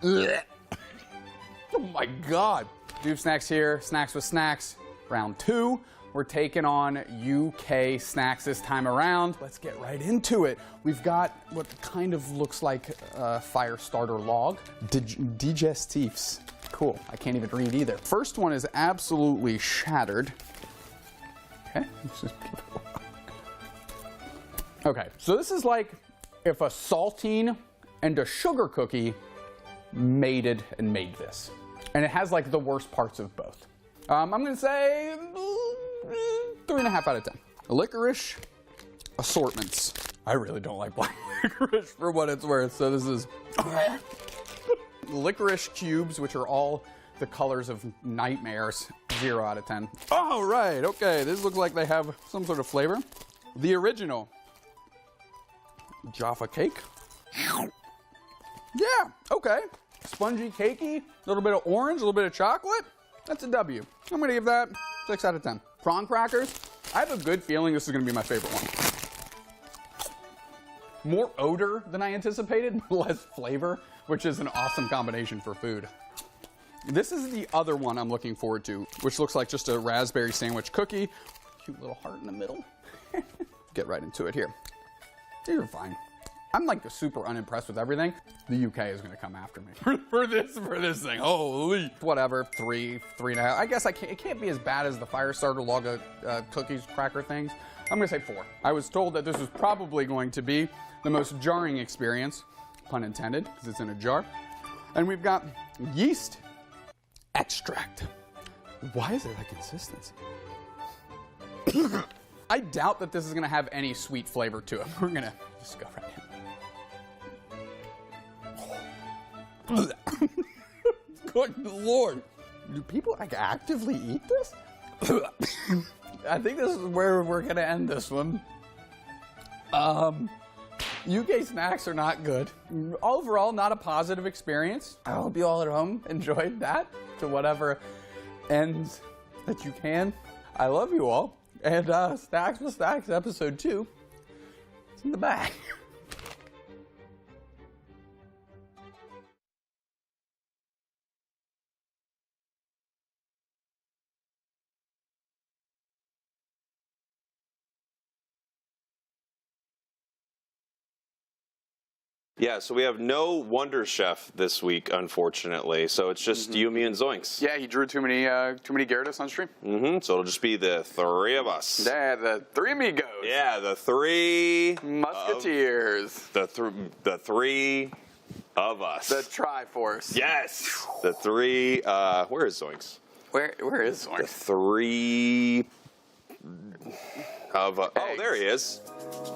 Oh my God. Doof Snacks here, Snacks with Snacks, round 2. We're taking on UK snacks this time around. Let's get right into it. We've got what kind of looks like a fire starter log. Digestifs. Cool, I can't even read either. First one is absolutely shattered. Okay, okay, so this is like if a saltine and a sugar cookie mated and made this. And it has like the worst parts of both. I'm gonna say 3.5 out of 10. Licorice assortments. I really don't like black licorice for what it's worth, so this is licorice cubes, which are all the colors of nightmares. 0 out of 10. Oh, right, okay, this looks like they have some sort of flavor. The original Jaffa cake. Yeah, okay. Spongy, cakey, a little bit of orange, a little bit of chocolate. That's a W. I'm gonna give that 6 out of 10. Prawn crackers. I have a good feeling this is gonna be my favorite one. More odor than I anticipated, less flavor, which is an awesome combination for food. This is the other one I'm looking forward to, which looks like just a raspberry sandwich cookie. Cute little heart in the middle. Get right into it here. You're fine. I'm like super unimpressed with everything. The UK is gonna come after me for this thing. Holy, whatever. 3.5. I guess it can't be as bad as the fire starter log cookies cracker things. I'm gonna say 4. I was told that this was probably going to be the most jarring experience, pun intended, because it's in a jar. And we've got yeast extract. Why is it that consistency? I doubt that this is gonna have any sweet flavor to it. We're gonna just go right in. Good Lord. Do people like actively eat this? I think this is where we're gonna end this one. UK snacks are not good. Overall, not a positive experience. I hope you all at home enjoyed that to whatever ends that you can. I love you all. And Snacks with Snacks episode 2 is in the bag. Yeah, so we have no Wonder Chef this week, unfortunately. So it's just you, me, and Zoinks. Yeah, he drew too many Gyarados on stream. So it'll just be the 3 of us. Yeah, the 3 amigos. Yeah, the 3 Musketeers. The 3 of us. The Triforce. Yes, the 3. Where is Zoinks? Where is Zoinks? The 3 of. Oh, there he is.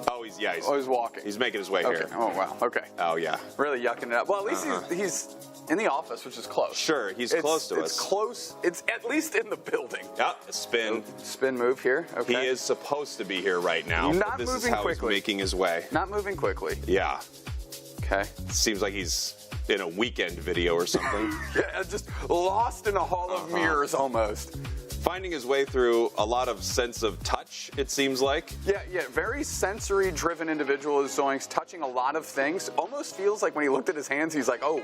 Oh, he's walking. He's making his way here. Oh, wow. Okay. Oh, yeah. Really yucking it up. Well, at least he's in the office, which is close. Sure, he's close to us. It's close. It's at least in the building. Yep, spin. Spin move here. Okay. He is supposed to be here right now. Not this moving is how quickly. He's making his way. Not moving quickly. Yeah. Okay. Seems like he's in a weekend video or something. Yeah, just lost in a hall of mirrors almost. Finding his way through a lot of sense of touch, it seems like. Yeah, very sensory-driven individual is Zoinks, touching a lot of things. Almost feels like when he looked at his hands, he's like, oh,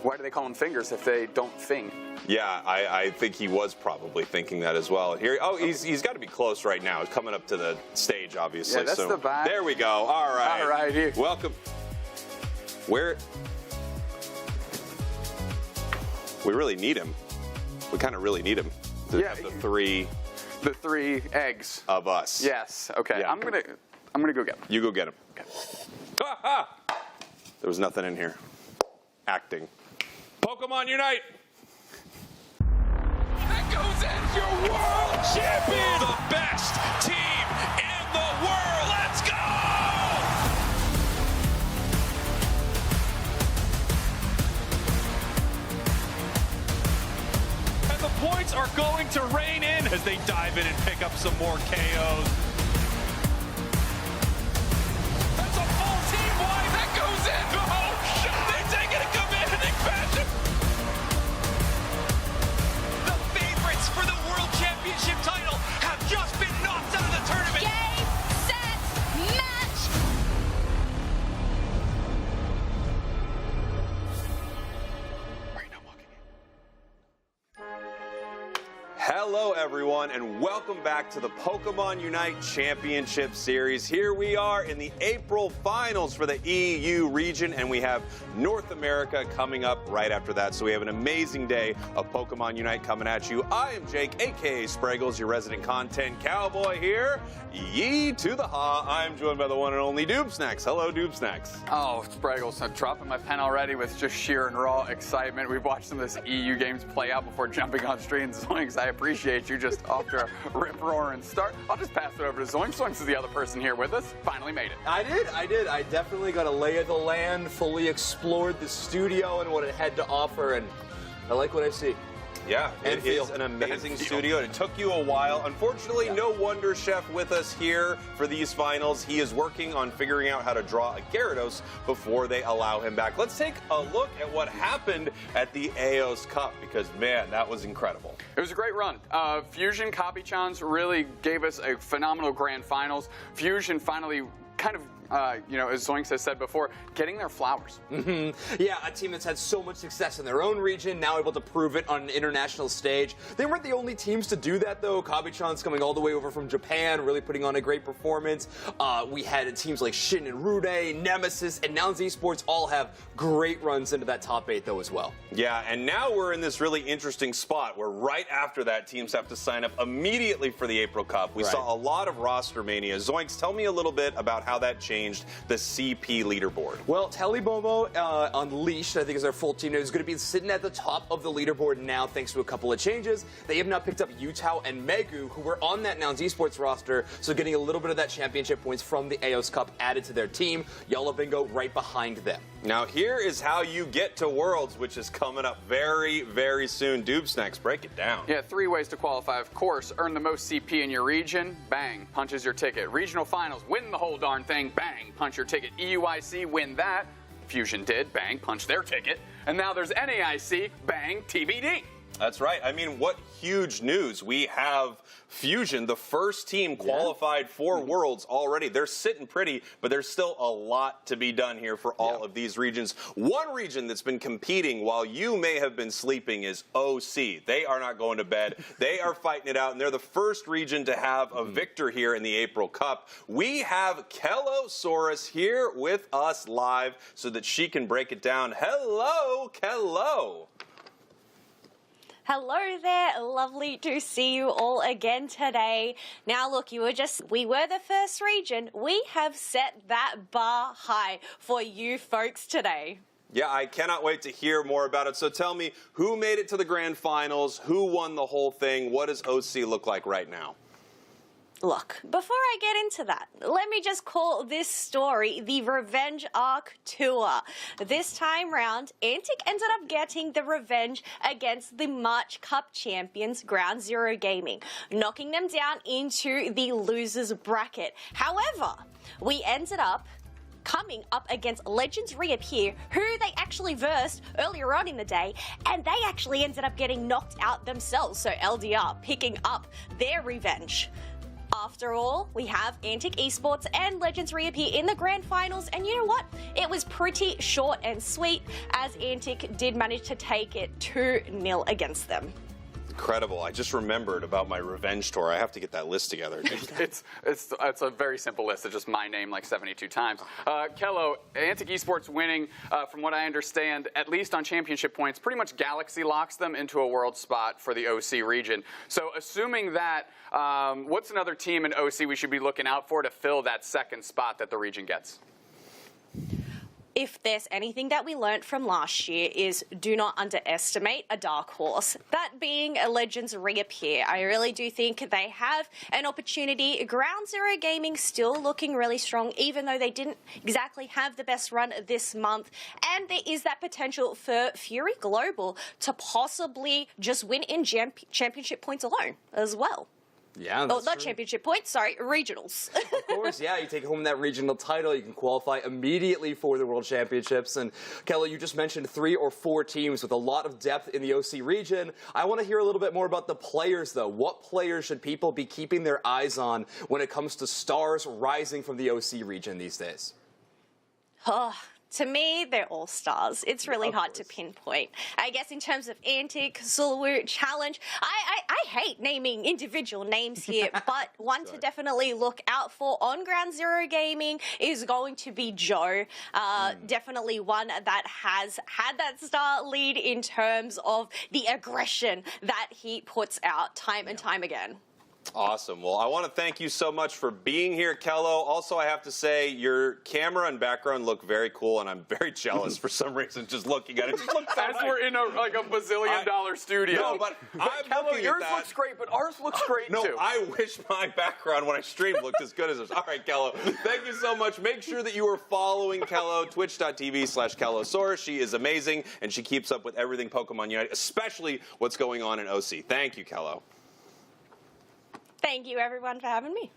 why do they call them fingers if they don't thing? Yeah, I think he was probably thinking that as well. Here, he's got to be close right now. He's coming up to the stage, obviously. Yeah, that's the vibe. There we go. All right. All right, here. Welcome. Where? We really need him. We kind of really need him. Yeah, the 3 eggs of us. Yes. Okay. Yeah. I'm gonna go get them. You go get him. Okay. Ah! There was nothing in here. Acting. Pokémon Unite. That goes in. Your world champion. The best team in the world. Let's go. Points are going to rain in as they dive in and pick up some more KOs. That's a full team wide. That goes in. Oh, shit. They take it in commanding fashion. The favorites for the World Championship title have just been knocked out of the tournament. Game, set, match. everyone, and welcome back to the Pokémon UNITE Championship Series. Here we are in the April finals for the EU region, and we have North America coming up right after that. So we have an amazing day of Pokémon UNITE coming at you. I am Jake, aka Spraggles, your resident content cowboy here. Yee to the ha. I'm joined by the one and only Doobsnacks. Hello, Doobsnacks. Oh, Spraggles, I'm dropping my pen already with just sheer and raw excitement. We've watched some of this EU games play out before jumping on stream. Zoinks, I appreciate you just off to a rip-roaring start. I'll just pass it over to Zoinks. Zoinks is the other person here with us. Finally made it. I did. I definitely got a lay of the land, fully explored the studio and what it had to offer, and I like what I see. Yeah, it is an amazing studio, and it took you a while. Unfortunately, no Wonder Chef with us here for these finals. He is working on figuring out how to draw a Gyarados before they allow him back. Let's take a look at what happened at the AOS Cup, because, man, that was incredible. It was a great run. Fusion Kabi-chans really gave us a phenomenal grand finals. Fusion finally kind of as Zoinks has said before, getting their flowers. Yeah, a team that's had so much success in their own region, now able to prove it on an international stage. They weren't the only teams to do that, though. Kabi-chan's coming all the way over from Japan, really putting on a great performance. We had teams like Shin and Rude, Nemesis, and Nouns Esports all have great runs into that top 8, though, as well. Yeah, and now we're in this really interesting spot where right after that, teams have to sign up immediately for the April Cup. We saw a lot of roster mania. Zoinks, tell me a little bit about how that changed the CP leaderboard. Well, Telibomo Unleashed, I think is our full team, is going to be sitting at the top of the leaderboard now thanks to a couple of changes. They have now picked up Yutao and Megu, who were on that Nouns Esports roster, so getting a little bit of that championship points from the AOS Cup added to their team. Yellow Bingo right behind them. Now here is how you get to Worlds, which is coming up very, very soon. Doobsnacks, break it down. Yeah, 3 ways to qualify, of course. Earn the most CP in your region, bang, punches your ticket. Regional finals, win the whole darn thing, bang, punch your ticket. EUIC, win that. Fusion did, bang, punch their ticket. And now there's NAIC, bang, TBD. That's right. I mean, what huge news. We have Fusion, the first team qualified for Worlds already. They're sitting pretty, but there's still a lot to be done here for all of these regions. One region that's been competing while you may have been sleeping is OC. They are not going to bed. They are fighting it out, and they're the first region to have a victor here in the April Cup. We have Kellosaurus here with us live so that she can break it down. Hello, Kello. Hello there, lovely to see you all again today. Now look, we were the first region. We have set that bar high for you folks today. Yeah, I cannot wait to hear more about it. So tell me, who made it to the grand finals? Who won the whole thing? What does OC look like right now? Look, before I get into that, let me just call this story the Revenge Arc Tour. This time round, Antic ended up getting the revenge against the March Cup champions, Ground Zero Gaming, knocking them down into the losers bracket. However, we ended up coming up against Legends Reappear, who they actually versed earlier on in the day, and they actually ended up getting knocked out themselves, so LDR picking up their revenge. After all, we have Antic Esports and Legends Reappear in the grand finals, and you know what? It was pretty short and sweet, as Antic did manage to take it 2-0 against them. Incredible. I just remembered about my revenge tour. I have to get that list together. It's a very simple list. It's just my name like 72 times. Kello, Antic Esports winning, from what I understand, at least on championship points, pretty much Galaxy locks them into a world spot for the OC region. So assuming that, what's another team in OC we should be looking out for to fill that second spot that the region gets? If there's anything that we learnt from last year is do not underestimate a dark horse. That being a Legends Reappear. I really do think they have an opportunity. Ground Zero Gaming still looking really strong, even though they didn't exactly have the best run this month. And there is that potential for Fury Global to possibly just win in championship points alone as well. Yeah, that's not championship points, sorry, regionals. Of course, yeah, you take home that regional title, you can qualify immediately for the World Championships. And Kelly, you just mentioned 3 or 4 teams with a lot of depth in the OC region. I want to hear a little bit more about the players, though. What players should people be keeping their eyes on when it comes to stars rising from the OC region these days? to me, they're all stars. It's really hard to pinpoint. I guess in terms of Antic, Zulu, Challenge, I hate naming individual names here, but one to definitely look out for on Ground Zero Gaming is going to be Joe. Definitely one that has had that star lead in terms of the aggression that he puts out time and time again. Awesome. Well, I want to thank you so much for being here, Kello. Also, I have to say, your camera and background look very cool, and I'm very jealous for some reason just looking at it. Just looks so As nice. we're in a bazillion-dollar studio. No, but I'm Kello, looking at yours that. looks great, but ours looks great No, too. I wish my background when I streamed looked as good as this. All right, Kello, thank you so much. Make sure that you are following Kello, twitch.tv/KelloSaurus. She is amazing, and she keeps up with everything Pokemon Unite, especially what's going on in OC. Thank you, Kello. Thank you, everyone, for having me.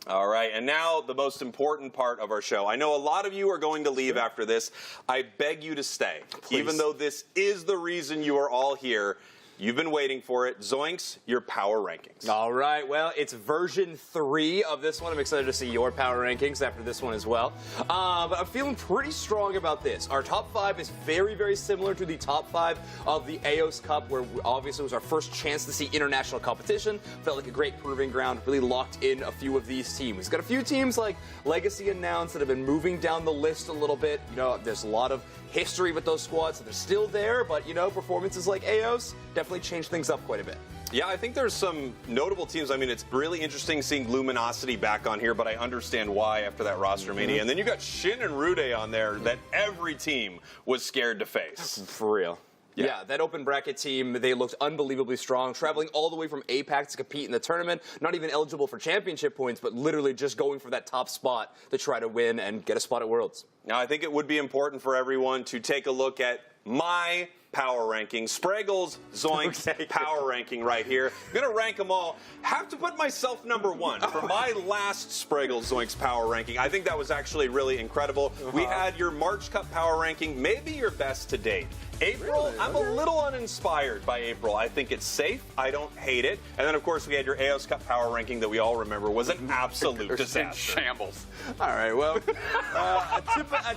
All right, and now the most important part of our show. I know a lot of you are going to leave after this. I beg you to stay. Please. Even though this is the reason you are all here. You've been waiting for it. Zoinks, your power rankings. All right, well, it's version 3 of this one. I'm excited to see your power rankings after this one as well. But I'm feeling pretty strong about this. Our top 5 is very, very similar to the top 5 of the AOS Cup, where obviously it was our first chance to see international competition. Felt like a great proving ground, really locked in a few of these teams. We've got a few teams like Legacy and Nouns that have been moving down the list a little bit. You know, there's a lot of history with those squads, so they're still there, but, you know, performances like AOS definitely changed things up quite a bit. Yeah, I think there's some notable teams. I mean, it's really interesting seeing Luminosity back on here, but I understand why after that roster mania. And then you got Shin and Rude on there that every team was scared to face. For real. Yeah, that open bracket team, they looked unbelievably strong, traveling all the way from APAC to compete in the tournament, not even eligible for championship points, but literally just going for that top spot to try to win and get a spot at Worlds. Now, I think it would be important for everyone to take a look at my power ranking, Spraggle's Zoinks power ranking right here. I'm going to rank them all. Have to put myself number 1 for my last Spraggle Zoinks power ranking. I think that was actually really incredible. We had your March Cup power ranking, maybe your best to date. April, really? I'm a little uninspired by April. I think it's safe. I don't hate it. And then, of course, we had your AOS Cup power ranking that we all remember was an absolute disaster. Shambles. All right, well, a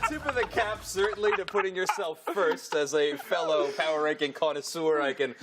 tip of the cap, certainly, to putting yourself first as a fellow power ranking connoisseur. I can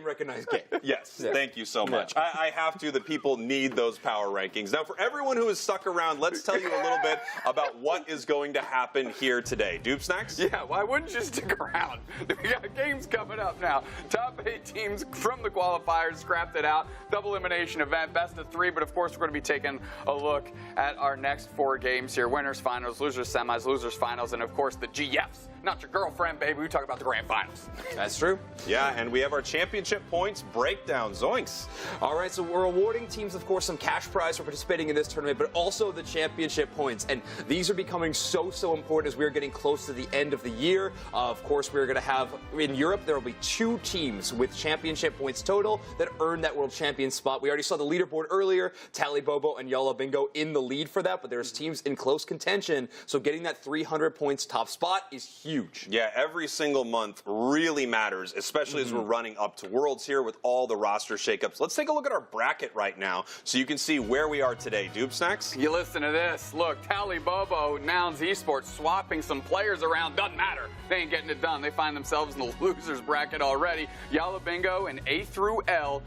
recognize game. Yes, thank you so much. I have to. The people need those power rankings. Now, for everyone who has stuck around, let's tell you a little bit about what is going to happen here today. Dupe Snacks? Yeah, why wouldn't you stick around? We got games coming up now. Top 8 teams from the qualifiers, scrapped it out. Double elimination event, best of 3, but of course we're going to be taking a look at our next 4 games here. Winners, finals, losers, semis, losers, finals, and of course the GFs. Not your girlfriend, baby. We talk about the grand finals. That's true. Yeah, and we have our championship points breakdown. Zoinks. All right, so we're awarding teams, of course, some cash prize for participating in this tournament, but also the championship points. And these are becoming so important as we're getting close to the end of the year. Of course, we're going to have, in Europe, there will be 2 teams with championship points total that earn that world champion spot. We already saw the leaderboard earlier. Tally Bobo and Yala Bingo in the lead for that, but there's teams in close contention. So getting that 300 points top spot is huge. Yeah, every single month really matters, especially as we're running up to Worlds here with all the roster shakeups. Let's take a look at our bracket right now so you can see where we are today. Dupe Snacks? You listen to this. Look, Tally Bobo, Nouns Esports, swapping some players around. Doesn't matter. They ain't getting it done. They find themselves in the losers bracket already. Yala Bingo and A through L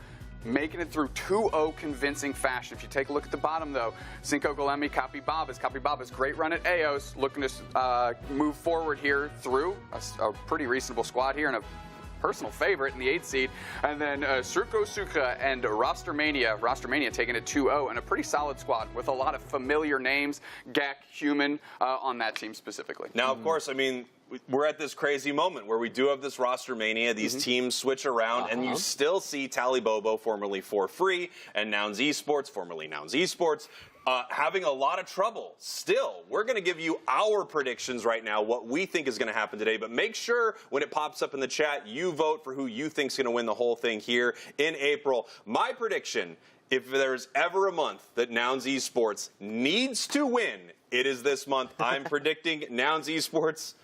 making it through 2-0 convincing fashion. If you take a look at the bottom, though, Cinco Golemi, Capibaba's great run at AOS, looking to move forward here through a pretty reasonable squad here and a personal favorite in the 8th seed. And then Surko Suka and Rostermania taking it 2-0, and a pretty solid squad with a lot of familiar names, Gek, Human on that team specifically. Now, of course, I mean, we're at this crazy moment where we do have this roster mania. These teams switch around, and you still see Tally Bobo, formerly For Free, and Nouns Esports, formerly Nouns Esports, having a lot of trouble. Still, we're going to give you our predictions right now, what we think is going to happen today. But make sure when it pops up in the chat, you vote for who you think is going to win the whole thing here in April. My prediction, if there's ever a month that Nouns Esports needs to win, it is this month. I'm predicting Nouns Esports.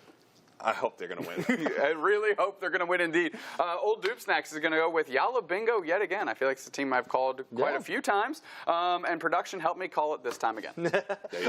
I hope they're going to win. I really hope they're going to win indeed. Old Dupe Snacks is going to go with Yalla Bingo yet again. I feel like it's a team I've called quite a few times, and production helped me call it this time again.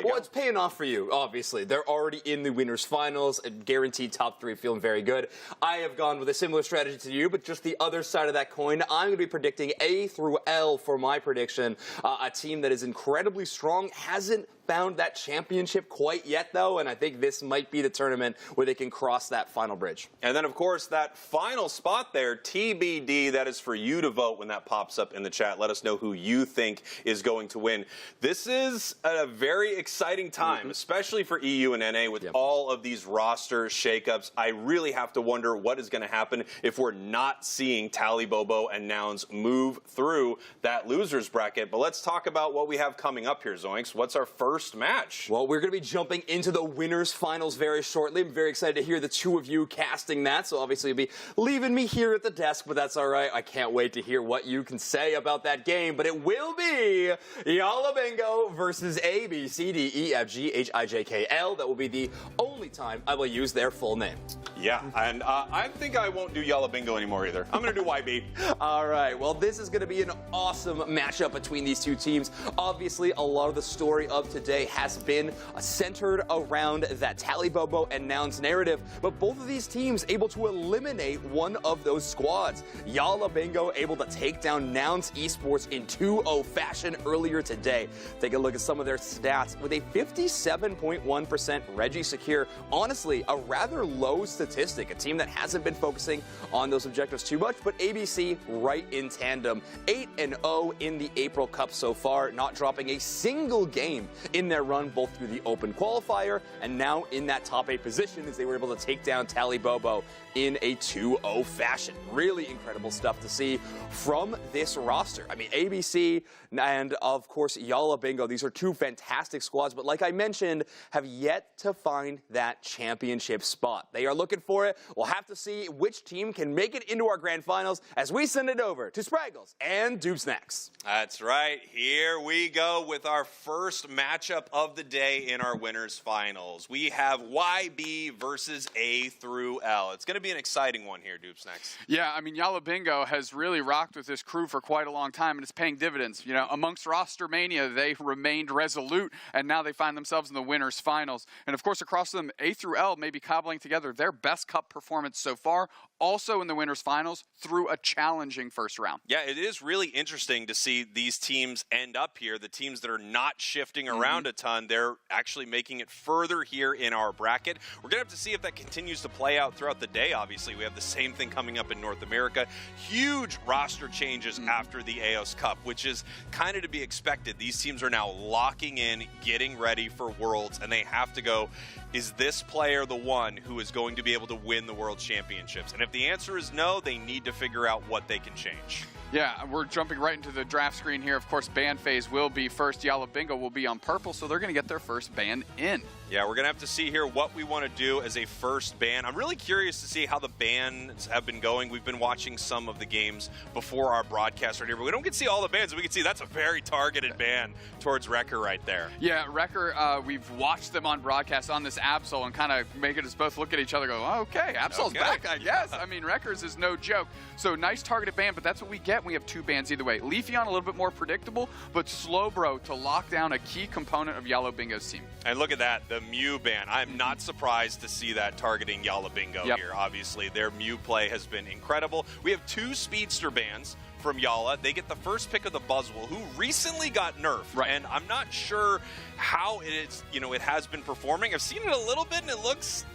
Well, it's paying off for you, obviously. They're already in the winners finals, a guaranteed top 3, feeling very good. I have gone with a similar strategy to you, but just the other side of that coin. I'm going to be predicting A through L for my prediction. A team that is incredibly strong, hasn't found that championship quite yet, though, and I think this might be the tournament where they can cross that final bridge. And then, of course, that final spot there, TBD, that is for you to vote when that pops up in the chat. Let us know who you think is going to win. This is a very exciting time, especially for EU and NA with all of these roster shakeups. I really have to wonder what is going to happen if we're not seeing Tally Bobo and Nouns move through that losers bracket. But let's talk about what we have coming up here, Zoinks. What's our first match? Well, we're going to be jumping into the winners finals very shortly. I'm very excited to hear the two of you casting that, so obviously you'll be leaving me here at the desk, but that's all right. I can't wait to hear what you can say about that game, but it will be Yalla Bingo versus A, B, C, D, E, F, G, H, I, J, K, L. That will be the only time I will use their full name. Yeah, and I think I won't do Yalla Bingo anymore either. I'm going to do YB. All right, well, this is going to be an awesome matchup between these two teams. Obviously, a lot of the story of today has been centered around that Tally Bobo and Nouns narrative, but both of these teams able to eliminate one of those squads. Yalla Bingo able to take down Nouns Esports in 2-0 fashion earlier today. Take a look at some of their stats. With a 57.1% Reggie secure, honestly, a rather low statistic, a team that hasn't been focusing on those objectives too much, but ABC right in tandem. 8-0 in the April Cup so far, not dropping a single game in their run both through the open qualifier and now in that top 8 position as they were able to take down Tally Bobo in a 2-0 fashion. Really incredible stuff to see from this roster. I mean, ABC and, of course, Yalla Bingo, these are two fantastic squads, but like I mentioned, have yet to find that championship spot. They are looking for it. We'll have to see which team can make it into our grand finals as we send it over to Spraggles and Dupe Snacks. That's right. Here we go with our first matchup of the day in our winners finals. We have YB versus A through L. It's going to be an exciting one here, Dupe Snacks. Yeah, I mean, Yalla Bingo has really rocked with this crew for quite a long time, and it's paying dividends. You know, amongst roster mania, they remained resolute, and now they find themselves in the winners finals. And of course, across them, A through L may be cobbling together their best cup performance so far, also in the winners finals through a challenging first round. Yeah, it is really interesting to see these teams end up here. The teams that are not shifting around a ton, they're actually making it further here in our bracket. We're going to have to see if that continues to play out throughout the day. Obviously, we have the same thing coming up in North America. Huge roster changes after the AOS Cup, which is kind of to be expected. These teams are now locking in, getting ready for Worlds, and they have to go, is this player the one who is going to be able to win the World Championships? And if the answer is no, they need to figure out what they can change. Yeah, we're jumping right into the draft screen here. Of course, ban phase will be first. Yalla Bingo will be on purple, so they're going to get their first ban in. Yeah, we're going to have to see here what we want to do as a first ban. I'm really curious to see how the bans have been going. We've been watching some of the games before our broadcast right here, but we don't get to see all the bans. We can see that's a very targeted ban towards Wrecker right there. Yeah, Wrecker, we've watched them on broadcast on this Absol and kind of make us both look at each other and go, oh, okay, Absol's back, I guess. I mean, Wrecker's is no joke. So nice targeted ban, but that's what we get. We have two bans either way. Leafeon a little bit more predictable, but Slowbro to lock down a key component of Yalla Bingo's team. And look at that, the Mew ban. I'm not surprised to see that targeting Yalla Bingo here. Obviously, their Mew play has been incredible. We have two Speedster bans from Yalla. They get the first pick of the Buzzwole, who recently got nerfed. Right. And I'm not sure how it has been performing. I've seen it a little bit, and it looks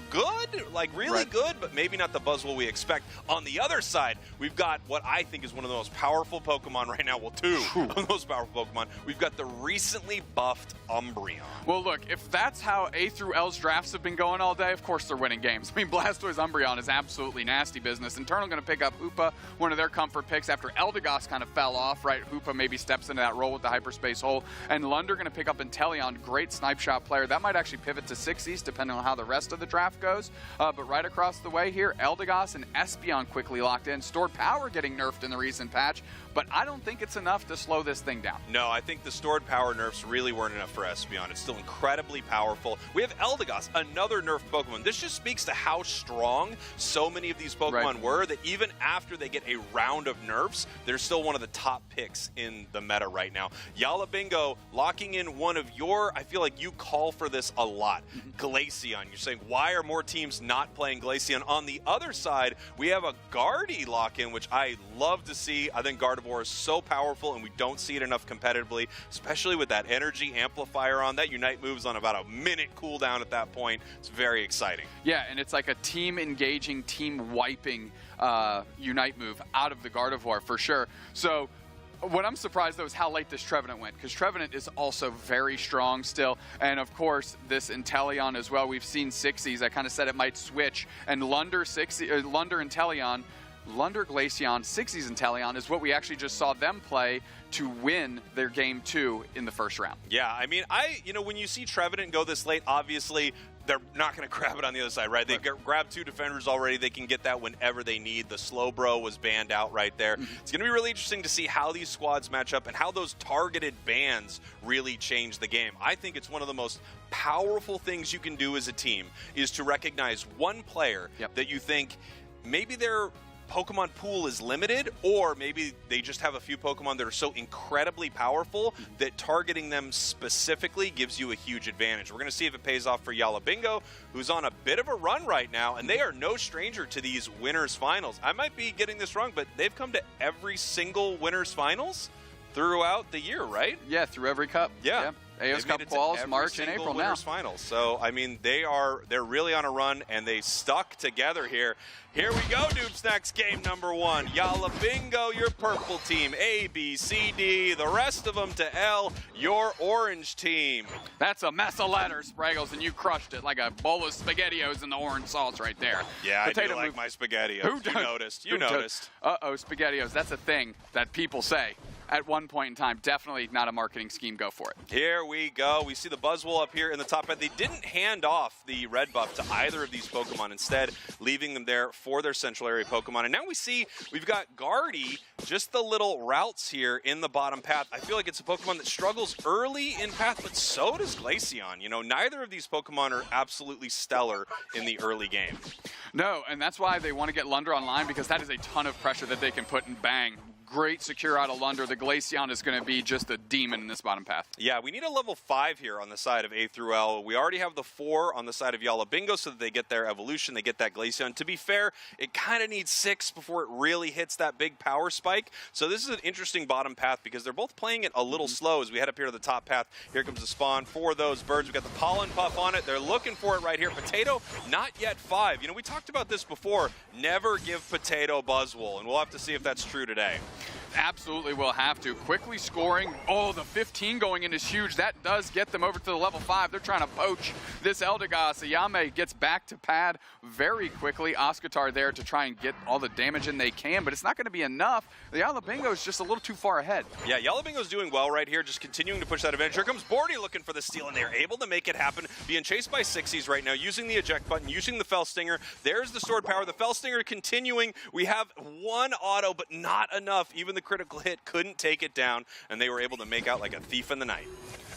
good, like really good, but maybe not the Buzzwole we expect. On the other side, we've got what I think is one of the most powerful Pokemon right now. Well, two of the most powerful Pokemon. We've got the recently buffed Umbreon. Well, look, if that's how A through L's drafts have been going all day, of course they're winning games. I mean, Blastoise Umbreon is absolutely nasty business. Internal going to pick up Hoopa, one of their comfort picks after Eldegoss kind of fell off, right? Hoopa maybe steps into that role with the Hyperspace Hole. And Lunder going to pick up Inteleon, great snipe shot player. That might actually pivot to 60s depending on how the rest of the draft goes. But right across the way here, Eldegoss and Espeon quickly locked in. Stored Power getting nerfed in the recent patch, but I don't think it's enough to slow this thing down. No, I think the Stored Power nerfs really weren't enough for Espeon. It's still incredibly powerful. We have Eldegoss, another nerfed Pokemon. This just speaks to how strong so many of these Pokemon were, that even after they get a round of nerfs, they're still one of the top picks in the meta right now. Yalabingo locking in one of your, I feel like you call for this a lot, Glaceon. You're saying, why are more teams not playing Glaceon? On the other side, we have a Guardy lock-in, which I love to see. I think Gardevoir is so powerful, and we don't see it enough competitively, especially with that energy amplifier on. That Unite moves on about a minute cooldown at that point. It's very exciting. Yeah, and it's like a team-engaging, team-wiping Unite move out of the Gardevoir for sure. So what I'm surprised, though, is how late this Trevenant went, because Trevenant is also very strong still. And, of course, this Inteleon as well. We've seen Sixies. I kind of said it might switch. And Lunder, Inteleon, Lunder, Glaceon, Sixies, Inteleon is what we actually just saw them play to win their game 2 in the first round. Yeah, I mean, when you see Trevenant go this late, obviously they're not going to grab it on the other side, right? They grab 2 defenders already. They can get that whenever they need. The Slowbro was banned out right there. It's going to be really interesting to see how these squads match up and how those targeted bans really change the game. I think it's one of the most powerful things you can do as a team is to recognize one player that you think maybe they're Pokemon pool is limited, or maybe they just have a few Pokemon that are so incredibly powerful that targeting them specifically gives you a huge advantage. We're going to see if it pays off for Yalabingo, who's on a bit of a run right now, and they are no stranger to these winners finals. I might be getting this wrong, but they've come to every single winners finals throughout the year, right? Yeah, through every cup. Yeah. AOS Cup quals, March and April now. Finals. So, I mean, they're really on a run, and they stuck together here. Here we go, Noob Snacks, game number 1. Yalabingo, your purple team. A, B, C, D. The rest of them to L, your orange team. That's a mess of letters, Spraggles, and you crushed it like a bowl of SpaghettiOs in the orange sauce right there. Yeah, I do like my SpaghettiOs. Who does? You noticed. You noticed. Uh-oh, SpaghettiOs. That's a thing that people say. At one point in time, definitely not a marketing scheme. Go for it. Here we go. We see the Buzzwole up here in the top end. They didn't hand off the red buff to either of these Pokemon, instead leaving them there for their central area Pokemon. And now we see we've got Guardy, just the little routes here in the bottom path. I feel like it's a Pokemon that struggles early in path, but so does Glaceon. You know, neither of these Pokemon are absolutely stellar in the early game. No, and that's why they want to get Lunder online, because that is a ton of pressure that they can put in. Bang. Great secure out of Lunder. The Glaceon is going to be just a demon in this bottom path. Yeah, we need a level 5 here on the side of A through L. We already have the 4 on the side of Yalabingo so that they get their evolution, they get that Glaceon. To be fair, it kind of needs 6 before it really hits that big power spike. So this is an interesting bottom path because they're both playing it a little slow as we head up here to the top path. Here comes the spawn for those birds. We've got the Pollen Puff on it. They're looking for it right here. Potato, not yet 5. You know, we talked about this before. Never give Potato Buzzwole, and we'll have to see if that's true today. Absolutely will have to. Quickly scoring. Oh, the 15 going in is huge. That does get them over to the level 5. They're trying to poach this Eldegoss. Ayame gets back to pad very quickly. Oscatar there to try and get all the damage in they can, but it's not going to be enough. The Yalabingo is just a little too far ahead. Yeah, Yalabingo's doing well right here, just continuing to push that advantage. Here comes Bordy looking for the steal, and they're able to make it happen. Being chased by Sixies right now, using the eject button, using the Fell Stinger. There's the stored power. The Fell Stinger continuing. We have one auto, but not enough. Even the critical hit couldn't take it down, and they were able to make out like a thief in the night.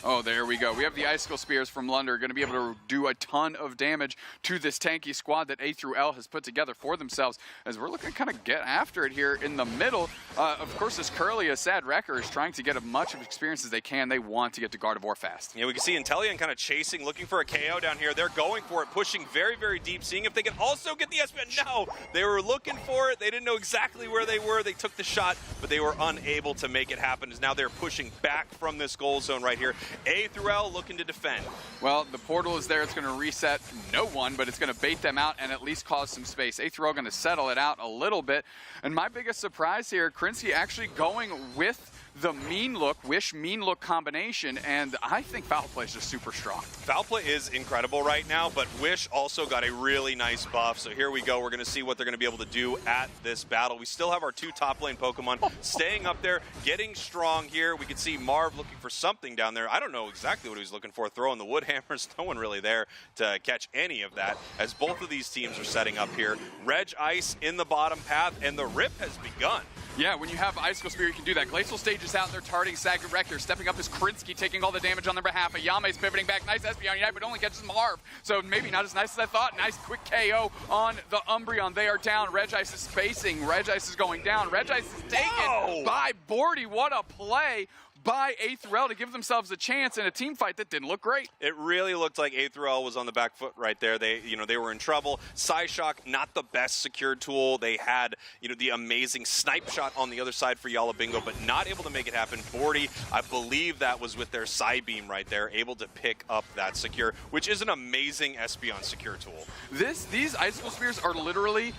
Oh, there we go. We have the Icicle Spears from Lunder, going to be able to do a ton of damage to this tanky squad that A through L has put together for themselves, as we're looking to kind of get after it here in the middle. Of course, this Curly, a Sad Wrecker, is trying to get as much of experience as they can. They want to get to Gardevoir fast. Yeah, we can see Inteleon kind of chasing, looking for a KO down here. They're going for it, pushing very, very deep, seeing if they can also get the SP. No, they were looking for it. They didn't know exactly where they were. They took the shot, but they were unable to make it happen, as now they're pushing back from this goal zone right here. A through L looking to defend. Well, the portal is there. It's going to reset no one, but it's going to bait them out and at least cause some space. A through L going to settle it out a little bit. And my biggest surprise here, Krinsky actually going with the mean look, Wish mean look combination, and I think Foul Play is just super strong. Foul Play is incredible right now, but Wish also got a really nice buff. So here we go. We're going to see what they're going to be able to do at this battle. We still have our 2 top lane Pokemon staying up there, getting strong here. We can see Marv looking for something down there. I don't know exactly what he was looking for, throwing the wood hammers. No one really there to catch any of that as both of these teams are setting up here. Reg Ice in the bottom path, and the rip has begun. Yeah, when you have Icicle Spear, you can do that. Glacial Stage is out there targeting Sagat Rector. Stepping up is Krinsky, taking all the damage on their behalf. Ayame's pivoting back. Nice Espeon Unite, but only catches Marv. So maybe not as nice as I thought. Nice quick KO on the Umbreon. They are down. Regice is spacing. Regice is going down. Regice is taken by Bordy. What a play by Aetherell to give themselves a chance in a team fight that didn't look great. It really looked like Aetherell was on the back foot right there. They were in trouble. Psyshock, not the best secured tool. They had, the amazing snipe shot on the other side for Yalabingo, but not able to make it happen. Bordy, I believe that was with their Psybeam right there, able to pick up that secure, which is an amazing Espeon secure tool. These Icicle Spears are literally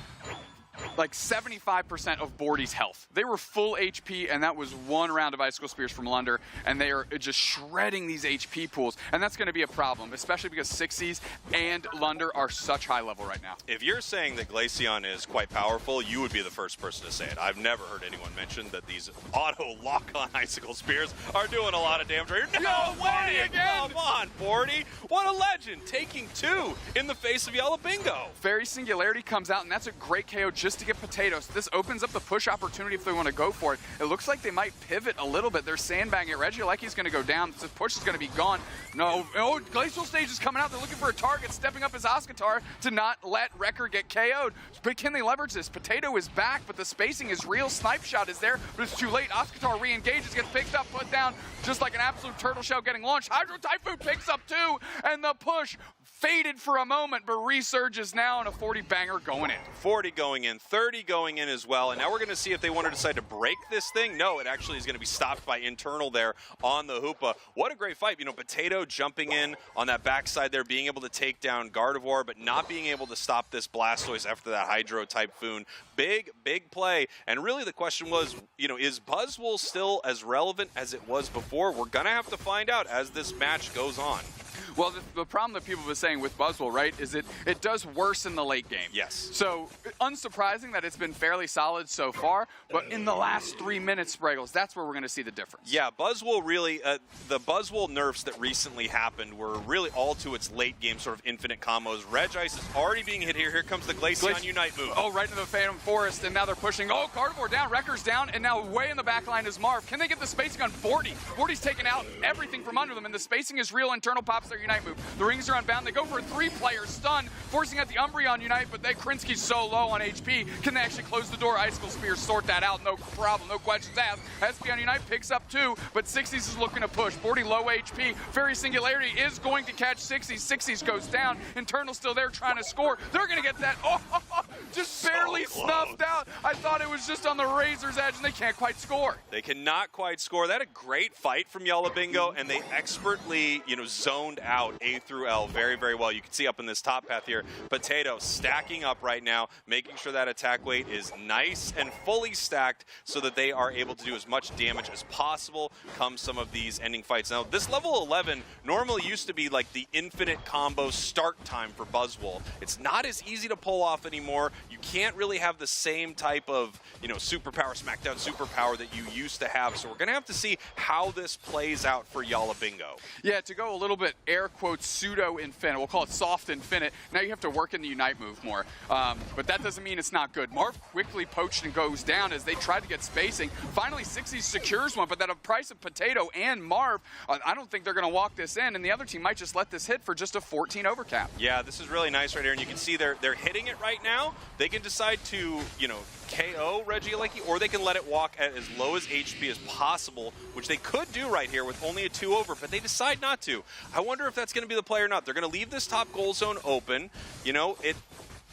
like 75% of Bordy's health. They were full HP, and that was one round of Icicle Spears from Lunder, and they are just shredding these HP pools, and that's going to be a problem, especially because Sixies and Lunder are such high level right now. If you're saying that Glaceon is quite powerful, you would be the first person to say it. I've never heard anyone mention that these auto lock-on Icicle Spears are doing a lot of damage right here. No way! Again! Come on, Bordy! What a legend! Taking 2 in the face of Yalabingo. Fairy Singularity comes out, and that's a great KO just to get Potatoes. This opens up the push opportunity if they want to go for it. It looks like they might pivot a little bit. They're sandbagging it. Regieleci's going to go down. This push is going to be gone. No, Glacial Stage is coming out. They're looking for a target. Stepping up is Oscatar to not let Wrecker get KO'd. But can they leverage this? Potato is back, but the spacing is real. Snipe shot is there, but it's too late. Oscatar re-engages, gets picked up, put down, just like an absolute turtle shell getting launched. Hydro Typhoon picks up 2, and the push faded for a moment, but resurges now, and a 40 banger going in. 40 going in, 30 going in as well, and now we're going to see if they want to decide to break this thing. No, it actually is going to be stopped by internal there on the Hoopa. What a great fight. Potato jumping in on that backside there, being able to take down Gardevoir, but not being able to stop this Blastoise after that Hydro Typhoon. Big, big play, and really the question was, is Buzzwole still as relevant as it was before? We're going to have to find out as this match goes on. Well, the problem that people have been saying with Buzzwole, right, is it does worse in the late game. Yes. So, unsurprising that it's been fairly solid so far, but in the last 3 minutes, Spraggles, that's where we're going to see the difference. Yeah, Buzzwole really, the Buzzwole nerfs that recently happened were really all to its late game sort of infinite combos. Regice is already being hit here. Here comes the Glaceon Unite move. Oh, right into the Phantom Forest, and now they're pushing. Oh, Gardevoir down, Wrecker's down, and now way in the back line is Marv. Can they get the spacing on Bordy? Bordy's taken out everything from under them, and the spacing is real. Internal pops their Unite move. The rings are unbound. They go for a 3-player stun, forcing out the Umbreon Unite, but Krinsky's so low on HP. Can they actually close the door? Icicle Spear sort that out. No problem. No questions asked. Espeon Unite picks up 2, but Sixies is looking to push. Bordy low HP. Fairy Singularity is going to catch Sixies. Sixies goes down. Internal still there trying to score. They're going to get that. Oh, just barely snuffed out. I thought it was just on the razor's edge, and they can't quite score. They cannot quite score. They had a great fight from Yalabingo, and they expertly, zoned out A through L very, very well. You can see up in this top path here, Potato stacking up right now, making sure that attack weight is nice and fully stacked so that they are able to do as much damage as possible come some of these ending fights. Now, this level 11 normally used to be like the infinite combo start time for Buzzwole. It's not as easy to pull off anymore. You can't really have the same type of, superpower, smackdown superpower that you used to have. So we're going to have to see how this plays out for Yalabingo. Yeah, to go a little bit air quotes pseudo infinite, we'll call it soft infinite. Now you have to work in the Unite move more, but that doesn't mean it's not good. Marv quickly poached and goes down as they tried to get spacing. Finally, Sixies secures one, but at a price of Potato and Marv, I don't think they're going to walk this in, and the other team might just let this hit for just a 14 overcap. Yeah, this is really nice right here, and you can see they're hitting it right now. They can decide to, KO Regieleki, or they can let it walk at as low as HP as possible, which they could do right here with only a 2 over, but they decide not to. I wonder if that's going to be the play or not. They're going to leave this top goal zone open.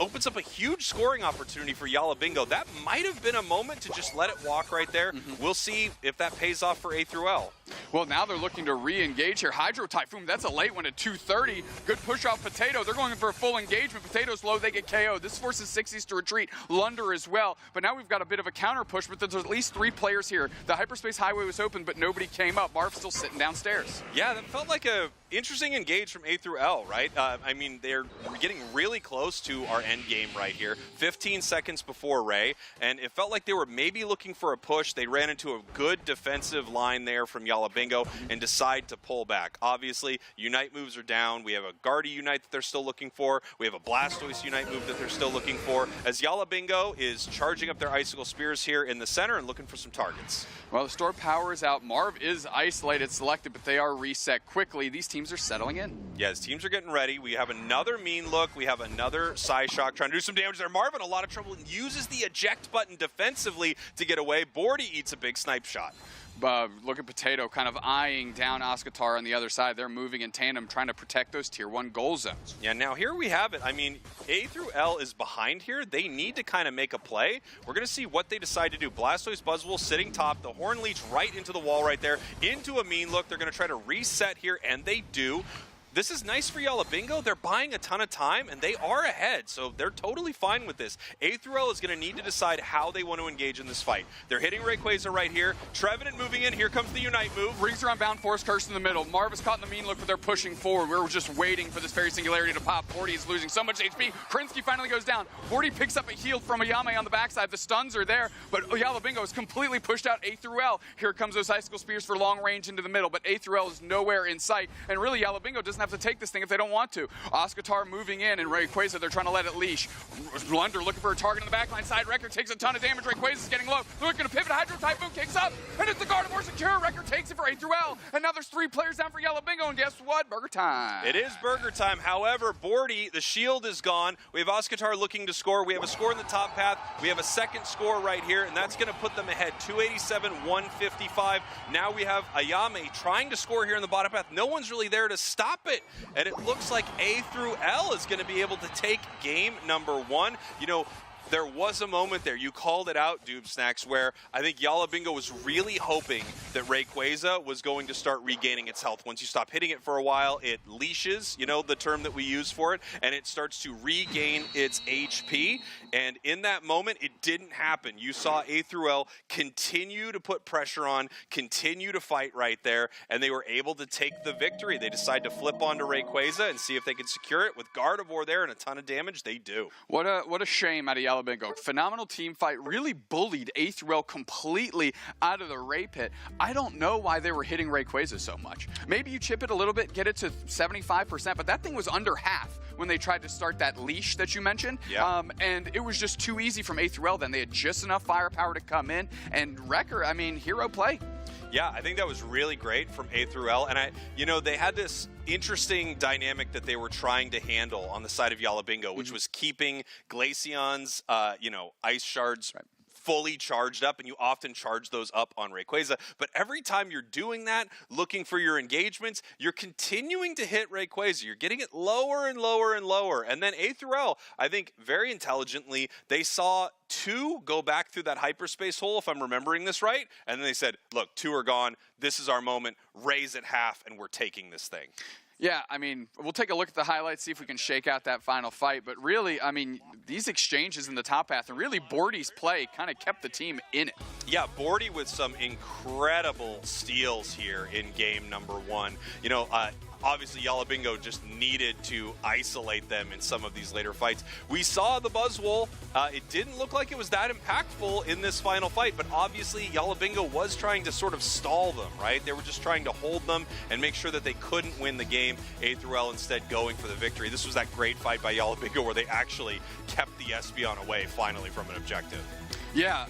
opens up a huge scoring opportunity for Yalla Bingo. That might have been a moment to just let it walk right there. We'll see if that pays off for A through L. Well, now they're looking to re-engage here. Hydro Typhoon, that's a late one at 2:30. Good push off Potato. They're going for a full engagement. Potato's low, they get KO'd. This forces 60s to retreat. Lunder as well. But now we've got a bit of a counter push, but there's at least 3 players here. The hyperspace highway was open, but nobody came up. Marv's still sitting downstairs. Yeah, that felt like a interesting engage from A through L, right? I mean, they're getting really close to our end game right here. 15 seconds before Ray, and it felt like they were maybe looking for a push. They ran into a good defensive line there from Yalla Bingo and decide to pull back. Obviously, Unite moves are down. We have a Guardy Unite that they're still looking for. We have a Blastoise Unite move that they're still looking for. As Yalla Bingo is charging up their Icicle Spears here in the center and looking for some targets. Well, the stored power is out. Marv is isolated, selected, but they are reset quickly. These teams are settling in. Yeah, his teams are getting ready. We have another mean look. We have another Psyshock trying to do some damage there. Marv in a lot of trouble and uses the eject button defensively to get away. Bordy eats a big snipe shot. Look at Potato kind of eyeing down Oscatar on the other side. They're moving in tandem, trying to protect those tier 1 goal zones. Yeah, now here we have it. I mean, A through L is behind here. They need to kind of make a play. We're going to see what they decide to do. Blastoise Buzzwole sitting top. The Horn Leech right into the wall right there. Into a mean look. They're going to try to reset here, and they do. This is nice for Yalla Bingo. They're buying a ton of time, and they are ahead, so they're totally fine with this. A through L is going to need to decide how they want to engage in this fight. They're hitting Rayquaza right here. Trevenant moving in. Here comes the Unite move. Rings around Bound Force Curse in the middle. Marv is caught in the mean look, but they're pushing forward. We're just waiting for this Fairy Singularity to pop. Bordy is losing so much HP. Krinsky finally goes down. Bordy picks up a heal from Ayame on the backside. The stuns are there, but Yalla Bingo is completely pushed out A through L. Here comes those Icicle Spears for long range into the middle, but A through L is nowhere in sight, and really Yalla Bingo doesn't have to take this thing if they don't want to. Oscatar moving in, and Rayquaza, they're trying to let it leash. Lunder looking for a target on the backline side. Record takes a ton of damage. Rayquaza's getting low. They're looking to pivot. Hydro Typhoon kicks up, and it's the Gardevoir secure. Record takes it for A through L, and now there's 3 players down for Yalla Bingo, and guess what? Burger time. It is burger time. However, Bordy, the shield is gone. We have Oscatar looking to score. We have a score in the top path. We have a second score right here, and that's going to put them ahead. 287-155. Now we have Ayame trying to score here in the bottom path. No one's really there to stop it, and it looks like A through L is going to be able to take game number 1. You know, there was a moment there, you called it out, Doob Snacks, where I think Yalla Bingo was really hoping that Rayquaza was going to start regaining its health. Once you stop hitting it for a while, it leashes, you know, the term that we use for it, and it starts to regain its HP. And in that moment, it didn't happen. You saw A through L continue to put pressure on, continue to fight right there, and they were able to take the victory. They decided to flip onto Rayquaza and see if they could secure it. With Gardevoir there and a ton of damage, they do. What a shame out of Yalla Bingo. Phenomenal team fight, really bullied A through L completely out of the Ray pit. I don't know why they were hitting Rayquaza so much. Maybe you chip it a little bit, get it to 75%, but that thing was under half when they tried to start that leash that you mentioned. Yeah. And it was just too easy from A through L then. They had just enough firepower to come in, and Wrecker, I mean, hero play. Yeah, I think that was really great from A through L. And they had this interesting dynamic that they were trying to handle on the side of Yalla Bingo, which was keeping Glaceon's, ice shards fully charged up, and you often charge those up on Rayquaza. But every time you're doing that, looking for your engagements, you're continuing to hit Rayquaza. You're getting it lower and lower and lower. And then A through L, I think very intelligently, they saw 2 go back through that hyperspace hole, if I'm remembering this right, and then they said, look, 2 are gone. This is our moment. Raise it half, and we're taking this thing. Yeah, I mean, we'll take a look at the highlights, see if we can shake out that final fight. But really, I mean, these exchanges in the top path, and really Bordy's play kind of kept the team in it. Yeah, Bordy with some incredible steals here in game number 1. Obviously, Yalla Bingo just needed to isolate them in some of these later fights. We saw the Buzzwole. It didn't look like it was that impactful in this final fight, but obviously Yalla Bingo was trying to sort of stall them, right? They were just trying to hold them and make sure that they couldn't win the game. A through L instead going for the victory. This was that great fight by Yalla Bingo where they actually kept the Espeon away finally from an objective. Yeah,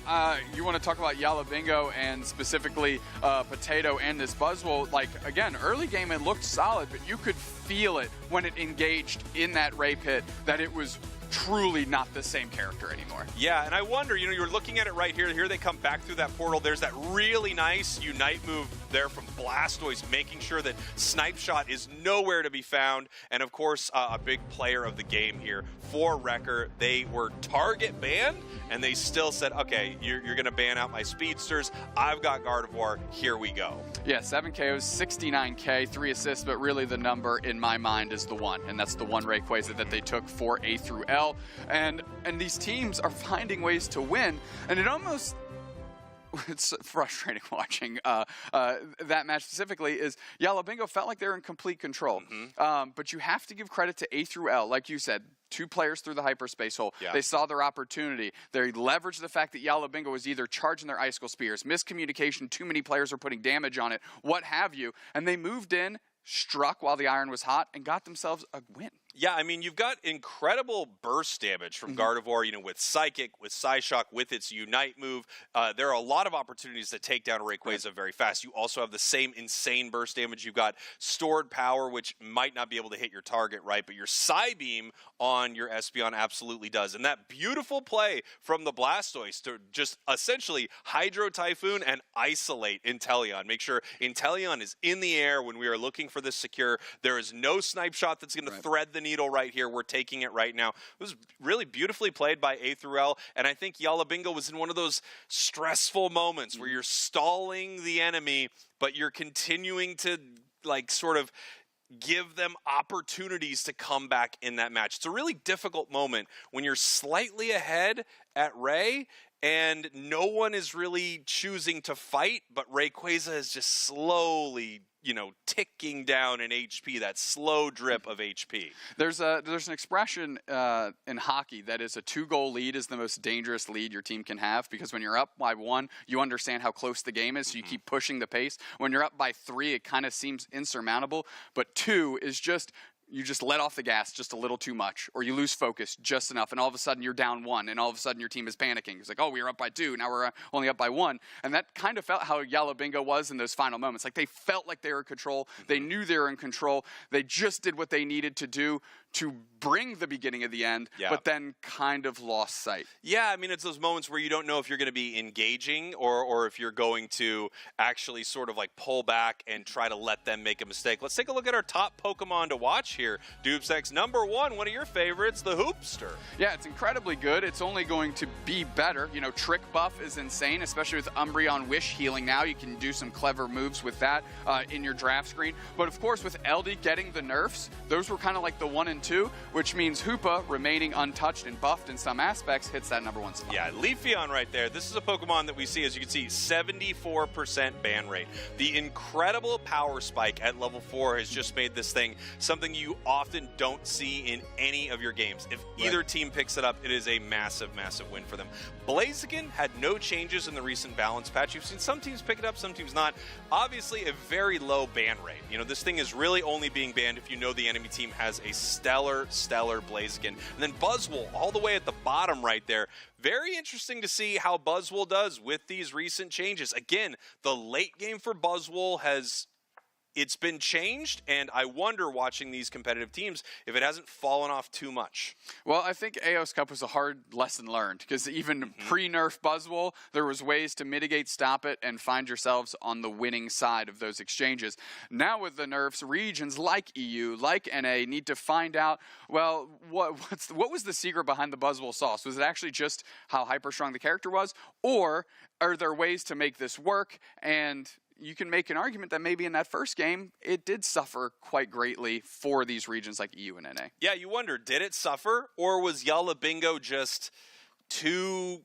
you want to talk about Yalla Bingo and specifically Potato and this Buzzwole. Like, again, early game it looked solid, but you could feel it when it engaged in that Ray pit that it was truly not the same character anymore. Yeah, and I wonder, you're looking at it right here. Here they come back through that portal. There's that really nice Unite move there from Blastoise, making sure that Snipe Shot is nowhere to be found. And of course, a big player of the game here for Wrecker. They were target banned, and they still said, okay, you're going to ban out my speedsters. I've got Gardevoir. Here we go. Yeah, 7 KOs, 69K, 3 assists, but really the number in my mind is the 1, and that's the 1 Rayquaza that they took for A through L. And these teams are finding ways to win, and it almost... It's frustrating watching that match specifically. Is Yalabingo felt like they're in complete control, but you have to give credit to A through L, like you said. 2 players through the hyperspace hole. Yeah. They saw their opportunity. They leveraged the fact that Yalabingo was either charging their Icicle Spears, miscommunication, too many players were putting damage on it, what have you, and they moved in, struck while the iron was hot, and got themselves a win. Yeah, I mean, you've got incredible burst damage from Gardevoir, with Psychic, with Psyshock, with its Unite move. There are a lot of opportunities to take down Rayquaza very fast. You also have the same insane burst damage. You've got stored power, which might not be able to hit your target, right? But your Psybeam on your Espeon absolutely does. And that beautiful play from the Blastoise to just essentially Hydro Typhoon and isolate Inteleon. Make sure Inteleon is in the air when we are looking for this secure. There is no Snipe Shot that's going to thread the needle right here. We're taking it right now. It was really beautifully played by A through L, and I think Yalabingo was in one of those stressful moments where you're stalling the enemy, but you're continuing to sort of give them opportunities to come back in that match. It's a really difficult moment when you're slightly ahead at Ray and no one is really choosing to fight, but Rayquaza is just slowly ticking down in HP, that slow drip of HP. There's an expression in hockey that is a 2-goal lead is the most dangerous lead your team can have, because when you're up by 1, you understand how close the game is, so you keep pushing the pace. When you're up by 3, it kind of seems insurmountable, but 2 is just... You just let off the gas just a little too much, or you lose focus just enough, and all of a sudden you're down 1, and all of a sudden your team is panicking. It's like, oh, we were up by 2, now we're only up by 1. And that kind of felt how Yalabingo was in those final moments. Like, they felt like they were in control. They knew they were in control. They just did what they needed to do to bring the beginning of the end, but then kind of lost sight. Yeah, I mean, it's those moments where you don't know if you're going to be engaging or if you're going to actually sort of pull back and try to let them make a mistake. Let's take a look at our top Pokemon to watch here. Dubsex, number 1, one of your favorites, the Hoopster. Yeah, it's incredibly good. It's only going to be better. Trick buff is insane, especially with Umbreon Wish healing now. You can do some clever moves with that in your draft screen. But of course, with LD getting the nerfs, those were kind of like the 1 and 2, which means Hoopa, remaining untouched and buffed in some aspects, hits that number 1 spot. Yeah, Leafeon right there. This is a Pokemon that we see, as you can see, 74% ban rate. The incredible power spike at level 4 has just made this thing something you often don't see in any of your games. If either team picks it up, it is a massive, massive win for them. Blaziken had no changes in the recent balance patch. You've seen some teams pick it up, some teams not. Obviously, a very low ban rate. This thing is really only being banned if you know the enemy team has a stellar Blaziken. And then Buzzwole, all the way at the bottom right there. Very interesting to see how Buzzwole does with these recent changes. Again, the late game for Buzzwole it's been changed, and I wonder, watching these competitive teams, if it hasn't fallen off too much. Well, I think AOS Cup was a hard lesson learned, because even pre-nerf Buzzwole, there was ways to mitigate, stop it, and find yourselves on the winning side of those exchanges. Now with the nerfs, regions like EU, like NA, need to find out, well, what was the secret behind the Buzzwole sauce? Was it actually just how hyper strong the character was, or are there ways to make this work? And you can make an argument that maybe in that first game, it did suffer quite greatly for these regions like EU and NA. Yeah, you wonder, did it suffer, or was Yalabingo just too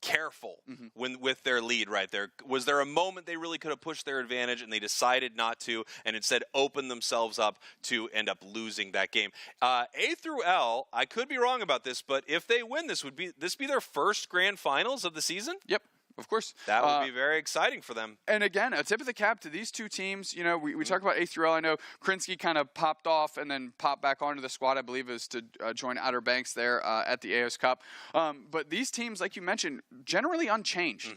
careful with their lead right there? Was there a moment they really could have pushed their advantage and they decided not to, and instead opened themselves up to end up losing that game? A through L, I could be wrong about this, but if they win this, would this be their first grand finals of the season? Yep. Of course. That would be very exciting for them. And again, a tip of the cap to these two teams. We talk about A through L. I know Krinsky kind of popped off and then popped back onto the squad, I believe it was to join Outer Banks there at the AOS Cup. But these teams, like you mentioned, generally unchanged.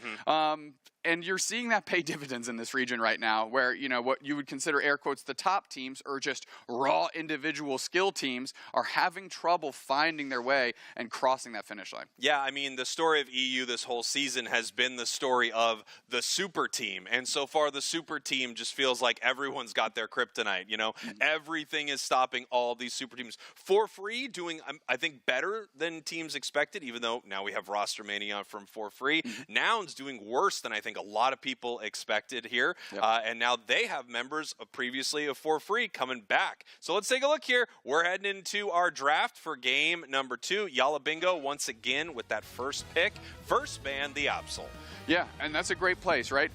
And you're seeing that pay dividends in this region right now, where, you know, what you would consider air quotes the top teams or just raw individual skill teams are having trouble finding their way and crossing that finish line. Yeah, I mean, the story of EU this whole season has been the story of the super team. And so far, the super team just feels like everyone's got their kryptonite, you know? Everything is stopping all these super teams. For free, doing, I think, better than teams expected, even though now we have roster mania from For Free. Noun's doing worse than I think a lot of people expected here. And now they have members of previously of For Free coming back. So let's take a look here. We're heading into our draft for game number 2. Yalla Bingo once again with that first pick. First ban, the Absol. Yeah, and that's a great place, right?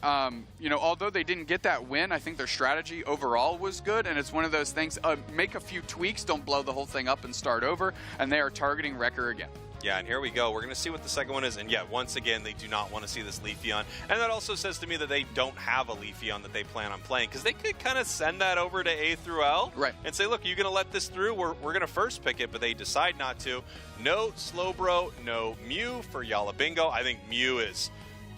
You know, although they didn't get that win, I think their strategy overall was good, and it's one of those things, make a few tweaks, don't blow the whole thing up and start over, and they are targeting Wrecker again. Yeah, and here we go. We're going to see what the second one is. And yeah, once again, they do not want to see this Leafeon. And that also says to me that they don't have a Leafeon that they plan on playing, because they could kind of send that over to A through L and say, look, are you going to let this through? We're going to first pick it, but they decide not to. No Slowbro, no Mew for Yalla Bingo. I think Mew is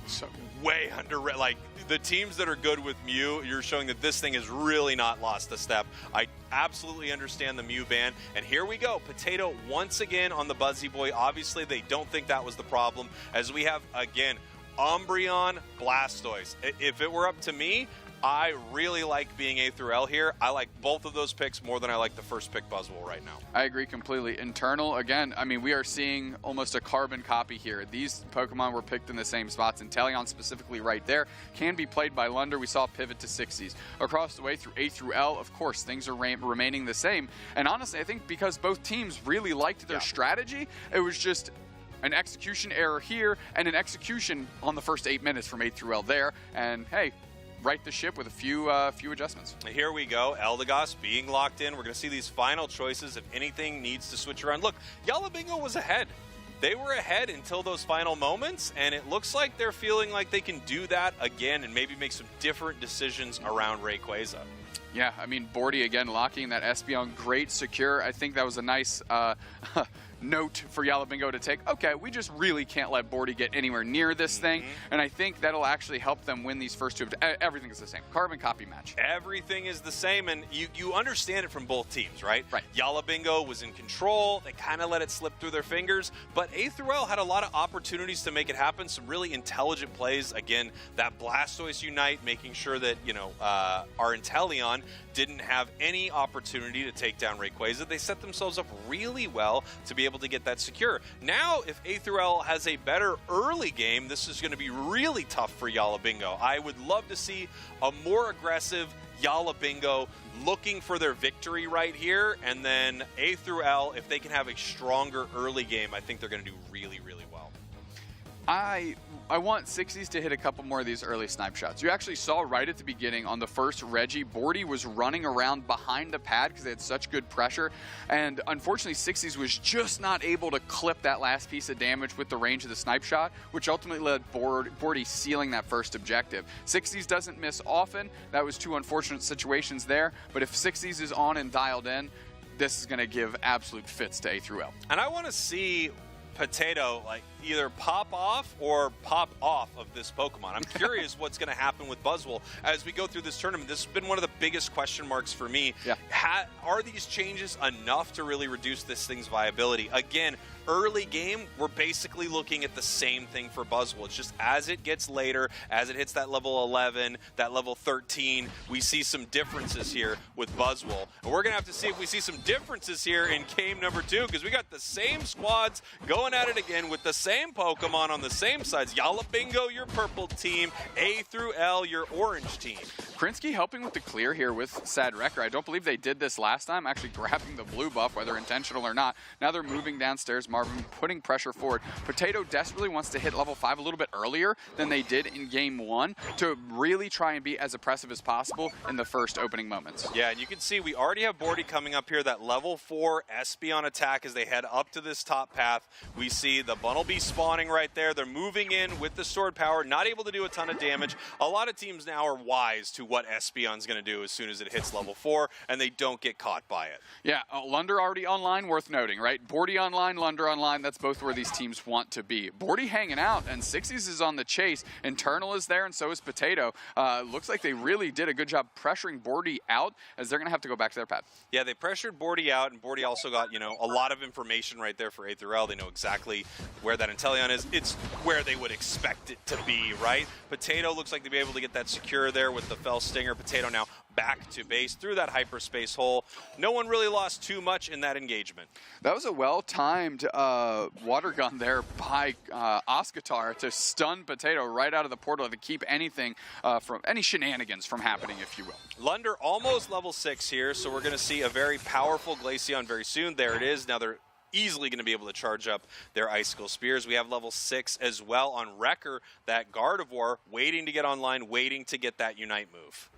so way underrated. Like, the teams that are good with Mew, you're showing that this thing has really not lost a step. I absolutely understand the Mew ban. And here we go. Potato once again on the Buzzy Boy. Obviously, they don't think that was the problem, as we have, again, Umbreon, Blastoise. If it were up to me, I really like being A through L here. I like both of those picks more than I like the first pick Buzzwole right now. I agree completely. Internal, again, I mean, we are seeing almost a carbon copy here. These Pokemon were picked in the same spots, and Teleon specifically right there can be played by Lunder. We saw a pivot to 60s. Across the way through A through L, of course, things are remaining the same. And honestly, I think because both teams really liked their strategy, it was just an execution error here and an execution on the first 8 minutes from A through L there. And hey, right the ship with a few adjustments. Here we go. Eldegoss being locked in. We're going to see these final choices if anything needs to switch around. Look, Yalla Bingo was ahead. They were ahead until those final moments, and it looks like they're feeling like they can do that again and maybe make some different decisions around Rayquaza. Yeah, I mean, Bordy again locking that Espeon, great secure. I think that was a nice note for Yalla Bingo to take. Okay, we just really can't let Bordy get anywhere near this thing, and I think that'll actually help them win these first two. Everything is the same. Carbon copy match. Everything is the same, and you understand it from both teams, right? Right. Yalla Bingo was in control. They kind of let it slip through their fingers, but A through L had a lot of opportunities to make it happen. Some really intelligent plays. Again, that Blastoise Unite, making sure that, you know, our Inteleon didn't have any opportunity to take down Rayquaza. They set themselves up really well to be able to get that secure. Now, if A through L has a better early game, this is going to be really tough for Yalla Bingo. I would love to see a more aggressive Yalla Bingo looking for their victory right here, and then A through L, if they can have a stronger early game, I think they're going to do really, really well. I want 60s to hit a couple more of these early snipe shots. You actually saw right at the beginning on the first Reggie, Bordy was running around behind the pad because they had such good pressure. And unfortunately, 60s was just not able to clip that last piece of damage with the range of the snipe shot, which ultimately led Bordy sealing that first objective. 60s doesn't miss often. That was two unfortunate situations there. But if 60s is on and dialed in, this is going to give absolute fits to A through L. And I want to see Potato like either pop off or pop off of this Pokemon. I'm curious what's going to happen with Buzzwole as we go through this tournament. This has been one of the biggest question marks for me. Yeah. Are these changes enough to really reduce this thing's viability? Again, early game, we're basically looking at the same thing for Buzzwole. It's just as it gets later, as it hits that level 11, that level 13, we see some differences here with Buzzwole. And we're going to have to see if we see some differences here in game number 2, because we got the same squads going at it again with the same Pokemon on the same sides. Yalla Bingo, your purple team. A through L, your orange team. Krinsky helping with the clear here with Sad Wrecker. I don't believe they did this last time, actually grabbing the blue buff, whether intentional or not. Now they're moving downstairs, Marvin putting pressure forward. Potato desperately wants to hit level 5 a little bit earlier than they did in game 1 to really try and be as oppressive as possible in the first opening moments. Yeah, and you can see we already have Bordy coming up here, that level 4 Espeon attack as they head up to this top path. We see the Bunnelby respawning right there. They're moving in with the stored power, not able to do a ton of damage. A lot of teams now are wise to what Espeon's going to do as soon as it hits level 4, and they don't get caught by it. Yeah, Lunder already online, worth noting, right? Bordy online, Lunder online, that's both where these teams want to be. Bordy hanging out, and Sixies is on the chase. Internal is there, and so is Potato. Looks like they really did a good job pressuring Bordy out, as they're going to have to go back to their pad. Yeah, they pressured Bordy out, and Bordy also got, a lot of information right there for A through L. They know exactly where that Inteleon is. It's where they would expect it to be, right? Potato looks like to be able to get that secure there with the Fell Stinger. Potato now back to base through that hyperspace hole. No one really lost too much in that engagement. That was a well-timed water gun there by Oscatar to stun Potato right out of the portal to keep anything from any shenanigans from happening, if you will. Lunder almost level 6 here, so we're going to see a very powerful Glaceon very soon. There it is. Now they're easily going to be able to charge up their Icicle Spears. We have level 6 as well on Wrecker, that Gardevoir waiting to get online, waiting to get that Unite move.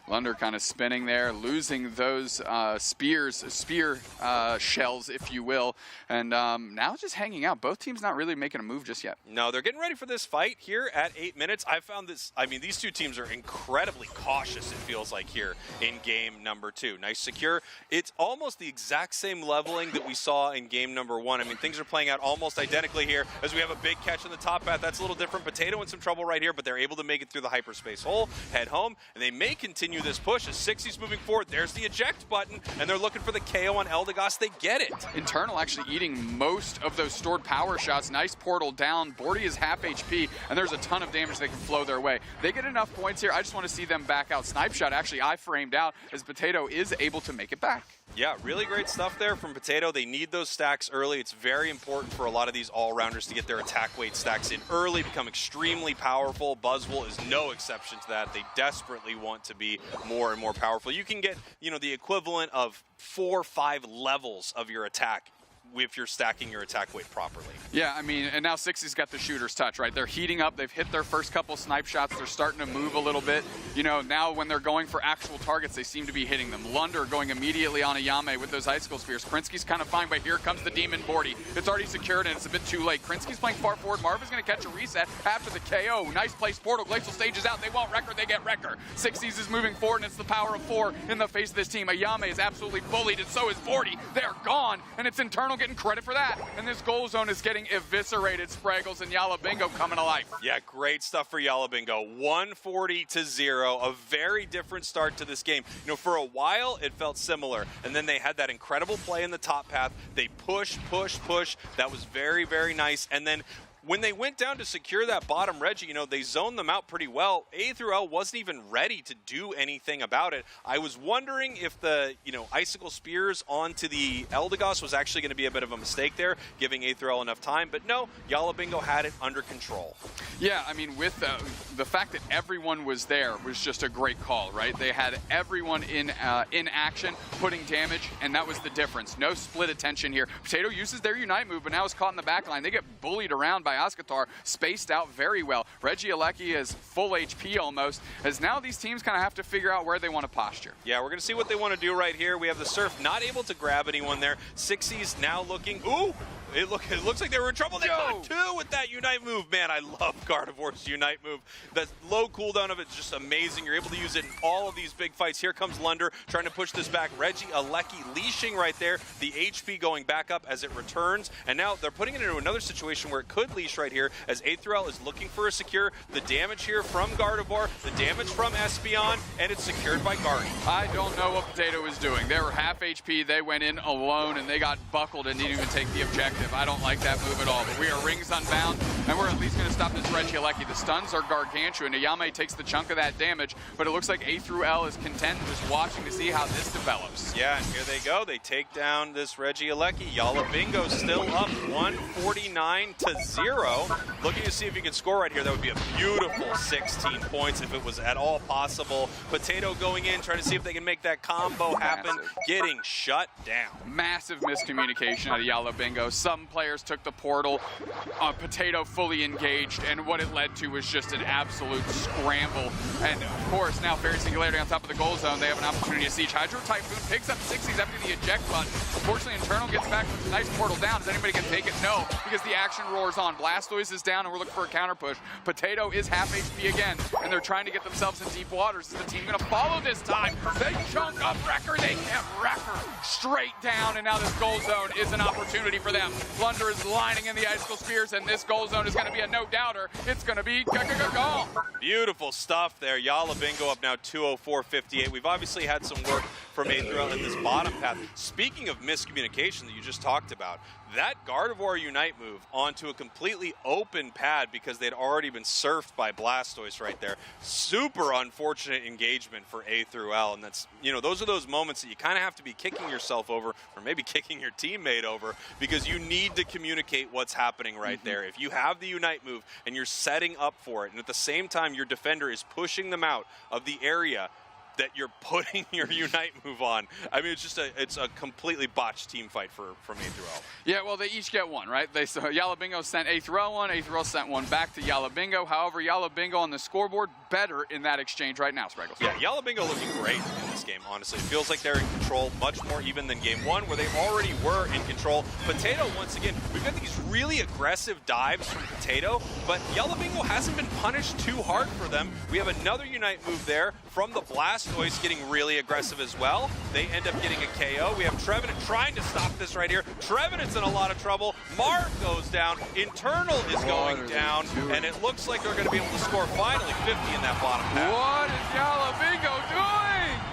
Lunder kind of spinning there, losing those spear shells, if you will, and now just hanging out. Both teams not really making a move just yet. No, they're getting ready for this fight here at 8 minutes. I found this, these two teams are incredibly cautious, it feels like, here in game number 2. Nice secure. It's almost the exact same leveling that we saw in game number 1. Things are playing out almost identically here as we have a big catch on the top path. That's a little different. Potato in some trouble right here, but they're able to make it through the hyperspace hole, head home, and they may continue this push as Sixie's moving forward. There's the eject button, and they're looking for the KO on Eldegoss. They get it. Internal actually eating most of those stored power shots. Nice portal down. Bordy is half HP, and there's a ton of damage that can flow their way. They get enough points here. I just want to see them back out. Snipe shot actually I framed out as Potato is able to make it back. Yeah, really great stuff there from Potato. They need those stacks early. It's very important for a lot of these all-rounders to get their attack weight stacks in early, become extremely powerful. Buzzwole is no exception to that. They desperately want to be more and more powerful. You can get, the equivalent of 4 or 5 levels of your attack if you're stacking your attack weight properly. Yeah, and now Sixie's got the shooter's touch, right? They're heating up. They've hit their first couple snipe shots. They're starting to move a little bit. Now when they're going for actual targets, they seem to be hitting them. Lunder going immediately on Ayame with those Icicle Spears. Krinsky's kind of fine, but here comes the Demon Bordy. It's already secured, and it's a bit too late. Krinsky's playing far forward. Marva's going to catch a reset after the KO. Nice place portal. Glacial Stage is out. They want Wrecker. They get Wrecker. Sixties is moving forward, and it's the power of 4 in the face of this team. Ayame is absolutely bullied, and so is Bordy. They're gone, and it's Internal getting credit for that. And this goal zone is getting eviscerated. Spraggles and Yala Bingo coming to life. Yeah, great stuff for Yala Bingo. 140-0, a very different start to this game. For a while, it felt similar. And then they had that incredible play in the top path. They push. That was very, very nice. And then when they went down to secure that bottom Reggie, they zoned them out pretty well. A through L wasn't even ready to do anything about it. I was wondering if the, Icicle Spears onto the Eldegoss was actually going to be a bit of a mistake there, giving A through L enough time. But no, Yala Bingo had it under control. Yeah, with the fact that everyone was there was just a great call, right? They had everyone in action, putting damage, and that was the difference. No split attention here. Potato uses their Unite move, but now is caught in the back line. They get bullied around by Oscatar, spaced out very well. Reggie Alecki is full HP almost, as now these teams kind of have to figure out where they want to posture. Yeah, we're going to see what they want to do right here. We have the Surf not able to grab anyone there. Sixie's now looking. Ooh! It looks like they were in trouble. They got 2 with that Unite move. Man, I love Gardevoir's Unite move. The low cooldown of it is just amazing. You're able to use it in all of these big fights. Here comes Lunder trying to push this back. Reggie Alecki leashing right there. The HP going back up as it returns. And now they're putting it into another situation where it could leash right here as A through L is looking for a secure. The damage here from Gardevoir, the damage from Espeon, and it's secured by Guardy. I don't know what Potato is doing. They were half HP. They went in alone, and they got buckled and didn't even take the objective. I don't like that move at all, but we are rings unbound, and we're at least going to stop this Reggie Alecki. The stuns are gargantuan. Ayame takes the chunk of that damage, but it looks like A through L is content just watching to see how this develops. Yeah, and here they go. They take down this Reggie Alecki. Yala Bingo still up 149-0. Looking to see if he can score right here. That would be a beautiful 16 points if it was at all possible. Potato going in, trying to see if they can make that combo happen. Getting shut down. Massive miscommunication out of Yala Bingo. some players took the portal. Potato fully engaged, and what it led to was just an absolute scramble. And of course, now Fairy Singularity on top of the goal zone, they have an opportunity to siege. Hydro Typhoon picks up 60s after the eject button. Unfortunately, Internal gets back with a nice portal down. Is anybody going to take it? No, because the action roars on. Blastoise is down, and we're looking for a counter push. Potato is half HP again, and they're trying to get themselves in deep waters. Is the team going to follow this time? They chunk up Wrecker. They get Wrecker straight down, and now this goal zone is an opportunity for them. Lunder is lining in the Icicle Spears, and this goal zone is going to be a no-doubter. It's going to be go. Beautiful stuff there. Yala Bingo up now 204.58. We've obviously had some work from A through L in this bottom path. Speaking of miscommunication that you just talked about, that Gardevoir Unite move onto a completely open pad because they'd already been surfed by Blastoise right there. Super unfortunate engagement for A through L, and that's, you know, those are those moments that you kind of have to be kicking yourself over, or maybe kicking your teammate over, because you need to communicate what's happening right there. If you have the Unite move and you're setting up for it, and at the same time your defender is pushing them out of the area that you're putting your Unite move on. I mean, it's a completely botched team fight from A through L. Yeah, well, they each get one, right? Yala Bingo sent A through L one, A through L sent one back to Yala Bingo. However, Yala Bingo on the scoreboard better in that exchange right now, Spraggles. Yeah, Yala Bingo looking great in this game, honestly. It feels like they're in control much more even than game one, where they already were in control. Potato, once again, we've got these really aggressive dives from Potato, but Yala Bingo hasn't been punished too hard for them. We have another Unite move there from the Blastoise getting really aggressive as well. They end up getting a KO. We have Trevenant trying to stop this right here. Trevenant's in a lot of trouble. Marv goes down. Internal is going down, and it looks like they're going to be able to score finally 50 in that bottom half. What is Yala Bingo doing?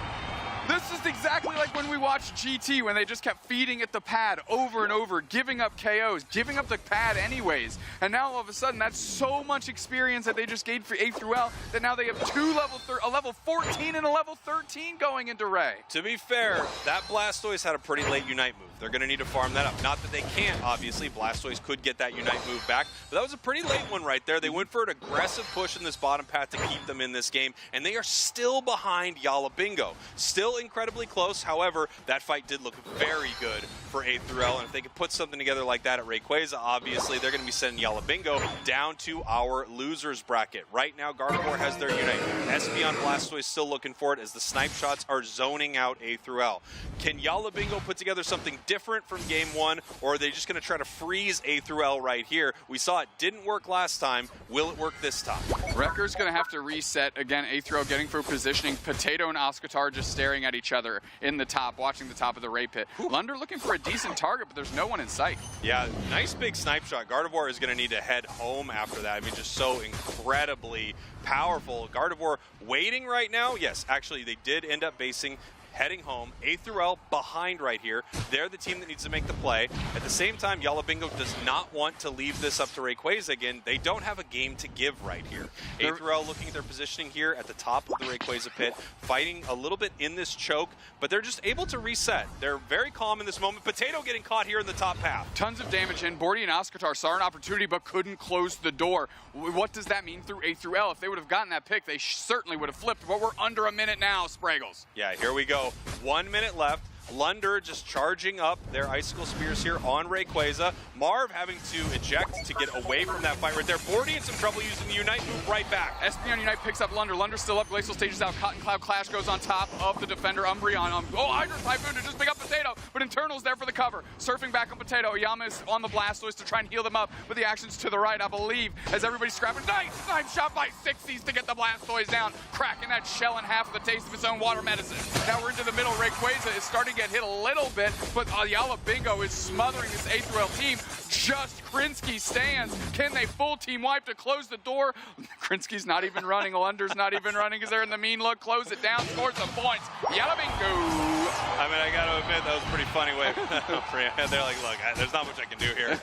This is exactly like when we watched GT, when they just kept feeding at the pad over and over, giving up KOs, giving up the pad anyways. And now all of a sudden, that's so much experience that they just gave for A through L that now they have a level 14 and a level 13 going into Ray. To be fair, that Blastoise had a pretty late Unite move. They're going to need to farm that up. Not that they can't, obviously. Blastoise could get that Unite move back, but that was a pretty late one right there. They went for an aggressive push in this bottom path to keep them in this game, and they are still behind Yala Bingo. Still incredibly close. However, that fight did look very good for A through L, and if they could put something together like that at Rayquaza, obviously they're going to be sending Yala Bingo down to our losers bracket. Right now, Gardevoir has their Unite. Espeon Blastoise still looking for it as the snipe shots are zoning out A through L. Can Yala Bingo put together something different from game one, or are they just going to try to freeze A through L right here? We saw it didn't work last time. Will it work this time? Wrecker's going to have to reset. Again, A through L getting for positioning. Potato and Oscatar just staring at each other in the top, watching the top of the Ray pit. Lunder looking for a decent target, but there's no one in sight. Yeah, nice big snipe shot. Gardevoir is going to need to head home after that. I mean, just so incredibly powerful. Gardevoir waiting right now. Yes, actually, they did end up basing, heading home. A through L behind right here. They're the team that needs to make the play. At the same time, Yala Bingo does not want to leave this up to Rayquaza again. They don't have a game to give right here. A through L looking at their positioning here at the top of the Rayquaza pit, fighting a little bit in this choke, but they're just able to reset. They're very calm in this moment. Potato getting caught here in the top path. Tons of damage in. Bordy and Oscatar saw an opportunity but couldn't close the door. What does that mean through A through L? If they would have gotten that pick, they certainly would have flipped, but we're under a minute now, Spraggles. Yeah, here we go. 1 minute left. Lunder just charging up their Icicle Spears here on Rayquaza. Marv having to eject to get away from that fight right there. Bordy in some trouble using the Unite move right back. Espeon Unite picks up Lunder. Lunder's still up. Glacial Stages out. Cotton Cloud Clash goes on top of the defender. Umbreon. Hydro Typhoon to just pick up Potato, but Internal's there for the cover. Surfing back on Potato. Oyama is on the Blastoise to try and heal them up, but the action's to the right, I believe, as everybody's scrapping. Nice snipe shot by 60s to get the Blastoise down, cracking that shell in half with a taste of its own water medicine. Now we're into the middle. Rayquaza is starting to get hit a little bit, but Yala Bingo is smothering this A through L team. Just Krinsky stands. Can they full team wipe to close the door? Krinsky's not even running. Lunder's not even running because they're in the mean look. Close it down, scores some points. Yala Bingo. I mean, I got to admit, that was a pretty funny way. They're like, look, there's not much I can do here.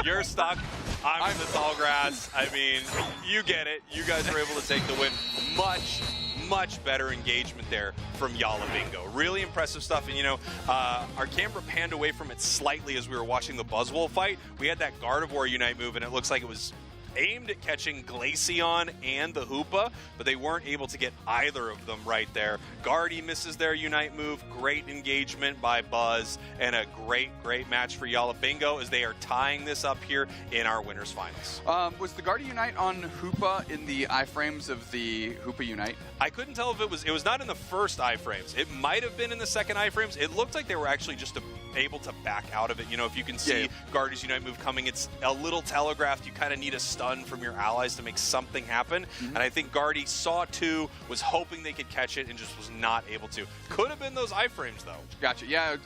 You're stuck. I'm in the tall grass. I mean, you get it. You guys were able to take the win. Much better engagement there from Yala Bingo. Really impressive stuff. And, you know, our camera panned away from it slightly as we were watching the Buzzwole fight. We had that Gardevoir Unite move, and it looks like it was aimed at catching Glaceon and the Hoopa, but they weren't able to get either of them right there. Guardy misses their Unite move. Great engagement by Buzz, and a great match for Yalla Bingo as they are tying this up here in our winners finals. Was the Guardy Unite on Hoopa in the iframes of the Hoopa Unite? I couldn't tell if it was not in the first iframes. It might have been in the second iframes. It looked like they were actually just able to back out of it. You know, if you can see Guardy's Unite move coming, it's a little telegraphed. You kind of need a stun from your allies to make something happen. And I think Guardy saw two, was hoping they could catch it, and just was not able to. Could have been those iframes, though. Gotcha. Yeah,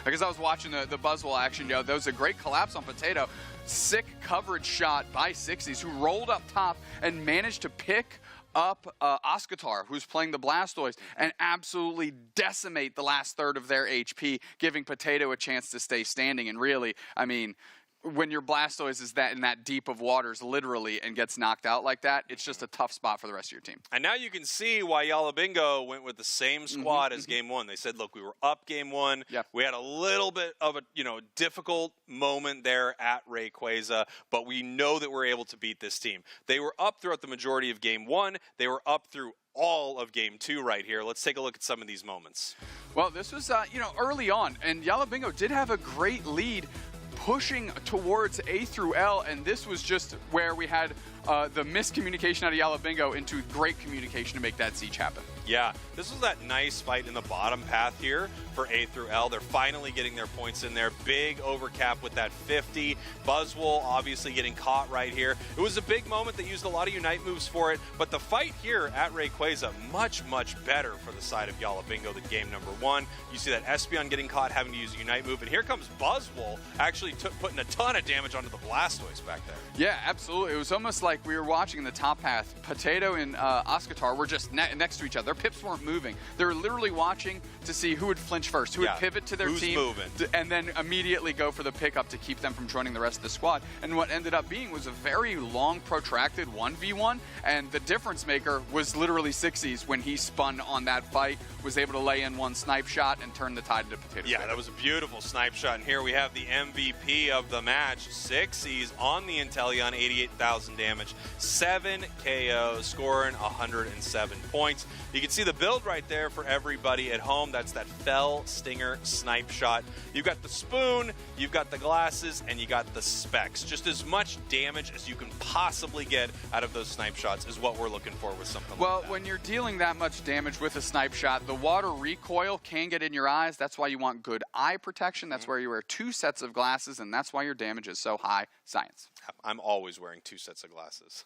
because I was watching the Buzzwole action, that was a great collapse on Potato. Sick coverage shot by 60s, who rolled up top and managed to pick up Oscatar, who's playing the Blastoise, and absolutely decimate the last third of their HP, giving Potato a chance to stay standing. And really, I mean, when your Blastoise is in that deep of waters, literally, and gets knocked out like that, it's just a tough spot for the rest of your team. And now you can see why Yalla Bingo went with the same squad as Game 1. They said, look, we were up Game 1. Yep. We had a little bit of a difficult moment there at Rayquaza, but we know that we're able to beat this team. They were up throughout the majority of Game 1. They were up through all of Game 2 right here. Let's take a look at some of these moments. Well, this was, early on, and Yalla Bingo did have a great lead, pushing towards A through L, and this was just where we had the miscommunication out of Yalla Bingo into great communication to make that siege happen. Yeah, this was that nice fight in the bottom path here for A through L. They're finally getting their points in there. Big overcap with that 50. Buzzwole obviously getting caught right here. It was a big moment. They used a lot of Unite moves for it, but the fight here at Rayquaza, much better for the side of Yalla Bingo than game number 1. You see that Espeon getting caught, having to use a Unite move, and here comes Buzzwole actually putting a ton of damage onto the Blastoise back there. Yeah, absolutely. It was almost like we were watching in the top path. Potato and Oscatar were just next to each other. Their pips weren't moving. They were literally watching to see who would flinch first, who would pivot to their team, and then immediately go for the pickup to keep them from joining the rest of the squad. And what ended up being was a very long, protracted 1v1, and the difference maker was literally 60s when he spun on that fight, was able to lay in one snipe shot and turn the tide to Potato. Yeah, that was a beautiful snipe shot. And here we have the MVP of the match, 60s on the Inteleon, 88,000 damage, 7 KOs, scoring 107 points. You can see the build right there for everybody at home. That's that Fell Stinger snipe shot. You've got the spoon, you've got the glasses, and you got the specs. Just as much damage as you can possibly get out of those snipe shots is what we're looking for with something like that. Well, when you're dealing that much damage with a snipe shot, the water recoil can get in your eyes. That's why you want good eye protection. That's where you wear 2 sets of glasses, and that's why your damage is so high. Science. I'm always wearing 2 sets of glasses.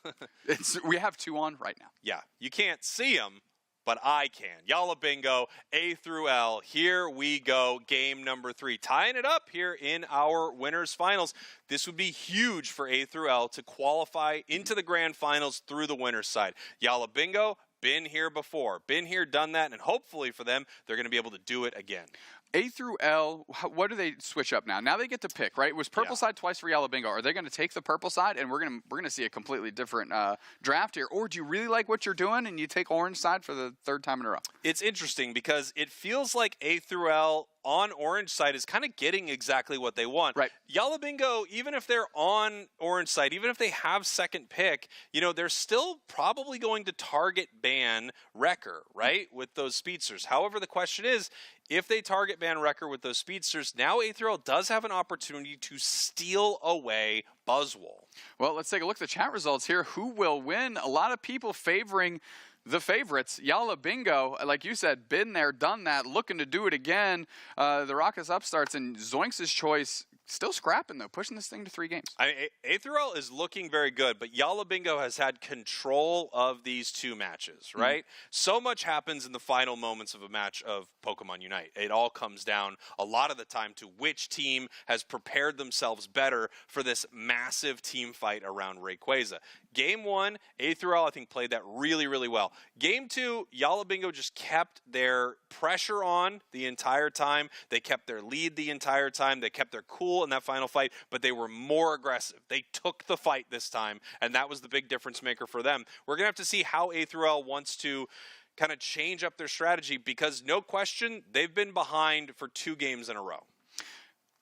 We have 2 on right now. Yeah, you can't see them, but I can. Yalla Bingo, A through L. Here we go, game number 3. Tying it up here in our winners finals. This would be huge for A through L to qualify into the grand finals through the winners side. Yalla Bingo, been here before, been here, done that, and hopefully for them, they're going to be able to do it again. A through L, what do they switch up now? Now they get to pick, right? It was purple side twice for Yalla Bingo. Are they going to take the purple side, and we're going to see a completely different draft here? Or do you really like what you're doing, and you take orange side for the 3rd time in a row? It's interesting because it feels like A through L on orange side is kind of getting exactly what they want. Right. Yalla Bingo, even if they're on orange side, even if they have second pick, they're still probably going to target ban Wrecker, right, with those speedsters. However, the question is, if they target ban Wrecker with those speedsters, now A through L does have an opportunity to steal away Buzzwole. Well, let's take a look at the chat results here. Who will win? A lot of people favoring the favorites. Yalla Bingo, like you said, been there, done that, looking to do it again. The Raucous Upstarts and Zoinks' choice still scrapping, though, pushing this thing to 3 games. A through L is looking very good, but Yalla Bingo has had control of these 2 matches, right? So much happens in the final moments of a match of Pokemon Unite. It all comes down a lot of the time to which team has prepared themselves better for this massive team fight around Rayquaza. Game 1, A through L, I think, played that really, really well. Game 2, Yalla Bingo just kept their pressure on the entire time. They kept their lead the entire time. They kept their cool in that final fight, but they were more aggressive. They took the fight this time, and that was the big difference maker for them. We're going to have to see how A through L wants to kind of change up their strategy because no question, they've been behind for 2 games in a row.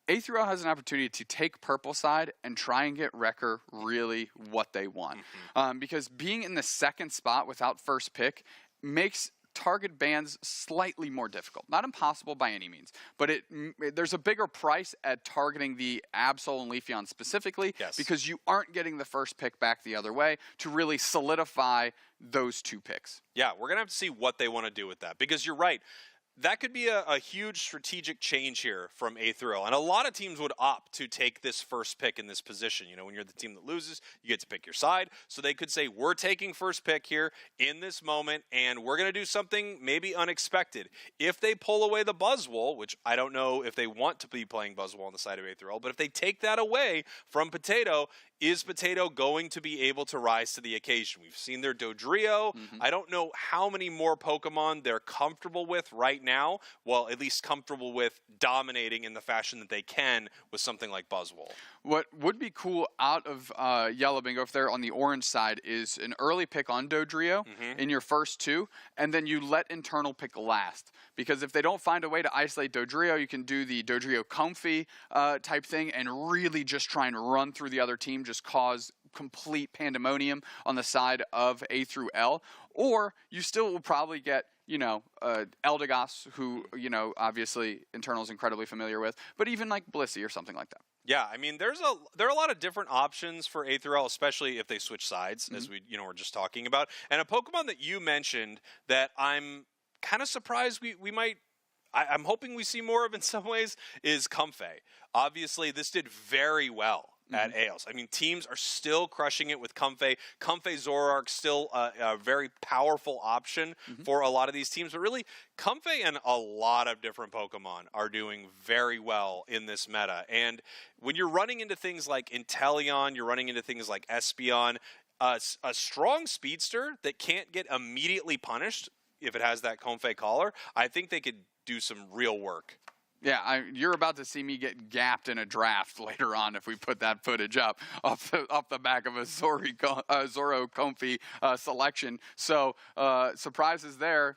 A through L has an opportunity to take purple side and try and get Wrecker really what they want. Because being in the second spot without first pick makes target bans slightly more difficult. Not impossible by any means, but there's a bigger price at targeting the Absol and Leafeon specifically because you aren't getting the first pick back the other way to really solidify those 2 picks. Yeah, we're going to have to see what they want to do with that because you're right. That could be a huge strategic change here from A through L. And a lot of teams would opt to take this first pick in this position. You know, when you're the team that loses, you get to pick your side. So they could say, we're taking first pick here in this moment, and we're going to do something maybe unexpected. If they pull away the Buzzwole, which I don't know if they want to be playing Buzzwole on the side of A through L, but if they take that away from Potato, is Potato going to be able to rise to the occasion? We've seen their Dodrio. I don't know how many more Pokemon they're comfortable with right now. Well, at least comfortable with dominating in the fashion that they can with something like Buzzwole. What would be cool out of Yellow Bingo, if they're on the orange side, is an early pick on Dodrio in your first 2, and then you let internal pick last. Because if they don't find a way to isolate Dodrio, you can do the Dodrio Comfy type thing and really just try and run through the other team, just cause complete pandemonium on the side of A through L. Or you still will probably get, you know, Eldegoss, who, you know, obviously Internal's incredibly familiar with, but even like Blissey or something like that. Yeah, I mean, there are a lot of different options for A through L, especially if they switch sides, as we were just talking about. And a Pokemon that you mentioned that I'm kind of surprised we might. I'm hoping we see more of in some ways is Comfey. Obviously, this did very well at AOS. I mean, teams are still crushing it with Comfey. Comfey Zoroark still a very powerful option for a lot of these teams. But really, Comfey and a lot of different Pokemon are doing very well in this meta. And when you're running into things like Inteleon, you're running into things like Espeon, a strong speedster that can't get immediately punished if it has that Comfey collar, I think they could do some real work. Yeah, you're about to see me get gapped in a draft later on if we put that footage up off the back of a Zoro Comfy selection. So surprises there.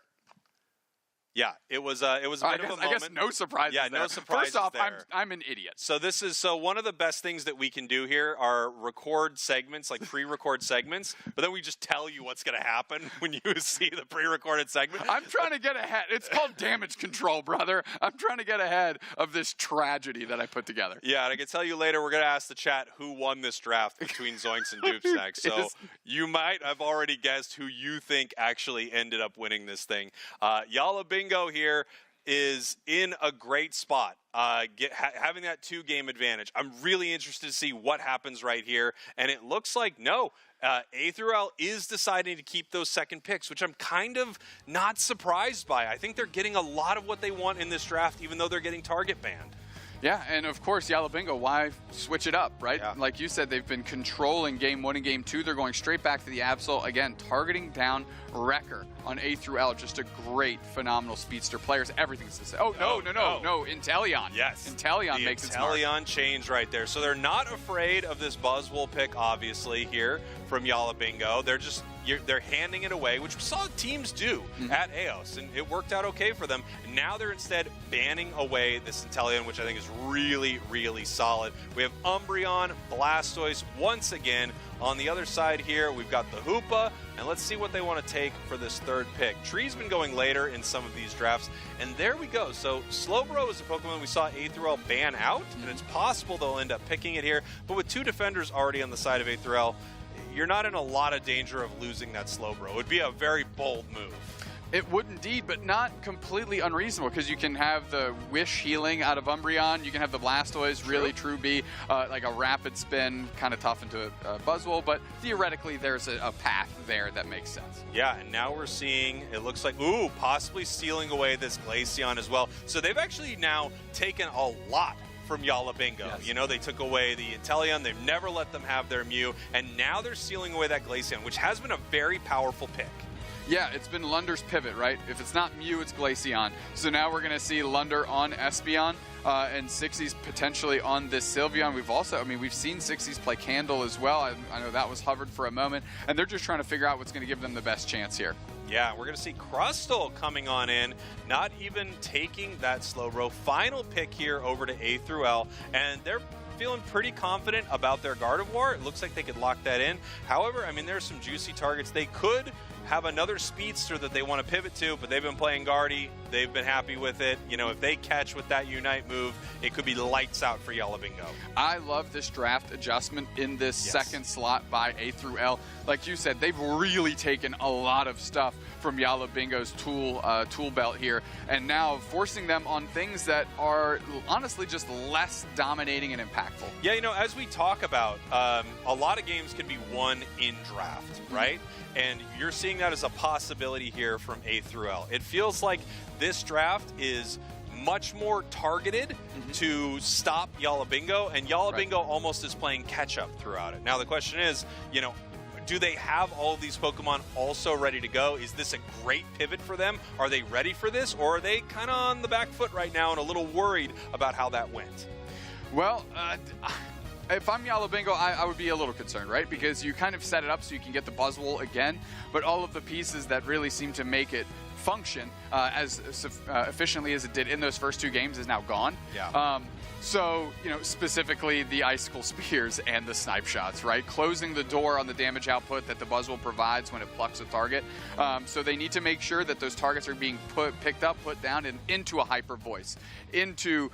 Yeah, it was a bit of a moment. I guess no surprises. Yeah, there. no surprises. First off, there. I'm an idiot. So one of the best things that we can do here are record segments, like pre-record segments, but then we just tell you what's going to happen when you see the pre-recorded segment. I'm trying to get ahead. It's called damage control, brother. I'm trying to get ahead of this tragedy that I put together. Yeah, and I can tell you later we're going to ask the chat who won this draft between Zoinks and Doopsnack. So you might have already guessed who you think actually ended up winning this thing. Yalla Bingo here is in a great spot, having that 2-game advantage. I'm really interested to see what happens right here, and it looks like A through L is deciding to keep those second picks, which I'm kind of not surprised by. I think they're getting a lot of what they want in this draft, even though they're getting target banned. Yeah, and of course, Yellow Bingo, why switch it up, right? Yeah. Like you said, they've been controlling Game 1 and Game 2. They're going straight back to the Absol. Again, targeting down Wrecker on A through L. Just a great, phenomenal speedster players. Everything's the same. Oh, no. Inteleon. Yes. Inteleon makes it smart. Inteleon change right there. So they're not afraid of this Buzzwole pick, obviously, here from Yalla Bingo. They're handing it away, which we saw teams do at AOS, and it worked out okay for them. And now they're instead banning away this Inteleon, which I think is really, really solid. We have Umbreon, Blastoise once again. On the other side here, we've got the Hoopa, and let's see what they want to take for this third pick. Tree's been going later in some of these drafts, and there we go. So Slowbro is a Pokemon we saw A through L ban out, and it's possible they'll end up picking it here. But with 2 defenders already on the side of A through L, you're not in a lot of danger of losing that Slowbro. It would be a very bold move. It would indeed, but not completely unreasonable, because you can have the Wish healing out of Umbreon. You can have the Blastoise, really true be like a rapid spin, kind of tough into a Buzzwole, but theoretically there's a path there that makes sense. Yeah, and now we're seeing, it looks like, possibly stealing away this Glaceon as well. So they've actually now taken a lot from Yalla Bingo. Yes. You know, they took away the Inteleon, they've never let them have their Mew, and now they're stealing away that Glaceon, which has been a very powerful pick. Yeah, it's been Lunder's pivot, right? If it's not Mew, it's Glaceon. So now we're going to see Lunder on Espeon and Sixties potentially on this Sylveon. We've seen Sixties play Candle as well. I know that was hovered for a moment, and they're just trying to figure out what's going to give them the best chance here. Yeah, we're going to see Crustle coming on in, not even taking that slow row. Final pick here over to A through L, and they're feeling pretty confident about their Gardevoir. It looks like they could lock that in. However, I mean, there's some juicy targets. They could have another speedster that they want to pivot to, but they've been playing Guardy. They've been happy with it. You know, if they catch with that Unite move, it could be lights out for Yellow Bingo. I love this draft adjustment in this second slot by A through L. Like you said, they've really taken a lot of stuff from Yellow Bingo's tool belt here, and now forcing them on things that are honestly just less dominating and impactful. Yeah, you know, as we talk about, a lot of games can be won in draft, right? And you're seeing that as a possibility here from A through L. It feels like this draft is much more targeted to stop Yellow Bingo, and Yellow Bingo almost is playing catch-up throughout it. Now, the question is, you know, do they have all of these Pokemon also ready to go? Is this a great pivot for them? Are they ready for this? Or are they kind of on the back foot right now and a little worried about how that went? Well, if I'm Yellow Bingo, I would be a little concerned, right? Because you kind of set it up so you can get the Buzzwole again, but all of the pieces that really seem to make it function as efficiently as it did in those first two games is now gone. Yeah. So, you know, specifically the Icicle Spears and the Snipe Shots, right? Closing the door on the damage output that the Buzzwole provides when it plucks a target. So they need to make sure that those targets are being picked up, put down, and into a Hyper Voice, into,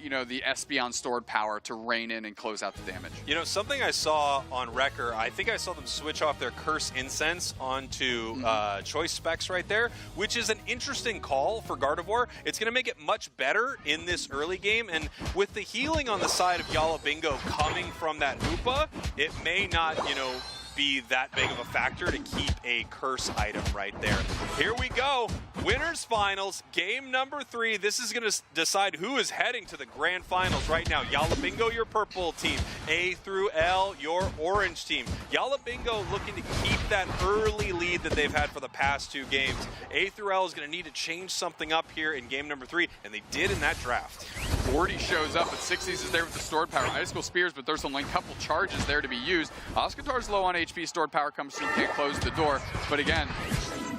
you know, the Espeon stored power to rein in and close out the damage. You know, something I saw on Wrecker, I think I saw them switch off their Curse Incense onto Choice Specs right there, which is an interesting call for Gardevoir. It's going to make it much better in this early game, and with the healing on the side of Yellow Bingo coming from that Hoopa, it may not, you know, be that big of a factor to keep a curse item right there. Here we go. Winners finals, game number 3. This is going to decide who is heading to the grand finals right now. Yellow Bingo, your purple team. A through L, your orange team. Yellow Bingo looking to keep that early lead that they've had for the past 2 games. A through L is going to need to change something up here in game number 3, and they did in that draft. 40 shows up, but Sixties is there with the stored power. Icicle Spears, but there's only a couple charges there to be used. Oscatar's low on HP, stored power comes through, can't close the door. But again,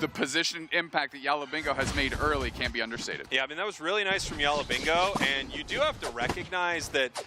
the position impact that Yellow Bingo has made early can't be understated. Yeah, I mean, that was really nice from Yellow Bingo, and you do have to recognize that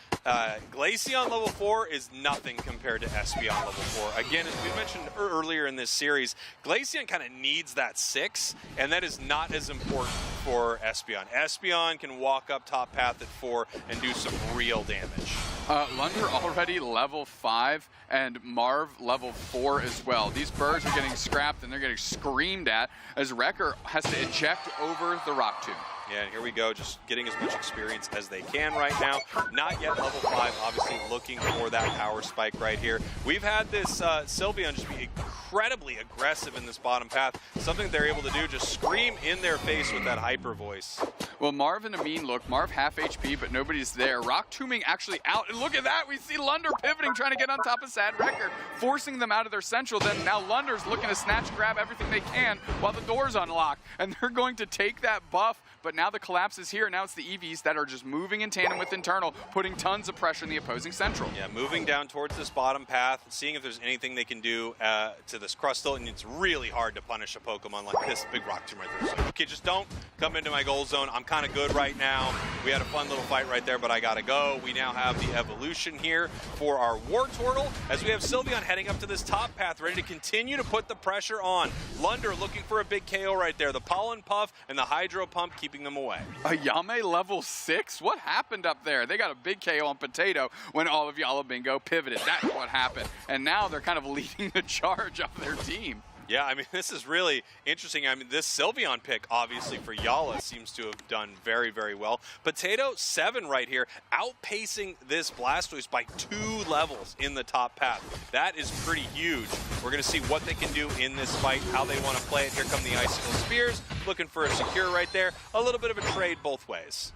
Glaceon level 4 is nothing compared to Espeon level 4. Again, as we mentioned earlier in this series, Glaceon kind of needs that 6, and that is not as important for Espeon. Espeon can walk up top path at 4 and do some real damage. Lunder already level 5 and Marv level 4 as well. These birds are getting scrapped and they're getting screamed at as Wrecker has to eject over the Rock Tomb. Yeah, and here we go, just getting as much experience as they can right now. Not yet level 5, obviously looking for that power spike right here. We've had this Sylveon just be incredibly aggressive in this bottom path. Something they're able to do, just scream in their face with that Hyper Voice. Well, Marv in a mean look. Marv half HP, but nobody's there. Rock Tombing actually out. And look at that. We see Lunder pivoting, trying to get on top of Sad Wrecker, forcing them out of their central. Then now Lunder's looking to snatch, grab everything they can while the door's unlocked. And they're going to take that buff, but now the collapse is here. Now it's the EVs that are just moving in tandem with internal, putting tons of pressure in the opposing central. Yeah, moving down towards this bottom path, seeing if there's anything they can do to this Crustle, and it's really hard to punish a Pokemon like this big Rock Tomb right there. So, okay, just don't come into my goal zone. I'm kind of good right now. We had a fun little fight right there, but I gotta go. We now have the evolution here for our Wartortle, as we have Sylveon heading up to this top path, ready to continue to put the pressure on. Lunder looking for a big KO right there. The Pollen Puff and the Hydro Pump keeping them away. A Yame level 6? What happened up there? They got a big KO on Potato when all of Yellow Bingo pivoted. That's what happened. And now they're kind of leading the charge of their team. Yeah, I mean, this is really interesting. I mean, this Sylveon pick, obviously, for Yala seems to have done very, very well. Potato 7 right here, outpacing this Blastoise by 2 levels in the top path. That is pretty huge. We're going to see what they can do in this fight, how they want to play it. Here come the Icicle Spears, looking for a secure right there. A little bit of a trade both ways.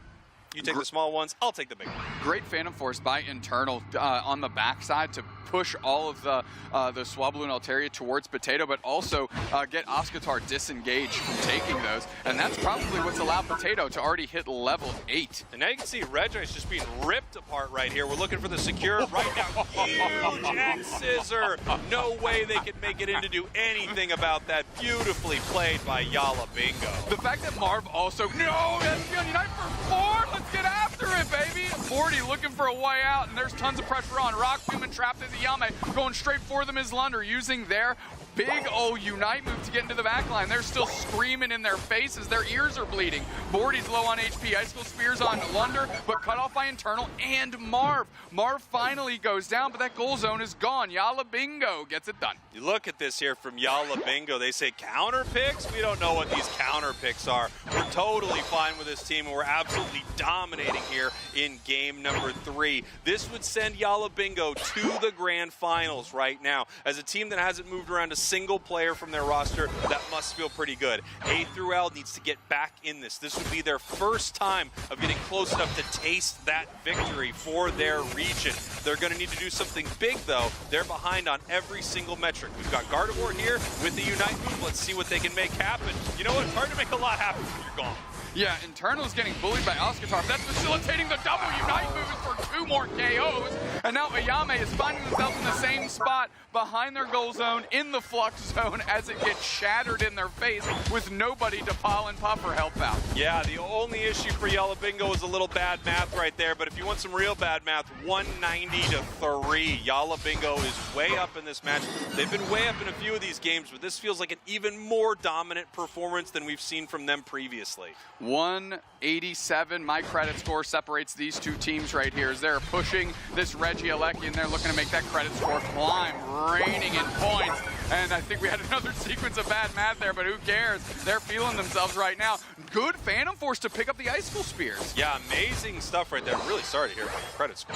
You take the small ones, I'll take the big one. Great Phantom Force by internal on the backside to push all of the Swablu and Altaria towards Potato, but also get Oscatar disengaged from taking those. And that's probably what's allowed Potato to already hit level 8. And now you can see Regice just being ripped apart right here. We're looking for the secure right now. Huge X-Scissor. No way they can make it in to do anything about that. Beautifully played by Yala Bingo. The fact that Marv also, no, that's going to Unite for 4. Let's get after it, baby. 40 looking for a way out, and there's tons of pressure on. Rock Human trapped into Yame. Going straight for them is Lunder, using their big old Unite move to get into the back line. They're still screaming in their faces. Their ears are bleeding. Bordy's low on HP. Icicle Spears on Lunder, but cut off by Internal and Marv. Marv finally goes down, but that goal zone is gone. Yala Bingo gets it done. You look at this here from Yala Bingo. They say counter picks. We don't know what these counter picks are. We're totally fine with this team, and we're absolutely dominating here in game number 3. This would send Yala Bingo to the grand finals right now. As a team that hasn't moved around a single player from their roster, that must feel pretty good. A through L needs to get back in this. This would be their first time of getting close enough to taste that victory for their region. They're going to need to do something big, though. They're behind on every single metric. We've got Gardevoir here with the Unite move. Let's see what they can make happen. You know what? It's hard to make a lot happen when you're gone. Yeah, Internal's getting bullied by Oscatar. That's facilitating the double Unite moves for 2 more KOs. And now Ayame is finding themselves in the same spot behind their goal zone in the flux zone as it gets shattered in their face with nobody to Paul and Puffer help out. Yeah, the only issue for Yala Bingo is a little bad math right there, but if you want some real bad math, 190-3. Yala Bingo is way up in this match. They've been way up in a few of these games, but this feels like an even more dominant performance than we've seen from them previously. 187, my credit score separates these two teams right here as they're pushing this Reggie Alecki, and they're looking to make that credit score climb, raining in points. And I think we had another sequence of bad math there, but who cares? They're feeling themselves right now. Good Phantom Force to pick up the Icicle Spears. Yeah, amazing stuff right there. I'm really sorry to hear about the credit score.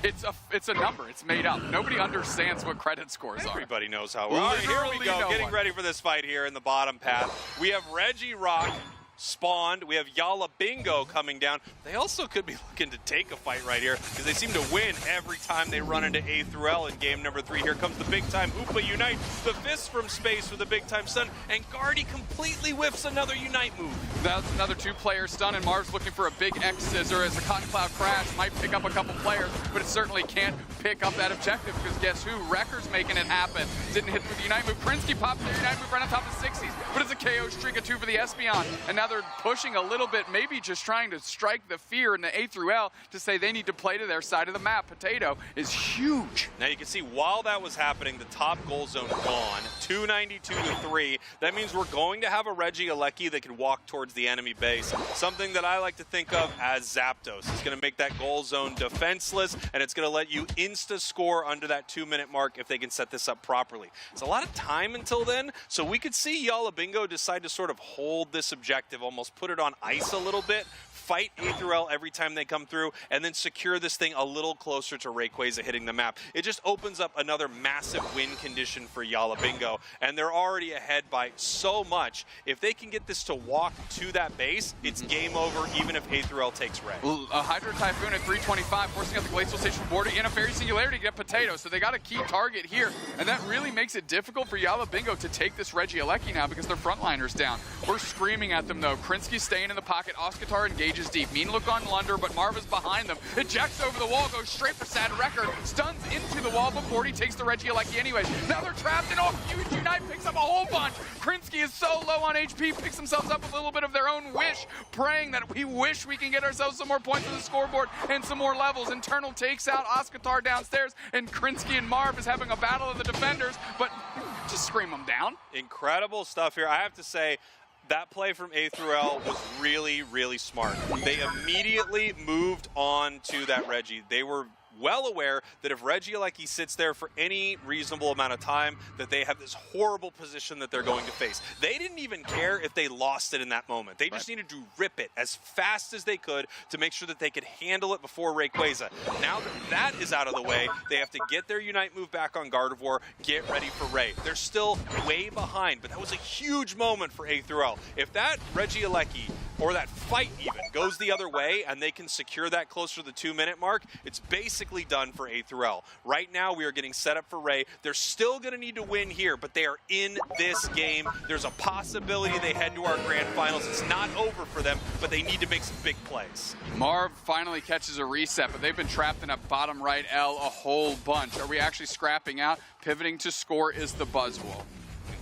It's a number. It's made up. Nobody understands what credit scores are. Everybody knows how. All right, here we go. Getting ready for this fight here in the bottom path. We have Reggie Rock spawned. We have Yala Bingo coming down. They also could be looking to take a fight right here because they seem to win every time they run into A through L in game number 3. Here comes the big time Hoopa Unite. The fist from space with a big time stun, and Guardy completely whiffs another Unite move. That's another 2-player stun, and Marv's looking for a big X-Scissor as the Cotton Cloud crash might pick up a couple players, but it certainly can't pick up that objective because guess who? Wrecker's making it happen. Didn't hit with the Unite move. Krinsky pops the Unite move right on top of 60s, but it's a KO streak of 2 for the Espeon, and now they're pushing a little bit, maybe just trying to strike the fear in the A through L to say they need to play to their side of the map. Potato is huge. Now you can see while that was happening, the top goal zone gone, 292-3. That means we're going to have a Reggie Alecki that can walk towards the enemy base. Something that I like to think of as Zapdos. It's going to make that goal zone defenseless, and it's going to let you insta-score under that 2-minute mark if they can set this up properly. It's a lot of time until then, so we could see Yala Bingo decide to sort of hold this objective, almost put it on ice a little bit, fight A through L every time they come through, and then secure this thing a little closer to Rayquaza hitting the map. It just opens up another massive win condition for Yala Bingo, and they're already ahead by so much. If they can get this to walk to that base, it's game over, even if A through L takes Ray. A Hydro Typhoon at 325, forcing out the Glacial Station border in a Fairy Singularity to get Potato, so they got a key target here, and that really makes it difficult for Yala Bingo to take this Reggie Alecki now because their frontliner's down. We're screaming at them though. Krinsky staying in the pocket, Oscatar engages deep. Mean look on Lunder, but Marv is behind them. Ejects over the wall, goes straight for Sad Record, stuns into the wall, but 40 takes the Reggie Alecki anyways. Now they're trapped, and huge Unite picks up a whole bunch. Krinsky is so low on HP, picks themselves up with a little bit of their own wish, praying that we wish we can get ourselves some more points on the scoreboard and some more levels. Internal takes out Oscatar downstairs, and Krinsky and Marv is having a battle of the defenders, but just scream them down. Incredible stuff here. I have to say, that play from A through L was really, really smart. They immediately moved on to that Reggie. They were well aware that if Reggie Alecki sits there for any reasonable amount of time, that they have this horrible position that they're going to face. They didn't even care if they lost it in that moment. They just needed to rip it as fast as they could to make sure that they could handle it before Rayquaza. Now that that is out of the way, they have to get their Unite move back on Gardevoir, get ready for Ray. They're still way behind, but that was a huge moment for A through L. If that Reggie Alecki or that fight even goes the other way and they can secure that closer to the 2-minute mark, it's basically done for A through L. Right now, we are getting set up for Ray. They're still going to need to win here, but they are in this game. There's a possibility they head to our grand finals. It's not over for them, but they need to make some big plays. Marv finally catches a reset, but they've been trapped in a bottom right L a whole bunch. Are we actually scrapping out? Pivoting to score is the Buzzwole.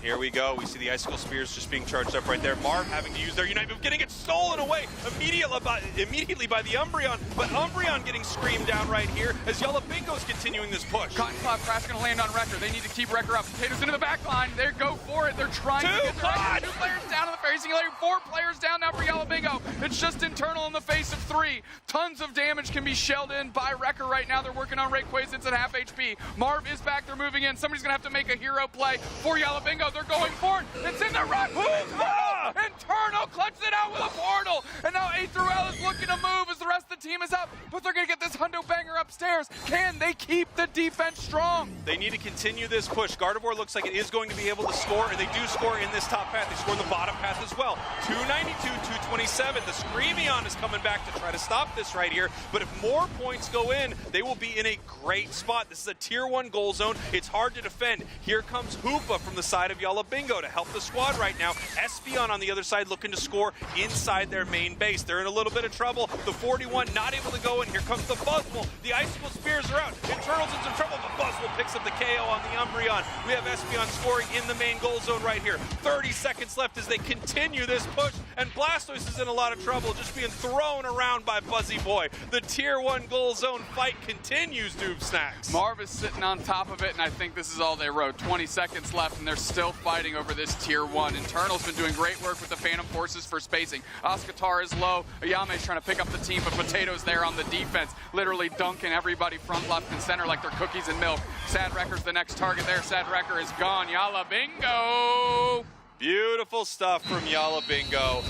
Here we go. We see the Icicle Spears just being charged up right there. Marv having to use their Unite move, getting it stolen away immediately by the Umbreon, but Umbreon getting screamed down right here as Yalla Bingo's continuing this push. Cotton Cloud Crash going to land on Wrecker. They need to keep Wrecker up. Potatoes into the back line. They go for it. They're trying to get the Wrecker. 2 players down in the Fairy Singulator. 4 players down now for Yalla Bingo. It's just internal in the face of 3. Tons of damage can be shelled in by Wrecker right now. They're working on Rayquaza. It's at half HP. Marv is back. They're moving in. Somebody's going to have to make a hero play for Yalla Bingo. They're going for it. It's in the run. Internal clutches it out with a portal. And now A through L is looking to move as the rest of the team is up. But they're going to get this hundo banger upstairs. Can they keep the defense strong? They need to continue this push. Gardevoir looks like it is going to be able to score, and they do score in this top path. They score in the bottom path as well. 292, 227. The Screamion is coming back to try to stop this right here. But if more points go in, they will be in a great spot. This is a tier 1 goal zone. It's hard to defend. Here comes Hoopa from the side of Yalla Bingo to help the squad right now. Espeon on the other side looking to score inside their main base. They're in a little bit of trouble. The 41 not able to go in. Here comes the Buzzwole. The Icicle Spears are out. Internal's in some trouble, but Buzzwole picks up the KO on the Umbreon. We have Espeon scoring in the main goal zone right here. 30 seconds left as they continue this push, and Blastoise is in a lot of trouble, just being thrown around by Buzzy Boy. The tier 1 goal zone fight continues, Doob Snacks. Marv is sitting on top of it, and I think this is all they wrote. 20 seconds left, and they're still fighting over this tier 1. Internal's been doing great work with the Phantom Forces for spacing. Oscatar is low. Ayame's trying to pick up the team, but Potato's there on the defense, literally dunking everybody front, left, and center like they're cookies and milk. Sad Wrecker's the next target there. Sad Wrecker is gone. Yalla Bingo! Beautiful stuff from Yalla Bingo.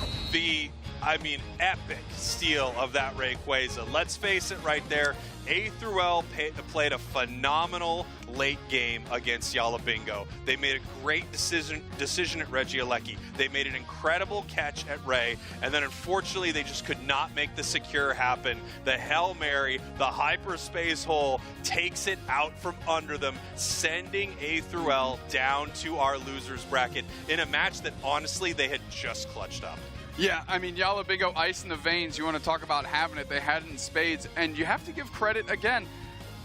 Epic steal of that Rayquaza. Let's face it right there. A through L played a phenomenal late game against Yalla Bingo. They made a great decision at Regieleki. They made an incredible catch at Ray, and then unfortunately they just could not make the secure happen. The Hail Mary, the hyperspace hole, takes it out from under them, sending A through L down to our losers bracket in a match that honestly they had just clutched up. Yeah, Yalla Bingo, ice in the veins. You want to talk about having it. They had it in spades. And you have to give credit, again,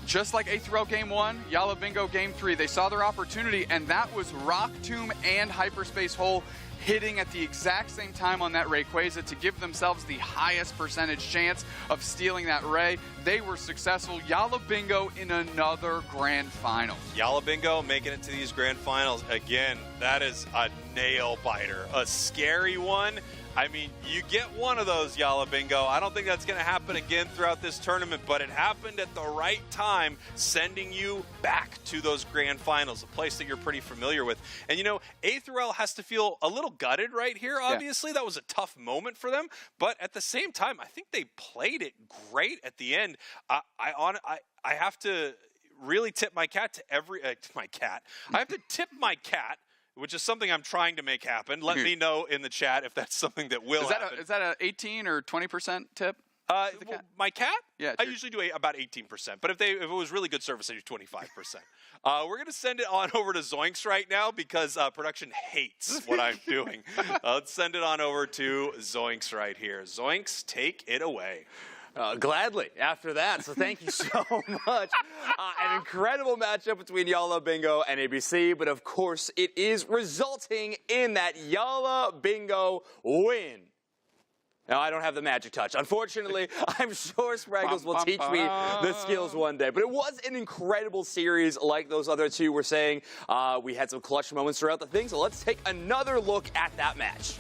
just like A through L Game 1, Yalla Bingo Game 3. They saw their opportunity, and that was Rock Tomb and Hyperspace Hole hitting at the exact same time on that Rayquaza to give themselves the highest percentage chance of stealing that Ray. They were successful. Yalla Bingo in another grand final. Yalla Bingo making it to these grand finals. Again, that is a nail biter. A scary one. You get one of those, Yalla Bingo. I don't think that's going to happen again throughout this tournament, but it happened at the right time, sending you back to those grand finals, a place that you're pretty familiar with. And, A through L has to feel a little gutted right here, obviously. Yeah. That was a tough moment for them, but at the same time, I think they played it great at the end. I have to really tip my cat to I have to tip my cat, which is something I'm trying to make happen. Let me know in the chat if that's something that will happen. Is that an 18 or 20% tip? My cat? Yeah, I usually do about 18%, but if it was really good service, I do 25%. We're going to send it on over to Zoinks right now because production hates what I'm doing. Let's send it on over to Zoinks right here. Zoinks, take it away. Gladly after that, so thank you so much. An incredible matchup between Yalla Bingo and ABC, but of course it is resulting in that Yalla Bingo win. Now, I don't have the magic touch. Unfortunately, I'm sure Spraggles will teach me the skills one day. But it was an incredible series like those other two were saying. We had some clutch moments throughout the thing, so let's take another look at that match.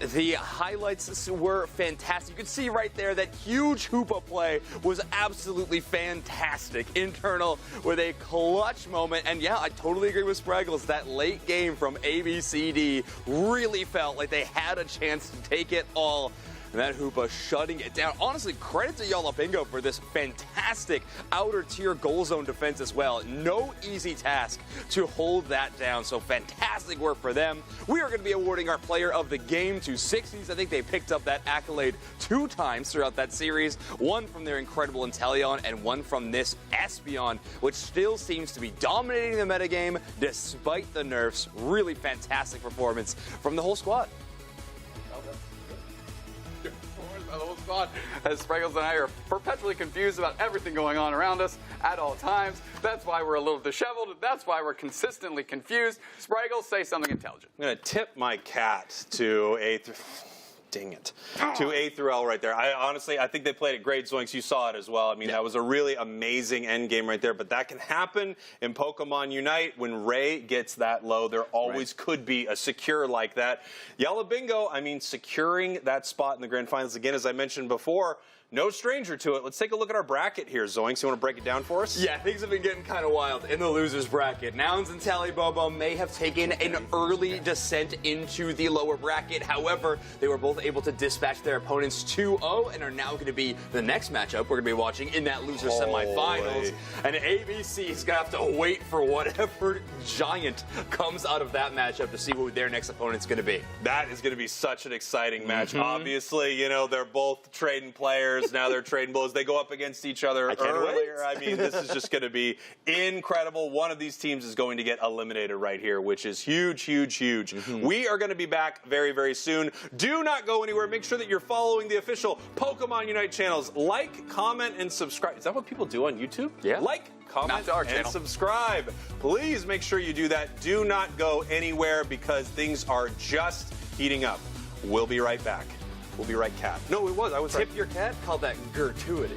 The highlights were fantastic. You can see right there that huge Hoopa play was absolutely fantastic. Internal with a clutch moment. And yeah, I totally agree with Spraggles. That late game from ABCD really felt like they had a chance to take it all. and that Hoopa shutting it down. Honestly, credit to Yalabingo for this fantastic outer tier goal zone defense as well. No easy task to hold that down, so fantastic work for them. We are going to be awarding our player of the game to 60s. I think they picked up that accolade 2 times throughout that series, one from their incredible Inteleon and one from this Espeon, which still seems to be dominating the metagame despite the nerfs. Really fantastic performance from the whole squad. The whole squad, as Spriggles and I are perpetually confused about everything going on around us at all times. That's why we're a little disheveled. That's why we're consistently confused. Spriggles, say something intelligent. I'm going to tip my cat to A through... Dang it. To A through L right there. I think they played it great. Zoinks, you saw it as well. I mean, that was a really amazing end game right there. But that can happen in Pokemon Unite. When Ray gets that low, there always could be a secure like that. Yalabingo, I mean, securing that spot in the grand finals again, as I mentioned before, no stranger to it. Let's take a look at our bracket here, Zoinks. You want to break it down for us? Yeah, things have been getting kind of wild in the losers bracket. Nouns and Talibobo may have taken an early descent into the lower bracket. However, they were both able to dispatch their opponents 2-0 and are now going to be the next matchup we're going to be watching in that loser semifinals. And ABC is going to have to wait for whatever giant comes out of that matchup to see who their next opponent's going to be. That is going to be such an exciting match. Obviously, you know, they're both trading players. Now they're trading blows. They go up against each other earlier. I mean, this is just going to be incredible. One of these teams is going to get eliminated right here, which is huge, huge, huge. We are going to be back very, very soon. Do not go anywhere. Make sure that you're following the official Pokemon Unite channels. Like, comment, and subscribe. Is that what people do on YouTube? Yeah. Like, comment, and subscribe. Please make sure you do that. Do not go anywhere because things are just heating up. We'll be right back. We'll be right, Cat. No, it was. I was Tip right. your cat? Call that gratuity.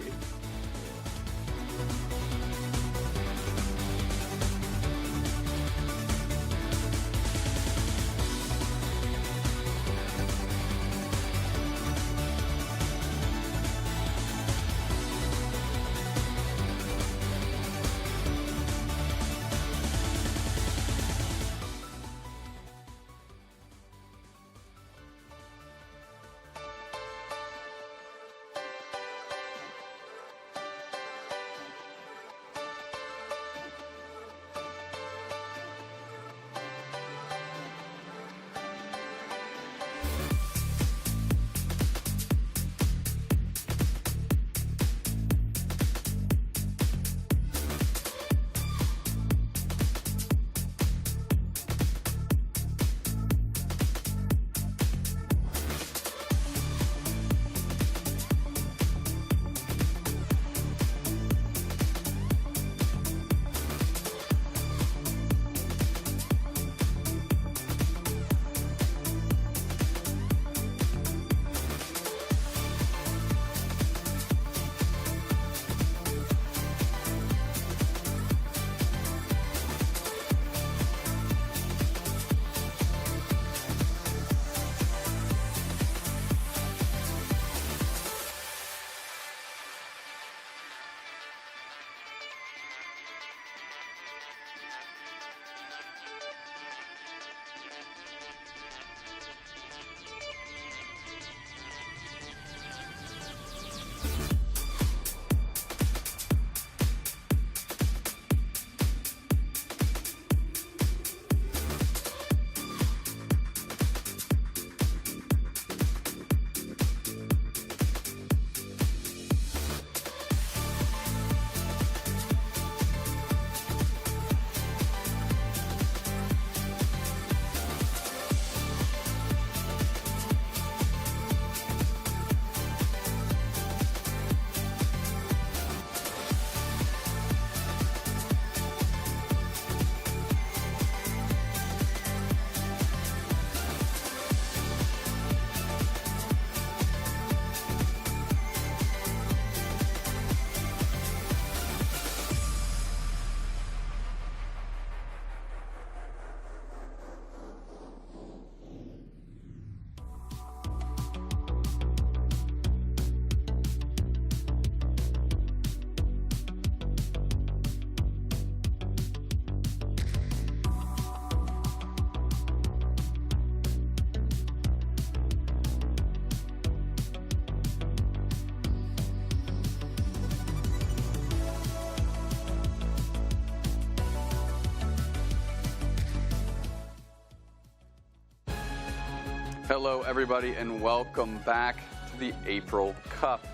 Hello, everybody, and welcome back to the April Cup.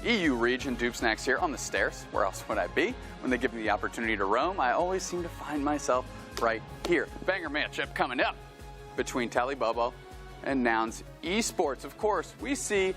EU region, Doopsnacks here on the stairs. Where else would I be? When they give me the opportunity to roam, I always seem to find myself right here. Banger matchup coming up between Talibobo and Nouns Esports. Of course, we see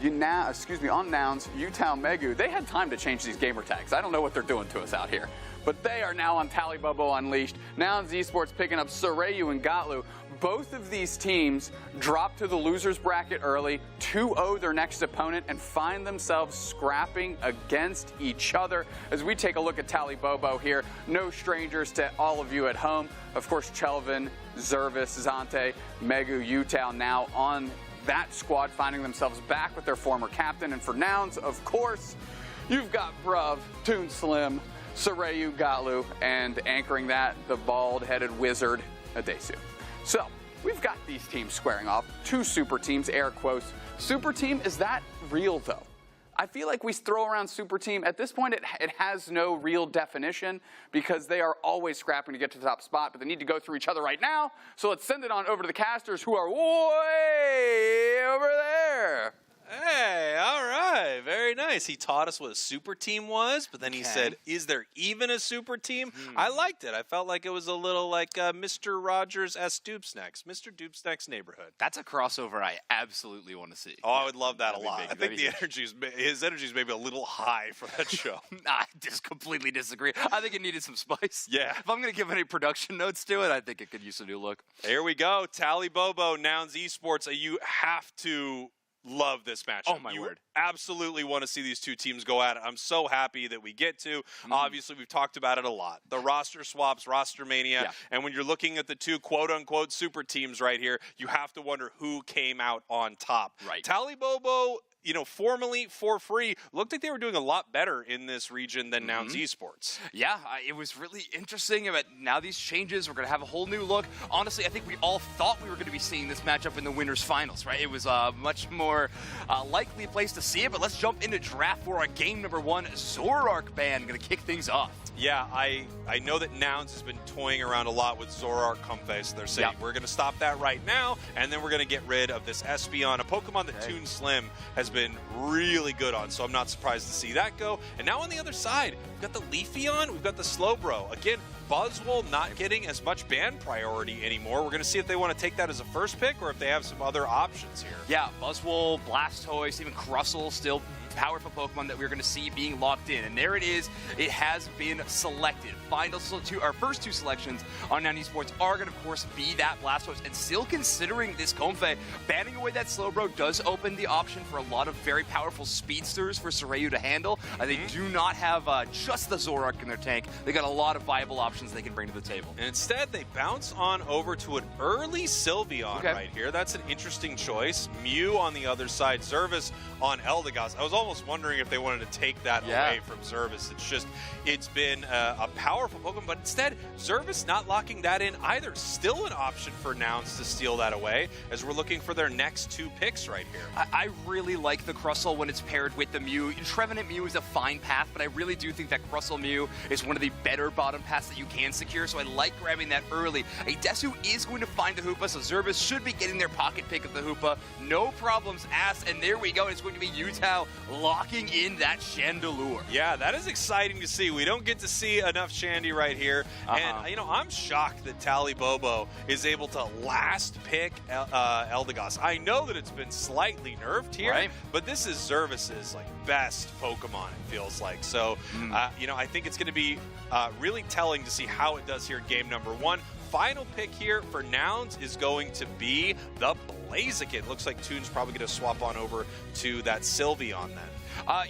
on Nouns, Utah Megu. They had time to change these gamer tags. I don't know what they're doing to us out here. But they are now on Talibobo Unleashed. Nouns Esports picking up Sorayu and Gatlu. Both of these teams drop to the losers bracket early, 2-0 their next opponent, and find themselves scrapping against each other. As we take a look at Talibobo here, no strangers to all of you at home. Of course, Chelvin, Zervis, Zante, Megu, Utah now on that squad, finding themselves back with their former captain. And for Nouns, of course, you've got Bruv, Toon Slim, Sorayu, Gatlu, and anchoring that, the bald-headed wizard, Adesu. So, we've got these teams squaring off. Two super teams, air quotes. Super team, is that real, though? I feel like we throw around super team. At this point, it has no real definition because they are always scrapping to get to the top spot, but they need to go through each other right now. So let's send it on over to the casters who are way over there. Hey, all right. Very nice. He taught us what a super team was, but then he said, is there even a super team? I liked it. I felt like it was a little like Mr. Rogers S. Doopsnacks, Mr. Doopsnacks Neighborhood. That's a crossover I absolutely want to see. Oh, I would love that a That'd be lot. big. I think his energy is maybe a little high for that show. I just completely disagree. I think it needed some spice. Yeah. If I'm going to give any production notes to it, I think it could use a new look. Here we go. Talibobo, Nouns Esports. You have to love this matchup. Oh, my you word. Absolutely want to see these two teams go at it. I'm so happy that we get to. Obviously, we've talked about it a lot. The roster swaps, roster mania, and when you're looking at the two quote-unquote super teams right here, you have to wonder who came out on top. Right. Talibobo, formally for free, looked like they were doing a lot better in this region than Nouns Esports. Yeah, it was really interesting. But now these changes, we're going to have a whole new look. Honestly, I think we all thought we were going to be seeing this matchup in the winners finals, right? It was a much more likely place to see it. But let's jump into draft for a game number one. Zorark band going to kick things off. Yeah, I know that Nouns has been toying around a lot with Zorark Comfey, so they're saying we're going to stop that right now, and then we're going to get rid of this Espeon, a Pokemon that Toon Slim has been really good on, so I'm not surprised to see that go. And now on the other side, we've got the Leafeon, we've got the Slowbro. Again, Buzzwole not getting as much ban priority anymore. We're going to see if they want to take that as a first pick or if they have some other options here. Yeah, Buzzwole, Blastoise, even Crustle still powerful Pokemon that we're going to see being locked in. And there it is. It has been selected. Our first two selections on Nouns Esports are going to, of course, be that Blastoise. And still considering this Comfey, banning away that Slowbro does open the option for a lot of very powerful speedsters for Sorayu to handle. They do not have just the Zorark in their tank. They got a lot of viable options they can bring to the table. And instead, they bounce on over to an early Sylveon right here. That's an interesting choice. Mew on the other side, Zervis on Eldegoss. I was almost wondering if they wanted to take that away from Zervis. It's been a powerful Pokemon, but instead, Zervis not locking that in either. Still an option for Nouns to steal that away as we're looking for their next two picks right here. I really like the Crustle when it's paired with the Mew. Trevenant Mew is a fine path, but I really do think that Crustle Mew is one of the better bottom paths that you can secure, so I like grabbing that early. A Desu is going to find the Hoopa, so Zervis should be getting their pocket pick of the Hoopa. No problems asked, and there we go. It's going to be Utah locking in that Chandelure. Yeah, that is exciting to see. We don't get to see enough Shandy right here. And, I'm shocked that Talibobo is able to last pick Eldegoss. I know that it's been slightly nerfed here, but this is Zervis's best Pokemon, it feels like. So, I think it's going to be really telling to see how it does here in game number one. Final pick here for Nouns is going to be the Blaziken. Looks like Toon's probably going to swap on over to that Sylveon then.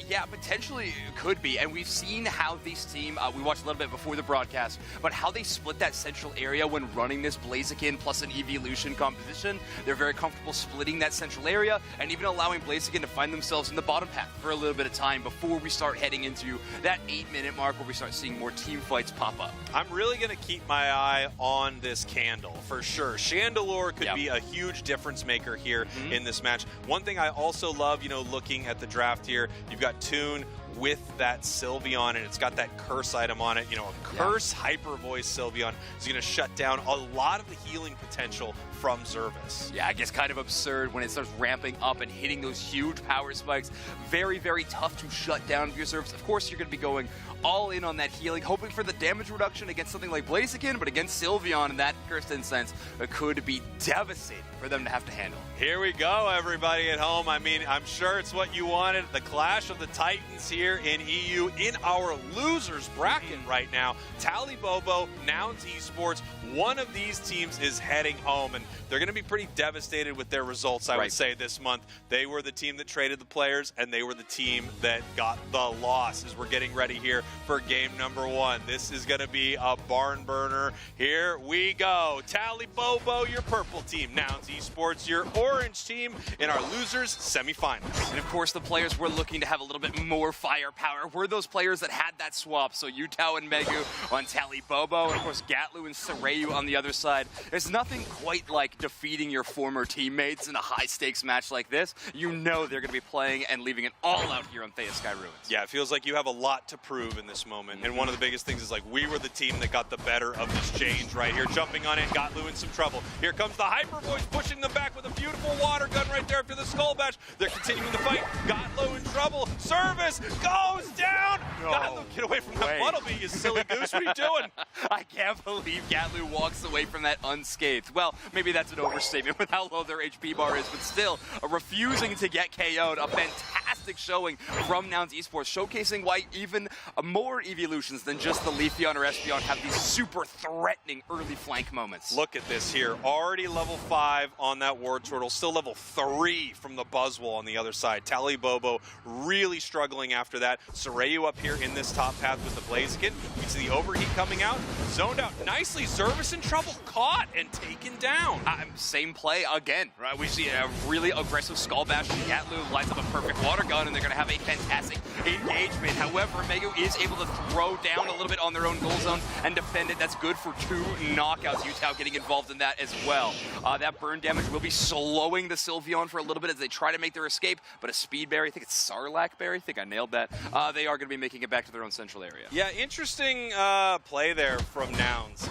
Yeah, potentially could be. And we've seen how this team, we watched a little bit before the broadcast, but how they split that central area when running this Blaziken plus an evolution composition. They're very comfortable splitting that central area and even allowing Blaziken to find themselves in the bottom path for a little bit of time before we start heading into that 8-minute mark where we start seeing more team fights pop up. I'm really going to keep my eye on this Candle for sure. Chandelure could be a huge difference maker here in this match. One thing I also love, looking at the draft here, you've got Toon with that Sylveon, and it's got that curse item on it. You know, a curse Hyper Voice Sylveon is going to shut down a lot of the healing potential from Zervis. Yeah, it gets kind of absurd when it starts ramping up and hitting those huge power spikes. Very, very tough to shut down with your Zervis. Of course, you're going to be going all in on that healing, hoping for the damage reduction against something like Blaziken, but against Sylveon and that Cursed Incense, it could be devastating for them to have to handle. Here we go, everybody at home. I mean, I'm sure it's what you wanted. The Clash of the Titans here in EU in our losers bracket right now. Tally Bobo, Nouns Esports, one of these teams is heading home, and they're going to be pretty devastated with their results, I would say, this month. They were the team that traded the players, and they were the team that got the loss as we're getting ready here for game number 1. This is going to be a barn burner. Here we go. Tally Bobo, your purple team. Nouns Esports, your orange team in our losers semifinals. And of course, the players we're looking to have a little bit more firepower were those players that had that swap. So Yutao and Megu on Tally Bobo, and of course Gatlu and Sareyu on the other side. There's nothing quite like defeating your former teammates in a high-stakes match like this. You know they're going to be playing and leaving it all out here on Thea Sky Ruins. Yeah, it feels like you have a lot to prove in this moment. And one of the biggest things is, like, we were the team that got the better of this change right here. Jumping on it, got Lou in some trouble. Here comes the Hyper Voice pushing them back with a beautiful water gun right there after the Skull Bash. They're continuing the fight. Got Lou in trouble. Service goes down. Got Lou, get away from that Buttlebee, you silly goose. What are you doing? I can't believe Gatlu walks away from that unscathed. Well, maybe that's an overstatement with how low their HP bar is, but still, refusing to get KO'd. A fantastic showing from Nouns Esports, showcasing why even more evolutions than just the Leafeon or Espeon have these super threatening early flank moments. Look at this here. Already level 5 on that Ward Turtle. Still level 3 from the Buzzwole on the other side. Tally Bobo really struggling after that. Sareyu up here in this top path with the Blaziken. We see the overheat coming out. Zoned out nicely. Zervis in trouble. Caught and taken down. Same play again, right? We see a really aggressive Skull Bash. Gatlu lines up a perfect water gun, and they're going to have a fantastic engagement. However, Megu is able to throw down a little bit on their own goal zone and defend it. That's good for 2 knockouts. Yutao getting involved in that as well. That burn damage will be slowing the Sylveon for a little bit as they try to make their escape, but a Speed Berry, I think it's Sarlacc Berry, I think I nailed that. They are going to be making it back to their own central area. Yeah, interesting play there from Nouns.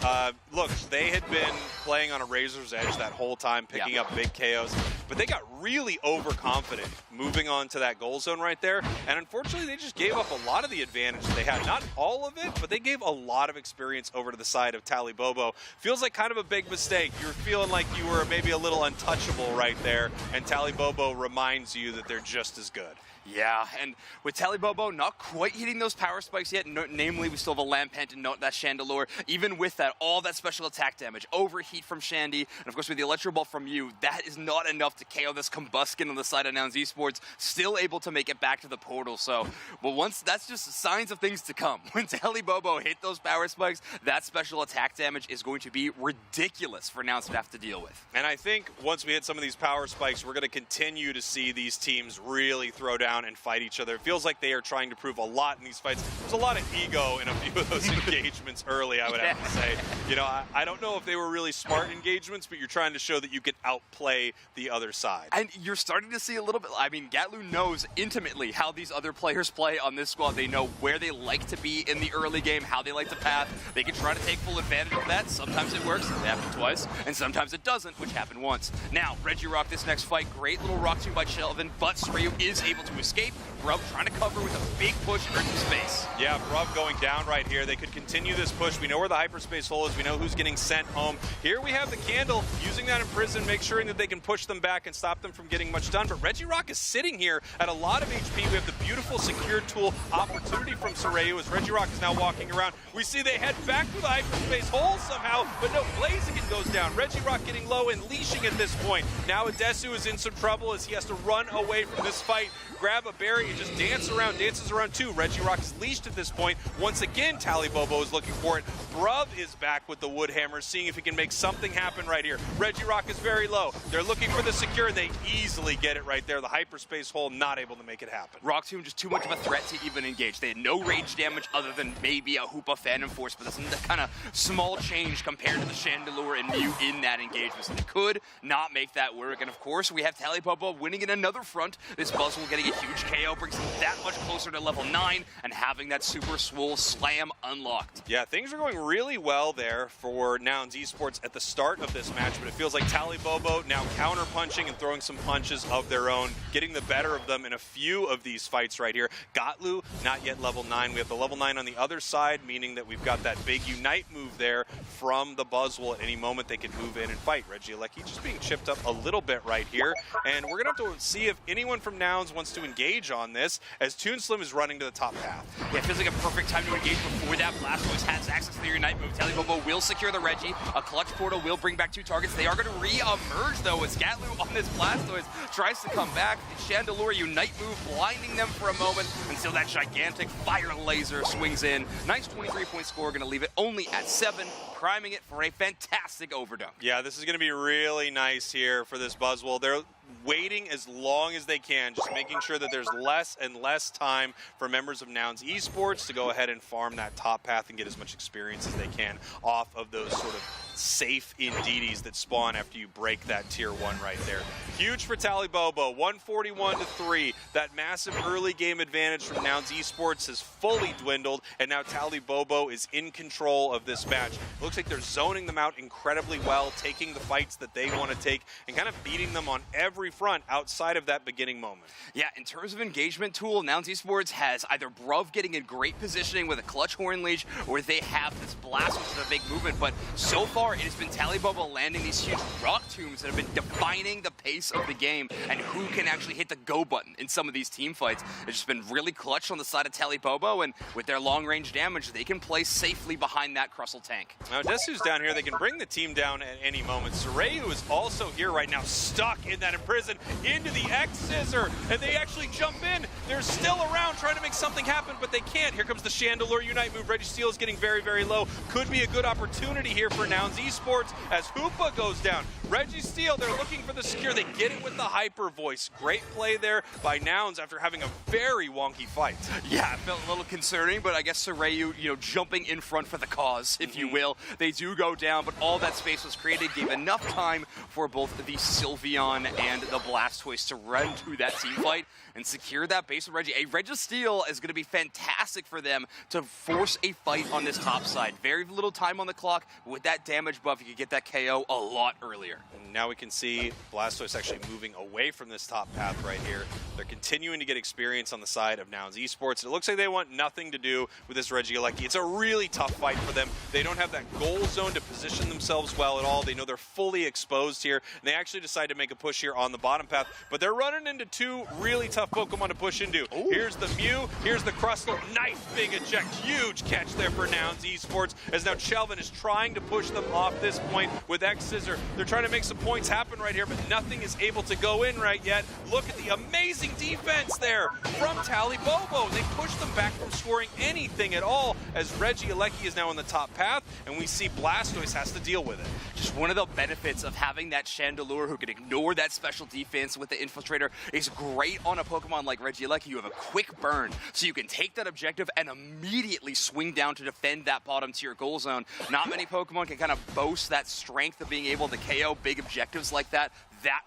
Look, they had been playing on a razor's edge that whole time, picking up big KOs, but they got really overconfident moving on to that goal zone right there, and unfortunately they just gave up a lot of the advantage that they had. Not all of it, but they gave a lot of experience over to the side of Tally Bobo. Feels like kind of a big mistake. You're feeling like you were maybe a little untouchable right there, and Tally Bobo reminds you that they're just as good. Yeah, and with Tally Bobo not quite hitting those power spikes yet, namely we still have a Lampent and not that Chandelure. Even with that, all that special attack damage, overheat from Shandy, and of course with the Electro Ball from you, that is not enough to KO this Combuskin on the side of Nouns Esports, still able to make it back to the portal. So, but once, that's just signs of things to come. When Tally Bobo hit those power spikes, that special attack damage is going to be ridiculous for Nouns to have to deal with. And I think once we hit some of these power spikes, we're going to continue to see these teams really throw down and fight each other. It feels like they are trying to prove a lot in these fights. There's a lot of ego in a few of those engagements early, I would have to say. You know, I don't know if they were really smart engagements, but you're trying to show that you can outplay the other side. And you're starting to see a little bit, I mean, Gatlu knows intimately how these other players play on this squad. They know where they like to be in the early game, how they like to path. They can try to take full advantage of that. Sometimes it works, it happened twice, and sometimes it doesn't, which happened once. Now, Regirock this next fight, great little rock tomb by Shelvin, but Sareyu is able to escape. Brub trying to cover with a big push into space. Yeah, Brub going down right here. They could continue this push. We know where the hyperspace hole is. We know who's getting sent home. Here we have the Candle using that in prison, make sure that they can push them back and stop them from getting much done. But Regirock is sitting here at a lot of HP. We have the beautiful secure tool opportunity from Sareyu as Regirock is now walking around. We see they head back to the hyperspace hole somehow, but no, Blaziken goes down. Regirock getting low and leashing at this point. Now Adesu is in some trouble as he has to run away from this fight, grab a berry, and just dances around too. Regirock is leashed at this point. Once again, Tally Bobo is looking for it. Brub is back with the wood hammer, seeing if he can make something happen right here. Regirock is very low. They're looking for the secure. They easily get it right there. The hyperspace hole not able to make it happen. Rock Tomb just too much of a threat to even engage. They had no range damage other than maybe a Hoopa Phantom Force, but that's a kind of small change compared to the Chandelure and Mew in that engagement. So they could not make that work. And of course, we have Tally Bobo winning in another front. This Buzzwole getting a huge KO brings him that much closer to level 9 and having that Super Swole Slam unlocked. Yeah, things are going really well there for Nouns Esports at the start of this match, but it feels like Tally Bobo now counter-punching and throwing some punches of their own, getting the better of them in a few of these fights right here. Gotlu, not yet level 9. We have the level 9 on the other side, meaning that we've got that big Unite move there from the Buzzwole. At any moment, they can move in and fight. Regieleki just being chipped up a little bit right here, and we're going to have to see if anyone from Nouns wants to engage on this, as Toon Slim is running to the top path. Yeah, it feels like a perfect time to engage before that Blastoise has access to the Unite move. Tally Bobo will secure the Reggie. A clutch portal will bring back 2 targets. They are going to re-emerge, though, as Gatlu on this Blastoise tries to come back. The Chandelure Unite move blinding them for a moment until that gigantic fire laser swings in. Nice 23-point score, going to leave it only at 7, priming it for a fantastic overdunk. Yeah, this is going to be really nice here for this Buzzwole. They're waiting as long as they can, just making sure that there's less and less time for members of Nouns Esports to go ahead and farm that top path and get as much experience as they can off of those sort of safe Indeedis that spawn after you break that tier 1 right there. Huge for Tally Bobo, 141-3. That massive early game advantage from Nouns Esports has fully dwindled, and now Tally Bobo is in control of this match. It looks like they're zoning them out incredibly well, taking the fights that they want to take and kind of beating them on every front outside of that beginning moment. Yeah, in terms of engagement tool, Nouns Esports has either Bruv getting in great positioning with a clutch Horn Leech, or they have this Blast, which is a big movement, but so far it has been Tally Bobo landing these huge rock tombs that have been defining the pace of the game and who can actually hit the go button in some of these team fights. It's just been really clutch on the side of Tally Bobo, and with their long range damage, they can play safely behind that Crustle tank. Now Desu's down here, they can bring the team down at any moment. Soreu is also here right now, stuck in that prison into the X-Scissor, and they actually jump in. They're still around trying to make something happen, but they can't. Here comes the Chandelure Unite move. Registeel is getting very, very low. Could be a good opportunity here for Nouns Esports as Hoopa goes down. Registeel, they're looking for the secure. They get it with the Hyper Voice. Great play there by Nouns after having a very wonky fight. Yeah, it felt a little concerning, but I guess Soreu, jumping in front for the cause, if you will. They do go down, but all that space was created, gave enough time for both the Sylveon and the Blastoise to run to that team fight and secure that base with Reggie. A Registeel is going to be fantastic for them to force a fight on this top side. Very little time on the clock. With that damage buff, you could get that KO a lot earlier. And now we can see Blastoise actually moving away from this top path right here. They're continuing to get experience on the side of Nouns Esports. It looks like they want nothing to do with this Regieleki. It's a really tough fight for them. They don't have that goal zone to position themselves well at all. They know they're fully exposed here. And they actually decide to make a push here on the bottom path, but they're running into 2 really tough Pokemon to push into. Ooh. Here's the Mew, here's the Crustle. Nice big eject, huge catch there for Nouns Esports, as now Chelvin is trying to push them off this point with X-Scissor. They're trying to make some points happen right here, but nothing is able to go in right yet. Look at the amazing defense there from Tally Bobo. They push them back from scoring anything at all, as Regieleki is now on the top path, and we see Blastoise has to deal with it. Just one of the benefits of having that Chandelure who can ignore that special defense with the Infiltrator is great on a Pokemon like Regieleki. You have a quick burn, so you can take that objective and immediately swing down to defend that bottom tier goal zone. Not many Pokemon can kind of boast that strength of being able to KO big objectives like that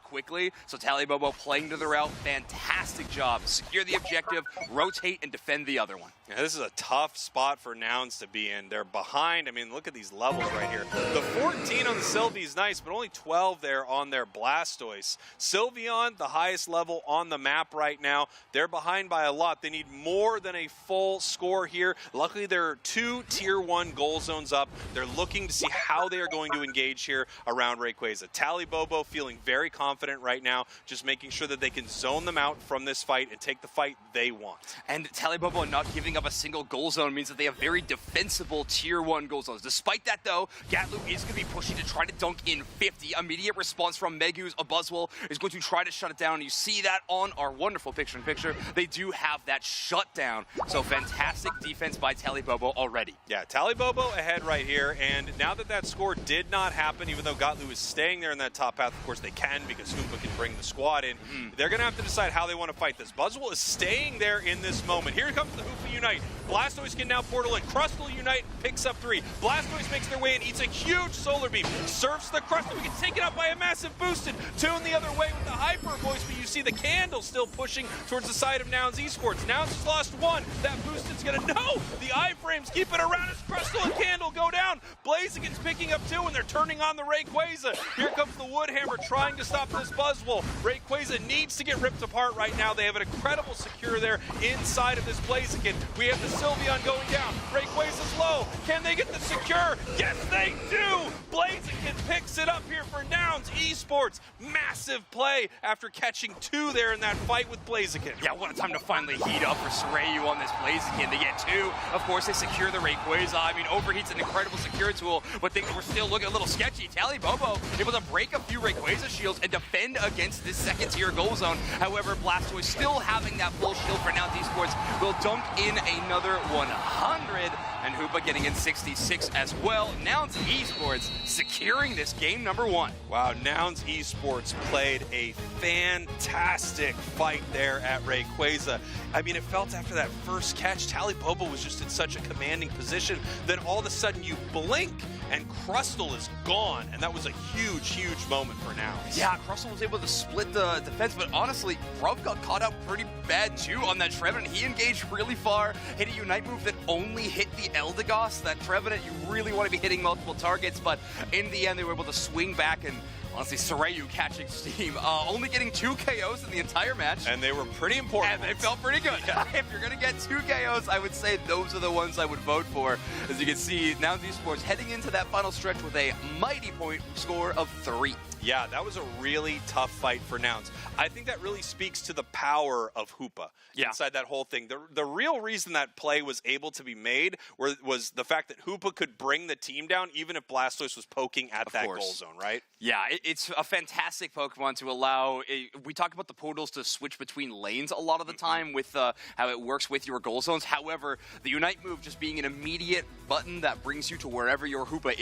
quickly. So Tally Bobo playing to the route, fantastic job. Secure the objective, rotate, and defend the other one. Yeah, this is a tough spot for Nouns to be in. They're behind. I mean, look at these levels right here. The 14 on the Sylvie is nice, but only 12 there on their Blastoise. Sylveon, the highest level on the map right now. They're behind by a lot. They need more than a full score here. Luckily, there are 2 tier 1 goal zones up. They're looking to see how they are going to engage here around Rayquaza. Tally Bobo feeling very confident right now, just making sure that they can zone them out from this fight and take the fight they want. And Tally Bobo not giving up a single goal zone means that they have very defensible tier 1 goal zones. Despite that though, Gatlu is going to be pushing to try to dunk in 50. Immediate response from Megu's. A Buzzwole is going to try to shut it down. You see that on our wonderful picture-in-picture. They do have that shutdown. So fantastic defense by Tally Bobo already. Yeah, Tally Bobo ahead right here, and now that score did not happen, even though Gatlu is staying there in that top path, of course they can because Hoopa can bring the squad in. They're going to have to decide how they want to fight this. Buzzwole is staying there in this moment. Here comes the Hoopa Unite. Blastoise can now portal in. Crustle Unite picks up 3. Blastoise makes their way in, eats a huge Solar Beam, surfs the Crustle, gets taken out by a massive boosted. Toon the other way with the Hyper Voice, but you see the Candle still pushing towards the side of Nouns Esports. Nouns has lost 1. That boosted's gonna, no! The iframes keep it around as Crustle and Candle go down. Blaziken's picking up 2, and they're turning on the Rayquaza. Here comes the Woodhammer trying to stop this Buzzwole. Rayquaza needs to get ripped apart right now. They have an incredible secure there inside of this Blaziken. We have the Sylveon going down. Rayquaza's low. Can they get the secure? Yes, they do! Blaziken picks it up here for Nouns Esports. Massive play after catching 2 there in that fight with Blaziken. Yeah, what a time to finally heat up for Sorayu on this Blaziken. They get 2. Of course, they secure the Rayquaza. I mean, Overheat's an incredible secure tool, but things were still looking a little sketchy. Tally Bobo able to break a few Rayquaza shields and defend against this second-tier goal zone. However, Blastoise still having that full shield for Nouns Esports will dunk in another 100, and Hoopa getting in 66 as well. Nouns Esports securing this game number 1. Wow, Nouns Esports played a fantastic fight there at Rayquaza. I mean, it felt after that first catch, Tally Bobo was just in such a commanding position. Then all of a sudden you blink and Crustle is gone. And that was a huge, huge moment for Nouns. Yeah, Crustle was able to split the defense, but honestly, Grub got caught out pretty bad too on that Trevenant. He engaged really far, hit a Unite move that only hit the Eldegoss. That Trevenant, you really want to be hitting multiple targets, but in the end, they were able to swing back and honestly, Sorayu catching steam, only getting 2 KOs in the entire match. And they were pretty important. And they felt pretty good. Yeah. If you're going to get 2 KOs, I would say those are the ones I would vote for. As you can see, Nouns Esports heading into that final stretch with a mighty point score of 3. Yeah, that was a really tough fight for Nouns. I think that really speaks to the power of Hoopa inside that whole thing. The real reason that play was able to be made was the fact that Hoopa could bring the team down even if Blastoise was poking at that goal zone, right? Yeah, it's a fantastic Pokemon to allow. We talk about the portals to switch between lanes a lot of the time with how it works with your goal zones. However, the Unite move just being an immediate button that brings you to wherever your Hoopa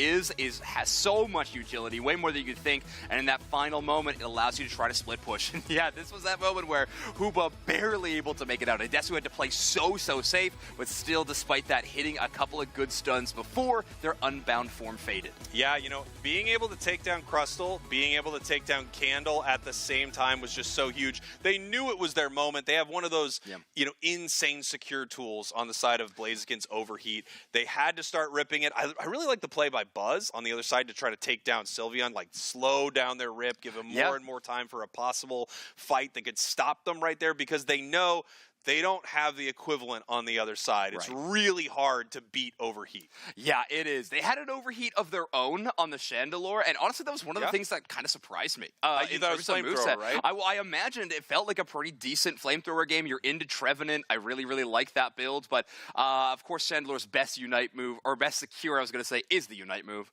has so much utility, way more than you could think. And in that final moment, it allows you to try to split push. Yeah, this was that moment where Hoopa barely able to make it out. Adesu had to play so safe, but still, despite that, hitting a couple of good stuns before their Unbound form faded. Yeah, you know, being able to take down Crustle, being able to take down Candle at the same time was just so huge. They knew it was their moment. They have one of those, you know, insane secure tools on the side of Blaziken's Overheat. They had to start ripping it. I really like the play by Buzz on the other side to try to take down Sylveon, like slow down their rip, give them more and more time for a possible fight that could stop them right there, because they know they don't have the equivalent on the other side. It's really hard to beat Overheat. Yeah, it is. They had an Overheat of their own on the Chandelure, and honestly, that was one of the things that kind of surprised me. You thought it was Flamethrower, right? I imagined it felt like a pretty decent Flamethrower game. You're into Trevenant. I really like that build, but of course, Chandelure's best Unite move, or best secure, I was going to say, is the Unite move.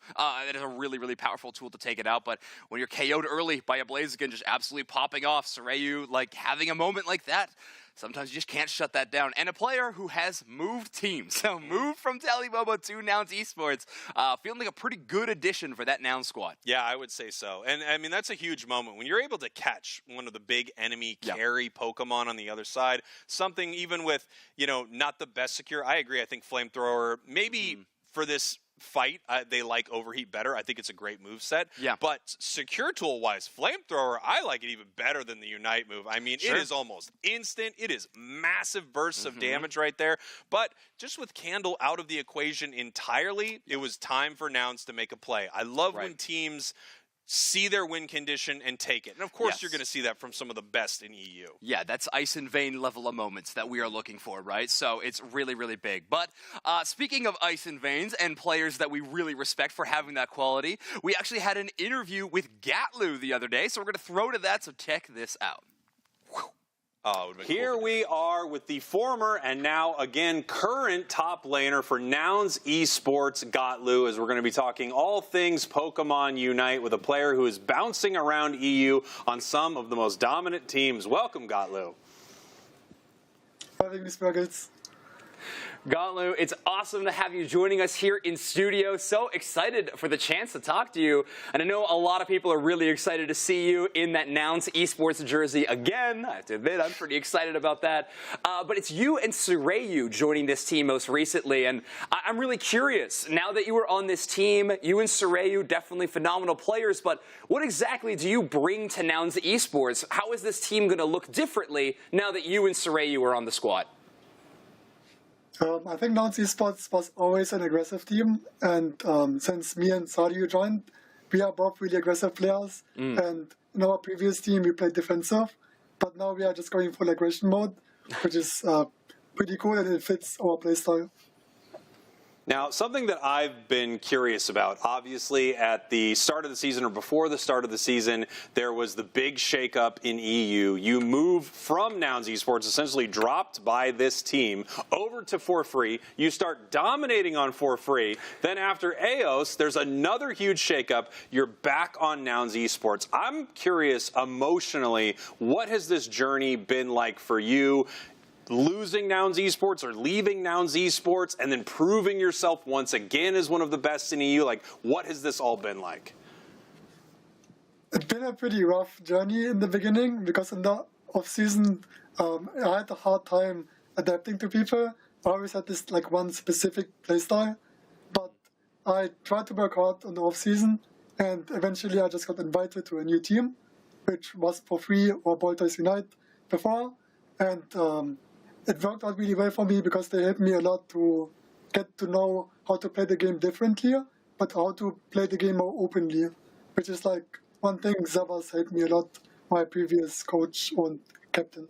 It is a really powerful tool to take it out, but when you're KO'd early by a Blaziken just absolutely popping off, Sorayu, like, having a moment like that, sometimes you just can't shut that down. And a player who has moved teams, so moved from Talibobo to Nouns Esports, feeling like a pretty good addition for that Nouns squad. Yeah, I would say so. And I mean, that's a huge moment. When you're able to catch one of the big enemy carry Pokemon on the other side, something even with, you know, not the best secure. I agree. I think Flamethrower, maybe for this fight, they like Overheat better. I think it's a great move set. Yeah. But secure tool wise, Flamethrower, I like it even better than the Unite move. I mean, it is almost instant. It is massive bursts of damage right there. But just with Candle out of the equation entirely, it was time for Nouns to make a play. I love when teams see their win condition and take it. And of course, you're going to see that from some of the best in EU. Yeah, that's Ice and Vein level of moments that we are looking for, right? So it's really big. But speaking of Ice and Veins and players that we really respect for having that quality, we actually had an interview with Gatlu the other day, so we're going to throw to that, so check this out. Here we are with the former and now again current top laner for Nouns Esports, Gatlu, as we're going to be talking all things Pokemon Unite with a player who is bouncing around EU on some of the most dominant teams. Welcome, Gatlu. Having me struggles. Gauntlu, it's awesome to have you joining us here in studio. So excited for the chance to talk to you. And I know a lot of people are really excited to see you in that Nouns Esports jersey again. I have to admit, I'm pretty excited about that. But it's you and Sureyu joining this team most recently. And I'm really curious, now that you were on this team, you and Sureyu, definitely phenomenal players, but what exactly do you bring to Nouns Esports? How is this team going to look differently now that you and Sureyu are on the squad? I think Nouns Esports was always an aggressive team, and since me and Sadiu joined, we are both really aggressive players. And in our previous team, we played defensive, but now we are just going full aggression mode, which is pretty cool, and it fits our playstyle. Now, something that I've been curious about, obviously at the start of the season or before the start of the season, there was the big shakeup in EU. You move from Nouns Esports, essentially dropped by this team, over to For Free. You start dominating on For Free. Then after EOS, there's another huge shakeup. You're back on Nouns Esports. I'm curious, emotionally, what has this journey been like for you? Losing Nouns Esports or leaving Nouns Esports and then proving yourself once again as one of the best in EU? Like, what has this all been like? It's been a pretty rough journey in the beginning because in the off-season, I had a hard time adapting to people. I always had this like one specific playstyle, but I tried to work hard on the off-season, and eventually I just got invited to a new team, which was For Free or Pokémon UNITE before, and it worked out really well for me because they helped me a lot to get to know how to play the game differently, but how to play the game more openly, which is like one thing Zavas helped me a lot, my previous coach and captain.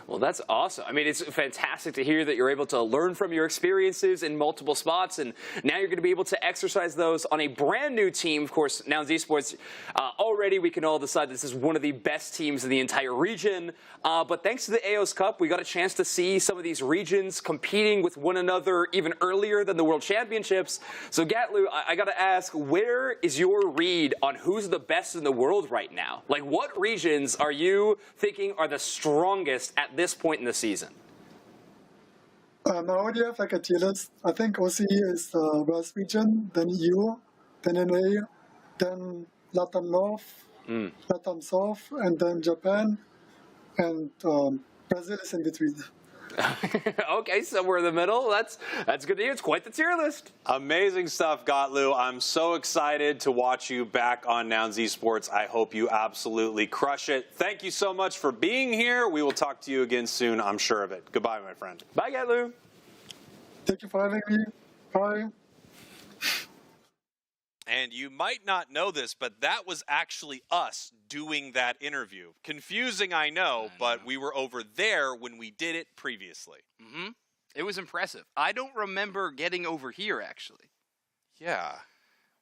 Well, that's awesome. I mean, it's fantastic to hear that you're able to learn from your experiences in multiple spots, and now you're going to be able to exercise those on a brand new team. Of course, Nouns Esports, already we can all decide this is one of the best teams in the entire region. But thanks to the EOS Cup, we got a chance to see some of these regions competing with one another even earlier than the World Championships. So, Gatlu, I got to ask, where is your read on who's the best in the world right now? Like, what regions are you thinking are the strongest at this point in the season? I already have like a tier list. I think OC is the worst region, then EU, then NA, then Latam North, Latam South, and then Japan, and Brazil is in between. Okay, somewhere in the middle. That's good to hear. It's quite the tier list. Amazing stuff, Gauntlu. I'm so excited to watch you back on Nouns Esports. I hope you absolutely crush it. Thank you so much for being here. We will talk to you again soon, I'm sure of it. Goodbye, my friend. Bye, Gauntlu. Thank you for having me. Bye. And you might not know this, but that was actually us doing that interview. Confusing, I know, but we were over there when we did it previously. It was impressive. I don't remember getting over here, actually. Yeah.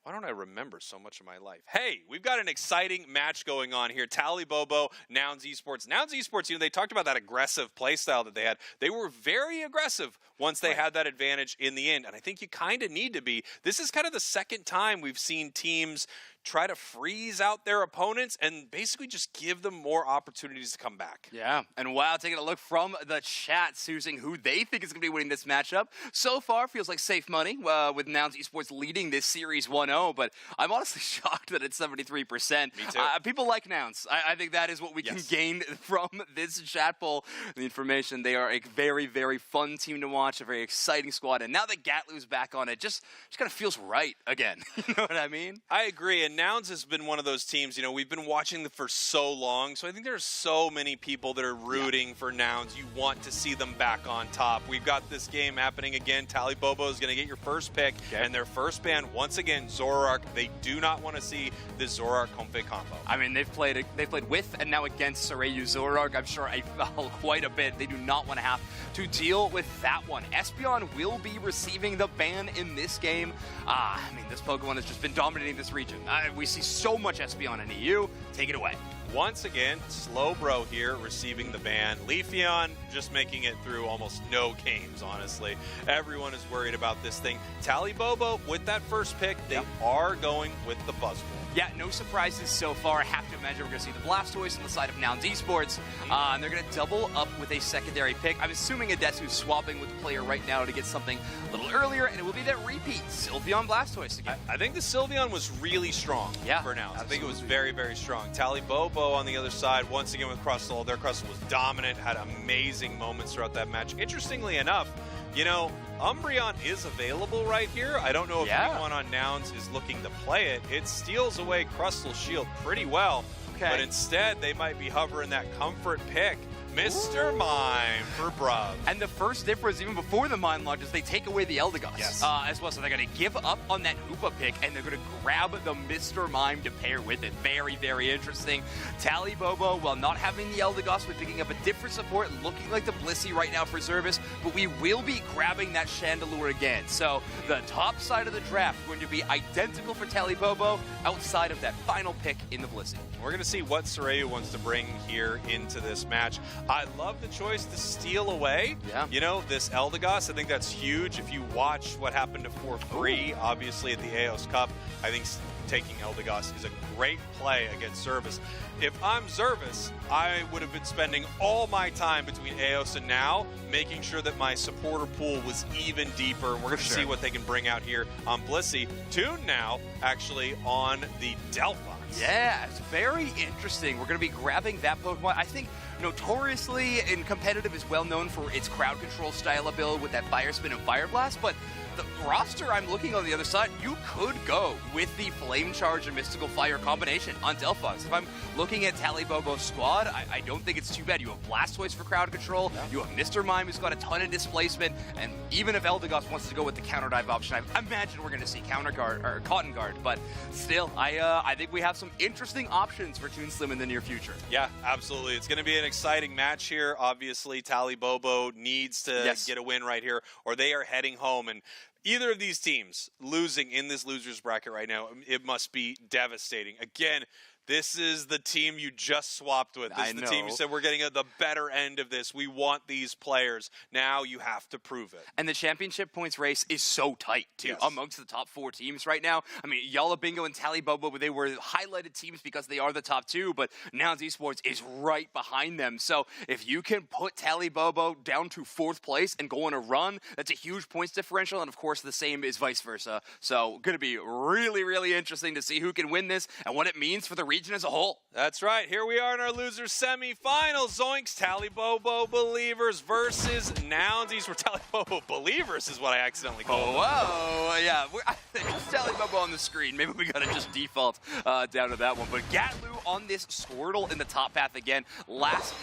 Why don't I remember so much of my life? Hey, we've got an exciting match going on here. Tally Bobo, Nouns Esports. Nouns Esports, you know, they talked about that aggressive play style that they had. They were very aggressive once they had that advantage in the end. And I think you kind of need to be. This is kind of the second time we've seen teams try to freeze out their opponents and basically just give them more opportunities to come back. Yeah, and wow, taking a look from the chat, choosing who they think is going to be winning this matchup. So far, feels like safe money with Nouns Esports leading this series 1-0, but I'm honestly shocked that it's 73%. Me too. People like Nouns. I think that is what we can gain from this chat poll. The information, they are a very, very fun team to watch, a very exciting squad, and now that Gatlu's back on it, just kind of feels right again. You know what I mean? I agree, and Nouns has been one of those teams, you know, we've been watching them for so long, so I think there's so many people that are rooting for Nouns. You want to see them back on top. We've got this game happening again. Tally Bobo is going to get your first pick, and their first ban, once again, Zoroark. They do not want to see the Zoroark-Comfey combo. I mean, they've played with and now against Sureyu Zoroark. I'm sure I fell quite a bit. They do not want to have to deal with that one. Espeon will be receiving the ban in this game. I mean, this Pokemon has just been dominating this region. We see so much Espeon in EU. Take it away. Once again, Slowbro here receiving the ban. Leafeon just making it through almost no games, honestly. Everyone is worried about this thing. Tally Bobo with that first pick, they are going with the Buzzwole. Yeah, no surprises so far. I have to imagine we're going to see the Blastoise on the side of Nouns Esports, and they're going to double up with a secondary pick. I'm assuming Adesu's swapping with the player right now to get something a little earlier, and it will be that repeat, Sylveon Blastoise again. I think the Sylveon was really strong for Nouns. I think it was very, very strong. Tally Bobo on the other side, once again with Crustle. Their Crustle was dominant, had amazing moments throughout that match. Interestingly enough, you know, Umbreon is available right here. I don't know if anyone on Nouns is looking to play it. It steals away Crustle's shield pretty well, but instead they might be hovering that comfort pick. Mr. Mime for Bruv. And the first difference, even before the Mine launch, is they take away the Eldegoss as well. So they're going to give up on that Hoopa pick, and they're going to grab the Mr. Mime to pair with it. Very, very interesting. Tally Bobo, while not having the Eldegoss, we're picking up a different support, looking like the Blissey right now for Zervis, but we will be grabbing that Chandelure again. So the top side of the draft going to be identical for Tally Bobo outside of that final pick in the Blissey. We're going to see what Soraya wants to bring here into this match. I love the choice to steal away, you know, this Eldegoss. I think that's huge. If you watch what happened to 4-3, obviously at the AOS Cup, I think taking Eldegoss is a great play against Zervis. If I'm Zervis, I would have been spending all my time between AOS and now making sure that my supporter pool was even deeper. And we're going to see what they can bring out here on Blissey. Toon now actually on the Delphox. Yeah, it's very interesting. We're going to be grabbing that Pokemon. I think notoriously in competitive is well known for its crowd control style of build with that Fire Spin and Fire Blast, but the roster I'm looking on the other side, you could go with the Flame Charge and Mystical Fire combination on Delphox. If I'm looking at Tally Bobo's squad, I don't think it's too bad. You have Blastoise for crowd control, you have Mr. Mime who's got a ton of displacement, and even if Eldegoss wants to go with the counter dive option, I imagine we're going to see counter guard or Cotton Guard, but still, I think we have some interesting options for Toon Slim in the near future. Yeah, absolutely. It's going to be an exciting match here. Obviously, Tally Bobo needs to get a win right here, or they are heading home. And either of these teams losing in this loser's bracket right now, it must be devastating. Again, this is the team you just swapped with. This is the team you said we're getting at the better end of this. We want these players. Now you have to prove it. And the championship points race is so tight, too, amongst the top 4 teams right now. I mean, Yalla Bingo and Tally Bobo, they were highlighted teams because they are the top 2, but Nouns Esports is right behind them. So if you can put Tally Bobo down to 4th place and go on a run, that's a huge points differential. And, of course, the same is vice versa. So going to be really, really interesting to see who can win this and what it means for the region as a whole. That's right. Here we are in our losers semifinals. Zoinks, Tally Bobo Believers versus Nouns Esports. Tally Bobo Believers is what I accidentally called them. Whoa, yeah. Just Tally Bobo on the screen. Maybe we got to just default down to that one. But Gatlu on this Squirtle in the top path again. Last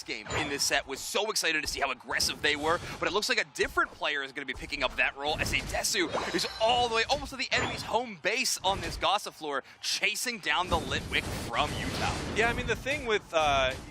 game in this set was so excited to see how aggressive they were. But it looks like a different player is going to be picking up that role as Adesu is all the way almost to the enemy's home base on this Gossifleur, chasing down the Litwick from Utah. Yeah, I mean, the thing with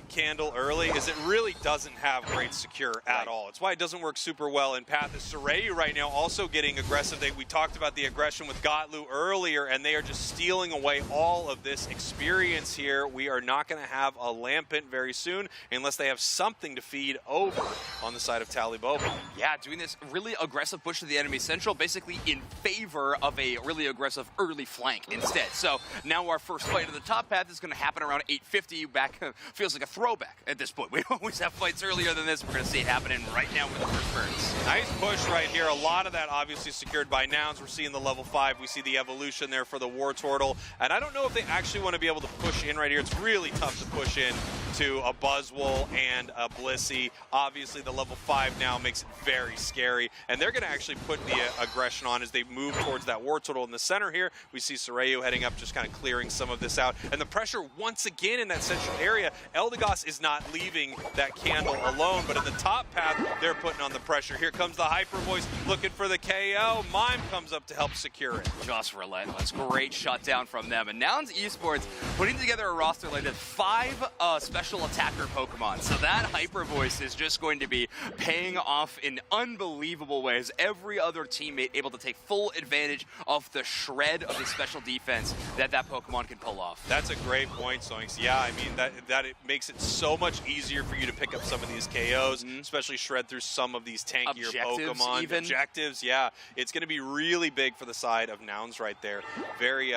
Candle early is it really doesn't have great secure at all. It's why it doesn't work super well in path. Is Soraya right now also getting aggressive? We talked about the aggression with Gotlu earlier, and they are just stealing away all of this experience here. We are not going to have a Lampent very soon unless they have something to feed over on the side of Tally Bobo. Yeah, doing this really aggressive push to the enemy central, basically in favor of a really aggressive early flank instead. So now our first fight of the top path is going to happen around 8:50. Back feels like a throwback at this point. We always have fights earlier than this. We're going to see it happening right now with the first burns. Nice push right here. A lot of that obviously secured by Nouns. We're seeing the level 5. We see the evolution there for the Wartortle. And I don't know if they actually want to be able to push in right here. It's really tough to push in to a Buzzwole and a Blissey. Obviously, the level 5 now makes it very scary. And they're going to actually put the aggression on as they move towards that Wartortle in the center here. We see Soraya heading up, just kind of clearing some of this out. And the pressure once again in that central area. Eldegoss is not leaving that Candle alone, but in the top path, they're putting on the pressure. Here comes the Hyper Voice looking for the KO. Mime comes up to help secure it. Just relentless. Great shutdown from them. And Nouns Esports putting together a roster like that. 5 special special attacker Pokemon. So that Hyper Voice is just going to be paying off in unbelievable ways. Every other teammate able to take full advantage of the shred of the special defense that Pokemon can pull off. That's a great point, Zoinks. Yeah, I mean, that it makes it so much easier for you to pick up some of these KOs, especially shred through some of these tankier Pokemon. Objectives, yeah. It's going to be really big for the side of Nouns right there. Very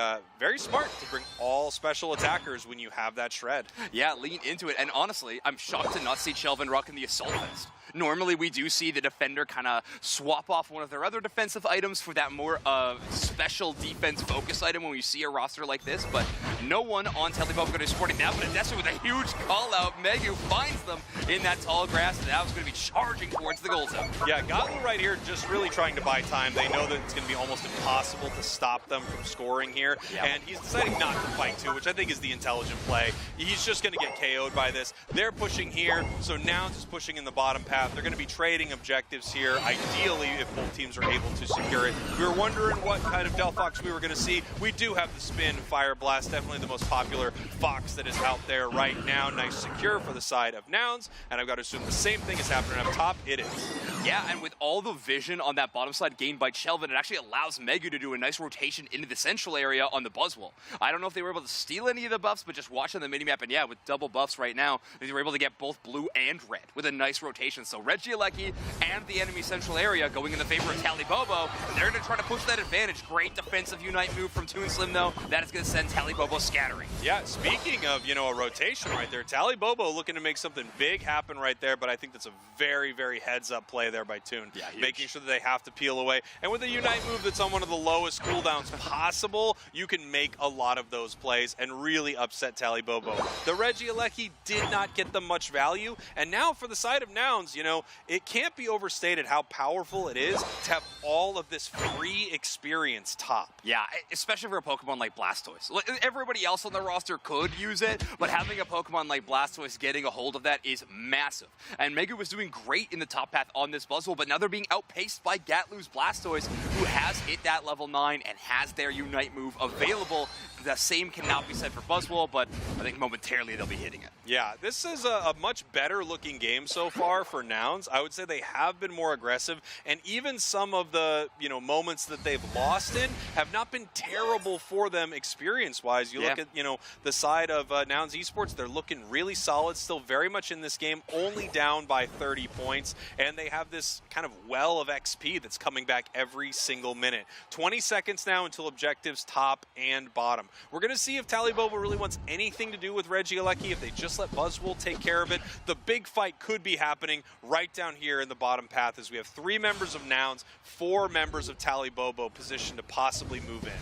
smart to bring all special attackers when you have that shred. Yeah, lean into it. And honestly, I'm shocked to not see Shelvin rocking the Assault Vest. Normally, we do see the defender kind of swap off one of their other defensive items for that more special defense focus item when we see a roster like this, but no one on Televoke going to be sporting that, but Odessa with a huge call-out. Megu finds them in that tall grass, and that was going to be charging towards the goal zone. Yeah, Gotlu right here just really trying to buy time. They know that it's going to be almost impossible to stop them from scoring here, and he's deciding not to fight too, which I think is the intelligent play. He's just going to get KO'd by this. They're pushing here, so Nouns is pushing in the bottom path. They're going to be trading objectives here, ideally, if both teams are able to secure it. We were wondering what kind of Delphox we were going to see. We do have the Spin Fire Blast, definitely the most popular Fox that is out there right now. Nice secure for the side of Nouns, and I've got to assume the same thing is happening up top. It is. Yeah, and with all the vision on that bottom side gained by Shelvin, it actually allows Megu to do a nice rotation into the central area on the Buzzwole. I don't know if they were able to steal any of the buffs, but just watching the minimap, and yeah, with double buffs right now, they were able to get both blue and red with a nice rotation. So Regieleki and the enemy central area going in the favor of Talibobo. They're going to try to push that advantage. Great defensive Unite move from Toon Slim, though. That is going to send Talibobo scattering. Yeah, speaking of, a rotation right there, Talibobo looking to make something big happen right there, but I think that's a very, very heads-up play there by Toon. Yeah, making sure that they have to peel away. And with a Unite move that's on one of the lowest cooldowns possible, you can make a lot of those plays and really upset Talibobo. The Regieleki did not get them much value, and now for the side of Nouns, it can't be overstated how powerful it is to have all of this free experience top. Yeah, especially for a Pokemon like Blastoise. Everybody else on the roster could use it, but having a Pokemon like Blastoise getting a hold of that is massive. And Megu was doing great in the top path on this Buzzwole, but now they're being outpaced by Gatlu's Blastoise, who has hit that level 9 and has their Unite move available. The same cannot be said for Buzzwole, but I think momentarily they'll be hitting it. Yeah, this is a much better looking game so far for Nouns. I would say they have been more aggressive, and even some of the moments that they've lost in have not been terrible for them experience-wise. You look at the side of Nouns Esports, they're looking really solid, still very much in this game, only down by 30 points, and they have this kind of well of XP that's coming back every single minute. 20 seconds now until objectives top and bottom. We're going to see if Talibobo really wants anything to do with Regieleki, if they just let Buzzwole take care of it. The big fight could be happening right down here in the bottom path as we have 3 members of Nouns, 4 members of Talibobo positioned to possibly move in.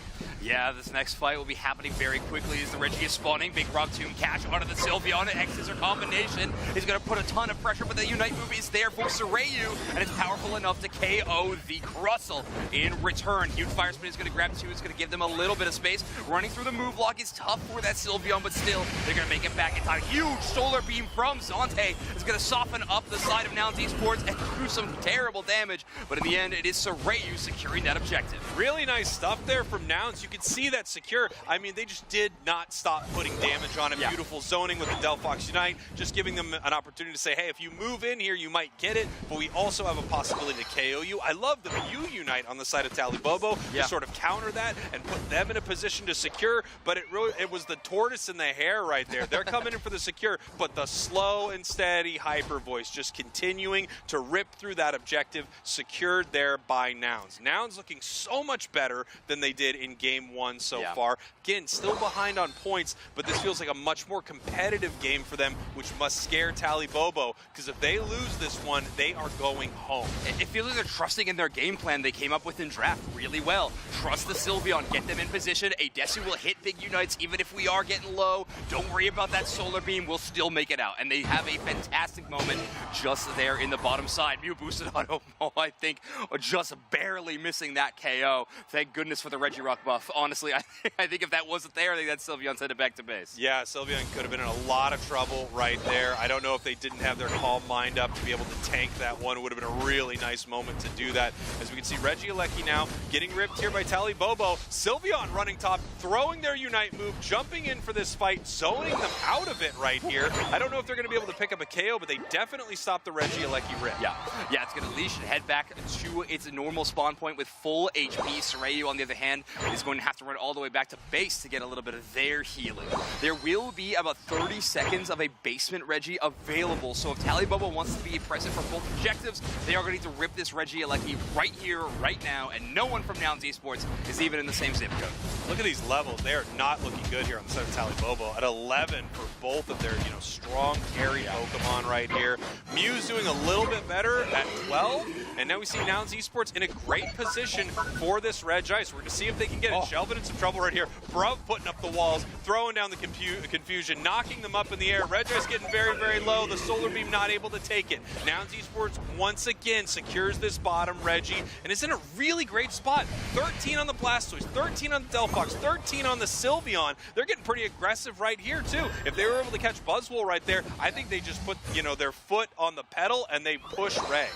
Yeah, this next fight will be happening very quickly as the Reggie is spawning. Big Rock Tomb catch onto the Sylveon. X-Scissor combination is going to put a ton of pressure, but the Unite move is there for Sarayu, and it's powerful enough to KO the Crustle in return. Huge Fire Spin is going to grab 2. It's going to give them a little bit of space. Running through the move lock is tough for that Sylveon, but still, they're going to make it back in time. Huge Solar Beam from Zante is going to soften up the side of Nouns Esports and do some terrible damage, but in the end, it is Sarayu securing that objective. Really nice stuff there from Nouns. You can see that secure. I mean, they just did not stop putting damage on him. Yeah. Beautiful zoning with the Delphox Unite, just giving them an opportunity to say, hey, if you move in here, you might get it, but we also have a possibility to KO you. I love the Mew Unite on the side of Talibobo to sort of counter that and put them in a position to secure, but it was the tortoise and the hare right there. They're coming in for the secure, but the slow and steady Hyper Voice just continuing to rip through that objective, secured there by Nouns. Nouns looking so much better than they did in game 1 so far. Again, still behind on points, but this feels like a much more competitive game for them, which must scare Talibobo, because if they lose this one, they are going home. It feels like they're trusting in their game plan they came up with in draft really well. Trust the Sylveon, get them in position. A Desu will hit big Unites even if we are getting low. Don't worry about that Solar Beam, we'll still make it out. And they have a fantastic moment just there in the bottom side. Mew boosted on Omo, I think, just barely missing that KO. Thank goodness for the Regirock buff. enough, honestly. I think if that wasn't there, I think that Sylveon sent it back to base. Yeah, Sylveon could have been in a lot of trouble right there. I don't know if they didn't have their calm mind up to be able to tank that one. It would have been a really nice moment to do that. As we can see, Regieleki now getting ripped here by Talibobo. Sylveon running top, throwing their Unite move, jumping in for this fight, zoning them out of it right here. I don't know if they're going to be able to pick up a KO, but they definitely stopped the Regieleki rip. Yeah, it's going to leash and head back to its normal spawn point with full HP. Soryu, on the other hand, is going to have to run all the way back to base to get a little bit of their healing. There will be about 30 seconds of a basement Reggie available, so if Talibobo wants to be present for both objectives, they are going to need to rip this Regieleki right here, right now, and no one from Nouns Esports is even in the same zip code. Look at these levels. They are not looking good here on the side of Talibobo. At 11 for both of their, strong carry Pokemon right here. Mew's doing a little bit better at 12, and now we see Nouns Esports in a great position for this Reg Ice. We're going to see if they can get it. Shelvin in some trouble right here. Bruv putting up the walls, throwing down the confusion, knocking them up in the air. Reg Ice getting very, very low. The Solar Beam not able to take it. Nouns Esports once again secures this bottom Reggie and is in a really great spot. 13 on the Blastoise, 13 on the Delphox, 13 on the Sylveon. They're getting pretty aggressive right here too. If they were able to catch Buzzwole right there, I think they just put, their foot on the pedal and they push Ray.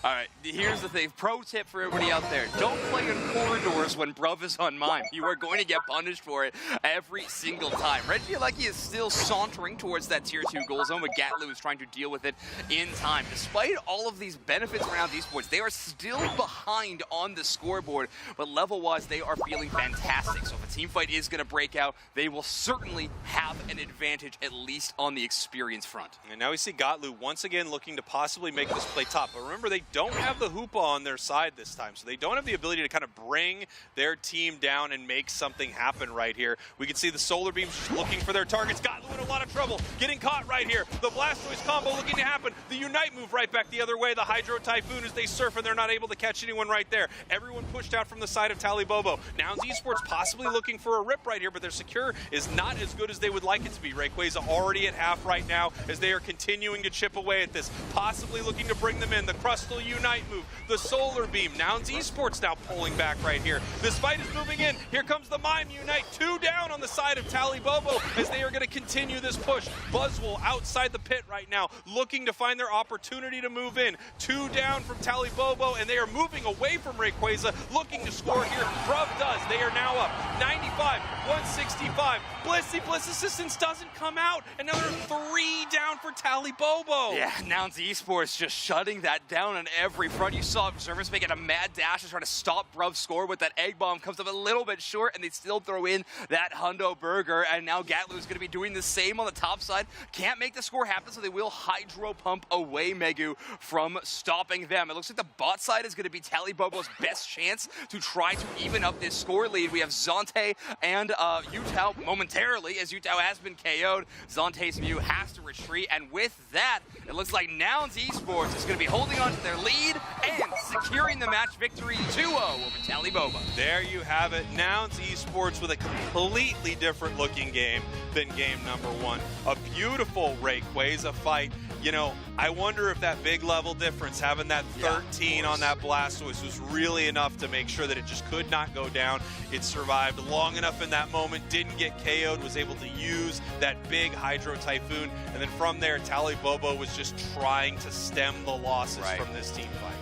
All right, here's the thing. Pro tip for everybody out there. Don't play in corridors when Bruv is on mine. You are going to get punished for it every single time. Regieleki is still sauntering towards that Tier 2 goal zone, but Gatlu is trying to deal with it in time. Despite all of these benefits around esports, they are still behind on the scoreboard, but level-wise, they are feeling fantastic. So if a team fight is going to break out, they will certainly have an advantage, at least on the experience front. And now we see Gatlu once again looking to possibly make this play top. But remember, they don't have the Hoopa on their side this time, so they don't have the ability to kind of bring their team down and make something happen right here. We can see the Solar Beams just looking for their targets. Gatlu in a lot of trouble, getting caught right here. The Blastoise combo looking to happen. The Unite move right back the other way. The Hydro Typhoon as they surf, and they're not able to catch anyone right there. Everyone pushed out from the side of Talibobo. Nouns Esports possibly looking for a rip right here, but their secure is not as good as they would like it to be. Rayquaza already at half right now as they are continuing to chip away at this, possibly looking to bring them in. The Crustal Unite move, the Solar Beam. Nouns Esports now pulling back right here. This fight is moving in. Here comes the Mime Unite. 2 down on the side of Talibobo as they are going to continue this push. Buzzwole outside the pit right now, looking to find their opportunity to move in. 2 down from Talibobo, and they are moving away from Rayquaza, looking to score here. Bruv does. They are now up 95, 165. Bliss assistance doesn't come out, and now they're 3 down for Talibobo. Yeah, Nouns Esports just shutting that down on every front. You saw Observers making a mad dash to try to stop Bruv's score with that Egg Bomb. Comes up a little bit short, and they still throw in that Hundo Burger, and now Gatlu is going to be doing the same on the top side. Can't make the score happen, so they will Hydro Pump away Megu from stopping them. It looks like the bot side is going to be Talibobo's best chance to try to even up this score lead. We have Zante and Yutao momentarily, as Yutao has been KO'd. Zante's Mew has to retreat, and with that, it looks like Nouns Esports is going to be holding on to their lead and securing the match victory 2-0 over Talibobo. There you have it. Nouns Esports with a completely different looking game than game number 1. A beautiful Rayquaza fight. I wonder if that big level difference, having that 13 on that Blastoise, was really enough to make sure that it just could not go down. It survived long enough in that moment, didn't get KO'd, was able to use that big Hydro Typhoon, and then from there, Talibobo was just trying to stem the losses from this team fight.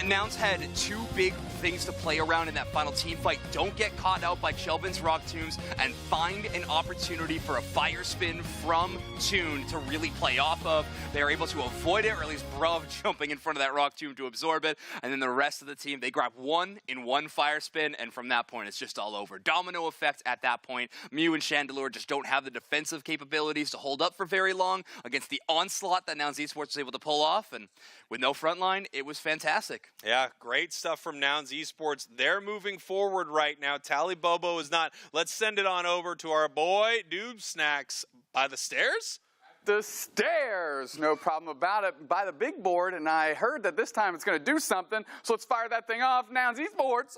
Nouns had 2 big things to play around in that final team fight. Don't get caught out by Chelvin's Rock Tombs, and find an opportunity for a Fire Spin from Toon to really play off of. They are able to avoid it, or at least Bruv jumping in front of that Rock Tomb to absorb it. And then the rest of the team, they grab 1 in 1 Fire Spin, and from that point, it's just all over. Domino effect at that point. Mew and Chandelure just don't have the defensive capabilities to hold up for very long against the onslaught that Nouns Esports was able to pull off. And with no front line, it was fantastic. Yeah, great stuff from Nouns Esports. They're moving forward right now. Talibobo is not. Let's send it on over to our boy, Noob Snacks. By the stairs? The stairs, no problem about it, by the big board, and I heard that this time it's going to do something, so let's fire that thing off. Nouns Esports.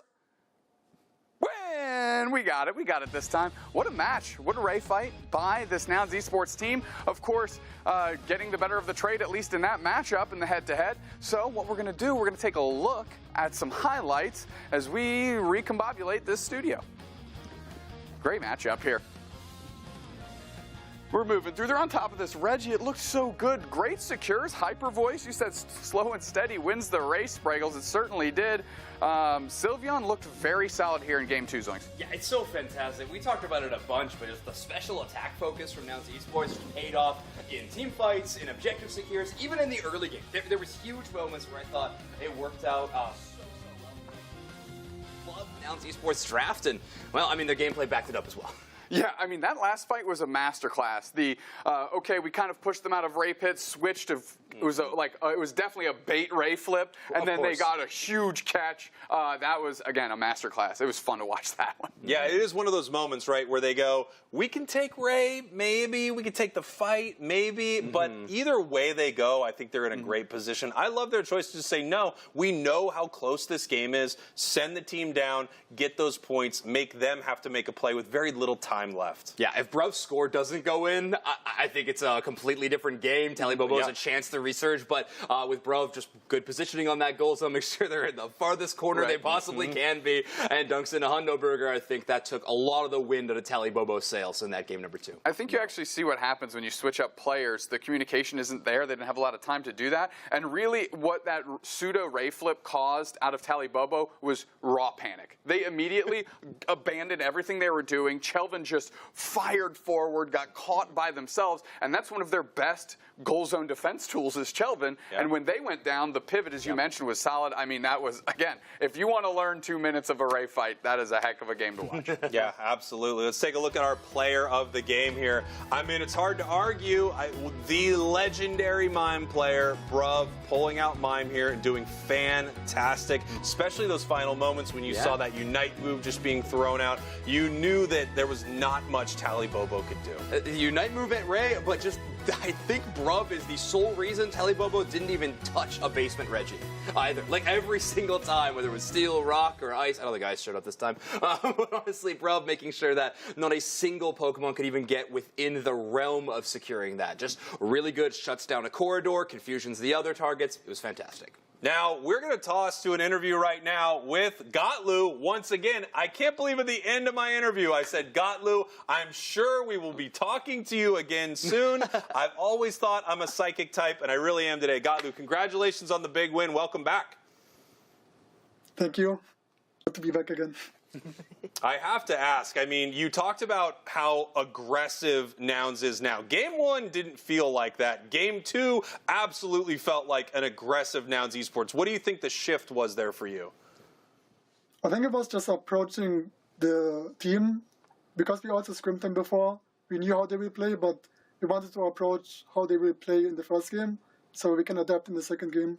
Win! We got it this time. What a match, what a Ray fight by this Nouns Esports team. Of course, getting the better of the trade, at least in that matchup in the head-to-head. So what we're going to do, we're going to take a look at some highlights as we recombobulate this studio. Great matchup here. We're moving through. They're on top of this. Reggie, it looked so good. Great secures. Hyper voice. You said slow and steady wins the race, Spraggles. It certainly did. Sylveon looked very solid here in Game 2, Zoinks. Yeah, it's so fantastic. We talked about it a bunch, but just the special attack focus from Nouns Esports paid off in team fights, in objective secures, even in the early game. There was huge moments where I thought it worked out Love Nouns Esports draft, and, well, I mean, their gameplay backed it up as well. Yeah, I mean, that last fight was a masterclass. Okay, we kind of pushed them out of Ray pits, switched to, it was definitely a bait Ray flip, and then they got a huge catch. That was, again, a masterclass. It was fun to watch that one. Yeah, it is one of those moments, right, where they go, we can take Ray, maybe, we can take the fight, maybe, but either way they go, I think they're in a great position. I love their choice to say, no, we know how close this game is, send the team down, get those points, make them have to make a play with very little time left. Yeah, if Bruv's score doesn't go in, I think it's a completely different game. Talibobo has a chance to resurge, but with Bruv, just good positioning on that goal, so make sure they're in the farthest corner they possibly can be. And dunks in a Hundo Burger. I think that took a lot of the wind out of Talibobo's sails in that game number 2. I think you actually see what happens when you switch up players. The communication isn't there. They didn't have a lot of time to do that. And really, what that pseudo Ray flip caused out of Talibobo was raw panic. They immediately abandoned everything they were doing. Chelvin just fired forward, got caught by themselves, and that's one of their best goal zone defense tools is Chelvin. And when they went down, the pivot, as you mentioned, was solid. I mean, that was, again, if you want to learn 2 minutes of a Ray fight, that is a heck of a game to watch. Yeah, absolutely. Let's take a look at our player of the game here. I mean, it's hard to argue. The legendary Mime player, Bruv, pulling out Mime here and doing fantastic, especially those final moments when you saw that Unite move just being thrown out. You knew that there was not much Talibobo could do. The Unite move at Ray, but just I think Bruv is the sole reason Talibobo didn't even touch a basement Reggie either. Like every single time, whether it was steel, rock, or ice. I don't think ice showed up this time. But honestly, Bruv making sure that not a single Pokemon could even get within the realm of securing that. Just really good, shuts down a corridor, confusions the other targets. It was fantastic. Now, we're going to toss to an interview right now with Gotlu. Once again, I can't believe at the end of my interview I said, Gotlu, I'm sure we will be talking to you again soon. I've always thought I'm a psychic type, and I really am today. Gotlu, congratulations on the big win. Welcome back. Thank you. Good to be back again. I have to ask, I mean, you talked about how aggressive Nouns is now. Game 1 didn't feel like that. Game 2 absolutely felt like an aggressive Nouns Esports. What do you think the shift was there for you? I think it was just approaching the team, because we also scrimmed them before. We knew how they will play, but we wanted to approach how they will play in the first game, so we can adapt in the second game.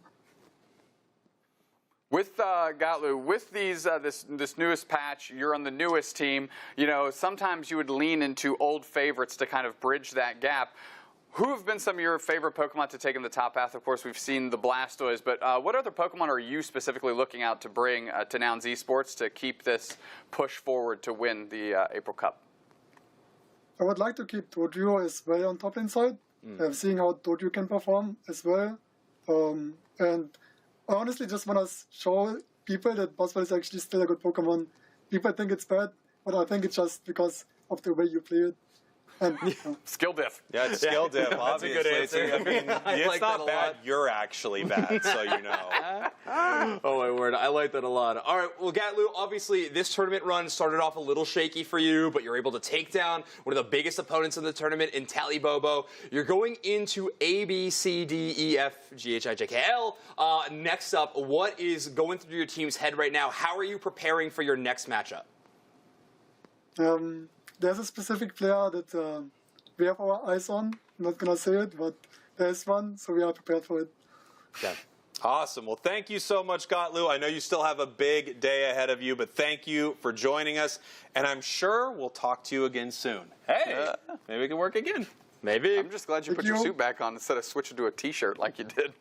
With Gotlu, with this newest patch, you're on the newest team. You know, sometimes you would lean into old favorites to kind of bridge that gap. Who have been some of your favorite Pokemon to take in the top path? Of course, we've seen the Blastoise, but what other Pokemon are you specifically looking out to bring to Nouns Esports to keep this push forward to win the April Cup? I would like to keep Doduo as well on top lane side, seeing how Doduo can perform as well. And I honestly just want to show people that Boswell is actually still a good Pokemon. People think it's bad, but I think it's just because of the way you play it. And, skill diff. Yeah, it's skill diff, obviously. That's a good answer. I mean, it's like not bad. You're actually bad, so you know. Oh, my word. I like that a lot. All right, well, Gatlu, obviously, this tournament run started off a little shaky for you, but you're able to take down one of the biggest opponents in the tournament in Talibobo. You're going into A, B, C, D, E, F, G, H, I, J, K, L. Next up, what is going through your team's head right now? How are you preparing for your next matchup? There's a specific player that we have our eyes on. I'm not going to say it, but there's one, so we are prepared for it. Okay. Awesome. Well, thank you so much, Gotlu. I know you still have a big day ahead of you, but thank you for joining us, and I'm sure we'll talk to you again soon. Hey, maybe we can work again. Maybe. I'm just glad you put your suit back on instead of switching to a T-shirt like you did.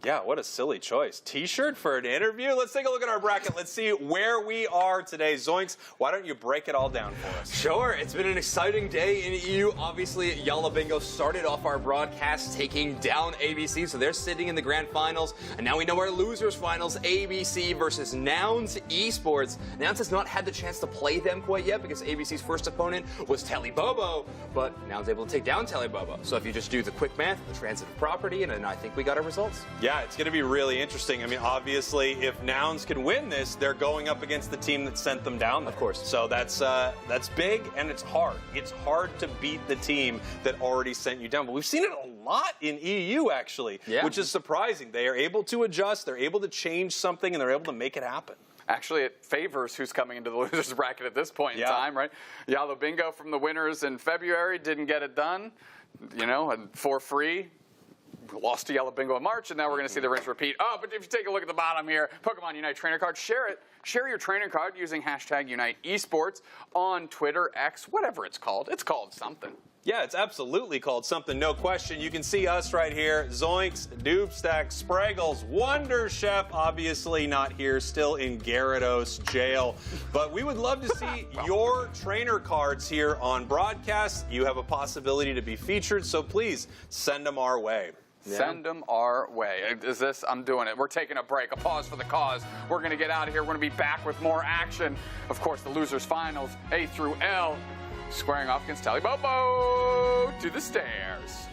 Yeah, what a silly choice. T-shirt for an interview? Let's take a look at our bracket. Let's see where we are today. Zoinks, why don't you break it all down for us? Sure, it's been an exciting day in EU. Obviously, Yalla Bingo started off our broadcast taking down ABC, so they're sitting in the grand finals. And now we know our losers finals, ABC versus Nouns Esports. Nouns has not had the chance to play them quite yet because ABC's first opponent was Telly Bobo, but Nouns able to take down Telly Bobo. So if you just do the quick math, the transitive property, and then I think we got our results. Yeah, it's going to be really interesting. I mean, obviously, if Nouns can win this, they're going up against the team that sent them down there. Of course. So that's big, and it's hard. It's hard to beat the team that already sent you down. But we've seen it a lot in EU, actually, which is surprising. They are able to adjust, they're able to change something, and they're able to make it happen. Actually, it favors who's coming into the losers bracket at this point in time, right? Yalla Bingo from the winners in February didn't get it done, you know, and for free. Lost to Yalla Bingo in March, and now we're going to see the rinse repeat. Oh, but if you take a look at the bottom here, Pokemon Unite trainer card, share it. Share your trainer card using hashtag Unite Esports on Twitter, X, whatever it's called. It's called something. Yeah, it's absolutely called something, no question. You can see us right here. Zoinks, Doobstack, Spraggles, Wonder Chef, obviously not here, still in Gyarados jail. But we would love to see your trainer cards here on broadcast. You have a possibility to be featured, so please send them our way. Yeah. Send them our way. Is this? I'm doing it. We're taking a break, a pause for the cause. We're going to get out of here. We're going to be back with more action. Of course, the losers finals, A through L, squaring off against Telly Bobo to the stairs.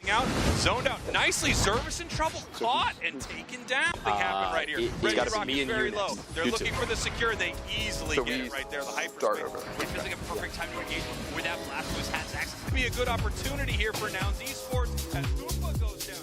Out, zoned out nicely. Zervis in trouble, caught and taken down. Thing happened right here. Ready Rock is very low. They're looking for the secure. They easily get it right there. The hyperspace. Which is like a perfect time to engage with that blast who has access. Be a good opportunity here for Nouns Esports as Koopa goes down.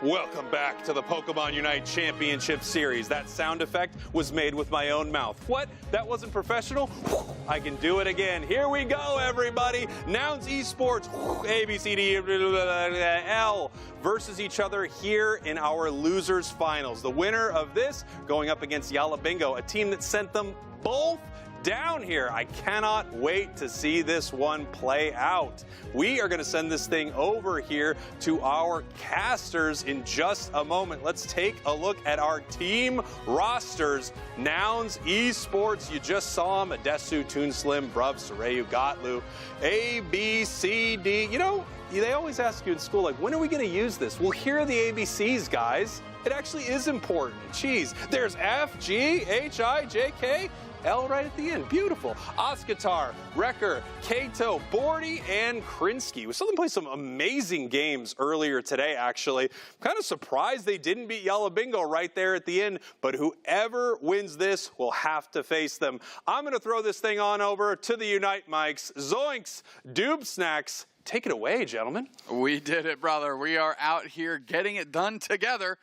Welcome back to the Pokemon UNITE Championship Series. That sound effect was made with my own mouth. What? That wasn't professional? I can do it again. Here we go, everybody. Nouns Esports, ABCDL versus each other here in our losers finals. The winner of this going up against Yalabingo, a team that sent them both down here. I cannot wait to see this one play out. We are going to send this thing over here to our casters in just a moment. Let's take a look at our team rosters. Nouns Esports, you just saw them. Adesu, Toon Slim, Brub, Sareyu, Gotlu, A, B, C, D. You know, they always ask you in school, like, when are we going to use this? Well, here are the ABCs, guys. It actually is important. Jeez, there's F, G, H, I, J, K. L right at the end. Beautiful. Oskatar, Wrecker, Kato, Bordy, and Krinsky. We saw them play some amazing games earlier today, actually. I'm kind of surprised they didn't beat Yalabingo right there at the end, but whoever wins this will have to face them. I'm going to throw this thing on over to the Unite mics. Zoinks, Doob Snacks, take it away, gentlemen. We did it, brother. We are out here getting it done together.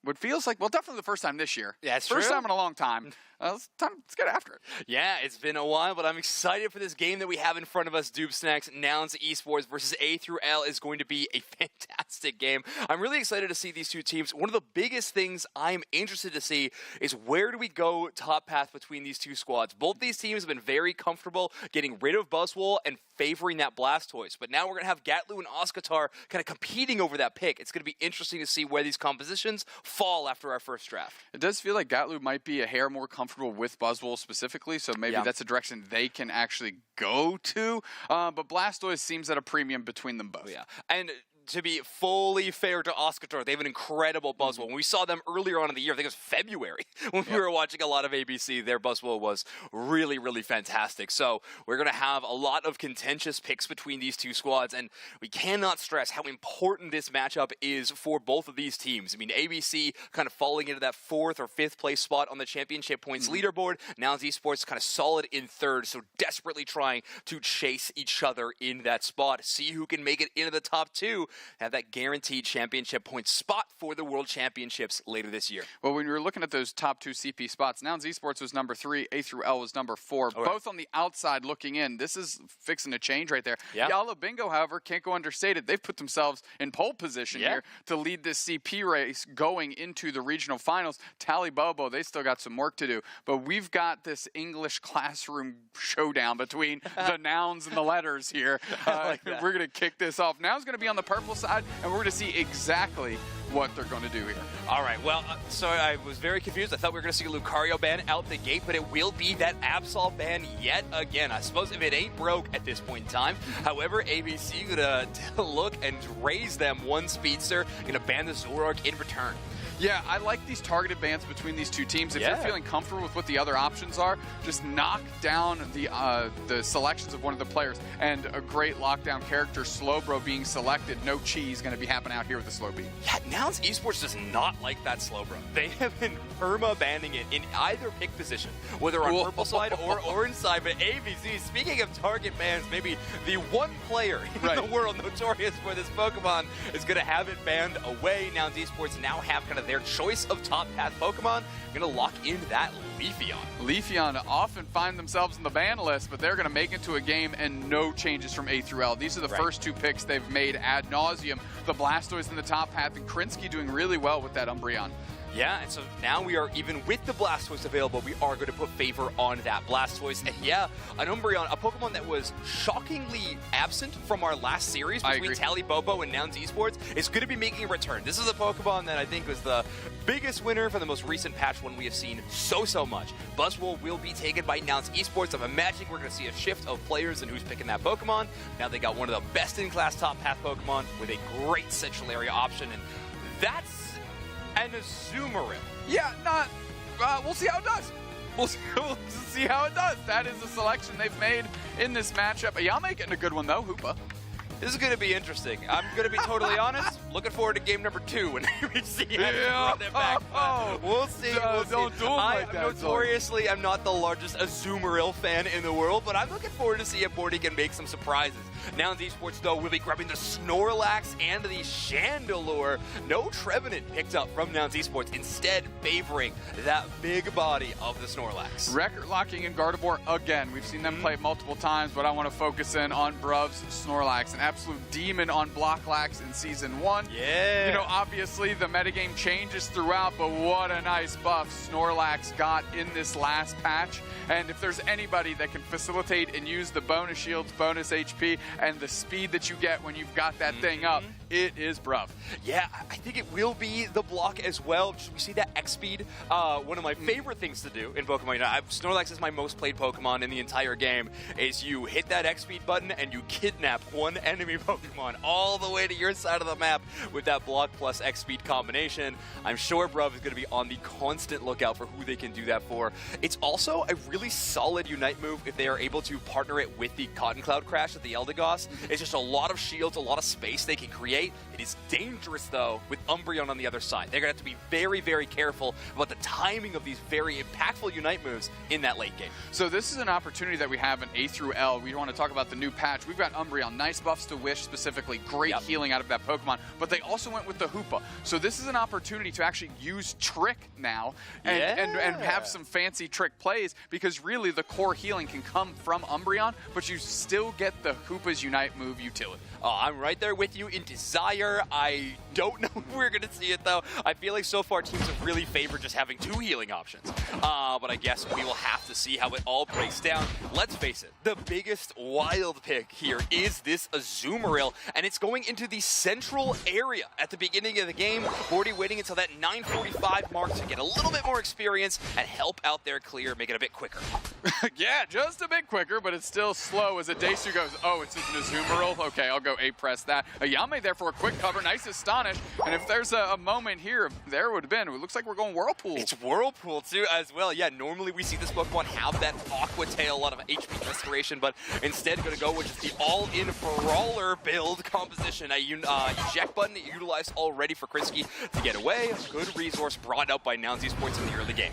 What feels like, well, definitely the first time this year. Yeah, it's First true. time in a long time. Let's get after it. Yeah, it's been a while, but I'm excited for this game that we have in front of us. Doob Snacks, Nouns Esports versus A through L is going to be a fantastic game. I'm really excited to see these two teams. One of the biggest things I'm interested to see is where do we go top path between these two squads. Both these teams have been very comfortable getting rid of Buzzwole and favoring that Blastoise, but now we're going to have Gatlu and Oskatar kind of competing over that pick. It's going to be interesting to see where these compositions fall after our first draft. It does feel like Gatlu might be a hair more comfortable with Buzzwole specifically, so maybe that's a direction they can actually go to. But Blastoise seems at a premium between them both. Yeah, and to be fully fair to Oskatar, they have an incredible Buzzwole. When we saw them earlier on in the year, I think it was February, when we were watching a lot of ABC, their Buzzwole was really, really fantastic. So we're going to have a lot of contentious picks between these two squads, and we cannot stress how important this matchup is for both of these teams. I mean, ABC kind of falling into that 4th or 5th place spot on the championship points leaderboard. Nouns Esports kind of solid in 3rd, so desperately trying to chase each other in that spot. See who can make it into the top 2. Have that guaranteed championship point spot for the World Championships later this year. Well, when we were looking at those top 2 CP spots, Nouns Esports was number 3, A through L was number 4, both on the outside looking in. This is fixing to change right there. Yeah. Yalabingo, however, can't go understated. They've put themselves in pole position here to lead this CP race going into the regional finals. Tally Bobo, they still got some work to do, but we've got this English classroom showdown between the nouns and the letters here. We're going to kick this off. Nouns going to be on the purple side, and we're going to see exactly what they're going to do here. All right, well, so I was very confused. I thought we were going to see a Lucario ban out the gate, but it will be that Absol ban yet again. I suppose if it ain't broke at this point in time. However, ABC going to look and raise them one speedster, going to ban the Zoroark in return. Yeah, I like these targeted bans between these two teams. If you're feeling comfortable with what the other options are, just knock down the selections of one of the players. And a great lockdown character, Slowbro, being selected. No cheese going to be happening out here with the Slow Beat. Yeah, Nouns Esports does not like that Slowbro. They have been perma-banning it in either pick position, whether on purple side or orange side. But ABC, speaking of target bans, maybe the one player in the world notorious for this Pokemon is going to have it banned away. Nouns Esports now have kind of their choice of top path Pokemon. Going to lock in that Leafeon. Leafeon often find themselves in the ban list, but they're going to make it to a game and no changes from A through L. These are the first 2 picks they've made ad nauseum. The Blastoise in the top path, and Krinsky doing really well with that Umbreon. Yeah, and so now we are, even with the Blastoise available, we are going to put favor on that Blastoise. And yeah, an Umbreon, a Pokemon that was shockingly absent from our last series between Tally Bobo and Nouns Esports, is going to be making a return. This is a Pokemon that I think was the biggest winner for the most recent patch, one we have seen so much. Buzzwole will be taken by Nouns Esports. I'm imagining we're going to see a shift of players and who's picking that Pokemon. Now they got one of the best-in-class top path Pokemon with a great central area option, and that's an Azumarill. Yeah, we'll see how it does. We'll see how it does. That is the selection they've made in this matchup. Y'all making a good one, though, Hoopa. This is going to be interesting. I'm going to be totally honest. looking forward to game number 2 when ABC has to run it back. We'll see. Don't do it like that, Notoriously, I'm not the largest Azumarill fan in the world, but I'm looking forward to see if Bordy can make some surprises. Nouns Esports, though, will be grabbing the Snorlax and the Chandelure. No Trevenant picked up from Nouns Esports, instead favoring that big body of the Snorlax. Record locking in Gardevoir again. We've seen them play it multiple times, but I want to focus in on Bruv's Snorlax, an absolute demon on Blocklax in Season 1. Yeah. You know, obviously the metagame changes throughout, but what a nice buff Snorlax got in this last patch. And if there's anybody that can facilitate and use the bonus shields, bonus HP, and the speed that you get when you've got that thing up, it is Bruv. Yeah, I think it will be the block as well. We see that X speed. One of my favorite things to do in Pokemon Unite, Snorlax is my most played Pokemon in the entire game, is you hit that X speed button and you kidnap one enemy Pokemon all the way to your side of the map with that block plus X speed combination. I'm sure Bruv is going to be on the constant lookout for who they can do that for. It's also a really solid Unite move if they are able to partner it with the Cotton Cloud Crash with the Eldegoss. It's just a lot of shields, a lot of space they can create. It is dangerous, though, with Umbreon on the other side. They're going to have to be very, very careful about the timing of these very impactful Unite moves in that late game. So this is an opportunity that we have in A through L. We want to talk about the new patch. We've got Umbreon, nice buffs to Wish specifically, great healing out of that Pokemon, but they also went with the Hoopa. So this is an opportunity to actually use Trick now and have some fancy Trick plays, because really the core healing can come from Umbreon, but you still get the Hoopa's Unite move utility. Oh, I'm right there with you in desire. I don't know if we're going to see it, though. I feel like so far teams have really favored just having 2 healing options. But I guess we will have to see how it all breaks down. Let's face it, the biggest wild pick here is this Azumarill, and it's going into the central area at the beginning of the game. Bordy waiting until that 9:45 mark to get a little bit more experience and help out their clear, make it a bit quicker. Yeah, just a bit quicker, but it's still slow as Adesu goes, oh, it's just an Azumarill? Okay, I'll go A-press that. Ayame there for a quick cover, nice Astonish, and if there's a moment here, there would have been. It looks like we're going Whirlpool. It's Whirlpool, too, as well. Yeah, normally we see this Pokemon have that Aqua Tail, a lot of HP restoration, but instead going to go with just the all-in Brawler build composition. A eject button utilized already for Krinsky to get away. Good resource brought up by Nouns Esports in the early game.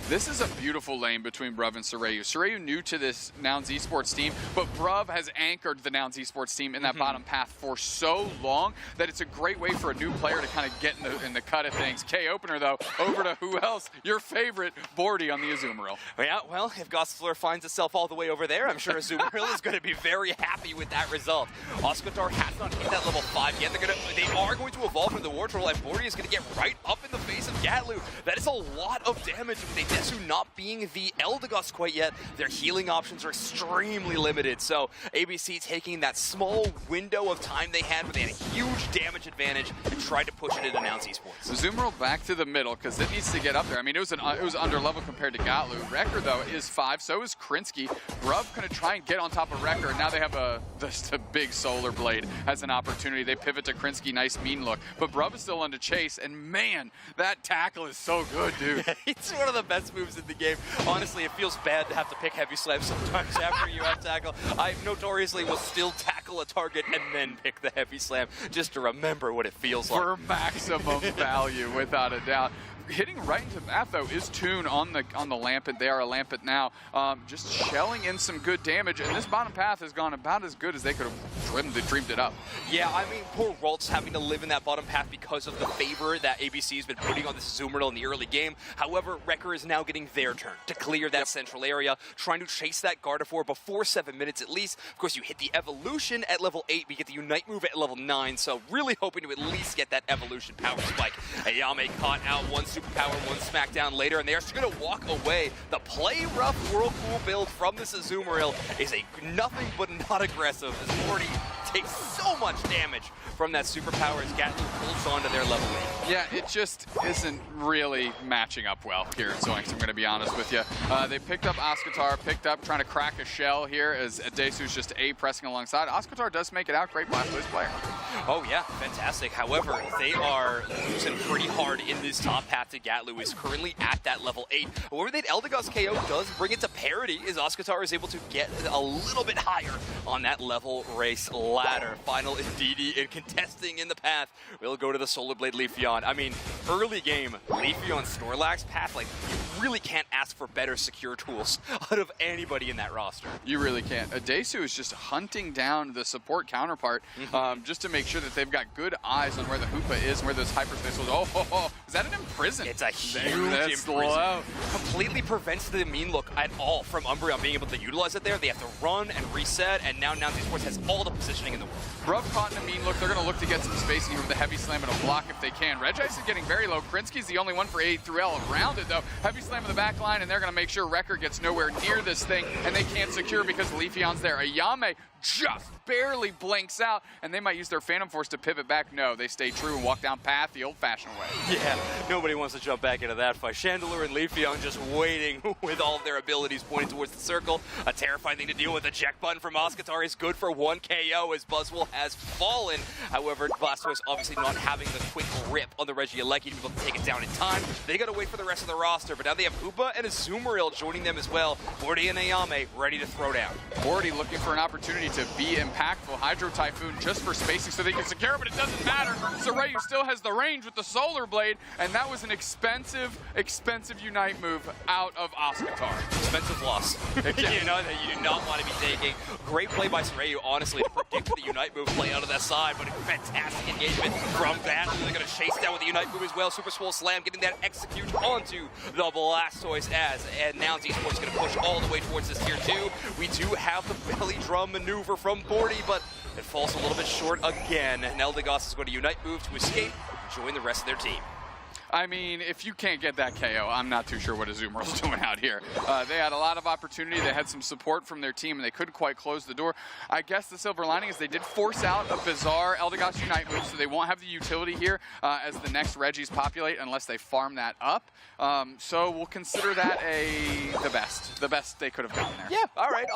This is a beautiful lane between Bruv and Sorayu. Sorayu new to this Nouns Esports team, but Bruv has anchored the Nouns Esports team in that bottom path for so long that it's a great way for a new player to kind of get in the cut of things. K-Opener, though, over to who else? Your favorite, Bordy on the Azumarill. Yeah, well, if Gossifleur finds itself all the way over there, I'm sure Azumarill is going to be very happy with that result. Oscatar has not hit that level 5 yet. They are going to evolve into the War Turtle, and Bordy is going to get right up in the face of Gatlu. That is a lot of damage with a Desu not being the Eldegoss quite yet. Their healing options are extremely limited, so ABC taking that small window of time they had where they had a huge damage advantage and tried to push it into Nouns Esports. Azumarill back to the middle because it needs to get up there. I mean, it was under level compared to Gatlu. Wrecker, though, is 5, so is Krinsky. Bruv going to try and get on top of Wrecker, and now they have just a big Solar Blade as an opportunity. They pivot to Krinsky, nice mean look, but Bruv is still on to chase, and man, that tackle is so good, dude. It's one of the best moves in the game. Honestly, it feels bad to have to pick Heavy Slam sometimes after you have tackle. I notoriously will still tackle a target and then pick the Heavy Slam just to remember what it feels like. For maximum value, without a doubt. Hitting right into that, though, is Toon on the Lampent. They are a Lampent now. Just shelling in some good damage, and this bottom path has gone about as good as they could have dreamed it up. Yeah, I mean, poor Ralts having to live in that bottom path because of the favor that ABC has been putting on this Azumarill in the early game. However, Wrecker is now getting their turn to clear that central area, trying to chase that Gardevoir before 7 minutes at least. Of course, you hit the Evolution at level 8, we get the Unite move at level 9, so really hoping to at least get that Evolution power spike. Ayame caught out one Superpower, one Smackdown later, and they're just going to walk away. The play rough Whirlpool build from this Azumarill is a nothing but not aggressive, as Morty takes so much damage from that Superpower as Gatlu holds on to their level 8. Yeah, it just isn't really matching up well here at Zoinks, I'm going to be honest with you. They picked up Oscatar, trying to crack a shell here as Adesu's just pressing alongside. Oscatar does make it out, great Blastoise player. Oh yeah, fantastic. However, they are losing pretty hard in this top path to Gatlu, is currently at that level 8. However, that Eldegoss KO does bring it to parity as Oscatar is able to get a little bit higher on that level race ladder. Final Ndidi in contesting in the path. We'll go to the Solar Blade Leafeon. I mean, early game, Leafeon Snorlax path, like, you really can't ask for better secure tools out of anybody in that roster. You really can't. Adesu is just hunting down the support counterpart just to make sure that they've got good eyes on where the Hoopa is and where those hyperspace will. Oh, is that an imprison? It's a huge imprison. Completely prevents the mean look at all from Umbreon being able to utilize it there. They have to run and reset, and now Niantic Esports has all the positioning in the world. Bruv caught in a mean look. They're going to look to get some spacing here with the heavy slam and a block if they can. Regice is getting very low. Krinsky's the only one for A through L around it, though. Heavy slam in the back line, and they're going to make sure Wrecker gets nowhere near this thing, and they can't secure because Leafeon's there. Ayame just barely blinks out, and they might use their Phantom Force to pivot back. No, they stay true and walk down path the old-fashioned way. Yeah, nobody wants to jump back into that fight. Chandelure and Leafeon just waiting with all of their abilities pointing towards the circle. A terrifying thing to deal with. A eject button from Oscatar is good for 1 KO as Buzzwole has fallen. However, Blastoise obviously not having the quick rip on the Regieleki to be able to take it down in time. They gotta wait for the rest of the roster, but now they have Hoopa and Azumarill joining them as well. Bordy and Ayame ready to throw down. Bordy looking for an opportunity to be impactful. Hydro Typhoon just for spacing so they can secure it, but it doesn't matter. Sorayu still has the range with the Solar Blade, and that was an expensive Unite move out of Oscatar. Expensive loss. You know that you do not want to be taking. Great play by Sorayu, honestly, to predict the Unite move play out of that side, but a fantastic engagement from that. They're going to chase down with the Unite move as well. Super Swole Slam, getting that execute onto the Blastoise and now Esports going to push all the way towards this tier 2. We do have the belly drum maneuver from Bordy, but it falls a little bit short again. And Eldegoss is going to Unite move to escape and join the rest of their team. I mean, if you can't get that KO, I'm not too sure what Azumarill's doing out here. They had a lot of opportunity. They had some support from their team, and they couldn't quite close the door. I guess the silver lining is they did force out a bizarre Eldegoss Unite move, so they won't have the utility here as the next Regis populate unless they farm that up. So we'll consider that the best they could have gotten there. Yeah, all right,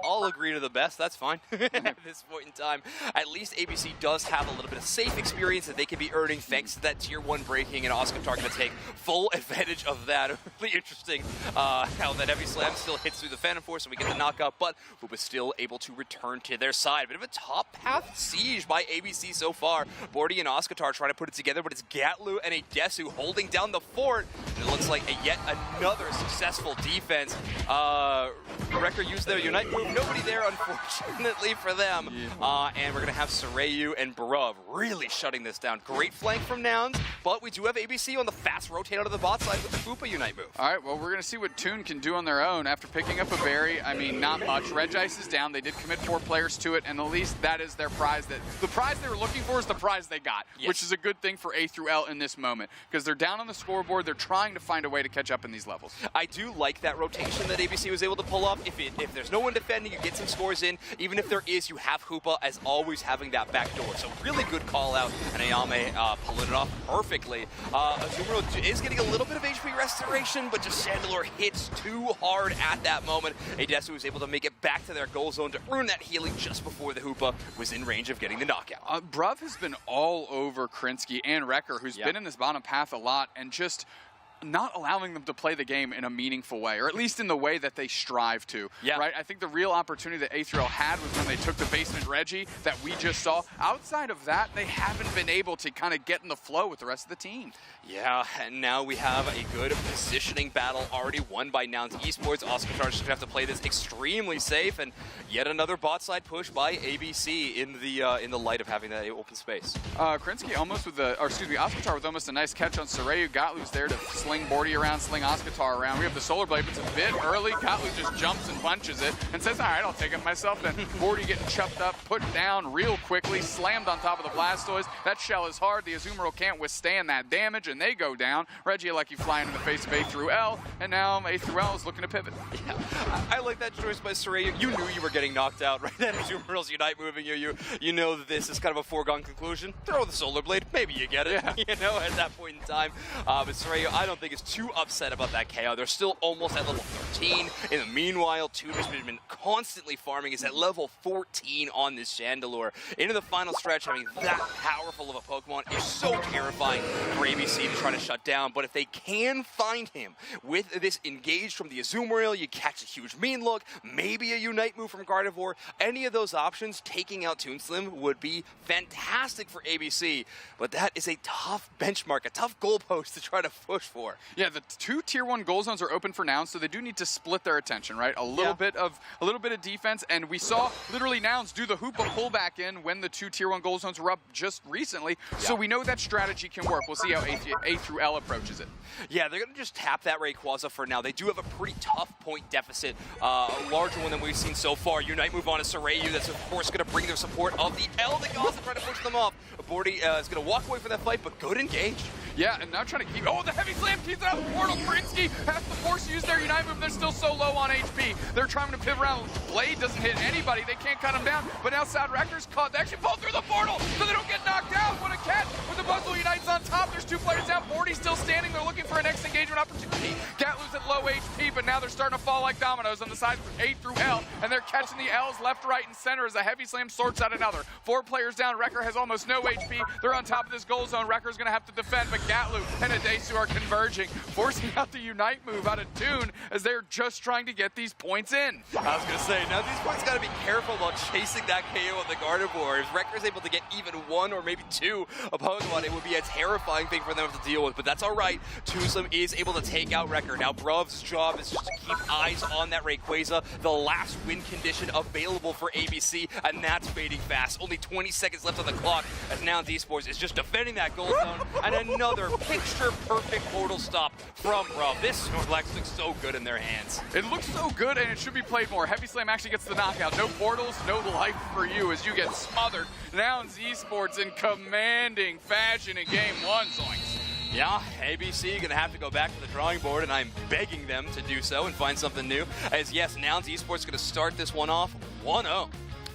I'll agree to the best. That's fine at this point in time. At least ABC does have a little bit of safe experience that they can be earning thanks to that tier 1 breaking, and Oscar going to take full advantage of that. Really interesting how that heavy slam still hits through the Phantom Force and we get the knockout, but Hoopa is still able to return to their side. Bit of a top path siege by ABC so far. Bordy and Oscatar trying to put it together, but it's Gatlu and a Desu holding down the fort. And it looks like yet another successful defense. Wrecker used their Unite move. Nobody there, unfortunately for them. Yeah. And we're going to have Sorayu and Bruv really shutting this down. Great flank from Nouns, but we do have ABC on the fast rotate out of the bot side with the Hoopa Unite move. All right, well, we're going to see what Toon can do on their own after picking up a berry. I mean, not much. Regice is down. They did commit 4 players to it, and at least that is their prize. The prize they were looking for is the prize they got, yes, which is a good thing for A through L in this moment, because they're down on the scoreboard. They're trying to find a way to catch up in these levels. I do like that rotation that ABC was able to pull off. If there's no one defending, you get some scores in. Even if there is, you have Hoopa as always having that back door. So really good call out, and Ayame pulling it off perfectly. Azumarill is getting a little bit of HP restoration, but just Chandelure hits too hard at that moment. Adesu was able to make it back to their goal zone to earn that healing just before the Hoopa was in range of getting the knockout. Bruv has been all over Krinsky and Wrecker, who's been in this bottom path a lot, and just not allowing them to play the game in a meaningful way, or at least in the way that they strive to, right? I think the real opportunity that A3L had was when they took the basement Reggie that we just saw. Outside of that, they haven't been able to kind of get in the flow with the rest of the team. Yeah, and now we have a good positioning battle already won by Nouns Esports. Oscar just gonna have to play this extremely safe, and yet another bot side push by ABC in the light of having that open space. Krinsky almost with Oscar with almost a nice catch on Sorayu. Gatlu's there to sling Bordy around, sling Oscatar around. We have the Solar Blade, but it's a bit early. Gatlu just jumps and punches it and says, all right, I'll take it myself then. Bordy getting chopped up, put down real quickly, slammed on top of the Blastoise. That shell is hard. The Azumarill can't withstand that damage, and they go down. Regieleki flying in the face of A through L, and now A through L is looking to pivot. Yeah, I like that choice by Sorayu. You knew you were getting knocked out, right? Then Azumarill's Unite moving you know that this is kind of a foregone conclusion. Throw the Solar Blade, maybe you get it, you know, at that point in time. But Sorayu, I don't don't think is too upset about that KO. They're still almost at level 13. In the meanwhile, Tuna's been constantly farming. Is at level 14 on this Chandelure. Into the final stretch, I mean, that powerful of a Pokemon is so terrifying for ABC to try to shut down. But if they can find him with this engage from the Azumarill, you catch a huge mean look, maybe a Unite move from Gardevoir, any of those options, taking out Toonslim would be fantastic for ABC. But that is a tough benchmark, a tough goalpost to try to push for. Yeah, the 2 Tier 1 goal zones are open for now, so they do need to split their attention, right? A little bit of defense, and we saw literally Nouns do the Hoopa pullback in when the 2 Tier 1 goal zones were up just recently, so we know that strategy can work. We'll see how A through L approaches it. Yeah, they're going to just tap that Rayquaza for now. They do have a pretty tough point deficit, a larger one than we've seen so far. Unite move on to Sarayu. That's, of course, going to bring their support of the Eldegoss and try to push them off. Bordy is going to walk away from that fight, but good engage. Yeah, and now trying to keep... Oh, the heavy slam keeps it out of the portal. Marinsky has to force use their Unite move. They're still so low on HP. They're trying to pivot around. Blade doesn't hit anybody. They can't cut him down. But now Sad Wrecker's caught. They actually fall through the portal, so they don't get knocked out. What a catch with the Buzzle Unites on top. There's 2 players down. Bordy's still standing. They're looking for a next engagement opportunity. Gatlu's at low HP, but now they're starting to fall like dominoes on the side from A through L, and they're catching the L's left, right, and center as a heavy slam sorts out another. 4 players down. Wrecker has almost no HP. They're on top of this goal zone. Wrecker's going to have to defend, but Gatlu and Adesu are converging, forcing out the Unite move out of tune as they're just trying to get these points in. I was going to say, now these points got to be careful about chasing that KO on the Gardevoir. If Wrecker's able to get even 1 or maybe 2 a Pokemon, it would be a terrifying thing for them to deal with, but that's all right. Toonslim is able to take out Wrecker. Now Bruv's job is just to keep eyes on that Rayquaza, the last win condition available for ABC, and that's fading fast. Only 20 seconds left on the clock as Nouns Esports is just defending that goal zone, and another picture-perfect portal stop from Bruv. This Snorlax looks so good in their hands. It looks so good, and it should be played more. Heavy Slam actually gets the knockout. No portals, no life for you as you get smothered. Nouns Esports in commanding fashion in Game 1, Zoinks. Yeah, ABC going to have to go back to the drawing board, and I'm begging them to do so and find something new. As yes, Nouns Esports going to start this one off 1-0.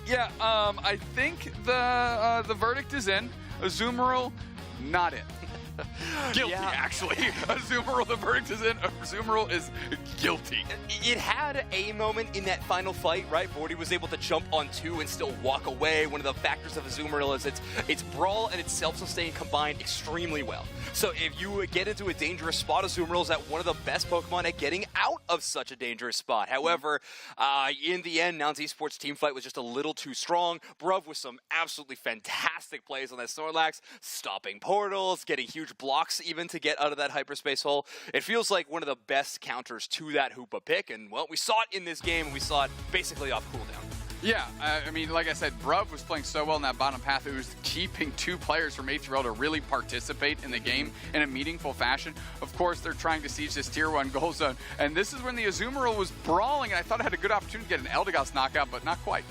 Yeah, I think the verdict is in. Azumarill, not it. Guilty, actually. Azumarill, the verdict is in. Azumarill is guilty. It had a moment in that final fight, right? Bordy was able to jump on 2 and still walk away. One of the factors of Azumarill is its brawl and its self-sustain combined extremely well. So if you get into a dangerous spot, Azumarill is at one of the best Pokemon at getting out of such a dangerous spot. However, in the end, Nouns Esports team fight was just a little too strong. Bruv with some absolutely fantastic plays on that Snorlax, stopping portals, getting huge blocks even to get out of that hyperspace hole. It feels like one of the best counters to that Hoopa pick, and well, we saw it in this game, and we saw it basically off cooldown. Yeah, I mean, like I said, Bruv was playing so well in that bottom path. It was keeping 2 players from A3L to really participate in the game in a meaningful fashion. Of course, they're trying to siege this Tier 1 goal zone, and this is when the Azumarill was brawling, and I thought it had a good opportunity to get an Eldegoss knockout, but not quite.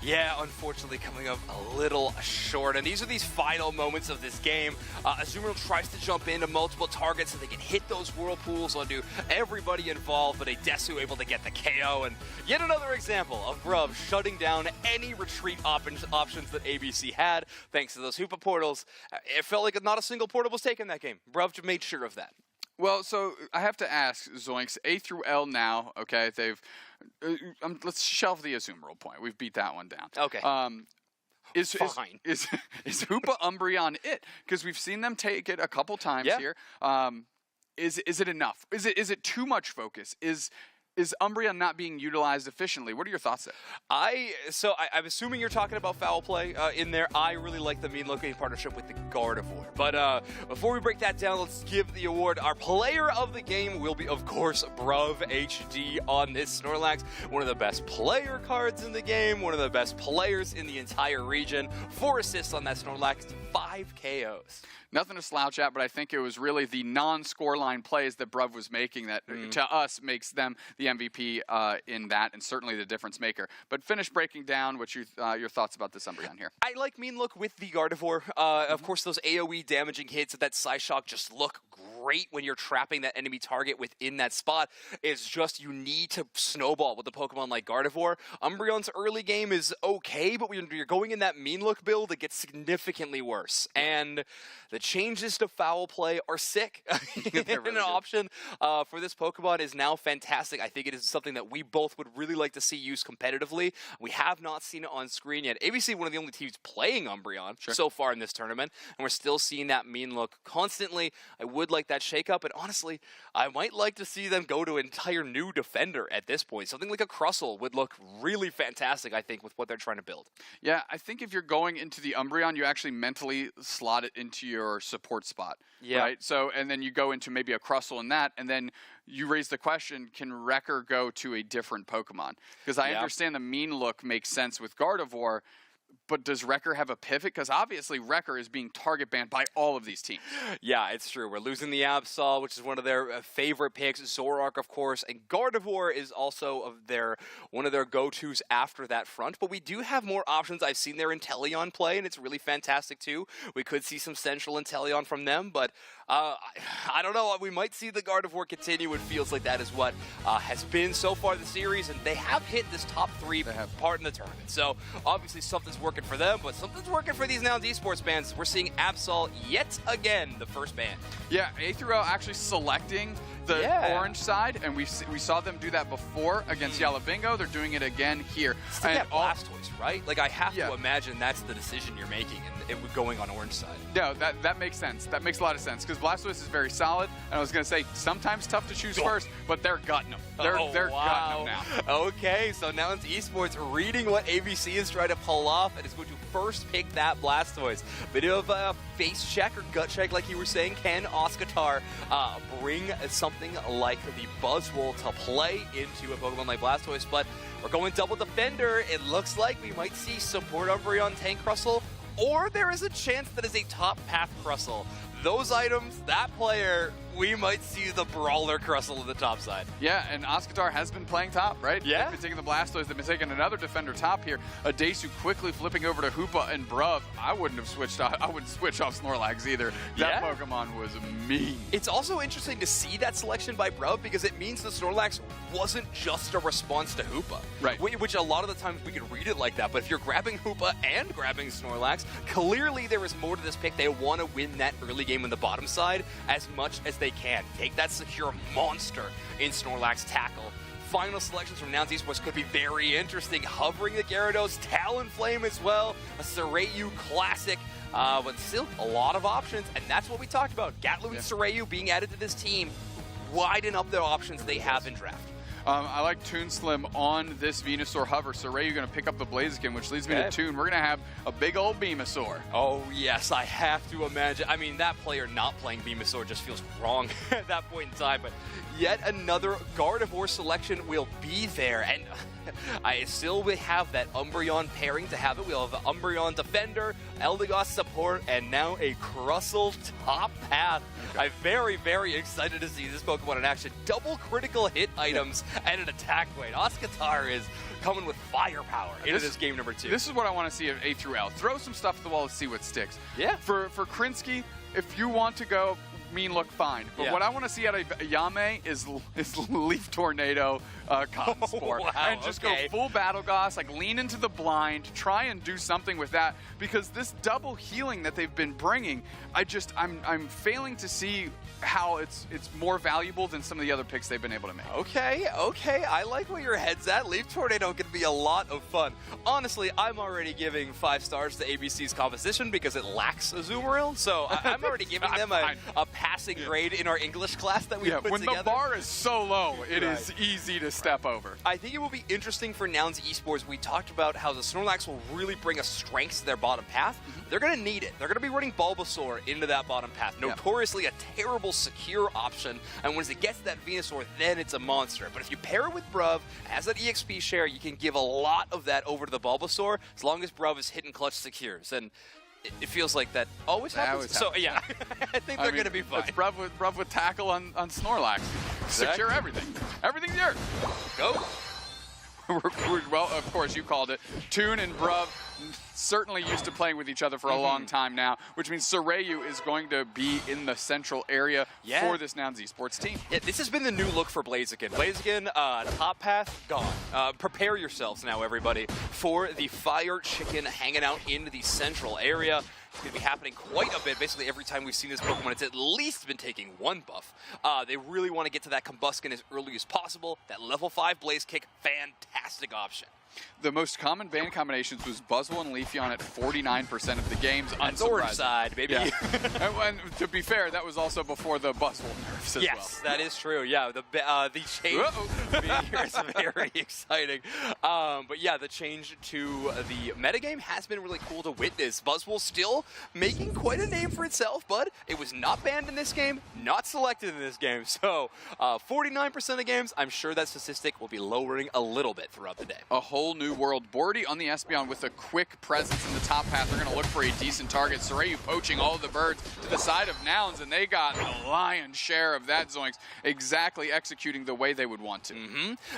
Yeah, unfortunately coming up a little short. And these are these final moments of this game. Azumarill tries to jump into multiple targets so they can hit those whirlpools onto everybody involved, but Adesu able to get the KO. And yet another example of Bruv shutting down any retreat options that ABC had thanks to those Hoopa portals. It felt like not a single portal was taken that game. Bruv made sure of that. Well, so I have to ask, Zoinks, A through L now, okay, they've... let's shelve the Azumarill point. We've beat that one down. Okay. Is Fine. Is Hoopa Umbreon it? Because we've seen them take it a couple times here. Is it enough? Is it too much focus? Is Umbreon not being utilized efficiently? What are your thoughts there? I'm assuming you're talking about foul play in there. I really like the mean looking partnership with the Gardevoir. But before we break that down, let's give the award. Our player of the game will be, of course, Bruv HD on this Snorlax. One of the best player cards in the game. One of the best players in the entire region. 4 assists on that Snorlax. 5 KOs. Nothing to slouch at, but I think it was really the non-scoreline plays that Bruv was making that, to us, makes them the MVP in that, and certainly the difference maker. But finish breaking down what your thoughts about this Umbreon here. I like mean look with the Gardevoir. Of course, those AoE damaging hits at that Psyshock just look great when you're trapping that enemy target within that spot. It's just you need to snowball with a Pokemon like Gardevoir. Umbreon's early game is okay, but when you're going in that mean look build, it gets significantly worse. And the changes to foul play are sick. Really an option for this Pokemon is now fantastic. I think it is something that we both would really like to see used competitively. We have not seen it on screen yet. ABC, one of the only teams playing Umbreon so far in this tournament, and we're still seeing that mean look constantly. I would like that shakeup, and honestly, I might like to see them go to an entire new defender at this point. Something like a Crustle would look really fantastic, I think, with what they're trying to build. Yeah, I think if you're going into the Umbreon, you actually mentally slot it into your support spot. Yeah. Right? So, and then you go into maybe a Crustle in that, and then you raise the question, can Wrecker go to a different Pokemon? Because I understand the mean look makes sense with Gardevoir, but does Wrecker have a pivot? Because obviously Wrecker is being target banned by all of these teams. Yeah, it's true. We're losing the Absol, which is one of their favorite picks. Zoroark, of course, and Gardevoir is also one of their go-tos after that front. But we do have more options. I've seen their Inteleon play, and it's really fantastic too. We could see some Central Inteleon from them, but I don't know. We might see the Gardevoir continue. It feels like that is what has been so far the series, and they have hit this top 3 part in the tournament. So obviously something's working for them, but something's working for these Nouns Esports bands. We're seeing Absol yet again, the first ban. Yeah, A through L actually selecting the orange side, and we saw them do that before against Yalabingo. They're doing it again here. It's to get Blastoise, right? Like, I have to imagine that's the decision you're making, and it would going on orange side. No, that makes sense. That makes a lot of sense, because Blastoise is very solid, and I was going to say, sometimes tough to choose first, but they're gutting them. They're gutting them now. Okay, so now it's Esports reading what ABC is trying to pull off, and is going to first pick that Blastoise. Bit of a face check or gut check, like you were saying. Can Oscatar bring something like the Buzzwole to play into a Pokemon like Blastoise? But we're going double defender. It looks like we might see support Umbreon Tank Crustle, or there is a chance that is a top path Crustle. Those items, that player, we might see the Brawler Crustle at the top side. Yeah, and Oscatar has been playing top, right? Yeah. They've been taking the Blastoise. They've been taking another defender top here. Adesu quickly flipping over to Hoopa and Bruv. I wouldn't switch off Snorlax either. That Pokemon was mean. It's also interesting to see that selection by Bruv, because it means the Snorlax wasn't just a response to Hoopa. Right. Which a lot of the times we could read it like that, but if you're grabbing Hoopa and grabbing Snorlax, clearly there is more to this pick. They want to win that early game on the bottom side as much as they can. Take that secure monster in Snorlax tackle. Final selections from Nouns Esports could be very interesting. Hovering the Gyarados, Talonflame as well, a Sarayu classic, but still a lot of options, and that's what we talked about. Gatlu and Sarayu being added to this team, widen up their options they have in draft. I like Toon Slim on this Venusaur hover. Sarayu going to pick up the Blaziken, which leads me to Toon. We're going to have a big old Venusaur. Oh, yes, I have to imagine. I mean, that player not playing Venusaur just feels wrong at that point in time, but yet another Gardevoir selection will be there, and I still will have that Umbreon pairing to have it. We'll have an Umbreon Defender, Eldegoss support, and now a Crustle top path. I'm very, very excited to see this Pokemon in action. Double critical hit items and an attack weight. Oscatar is coming with firepower into this game number 2. This is what I want to see at A through L. Throw some stuff at the wall and see what sticks. Yeah. For Krinsky, if you want to go mean look, fine. But what I want to see out of Yame is Leaf Tornado Cotton Spore. And just go full Battle Goss, like lean into the blind, try and do something with that, because this double healing that they've been bringing, I'm failing to see how it's more valuable than some of the other picks they've been able to make. Okay, I like where your head's at. Leaf Tornado could be a lot of fun. Honestly, I'm already giving 5 stars to ABC's composition because it lacks a Azumarill, so I'm already giving them a passing grade in our English class that we put when together. The bar is so low, it is easy to step over. I think it will be interesting for Nouns Esports. We talked about how the Snorlax will really bring a strength to their bottom path. They're going to need it. They're going to be running Bulbasaur into that bottom path. Notoriously a terrible secure option, and once it gets to that Venusaur, then it's a monster. But if you pair it with Bruv as an EXP share, you can give a lot of that over to the Bulbasaur as long as Bruv is hit and clutch secures. And it feels like that always happens. So yeah, I think they're going to be fine. It's Bruv with tackle on Snorlax. Secure everything. Everything's yours. Go. Well, of course, you called it. Toon and Bruv certainly used to playing with each other for a long time now, which means Sarayu is going to be in the central area for this Nouns Esports team. Yeah, this has been the new look for Blaziken. Blaziken, top path, gone. Prepare yourselves now, everybody, for the Fire Chicken hanging out in the central area. It's going to be happening quite a bit. Basically, every time we've seen this Pokemon, it's at least been taking one buff. They really want to get to that Combuskin as early as possible. That level 5 Blaze Kick, fantastic option. The most common band combinations was Buzzwole and Leafeon at 49% of the games. That's orange side, baby. Yeah. and to be fair, that was also before the Buzzwole nerfs as well. Yes, that is true. Yeah, the change here is very exciting. But yeah, the change to the metagame has been really cool to witness. Buzzwole still making quite a name for itself, but it was not banned in this game, not selected in this game. So 49% of games, I'm sure that statistic will be lowering a little bit throughout the day. A whole new world. Bordy on the Espeon with a quick presence in the top path. They're going to look for a decent target. Soreyu poaching all of the birds to the side of Nouns, and they got the lion's share of that Zoinks, exactly executing the way they would want to.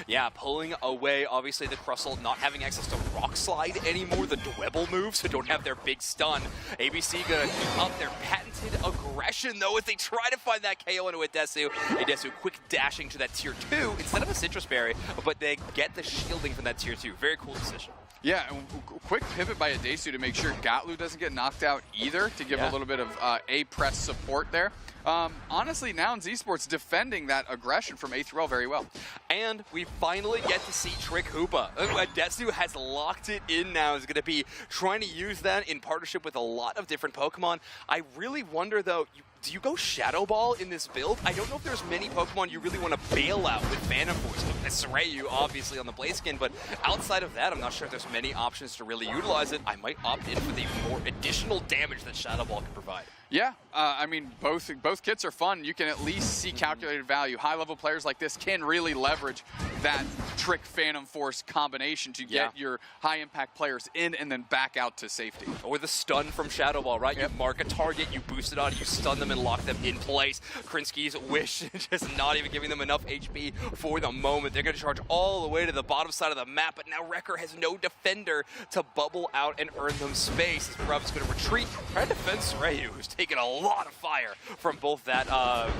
Yeah, pulling away, obviously, the Crustle not having access to Rock Slide anymore, the Dwebble moves, so don't have their big stun. ABC going to keep up their patented aggression, though, as they try to find that KO into Adesu. Adesu quick dashing to that tier 2 instead of a Citrus Berry, but they get the shielding from that tier 2. Very cool decision. Yeah, quick pivot by Adesu to make sure Gatlu doesn't get knocked out either, to give a little bit of A-press support there. Honestly, Nouns Esports defending that aggression from A through L very well. And we finally get to see Trick Hoopa. Adesu has locked it in now. Is going to be trying to use that in partnership with a lot of different Pokemon. I really wonder, though, do you go Shadow Ball in this build? I don't know if there's many Pokemon you really want to bail out with Phantom Force. Soreyu, obviously, on the Blaziken, but outside of that, I'm not sure if there's many options to really utilize it. I might opt in for the more additional damage that Shadow Ball can provide. Yeah, I mean, both kits are fun. You can at least see calculated value. High-level players like this can really leverage that Trick Phantom Force combination to get your high-impact players in and then back out to safety. Or the stun from Shadow Ball, right? You mark a target, you boost it on, you stun them and lock them in place. Krinsky's Wish just not even giving them enough HP for the moment. They're going to charge all the way to the bottom side of the map, but now Wrecker has no defender to bubble out and earn them space. As Brub's going to retreat, try to defend Soreyu, who's taking a lot of fire from both that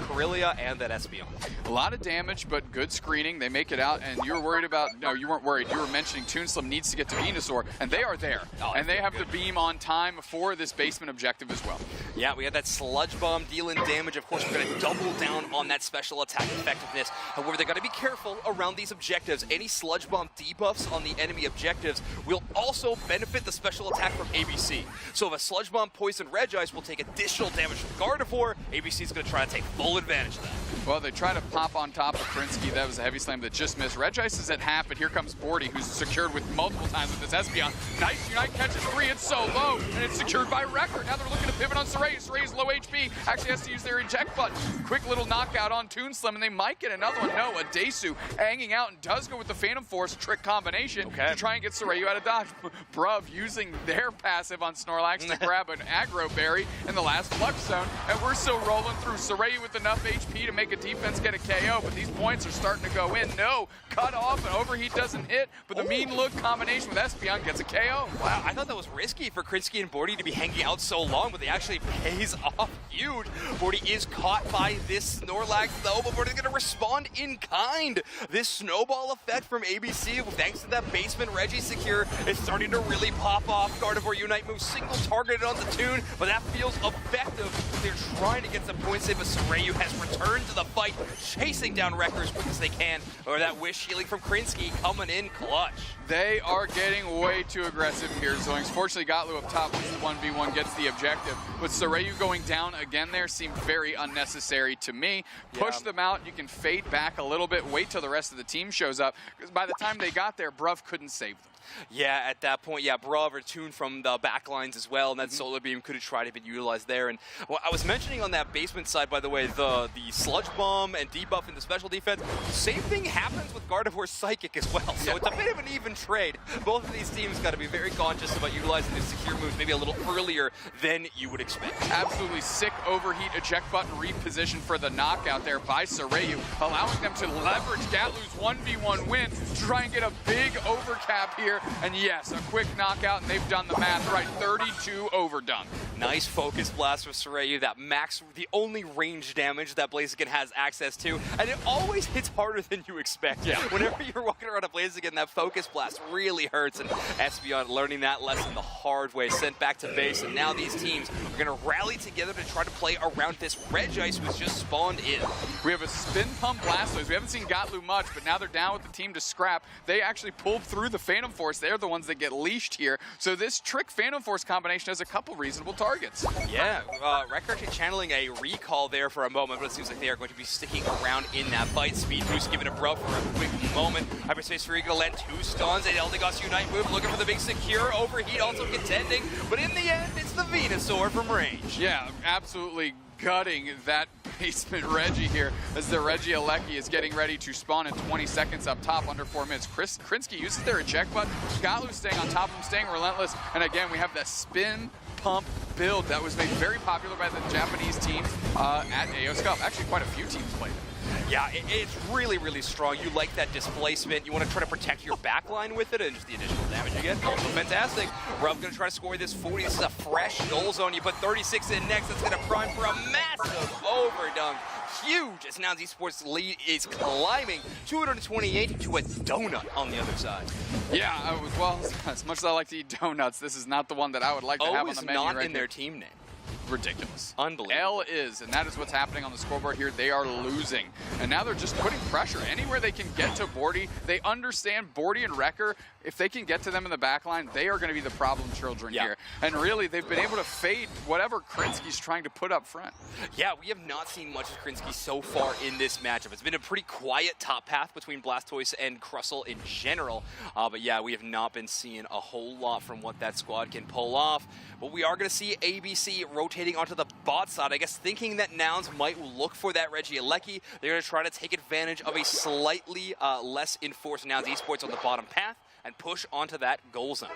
Corellia and that Espeon. A lot of damage, but good screening. They make it out, and you were worried about, no, you weren't worried. You were mentioning Toonslim needs to get to Venusaur, and they are there. And they have the beam on time for this basement objective as well. Yeah, we have that Sludge Bomb dealing damage. Of course, we're going to double down on that special attack effectiveness. However, they got to be careful around these objectives. Any Sludge Bomb debuffs on the enemy objectives will also benefit the special attack from ABC. So if a Sludge Bomb Poison Regice will take additional damage from Gardevoir, ABC is going to try to take full advantage of that. Well, they try to pop on top of Krinsky. That was a heavy slam that just missed. Regice is at half, but here comes Bordy, who's secured with multiple times with this Espeon. Nice Unite catches 3. It's so low, and it's secured by Wrecker. Now they're looking to pivot on Soreyu. Soreyu's low HP. Actually has to use their eject button. Quick little knockout on Toonslim, and they might get another one. No, Adesu hanging out and does go with the Phantom Force trick combination to try and get Soreyu out of dodge. Bruv using their passive on Snorlax to grab an aggro berry in the last Flux Zone, and we're still rolling through. Soreyu with enough HP to make a defense get a KO, but these points are starting to go in. No, cut off, and Overheat doesn't hit, but the mean look combination with Espeon gets a KO. Wow, I thought that was risky for Krinsky and Bordy to be hanging out so long, but they actually pays off huge. Bordy is caught by this Snorlax, though, but Bordy's going to respond in kind. This snowball effect from ABC, thanks to that basement Reggie secure, is starting to really pop off. Gardevoir Unite moves single targeted on the Toon, but that feels effective. They're trying to get some points in, but Soreyu has returned to the fight, chasing down Wrecker as quick as they can. Or that Wish healing from Krinsky coming in clutch. They are getting way too aggressive here, Zoinks. Fortunately, Gatlu up top with the 1v1 gets the objective. With Soreyu going down again there seemed very unnecessary to me. Push them out, you can fade back a little bit, wait till the rest of the team shows up, because by the time they got there, Bruv couldn't save them. Yeah, at that point, Brav returned from the back lines as well, and that Solar Beam could have tried to be utilized there. And well, I was mentioning on that basement side, by the way, the Sludge Bomb and debuff in the special defense, same thing happens with Gardevoir's Psychic as well. So it's a bit of an even trade. Both of these teams got to be very conscious about utilizing their secure moves maybe a little earlier than you would expect. Absolutely sick Overheat eject button reposition for the knockout there by Soreyu, allowing them to leverage Gatlu's 1v1 win to try and get a big overcap here here. And yes, a quick knockout, and they've done the math right. 32 overdone. Nice focus blast with Soreyu, that max, the only range damage that Blaziken has access to, and it always hits harder than you expect. Yeah. Whenever you're walking around a Blaziken, that focus blast really hurts, and Espeon learning that lesson the hard way, sent back to base, and now these teams are going to rally together to try to play around this Regice who's just spawned in. We have a spin pump Blastoise. We haven't seen Gatlu much, but now they're down with the team to scrap. They actually pulled through the Phantom Force. They're the ones that get leashed here. So this Trick Phantom Force combination has a couple reasonable targets. Yeah, Wrecker actually channeling a recall there for a moment, but it seems like they are going to be sticking around in that fight. Speed boost giving it bro for a quick moment. Hyperspace Fury gonna land 2 stuns. And Eldegoss Unite move, looking for the big secure. Overheat also contending, but in the end, it's the Venusaur from range. Yeah, absolutely gutting that basement Reggie here as the Regieleki is getting ready to spawn in 20 seconds up top under 4 minutes. Krinsky uses their eject button. Gatlu staying on top of him, staying relentless. And again, we have that spin pump build that was made very popular by the Japanese teams at AO Cup. Actually, quite a few teams played it. Yeah, it's really, really strong. You like that displacement. You want to try to protect your backline with it, and just the additional damage you get. Also fantastic. Ruff going to try to score this 40. This is a fresh goal zone. You put 36 in next. That's going to prime for a massive overdunk. Huge as now Esports lead is climbing 228 to a donut on the other side. Yeah, well, as much as I like to eat donuts, this is not the one that I would like to have on the menu not right in here. their team name. Ridiculous. Unbelievable. L is, and that is what's happening on the scoreboard here. They are losing. And now they're just putting pressure. Anywhere they can get to Bordy, they understand Bordy and Wrecker, if they can get to them in the back line, they are going to be the problem children here. And really, they've been able to fade whatever Krinsky's trying to put up front. Yeah, we have not seen much of Krinsky so far in this matchup. It's been a pretty quiet top path between Blastoise and Crustle in general. But yeah, we have not been seeing a whole lot from what that squad can pull off. But we are going to see ABC rotating onto the bot side, I guess thinking that Nouns might look for that Regieleki. They're going to try to take advantage of a slightly less enforced Nouns Esports on the bottom path and push onto that goal zone.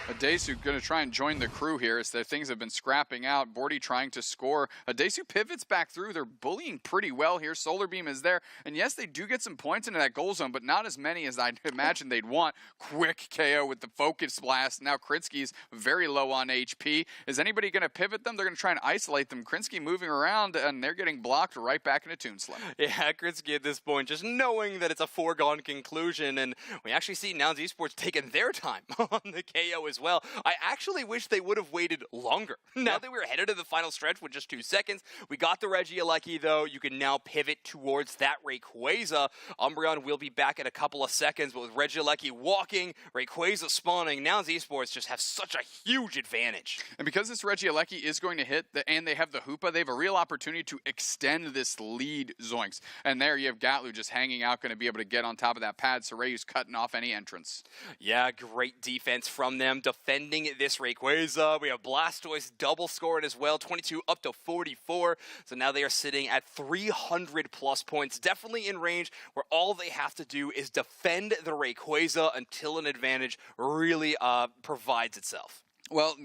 Adesu going to try and join the crew here as their things have been scrapping out. Bordy trying to score. Adesu pivots back through. They're bullying pretty well here. Solar Beam is there. And yes, they do get some points into that goal zone, but not as many as I'd imagine they'd want. Quick KO with the Focus Blast. Now Krinsky's very low on HP. Is anybody going to pivot them? They're going to try and isolate them. Krinsky moving around, and they're getting blocked right back into Toon Slam. Yeah, Krinsky at this point, just knowing that it's a foregone conclusion, and we actually see Nouns Esports taking their time on the KO as well. I actually wish they would have waited longer. Now that we're headed to the final stretch with just 2 seconds, we got the Regieleki though. You can now pivot towards that Rayquaza. Umbreon will be back in a couple of seconds, but with Regieleki walking, Rayquaza spawning, Nouns Esports just have such a huge advantage. And because this Regieleki is going to hit, and they have the Hoopa, they have a real opportunity to extend this lead, Zoinks. And there you have Gatlu just hanging out, going to be able to get on top of that pad. Soreyu's cutting off any entrance. Yeah, great defense from them, defending this Rayquaza. We have Blastoise double scoring as well, 22 up to 44. So now they are sitting at 300 plus points, definitely in range where all they have to do is defend the Rayquaza until an advantage really provides itself. Well,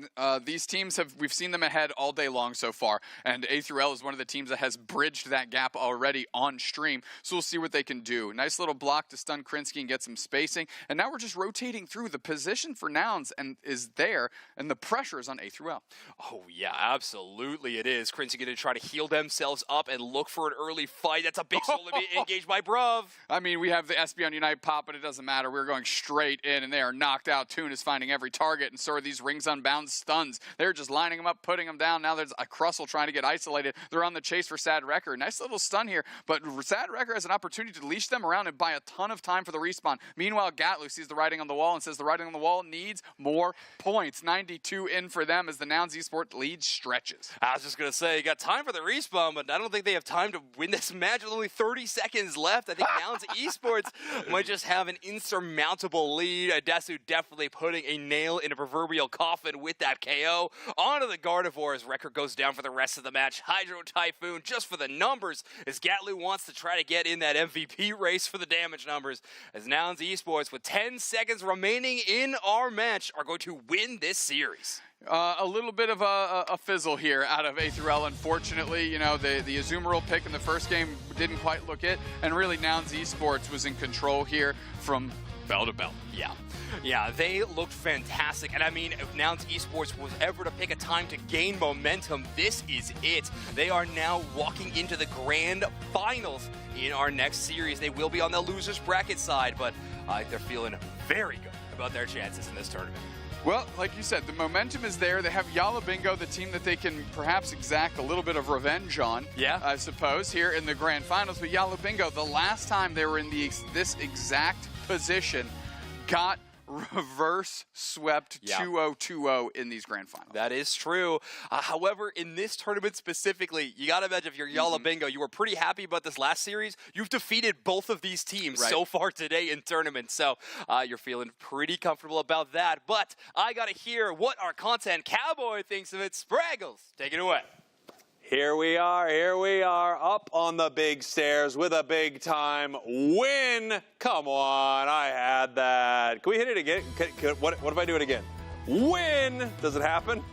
these teams we've seen them ahead all day long so far, and A through L is one of the teams that has bridged that gap already on stream, so we'll see what they can do. Nice little block to stun Krinsky and get some spacing, and now we're just rotating through. The position for Nouns and is there, and the pressure is on A through L. Oh yeah, absolutely it is. Krinsky going to try to heal themselves up and look for an early fight. That's a big soul to be engaged by Bruv. I mean, we have the Espeon Unite pop, but it doesn't matter. We're going straight in, and they are knocked out. Toon is finding every target, and so are these rings unbound stuns. They're just lining them up, putting them down. Now there's a Crustle trying to get isolated. They're on the chase for Sad Wrecker. Nice little stun here, but Sad Wrecker has an opportunity to leash them around and buy a ton of time for the respawn. Meanwhile, Gatlu sees the writing on the wall and says the writing on the wall needs more points. 92 in for them as the Nouns Esports lead stretches. I was just going to say, you got time for the respawn, but I don't think they have time to win this match with only 30 seconds left. I think Nouns Esports might just have an insurmountable lead. Adesu definitely putting a nail in a proverbial coffin with that KO. Onto the Gardevoir as Wrecker goes down for the rest of the match. Hydro Typhoon just for the numbers as Gatlu wants to try to get in that MVP race for the damage numbers. As Nouns Esports with 10 seconds remaining in our match are going to win this series. A little bit of a fizzle here out of A through L, unfortunately. You know, the Azumarill pick in the first game didn't quite look it, and really Nouns Esports was in control here from bell to bell. Yeah, they looked fantastic. And I mean, if Nouns Esports was ever to pick a time to gain momentum, this is it. They are now walking into the grand finals in our next series. They will be on the losers bracket side, but they're feeling very good about their chances in this tournament. Well, like you said, the momentum is there. They have Yala Bingo, the team that they can perhaps exact a little bit of revenge on, I suppose, here in the grand finals. But Yala Bingo, the last time they were in this exact position, got reverse swept 2-0-2-0 in these grand finals. That is true. However, in this tournament specifically, you got to imagine if you're Yala Bingo, you were pretty happy about this last series. You've defeated both of these teams so far today in tournaments, so you're feeling pretty comfortable about that. But I got to hear what our content cowboy thinks of it. Spraggles, take it away. Here we are, up on the big stairs with a big-time win. Come on, I had that. Can we hit it again? What if I do it again? Win! Does it happen?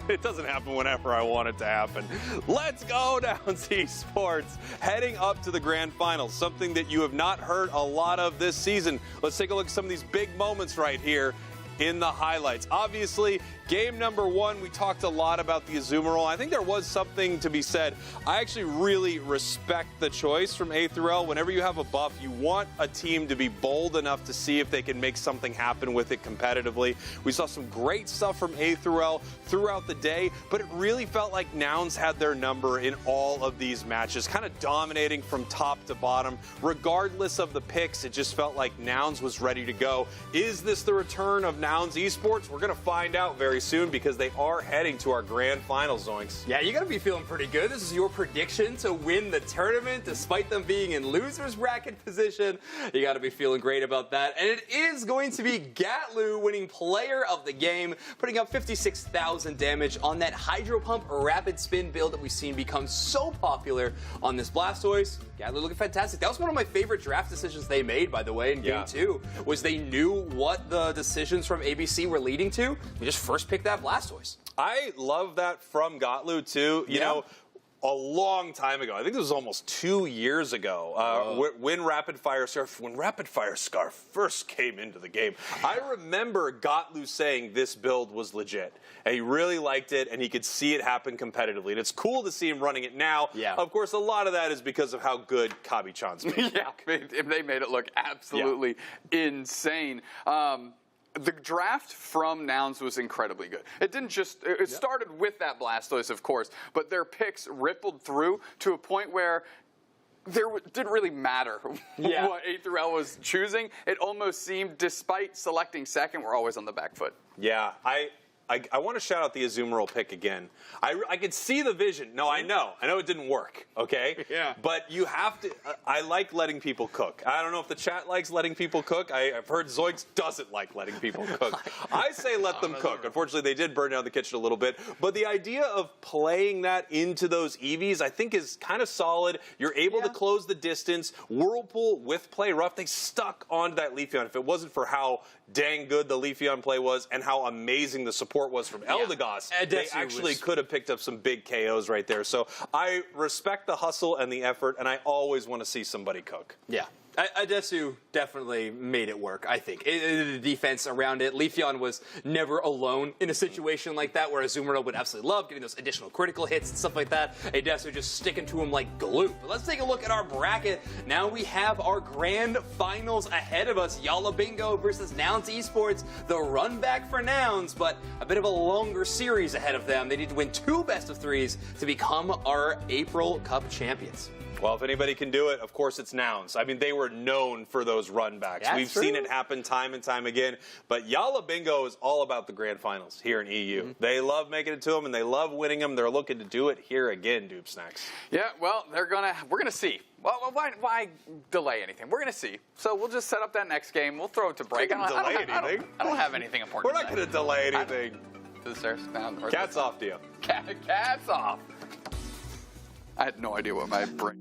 It doesn't happen whenever I want it to happen. Let's go, Nouns Esports. Heading up to the grand finals, something that you have not heard a lot of this season. Let's take a look at some of these big moments right here in the highlights. Obviously, game number 1, we talked a lot about the Azumarill. I think there was something to be said. I actually really respect the choice from A through L. Whenever you have a buff, you want a team to be bold enough to see if they can make something happen with it competitively. We saw some great stuff from A through L throughout the day, but it really felt like Nouns had their number in all of these matches, kind of dominating from top to bottom. Regardless of the picks, it just felt like Nouns was ready to go. Is this the return of Nouns Esports? We're going to find out very soon because they are heading to our grand finals, Zoinks. Yeah, you got to be feeling pretty good. This is your prediction to win the tournament despite them being in losers bracket position. You got to be feeling great about that. And it is going to be Gatlu winning player of the game, putting up 56,000 damage on that Hydro Pump rapid spin build that we've seen become so popular on this Blastoise. Gatlu looking fantastic. That was one of my favorite draft decisions they made, by the way, in game 2, was they knew what the decisions from ABC were leading to. They just first picked that Blastoise. I love that from Gatlu, too. You know, a long time ago, I think this was almost 2 years ago, when Rapid Fire Scarf first came into the game. I remember Gatlu saying this build was legit, and he really liked it, and he could see it happen competitively. And it's cool to see him running it now. Of course, a lot of that is because of how good Kabi-chan's made it. They made it look absolutely insane. The draft from Nouns was incredibly good. It didn't just, it started with that Blastoise, of course, but their picks rippled through to a point where there didn't really matter what A through L was choosing. It almost seemed, despite selecting second, we're always on the back foot. Yeah, I want to shout out the Azumarill pick again. I could see the vision. No, I know it didn't work, okay? But you have to, I like letting people cook. I don't know if the chat likes letting people cook. I've heard Zoinks doesn't like letting people cook. I say let them cook. Unfortunately, they did burn down the kitchen a little bit. But the idea of playing that into those EVs, I think is kind of solid. You're able to close the distance. Whirlpool with Play Rough, they stuck onto that Leafeon. If it wasn't for how dang good the Leafeon play was and how amazing the support was from Eldegoss, they actually could have picked up some big KOs right there. So I respect the hustle and the effort, and I always want to see somebody cook. Yeah. Adesu definitely made it work, I think. The defense around it. Leafeon was never alone in a situation like that, where Azumarill would absolutely love getting those additional critical hits and stuff like that. Adesu just sticking to him like glue. But let's take a look at our bracket. Now we have our grand finals ahead of us. Yala Bingo versus Nouns Esports. The run back for Nouns, but a bit of a longer series ahead of them. They need to win 2 best-of-3s to become our April Cup champions. Well, if anybody can do it, of course it's Nouns. I mean, they were known for those run backs. We've seen it happen time and time again. But Yala Bingo is all about the grand finals here in EU. They love making it to them, and they love winning them. They're looking to do it here again, Dupe Snacks. Yeah, well, we're gonna see. Well, why delay anything? We're gonna see. So we'll just set up that next game. We'll throw it to break. I don't have anything important. We're not gonna delay anything. To the stairs. Cats off to you. Cats off. I had no idea what my brain.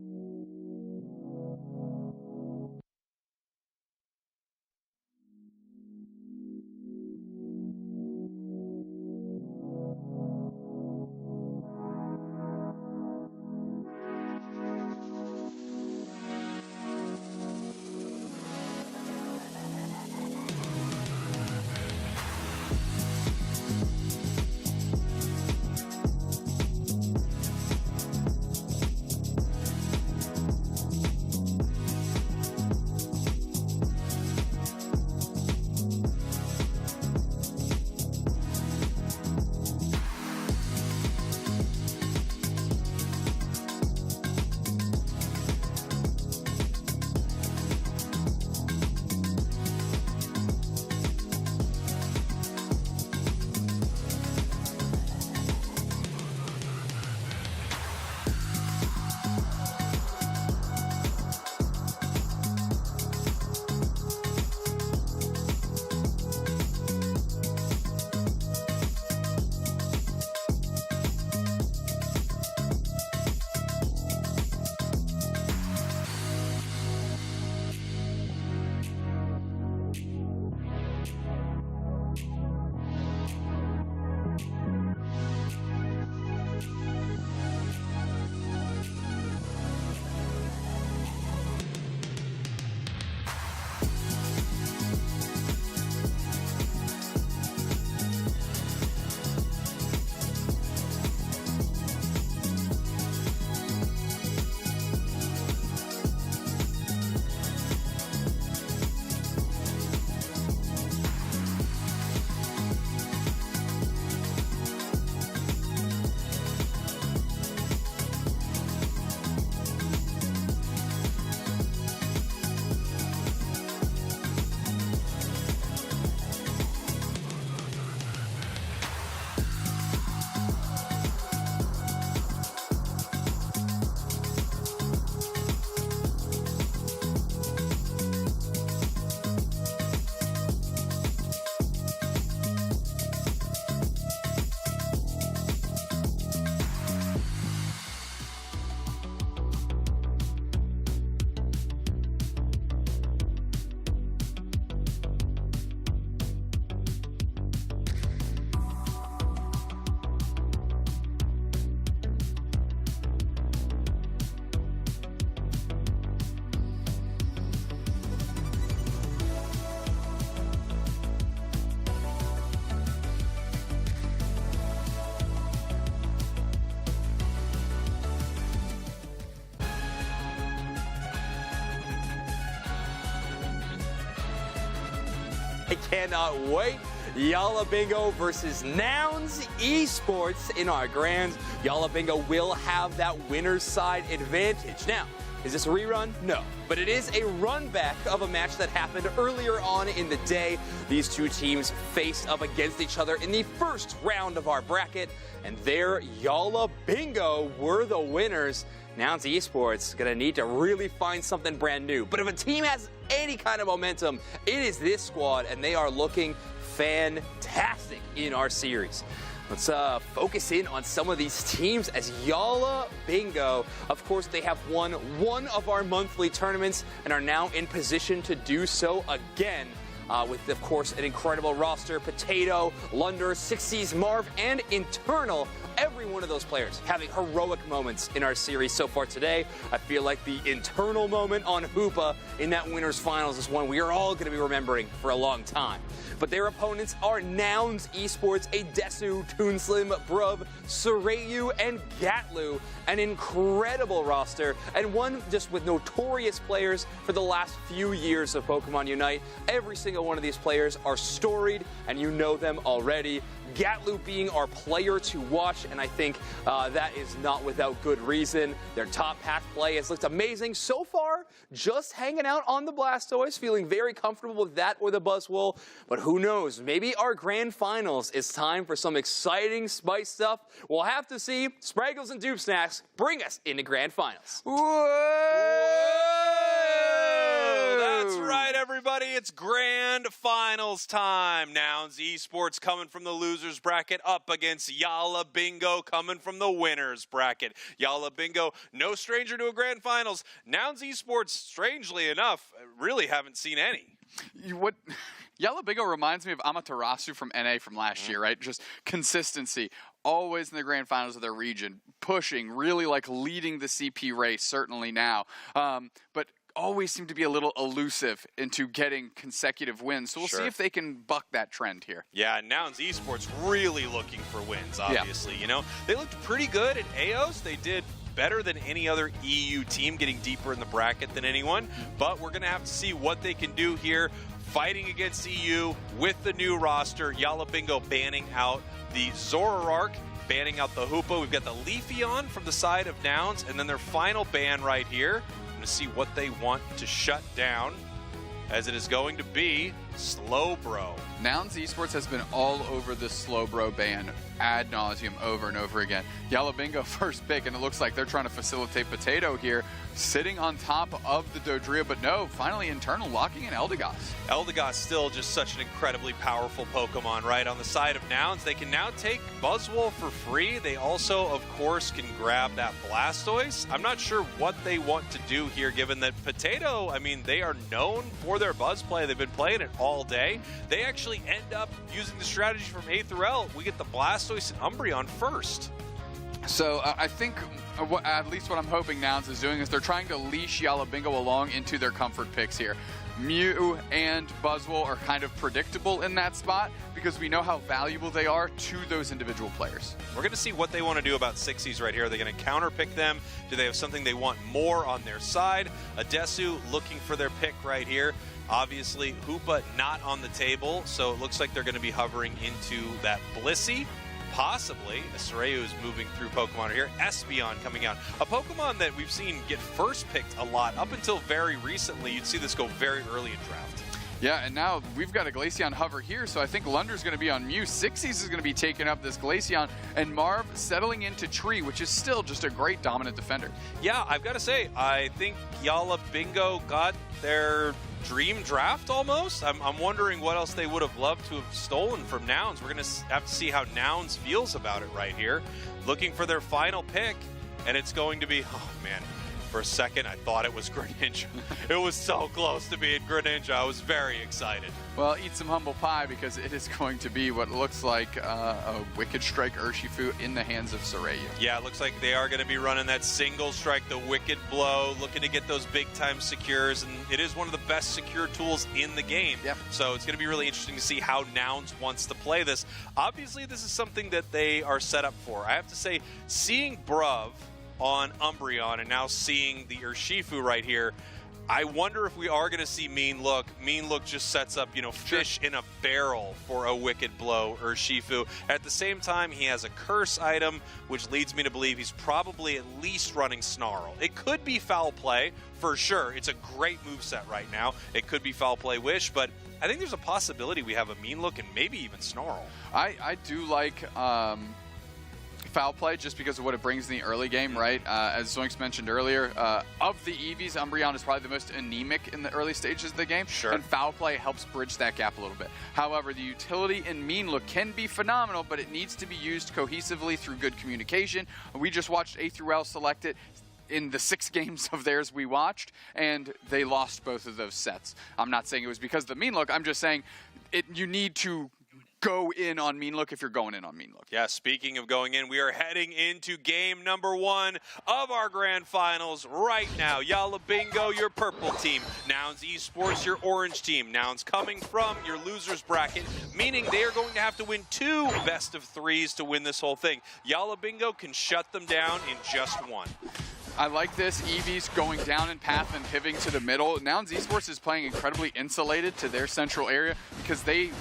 I cannot wait. Yalla Bingo versus Nouns Esports in our grands. Yalla Bingo will have that winner's side advantage. Now, is this a rerun? No. But it is a run back of a match that happened earlier on in the day. These two teams faced up against each other in the first round of our bracket, and there Yalla Bingo were the winners. Nouns Esports gonna need to really find something brand new. But if a team has any kind of momentum, it is this squad, and they are looking fantastic in our series. Let's focus in on some of these teams as Yalla Bingo. Of course, they have won one of our monthly tournaments and are now in position to do so again. With, of course, an incredible roster. Potato, Lunder, 60s, Marv, and Internal. Every one of those players having heroic moments in our series so far today. I feel like the Internal moment on Hoopa in that winner's finals is one we are all going to be remembering for a long time. But their opponents are Nouns Esports, Adesu, Toonslim, Bruv, Surayu, and Gatlu. An incredible roster, and one just with notorious players for the last few years of Pokemon Unite. Every single one of these players are storied, and you know them already. Gatlu being our player to watch, and I think that is not without good reason. Their top pack play has looked amazing so far, just hanging out on the Blastoise, feeling very comfortable with that or the Buzzwole. But who knows, maybe our grand finals is time for some exciting spice stuff. We'll have to see. Spraggles and Dupe Snacks bring us into grand finals. That's right, everybody. It's grand finals time. Nouns Esports coming from the losers bracket up against Yalla Bingo coming from the winners bracket. Yalla Bingo, no stranger to a grand finals. Nouns Esports, strangely enough, really haven't seen any. What Yalla Bingo reminds me of Amaterasu from NA from last year, right? Just consistency. Always in the grand finals of their region, pushing, really like leading the CP race, certainly now. But always seem to be a little elusive into getting consecutive wins. So we'll see if they can buck that trend here. Yeah, Nouns Esports really looking for wins, obviously. You know, they looked pretty good at AOS. They did better than any other EU team, getting deeper in the bracket than anyone. But we're going to have to see what they can do here, fighting against EU with the new roster. Yalla Bingo banning out the Zoroark, banning out the Hoopa. We've got the Leafeon from the side of Nouns, and then their final ban right here. To see what they want to shut down, as it is going to be Slowbro. Nouns Esports has been all over the Slowbro ban ad nauseum over and over again. Yalla Bingo first pick, and it looks like they're trying to facilitate Potato here, sitting on top of the Dodrio, but no, finally Internal locking in Eldegoss. Eldegoss still just such an incredibly powerful Pokemon, right? On the side of Nouns, they can now take Buzzwole for free. They also, of course, can grab that Blastoise. I'm not sure what they want to do here, given that Potato, I mean, they are known for their Buzz play. They've been playing it all day. They actually end up using the strategy from A through L. We get the Blastoise and Umbreon first. So I think at least what I'm hoping Nouns is doing is they're trying to leash Yalla Bingo along into their comfort picks here. Mew and Buzzwole are kind of predictable in that spot because we know how valuable they are to those individual players. We're going to see what they want to do about Sixies right here. Are they going to counterpick them? Do they have something they want more on their side? Adesu looking for their pick right here. Obviously, Hoopa not on the table, so it looks like they're going to be hovering into that Blissey. Possibly, Surayu is moving through Pokemon here. Espeon coming out. A Pokemon that we've seen get first picked a lot. Up until very recently, you'd see this go very early in draft. Yeah, and now we've got a Glaceon hover here, so I think Lunder's going to be on Mew. Sixies is going to be taking up this Glaceon, and Marv settling into Tree, which is still just a great dominant defender. Yeah, I've got to say, I think Yalla Bingo got their dream draft almost. I'm wondering what else they would have loved to have stolen from Nouns. We're going to have to see how Nouns feels about it right here. Looking for their final pick, and it's going to be, oh man, for a second I thought it was Greninja. It was so close to being Greninja. I was very excited. Well, eat some humble pie because it is going to be what looks like a Wicked Strike Urshifu in the hands of Surayu. Yeah, it looks like they are going to be running that single strike, the Wicked Blow, looking to get those big-time secures, and it is one of the best secure tools in the game. Yep. So it's going to be really interesting to see how Nouns wants to play this. Obviously, this is something that they are set up for. I have to say, seeing Bruv on Umbreon and now seeing the Urshifu right here, I wonder if we are going to see Mean Look. Mean Look just sets up, fish in a barrel for a Wicked Blow or Shifu. At the same time, he has a curse item, which leads me to believe he's probably at least running Snarl. It could be Foul Play, for sure. It's a great moveset right now. It could be Foul Play Wish, but I think there's a possibility we have a Mean Look and maybe even Snarl. I do like Foul Play just because of what it brings in the early game, right? As Zoinks mentioned earlier, of the Eevees, Umbreon is probably the most anemic in the early stages of the game. Sure. And Foul Play helps bridge that gap a little bit. However, the utility in Mean Look can be phenomenal, but it needs to be used cohesively through good communication. We just watched A through L select it in the 6 games of theirs we watched, and they lost both of those sets. I'm not saying it was because of the Mean Look. I'm just saying you need to go in on Mean Look if you're going in on Mean Look. Yeah, speaking of going in, we are heading into game number 1 of our grand finals right now. Yalla Bingo, your purple team. Nouns Esports, your orange team. Nouns coming from your losers bracket, meaning they are going to have to win 2 best of 3s to win this whole thing. Yalla Bingo can shut them down in just 1. I like this. Eevees going down in path and pivoting to the middle. Nouns Esports is playing incredibly insulated to their central area because they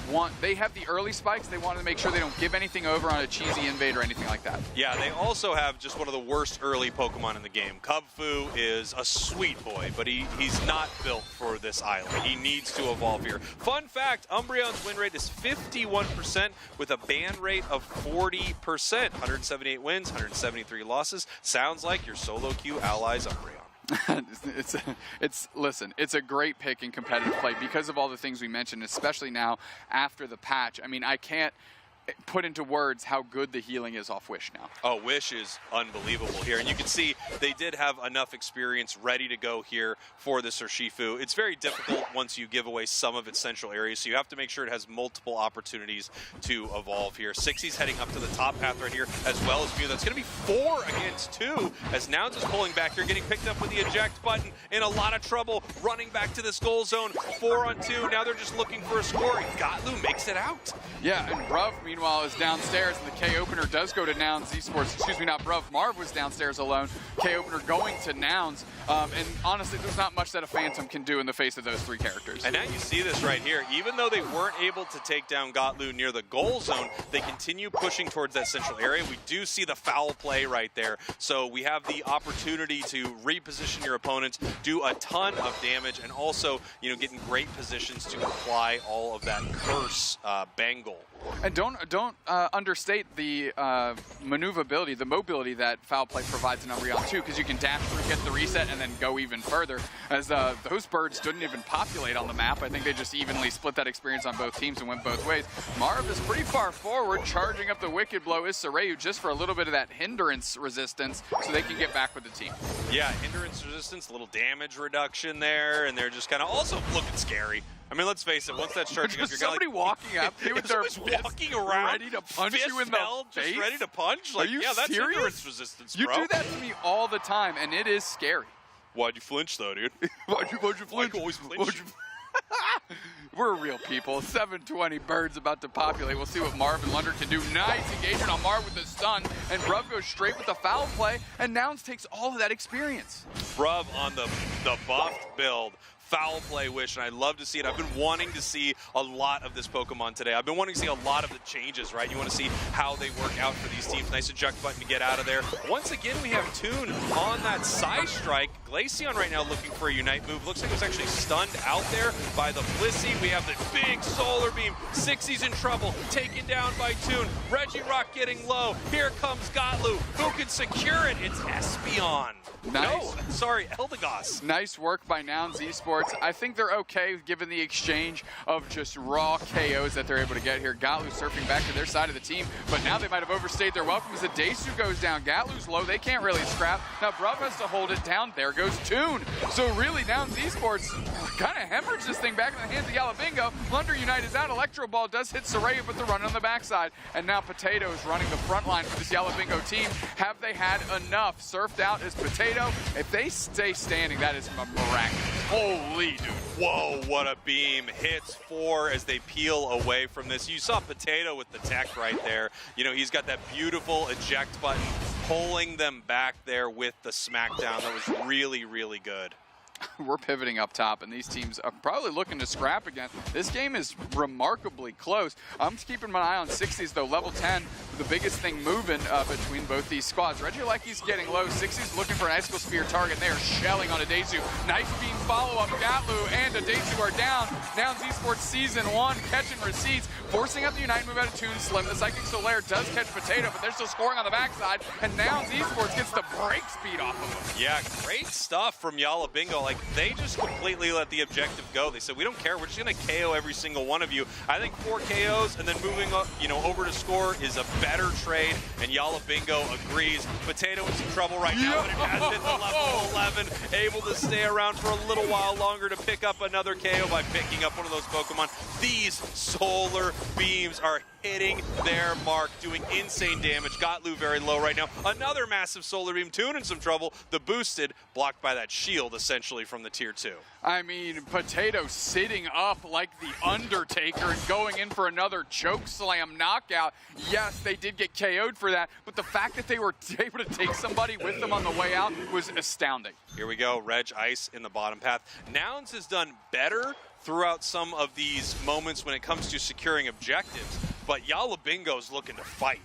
have the early spikes. They want to make sure they don't give anything over on a cheesy invade or anything like that. Yeah, they also have just one of the worst early Pokemon in the game. Kubfu is a sweet boy, but he's not built for this island. He needs to evolve here. Fun fact, Umbreon's win rate is 51% with a ban rate of 40%. 178 wins, 173 losses. Sounds like your solo queue allies Umbreon. Listen, it's a great pick in competitive play because of all the things we mentioned, especially now after the patch. I mean, I can't put into words how good the healing is off Wish now. Oh, Wish is unbelievable here. And you can see they did have enough experience ready to go here for this Urshifu. It's very difficult once you give away some of its central areas, so you have to make sure it has multiple opportunities to evolve here. Sixie's heading up to the top path right here, as well as Mew. That's going to be 4 against 2, as Nouns is pulling back here, getting picked up with the eject button, in a lot of trouble, running back to this goal zone. 4 on 2. Now they're just looking for a score. Gatlu makes it out. Yeah, and Bruv, meanwhile, is downstairs, and the K-Opener does go to Nouns Esports. Excuse me, not Bruv. Marv was downstairs alone. K-Opener going to Nouns. And honestly, there's not much that a Phantom can do in the face of those 3 characters. And now you see this right here. Even though they weren't able to take down Gatlu near the goal zone, they continue pushing towards that central area. We do see the foul play right there. So we have the opportunity to reposition your opponents, do a ton of damage, and also, get in great positions to apply all of that curse bangle. And don't understate the maneuverability, the mobility that foul play provides in Umbreon too, because you can dash through, get the reset, and then go even further. As those birds didn't even populate on the map. I think they just evenly split that experience on both teams and went both ways. Marv is pretty far forward, charging up the Wicked Blow is Soreu just for a little bit of that hindrance resistance so they can get back with the team. Yeah, hindrance resistance, a little damage reduction there, and they're just kind of also looking scary. I mean, let's face it, once that's charging up, you're somebody walking up here with their walking around, ready to punch you in the face? Just ready to punch? Like, are you yeah, that's serious? hindrance resistance, You bro. do that to me all the time, and it is scary. Why'd you flinch, though, dude? Why'd you flinch? Why'd you always flinch? We're real people. 720 birds about to populate. We'll see what Marv and Lunder can do. Nice engagement on Marv with the stun, and Bruv goes straight with the foul play, and Nouns takes all of that experience. Bruv on the buffed build. Foul play Wish, and I love to see it. I've been wanting to see a lot of this Pokemon today. I've been wanting to see a lot of the changes, right? You want to see how they work out for these teams. Nice eject button to get out of there. Once again, we have Toon on that side strike. Glaceon right now looking for a Unite move. Looks like it was actually stunned out there by the Blissey. We have the big Solar Beam. Sixie's in trouble, taken down by Toon. Regirock getting low. Here comes Gatlu. Who can secure it? It's Espeon. Nice. No, sorry, Eldegoss. Nice work by Nouns Esports. I think they're okay given the exchange of just raw KOs that they're able to get here. Gatlu surfing back to their side of the team, but now they might have overstayed their welcome as the Desu goes down. Gatlu's low, they can't really scrap. Now Bruv has to hold it down. There goes Toon. So really, Nouns Esports kind of hemorrhaged this thing back in the hands of Yalla Bingo. Lunder Unite is out. Electro Ball does hit Soraya, but they're running on the backside. And now Potato is running the front line for this Yalla Bingo team. Have they had enough? Surfed out is Potato. If they stay standing, that is miraculous. Holy dude. Whoa, what a beam. Hits 4 as they peel away from this. You saw Potato with the tech right there. He's got that beautiful eject button, pulling them back there with the smackdown. That was really, really good. We're pivoting up top, and these teams are probably looking to scrap again. This game is remarkably close. I'm keeping my eye on 60s, though. Level 10, the biggest thing moving between both these squads. Regieleki's getting low. 60s looking for an Icicle Spear target. They are shelling on Adesu. Nice beam follow-up. Gatlu and Adesu are down. Nouns Esports Season 1 catching receipts, forcing out the Unite move out of Toon Slim. The Psychic Solaire does catch Potato, but they're still scoring on the backside, and Nouns Esports gets the break speed off of them. Yeah, great stuff from Yalla Bingo. Like, they just completely let the objective go. They said, we don't care, we're just gonna KO every single one of you. I think 4 KOs and then moving up, over to score is a better trade, and Yalla Bingo agrees. Potato in some trouble right now, but it has hit the level 11, able to stay around for a little while longer to pick up another KO by picking up one of those Pokemon. These solar beams are hitting their mark, doing insane damage. Gatlu very low right now. Another massive solar beam. Toon in some trouble. The boosted, blocked by that shield, essentially, from the tier 2. I mean, Potato sitting up like the Undertaker and going in for another choke slam knockout. Yes, they did get KO'd for that, but the fact that they were able to take somebody with them on the way out was astounding. Here we go, Reg Ice in the bottom path. Nouns has done better throughout some of these moments when it comes to securing objectives. But Yalla Bingo's looking to fight,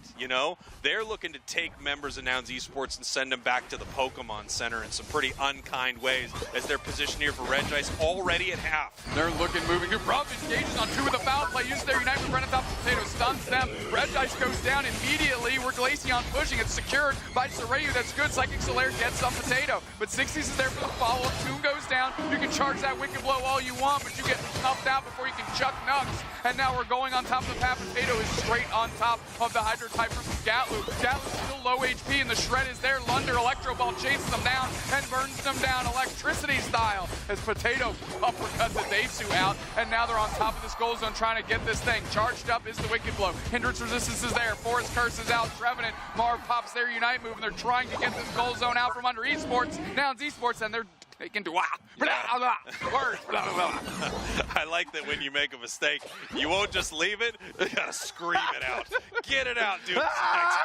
They're looking to take members of Nouns Esports and send them back to the Pokemon Center in some pretty unkind ways as they're positioned here for Reg Ice already at half. They're looking, moving. Brav engages on 2 with a foul play. Uses their Unite with Brennan top Potato, stuns them. Reg Ice goes down immediately. We're Glaceon pushing. It's secured by Sorayu. That's good. Psychic Solaire gets some Potato. But 60s is there for the follow-up. Toon goes down. You can charge that Wicked Blow all you want, but you get snuffed out before you can chuck Nugs. And now we're going on top of the path. Potato is straight on top of the Hydro type from Gatlu. Gatlu's still low HP, and the shred is there. Lunder Electro Ball chases them down and burns them down electricity style as Potato uppercuts Adesu out, and now they're on top of this goal zone trying to get this thing. Charged up is the Wicked Blow. Hindrance resistance is there. Forest Curse is out. Trevenant. Marv pops their Unite move, and they're trying to get this goal zone out from under Esports. Nouns Esports, and they're taken to words. I like that when you make a mistake, you won't just leave it, you gotta scream it out. Get it out, dude.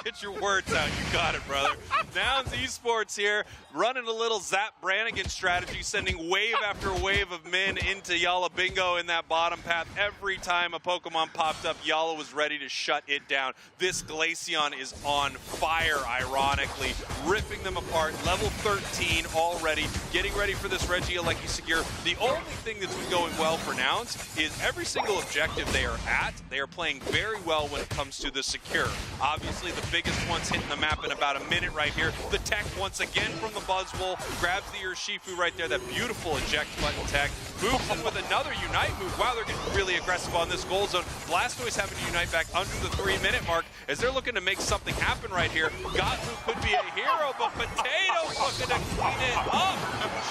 Get your words out. You got it, brother. Nouns Esports here, running a little Zap Brannigan strategy, sending wave after wave of men into Yalla Bingo in that bottom path. Every time a Pokemon popped up, Yalla was ready to shut it down. This Glaceon is on fire, ironically, ripping them apart. Level 13 already, getting ready for this Regieleki Secure. The only thing that's been going well for Nouns is every single objective they are at, they are playing very well when it comes to the Secure. Obviously, the biggest one's hitting the map in about a minute right here. The tech once again from the Buzzwole, grabs the Urshifu right there, that beautiful eject button tech, moves in with another Unite move. Wow, they're getting really aggressive on this goal zone. Blastoise having to Unite back under the 3-minute mark as they're looking to make something happen right here. Gatlu could be a hero, but Potato's looking to clean it up.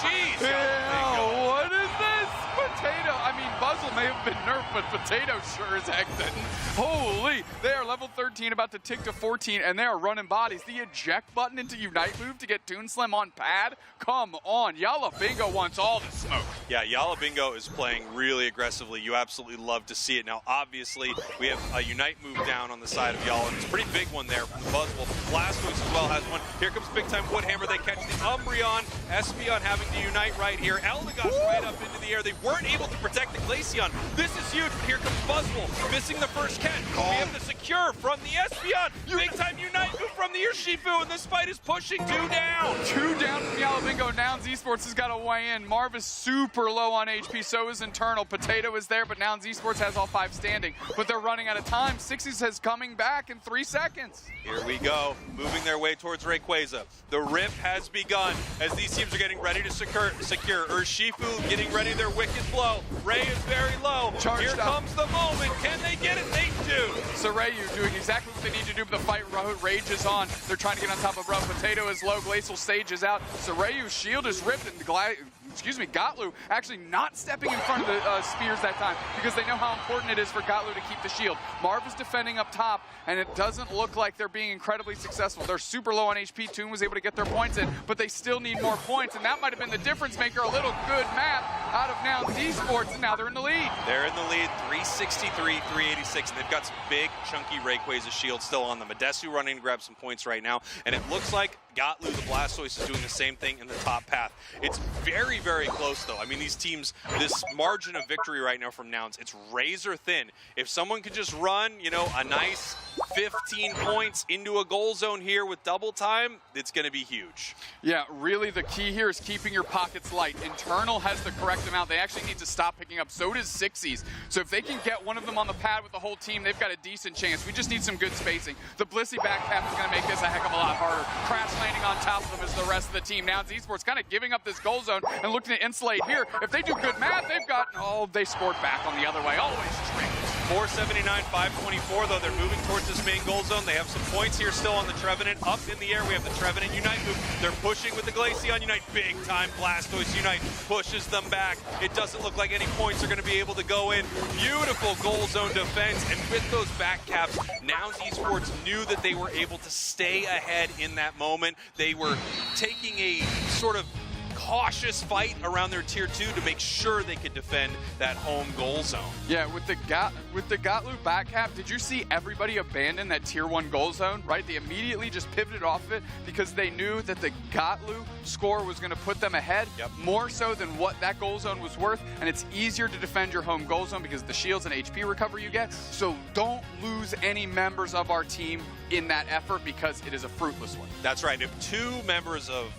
Jeez. Yeah, what is this? Potato. I mean, Buzzle may have been nerfed, but Potato sure as heck didn't. Holy. They are level 13, about to tick to 14, and they are running bodies. The eject button into Unite move to get Toon Slim on pad? Come on. Yalla Bingo wants all the smoke. Yeah, Yalla Bingo is playing really aggressively. You absolutely love to see it. Now, obviously, we have a Unite move down on the side of Yalla, and it's a pretty big one there from Buzzwole. Blastoise as well has one. Here comes Big Time Woodhammer. They catch the Umbreon. Espeon having to Unite right here. Eldegoss right up into the air. They weren't able to protect the Glaceon. This is huge, but here comes Buzzwole, missing the first catch. We have the Secure from the Espeon. Big Time Unite move from the Urshifu, and this fight is pushing 2 down. 2 down from Yalla Bingo. Nouns Esports has got to weigh in. Marv is super low on HP, so is Internal. Potato is there, but Nouns Esports has all 5 standing. But they're running out of time. 60s says coming back in 3 seconds. Here we go, moving their way towards Rayquaza. The rip has begun as these teams are getting ready to secure. Urshifu getting ready their Wicked Blow. Ray is very low. Charged Here up. comes the moment. Can they get it? They do. Sorayu doing exactly what they need to do, but the fight rages on. They're trying to get on top of Rough. Potato is low. Glacial Sage is out. Sorayu's shield is ripped, and Gatlu actually not stepping in front of the spears that time because they know how important it is for Gatlu to keep the shield. Marv is defending up top, and it doesn't look like they're being incredibly successful. They're super low on HP. Toon was able to get their points in, but they still need more points, and that might have been the difference maker. A little good math out of Nouns Esports, and now they're in the lead. They're in the lead, 363, 386, and they've got some big, chunky Rayquaza shield still on them. Adesu running to grab some points right now, and it looks like Gatlu, the Blastoise, is doing the same thing in the top path. It's very, very close, though. I mean, these teams, this margin of victory right now from Nouns, it's razor thin. If someone could just run, you know, a nice 15 points into a goal zone here with double time, it's going to be huge. Yeah, really the key here is keeping your pockets light. Internal has the correct amount. They actually need to stop picking up. So does Sixies. So if they can get one of them on the pad with the whole team, they've got a decent chance. We just need some good spacing. The Blissey back cap is going to make this a heck of a lot harder. Crash landing on top of them is the rest of the team. Now Esports kind of giving up this goal zone and looking to insulate here. If they do good math, they've got, oh, they scored back on the other way. Always tricked. 479, 524, though. They're moving towards this main goal zone. They have some points here still on the Trevenant. Up in the air, we have the Trevenant Unite move. They're pushing with the Glaceon Unite. Big time Blastoise Unite pushes them back. It doesn't look like any points are going to be able to go in. Beautiful goal zone defense. And with those back caps, Nouns Esports knew that they were able to stay ahead in that moment. They were taking a sort of cautious fight around their tier 2 to make sure they could defend that home goal zone. Yeah, with the Gatlu back cap, did you see everybody abandon that tier 1 goal zone, right? They immediately just pivoted off of it because they knew that the Gatlu score was going to put them ahead more so than what that goal zone was worth, and it's easier to defend your home goal zone because of the shields and HP recovery you get. So don't lose any members of our team in that effort because it is a fruitless one. That's right. If two members of,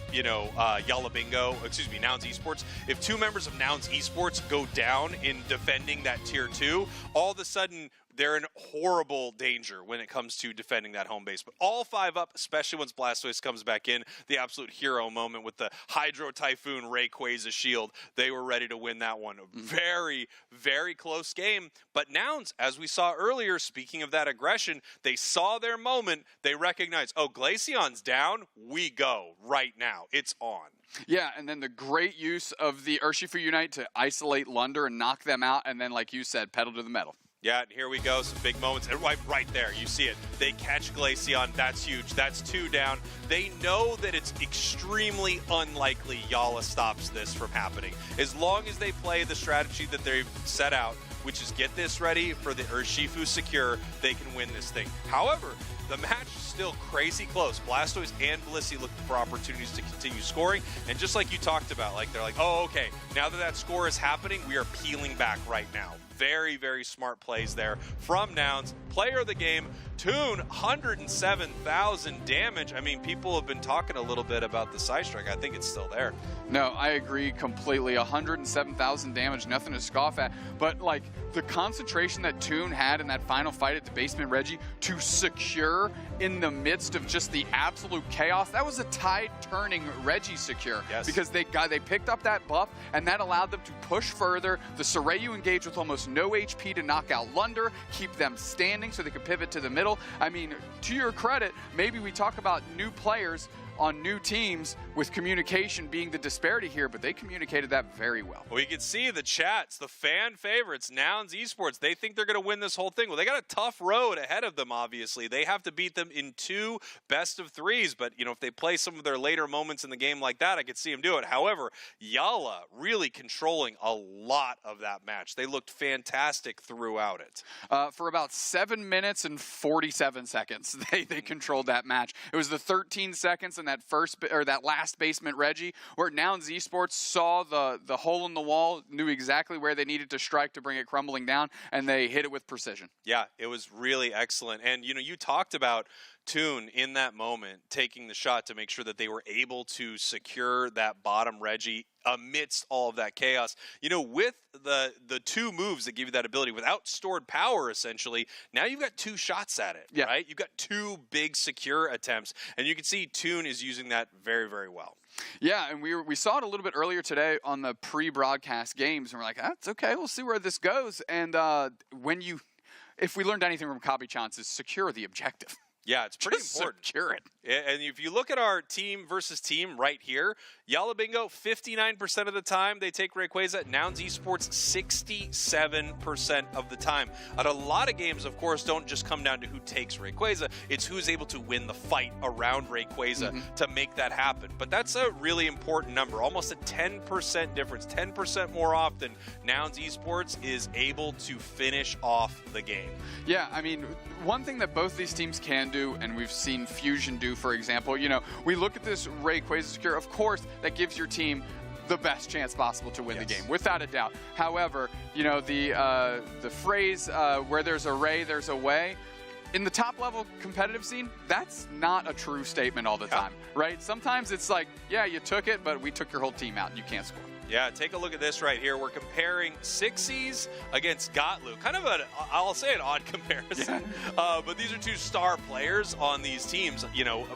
Nouns Esports, if two members of Nouns Esports go down in defending that tier 2, all of a sudden they're in horrible danger when it comes to defending that home base. But all 5 up, especially once Blastoise comes back in, the absolute hero moment with the Hydro Typhoon Rayquaza shield, they were ready to win that one. Very, very close game. But Nouns, as we saw earlier, speaking of that aggression, they saw their moment. They recognized, oh, Glaceon's down. We go right now. It's on. Yeah, and then the great use of the Urshifu Unite to isolate Lunder and knock them out, and then, like you said, pedal to the metal. Yeah, and here we go, some big moments. And right there, you see it. They catch Glaceon. That's huge. That's 2 down. They know that it's extremely unlikely Yala stops this from happening. As long as they play the strategy that they've set out, which is get this ready for the Urshifu secure, they can win this thing. However, the match is still crazy close. Blastoise and Blissey looking for opportunities to continue scoring. And just like you talked about, they're like, oh, okay, now that score is happening, we are peeling back right now. Very, very smart plays there from Nouns. Player of the game, Toon, 107,000 damage. I mean, people have been talking a little bit about the side strike. I think it's still there. No, I agree completely. 107,000 damage, nothing to scoff at. But, the concentration that Toon had in that final fight at the Basement Reggie to secure in the midst of just the absolute chaos, that was a tide-turning Reggie secure. Yes. Because they picked up that buff, and that allowed them to push further. The Sorayu engaged with almost no HP to knock out Lunder, keep them standing so they could pivot to the middle. I mean, to your credit, maybe we talk about new players on new teams with communication being the disparity here, but they communicated that very well. Well, you can see the chats, the fan favorites, Nouns Esports, they think they're going to win this whole thing. Well, they got a tough road ahead of them, obviously. They have to beat them in 2 best-of-3s, but, if they play some of their later moments in the game like that, I could see them do it. However, Yala really controlling a lot of that match. They looked fantastic throughout it. For about 7 minutes and 47 seconds, they controlled that match. It was the 13 seconds in that last Basement Reggie where Nouns Esports saw the hole in the wall, knew exactly where they needed to strike to bring it crumbling down, and they hit it with precision. Yeah, it was really excellent. And, you talked about Toon in that moment taking the shot to make sure that they were able to secure that bottom Reggie amidst all of that chaos. With the 2 moves that give you that ability without stored power, essentially, now you've got 2 shots at it, right? You've got 2 big secure attempts, and you can see Toon is using that very, very well. Yeah, and we saw it a little bit earlier today on the pre-broadcast games, and we're like, it's okay, we'll see where this goes. And if we learned anything from Kabi-chan's, is secure the objective. Yeah, it's pretty important. Secure it. And if you look at our team versus team right here, Yala Bingo, 59% of the time they take Rayquaza. Nouns Esports, 67% of the time. And a lot of games, of course, don't just come down to who takes Rayquaza. It's who's able to win the fight around Rayquaza to make that happen. But that's a really important number. Almost a 10% difference. 10% more often, Nouns Esports is able to finish off the game. Yeah, I mean, one thing that both these teams can do and we've seen Fusion do, for example. You know, we look at this Ray Quasar, of course, that gives your team the best chance possible to win the game, without a doubt. However, you know, the phrase, where there's a Ray, there's a way, in the top level competitive scene, that's not a true statement all the time, right? Sometimes it's like, yeah, you took it, but we took your whole team out and you can't score. Yeah, take a look at this right here. We're comparing Sixies against Gotlu. Kind of I'll say an odd comparison, but these are two star players on these teams. You know,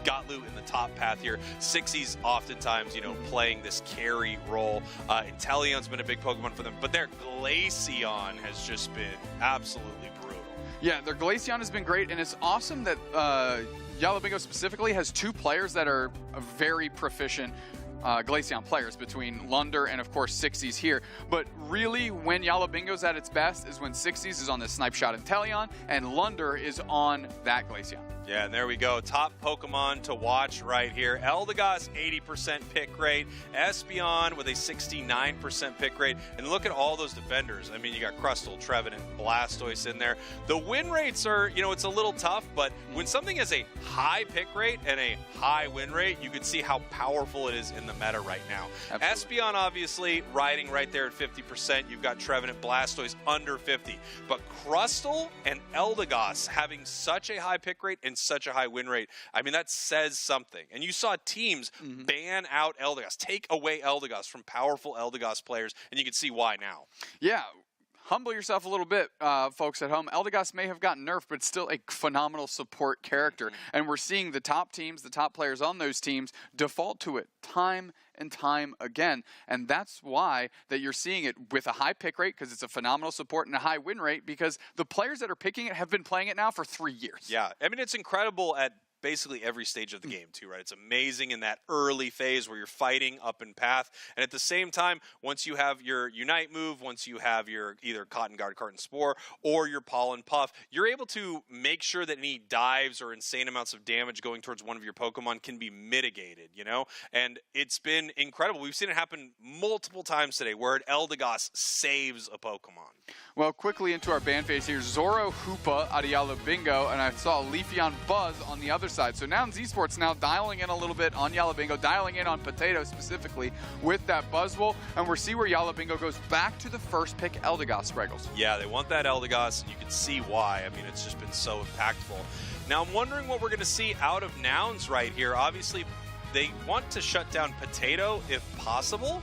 Gotlu in the top path here. Sixies oftentimes, you know, playing this carry role. Inteleon's been a big Pokemon for them, but their Glaceon has just been absolutely brutal. Yeah, their Glaceon has been great, and it's awesome that Yalabingo specifically has two players that are very proficient Glaceon players, between Lunder and, of course, Sixies here. But really, when Yalabingo's at its best is when Sixies is on the Snipe Shot Inteleon and Lunder is on that Glaceon. Yeah, and there we go. Top Pokemon to watch right here. Eldegoss, 80% pick rate. Espeon with a 69% pick rate. And look at all those defenders. I mean, you got Crustle, Trevenant, Blastoise in there. The win rates are, you know, it's a little tough, but when something has a high pick rate and a high win rate, you can see how powerful it is in the meta right now. Absolutely. Espeon, obviously, riding right there at 50%. You've got Trevenant, Blastoise under 50. But Crustle and Eldegoss having such a high pick rate and such a high win rate, I mean, that says something. And you saw teams ban out Eldegoss, take away Eldegoss from powerful Eldegoss players, and you can see why now. Yeah. Humble yourself a little bit, folks at home. Eldegoss may have gotten nerfed, but it's still a phenomenal support character. And we're seeing the top teams, the top players on those teams, default to it time and time again. And that's why that you're seeing it with a high pick rate, because it's a phenomenal support, and a high win rate, because the players that are picking it have been playing it now for 3 years. Yeah, I mean, it's incredible at basically every stage of the game too, right? It's amazing in that early phase where you're fighting up in path, and at the same time, once you have your Unite move, once you have your either Cotton Guard, Carton Spore, or your Pollen Puff, you're able to make sure that any dives or insane amounts of damage going towards one of your Pokemon can be mitigated, you know? And it's been incredible. We've seen it happen multiple times today where an Eldegoss saves a Pokemon. Well, quickly into our ban phase here, Zoro Hoopa out of Yalabingo, and I saw Leafeon Buzz on the other side. So now Z Sports now dialing in a little bit on Yalabingo, dialing in on Potato specifically with that Buzzwole, and we'll see where Yalabingo goes back to the first pick Eldegoss, Spreggles. Yeah, they want that Eldegoss, and you can see why. I mean, it's just been so impactful. Now, I'm wondering what we're going to see out of Nouns right here. Obviously, they want to shut down Potato if possible,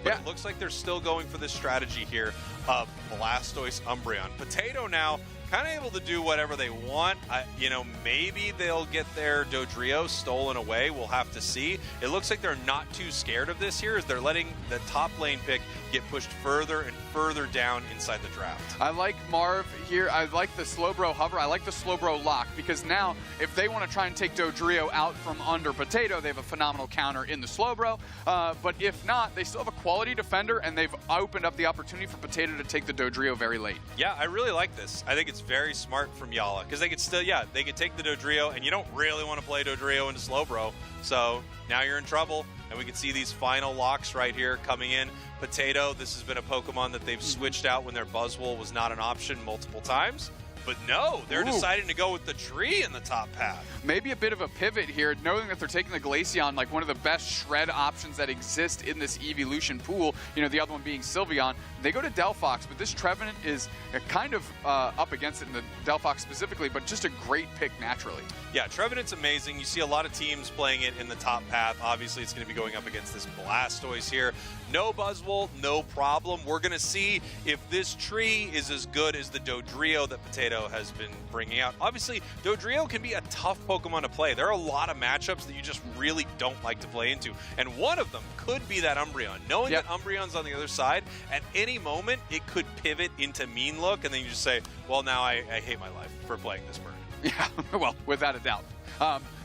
but it looks like they're still going for this strategy here of Blastoise, Umbreon. Potato now kind of able to do whatever they want. You know, maybe they'll get their Dodrio stolen away. We'll have to see. It looks like they're not too scared of this here, as they're letting the top lane pick get pushed further and further down inside the draft. I like Marv here. I like the Slowbro Hover. I like the Slowbro Lock, because now if they want to try and take Dodrio out from under Potato, they have a phenomenal counter in the Slowbro. But if not, they still have a quality defender, and they've opened up the opportunity for Potato to take the Dodrio very late. Yeah, I really like this. I think it's very smart from Yala, because they could still, they could take the Dodrio, and you don't really want to play Dodrio into Slowbro. So now you're in trouble, and we can see these final locks right here coming in. Potato, this has been a Pokemon that they've switched out when their Buzzwole was not an option multiple times. But no, they're deciding to go with the tree in the top path. Maybe a bit of a pivot here, knowing that they're taking the Glaceon, like one of the best shred options that exist in this evolution pool, you know, the other one being Sylveon. They go to Delphox, but this Trevenant is kind of up against it in the Delphox specifically, but just a great pick naturally. Yeah, Trevenant's amazing. You see a lot of teams playing it in the top path. Obviously, it's going to be going up against this Blastoise here. No Buzzwole, no problem. We're going to see if this tree is as good as the Dodrio that Potato has been bringing out. Obviously, Dodrio can be a tough Pokemon to play. There are a lot of matchups that you just really don't like to play into, and one of them could be that Umbreon. Knowing that Umbreon's on the other side, at any moment, it could pivot into Mean Look, and then you just say, well, now I hate my life for playing this bird. Yeah, well, without a doubt.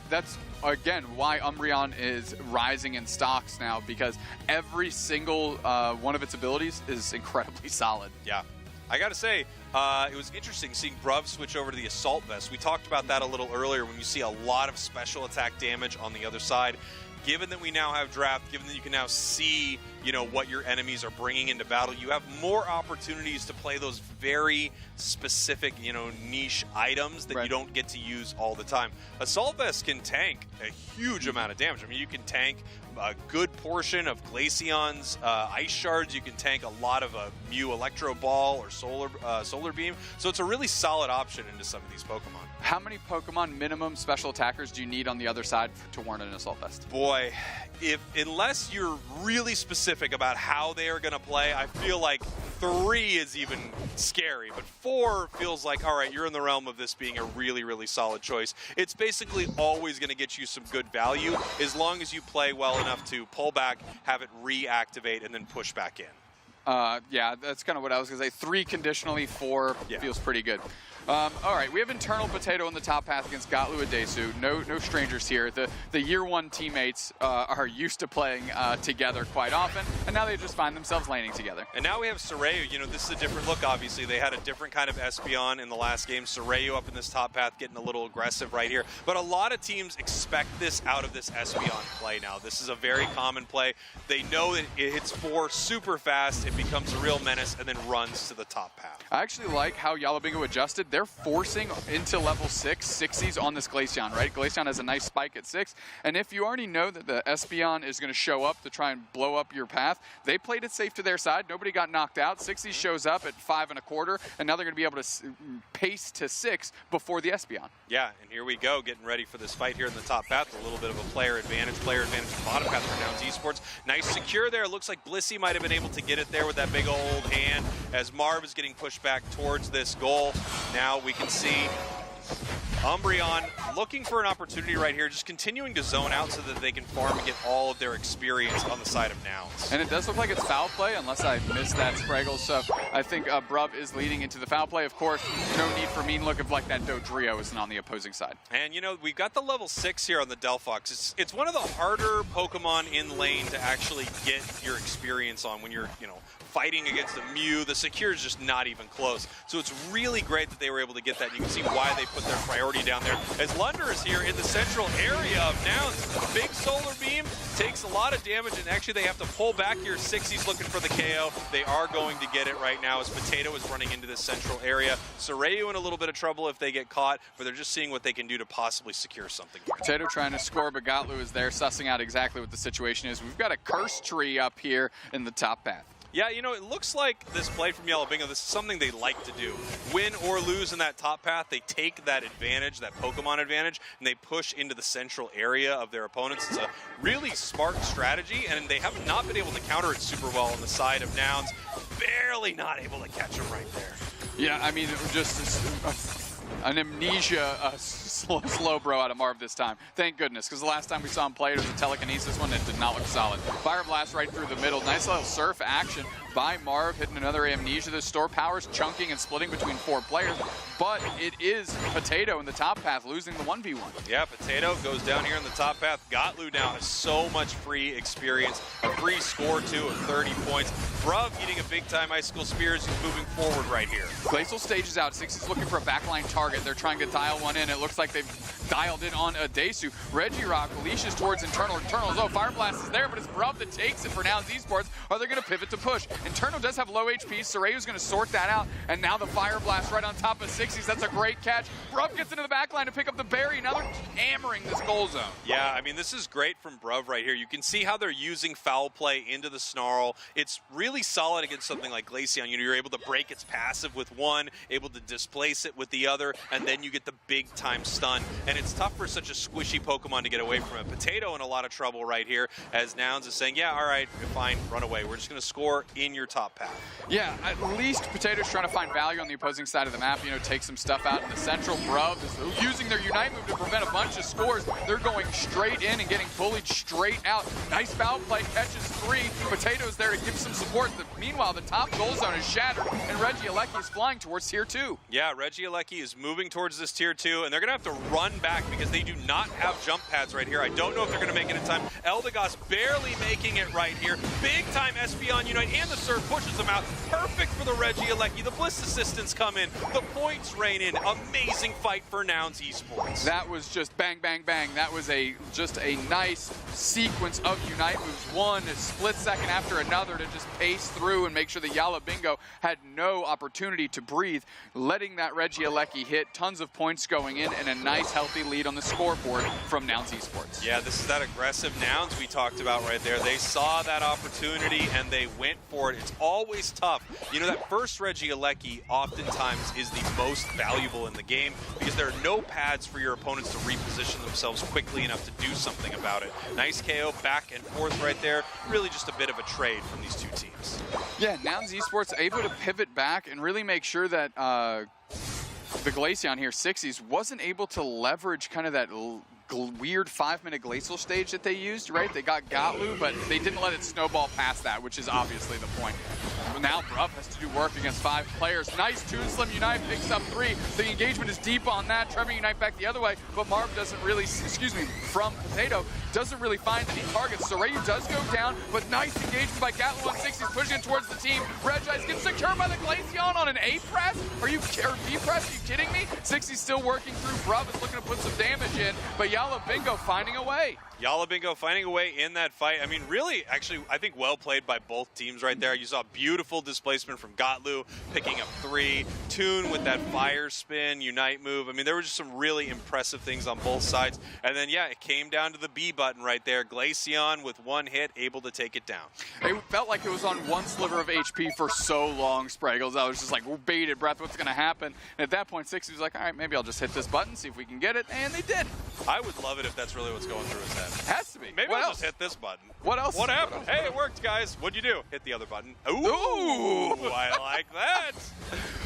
That's, again, why Umbreon is rising in stocks now, because every single one of its abilities is incredibly solid. Yeah. I got to say, it was interesting seeing Bruv switch over to the Assault Vest. We talked about that a little earlier when you see a lot of special attack damage on the other side. Given that we now have draft, given that you can now see you know, what your enemies are bringing into battle. You have more opportunities to play those very specific, you know, niche items that you don't get to use all the time. Assault Vest can tank a huge amount of damage. I mean, you can tank a good portion of Glaceon's ice shards. You can tank a lot of a Mew Electro Ball or Solar Beam. So it's a really solid option into some of these Pokemon. How many Pokemon minimum special attackers do you need on the other side to warrant an Assault Vest? Boy, unless you're really specific about how they are going to play, I feel like 3 is even scary, but 4 feels like, all right, you're in the realm of this being a really, really solid choice. It's basically always going to get you some good value as long as you play well enough to pull back, have it reactivate, and then push back in. Yeah, that's kind of what I was going to say. 3 conditionally, 4 feels pretty good. All right, we have internal Potato in the top path against Gatlu Adesu. No strangers here. The year 1 teammates are used to playing together quite often, and now they just find themselves laning together. And now we have Soreu. You know, this is a different look, obviously. They had a different kind of Espeon in the last game. Soreu up in this top path getting a little aggressive right here. But a lot of teams expect this out of this Espeon play now. This is a very common play. They know that it hits 4 super fast, it becomes a real menace, and then runs to the top path. I actually like how Yalabingo adjusted. They're forcing into level 6 Sixies on this Glaceon, right? Glaceon has a nice spike at 6, and if you already know that the Espeon is going to show up to try and blow up your path, they played it safe to their side. Nobody got knocked out. Sixies shows up at 5 1/4, and now they're going to be able to pace to 6 before the Espeon. Yeah, and here we go, getting ready for this fight here in the top path. A little bit of a player advantage bottom path for Downs Esports. Nice secure there. Looks like Blissey might have been able to get it there with that big old hand as Marv is getting pushed back towards this goal. Now we can see Umbreon looking for an opportunity right here, just continuing to zone out so that they can farm and get all of their experience on the side of Nouns. And it does look like it's foul play, unless I missed that, Spragle. So I think Bruv is leading into the foul play. Of course, no need for mean look if like that Dodrio isn't on the opposing side. And you know, we've got the level 6 here on the Delphox. It's one of the harder Pokemon in lane to actually get your experience on when you're, you know, fighting against a Mew. The secure is just not even close. So it's really great that they were able to get that. You can see why they put their priority down there. As Lunder is here in the central area of Nouns, big Solar Beam takes a lot of damage, and actually they have to pull back your Sixies looking for the KO. They are going to get it right now as Potato is running into this central area. Soreu in a little bit of trouble if they get caught, but they're just seeing what they can do to possibly secure something. Potato trying to score, but Gatlu is there sussing out exactly what the situation is. We've got a curse tree up here in the top path. Yeah, you know, it looks like this play from Yalabingo, this is something they like to do. Win or lose in that top path, they take that advantage, that Pokemon advantage, and they push into the central area of their opponents. It's a really smart strategy, and they have not been able to counter it super well on the side of Nouns. Barely not able to catch him right there. Yeah, I mean, just an amnesia slow bro out of Marv this time. Thank goodness, because the last time we saw him play it was a telekinesis one that did not look solid. Fire Blast right through the middle. Nice little surf action by Marv, hitting another amnesia. The store powers chunking and splitting between 4 players, but it is Potato in the top path losing the 1v1. Yeah, Potato goes down here in the top path. Gatlu now has so much free experience, a free score too of 30 points. Bruv eating a big time Icicle Spears, he's moving forward right here. Glacial stages out. Six is looking for a backline target. They're trying to dial one in. It looks like they've dialed in on Adesu. Regirock leashes towards Internal. Internal, oh, Fire Blast is there, but it's Bruv that takes it for Nouns Esports. Are they going to pivot to push? Internal does have low HP. Soreu's going to sort that out, and now the Fire Blast right on top of Sixies. That's a great catch. Bruv gets into the backline to pick up the berry. Now they're hammering this goal zone. Yeah, I mean, this is great from Bruv right here. You can see how they're using foul play into the Snarl. It's really solid against something like Glaceon. You know, you're able to break its passive with one, able to displace it with the other, and then you get the big time stun. And it's tough for such a squishy Pokemon to get away from it. Potato in a lot of trouble right here, as Nouns is saying, yeah, all right, fine, run away. We're just going to score in your top path. Yeah, at least Potato's trying to find value on the opposing side of the map, you know, take some stuff out in the central. Bruv is using their Unite move to prevent a bunch of scores. They're going straight in and getting bullied straight out. Nice foul play, catches 3. Potato's there to give some support. Meanwhile, the top goal zone is shattered, and Regieleki is flying towards tier 2. Yeah, Regieleki is moving towards this tier 2, and they're going to have to run back because they do not have jump pads right here. I don't know if they're going to make it in time. Eldegoss barely making it right here. Big time Espeon Unite, and the surf pushes him out. Perfect for the Regieleki. The Bliss assistants come in. The points rain in. Amazing fight for Nouns Esports. That was just bang, bang, bang. That was just a nice sequence of Unite moves. One a split second after another to just pace through and make sure that Yala Bingo had no opportunity to breathe, letting that Regieleki hit. Tons of points going in and a nice healthy lead on the scoreboard from Nouns Esports. Yeah, this is that aggressive Nouns we talked about right there. They saw that opportunity and they went for it. It's always tough. You know, that first Regieleki oftentimes is the most valuable in the game because there are no pads for your opponents to reposition themselves quickly enough to do something about it. Nice KO back and forth right there. Really just a bit of a trade from these two teams. Yeah, Nouns Esports able to pivot back and really make sure that the Glaceon here, Sixies, wasn't able to leverage kind of that weird 5-minute glacial stage that they used, right? They got Gatlu, but they didn't let it snowball past that, which is obviously the point. Now Bruv has to do work against 5 players. Nice Toon Slim Unite picks up 3. The engagement is deep on that. Trevor Unite back the other way, but Marv doesn't really, from Potato, doesn't really find any targets. Sorayu does go down, but nice engagement by Gatlu on 6. He's pushing it towards the team. Regice gets secured by the Glaceon on an A press? Or B press? Are you kidding me? 60's still working through. Bruv is looking to put some damage in, but Yala Bingo finding a way. Yala Bingo finding a way in that fight. I mean, really, actually, I think well played by both teams right there. You saw beautiful displacement from Gatlu, picking up 3. Toon with that fire spin, Unite move. I mean, there were just some really impressive things on both sides. And then, yeah, it came down to the B button right there. Glaceon with 1 hit, able to take it down. It felt like it was on 1 sliver of HP for so long, Spraggles. I was just like, bated breath, what's going to happen? And at that point, 60 was like, all right, maybe I'll just hit this button, see if we can get it. And they did. I would love it if that's really what's going through his head. Has to be. Maybe I'll just hit this button. What else? What happened? Hey, it worked, guys. What'd you do? Hit the other button. Ooh, I like that.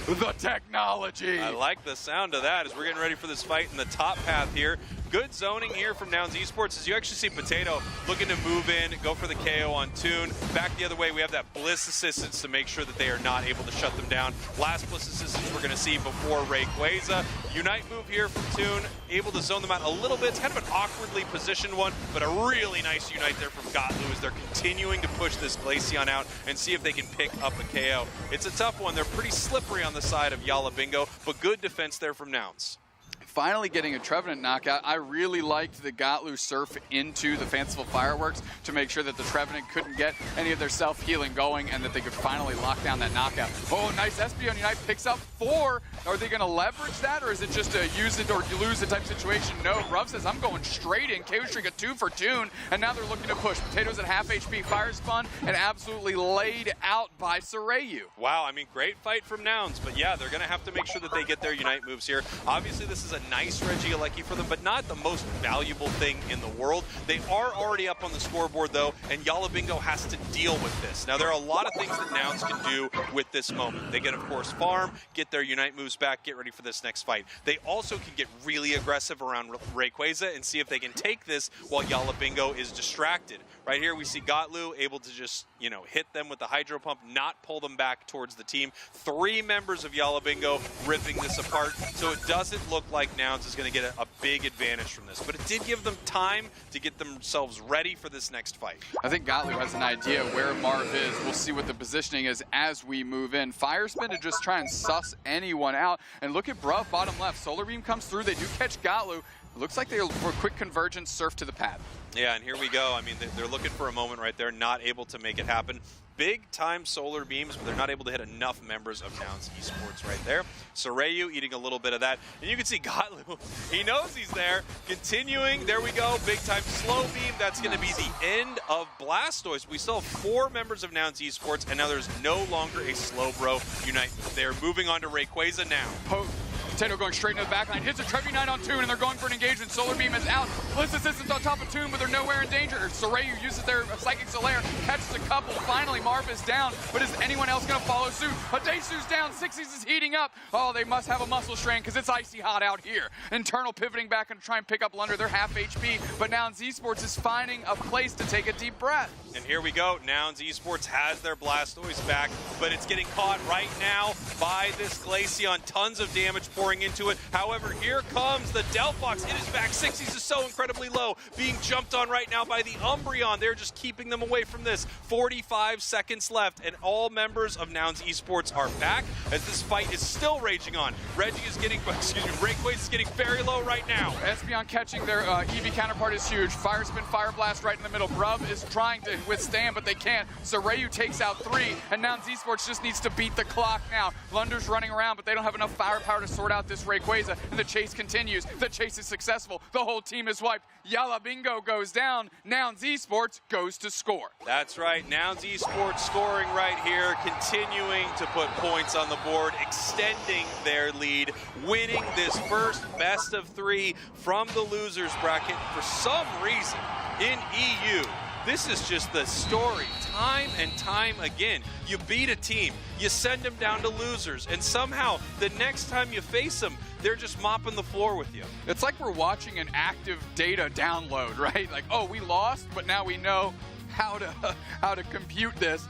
The technology. I like the sound of that as we're getting ready for this fight in the top path here. Good zoning here from Nouns Esports as you actually see Potato looking to move in, go for the KO on Toon. Back the other way, we have that Bliss assistance to make sure that they are not able to shut them down. Last Bliss assistance we're going to see before Rayquaza. Unite move here from Toon, able to zone them out a little bit. It's kind of an awkwardly positioned one, but a really nice Unite there from Gatlu as they're continuing to push this Glaceon out and see if they can pick up a KO. It's a tough one. They're pretty slippery on the side of Yala Bingo, but good defense there from Nouns. Finally getting a Trevenant knockout. I really liked the Gatlu surf into the Fanciful Fireworks to make sure that the Trevenant couldn't get any of their self-healing going and that they could finally lock down that knockout. Oh, nice Espeon Unite picks up 4. Are they going to leverage that, or is it just a use it or lose it type situation? No, Bruv says, I'm going straight in. KO Streak a 2 for Toon, and now they're looking to push. Potato's at half HP, Fire Spun, and absolutely laid out by Sorayu. Wow, I mean, great fight from Nouns, but yeah, they're going to have to make sure that they get their Unite moves here. Obviously, this is a nice Regieleki for them, but not the most valuable thing in the world. They are already up on the scoreboard, though, and Yala Bingo has to deal with this. Now, there are a lot of things that Nouns can do with this moment. They can, of course, farm, get their Unite moves back, get ready for this next fight. They also can get really aggressive around Rayquaza and see if they can take this while Yala Bingo is distracted. Right here, we see Gatlu able to just, hit them with the Hydro Pump, not pull them back towards the team. 3 members of Yala Bingo ripping this apart, so it doesn't look like Nouns is going to get a big advantage from this. But it did give them time to get themselves ready for this next fight. I think Gatlu has an idea where Marv is. We'll see what the positioning is as we move in. Fire Spin to just try and suss anyone out. And look at Bruv, bottom left. Solar Beam comes through. They do catch Gatlu. It looks like they're for quick convergence, surf to the pad. Yeah, and here we go. I mean, they're looking for a moment right there, not able to make it happen. Big time solar beams, but they're not able to hit enough members of Nouns Esports right there. Sorayu eating a little bit of that. And you can see Gatlu, he knows he's there. Continuing, there we go, big time slow beam. That's going to be the end of Blastoise. We still have 4 members of Nouns Esports, and now there's no longer a Slowbro Unite. They're moving on to Rayquaza now. Potato going straight into the backline, hits a Trevi Knight on Toon, and they're going for an engagement. Solar Beam is out. Bliss Assistance on top of Toon, but they're nowhere in danger. Sorayu uses their Psychic Solaire, catches a couple. Finally, Marv is down, but is anyone else going to follow suit? Adesu's down, Sixies is heating up. Oh, they must have a muscle strain because it's icy hot out here. Internal pivoting back and try and pick up Lunder. They're half HP, but Nouns Esports is finding a place to take a deep breath. And here we go. Nouns Esports has their Blastoise back, but it's getting caught right now by this Glaceon. Tons of damage poured pouring into it. However, here comes the Delphox. It is back. 60s is so incredibly low, being jumped on right now by the Umbreon. They're just keeping them away from this. 45 seconds left, and all members of Nouns Esports are back as this fight is still raging on. Reggie is getting, Rayquaza is getting very low right now. Espeon catching their Eevee counterpart is huge. Fire Spin, Fire Blast right in the middle. Brub is trying to withstand, but they can't. So Rayu takes out 3, and Nouns Esports just needs to beat the clock now. Lunder's running around, but they don't have enough firepower to sort out this Rayquaza, and the chase continues. The chase is successful. The whole team is wiped. Yala Bingo goes down. Nouns Esports goes to score. That's right. Nouns Esports scoring right here, continuing to put points on the board, extending their lead, winning this first best of 3 from the losers bracket. For some reason, in EU, this is just the story, time and time again. You beat a team, you send them down to losers, and somehow the next time you face them, they're just mopping the floor with you. It's like we're watching an active data download, right? Like, oh, we lost, but now we know how to compute this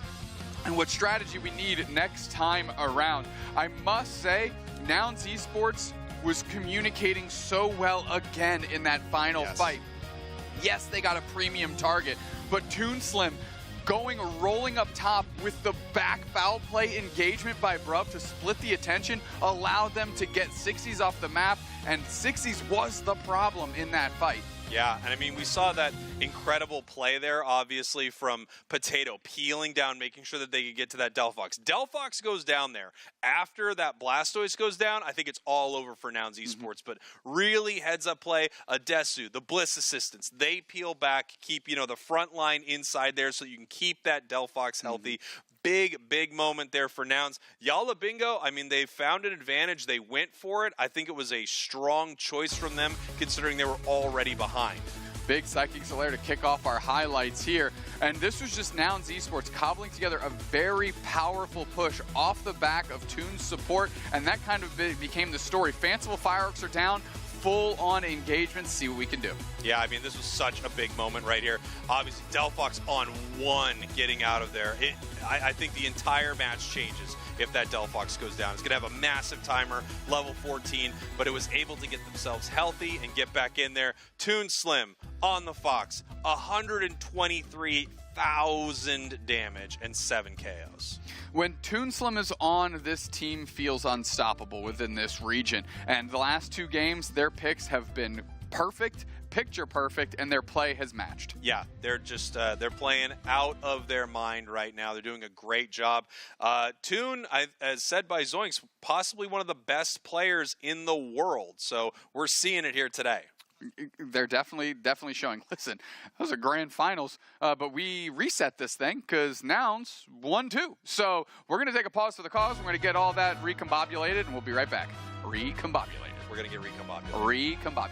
and what strategy we need next time around. I must say, Nouns Esports was communicating so well again in that final fight. Yes, they got a premium target, but Toon Slim rolling up top with the back foul play engagement by Brub to split the attention allowed them to get 60s off the map, and 60s was the problem in that fight. Yeah, and I mean, we saw that incredible play there, obviously, from Potato, peeling down, making sure that they could get to that Delphox. Delphox goes down there. After that Blastoise goes down, I think it's all over for Nouns Esports, but really heads-up play, Adesu, the Bliss assistants, they peel back, keep, the front line inside there so you can keep that Delphox healthy. Big moment there for Nouns. Yala Bingo, I mean, they found an advantage. They went for it. I think it was a strong choice from them, considering they were already behind. Big Psychic Solaire to kick off our highlights here. And this was just Nouns Esports cobbling together a very powerful push off the back of Toon's support, and that kind of became the story. Fanciful Fireworks are down. Full-on engagement, see what we can do. Yeah, I mean, this was such a big moment right here. Obviously, Delphox on 1 getting out of there. I think the entire match changes if that Delphox goes down. It's going to have a massive timer, level 14, but it was able to get themselves healthy and get back in there. Toon Slim on the Fox, 123,000 damage and 7 KOs. When Toon Slim is on, this team feels unstoppable within this region. And the last 2 games, their picks have been perfect, picture perfect, and their play has matched. Yeah, they're just they're playing out of their mind right now. They're doing a great job. Toon, as said by Zoinks, possibly one of the best players in the world. So we're seeing it here today. They're definitely showing. Listen, those are grand finals, but we reset this thing because Nouns won 2. So we're going to take a pause for the cause. We're going to get all that recombobulated, and we'll be right back. Recombobulated. We're going to get recombobulated. Recombobulated.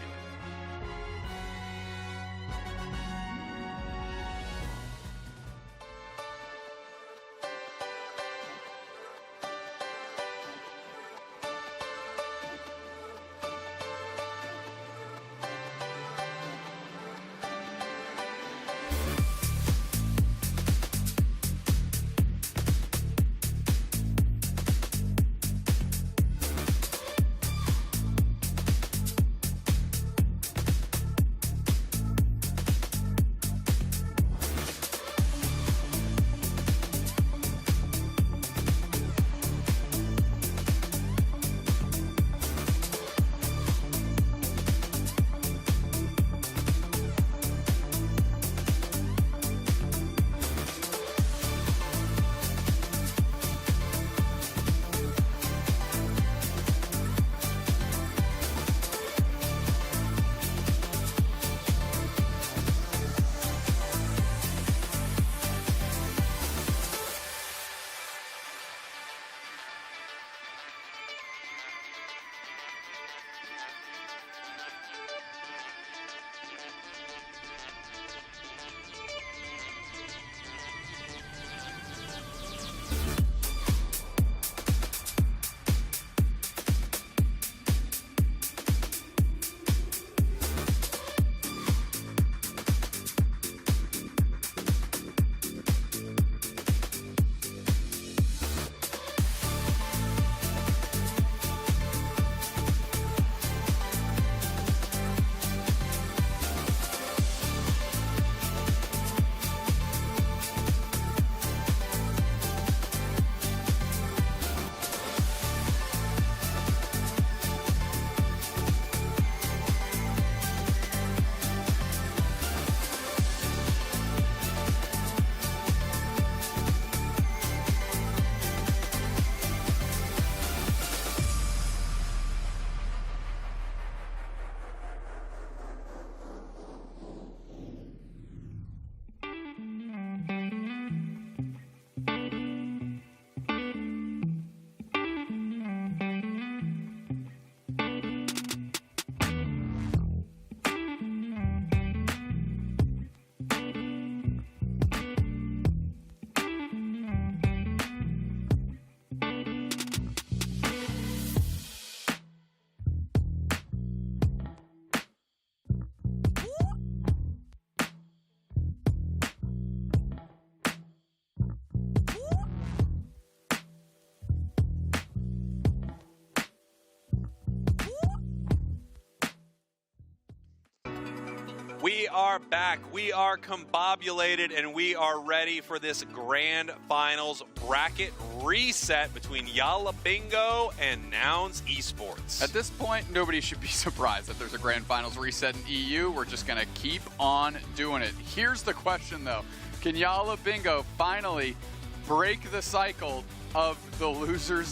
We are back. We are combobulated, and we are ready for this grand finals bracket reset between Yalla Bingo and Nouns Esports. At this point, nobody should be surprised that there's a grand finals reset in EU. We're just going to keep on doing it. Here's the question, though. Can Yalla Bingo finally break the cycle of the loser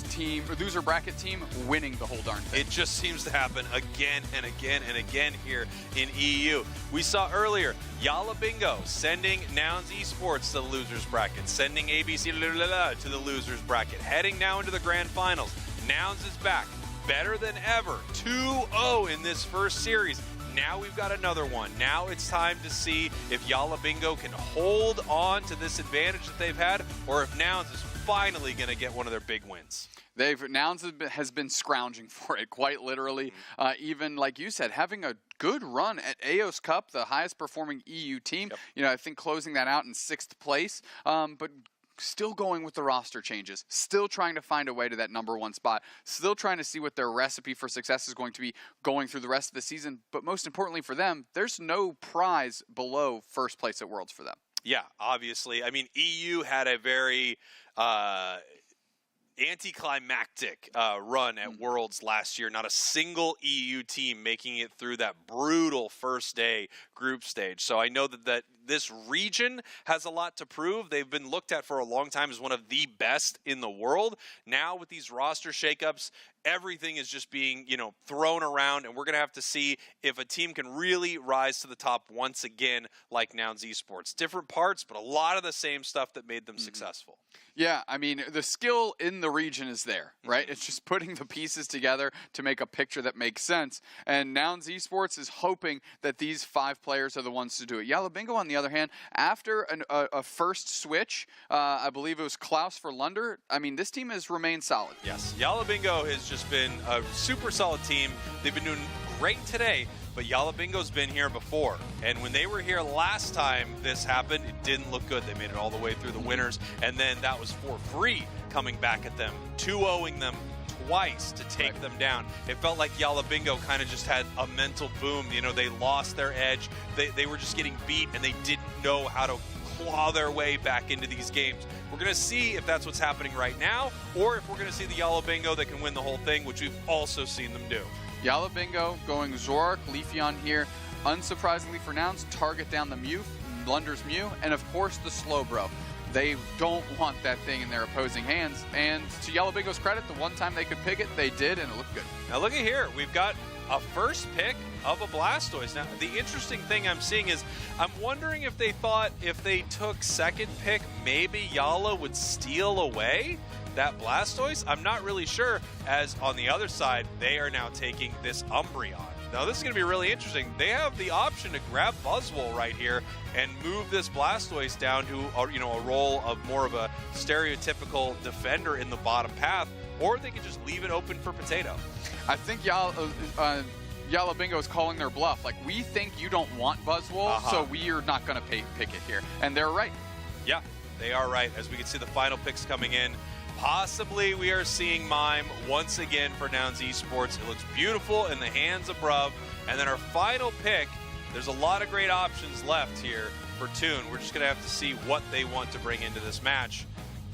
bracket team winning the whole darn thing? It just seems to happen again and again and again here in EU. We saw earlier Yalla Bingo sending Nouns Esports to the losers bracket, sending ABC to the losers bracket, heading now into the grand finals. Nouns is back, better than ever, 2-0 in this first series. Now we've got another one. Now it's time to see if Yalla Bingo can hold on to this advantage that they've had, or if Nouns is finally going to get one of their big wins. Nouns has been scrounging for it, quite literally. Even, like you said, having a good run at AOS Cup, the highest performing EU team. Yep. You know, I think closing that out in 6th place. But still going with the roster changes, still trying to find a way to that #1 spot, still trying to see what their recipe for success is going to be going through the rest of the season. But most importantly for them, there's no prize below first place at Worlds for them. Yeah, obviously. I mean, EU had a very anticlimactic run at Worlds last year. Not a single EU team making it through that brutal first day group stage. So I know that this region has a lot to prove. They've been looked at for a long time as one of the best in the world. Now with these roster shakeups, everything is just being, thrown around, and we're going to have to see if a team can really rise to the top once again like Nouns Esports. Different parts, but a lot of the same stuff that made them successful. Yeah, I mean, the skill in the region is there, right? It's just putting the pieces together to make a picture that makes sense. And Nouns Esports is hoping that these 5 players are the ones to do it. Yalla Bingo, on the other hand, after a first switch, I believe it was Klaus for Lunder, I mean, this team has remained solid. Yes, Yalla Bingo has just been a super solid team. They've been doing great today, but Yalla Bingo's been here before. And when they were here last time this happened, it didn't look good. They made it all the way through the winners, and then that was for free coming back at them, 2-0ing them twice to take them down. It felt like Yalla Bingo kind of just had a mental boom. They lost their edge. They were just getting beat, and they didn't know how to claw their way back into these games. We're going to see if that's what's happening right now, or if we're going to see the Yalla Bingo that can win the whole thing, which we've also seen them do. Yalla Bingo going Zorak, Leafeon here. Unsurprisingly for Nouns, target down the Mew, Blunder's Mew, and of course the Slowbro. They don't want that thing in their opposing hands. And to Yalla Bingo's credit, the one time they could pick it, they did, and it looked good. Now look at here. We've got a first pick of a Blastoise. Now, the interesting thing I'm seeing is I'm wondering if they thought if they took second pick, maybe Yalla would steal away that Blastoise. I'm not really sure, as on the other side, they are now taking this Umbreon. Now, this is going to be really interesting. They have the option to grab Buzzwole right here and move this Blastoise down to a role of more of a stereotypical defender in the bottom path, or they could just leave it open for Potato. I think Yalla Bingo is calling their bluff. Like, we think you don't want Buzzwole, so we are not going to pick it here. And they're right. Yeah, they are right. As we can see the final picks coming in, possibly we are seeing Mime once again for Nouns Esports. It looks beautiful in the hands of Bruv. And then our final pick, there's a lot of great options left here for Toon. We're just going to have to see what they want to bring into this match.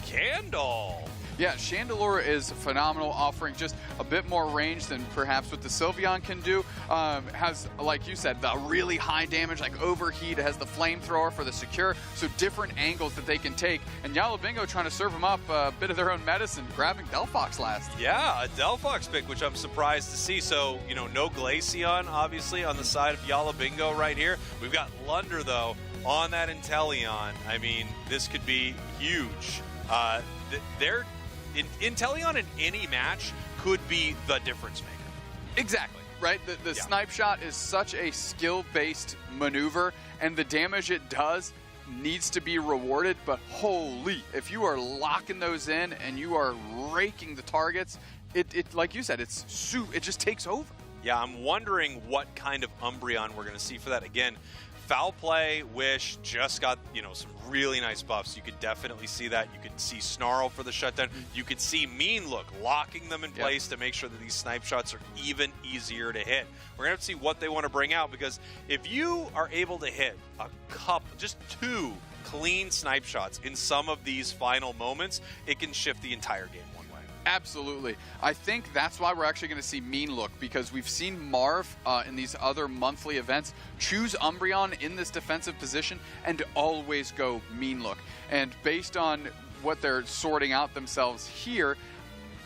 Candle. Yeah, Chandelure is phenomenal, offering just a bit more range than perhaps what the Sylveon can do. Has, like you said, the really high damage, like Overheat. It has the Flamethrower for the secure, so different angles that they can take. And Yalla Bingo trying to serve them up a bit of their own medicine, grabbing Delphox last. Yeah, a Delphox pick, which I'm surprised to see. So, no Glaceon, obviously, on the side of Yalla Bingo right here. We've got Lunder, though, on that Inteleon. I mean, this could be huge. Inteleon in any match could be the difference maker. Exactly, right? The snipe shot is such a skill-based maneuver, and the damage it does needs to be rewarded, but holy, if you are locking those in and you are raking the targets, it like you said, it just takes over. Yeah, I'm wondering what kind of Umbreon we're going to see for that. Again, Foul Play, Wish just got, some really nice buffs. You could definitely see that. You could see Snarl for the shutdown. You could see Mean Look locking them in place to make sure that these snipe shots are even easier to hit. We're going to have to see what they want to bring out, because if you are able to hit a couple, just 2 clean snipe shots in some of these final moments, it can shift the entire game one way. Absolutely. I think that's why we're actually going to see Mean Look, because we've seen Marv in these other monthly events choose Umbreon in this defensive position and always go Mean Look. And based on what they're sorting out themselves here,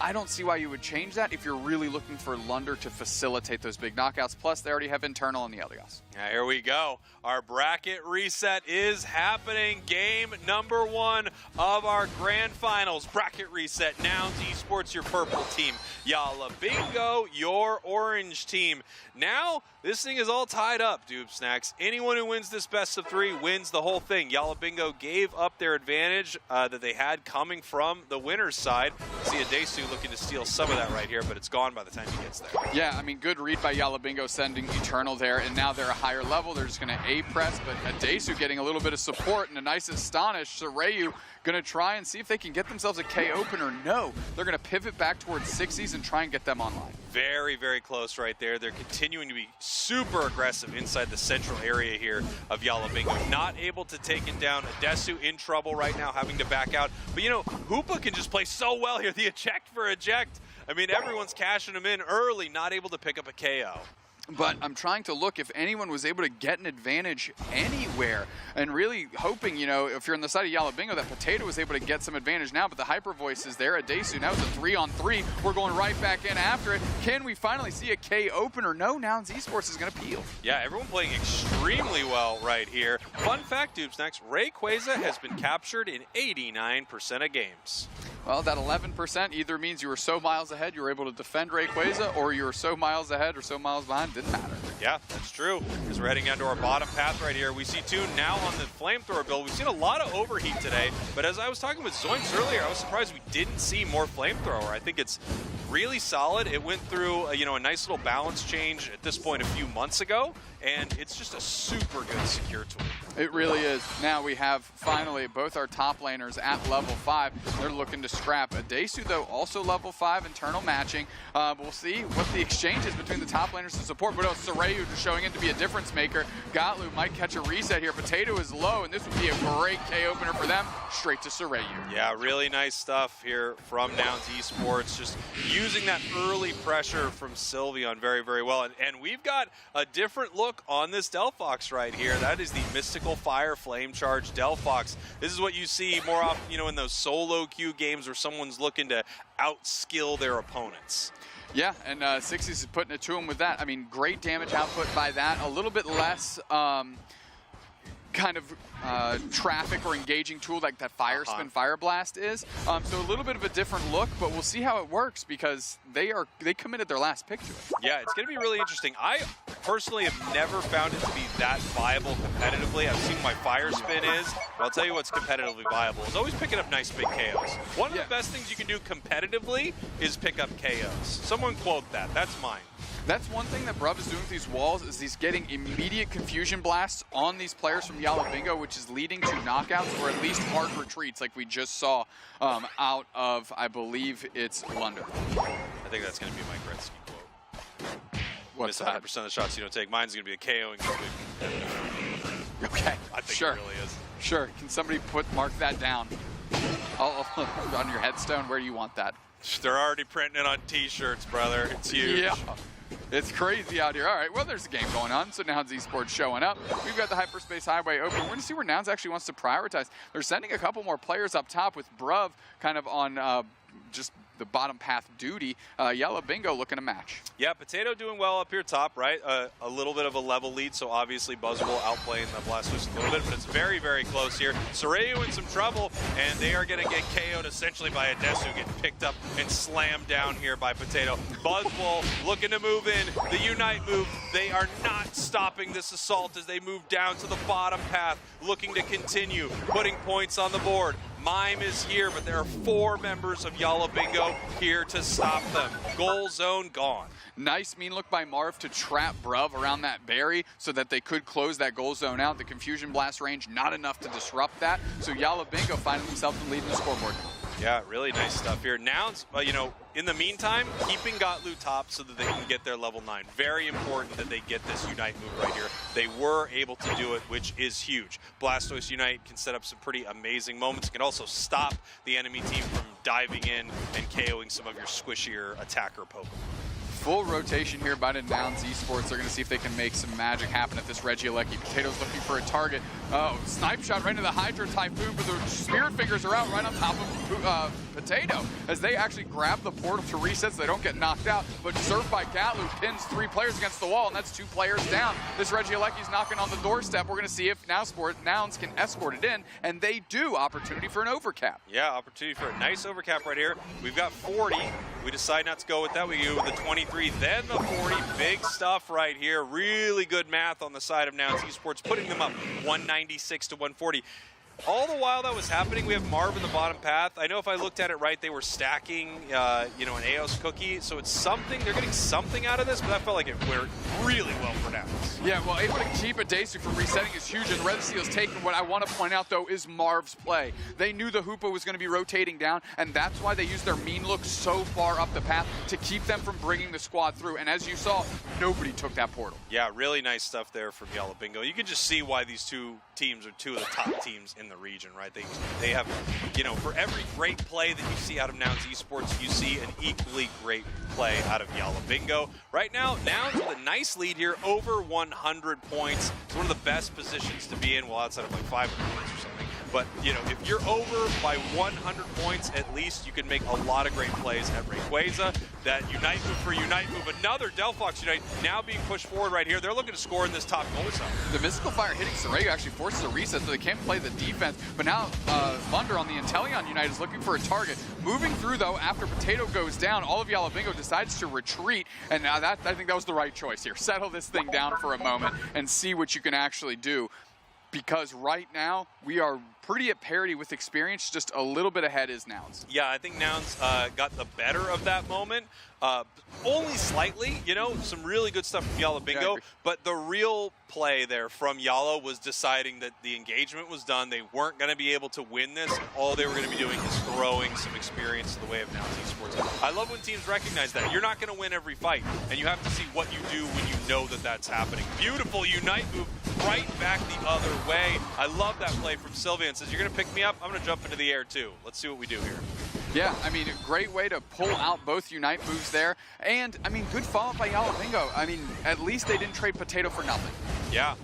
I don't see why you would change that if you're really looking for Lunder to facilitate those big knockouts. Plus, they already have internal on the other guys. Now, here we go. Our bracket reset is happening. Game number 1 of our grand finals. Bracket reset. Nouns Esports, your purple team. Yalla Bingo, your orange team. Now, this thing is all tied up, Doob Snacks. Anyone who wins this best of 3 wins the whole thing. Yalla Bingo gave up their advantage that they had coming from the winner's side. See Adesu looking to steal some of that right here, but it's gone by the time he gets there. Yeah, I mean, good read by Yalla Bingo sending Eternal there, and now they're a higher level. They're just going to A-press, but Adesu getting a little bit of support, and a nice Astonish. Sorayu going to try and see if they can get themselves a K opener. No, they're going to pivot back towards 60s and try and get them online. Very, very close right there. They're continuing to be super aggressive inside the central area here of Yalla Bingo. Not able to take it down. Adesu in trouble right now, having to back out. But, Hoopa can just play so well here. The eject for eject. I mean, everyone's cashing him in early, not able to pick up a KO. But I'm trying to look if anyone was able to get an advantage anywhere, and really hoping, if you're on the side of Yalla Bingo, that Potato was able to get some advantage now, but the Hyper Voice is there. Adesu, now it's a 3-on-3. We're going right back in after it. Can we finally see a K opener? No, Nouns Esports is going to peel. Yeah, everyone playing extremely well right here. Fun fact, Doob Snacks, Rayquaza has been captured in 89% of games. Well, that 11% either means you were so miles ahead you were able to defend Rayquaza, or you were so miles ahead or so miles behind, didn't matter. Yeah, that's true. As we're heading down to our bottom path right here, we see Toon now on the Flamethrower build. We've seen a lot of overheat today, but as I was talking with Zoinks earlier, I was surprised we didn't see more Flamethrower. I think it's really solid. It went through a nice little balance change at this point a few months ago, and it's just a super good secure tool. It really is. Now we have finally both our top laners at level 5. They're looking to scrap. Adesu, though, also level 5 internal matching. We'll see what the exchange is between the top laners to support. But Sorayu just showing in to be a difference maker. Gatlu might catch a reset here. Potato is low, and this would be a great K opener for them. Straight to Sorayu. Yeah, really nice stuff here from Nouns Esports. Just using that early pressure from Sylveon very, very well. And we've got a different look on this Delphox right here. That is the Mystical Fire Flame Charge Delphox. This is what you see more often, in those solo queue games where someone's looking to outskill their opponents. Yeah, and 60s is putting it to him with that. I mean, great damage output by that. A little bit less kind of traffic or engaging tool like that Fire Spin Fire Blast is. So a little bit of a different look, but we'll see how it works because they committed their last pick to it. Yeah, it's going to be really interesting. I personally have never found it to be that viable competitively. I've seen my Fire Spin is, but I'll tell you what's competitively viable is always picking up nice big KOs. One of the best things you can do competitively is pick up KOs. Someone quote that. That's mine. That's one thing that Bruv is doing with these walls is he's getting immediate confusion blasts on these players from Yalla Bingo, which is leading to knockouts or at least hard retreats like we just saw out of, I believe it's Lunder. I think that's going to be my Gretzky quote. What's Miss 100% of the shots you don't take. Mine's going to be a KO. Okay, I think sure. it really is. Sure, can somebody mark that down? On your headstone, where do you want that? They're already printing it on t-shirts, brother. It's huge. Yeah. It's crazy out here. All right, well, there's a game going on, so Nouns Esports showing up. We've got the Hyperspace Highway open. We're going to see where Nouns actually wants to prioritize. They're sending a couple more players up top with Bruv kind of on just the bottom path duty. Yalla Bingo looking to match. Yeah, Potato doing well up here top, right? A little bit of a level lead, so obviously Buzzwole outplaying the Blastoise a little bit, but it's very, very close here. Sorayu in some trouble, and they are going to get KO'd essentially by Adesu, getting picked up and slammed down here by Potato. Buzzwole looking to move in. The Unite move, they are not stopping this assault as they move down to the bottom path, looking to continue putting points on the board. Mime is here, but there are 4 members of Yalla Bingo here to stop them. Goal zone gone. Nice mean look by Marv to trap Bruv around that berry so that they could close that goal zone out. The Confusion Blast range, not enough to disrupt that. So Yalla Bingo finding themselves in lead in the scoreboard. Yeah, really nice stuff here. Nouns, you know, in the meantime, keeping Gotlu top so that they can get their level 9. Very important that they get this Unite move right here. They were able to do it, which is huge. Blastoise Unite can set up some pretty amazing moments. It can also stop the enemy team from diving in and KOing some of your squishier attacker Pokemon. Full rotation here by the Nouns Esports. They're going to see if they can make some magic happen at this Regieleki. Potato's looking for a target. Oh, snipe shot right into the Hydro Typhoon, but the Spirit Fingers are out right on top of Potato as they actually grab the portal to reset so they don't get knocked out. But Surf by Gatlu pins 3 players against the wall, and that's 2 players down. This Regieleki's knocking on the doorstep. We're going to see if Nouns can escort it in, and they do. Opportunity for an overcap. Yeah, opportunity for a nice overcap right here. We've got 40. We decide not to go with that. We go with the 23, then the 40. Big stuff right here. Really good math on the side of Nouns Esports, putting them up 196 to 140. All the while that was happening, we have Marv in the bottom path. I know if I looked at it right, they were stacking, you know, an Aos cookie. So it's something, they're getting something out of this, but I felt like it went really well for Nouns. Yeah, well, able to keep a Daisy from resetting is huge, and Red Steel's taking. What I want to point out, though, is Marv's play. They knew the Hoopa was going to be rotating down, and that's why they used their mean look so far up the path to keep them from bringing the squad through. And as you saw, nobody took that portal. Yeah, really nice stuff there from Yalla Bingo. You can just see why these 2 teams are 2 of the top teams in the region, right? They have, you know, for every great play that you see out of Nouns Esports, you see an equally great play out of Yalla Bingo. Right now, Nouns with a nice lead here, over 100 points. It's one of the best positions to be in, well, outside of like 500 points or something. But, you know, if you're over by 100 points, at least you can make a lot of great plays at Rayquaza. That Unite move for Unite move, another Delphox Unite now being pushed forward right here. They're looking to score in this top goal zone. The Mystical Fire hitting Soraya actually forces a reset, so they can't play the defense. But now Thunder on the Inteleon Unite is looking for a target. Moving through, though, after Potato goes down, all of Yalla Bingo decides to retreat. And I think that was the right choice here. Settle this thing down for a moment and see what you can actually do. Because right now, we are pretty at parity with experience, just a little bit ahead is Nouns. Yeah, I think Nouns got the better of that moment. Only slightly, you know, some really good stuff from Yalla Bingo, but the real play there from Yalla was deciding that the engagement was done. They weren't going to be able to win this. All they were going to be doing is throwing some experience in the way of Nouns Esports. I love when teams recognize that. You're not going to win every fight, and you have to see what you do when you know that that's happening. Beautiful Unite move right back the other way. I love that play from Sylvian. Says, you're going to pick me up? I'm going to jump into the air too. Let's see what we do here. Yeah, I mean, a great way to pull out both Unite moves there. And, I mean, good follow-up by Yalla Bingo. I mean, at least they didn't trade Potato for nothing. Yeah.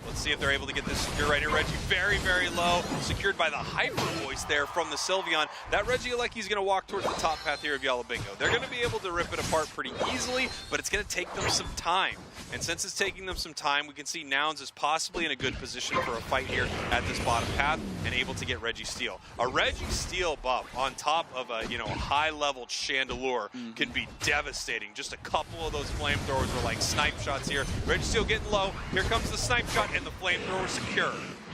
Let's see if they're able to get this secure right here. Reggie very, very low. Secured by the Hyper Voice there from the Sylveon. That Regieleki is going to walk towards the top path here of Yalla Bingo. They're going to be able to rip it apart pretty easily, but it's going to take them some time. And since it's taking them some time, we can see Nouns is possibly in a good position for a fight here at this bottom path and able to get Registeel. A Registeel buff on top of a, you know, high-level Chandelure can be devastating. Just a couple of those flamethrowers were like snipe shots here. Registeel getting low. Here comes the snipe shot and the flamethrower secure.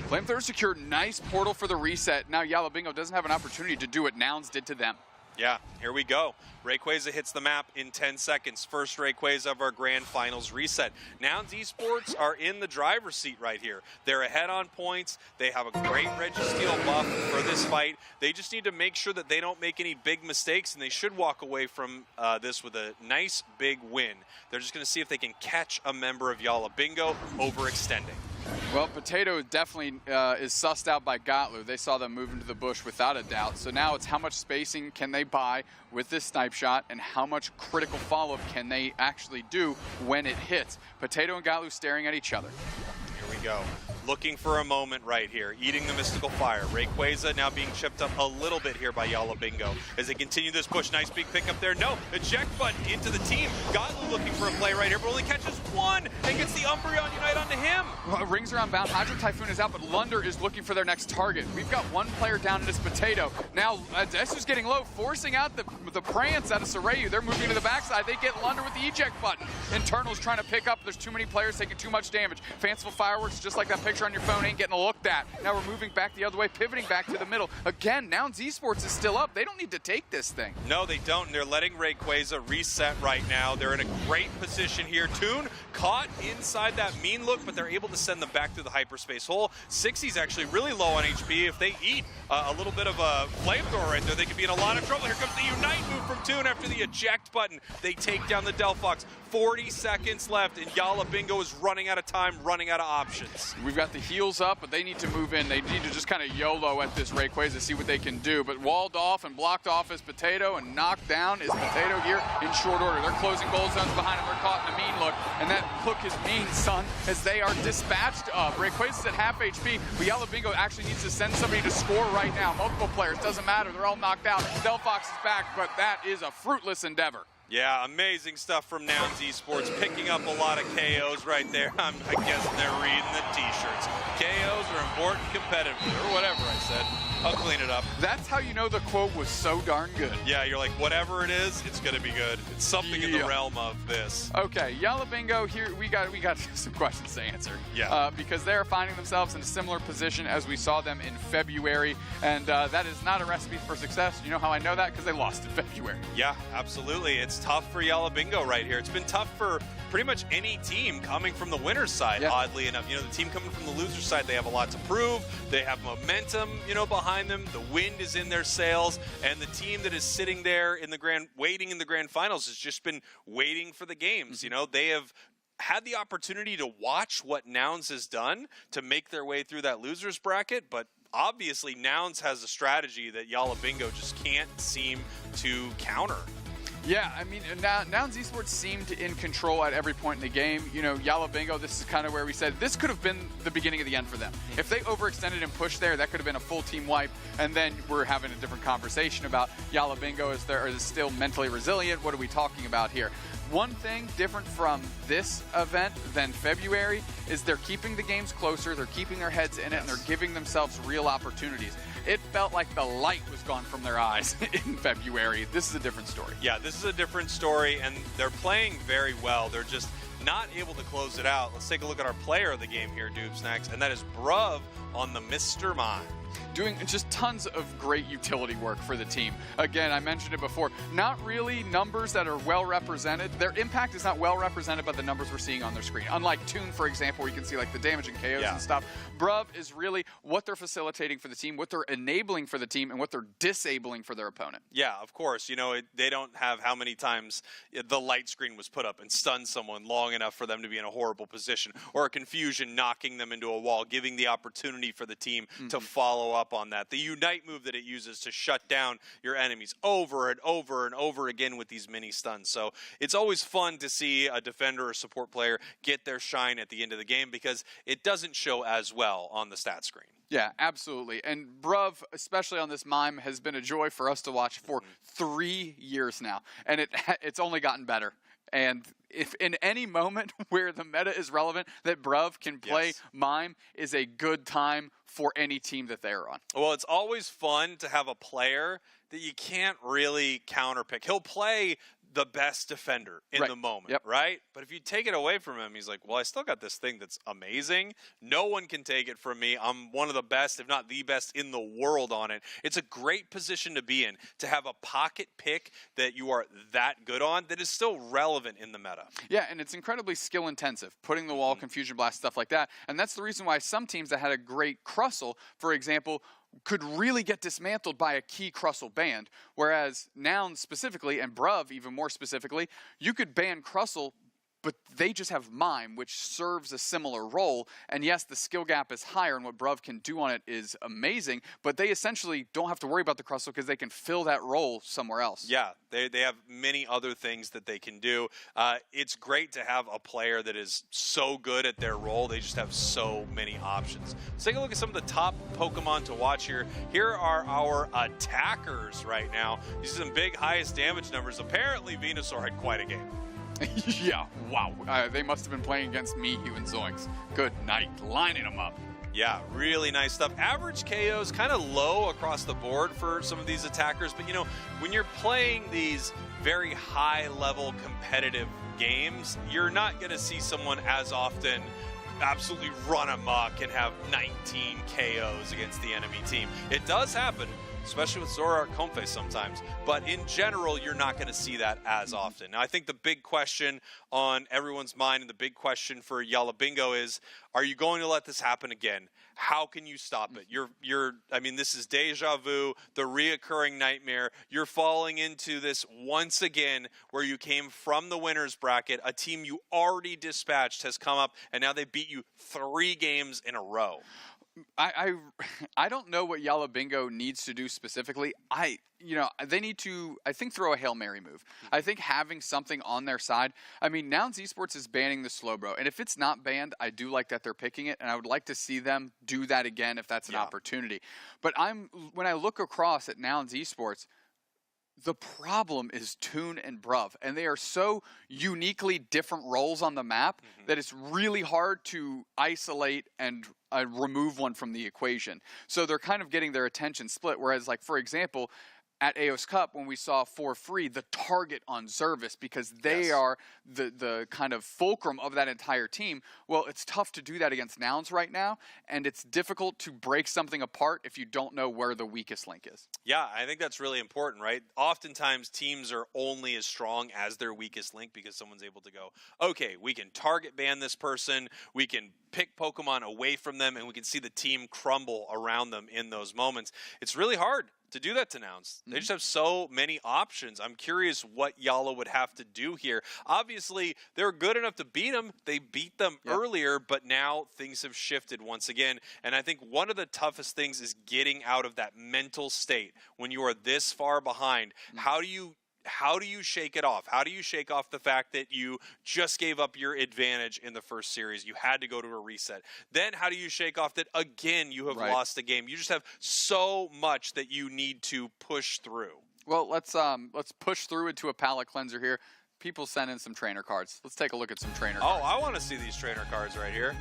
Flamethrower secure, nice portal for the reset. Now Yalla Bingo doesn't have an opportunity to do what Nouns did to them. Yeah, here we go. Rayquaza hits the map in 10 seconds. First Rayquaza of our grand finals reset. Nouns Esports are in the driver's seat right here. They're ahead on points. They have a great Registeel buff for this fight. They just need to make sure that they don't make any big mistakes, and they should walk away from this with a nice big win. They're just going to see if they can catch a member of Yalla Bingo overextending. Well, Potato definitely is sussed out by Gotlu. They saw them move into the bush without a doubt. So now it's how much spacing can they buy with this snipe shot and how much critical follow-up can they actually do when it hits. Potato and Gotlu staring at each other. Here we go. Looking for a moment right here. Eating the Mystical Fire. Rayquaza now being chipped up a little bit here by Yalla Bingo. As they continue this push, nice big pickup there. No, eject button into the team. Gotlu looking for a play right here, but only catches one and gets the Umbreon Unite onto him. Well, rings around bound. Hydro Typhoon is out, but Lunder is looking for their next target. We've got one player down in this Potato. Now, Desu's getting low, forcing out the Prance out of Sorayu. They're moving to the backside. They get Lunder with the eject button. Internal's trying to pick up. There's too many players taking too much damage. Fanciful Fireworks, just like that picture picture on your phone ain't getting looked at. Now we're moving back the other way, pivoting back to the middle. Again, Nouns Esports is still up. They don't need to take this thing. No, they don't. And they're letting Rayquaza reset right now. They're in a great position here. Toon caught inside that mean look, but they're able to send them back through the hyperspace hole. Sixie's actually really low on HP. If they eat a little bit of a flamethrower right there, they could be in a lot of trouble. Here comes the Unite move from Toon after the eject button. They take down the Delphox. 40 seconds left, and Yala Bingo is running out of time, running out of options. We've got the heals up, but they need to move in. They need to just kind of YOLO at this Rayquaza to see what they can do. But walled off and blocked off is Potato, and knocked down is Potato here in short order. They're closing gold zones behind him. They're caught in a mean look, and that look is mean, son, as they are dispatched up. Rayquaza's at half HP, but Yala Bingo actually needs to send somebody to score right now. Multiple players, doesn't matter. They're all knocked out. Delphox is back, but that is a fruitless endeavor. Yeah, amazing stuff from Nouns Esports, picking up a lot of KOs right there. I guess they're reading the t-shirts. KOs are important competitively, or whatever I said. I'll clean it up. That's how you know the quote was so darn good. Yeah, you're like, whatever it is, it's going to be good. It's something in the realm of this. Okay, Yala Bingo, here we got some questions to answer. Yeah. Because they're finding themselves in a similar position as we saw them in February, and that is not a recipe for success. You know how I know that? Because they lost in February. Yeah, absolutely. It's tough for Yala Bingo right here. It's been tough for pretty much any team coming from the winner's side, oddly enough. You know, the team coming from the loser's side, they have a lot to prove. They have momentum, you know, behind them. The wind is in their sails, and the team that is sitting there in the waiting in the grand finals has just been waiting for the games. You know, they have had the opportunity to watch what Nouns has done to make their way through that loser's bracket, but obviously Nouns has a strategy that Yala Bingo just can't seem to counter. Yeah, I mean, Nouns Esports seemed in control at every point in the game. You know, Yala Bingo, this is kind of where we said this could have been the beginning of the end for them. If they overextended and pushed there, that could have been a full team wipe, and then we're having a different conversation about Yala Bingo is still mentally resilient. What are we talking about here? One thing different from this event than February is they're keeping the games closer, they're keeping their heads in it, and they're giving themselves real opportunities. It felt like the light was gone from their eyes in February. This is a different story. Yeah, this is a different story, and they're playing very well. They're just not able to close it out. Let's take a look at our player of the game here, Doobsnacks, and that is Bruv on the Mr. Mime. Doing just tons of great utility work for the team. Again, I mentioned it before, not really numbers that are well represented. Their impact is not well represented by the numbers we're seeing on their screen. Unlike Toon, for example, where you can see like the damage and KOs and stuff. Bruv is really what they're facilitating for the team, what they're enabling for the team, and what they're disabling for their opponent. Yeah, of course. You know, they don't have how many times the light screen was put up and stunned someone long enough for them to be in a horrible position, or a confusion knocking them into a wall, giving the opportunity for the team to follow up on that. The Unite move that it uses to shut down your enemies over and over and over again with these mini stuns. So it's always fun to see a defender or support player get their shine at the end of the game because it doesn't show as well on the stat screen. Yeah, absolutely. And Bruv, especially on this Mime, has been a joy for us to watch for 3 years now. And it's only gotten better. And if in any moment where the meta is relevant that Bruv can play Mime is a good time for any team that they're on. Well, it's always fun to have a player that you can't really counterpick. He'll play the best defender in the moment, right? But if you take it away from him, he's like, well, I still got this thing that's amazing. No one can take it from me. I'm one of the best, if not the best in the world on it. It's a great position to be in, to have a pocket pick that you are that good on that is still relevant in the meta. Yeah, and it's incredibly skill intensive, putting the wall, confusion blast, stuff like that. And that's the reason why some teams that had a great Crustle, for example, could really get dismantled by a key Crustle band, whereas Nouns specifically, and Bruv even more specifically, you could ban Crustle, but they just have Mime, which serves a similar role. And yes, the skill gap is higher, and what Bruv can do on it is amazing, but they essentially don't have to worry about the Crustle because they can fill that role somewhere else. Yeah, they have many other things that they can do. It's great to have a player that is so good at their role. They just have so many options. Let's take a look at some of the top Pokemon to watch here. Here are our attackers right now. These are some big highest damage numbers. Apparently, Venusaur had quite a game. Yeah, wow. They must have been playing against Miyu and Zoinks. Good night, lining them up. Yeah, really nice stuff. Average KOs kind of low across the board for some of these attackers, but you know, when you're playing these very high-level competitive games, you're not going to see someone as often absolutely run amok and have 19 KOs against the enemy team. It does happen, especially with Zoroark Comfey sometimes. But in general, you're not going to see that as often. Now, I think the big question on everyone's mind and the big question for Yalla Bingo is, are you going to let this happen again? How can you stop it? I mean, this is deja vu, the reoccurring nightmare. You're falling into this once again where you came from the winner's bracket. A team you already dispatched has come up, and now they beat you 3 games in a row. I don't know what Yalla Bingo needs to do specifically. They need to, I think, throw a Hail Mary move. I think having something on their side. I mean, Nouns Esports is banning the Slowbro, and if it's not banned, I do like that they're picking it, and I would like to see them do that again if that's an opportunity. But when I look across at Nouns Esports, the problem is Toon and Bruv, and they are so uniquely different roles on the map that it's really hard to isolate and remove one from the equation. So they're kind of getting their attention split, whereas, like, for example, at AOS Cup, when we saw for free the target on Zervis, because they are the kind of fulcrum of that entire team. Well, it's tough to do that against Nouns right now, and it's difficult to break something apart if you don't know where the weakest link is. Yeah, I think that's really important, right? Oftentimes, teams are only as strong as their weakest link because someone's able to go, okay, we can target ban this person, we can pick Pokemon away from them, and we can see the team crumble around them in those moments. It's really hard to do that to Nouns. They just have so many options. I'm curious what Yalla would have to do here. Obviously, they're good enough to beat them. They beat them earlier, but now things have shifted once again. And I think one of the toughest things is getting out of that mental state when you are this far behind. How do you shake it off? How do you shake off the fact that you just gave up your advantage in the first series? You had to go to a reset. Then how do you shake off that, again, you have lost the game? You just have so much that you need to push through. Well, let's push through into a palate cleanser here. People send in some trainer cards. Let's take a look at some trainer cards. Oh, I want to see these trainer cards right here.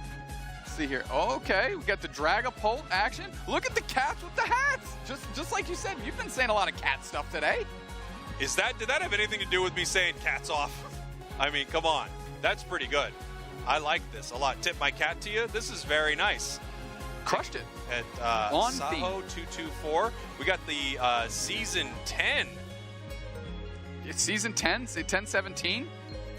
See here. Oh, okay, we got the Dragapult action. Look at the cats with the hats. Just like you said, you've been saying a lot of cat stuff today. Did that have anything to do with me saying cats off? I mean, come on. That's pretty good. I like this a lot. Tip my cat to you. This is very nice. Crushed it. At On Saho 224. We got the season 10. It's season 10? 10-17?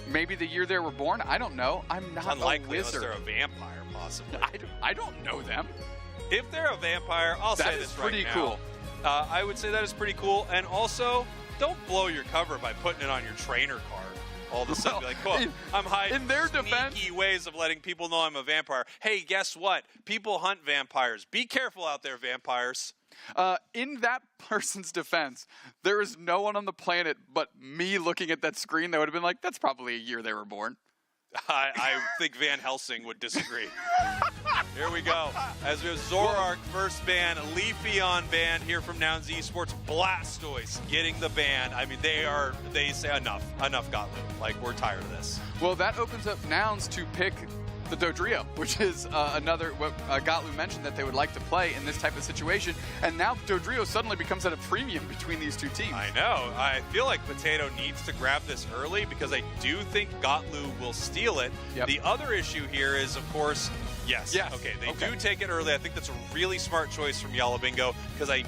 Maybe the year they were born? I don't know. I'm not unlikely a wizard. Unless they're a vampire, possibly. I don't know them. If they're a vampire, I'll say this right now. That is pretty cool. I would say that is pretty cool. And also, don't blow your cover by putting it on your trainer card. All of a sudden, be like, cool, I'm hiding in their sneaky defense, ways of letting people know I'm a vampire. Hey, guess what? People hunt vampires. Be careful out there, vampires. In that person's defense, there is no one on the planet but me looking at that screen that would have been like, that's probably a year they were born. I think Van Helsing would disagree. Here we go. As we have Zoroark first ban, Leafeon ban here from Nouns Esports, Blastoise getting the ban. I mean, they say enough Gotlu. Like, we're tired of this. Well, that opens up Nouns to pick the Dodrio, which is another, what Gotlu mentioned that they would like to play in this type of situation. And now Dodrio suddenly becomes at a premium between these two teams. I know. I feel like Potato needs to grab this early because I do think Gotlu will steal it. Yep. The other issue here is, of course, yes. Okay, they do take it early. I think that's a really smart choice from Yalla Bingo because I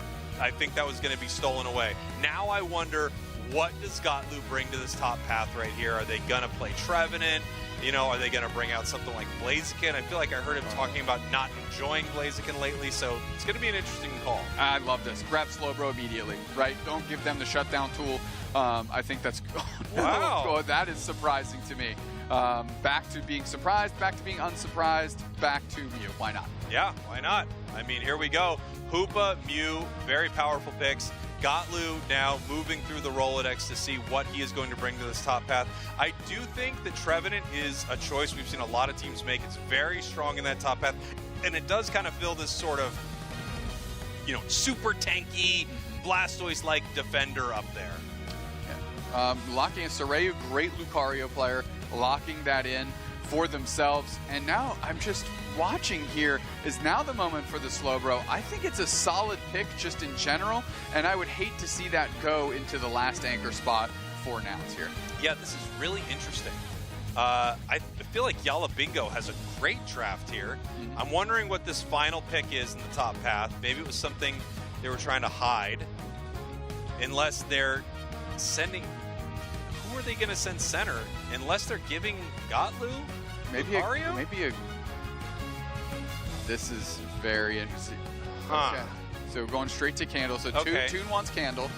think that was going to be stolen away. Now I wonder, what does Gotlu bring to this top path right here? Are they going to play Trevenant? You know, are they going to bring out something like Blaziken? I feel like I heard him talking about not enjoying Blaziken lately, so it's going to be an interesting call. I love this. Grab Slowbro immediately, right? Don't give them the shutdown tool. I think that's wow. That is surprising to me. Back to being surprised, back to being unsurprised, back to Mew. Why not? Yeah, why not? I mean, here we go. Hoopa, Mew, very powerful picks. Gotlu now moving through the Rolodex to see what he is going to bring to this top path. I do think that Trevenant is a choice we've seen a lot of teams make. It's very strong in that top path, and it does kind of fill this sort of, you know, super tanky, Blastoise-like defender up there. Yeah. Locking a Soreyu, great Lucario player, locking that in for themselves. And now I'm just watching here. Is now the moment for the Slowbro. I think it's a solid pick just in general, and I would hate to see that go into the last anchor spot for Nouns here. Yeah, this is really interesting I feel like Yalla Bingo has a great draft here. I'm wondering what this final pick is in the top path. Maybe it was something they were trying to hide. Unless they're sending... Who are they going to send center? Unless they're giving Gotlu? Maybe Lucario? This is very interesting. Huh. Okay. So going straight to Candle. So Okay. Toon wants Candle.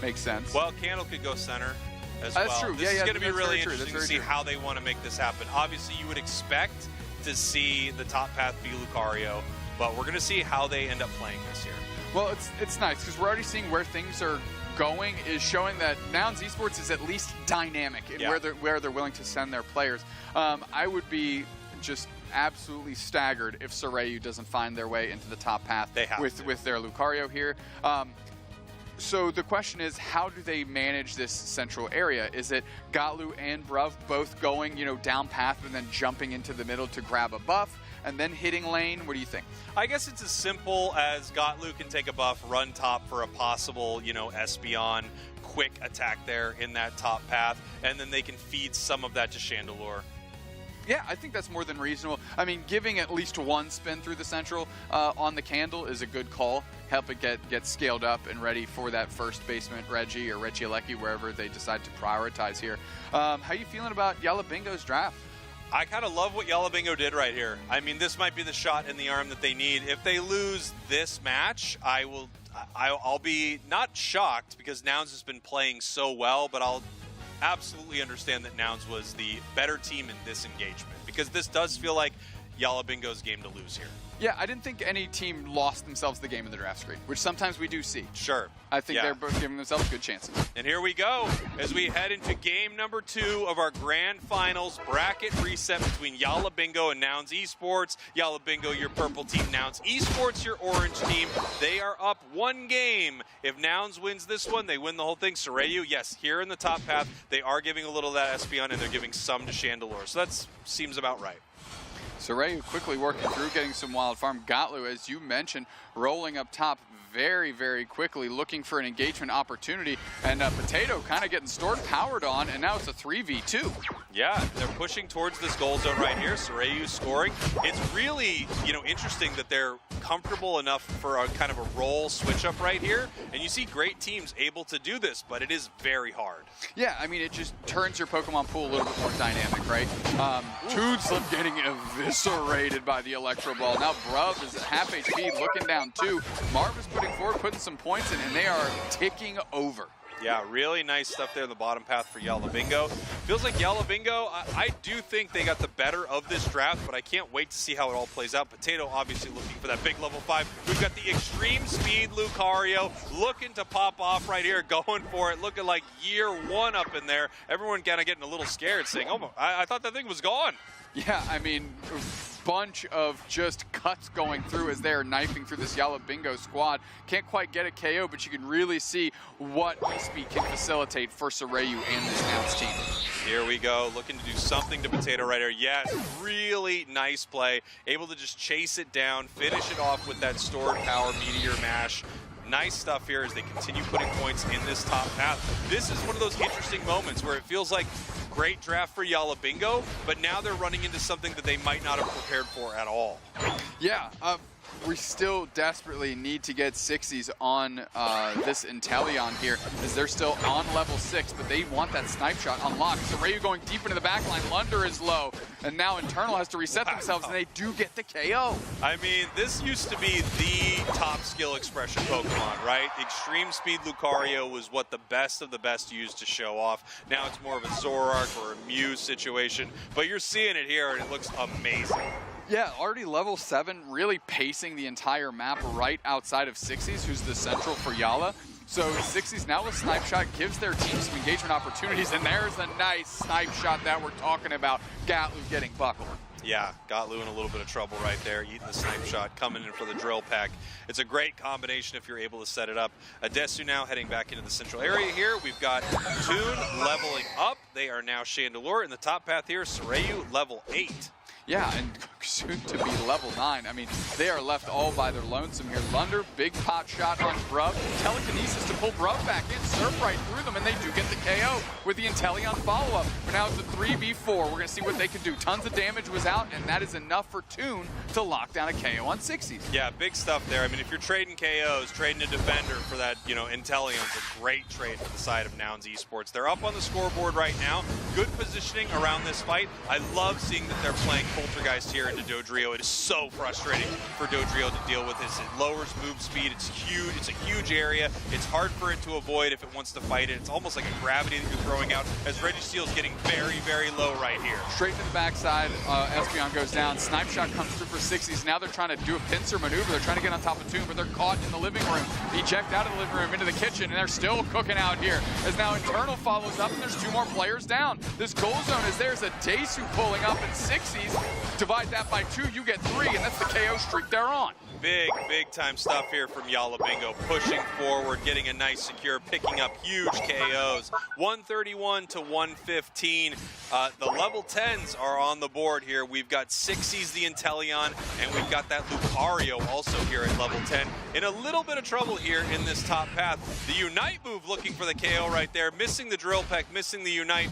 Makes sense. Well, Candle could go center as well. That's true. This is going to be that's really very true. interesting to That's see very true. how they want to make this happen. Obviously, you would expect to see the top path be Lucario, but we're going to see how they end up playing this here. Well, it's nice because we're already seeing where things are going, is showing that Nouns Esports is at least dynamic in where they're willing to send their players. I would be just absolutely staggered if Sorayu doesn't find their way into the top path with their Lucario here. So the question is, how do they manage this central area? Is it Gotlu and Bruv both going, down path and then jumping into the middle to grab a buff and then hitting lane? What do you think? I guess it's as simple as Gotlu can take a buff, run top for a possible, Espeon quick attack there in that top path, and then they can feed some of that to Chandelure. Yeah, I think that's more than reasonable. I mean, giving at least one spin through the central on the Candle is a good call. Help it get scaled up and ready for that first basement Reggie or Regieleki, wherever they decide to prioritize here. How you feeling about Yalla Bingo's draft? I kind of love what Yalla Bingo did right here. I mean, this might be the shot in the arm that they need. If they lose this match, I'll be not shocked because Nouns has been playing so well, but I'll absolutely understand that Nouns was the better team in this engagement because this does feel like Yalla Bingo's game to lose here. Yeah, I didn't think any team lost themselves the game in the draft screen, which sometimes we do see. Sure. I think they're both giving themselves good chances. And here we go as we head into game number 2 of our grand finals bracket reset between Yalla Bingo and Nouns Esports. Yalla Bingo, your purple team. Nouns Esports, your orange team. They are up 1 game. If Nouns wins this one, they win the whole thing. Sorayu, yes, here in the top path, they are giving a little of that Espeon, and they're giving some to Chandelure. So that seems about right. Sorayu quickly working through, getting some wild farm. Gotlu, as you mentioned, rolling up top very, very quickly, looking for an engagement opportunity. And Potato kind of getting stored powered on, and now it's a 3v2. Yeah, they're pushing towards this goal zone right here. Sorayu scoring. It's really, interesting that they're comfortable enough for a kind of a roll switch up right here. And you see great teams able to do this, but it is very hard. Yeah, I mean, it just turns your Pokemon pool a little bit more dynamic, right? Toonslip getting eviscerated by the Electro Ball. Now Bruv is at half HP, looking down too. Marv is putting forward, putting some points in, and they are ticking over. Yeah, really nice stuff there in the bottom path for Yalla Bingo. Feels like Yalla Bingo, I do think they got the better of this draft, but I can't wait to see how it all plays out. Potato obviously looking for that big level 5. We've got the extreme speed Lucario looking to pop off right here, going for it, looking like year 1 up in there. Everyone kind of getting a little scared, saying, oh, I thought that thing was gone. Yeah, I mean, bunch of just cuts going through as they're knifing through this Yalla Bingo squad. Can't quite get a KO, but you can really see what speed can facilitate for Sorayu and this Nouns team. Here we go, looking to do something to Potato right here. Yes, really nice play. Able to just chase it down, finish it off with that stored power Meteor Mash. Nice stuff here as they continue putting points in this top path. This is one of those interesting moments where it feels like great draft for Yalla Bingo, but now they're running into something that they might not have prepared for at all. Yeah, we still desperately need to get 60s on this Inteleon here, as they're still on level 6, but they want that snipe shot unlocked. Sorayu going deep into the backline, Lunder is low, and now Internal has to reset themselves, and they do get the KO. I mean, this used to be the top skill expression Pokemon, right? Extreme Speed Lucario was what the best of the best used to show off. Now it's more of a Zoroark or a Mew situation, but you're seeing it here, and it looks amazing. Yeah, already level 7, really pacing the entire map right outside of 60s, who's the central for Yalla. So 60s now with Snipe Shot gives their team some engagement opportunities, and there's a nice Snipe Shot that we're talking about. Gotlu getting buckled. Yeah, Gotlu in a little bit of trouble right there, eating the Snipe Shot, coming in for the Drill Peck. It's a great combination if you're able to set it up. Adesu now heading back into the central area here. We've got Toon leveling up. They are now Chandelure in the top path here. Sorayu level 8. Yeah, and soon to be level 9. I mean, they are left all by their lonesome here. Lunder, big pot shot on Bruv. Telekinesis to pull Bruv back in, surf right through them, and they do get the KO with the Inteleon follow-up. But now it's a 3v4. We're going to see what they can do. Tons of damage was out, and that is enough for Toon to lock down a KO on 60s. Yeah, big stuff there. I mean, if you're trading KOs, trading a defender for that, you know, Inteleon's a great trade for the side of Nouns Esports. They're up on the scoreboard right now. Good positioning around this fight. I love seeing that they're playing Poltergeist here into Dodrio. It is so frustrating for Dodrio to deal with this. It lowers move speed. It's huge. It's a huge area. It's hard for it to avoid if it wants to fight it. It's almost like a gravity that you're throwing out as Registeel's getting very, very low right here. Straight to the backside, Espeon goes down. Snipe shot comes through for 60s. Now they're trying to do a pincer maneuver. They're trying to get on top of Toon, but they're caught in the living room. He checked out of the living room into the kitchen, and they're still cooking out here. As now Internal follows up, and there's 2 more players down. This goal zone is there's a Daesu pulling up in 60s. Divide that by 2, you get 3, and that's the KO streak they're on. Big, big time stuff here from Yalla Bingo, pushing forward, getting a nice secure, picking up huge KOs. 131 to 115. The level 10s are on the board here. We've got 60s, the Inteleon, and we've got that Lucario also here at level 10. In a little bit of trouble here in this top path. The Unite move looking for the KO right there, missing the Drill Peck, missing the Unite,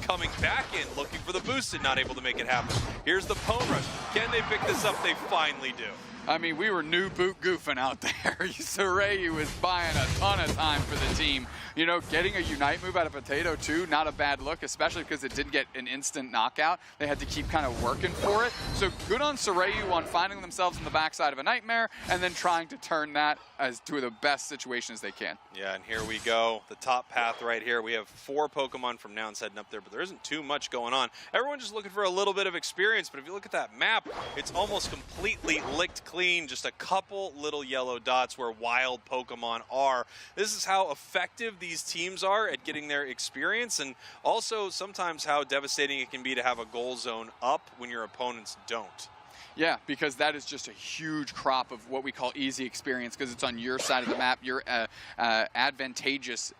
coming back in, looking for the boosted, not able to make it happen. Here's the Pwn Rush. Can they pick this up? They finally do. I mean, we were new boot goofing out there. Soreyu was buying a ton of time for the team. You know, getting a Unite move out of Potato too, not a bad look, especially because it did get an instant knockout. They had to keep kind of working for it. So good on Soreyu on finding themselves in the backside of a nightmare and then trying to turn that as to the best situations they can. Yeah, and here we go. The top path right here. We have 4 Pokemon from Nouns heading up there, but there isn't too much going on. Everyone's just looking for a little bit of experience, but if you look at that map, it's almost completely licked clean. Just a couple little yellow dots where wild Pokemon are. This is how effective these teams are at getting their experience, and also sometimes how devastating it can be to have a goal zone up when your opponents don't. Yeah, because that is just a huge crop of what we call easy experience because it's on your side of the map. You're advantage,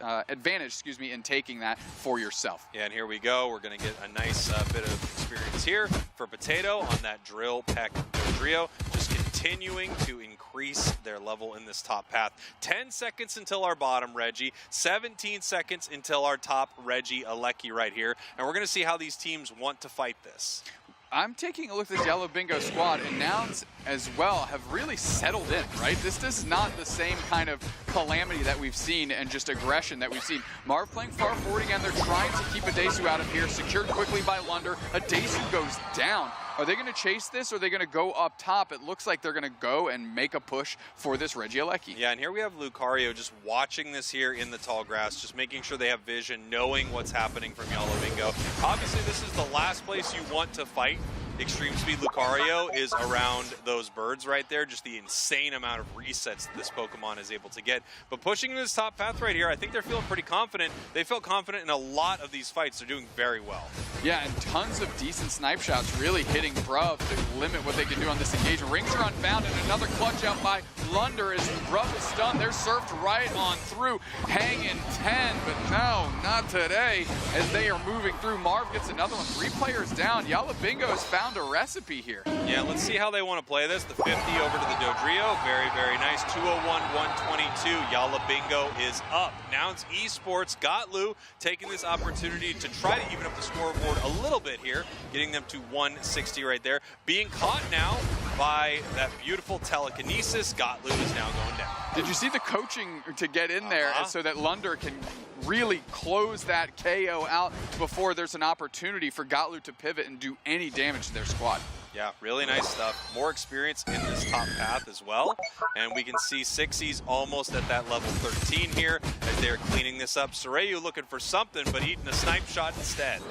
in taking that for yourself. Yeah, and here we go. We're going to get a nice bit of experience here for Potato on that Drill Peck Dodrio. Just continuing to increase their level in this top path. 10 seconds until our bottom Reggie, 17 seconds until our top Reggie Alecki right here, and we're going to see how these teams want to fight this. I'm taking a look at this Yellow Bingo squad, and Nouns as well have really settled in, right? This is not the same kind of calamity that we've seen and just aggression that we've seen. Marv playing far forward again. They're trying to keep a Daesu out of here, secured quickly by Lunder. A Daesu goes down. Are they going to chase this, or are they going to go up top? It looks like they're going to go and make a push for this Reggie Alecki. Yeah, and here we have Lucario just watching this here in the tall grass, just making sure they have vision, knowing what's happening from Yellow Bingo. Obviously, this is the last place you want to fight. Extreme Speed Lucario is around those birds right there, just the insane amount of resets that this Pokemon is able to get. But pushing into this top path right here, I think they're feeling pretty confident. They felt confident in a lot of these fights. They're doing very well. Yeah, and tons of decent snipe shots really hitting Bruv to limit what they can do on this engagement. Rings are unbound, and another clutch out by Lunder as Bruv is stunned. They're surfed right on through. Hanging 10, but no, not today as they are moving through. Marv gets another one. 3 players down. Yalla Bingo has found a recipe here. Yeah, let's see how they want to play this. The 50 over to the Dodrio. Very, very nice. 201, 122. Yalla Bingo is up. Nouns Esports got Lou taking this opportunity to try to even up the scoreboard a little bit here, getting them to 160 right there. Being caught now by that beautiful telekinesis. Gotloo is now going down. Did you see the coaching to get in there so that Lunder can really close that KO out before there's an opportunity for Gotloo to pivot and do any damage to their squad? Yeah, really nice stuff. More experience in this top path as well. And we can see Sixies almost at that level 13 here as they're cleaning this up. Soreyu looking for something, but eating a snipe shot instead.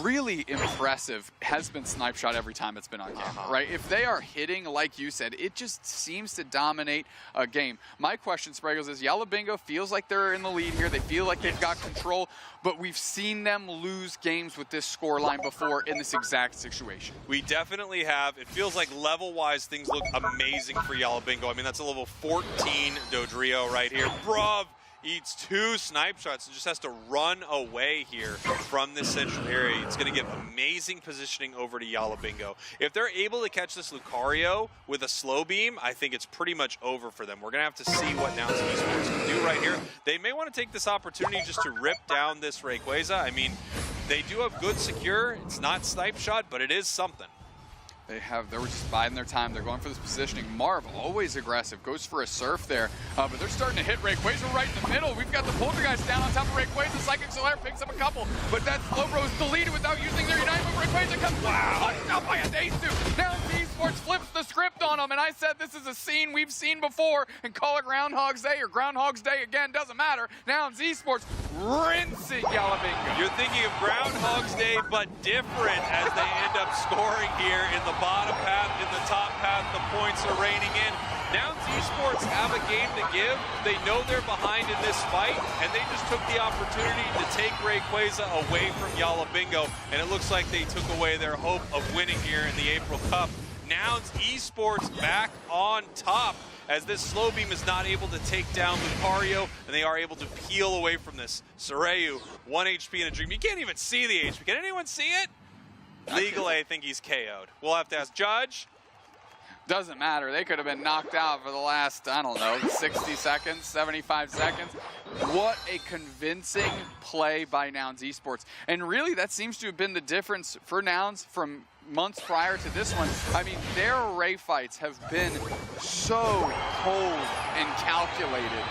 Really impressive has been snipe shot every time it's been on camera, right? If they are hitting, like you said, it just seems to dominate a game. My question, Spraggles, is Yalla Bingo feels like they're in the lead here. They feel like they've got control, but we've seen them lose games with this scoreline before in this exact situation. We definitely have. It feels like level-wise things look amazing for Yalla Bingo. I mean, that's a level 14 Dodrio right here. Bruv eats 2 snipe shots and just has to run away here from this central area. It's going to give amazing positioning over to Yalabingo. If they're able to catch this Lucario with a slow beam, I think it's pretty much over for them. We're going to have to see what Nouns Esports can do right here. They may want to take this opportunity just to rip down this Rayquaza. I mean, they do have good secure. It's not snipe shot, but it is something. They were just biding their time. They're going for this positioning. Marv, always aggressive, goes for a surf there, but they're starting to hit Rayquaza right in the middle. We've got the Poltergeist down on top of Rayquaza. Psychic Solaire picks up a couple, but that Slowbro is deleted without using their Unite move. Rayquaza comes punched out by a Days 2. Now Esports flips the script on them, and I said this is a scene we've seen before, and call it Groundhog's Day or Groundhog's Day again, doesn't matter. Now Esports rinsing Yalabingo. You're thinking of Groundhog's Day, but different as they end up scoring here in the bottom path, in the top path. The points are raining in. Nouns Esports have a game to give. They know they're behind in this fight, and they just took the opportunity to take Rayquaza away from Yalabingo, and it looks like they took away their hope of winning here in the April Cup. Nouns Esports back on top, as this slow beam is not able to take down Lucario, and they are able to peel away from this. Soreu, 1 HP in a dream. You can't even see the HP. Can anyone see it? Legally, I think he's KO'd. We'll have to ask Judge. Doesn't matter. They could have been knocked out for the last, I don't know, 60 seconds, 75 seconds. What a convincing play by Nouns Esports. And really, that seems to have been the difference for Nouns from months prior to this one. I mean, their array fights have been so cold and calculated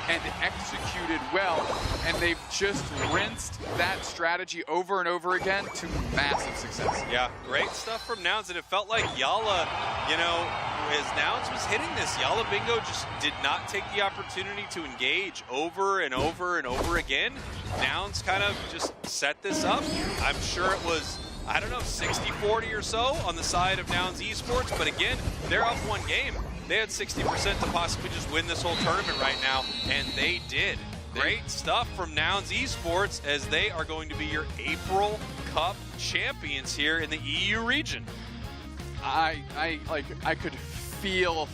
and executed well, and they've just rinsed that strategy over and over again to massive success. Yeah, great stuff from Nouns, and it felt like Yala, you know, as Nouns was hitting this, Yalabingo just did not take the opportunity to engage over and over and over again. Nouns kind of just set this up. I'm sure it was, I don't know, 60-40 or so on the side of Nouns Esports, but again, they're up 1 game. They had 60% to possibly just win this whole tournament right now, and they did. Great stuff from Nouns Esports, as they are going to be your April Cup champions here in the EU region. I could feel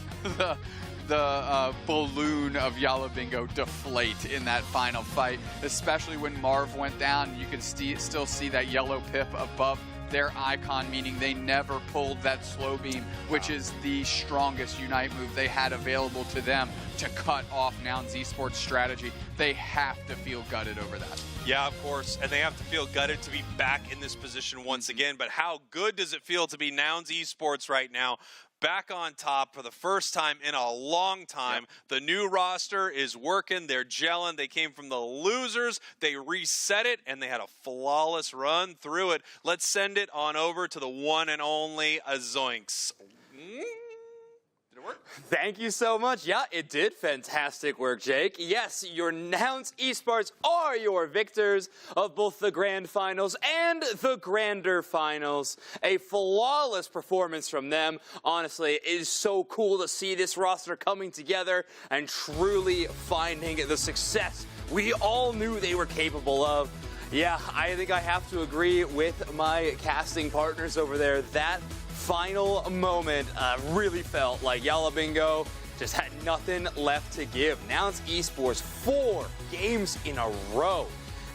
the balloon of Yalabingo deflate in that final fight, especially when Marv went down. You could still see that yellow pip above their icon, meaning they never pulled that slow beam, which is the strongest Unite move they had available to them to cut off Nouns Esports strategy. They have to feel gutted over that. Yeah, of course, and they have to feel gutted to be back in this position once again, but how good does it feel to be Nouns Esports right now? Back on top for the first time in a long time. Yep. The new roster is working. They're gelling. They came from the losers. They reset it, and they had a flawless run through it. Let's send it on over to the one and only Azoinks. Did it work? Thank you so much. Yeah, it did. Fantastic work, Jake. Yes, your Nouns Esports are your victors of both the Grand Finals and the Grander Finals. A flawless performance from them. Honestly, it is so cool to see this roster coming together and truly finding the success we all knew they were capable of. Yeah, I think I have to agree with my casting partners over there. That final moment really felt like Yalabingo just had nothing left to give. Nouns Esports 4 games in a row.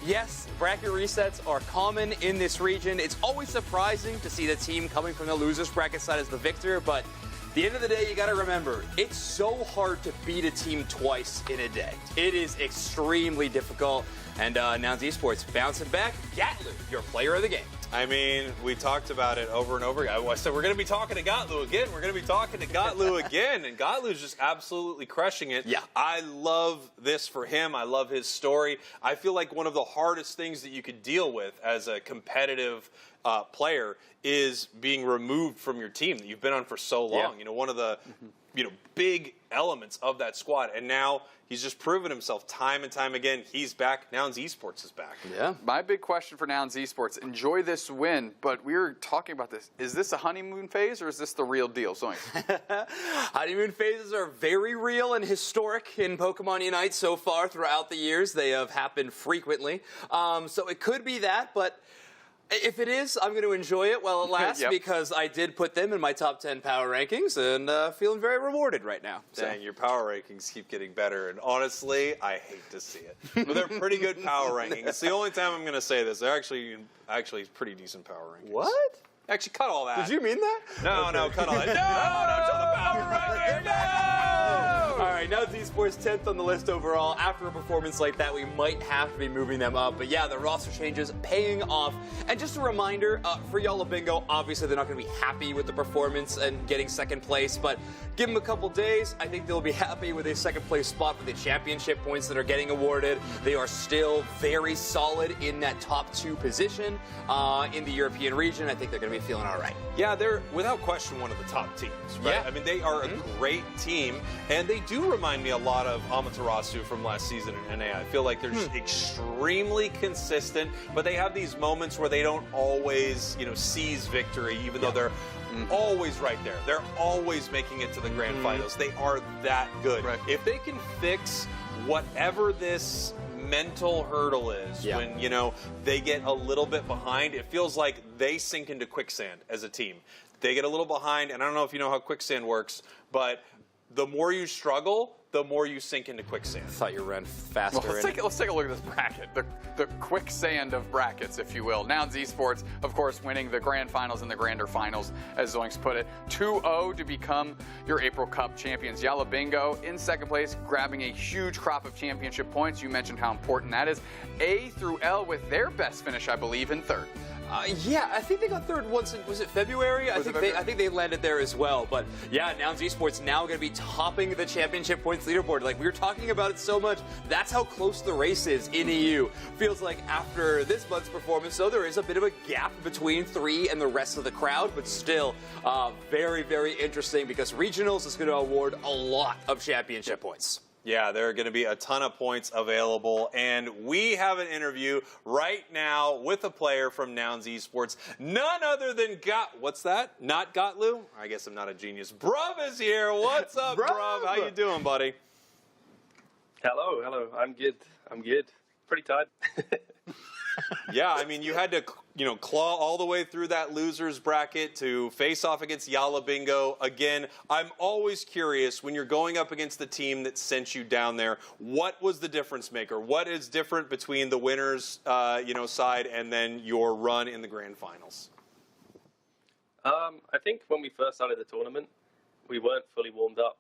Yes, bracket resets are common in this region. It's always surprising to see the team coming from the losers bracket side as the victor, but at the end of the day, you got to remember, it's so hard to beat a team twice in a day. It is extremely difficult, and Nouns Esports bouncing back. Gatlu, your player of the game. I mean, we talked about it over and over again. I said, we're going to be talking to Gatlu again. We're going to be talking to Gatlu again. And Gatlu's just absolutely crushing it. Yeah. I love this for him. I love his story. I feel like one of the hardest things that you could deal with as a competitive player is being removed from your team that you've been on for so long. Yeah. You know, one of the big elements of that squad. And now he's just proven himself time and time again. He's back. Nouns Esports is back. Yeah. My big question for Nouns Esports, enjoy this win, but we were talking about this. Is this a honeymoon phase or is this the real deal? Zoinks. Honeymoon phases are very real and historic in Pokemon Unite so far throughout the years. They have happened frequently. So it could be that, but If it is, I'm going to enjoy it while it lasts because I did put them in my top 10 power rankings and feeling very rewarded right now. Dang, your power rankings keep getting better, and honestly, I hate to see it. But they're pretty good power rankings. It's the only time I'm going to say this. They're actually pretty decent power rankings. What? Actually, cut all that. Did you mean that? No, no, cut all that. No, don't show the power rankings. No! All right, now Esports 10th on the list overall. After a performance like that, we might have to be moving them up. But yeah, the roster changes paying off. And just a reminder, for Yalla Bingo, obviously they're not going to be happy with the performance and getting second place. But give them a couple days. I think they'll be happy with a second place spot with the championship points that are getting awarded. They are still very solid in that top 2 position in the European region. I think they're going to be feeling all right. Yeah, they're without question one of the top teams, right? Yeah. I mean, they are a great team, and they do remind me a lot of Amaterasu from last season in NA. I feel like they're just extremely consistent, but they have these moments where they don't always, seize victory, even though they're always right there. They're always making it to the grand finals. They are that good. Right. If they can fix whatever this mental hurdle is when they get a little bit behind, it feels like they sink into quicksand as a team. They get a little behind, and I don't know if you know how quicksand works, but the more you struggle, the more you sink into quicksand. I thought you ran faster. Well, let's take a look at this bracket, the quicksand of brackets, if you will. Nouns Esports, of course, winning the grand finals and the grander finals, as Zoinks put it. 2-0 to become your April Cup champions. Yalla Bingo in second place, grabbing a huge crop of championship points. You mentioned how important that is. A through L with their best finish, I believe, in third. Yeah, I think they got third once in, was it February? I think they landed there as well. But yeah, Nouns Esports now going to be topping the championship points leaderboard. Like, we were talking about it so much. That's how close the race is in EU. Feels like after this month's performance, though, there is a bit of a gap between 3 and the rest of the crowd, but still very, very interesting because regionals is going to award a lot of championship points. Yeah, there are going to be a ton of points available, and we have an interview right now with a player from Nouns Esports, none other than what's that? Not Gotlu? I guess I'm not a genius. Bruv is here. What's up, Bruv? How you doing, buddy? Hello. I'm good. Pretty tired. Yeah, I mean, you had to, claw all the way through that losers bracket to face off against Yalla Bingo. Again, I'm always curious when you're going up against the team that sent you down there, what was the difference maker? What is different between the winners, side and then your run in the grand finals? I think when we first started the tournament, we weren't fully warmed up.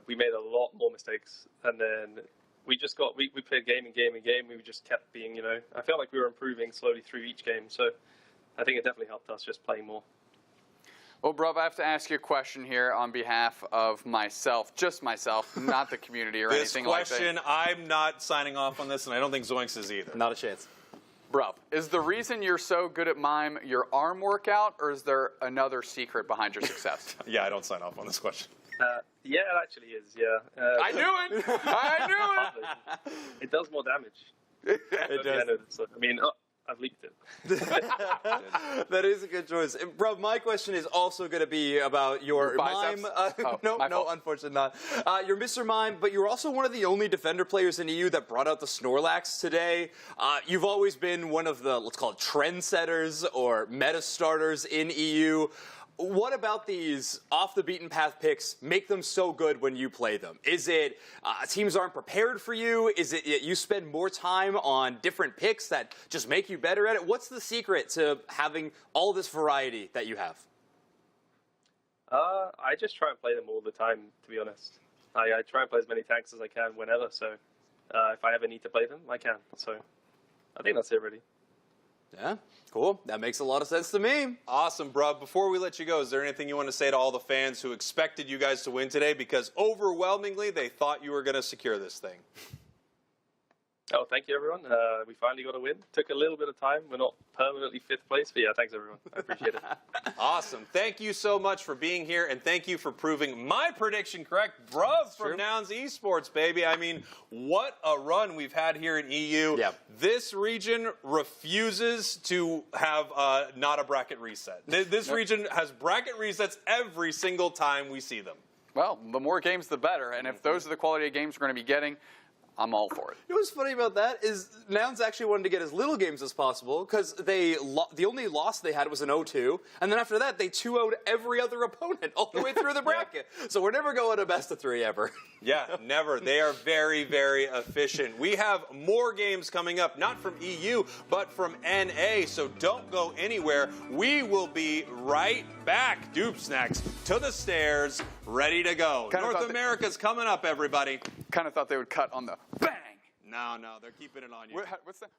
We made a lot more mistakes, and then we played game and game and game. We just kept being, I felt like we were improving slowly through each game. So I think it definitely helped us just playing more. Well, Bruv, I have to ask you a question here on behalf of myself, just myself, not the community or anything like that. This question, I'm not signing off on this, and I don't think Zoinks is either. Not a chance. Bruv, is the reason you're so good at mime your arm workout, or is there another secret behind your success? Yeah, I don't sign off on this question. Yeah, it actually is, yeah. I knew it! I knew it! It does more damage. It does. I mean, I've leaked it. That is a good choice. And, bro, my question is also going to be about your mime. No, unfortunately not. You're Mr. Mime, but you're also one of the only defender players in EU that brought out the Snorlax today. You've always been one of the, let's call it, trendsetters or meta starters in EU. What about these off-the-beaten-path picks make them so good when you play them? Is it teams aren't prepared for you? Is it you spend more time on different picks that just make you better at it? What's the secret to having all this variety that you have? I just try and play them all the time, to be honest. I try and play as many tanks as I can whenever, so if I ever need to play them, I can. So I think that's it, really. Yeah, cool. That makes a lot of sense to me. Awesome, bro. Before we let you go, is there anything you want to say to all the fans who expected you guys to win today? Because overwhelmingly, they thought you were going to secure this thing. Oh, thank you, everyone. We finally got a win. Took a little bit of time. We're not permanently 5th place, but yeah, thanks, everyone. I appreciate it. Awesome. Thank you so much for being here, and thank you for proving my prediction correct. Bruv from Nouns Esports, baby. I mean, what a run we've had here in EU. Yeah. This region refuses to have not a bracket reset. This region has bracket resets every single time we see them. Well, the more games, the better. And if those are the quality of games we're going to be getting, I'm all for it. You know what's funny about that is Nouns actually wanted to get as little games as possible because the only loss they had was an 0-2, and then after that they 2-0'd every other opponent all the way through the bracket. So we're never going to best of 3 ever. Yeah, never. They are very, very efficient. We have more games coming up, not from EU, but from NA, so don't go anywhere. We will be right back. Dupes next, to the stairs, ready to go. North America's coming up, everybody. Kind of thought they would cut on the bang. No, they're keeping it on you. What's that?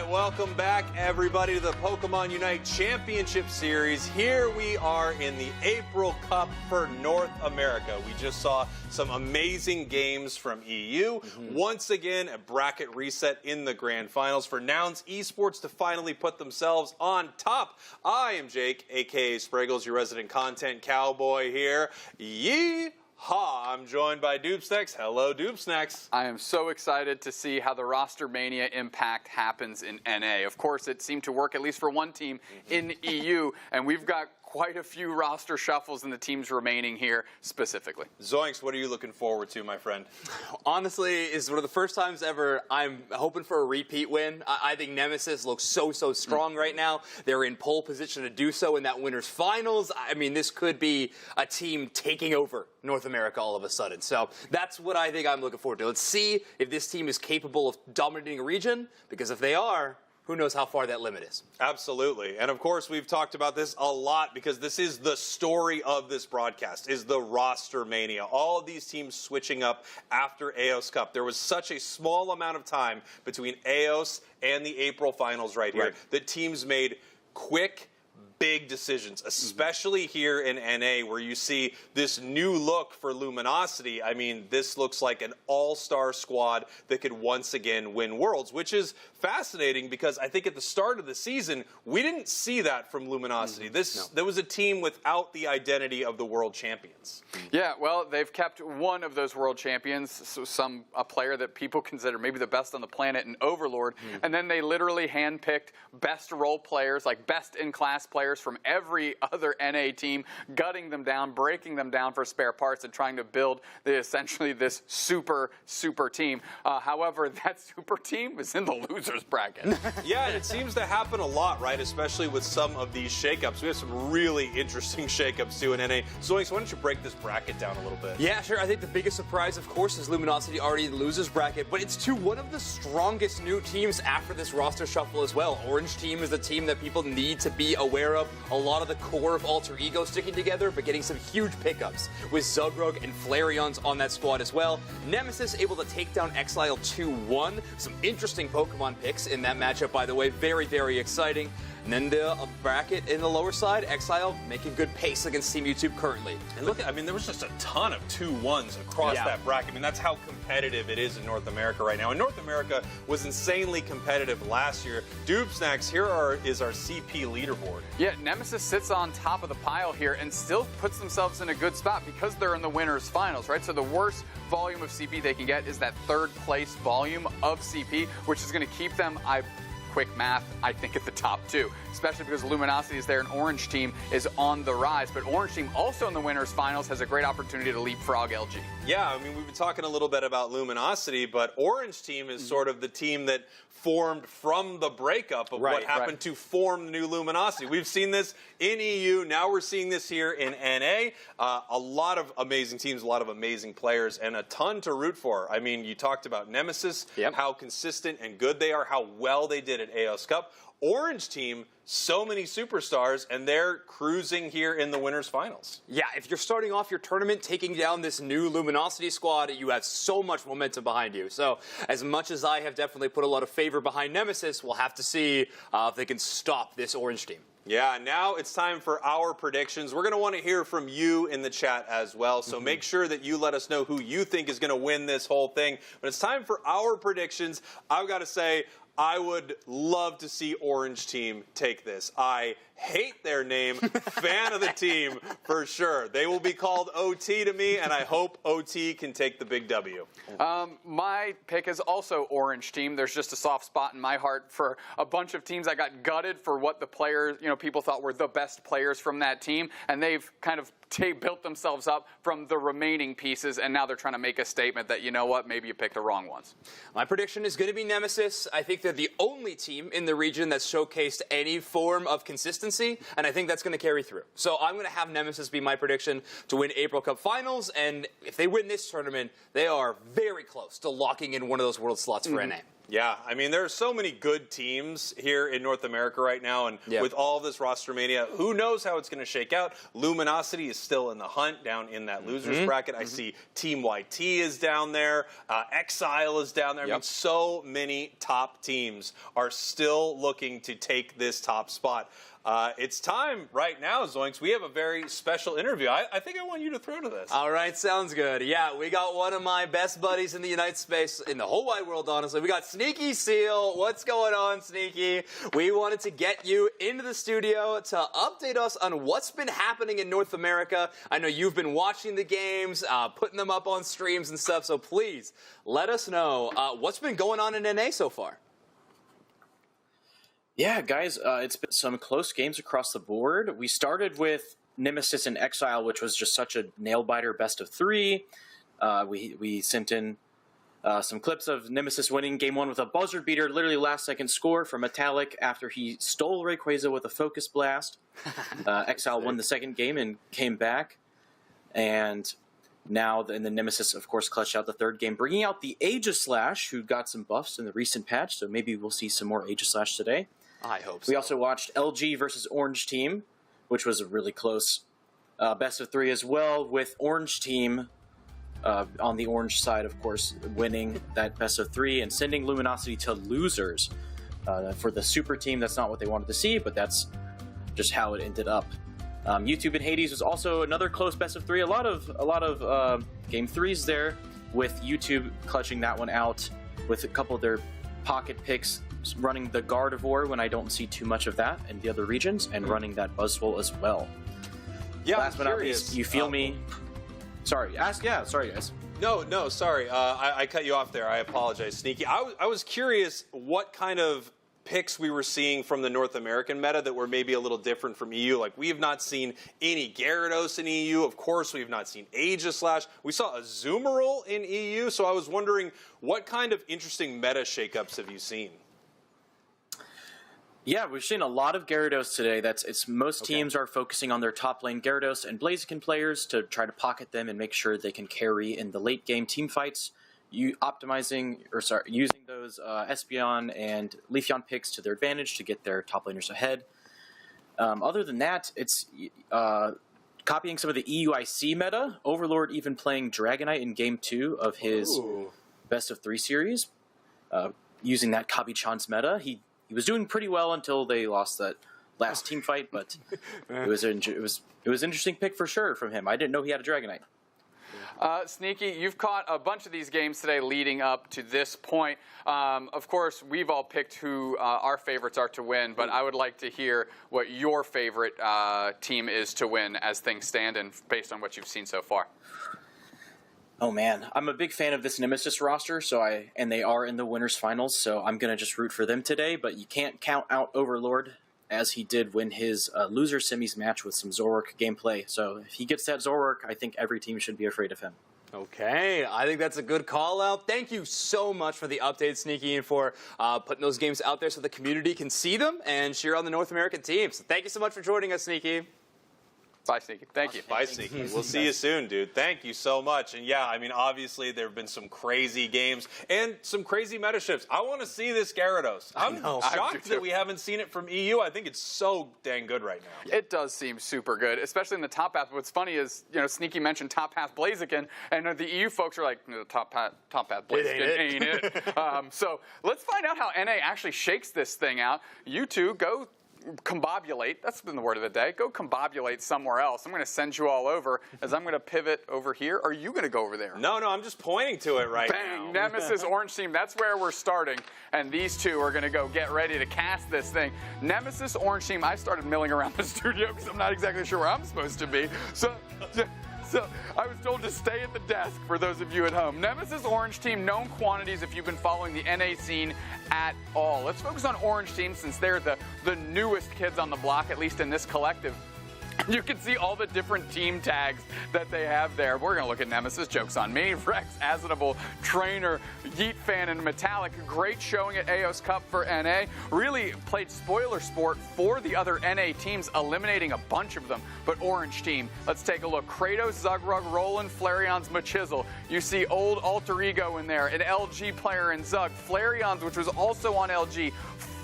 Welcome back, everybody, to the Pokémon UNITE Championship Series. Here we are in the April Cup for North America. We just saw some amazing games from EU. Once again, a bracket reset in the grand finals for Nouns Esports to finally put themselves on top. I am Jake, a.k.a. Spraggles, your resident content cowboy here. Yeehaw! I'm joined by Dupesnecks. Hello, Dupesnecks. I am so excited to see how the roster mania impact happens in NA. Of course, it seemed to work at least for one team in EU, and we've got quite a few roster shuffles in the teams remaining here specifically. Zoinks, what are you looking forward to, my friend? Honestly, it's one of the first times ever I'm hoping for a repeat win. I think Nemesis looks so strong right now. They're in pole position to do so in that winner's finals. I mean, this could be a team taking over North America all of a sudden. So that's what I think I'm looking forward to. Let's see if this team is capable of dominating a region, because if they are, who knows how far that limit is. Absolutely. And of course, we've talked about this a lot because this is the story of this broadcast, is the roster mania. All of these teams switching up after AOS Cup. There was such a small amount of time between AOS and the April finals right here that teams made quick, big decisions, especially here in NA, where you see this new look for Luminosity. I mean, this looks like an all-star squad that could once again win Worlds, which is fascinating because I think at the start of the season, we didn't see that from Luminosity. There was a team without the identity of the world champions. Yeah, well, they've kept one of those world champions, so a player that people consider maybe the best on the planet, in Overlord, and then they literally handpicked best role players, like best in-class players from every other NA team, gutting them down, breaking them down for spare parts, and trying to build essentially this super team. However, that super team is in the losers bracket. Yeah, and it seems to happen a lot, right? Especially with some of these shakeups. We have some really interesting shakeups too in NA. Zoinks, why don't you break this bracket down a little bit? Yeah, sure. I think the biggest surprise, of course, is Luminosity already in the losers bracket, but it's to one of the strongest new teams after this roster shuffle as well. Orange Team is the team that people need to be aware of. A lot of the core of Alter Ego sticking together, but getting some huge pickups with Zugrug and Flareons on that squad as well. Nemesis able to take down Exile 2-1. Some interesting Pokemon picks in that matchup, by the way. Very exciting. And then the bracket in the lower side, Exile making good pace against Team YouTube currently. And look, I mean, there was just a ton of 2-1s across that bracket. I mean, that's how competitive it is in North America right now. And North America was insanely competitive last year. Doob Snacks, is our CP leaderboard. Yeah, Nemesis sits on top of the pile here and still puts themselves in a good spot because they're in the winners finals, right? So the worst volume of CP they can get is that third place volume of CP, which is going to keep them, quick math, I think at the top two, especially because Luminosity is there and Orange Team is on the rise. But Orange Team also in the winners finals has a great opportunity to leapfrog LG. Yeah, I mean, we've been talking a little bit about Luminosity, but Orange Team is sort of the team that formed from the breakup of what happened to form the new Luminosity. We've seen this in EU, now we're seeing this here in NA. A lot of amazing teams, a lot of amazing players, and a ton to root for. I mean, you talked about Nemesis, how consistent and good they are, how well they did at AOS Cup. Orange Team, so many superstars, and they're cruising here in the winners finals. Yeah, if you're starting off your tournament taking down this new Luminosity squad, you have so much momentum behind you. So as much as I have definitely put a lot of favor behind Nemesis, we'll have to see if they can stop this Orange Team. Yeah, now it's time for our predictions. We're going to want to hear from you in the chat as well, so make sure that you let us know who you think is going to win this whole thing. But it's time for our predictions. I've got to say, I would love to see Orange Team take this. I hate their name. Fan of the team for sure. They will be called OT to me, and I hope OT can take the big W. My pick is also Orange Team. There's just a soft spot in my heart for a bunch of teams. I got gutted for what the players, people thought were the best players from that team, and they've kind of built themselves up from the remaining pieces, and now they're trying to make a statement that, you know what, maybe you picked the wrong ones. My prediction is going to be Nemesis. I think they're the only team in the region that's showcased any form of consistency, and I think that's going to carry through. So I'm going to have Nemesis be my prediction to win April Cup Finals, and if they win this tournament, they are very close to locking in one of those world slots for NA. Yeah, I mean, there are so many good teams here in North America right now, and with all of this roster mania, who knows how it's going to shake out. Luminosity is still in the hunt down in that losers bracket. I see Team YT is down there. Exile is down there. I mean, so many top teams are still looking to take this top spot. It's time right now, Zoinks. We have a very special interview. I think I want you to throw to this. All right, sounds good. Yeah, we got one of my best buddies in the United States, in the whole wide world, honestly. We got Sneaky Seal. What's going on, Sneaky? We wanted to get you into the studio to update us on what's been happening in North America. I know you've been watching the games, putting them up on streams and stuff, so please let us know what's been going on in NA so far. Yeah, guys, it's been some close games across the board. We started with Nemesis and Exile, which was just such a nail-biter best of 3. We sent in some clips of Nemesis winning Game 1 with a buzzer beater, literally last-second score from Metallic after he stole Rayquaza with a Focus Blast. Exile won the second game and came back. And now the Nemesis, of course, clutched out the third game, bringing out the Aegislash, who got some buffs in the recent patch, so maybe we'll see some more Aegislash today. I hope so. We also watched LG versus Orange Team, which was a really close best of 3 as well, with Orange Team on the orange side, of course, winning that best of 3 and sending Luminosity to losers. For the super team, that's not what they wanted to see, but that's just how it ended up. YouTube and Hades was also another close best of 3. A lot of game 3s there, with YouTube clutching that one out with a couple of their pocket picks, running the Gardevoir when I don't see too much of that in the other regions, and running that Buzzwole as well. Yeah, last but not least, you feel me? Sorry, sorry guys. No, sorry. I cut you off there. I apologize, Sneaky. I was curious what kind of picks we were seeing from the North American meta that were maybe a little different from EU. Like, we have not seen any Gyarados in EU. Of course, we have not seen Aegislash. We saw a Zoomerl in EU, so I was wondering what kind of interesting meta shakeups have you seen? Yeah, we've seen a lot of Gyarados today. Most teams are focusing on their top lane Gyarados and Blaziken players to try to pocket them and make sure they can carry in the late game team fights. Using those Espeon and Leafeon picks to their advantage to get their top laners ahead. Other than that, it's copying some of the EUIC meta. Overlord even playing Dragonite in Game 2 of his Best of 3 series, using that Kabi-chan's meta. He was doing pretty well until they lost that last team fight, but it was an interesting pick for sure from him. I didn't know he had a Dragonite. Sneaky, you've caught a bunch of these games today leading up to this point. Of course, we've all picked who our favorites are to win, but I would like to hear what your favorite team is to win as things stand and based on what you've seen so far. Oh man, I'm a big fan of this Nemesis roster, and they are in the winners finals, so I'm gonna just root for them today. But you can't count out Overlord, as he did win his loser semis match with some Zoroark gameplay. So if he gets that Zoroark, I think every team should be afraid of him. Okay, I think that's a good call out. Thank you so much for the update, Sneaky, and for putting those games out there so the community can see them and cheer on the North American team. So thank you so much for joining us, Sneaky. Bye, Sneaky. Thank you. Bye, Sneaky. We'll see you soon, dude. Thank you so much. And yeah, I mean, obviously there have been some crazy games and some crazy meta shifts. I want to see this Gyarados. I'm shocked that we haven't seen it from EU. I think it's so dang good right now. It does seem super good, especially in the top path. What's funny is, Sneaky mentioned top path Blaziken, and the EU folks are like, top path Blaziken ain't it. So let's find out how NA actually shakes this thing out. You two go combobulate. That's been the word of the day. Go combobulate somewhere else. I'm going to send you all over as I'm going to pivot over here. Are you going to go over there? No, I'm just pointing to it right now. now. Nemesis Orange Team. That's where we're starting. And these two are going to go get ready to cast this thing. Nemesis Orange Team. I started milling around the studio because I'm not exactly sure where I'm supposed to be. So I was told to stay at the desk for those of you at home. Nemesis Orange Team, known quantities if you've been following the NA scene at all. Let's focus on Orange Team since they're the newest kids on the block, at least in this collective. You can see all the different team tags that they have there. We're going to look at Nemesis. Joke's on me. Rex, Asinable, Trainer, Yeet Fan, and Metallic. Great showing at AOS Cup for NA. Really played spoiler sport for the other NA teams, eliminating a bunch of them. But Orange Team, let's take a look. Kratos, Zugrug, Roland, Flareon's, Machisel. You see old Alter Ego in there, an LG player in Zug. Flareon's, which was also on LG,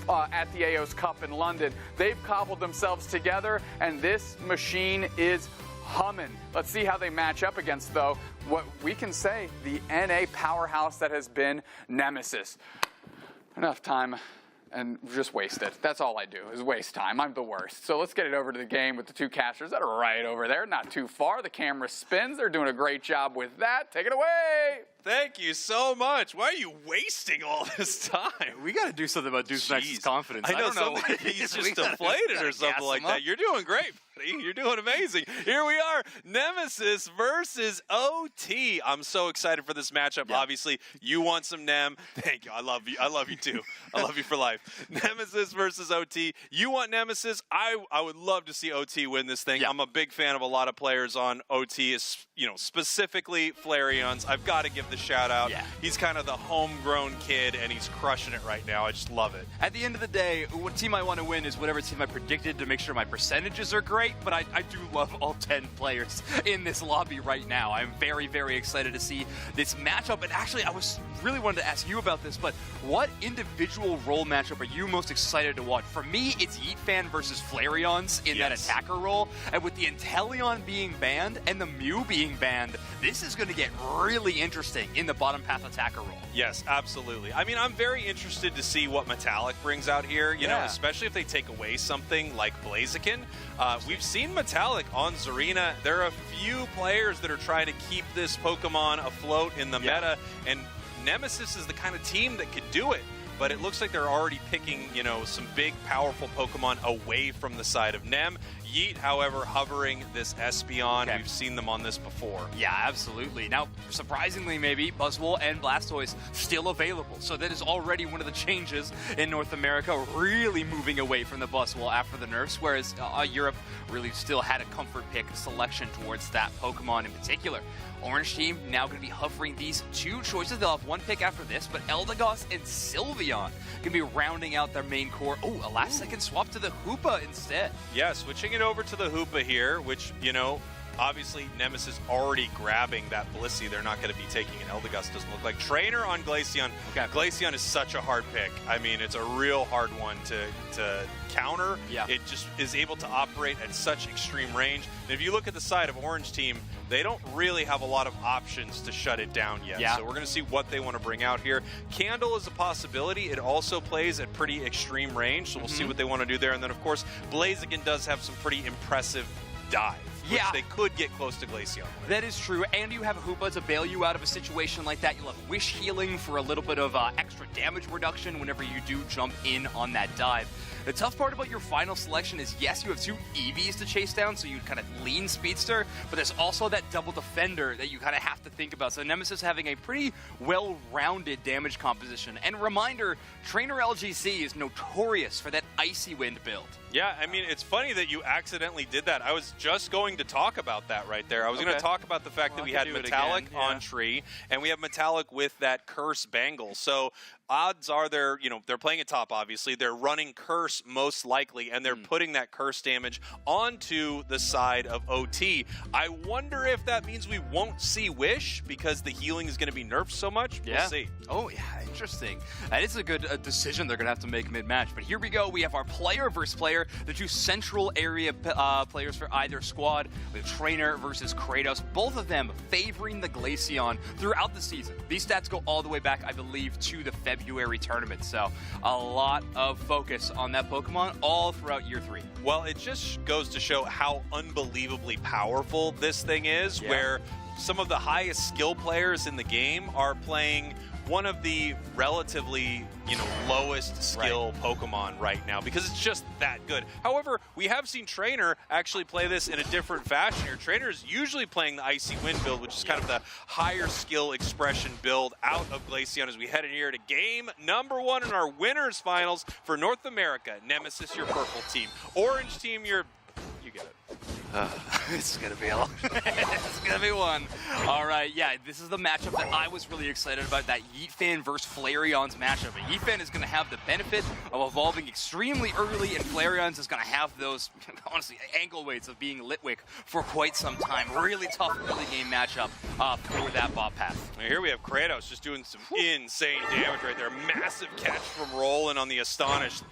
at the AOS Cup in London. They've cobbled themselves together, and this machine is humming. Let's see how they match up against, though, what we can say, the NA powerhouse that has been Nemesis. Enough time and just waste it. That's all I do, is waste time. I'm the worst. So let's get it over to the game with the two casters that are right over there, not too far. The camera spins. They're doing a great job with that. Take it away. Thank you so much. Why are you wasting all this time? We got to do something about Deuce Max's confidence. I know don't know what it he's is. just We gotta deflated or gas something like him up. that. You're doing great, buddy. You're doing amazing. Here we are, Nemesis versus OT. I'm so excited for this matchup. Yeah. Obviously, you want some Nem. Thank you. I love you. I love you too. I love you for life. Nemesis versus OT. You want Nemesis. I would love to see OT win this thing. Yeah. I'm a big fan of a lot of players on OT, specifically Flareon's. I've got to give the shout out. Yeah. He's kind of the homegrown kid, and he's crushing it right now. I just love it. At the end of the day, what team I want to win is whatever team I predicted to make sure my percentages are great, but I do love all 10 players in this lobby right now. I'm very, very excited to see this matchup, and actually I was really wanted to ask you about this, but what individual role matchup are you most excited to watch? For me, it's Yeetfan versus Flareon's in that attacker role, and with the Inteleon being banned and the Mew being banned, this is going to get really interesting in the bottom path attacker role. Yes, absolutely. I mean, I'm very interested to see what Metallic brings out here, you know, especially if they take away something like Blaziken. We've seen Metallic on Zarina. There are a few players that are trying to keep this Pokemon afloat in the meta, and Nemesis is the kind of team that could do it. But it looks like they're already picking, some big, powerful Pokemon away from the side of Nem. Yeet, however, hovering this Espeon. Okay. We've seen them on this before. Yeah, absolutely. Now, surprisingly, maybe, Buzzwole and Blastoise still available. So that is already one of the changes in North America, really moving away from the Buzzwole after the nerfs, whereas Europe really still had a comfort pick selection towards that Pokemon in particular. Orange team now going to be hovering these two choices. They'll have one pick after this, but Eldegoss and Sylveon going to be rounding out their main core. Oh, a last-second swap to the Hoopa instead. Yeah, switching it over to the Hoopa here, which, obviously Nemesis already grabbing that Blissey. They're not going to be taking an Eldegoss, doesn't look like. Trainer on Glaceon. Okay. Glaceon is such a hard pick. I mean, it's a real hard one to counter. Yeah. It just is able to operate at such extreme range. And if you look at the side of Orange team, they don't really have a lot of options to shut it down yet. Yeah. So we're going to see what they want to bring out here. Candle is a possibility. It also plays at pretty extreme range, so we'll see what they want to do there. And then, of course, Blaziken does have some pretty impressive dive. Which they could get close to Glaceon with. That is true, and you have a Hoopa to bail you out of a situation like that. You'll have Wish Healing for a little bit of extra damage reduction whenever you do jump in on that dive. The tough part about your final selection is, yes, you have two EVs to chase down, so you kind of lean Speedster, but there's also that double defender that you kind of have to think about. So Nemesis having a pretty well-rounded damage composition. And reminder, Trainer LGC is notorious for that Icy Wind build. Yeah, I mean, it's funny that you accidentally did that. I was just going to talk about that right there. I was going to talk about the fact that we had Metallic on Tree, and we have Metallic with that Curse Bangle. So odds are they're playing it top, obviously. They're running Curse most likely, and they're putting that Curse damage onto the side of OT. I wonder if that means we won't see Wish because the healing is going to be nerfed so much. We'll see. Oh, yeah, interesting. That is a good decision they're going to have to make mid-match. But here we go. We have our player versus player, the two central area players for either squad. We have Trainer versus Kratos, both of them favoring the Glaceon throughout the season. These stats go all the way back, I believe, to the February tournament. So a lot of focus on that Pokemon all throughout year 3. Well, it just goes to show how unbelievably powerful this thing is, where some of the highest skill players in the game are playing one of the relatively, lowest skill Pokemon right now because it's just that good. However, we have seen Trainer actually play this in a different fashion here. Trainer is usually playing the Icy Wind build, which is kind of the higher skill expression build out of Glaceon as we head in here to game number 1 in our winners finals for North America. Nemesis, your purple team. Orange team, you get it. It's gonna be it's gonna be one. All right, yeah, this is the matchup that I was really excited about, that Yeetfan versus Flareon's matchup. And Yeetfan is gonna have the benefit of evolving extremely early, and Flareon's is gonna have those, honestly, ankle weights of being Litwick for quite some time. Really tough early game matchup for that bot path. Now here we have Kratos just doing some insane damage right there. Massive catch from Roland on the Astonished,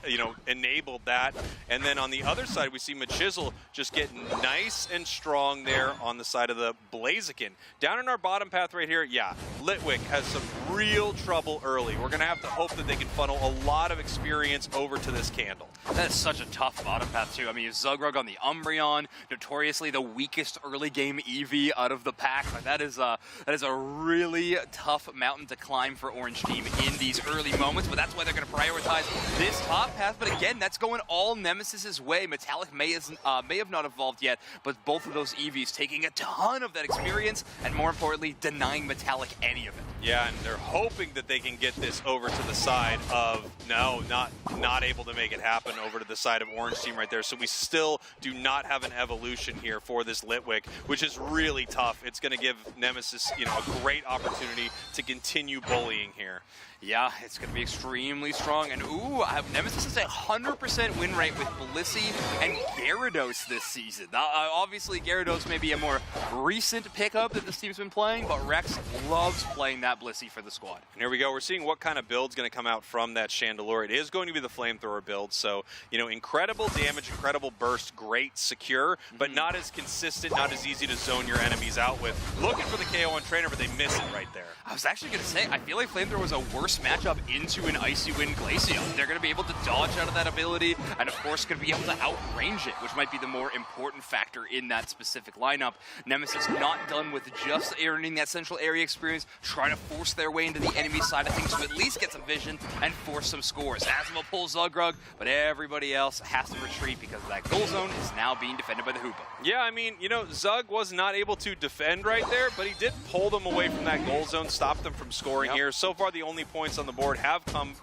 enabled that. And then on the other side, we see Machizzle just getting nice and strong there on the side of the Blaziken. Down in our bottom path right here, yeah, Litwick has some real trouble early. We're going to have to hope that they can funnel a lot of experience over to this Candle. That is such a tough bottom path, too. I mean, Zugrug on the Umbreon, notoriously the weakest early game EV out of the pack. Like, that is a really tough mountain to climb for Orange Team in these early moments, but that's why they're going to prioritize this top path. But again, that's going all Nemesis's way. Metallic may have not evolved yet, but both of those EVs taking a ton of that experience, and more importantly, denying Metallic any of it. Yeah, and they're hoping that they can get this over to the side of, no, not able to make it happen over to the side of Orange Team right there. So we still do not have an evolution here for this Litwick, which is really tough. It's going to give Nemesis, a great opportunity to continue bullying here. Yeah, it's going to be extremely strong. And ooh, Nemesis has a 100% win rate with Blissey and Gyarados this season. Obviously, Gyarados may be a more recent pickup that this team's been playing, but Rex loves playing that Blissey for the squad. And here we go. We're seeing what kind of build's going to come out from that Chandelure. It is going to be the Flamethrower build. So, incredible damage, incredible burst, great secure, but not as consistent, not as easy to zone your enemies out with. Looking for the KO on Trainer, but they miss it right there. I was actually going to say, I feel like Flamethrower was a worse matchup into an Icy Wind Glaceon. They're going to be able to dodge out of that ability, and of course going to be able to outrange it, which might be the more important factor in that specific lineup. Nemesis not done with just earning that central area experience, trying to force their way into the enemy side of things to at least get some vision and force some scores. Azuma pulls Zugrug, but everybody else has to retreat because that goal zone is now being defended by the Hoopa. Yeah, I mean, Zug was not able to defend right there, but he did pull them away from that goal zone, stop them from scoring here. So far, the only points on the board have come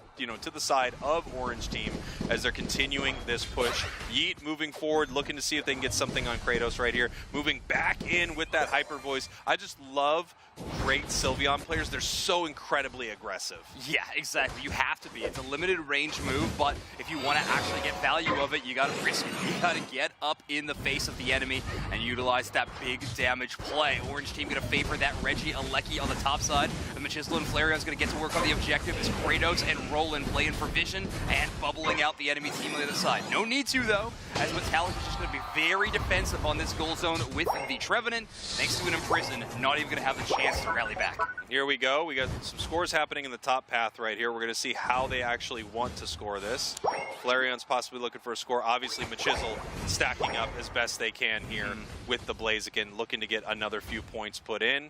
to the side of Orange Team as they're continuing this push. Yeet moving forward, looking to see if they can get something on Kratos right here. Moving back in with that Hyper Voice. I just love great Sylveon players. They're so incredibly aggressive. Yeah, exactly. You have to be. It's a limited range move, but if you want to actually get value of it, you got to risk it. You got to get up in the face of the enemy and utilize that big damage play. Orange Team going to favor that Reggie Alecki on the top side. The Machislo and Flareon's going to get to work on the objective as Kratos and Roland playing for vision and bubbling out the enemy team on the other side. No need to, though, as Metallic is just going to be very defensive on this goal zone with the Trevenant. Thanks to an Imprison, not even going to have the chance to rally back. Here we go. We got some scores happening in the top path right here. We're going to see how they actually want to score this. Flareon's possibly looking for a score. Obviously, Machislo stacking up as best they can here with the Blaziken, looking to get another few points put in.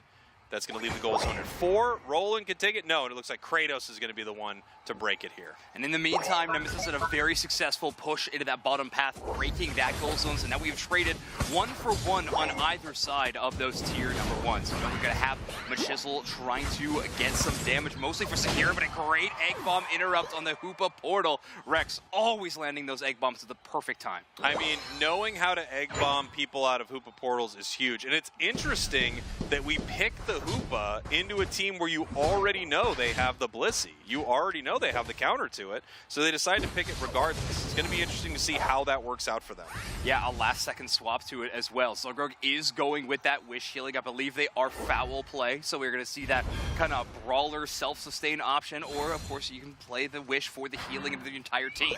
That's going to leave the goal zone at 4. Roland can take it. No, and it looks like Kratos is going to be the one to break it here. And in the meantime, Nemesis had a very successful push into that bottom path, breaking that goal zone. So now we've traded 1-for-1 on either side of those tier number 1s. So we're going to have Machislo trying to get some damage, mostly for Sakura, but a great Egg Bomb interrupt on the Hoopa portal. Rex always landing those Egg Bombs at the perfect time. I mean, knowing how to Egg Bomb people out of Hoopa portals is huge. And it's interesting that we picked the Hoopa into a team where you already know they have the Blissey. You already know they have the counter to it, so they decide to pick it regardless. It's going to be interesting to see how that works out for them. Yeah, a last-second swap to it as well. Zugrug is going with that Wish healing. I believe they are foul play, so we're going to see that kind of brawler self-sustain option, or, of course, you can play the Wish for the healing of the entire team.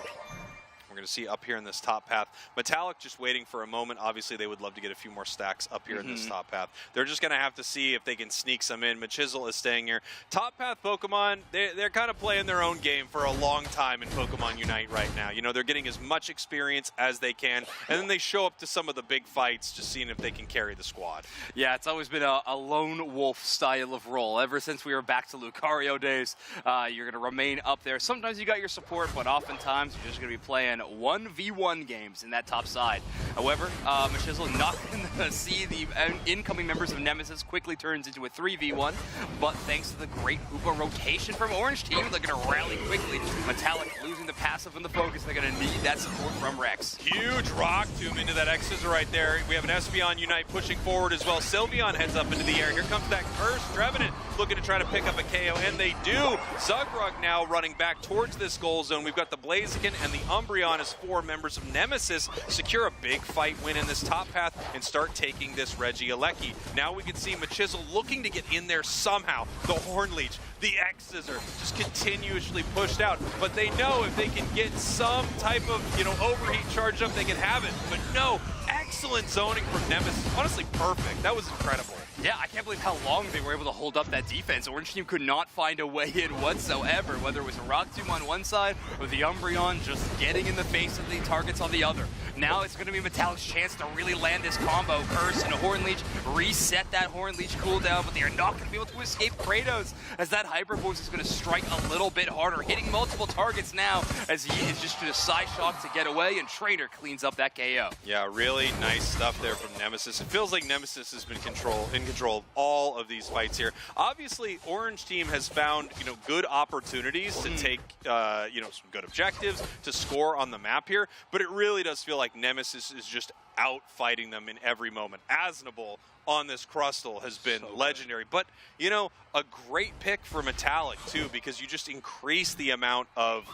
We're going to see up here in this top path. Metallic just waiting for a moment. Obviously, they would love to get a few more stacks up here in this top path. They're just going to have to see if they can sneak some in. Machislo is staying here. Top path Pokemon, they're kind of playing their own game for a long time in Pokemon Unite right now. They're getting as much experience as they can, and then they show up to some of the big fights, just seeing if they can carry the squad. Yeah, it's always been a lone wolf style of role. Ever since we were back to Lucario days, you're going to remain up there. Sometimes you got your support, but oftentimes you're just going to be playing 1v1 games in that top side. However, Machislo not going to see the incoming members of Nemesis quickly turns into a 3v1, but thanks to the great Hoopa rotation from Orange Team, they're going to rally quickly. Metallic losing the passive and the focus. They're going to need that support from Rex. Huge Rock Tomb into that X-Scissor right there. We have an Espeon Unite pushing forward as well. Sylveon heads up into the air. Here comes that Cursed Trevenant looking to try to pick up a KO, and they do. Zugrug now running back towards this goal zone. We've got the Blaziken and the Umbreon as 4 members of Nemesis secure a big fight win in this top path and start taking this Reggie Alecki. Now we can see Machislo looking to get in there somehow. The Horn Leech, the X-Scissor, just continuously pushed out. But they know if they can get some type of, overheat charged up, they can have it. But no, excellent zoning from Nemesis. Honestly, perfect. That was incredible. Yeah, I can't believe how long they were able to hold up that defense. Orange team could not find a way in whatsoever, whether it was a Rock Tomb on one side or the Umbreon just getting in the face of the targets on the other. Now it's going to be Metallic's chance to really land this combo. Curse and a Horn Leech, reset that Horn Leech cooldown, but they are not going to be able to escape Kratos as that Hyper Voice is going to strike a little bit harder, hitting multiple targets now as he is just going to side shock to get away, and Trainer cleans up that KO. Yeah, really nice stuff there from Nemesis. It feels like Nemesis has been in control of all of these fights here. Obviously, Orange team has found, good opportunities to take, some good objectives, to score on the map here, but it really does feel like Nemesis is just out fighting them in every moment. Asnable on this Crustle has been legendary, but, a great pick for Metallic, too, because you just increase the amount of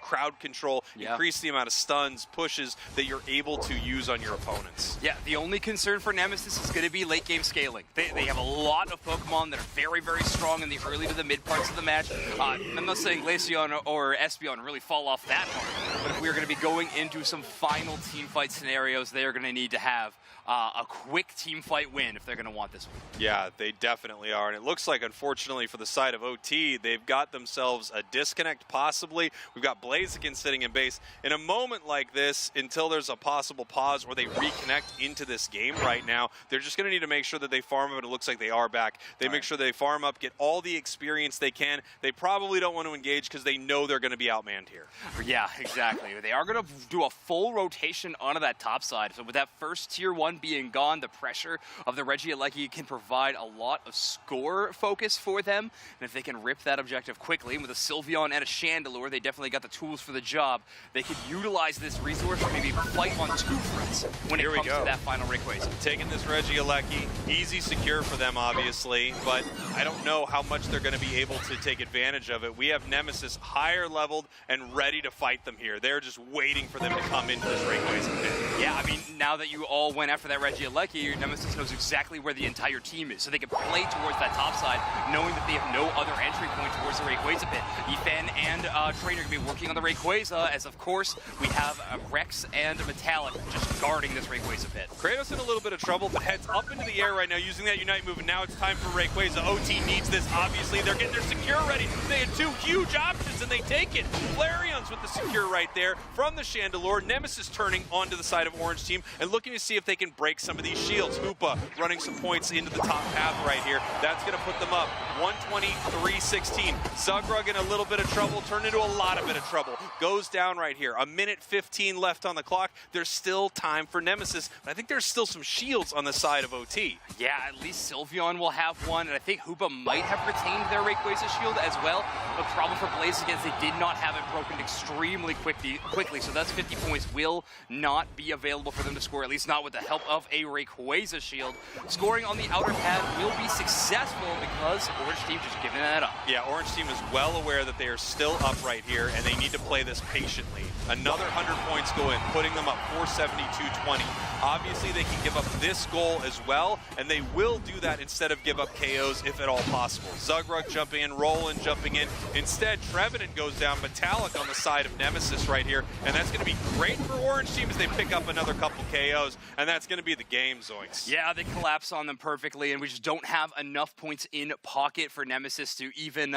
crowd control, increase the amount of stuns, pushes that you're able to use on your opponents. Yeah, the only concern for Nemesis is going to be late game scaling. They have a lot of Pokemon that are very, very strong in the early to the mid parts of the match. I'm not saying Glaceon or Espeon really fall off that hard, but if we're going to be going into some final team fight scenarios, they are going to need to have a quick team fight win if they're going to want this one. Yeah, they definitely are, and it looks like, unfortunately, for the side of OT, they've got themselves a disconnect, possibly. We've got Blaziken sitting in base. In a moment like this, until there's a possible pause or they reconnect into this game right now, they're just going to need to make sure that they farm up, and it looks like they are back. They make sure they farm up, get all the experience they can. They probably don't want to engage because they know they're going to be outmanned here. Yeah, exactly. They are going to do a full rotation onto that top side. So with that first tier 1 being gone, the pressure of the Regieleki can provide a lot of score focus for them. And if they can rip that objective quickly, with a Sylveon and a Chandelure, they definitely got the tools for the job. They could utilize this resource to maybe fight on 2 fronts when it comes to that final Rayquaza. Taking this Regieleki, easy secure for them, obviously, but I don't know how much they're going to be able to take advantage of it. We have Nemesis higher leveled and ready to fight them here. They're just waiting for them to come into this Rayquaza pit. Yeah, I mean, now that you all went after that Regieleki, your Nemesis knows exactly where the entire team is, so they can play towards that top side, knowing that they have no other entry point towards the Rayquaza pit. Ethan and Trainer going to be working on the Rayquaza, as of course we have Rex and Metallic just guarding this Rayquaza pit. Kratos in a little bit of trouble, but heads up into the air right now using that Unite move, and now it's time for Rayquaza. OT needs this, obviously. They're getting their secure ready. They had 2 huge options, and they take it. Flareon's with the secure right there from the Chandelure. Nemesis turning onto the side of Orange team and looking to see if they can break some of these shields. Hoopa running some points into the top path right here. That's going to put them up 120-316. Zugrug in a little bit of trouble, turned into a lot of bit of trouble. Goes down right here. 1:15 left on the clock. There's still time for Nemesis, but I think there's still some shields on the side of OT. Yeah, at least Sylveon will have one, and I think Hoopa might have retained their Rayquaza shield as well. The problem for Blaziken is they did not have it broken extremely quickly, so that's 50 points will not be available for them to score, at least not with the help of a Rayquaza shield. Scoring on the outer pad will be successful because Orange team just giving that up. Yeah, Orange team is well aware that they are still up right here, and they need to play this patiently. Another 100 points go in, putting them up 470-220. Obviously, they can give up this goal as well, and they will do that instead of give up KOs if at all possible. Zugrug jumping in, Roland jumping in. Instead, Trevenant goes down, Metallic on the side of Nemesis right here, and that's going to be great for Orange team as they pick up another couple KOs, and that's going to be the game, Zoinks. Yeah, they collapse on them perfectly, and we just don't have enough points in pocket for Nemesis to even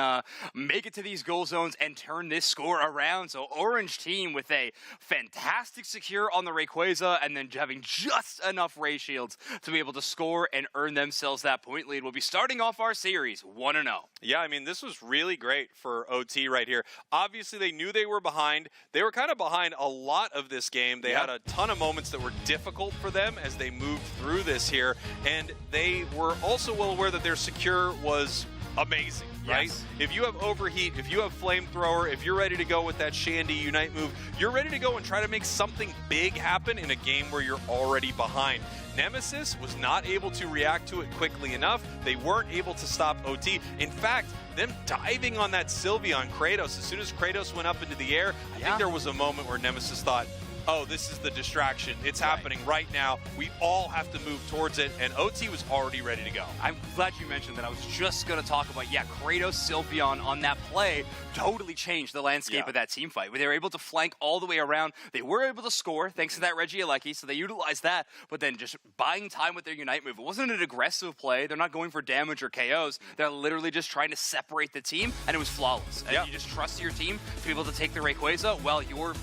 make it to these goal zones and turn this score around. So Orange team with a fantastic secure on the Rayquaza, and then having just enough Ray Shields to be able to score and earn themselves that point lead. We'll be starting off our series 1-0. Yeah, I mean, this was really great for OT right here. Obviously, they knew they were behind. They were kind of behind a lot of this game. They had a ton of moments that were difficult for them as they moved through this here, and they were also well aware that their secure was amazing, right? Yes. If you have Overheat, if you have Flamethrower, if you're ready to go with that Shandy Unite move, you're ready to go and try to make something big happen in a game where you're already behind. Nemesis was not able to react to it quickly enough. They weren't able to stop OT. In fact, them diving on that Sylveon Kratos, as soon as Kratos went up into the air, I think there was a moment where Nemesis thought, oh, this is the distraction. It's happening right now. We all have to move towards it, and OT was already ready to go. I'm glad you mentioned that. I was just going to talk about, Kratos, Sylveon on that play totally changed the landscape of that team fight. They were able to flank all the way around. They were able to score thanks to that Regieleki, so they utilized that, but then just buying time with their Unite move. It wasn't an aggressive play. They're not going for damage or KOs. They're literally just trying to separate the team, and it was flawless. And you just trust your team to be able to take the Rayquaza while you're,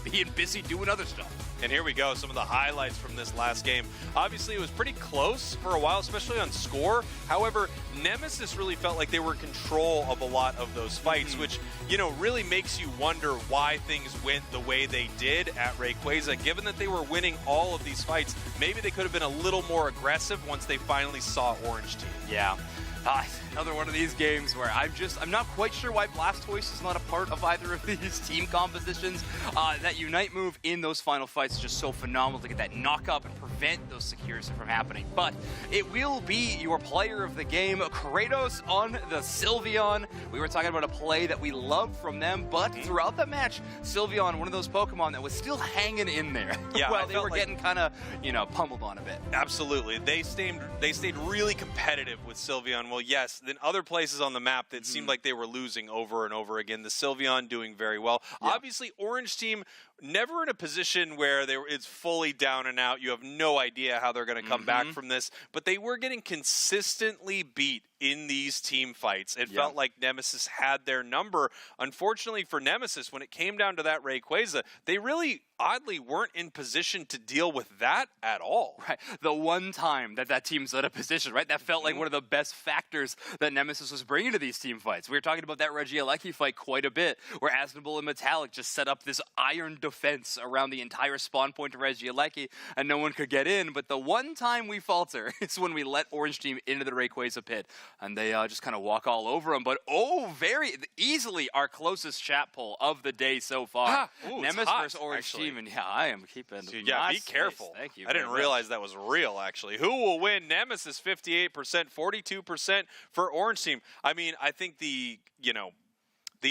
being busy doing other stuff. And here we go, some of the highlights from this last game. Obviously, it was pretty close for a while, especially on score. However, Nemesis really felt like they were in control of a lot of those fights, which, really makes you wonder why things went the way they did at Rayquaza. Given that they were winning all of these fights, maybe they could have been a little more aggressive once they finally saw Orange Team. Yeah. Another one of these games where I'm not quite sure why Blastoise is not a part of either of these team compositions. That Unite move in those final fights is just so phenomenal to get that knock up and prevent those secures from happening. But it will be your player of the game, Kratos on the Sylveon. We were talking about a play that we love from them, but throughout the match, Sylveon, one of those Pokemon that was still hanging in there. Yeah, while they were getting kind of, pummeled on a bit. Absolutely. They stayed really competitive with Sylveon. Well, yes, then other places on the map that seemed like they were losing over and over again. The Sylveon doing very well. Yeah. Obviously, Orange Team never in a position where it's fully down and out. You have no idea how they're going to come back from this, but they were getting consistently beat in these team fights. It felt like Nemesis had their number. Unfortunately for Nemesis, when it came down to that Rayquaza, they really oddly weren't in position to deal with that at all. Right. The one time that team's out of position, right? That felt like one of the best factors that Nemesis was bringing to these team fights. We were talking about that Regieleki fight quite a bit, where Asnable and Metallic just set up this iron defense around the entire spawn point of Regieleki, and no one could get in. But the one time we falter is when we let Orange Team into the Rayquaza pit, and they just kind of walk all over them. But very easily our closest chat poll of the day so far. Nemesis versus Orange Team, and I am keeping be careful. Thank you. I didn't realize that was real, actually. Who will win? Nemesis 58%, 42% for Orange Team. I mean, I think the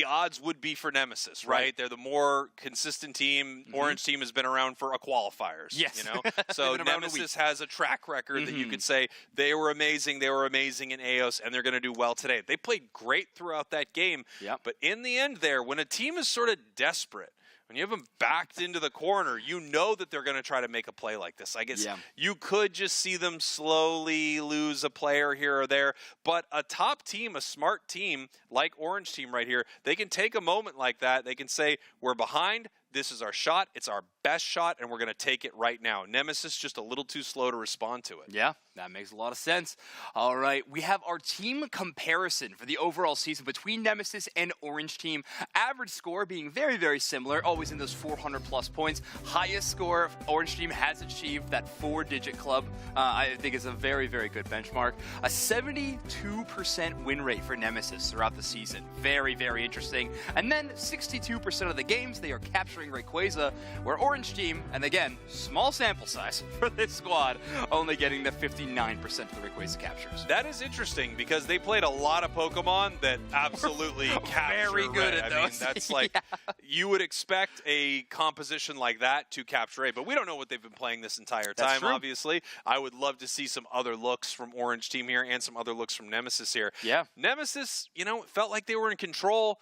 odds would be for Nemesis, right? They're the more consistent team. Orange Team has been around for a qualifiers. Yes. So Nemesis has a track record that you could say they were amazing in Eos, and they're going to do well today. They played great throughout that game, but in the end there, when a team is sort of desperate, when you have them backed into the corner, you know that they're going to try to make a play like this. I guess you could just see them slowly lose a player here or there, but a top team, a smart team like Orange Team right here, they can take a moment like that. They can say, we're behind. This is our shot. It's our best shot, and we're going to take it right now. Nemesis just a little too slow to respond to it. Yeah, that makes a lot of sense. All right, we have our team comparison for the overall season between Nemesis and Orange Team. Average score being very, very similar, always in those 400-plus points. Highest score Orange Team has achieved, that 4-digit club, I think is a very, very good benchmark. A 72% win rate for Nemesis throughout the season. Very, very interesting. And then 62% of the games they are capturing Rayquaza, where Orange Team, and again, small sample size for this squad, only getting the 59% of the Rayquaza captures. That is interesting because they played a lot of Pokemon that absolutely capture very good Ray. at those. I mean, that's like, you would expect a composition like that to capture Ray, but we don't know what they've been playing this entire time, obviously. I would love to see some other looks from Orange Team here and some other looks from Nemesis here. Yeah. Nemesis, felt like they were in control.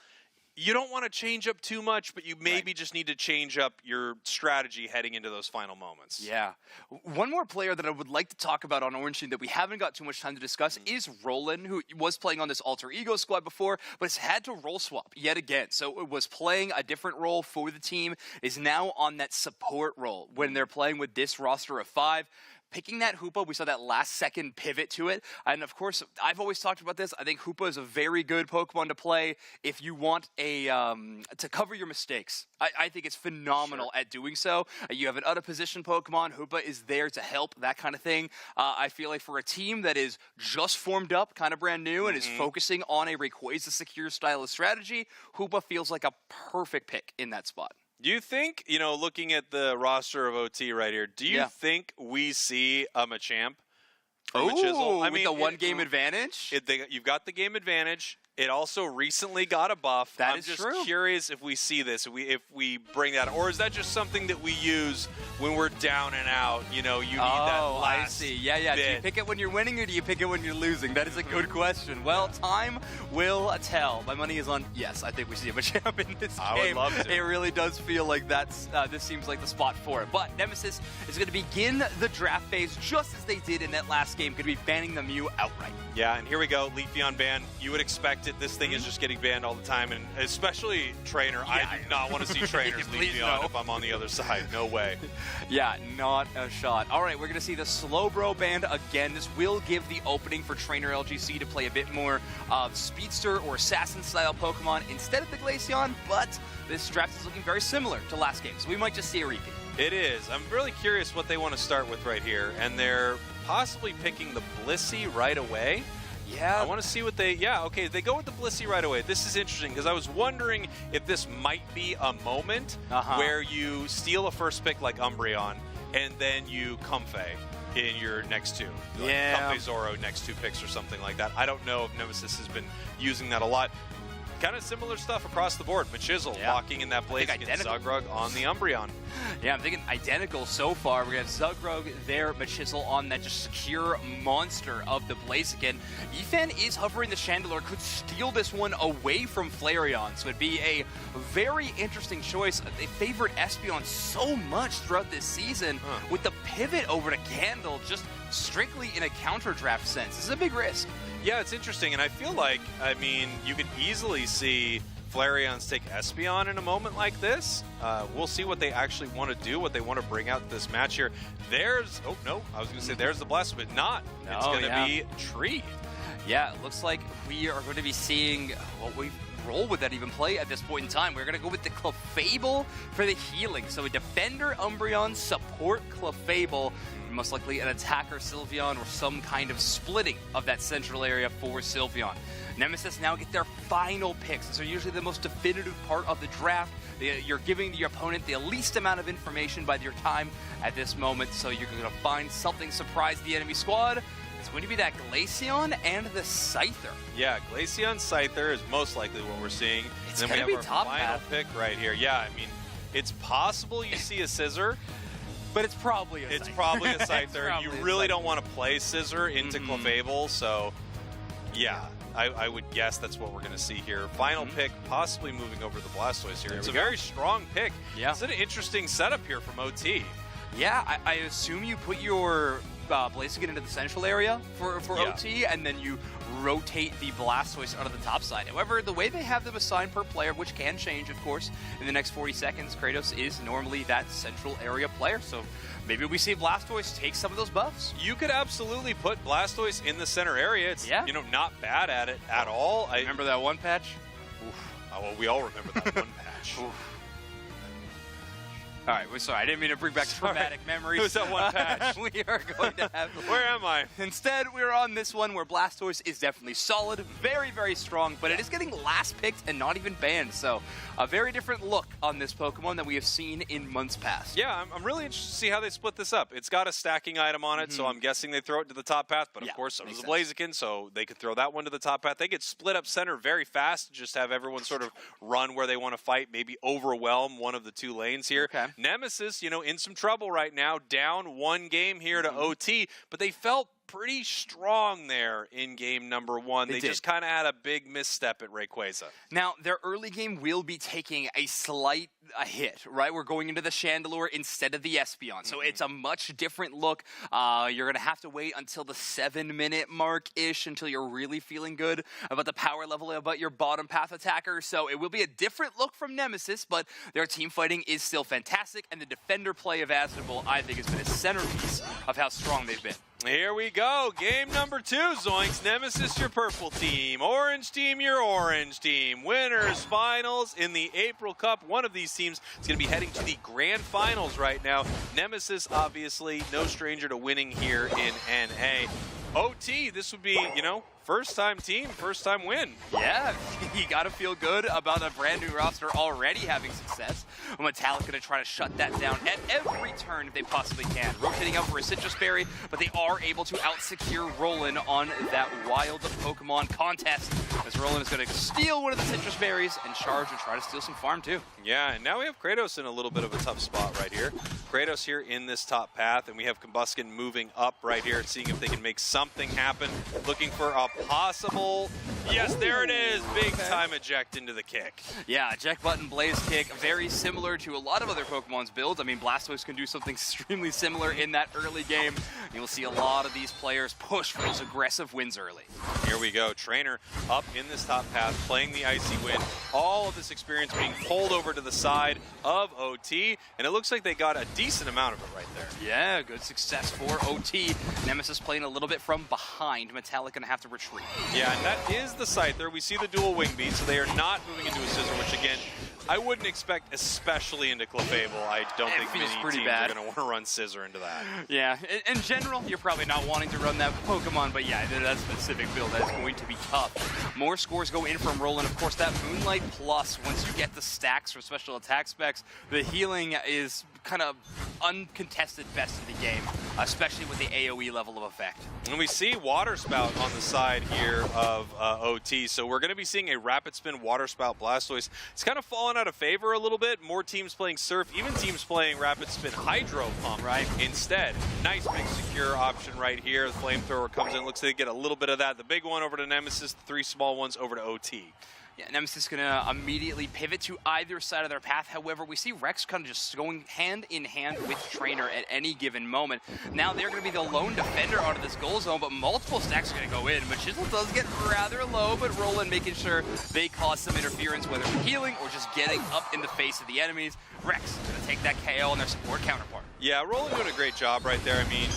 You don't want to change up too much, but you maybe just need to change up your strategy heading into those final moments. Yeah. One more player that I would like to talk about on Orange Team that we haven't got too much time to discuss is Roland, who was playing on this Alter Ego squad before, but has had to role swap yet again. So it was playing a different role for the team, is now on that support role when they're playing with this roster of 5. Picking that Hoopa, we saw that last-second pivot to it. And, of course, I've always talked about this. I think Hoopa is a very good Pokemon to play if you want to cover your mistakes. I think it's phenomenal at doing so. You have an out-of-position Pokemon. Hoopa is there to help, that kind of thing. I feel like for a team that is just formed up, kind of brand new, and is focusing on a Rayquaza secure style of strategy, Hoopa feels like a perfect pick in that spot. Do you think, looking at the roster of OT right here, do you think we see a Machamp? Oh, with the one-game advantage? You've got the game advantage. It also recently got a buff. That I'm is just true. curious if we see this, if we bring that, or is that just something that we use when we're down and out? You know, you need that last I see. Yeah. Do you bit. pick it when you're winning or do you pick it when you're losing? That is a good question. Well, time will tell. My money is on yes. I think we see a Machamp in this I would game. love to. It really does feel like that's this seems like the spot for it. But Nemesis is going to begin the draft phase just as they did in that last game. Going to be banning the Mew outright. Yeah, and here we go, Leafeon ban. You would expect it. This thing is just getting banned all the time, and especially Trainer. I do not want to see Trainers Please Leafeon no. if I'm on the other side. No way. Yeah, not a shot. All right, we're going to see the Slowbro band again. This will give the opening for Trainer LGC to play a bit more of Speedster or Assassin-style Pokemon instead of the Glaceon, but this draft is looking very similar to last game, so we might just see a repeat. It is. I'm really curious what they want to start with right here, and they're possibly picking the Blissey right away. Yeah. I want to see what they... Yeah, okay, they go with the Blissey right away. This is interesting, because I was wondering if this might be a moment where you steal a first pick like Umbreon, and then you Comfey in your next two. Like Comfey Zoro next two picks or something like that. I don't know if Nemesis has been using that a lot. Kind of similar stuff across the board. Machizzle locking in that Blaziken, Zugrug on the Umbreon. Yeah, I'm thinking identical so far. We're going to have Zugrug there, Machizzle on that just secure monster of the Blaziken. Ethan is hovering the Chandelure, could steal this one away from Flareon, so it'd be a very interesting choice. They favored Espeon so much throughout this season with the pivot over to Gandalf just strictly in a counter draft sense. This is a big risk. Yeah, it's interesting, and I feel like, I mean, you could easily see Flareons take Espeon in a moment like this. We'll see what they actually want to do, what they want to bring out this match here. There's, oh no, I was going to say there's the Blast, but not. It's going to be Tree. Yeah, it looks like we are going to be seeing what we role would that even play at this point in time. We're going to go with the Clefable for the healing. So a defender Umbreon, support Clefable, most likely an attacker Sylveon or some kind of splitting of that central area for Sylveon. Nemesis now get their final picks. These are usually the most definitive part of the draft. You're giving your opponent the least amount of information by your time at this moment, so you're going to find something surprise the enemy squad. It's going to be that Glaceon and the Scyther. Yeah, Glaceon Scyther is most likely what we're seeing. It's and then we have top our final pick right here. Yeah, I mean, it's possible you see a Scissor. But it's probably a Scyther. It's probably a Scyther. You really don't want to play Scissor into Clefable, so yeah, I would guess that's what we're going to see here. Final pick, possibly moving over the Blastoise here. It's a very strong pick. Yeah. It's an interesting setup here from OT. Yeah, I assume you put your Blaziken into the central area for OT, and then you rotate the Blastoise out of the top side. However, the way they have them assigned per player, which can change, of course, in the next 40 seconds, Kratos is normally that central area player, so maybe we see Blastoise take some of those buffs. You could absolutely put Blastoise in the center area. It's, you know, not bad at it at all. Remember that one patch? Oof. Oh, well, we all remember that one patch. All right, we're sorry. I didn't mean to bring back traumatic memories. It was that one patch. We are going to have... Where am I? Instead, we're on this one where Blastoise is definitely solid, very, very strong, but it is getting last picked and not even banned. So a very different look on this Pokemon than we have seen in months past. Yeah, I'm really interested to see how they split this up. It's got a stacking item on it, so I'm guessing they throw it to the top path, but of course so does the Blaziken, so they could throw that one to the top path. They could split up center very fast, just have everyone sort of run where they want to fight, maybe overwhelm one of the two lanes here. Okay. Nemesis, you know, in some trouble right now, down one game here to OT, but they felt pretty strong there in game number one. They just kind of had a big misstep at Rayquaza. Now, their early game will be taking a slight hit, right? We're going into the Chandelure instead of the Espeon, so it's a much different look. You're going to have to wait until the 7-minute mark-ish until you're really feeling good about the power level about your bottom path attacker, so it will be a different look from Nemesis, but their team fighting is still fantastic, and the defender play of Asdrubal, I think, has been a centerpiece of how strong they've been. Here we go. Game number 2, Zoinks. Nemesis, your purple team. Orange team, your orange team. Winners, finals in the April Cup. One of these teams is going to be heading to the grand finals right now. Nemesis, obviously, no stranger to winning here in NA. OT, this would be, you know, first-time team, first-time win. Yeah, you gotta feel good about a brand new roster already having success. Metallic gonna try to shut that down at every turn if they possibly can. Rotating out for a Citrus Berry, but they are able to out-secure Roland on that wild Pokemon contest. As Roland is gonna steal one of the Citrus Berries and charge and try to steal some farm too. Yeah, and now we have Kratos in a little bit of a tough spot right here. Kratos here in this top path, and we have Combuskin moving up right here, seeing if they can make something happen. Looking for a possible, yes, there it is, big time eject into the kick. Yeah, eject button, blaze kick, very similar to a lot of other Pokemon's builds. I mean, Blastoise can do something extremely similar in that early game. You'll see a lot of these players push for those aggressive wins early. Here we go, Trainer up in this top path, playing the Icy Wind. All of this experience being pulled over to the side of OT, and it looks like they got a decent amount of it right there. Yeah, good success for OT. Nemesis playing a little bit from behind. Metallic gonna have to retreat. Yeah, and that is the Scyther. We see the dual wing beat, so they are not moving into a Scissor, which again, I wouldn't expect, especially into Clefable. I don't think many teams are going to want to run Scissor into that. Yeah, in general, you're probably not wanting to run that Pokemon, but yeah, that specific build is going to be tough. More scores go in from Roland. Of course, that Moonlight Plus, once you get the stacks for special attack specs, the healing is kind of uncontested best in the game, especially with the AoE level of effect. And we see Water Spout on the side here of OT, so we're going to be seeing a Rapid Spin Water Spout Blastoise. It's kind of fallen out of favor a little bit. More teams playing Surf, even teams playing Rapid Spin Hydro Pump instead. Nice big secure option right here. The Flamethrower comes in, looks like they get a little bit of that. The big one over to Nemesis, the 3 small ones over to OT. Yeah, Nemesis is going to immediately pivot to either side of their path. However, we see Rex kind of just going hand in hand with Trainer at any given moment. Now they're going to be the lone defender out of this goal zone, but multiple stacks are going to go in. Machisel does get rather low, but Roland making sure they cause some interference, whether healing or just getting up in the face of the enemies. Rex going to take that KO on their support counterpart. Yeah, Roland doing a great job right there. I mean,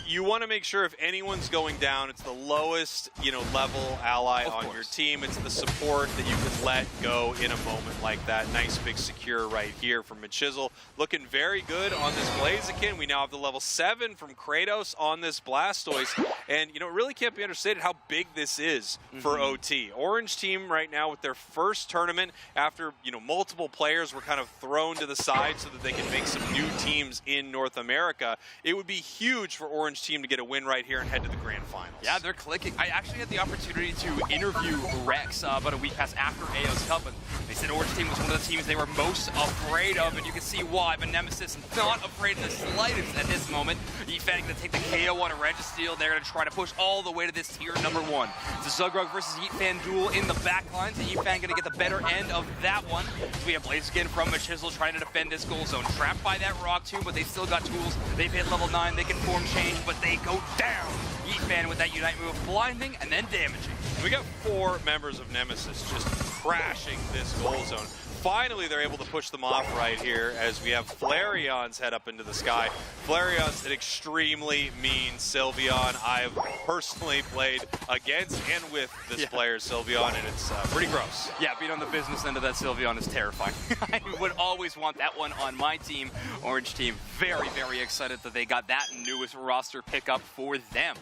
you want to make sure if anyone's going down, it's the lowest, level ally on your team. It's the support that you can let go in a moment like that. Nice big secure right here from Machisel. Looking very good on this Blaziken. We now have the level 7 from Kratos on this Blastoise. And, it really can't be understated how big this is for OT. Orange team right now with their first tournament after, multiple players were kind of thrown to the side so that they can make some new teams in North America. It would be huge for Orange team to get a win right here and head to the grand finals. Yeah, they're clicking. I actually had the opportunity to interview Rex about a week past after AO's Cup, and they said Orange team was one of the teams they were most afraid of, and you can see why. But Nemesis not afraid in the slightest at this moment. Yifan going to take the KO on a Registeel. They're going to try to push all the way to this tier number 1. It's a Zugrug versus Yifan duel in the back lines, and Yifan going to get the better end of that one. So we have Blaziken from Machisel trying to defend this goal zone. Trapped by that Rock too, but they still got tools. They've hit level 9. They can form change, but they go down. Yifan with that Unite move, blinding and then damaging. We got 4 members of Nemesis just crashing this goal zone. Finally, they're able to push them off right here as we have Flareon's head up into the sky. Flareon's an extremely mean Sylveon. I've personally played against and with this player, Sylveon, and it's pretty gross. Yeah, being on the business end of that Sylveon is terrifying. I would always want that one on my team. Orange team, very, very excited that they got that newest roster pickup for them.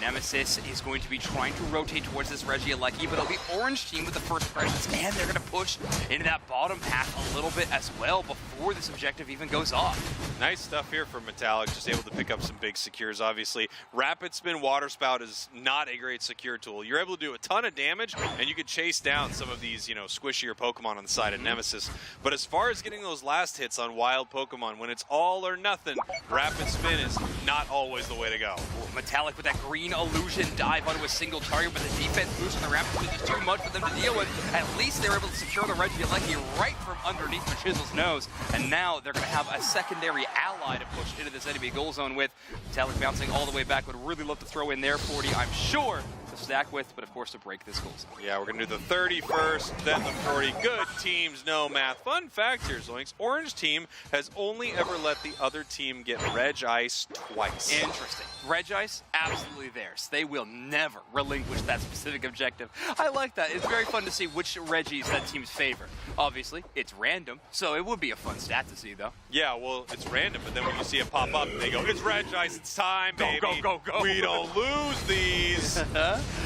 Nemesis is going to be trying to rotate towards this Regieleki, but it'll be Orange team with the first presence, and they're going to push into that bottom path a little bit as well before this objective even goes off. Nice stuff here from Metallic, just able to pick up some big secures. Obviously, Rapid Spin Water Spout is not a great secure tool. You're able to do a ton of damage, and you can chase down some of these, squishier Pokemon on the side of Nemesis. But as far as getting those last hits on wild Pokemon, when it's all or nothing, Rapid Spin is not always the way to go. Metallic with that green illusion dive onto a single target, but the defense boost on the Rapid Spin is too much for them to deal with. At least they're able to secure the Regieleki right from underneath Machisel's nose, and now they're going to have a secondary ally to push into this enemy goal zone with. Metallic bouncing all the way back. Would really love to throw in their 40, I'm sure, to stack with, but of course to break this goal zone. Yeah, we're going to do the 30 first, then the 40. Good teams, no math. Fun fact here, Zoinks. Orange team has only ever let the other team get Reg Ice twice. Interesting. Reg Ice, absolutely theirs. They will never relinquish that specific objective. I like that. It's very fun to see which Reggies that teams favor. Obviously, it's random, so it would be a fun stat to see, though. Yeah, well, it's random, but then when you see it pop up, they go, it's Reg Ice, it's time, baby. Go, go, go, go. We don't lose these.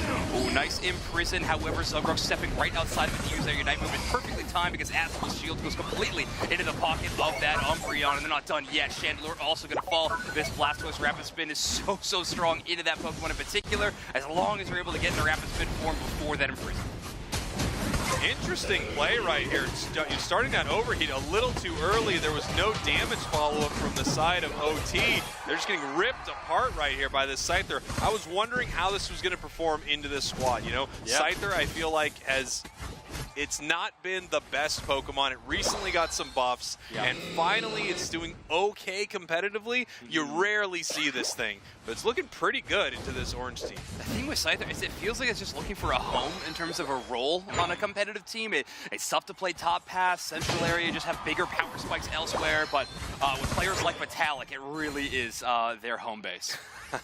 Oh, nice imprison. However, Zugrok stepping right outside of it to use their Unite movement perfectly timed because Asmon's shield goes completely into the pocket of that Umbreon, and they're not done yet. Chandelure also going to fall. This Blastoise Rapid Spin is so strong into that Pokemon in particular, as long as you're able to get in the Rapid Spin form before that imprison. Interesting play right here. You're starting that overheat a little too early. There was no damage follow-up from the side of OT. They're just getting ripped apart right here by this Scyther. I was wondering how this was going to perform into this squad, you know? Yep. Scyther, I feel like, it's not been the best Pokemon. It recently got some buffs, and finally it's doing okay competitively. You rarely see this thing, but it's looking pretty good into this orange team. The thing with Scyther is it feels like it's just looking for a home in terms of a role on a competitive team. It's tough to play top pass, central area, just have bigger power spikes elsewhere, but with players like Metallic, it really is their home base.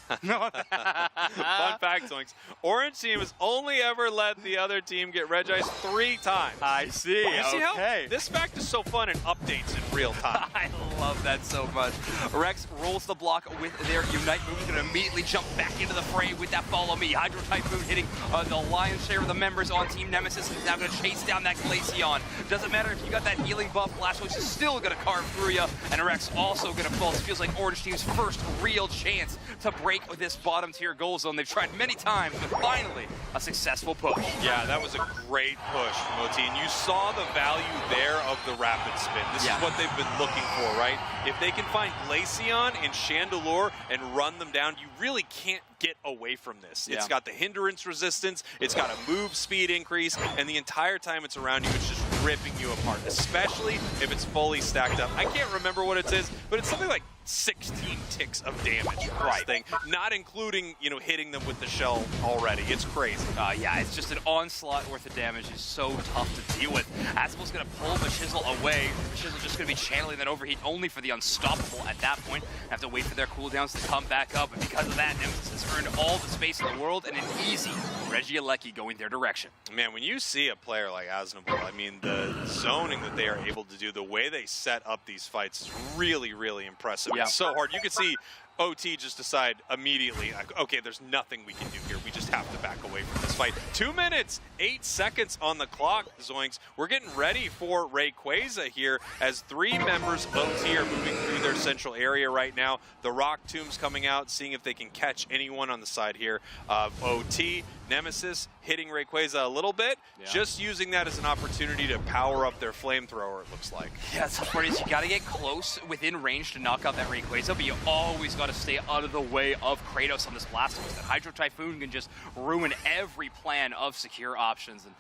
Fun fact, Zoinks. Orange team has only ever let the other team get Regis 3 times. I see. You see how this fact is so fun and updates in real time. I love that so much. Rex rolls the block with their Unite move and immediately jump back into the fray with that Follow Me. Hydro Typhoon hitting the lion's share of the members on Team Nemesis, and now going to chase down that Glaceon. Doesn't matter if you got that healing buff, Blastoise is still going to carve through you, and Rex also going to fall. This feels like Orange team's first real chance to break this bottom tier goal zone. They've tried many times, but finally a successful push. Yeah, that was a great push from OT, and you saw the value there of the Rapid Spin. This is what they've been looking for, right? If they can find Glaceon and Chandelure and run them down, you really can't get away from this. It's got the hindrance resistance, it's got a move speed increase, and the entire time it's around you, it's just ripping you apart, especially if it's fully stacked up. I can't remember what it is, but it's something like 16 ticks of damage for this thing, not including, you know, hitting them with the shell already. It's crazy. Yeah, it's just an onslaught worth of damage. It's so tough to deal with. Asmo's going to pull Machisel away. Machisel's just going to be channeling that overheat only for the Unstoppable at that point. Have to wait for their cooldowns to come back up, and because of that, Nemesis has earned all the space in the world and an easy Regieleki going their direction. Man, when you see a player like Asnable, I mean, the zoning that they are able to do, the way they set up these fights is really, really impressive. It's so hard. You could see OT just decide immediately, like, okay, there's nothing we can do here. We just have to back away from this fight. 2 minutes, 8 seconds on the clock, Zoinks. We're getting ready for Rayquaza here as 3 members of OT are moving through their central area right now. The Rock Tomb's coming out, seeing if they can catch anyone on the side here of OT. Nemesis hitting Rayquaza a little bit, just using that as an opportunity to power up their flamethrower, it looks like. Yeah, the tough part is you got to get close within range to knock out that Rayquaza, but you always got to stay out of the way of Kratos on this Blastoise. That Hydro Typhoon can just ruin every plan of secure options. And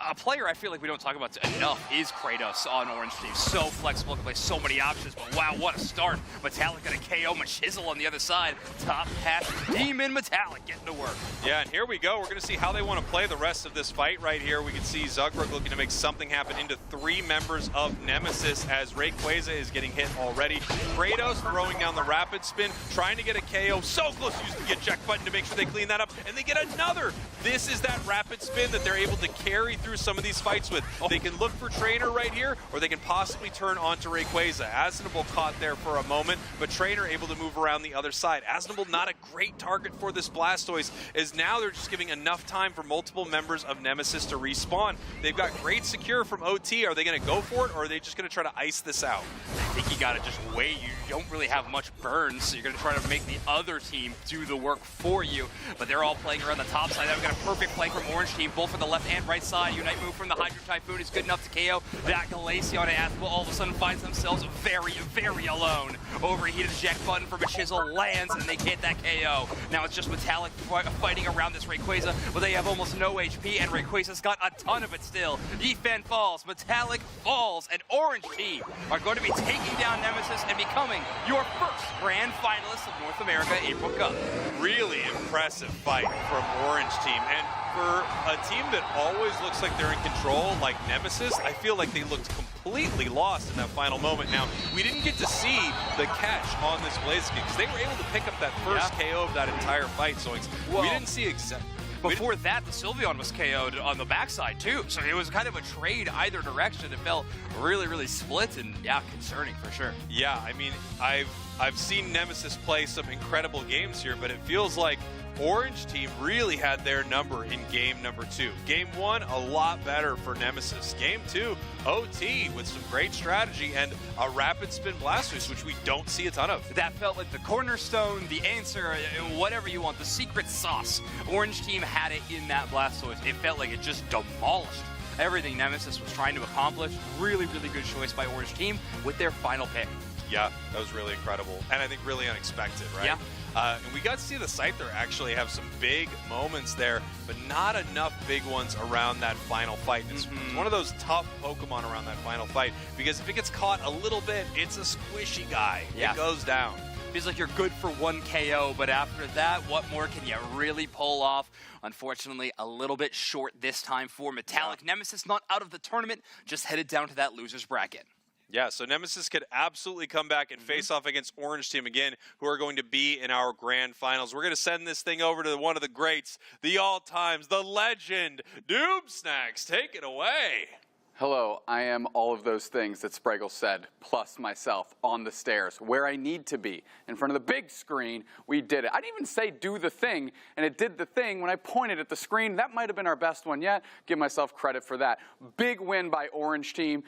a player I feel like we don't talk about enough is Kratos on Orange Team. So flexible, can play so many options, but wow, what a start. Metallic gonna KO Machisel on the other side. Top pass, Demon Metallic getting to work. Yeah, and here we go. We're gonna see how they want to play the rest of this fight right here. We can see Zugrug looking to make something happen into 3 members of Nemesis as Rayquaza is getting hit already. Kratos throwing down the Rapid Spin, trying to get a KO. So close to using the eject button to make sure they clean that up, and they get another. This is that Rapid Spin that they're able to carry through some of these fights with. They can look for Trainer right here, or they can possibly turn onto Rayquaza. Asnable caught there for a moment, but Trainer able to move around the other side. Asnable not a great target for this Blastoise, as now they're just giving enough time for multiple members of Nemesis to respawn. They've got great secure from OT. Are they going to go for it, or are they just going to try to ice this out? I think you got to just wait. You don't really have much burn, so you're going to try to make the other team do the work for you. But they're all playing around the top side. They've got a perfect play from Orange Team, both for the left and right side. Unite move from the Hydro Typhoon is good enough to KO that Glaceon, and Asmo all of a sudden finds themselves very, very alone. Overheated eject button for Machisel lands, and they get that KO. Now it's just Metallic fighting around this Rayquaza, but they have almost no HP, and Rayquaza's got a ton of it still. Defend falls, Metallic falls, and Orange Team are going to be taking down Nemesis and becoming your first grand finalists of North America April Cup. Really impressive fight from Orange Team, and for a team that always looks like they're in control, like Nemesis, I feel like they looked completely lost in that final moment. Now, we didn't get to see the catch on this Blaziken, because they were able to pick up that first KO of that entire fight, so we didn't see exactly. Before that, the Sylveon was KO'd on the backside too, so it was kind of a trade either direction. It felt really, really split, and yeah, concerning for sure. Yeah, I mean, I've seen Nemesis play some incredible games here, but it feels like Orange team really had their number in game number 2. Game 1, a lot better for Nemesis. Game 2, OT with some great strategy and a rapid spin Blastoise, which we don't see a ton of. That felt like the cornerstone, the answer, whatever you want, the secret sauce. Orange team had it in that Blastoise. It felt like it just demolished everything Nemesis was trying to accomplish. Really, really good choice by Orange team with their final pick. Yeah, that was really incredible. And I think really unexpected, right? Yeah. And we got to see the Scyther actually have some big moments there, but not enough big ones around that final fight. It's one of those tough Pokemon around that final fight, because if it gets caught a little bit, it's a squishy guy. Yeah. It goes down. Feels like you're good for 1 KO, but after that, what more can you really pull off? Unfortunately, a little bit short this time for Metallic. Nemesis not out of the tournament, just headed down to that loser's bracket. Yeah, so Nemesis could absolutely come back and face off against Orange Team again, who are going to be in our grand finals. We're going to send this thing over to one of the greats, the all-times, the legend, Doom Snacks. Take it away. Hello, I am all of those things that Spragle said, plus myself, on the stairs, where I need to be. In front of the big screen, we did it. I didn't even say do the thing, and it did the thing when I pointed at the screen. That might have been our best one yet. Give myself credit for that. Big win by Orange Team.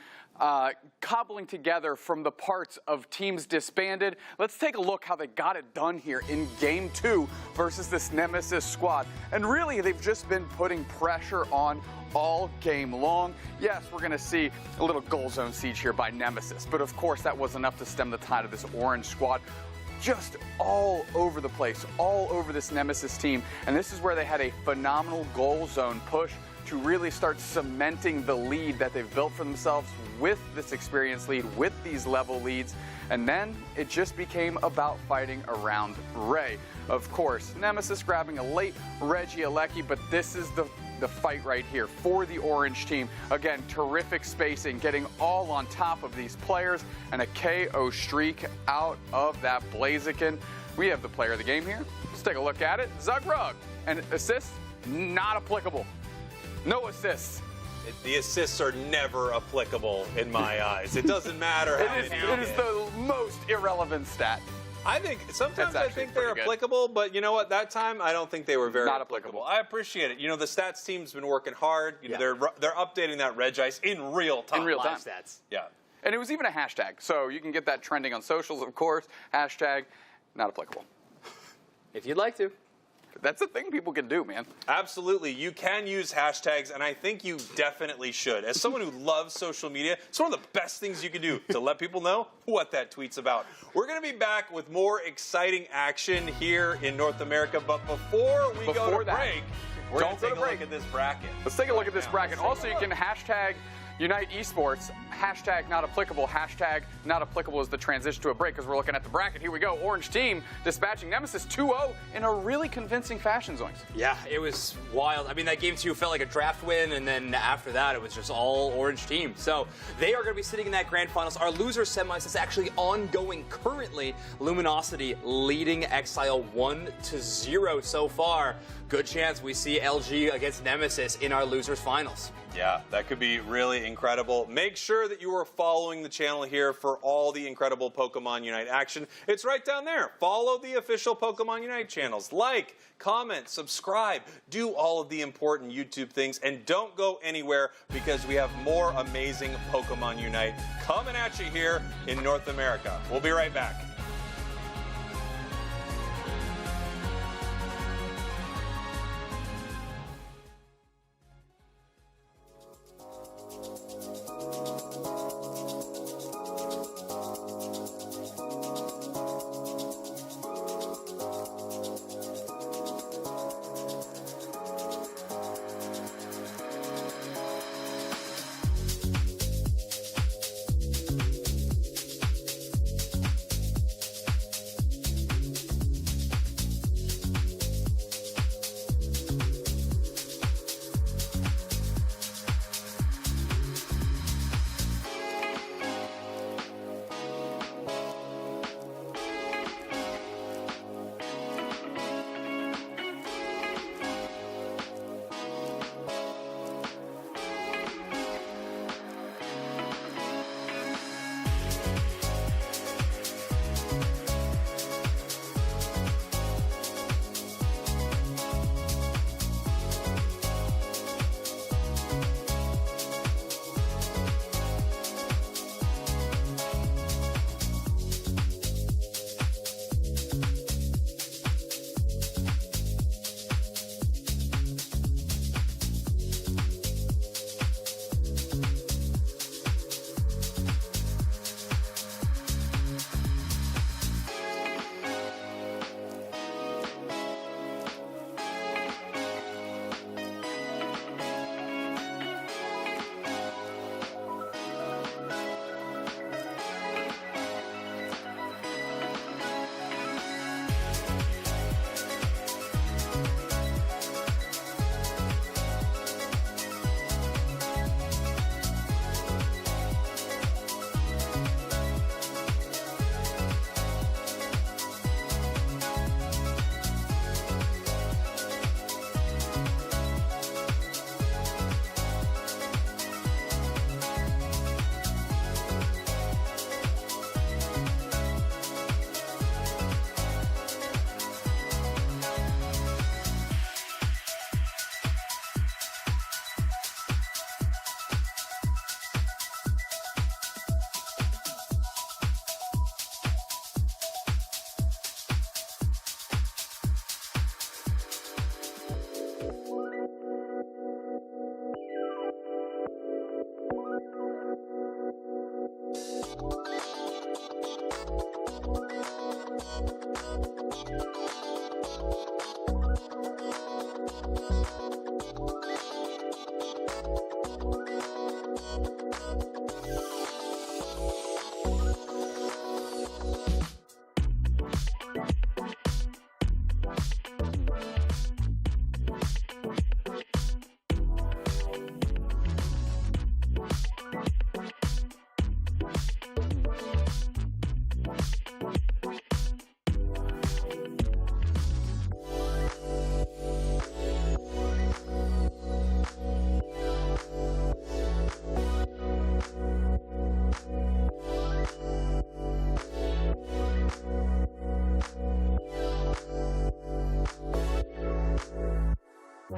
Cobbling together from the parts of teams disbanded. Let's take a look how they got it done here in Game 2 versus this Nemesis squad. And really, they've just been putting pressure on all game long. Yes, we're going to see a little goal zone siege here by Nemesis, but of course that was enough to stem the tide of this Orange squad. Just all over the place, all over this Nemesis team, and this is where they had a phenomenal goal zone push to really start cementing the lead that they've built for themselves with this experience lead, with these level leads, and then it just became about fighting around Ray. Of course, Nemesis grabbing a late Regieleki, but this is the fight right here for the Orange team. Again, terrific spacing, getting all on top of these players, and a KO streak out of that Blaziken. We have the player of the game here. Let's take a look at it. Zugrug. And assists, not applicable. No assists. The assists are never applicable in my eyes. It doesn't matter how many It is the most irrelevant stat. I think sometimes I think they're applicable, but you know what? That time I don't think they were very Not applicable. I appreciate it. You know, the stats team's been working hard. You know, they're updating that Regice in real time. In real time. Live stats. Yeah. And it was even a hashtag, so you can get that trending on socials, of course. Hashtag, not applicable. If you'd like to. That's the thing people can do, man. Absolutely. You can use hashtags, and I think you definitely should. As someone who loves social media, it's one of the best things you can do to let people know what that tweet's about. We're going to be back with more exciting action here in North America, but before we go to break, we're going to take a look at this bracket. Let's take a look at this bracket. Also, you can hashtag Unite Esports, hashtag not applicable, hashtag not applicable is the transition to a break because we're looking at the bracket. Here we go. Orange team dispatching Nemesis 2-0 in a really convincing fashion, Zoinks. Yeah, it was wild. I mean, that game 2 felt like a draft win, and then after that, it was just all Orange team. So they are going to be sitting in that grand finals. Our loser semis is actually ongoing currently. Luminosity leading Exile 1-0 so far. Good chance we see LG against Nemesis in our losers finals. Yeah, that could be really incredible. Make sure that you are following the channel here for all the incredible Pokemon Unite action. It's right down there. Follow the official Pokemon Unite channels. Like, comment, subscribe, do all of the important YouTube things, and don't go anywhere because we have more amazing Pokemon Unite coming at you here in North America. We'll be right back.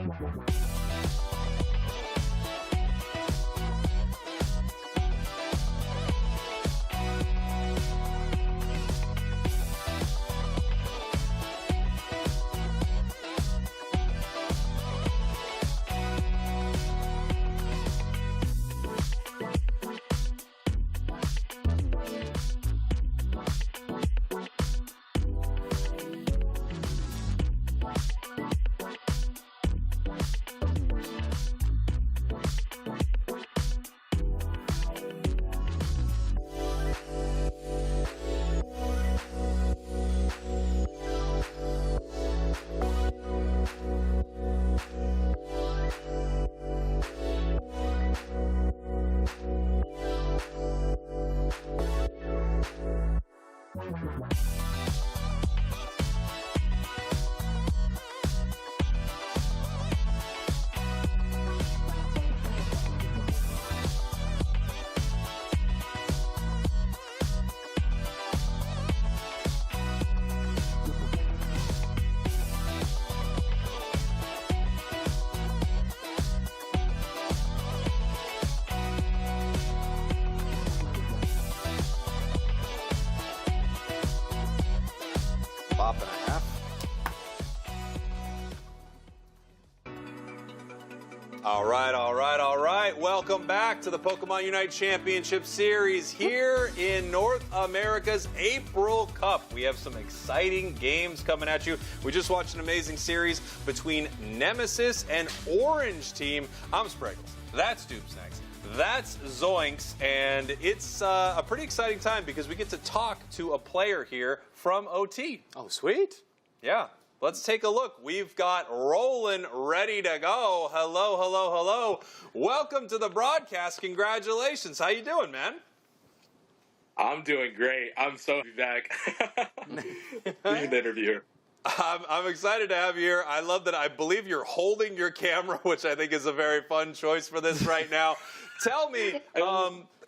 Bop and a half. All right, all right, all right. Welcome back to the Pokemon UNITE Championship Series here in North America's April Cup. We have some exciting games coming at you. We just watched an amazing series between Nemesis and Orange Team. I'm Spriggles. That's Doomsnacks. That's Zoinks, and it's a pretty exciting time because we get to talk to a player here from OT. Oh, sweet. Yeah. Let's take a look. We've got Roland ready to go. Hello, hello, hello. Welcome to the broadcast. Congratulations. How you doing, man? I'm doing great. I'm so happy to be back. Being an interviewer. I'm excited to have you here. I love that. I believe you're holding your camera, which I think is a very fun choice for this right now. Tell me,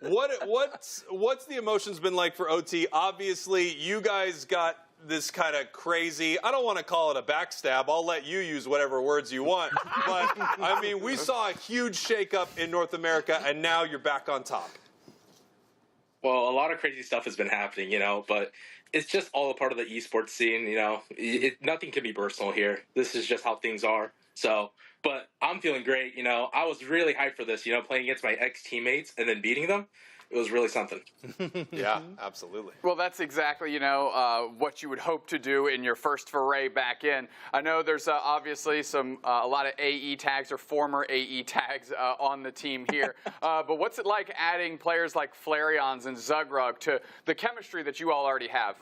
what's the emotions been like for OT? Obviously, you guys got this kind of crazy, I don't want to call it a backstab. I'll let you use whatever words you want. But, I mean, we saw a huge shakeup in North America, and now you're back on top. Well, a lot of crazy stuff has been happening, you know, but it's just all a part of the esports scene, you know. Nothing can be personal here. This is just how things are. So, but I'm feeling great, you know. I was really hyped for this, you know, playing against my ex-teammates and then beating them. It was really something. Yeah, absolutely. Well, that's exactly, you know, what you would hope to do in your first foray back in. I know there's obviously a lot of AE tags or former AE tags on the team here. But what's it like adding players like Flareons and Zugrug to the chemistry that you all already have?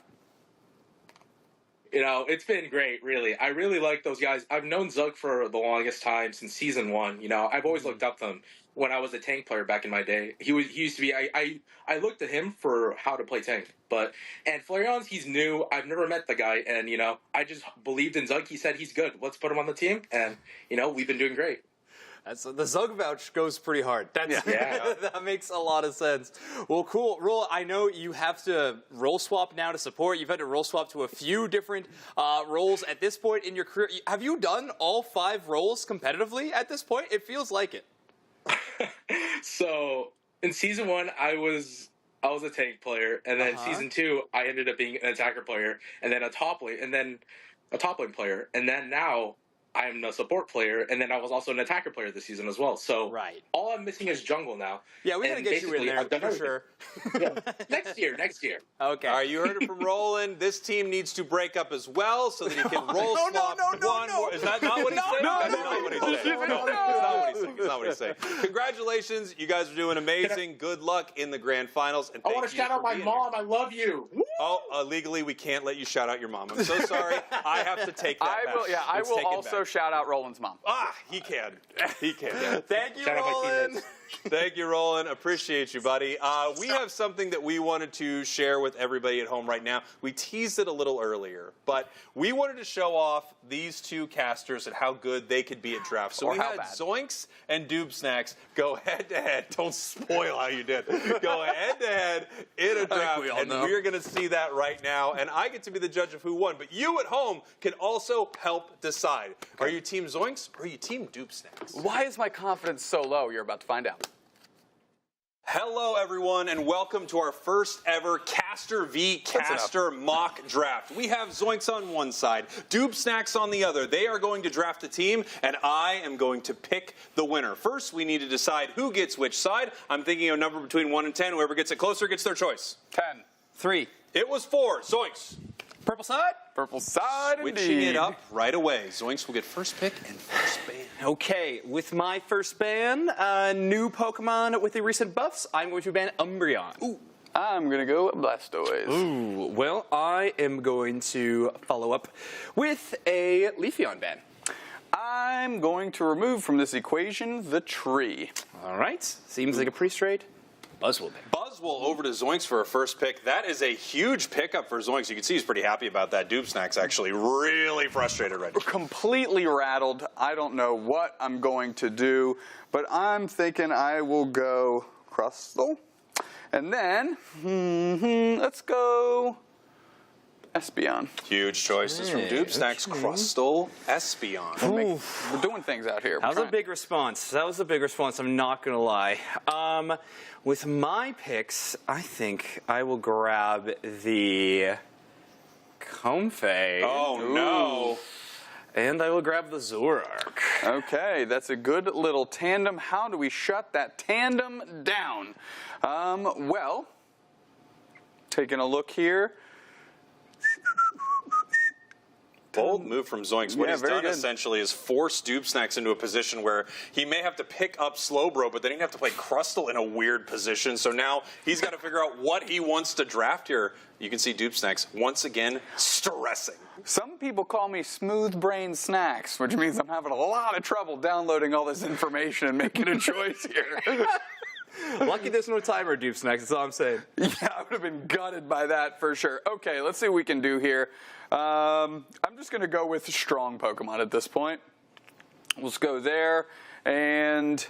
You know, it's been great, really. I really like those guys. I've known Zug for the longest time, since Season 1. You know, I've always looked up to him when I was a tank player back in my day. He used to be, I looked to him for how to play tank. And Flareon's, he's new. I've never met the guy. And, you know, I just believed in Zug. He said he's good. Let's put him on the team. And, you know, we've been doing great. The Zug vouch goes pretty hard. That makes a lot of sense. Well, cool. Roll, I know you have to role swap now to support. You've had to role swap to a few different roles at this point in your career. Have you done all 5 roles competitively at this point? It feels like it. So, in Season 1, I was a tank player, and then Season 2, I ended up being an attacker player, and then a top lane player, and then now I'm a support player, and then I was also an attacker player this season as well. So all I'm missing is jungle now. Yeah, we gotta get you in there for sure. Next year. Okay. All right, you heard it from Roland. This team needs to break up as well so that he can roll swap one more. Is that not what he said? That's not what he said. No, it's not what he said. Congratulations, you guys are doing amazing. Good luck in the grand finals. And I want to shout out my mom. I love you. Oh, legally we can't let you shout out your mom. I'm so sorry. I have to take that back. I will also shout out Roland's mom. He can. Thank you, Roland. Thank you, Roland. Appreciate you, buddy. We have something that we wanted to share with everybody at home right now. We teased it a little earlier, but we wanted to show off these two casters and how good they could be at draft. So we had Zoinks and Doob Snacks go head-to-head. Don't spoil how you did. Go head-to-head in a draft, and we're going to see that right now. And I get to be the judge of who won, but you at home can also help decide. Are you Team Zoinks or are you Team Doob Snacks? Why is my confidence so low? You're about to find out. Hello, everyone, and welcome to our first ever Caster v. Caster mock draft. We have Zoinks on one side, Doob Snacks on the other. They are going to draft a team, and I am going to pick the winner. First, we need to decide who gets which side. I'm thinking a number between 1 and 10. Whoever gets it closer gets their choice. 10. 3. It was 4. Zoinks. Purple side? Purple side, Switching it up right away. Zoinks will get first pick and first ban. Okay, with my first ban, new Pokemon with the recent buffs, I'm going to ban Umbreon. Ooh. I'm going to go Blastoise. Ooh, well, I am going to follow up with a Leafeon ban. I'm going to remove from this equation the tree. All right, seems like a pretty straight Buzzwole ban. Buzzwole over to Zoinks for a first pick. That is a huge pickup for Zoinks. You can see he's pretty happy about that. Doob Snack's actually really frustrated right now. Completely rattled. I don't know what I'm going to do, but I'm thinking I will go Crustle. And then, let's go Espeon. Huge choices from Doob Snacks. Crustle, Espeon. We're doing things out here. That was a big response. That was a big response, I'm not going to lie. With my picks, I think I will grab the Comfey. Oh, no. And I will grab the Zoroark. Okay, that's a good little tandem. How do we shut that tandem down? Well, taking a look here. Bold move from Zoinks. What he's done essentially is force Doob Snacks into a position where he may have to pick up Slowbro, but then he'd have to play Crustle in a weird position. So now he's got to figure out what he wants to draft here. You can see Doob Snacks once again stressing. Some people call me Smooth Brain Snacks, which means I'm having a lot of trouble downloading all this information and making a choice here. Lucky there's no timer, Doob Snacks, that's all I'm saying. Yeah, I would have been gutted by that for sure. Okay, let's see what we can do here. I'm just going to go with strong Pokemon at this point. Let's go there. And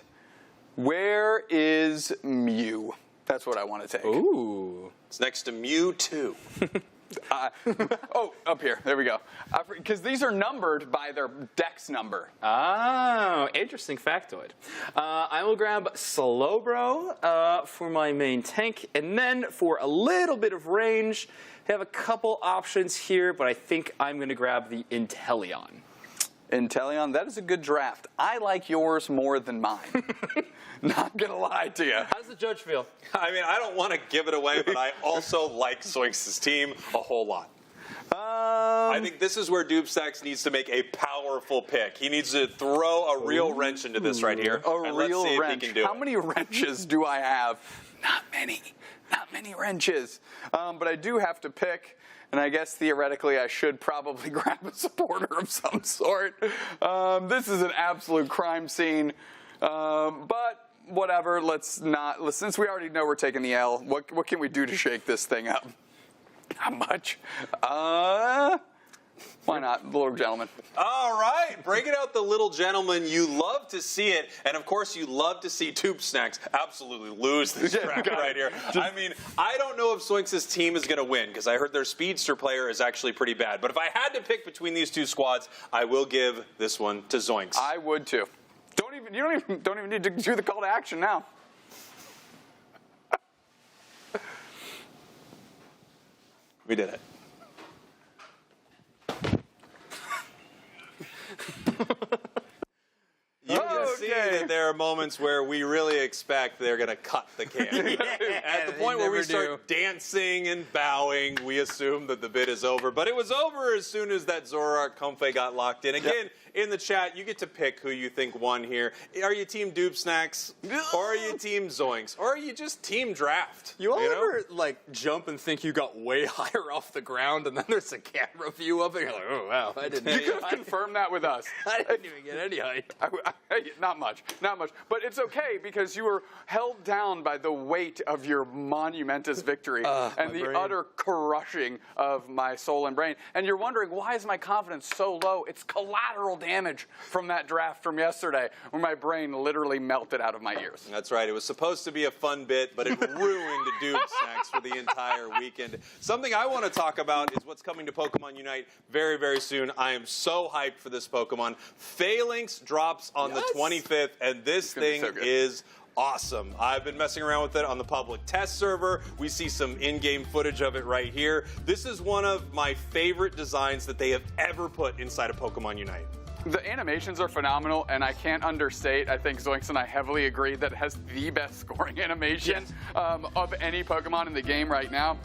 where is Mew? That's what I want to take. Ooh. It's next to Mewtwo. Oh, up here. There we go. Because these are numbered by their dex number. Oh, interesting factoid. I will grab Slowbro for my main tank, and then for a little bit of range, I have a couple options here, but I think I'm going to grab the Inteleon. Inteleon, that is a good draft. I like yours more than mine. Not going to lie to you. How does the judge feel? I mean, I don't want to give it away, but I also like Zoinks' team a whole lot. I think this is where Doob Snacks needs to make a powerful pick. He needs to throw a real wrench into this right here. A real let's see wrench. If he can do How many wrenches do I have? Not many. Not many wrenches. But I do have to pick, and I guess theoretically I should probably grab a supporter of some sort. This is an absolute crime scene. But whatever, since we already know we're taking the L, what can we do to shake this thing up? Not much. Why not, the little gentleman? All right, breaking out the little gentleman. You love to see it, and of course you love to see Doob Snacks absolutely lose this track right here. I mean, I don't know if Zoinks' team is going to win, because I heard their speedster player is actually pretty bad. But if I had to pick between these two squads, I will give this one to Zoinks. I would too. You don't even need to do the call to action now. We did it. You can see that there are moments where we really expect they're going to cut the can. At the point where we start dancing and bowing, we assume that the bid is over. But it was over as soon as that Zoroark Comfey got locked in. Again, in the chat, you get to pick who you think won here. Are you Team Doob Snacks? Or are you Team Zoinks? Or are you just Team Draft? You ever, like, jump and think you got way higher off the ground, and then there's a camera view of it, and you're like, oh, wow, I didn't You could have confirmed that with us. I didn't even get any height. Not much. Not much. But it's okay because you were held down by the weight of your monumentous victory and the utter crushing of my soul and brain. And you're wondering, why is my confidence so low? It's collateral damage from that draft from yesterday where my brain literally melted out of my ears. That's right. It was supposed to be a fun bit, but it ruined Doob Snacks for the entire weekend. Something I want to talk about is what's coming to Pokemon Unite very, very soon. I am so hyped for this Pokemon. Phalanx drops on the 25th, and this thing is awesome. I've been messing around with it on the public test server. We see some in-game footage of it right here. This is one of my favorite designs that they have ever put inside of Pokemon Unite. The animations are phenomenal, and I can't understate, I think Zoinks and I heavily agree that it has the best scoring animation of any Pokemon in the game right now.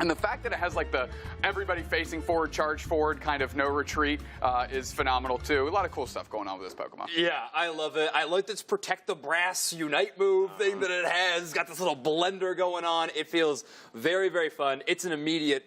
And the fact that it has like the everybody facing forward, charge forward, kind of no retreat is phenomenal too. A lot of cool stuff going on with this Pokemon. Yeah, I love it. I like this Protect the Brass Unite move thing that it has. It's got this little blender going on. It feels very, very fun. It's an immediate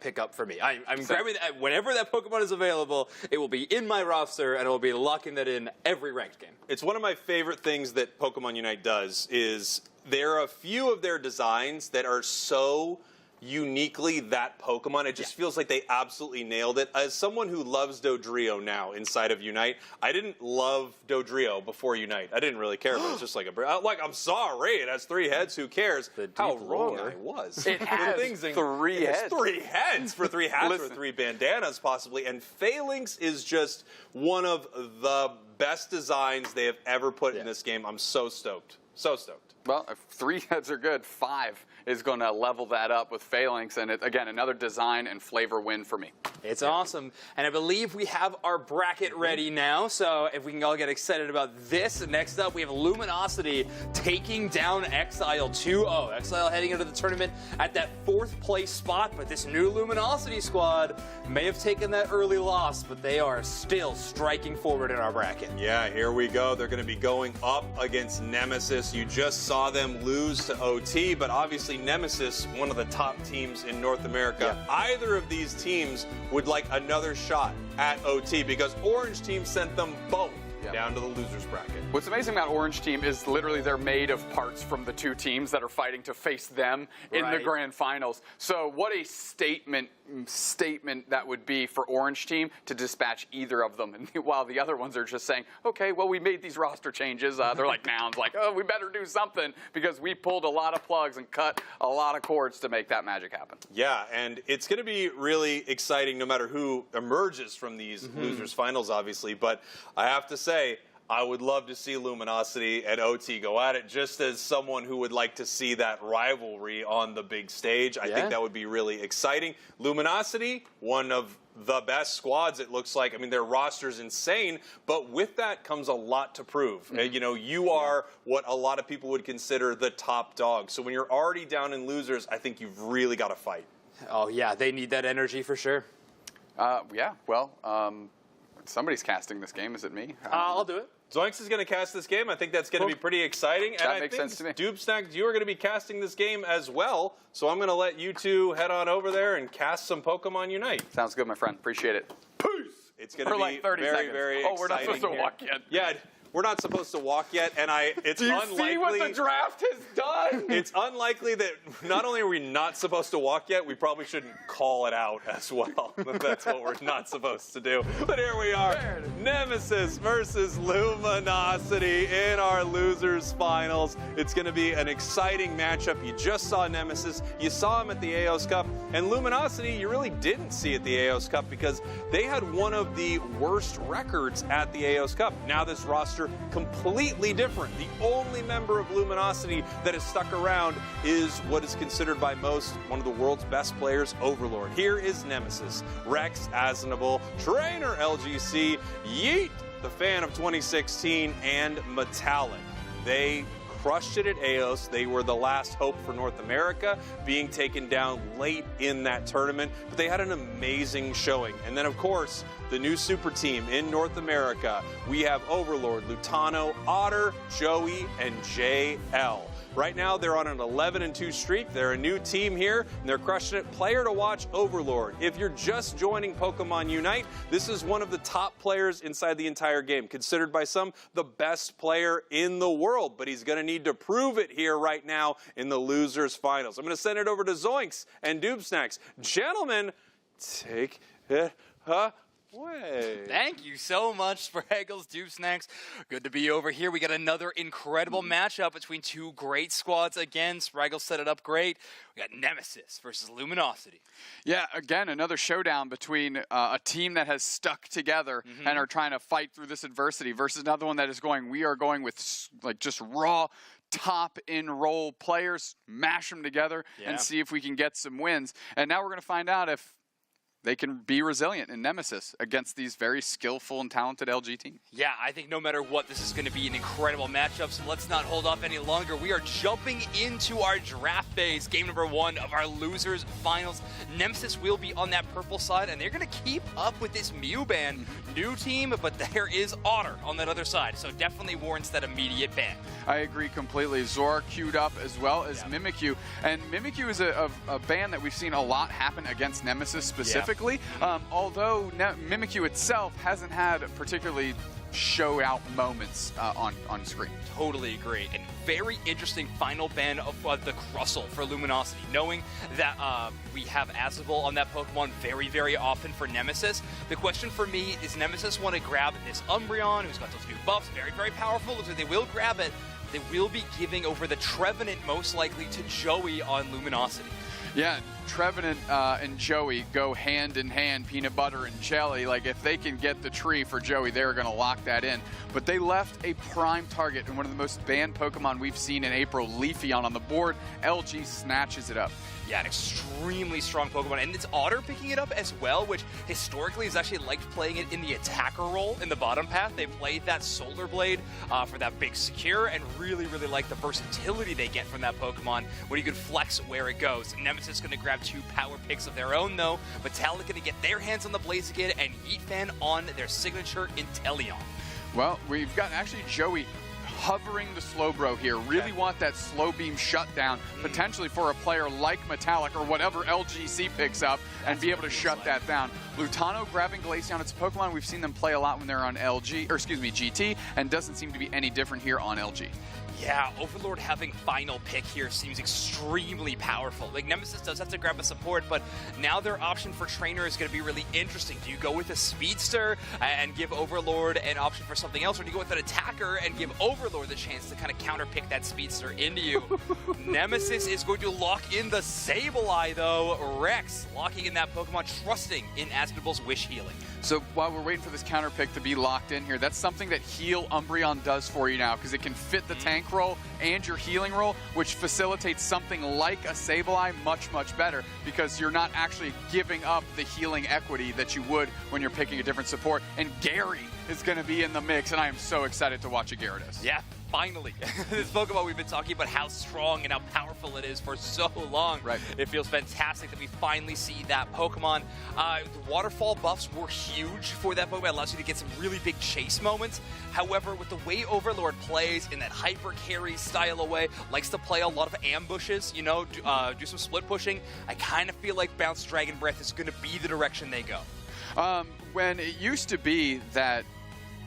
pickup for me. I'm grabbing that whenever that Pokemon is available. It will be in my roster, and I will be locking that in every ranked game. It's one of my favorite things that Pokemon Unite does is there are a few of their designs that are so uniquely that Pokemon. It just feels like they absolutely nailed it. As someone who loves Dodrio now inside of Unite, I didn't love Dodrio before Unite. I didn't really care, but it's just like I'm sorry, it has 3 heads, who cares? How wrong I was. It has 3 heads. 3 heads for 3 hats or 3 bandanas possibly, and Phalanx is just one of the best designs they have ever put in this game. I'm so stoked. So stoked. Well, if 3 heads are good, 5 is going to level that up with Phalanx, and again, another design and flavor win for me. It's awesome. And I believe we have our bracket ready now, so if we can all get excited about this. Next up, we have Luminosity taking down Exile 2-0. Exile heading into the tournament at that 4th place spot, but this new Luminosity squad may have taken that early loss, but they are still striking forward in our bracket. Yeah, here we go. They're going to be going up against Nemesis. You just saw them lose to OT, but obviously Nemesis, one of the top teams in North America. Either of these teams would like another shot at OT because Orange Team sent them both down to the losers bracket. What's amazing about Orange Team is literally they're made of parts from the 2 teams that are fighting to face them in the grand finals. So what a statement that would be for Orange Team to dispatch either of them, and while the other ones are just saying, okay, well, we made these roster changes. They're like nouns, like, oh, we better do something because we pulled a lot of plugs and cut a lot of cords to make that magic happen. Yeah, and it's going to be really exciting no matter who emerges from these losers finals, obviously, but I have to say, I would love to see Luminosity and OT go at it, just as someone who would like to see that rivalry on the big stage. I think that would be really exciting. Luminosity, one of the best squads, it looks like. I mean, their roster's insane, but with that comes a lot to prove. You know, you are what a lot of people would consider the top dog. So when you're already down in losers, I think you've really got to fight. Oh, yeah, they need that energy for sure. Yeah, well, somebody's casting this game. Is it me? I'll do it. Zoinks is going to cast this game. I think that's going to be pretty exciting. And That makes sense to me. Doob Snacks, you are going to be casting this game as well. So I'm going to let you two head on over there and cast some Pokemon Unite. Sounds good, my friend. Appreciate it. Peace! It's going to be like 30 very, seconds. very Oh, we're not exciting supposed to here. walk yet. Yeah, we're not supposed to walk yet, and it's Do you unlikely. see what the draft has done? It's unlikely that not only are we not supposed to walk yet, we probably shouldn't call it out as well. That's what we're not supposed to do. But here we are, Nemesis versus Luminosity in our losers finals. It's going to be an exciting matchup. You just saw Nemesis, you saw him at the AOS Cup, and Luminosity you really didn't see at the AOS Cup because they had one of the worst records at the AOS Cup. Now this roster completely different. The only member of Luminosity that has stuck around is what is considered by most one of the world's best players, Overlord. Here is Nemesis, Rex Aznable, Trainer LGC, Yeet, the fan of 2016, and Metallic. They crushed it at AOS. They were the last hope for North America, being taken down late in that tournament, but they had an amazing showing. And then, of course, the new super team in North America, we have Overlord, Lutano, Otter, Joey, and JL. Right now, they're on an 11-2 streak. They're a new team here, and they're crushing it. Player to watch, Overlord. If you're just joining Pokemon Unite, this is one of the top players inside the entire game, considered by some the best player in the world. But he's going to need to prove it here right now in the losers finals. I'm going to send it over to Zoinks and Doobsnacks. Gentlemen, take it away. Thank you so much, Spraggles, Dupe Snacks. Good to be over here. We got another incredible matchup between two great squads. Again, Spraggles set it up great. We got Nemesis versus Luminosity. Yeah, again, another showdown between a team that has stuck together and are trying to fight through this adversity versus another one that is going, we are going with like just raw top in-roll players, mash them together and see if we can get some wins. And now we're going to find out if they can be resilient in Nemesis against these very skillful and talented LG teams. Yeah, I think no matter what, this is going to be an incredible matchup, so let's not hold off any longer. We are jumping into our draft phase, game number 1 of our losers finals. Nemesis will be on that purple side, and they're going to keep up with this Mew ban. New team, but there is Otter on that other side, so definitely warrants that immediate ban. I agree completely. Zor queued up as well as Mimikyu, and Mimikyu is a ban that we've seen a lot happen against Nemesis specifically. Although Mimikyu itself hasn't had particularly show out moments on screen. Totally agree. And very interesting final ban of the Crustle for Luminosity. Knowing that we have Azabel on that Pokemon very, very often for Nemesis, the question for me is Nemesis want to grab this Umbreon, who's got those new buffs, very, very powerful, so they will grab it. They will be giving over the Trevenant most likely to Joey on Luminosity. Yeah, Trevenant and Joey go hand in hand, peanut butter and jelly. Like, if they can get the tree for Joey, they're going to lock that in. But they left a prime target and one of the most banned Pokemon we've seen in April, Leafeon, on the board. LG snatches it up. Yeah, an extremely strong Pokemon. And it's Otter picking it up as well, which historically has actually liked playing it in the attacker role in the bottom path. They played that Solar Blade for that big secure and really, really like the versatility they get from that Pokemon when you can flex where it goes. Nemesis is going to grab 2 power picks of their own, though. Metallic going to get their hands on the Blaziken and Yeetfan on their signature Inteleon. Well, we've got actually Joey hovering the Slowbro here. Really want that slow beam shutdown, potentially for a player like Metallic or whatever LGC picks up, and be able to shut that down. Lutano grabbing Glaceon. It's a Pokemon we've seen them play a lot when they're on GT, and doesn't seem to be any different here on LG. Yeah, Overlord having final pick here seems extremely powerful. Like, Nemesis does have to grab a support, but now their option for trainer is going to be really interesting. Do you go with a Speedster and give Overlord an option for something else, or do you go with an attacker and give Overlord the chance to kind of counterpick that Speedster into you? Nemesis is going to lock in the Sableye, though. Rex locking in that Pokemon, trusting in Aspenble's Wish Healing. So while we're waiting for this counter pick to be locked in here, that's something that Heal Umbreon does for you now, because it can fit the tank roll and your healing roll, which facilitates something like a Sableye much, much better, because you're not actually giving up the healing equity that you would when you're picking a different support. And Gary is going to be in the mix, and I am so excited to watch a Gyarados. Yeah, finally. This Pokemon we've been talking about how strong and how powerful it is for so long. Right. It feels fantastic that we finally see that Pokemon. The waterfall buffs were huge for that Pokemon. It allows you to get some really big chase moments. However, with the way Overlord plays in that hyper carry style away, likes to play a lot of ambushes, you know, do some split pushing, I kind of feel like Bounce Dragon Breath is going to be the direction they go. When it used to be that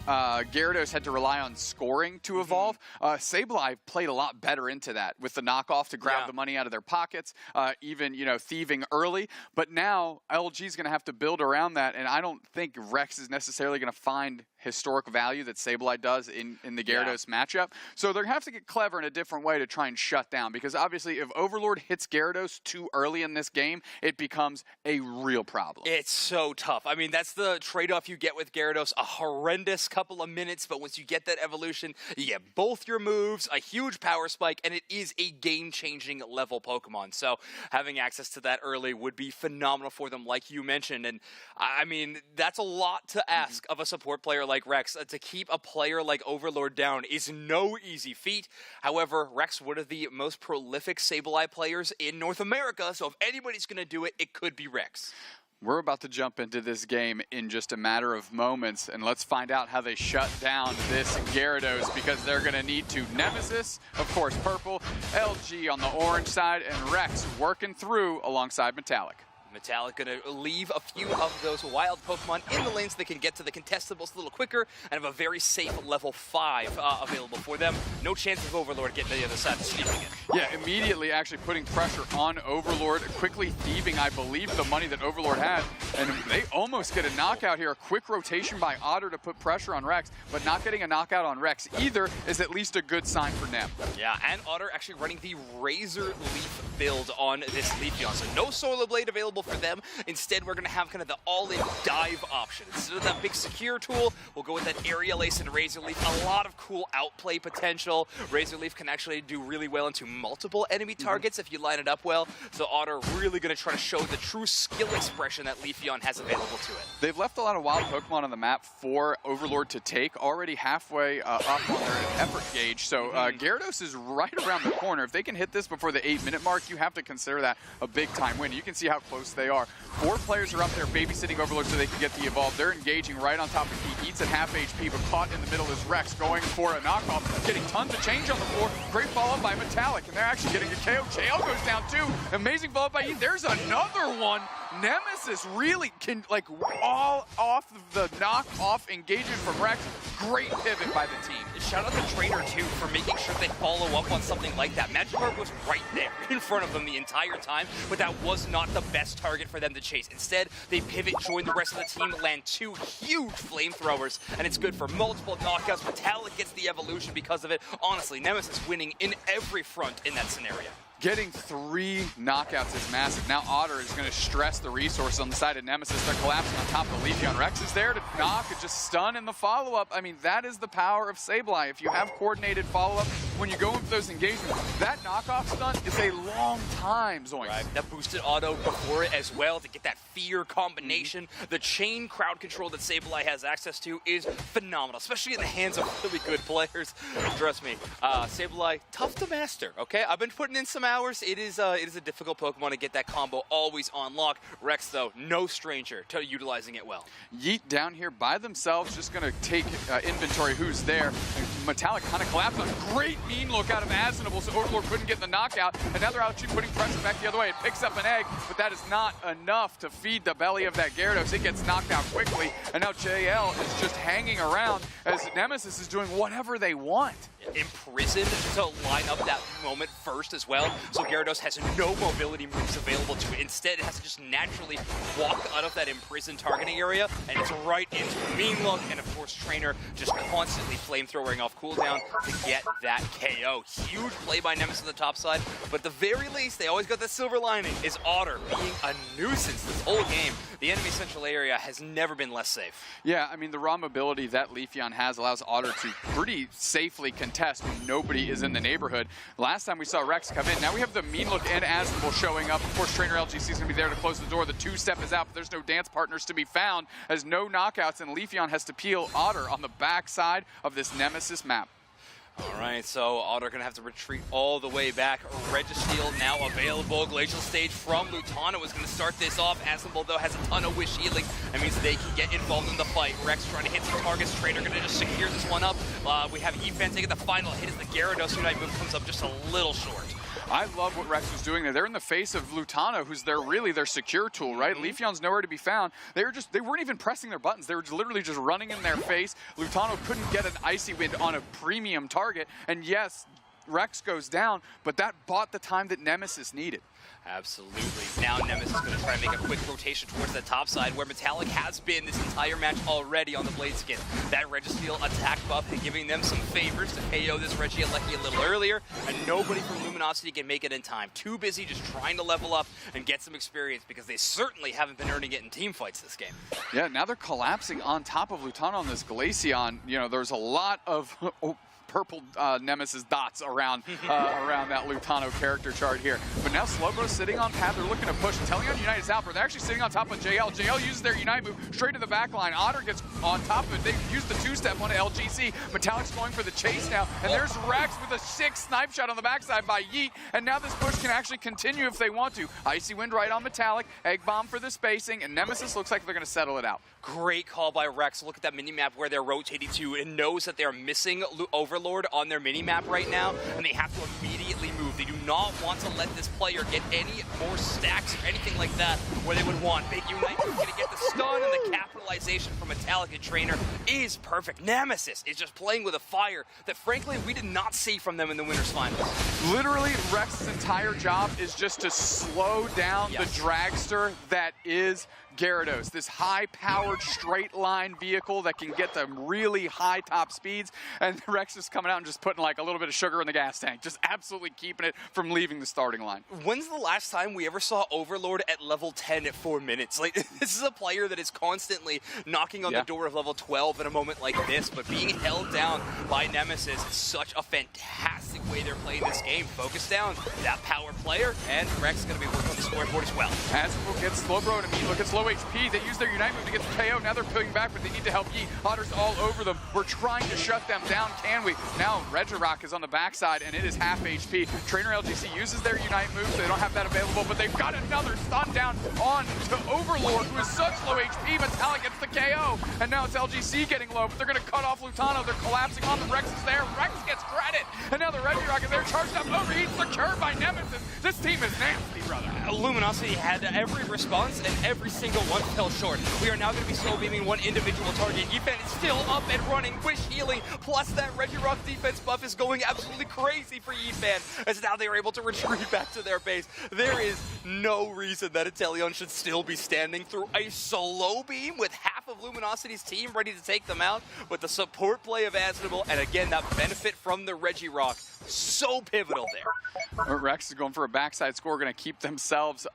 Gyarados had to rely on scoring to evolve, Sableye played a lot better into that with the knockoff to grab the money out of their pockets, even, you know, thieving early. But now LG is going to have to build around that, and I don't think Rex is necessarily going to find historic value that Sableye does in the Gyarados matchup. So they're going to have to get clever in a different way to try and shut down, because obviously if Overlord hits Gyarados too early in this game, it becomes a real problem. It's so tough. I mean, that's the trade-off you get with Gyarados, a horrendous couple of minutes, but once you get that evolution, you get both your moves, a huge power spike, and it is a game-changing level Pokemon. So having access to that early would be phenomenal for them, like you mentioned. And I mean, that's a lot to ask of a support player like Rex. To keep a player like Overlord down is no easy feat. However, Rex, one of the most prolific Sableye players in North America, so if anybody's going to do it, it could be Rex. We're about to jump into this game in just a matter of moments, and let's find out how they shut down this Gyarados, because they're going to need to. Nemesis, of course, purple, LG on the orange side, and Rex working through alongside Metallic. Metallic going to leave a few of those wild Pokemon in the lanes so they can get to the contestables a little quicker and have a very safe level 5 available for them. No chance of Overlord getting to the other side and sneaking it. Yeah, immediately actually putting pressure on Overlord, quickly thieving, I believe, the money that Overlord had, and they almost get a knockout here. A quick rotation by Otter to put pressure on Rex, but not getting a knockout on Rex either is at least a good sign for Nem. Yeah, and Otter actually running the Razor Leaf build on this Leafeon, so no Solar Blade available for them. Instead, we're going to have kind of the all-in dive option. Instead of that big secure tool, we'll go with that Aerial Ace and Razor Leaf. A lot of cool outplay potential. Razor Leaf can actually do really well into multiple enemy targets if you line it up well. So Otter really going to try to show the true skill expression that Leafeon has available to it. They've left a lot of wild Pokemon on the map for Overlord to take, already halfway up on their effort gauge. So Gyarados is right around the corner. If they can hit this before the 8-minute mark, you have to consider that a big-time win. You can see how close they are. 4 players are up there babysitting Overlord so they can get the evolve. They're engaging right on top of He eats at half HP, but caught in the middle is Rex going for a knockoff, getting tons of change on the floor. Great follow-up by Metallic, and they're actually getting a KO. JL goes down too. Amazing follow-up by He. There's another one. Nemesis really can, like, all off the knock-off engagement from Rex. Great pivot by the team. Shout out to Trainer, too, for making sure they follow up on something like that. Magikarp was right there in front of them the entire time, but that was not the best target for them to chase. Instead, they pivot, join the rest of the team, land 2 huge flamethrowers, and it's good for multiple knockouts. Metallic gets the evolution because of it. Honestly, Nemesis winning in every front in that scenario. Getting 3 knockouts is massive. Now Otter is going to stress the resources on the side of Nemesis. They're collapsing on top of the Leafeon. Rex is there to knock and just stun in the follow-up. I mean, that is the power of Sableye. If you have coordinated follow-up, when you go in for those engagements, that knockoff stun is a long time, Zoinks. Right. That boosted auto before it as well to get that fear combination. The chain crowd control that Sableye has access to is phenomenal, especially in the hands of really good players. Trust me, Sableye, tough to master, okay? I've been putting in some hours. It is a difficult Pokemon to get that combo always on lock. Rex, though, no stranger to utilizing it well. Yeet down here by themselves, just going to take inventory who's there. And Metallic kind of collapsed on a great mean look out of Asinable, so Overlord couldn't get the knockout. And now they're actually putting pressure back the other way. It picks up an egg, but that is not enough to feed the belly of that Gyarados. It gets knocked out quickly, and now JL is just hanging around as Nemesis is doing whatever they want. Imprisoned to line up that moment first as well, so Gyarados has no mobility moves available to it. Instead, it has to just naturally walk out of that imprisoned targeting area, and it's right into Mean Look, and of course Trainer just constantly flamethrowing off cooldown to get that KO. Huge play by Nemesis on the top side, but at the very least, they always got the silver lining, is Otter being a nuisance this whole game. The enemy central area has never been less safe. Yeah, I mean, the raw mobility that Leafeon has allows Otter to pretty safely contest when nobody is in the neighborhood. Last time we saw Rex come in. Now we have the Mean Look and Asinable showing up. Of course, Trainer LGC is going to be there to close the door. The 2-step is out, but there's no dance partners to be found as no knockouts, and Leafeon has to peel Otter on the backside of this Nemesis map. All right, so Otter going to have to retreat all the way back. Registeel now available. Glacial Stage from Lutano is going to start this off. Asinable, though, has a ton of Wish Healing. That means they can get involved in the fight. Rex trying to hit some targets. Trainer going to just secure this one up. We have Efan taking the final hit as the Gyarados Unite move comes up just a little short. I love what Rex was doing there. They're in the face of Lutano, who's really their secure tool, right? Leafeon's nowhere to be found. They weren't even pressing their buttons. They were literally just running in their face. Lutano couldn't get an Icy Wind on a premium target. And yes, Rex goes down, but that bought the time that Nemesis needed. Absolutely. Now Nemesis is going to try to make a quick rotation towards the top side where Metallic has been this entire match already on the Blade Skin. That Registeel attack buff and giving them some favors to KO this Regieleki a little earlier, and nobody from Luminosity can make it in time. Too busy just trying to level up and get some experience because they certainly haven't been earning it in team fights this game. Yeah, now they're collapsing on top of Lutano on this Glaceon. You know, there's a lot of purple Nemesis dots around around that Lutano character chart here. But now Slowbro sitting on pad. They're looking to push. Talion United is out, but they're actually sitting on top of JL. JL uses their Unite move straight to the back line. Otter gets on top of it. They use the two-step on LGC. Metallic's going for the chase now, and there's Rex with a 6 snipe shot on the backside by Yeet, and now this push can actually continue if they want to. Icy Wind right on Metallic, Egg Bomb for the spacing, and Nemesis looks like they're going to settle it out. Great call by Rex. Look at that mini-map where they're rotating to and knows that they're missing Overlord on their mini-map right now, and they have to immediately move. They do not want to let this player get any more stacks or anything like that where they would want. Big Unite is going to get the stun, and the capitalization from Metallic and Trainer is perfect. Nemesis is just playing with a fire that, frankly, we did not see from them in the Winners Finals. Literally, Rex's entire job is just to slow down the dragster that is Gyarados, this high-powered straight-line vehicle that can get them really high top speeds, and Rex is coming out and just putting like a little bit of sugar in the gas tank, just absolutely keeping it from leaving the starting line. When's the last time we ever saw Overlord at level 10 at 4 minutes? Like, this is a player that is constantly knocking on the door of level 12 in a moment like this, but being held down by Nemesis is such a fantastic way they're playing this game. Focus down, that power player, and Rex is going to be working on the scoreboard as well. As we'll get Slowbro to meet, look at Slow HP. They use their Unite move to get the KO. Now they're pulling back, but they need to help Yeet. Otter's all over them. We're trying to shut them down, can we? Now Regirock is on the backside, and it is half HP. Trainer LGC uses their Unite move, so they don't have that available, but they've got another stun down on to Overlord, who is such low HP. Metallic gets the KO, and now it's LGC getting low, but they're going to cut off Lutano. They're collapsing on them. Rex is there. Rex gets credit, and now the Regirock is there, charged up, overheat, secured by Nemesis. This team is nasty, brother. Luminosity had every response, and every single one fell short. We are now going to be slow beaming one individual target. Yifan is still up and running, wish healing, plus that Regirock defense buff is going absolutely crazy for Yifan, as now they are able to retreat back to their base. There is no reason that Inteleon should still be standing through a slow beam with half of Luminosity's team ready to take them out, with the support play of Asnable, and again, that benefit from the Regirock. So pivotal there. Rex is going for a backside score, going to keep themselves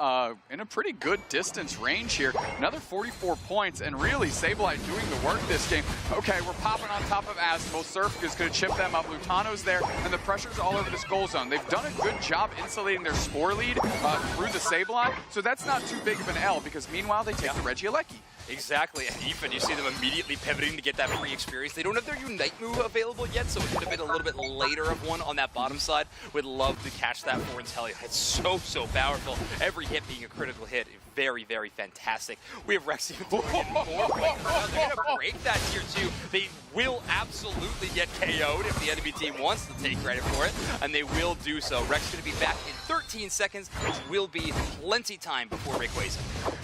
in a pretty good distance range here. Another 44 points, and really Sableye doing the work this game. Okay, we're popping on top of Asmo. Surf is going to chip them up. Lutano's there, and the pressure's all over this goal zone. They've done a good job insulating their score lead through the Sableye, so that's not too big of an L, because meanwhile they take the Regieleki. Exactly, and Yifan, you see them immediately pivoting to get that free experience. They don't have their Unite move available yet, so it could have been a little bit later of one on that bottom side. Would love to catch that for Inteleon. It's so powerful. Every hit being a critical hit. Very, very fantastic. We have Rex even more. They're going to break that tier 2. They will absolutely get KO'd if the enemy team wants to take credit for it, and they will do so. Rex going to be back in 13 seconds, which will be plenty time before Rayquaza.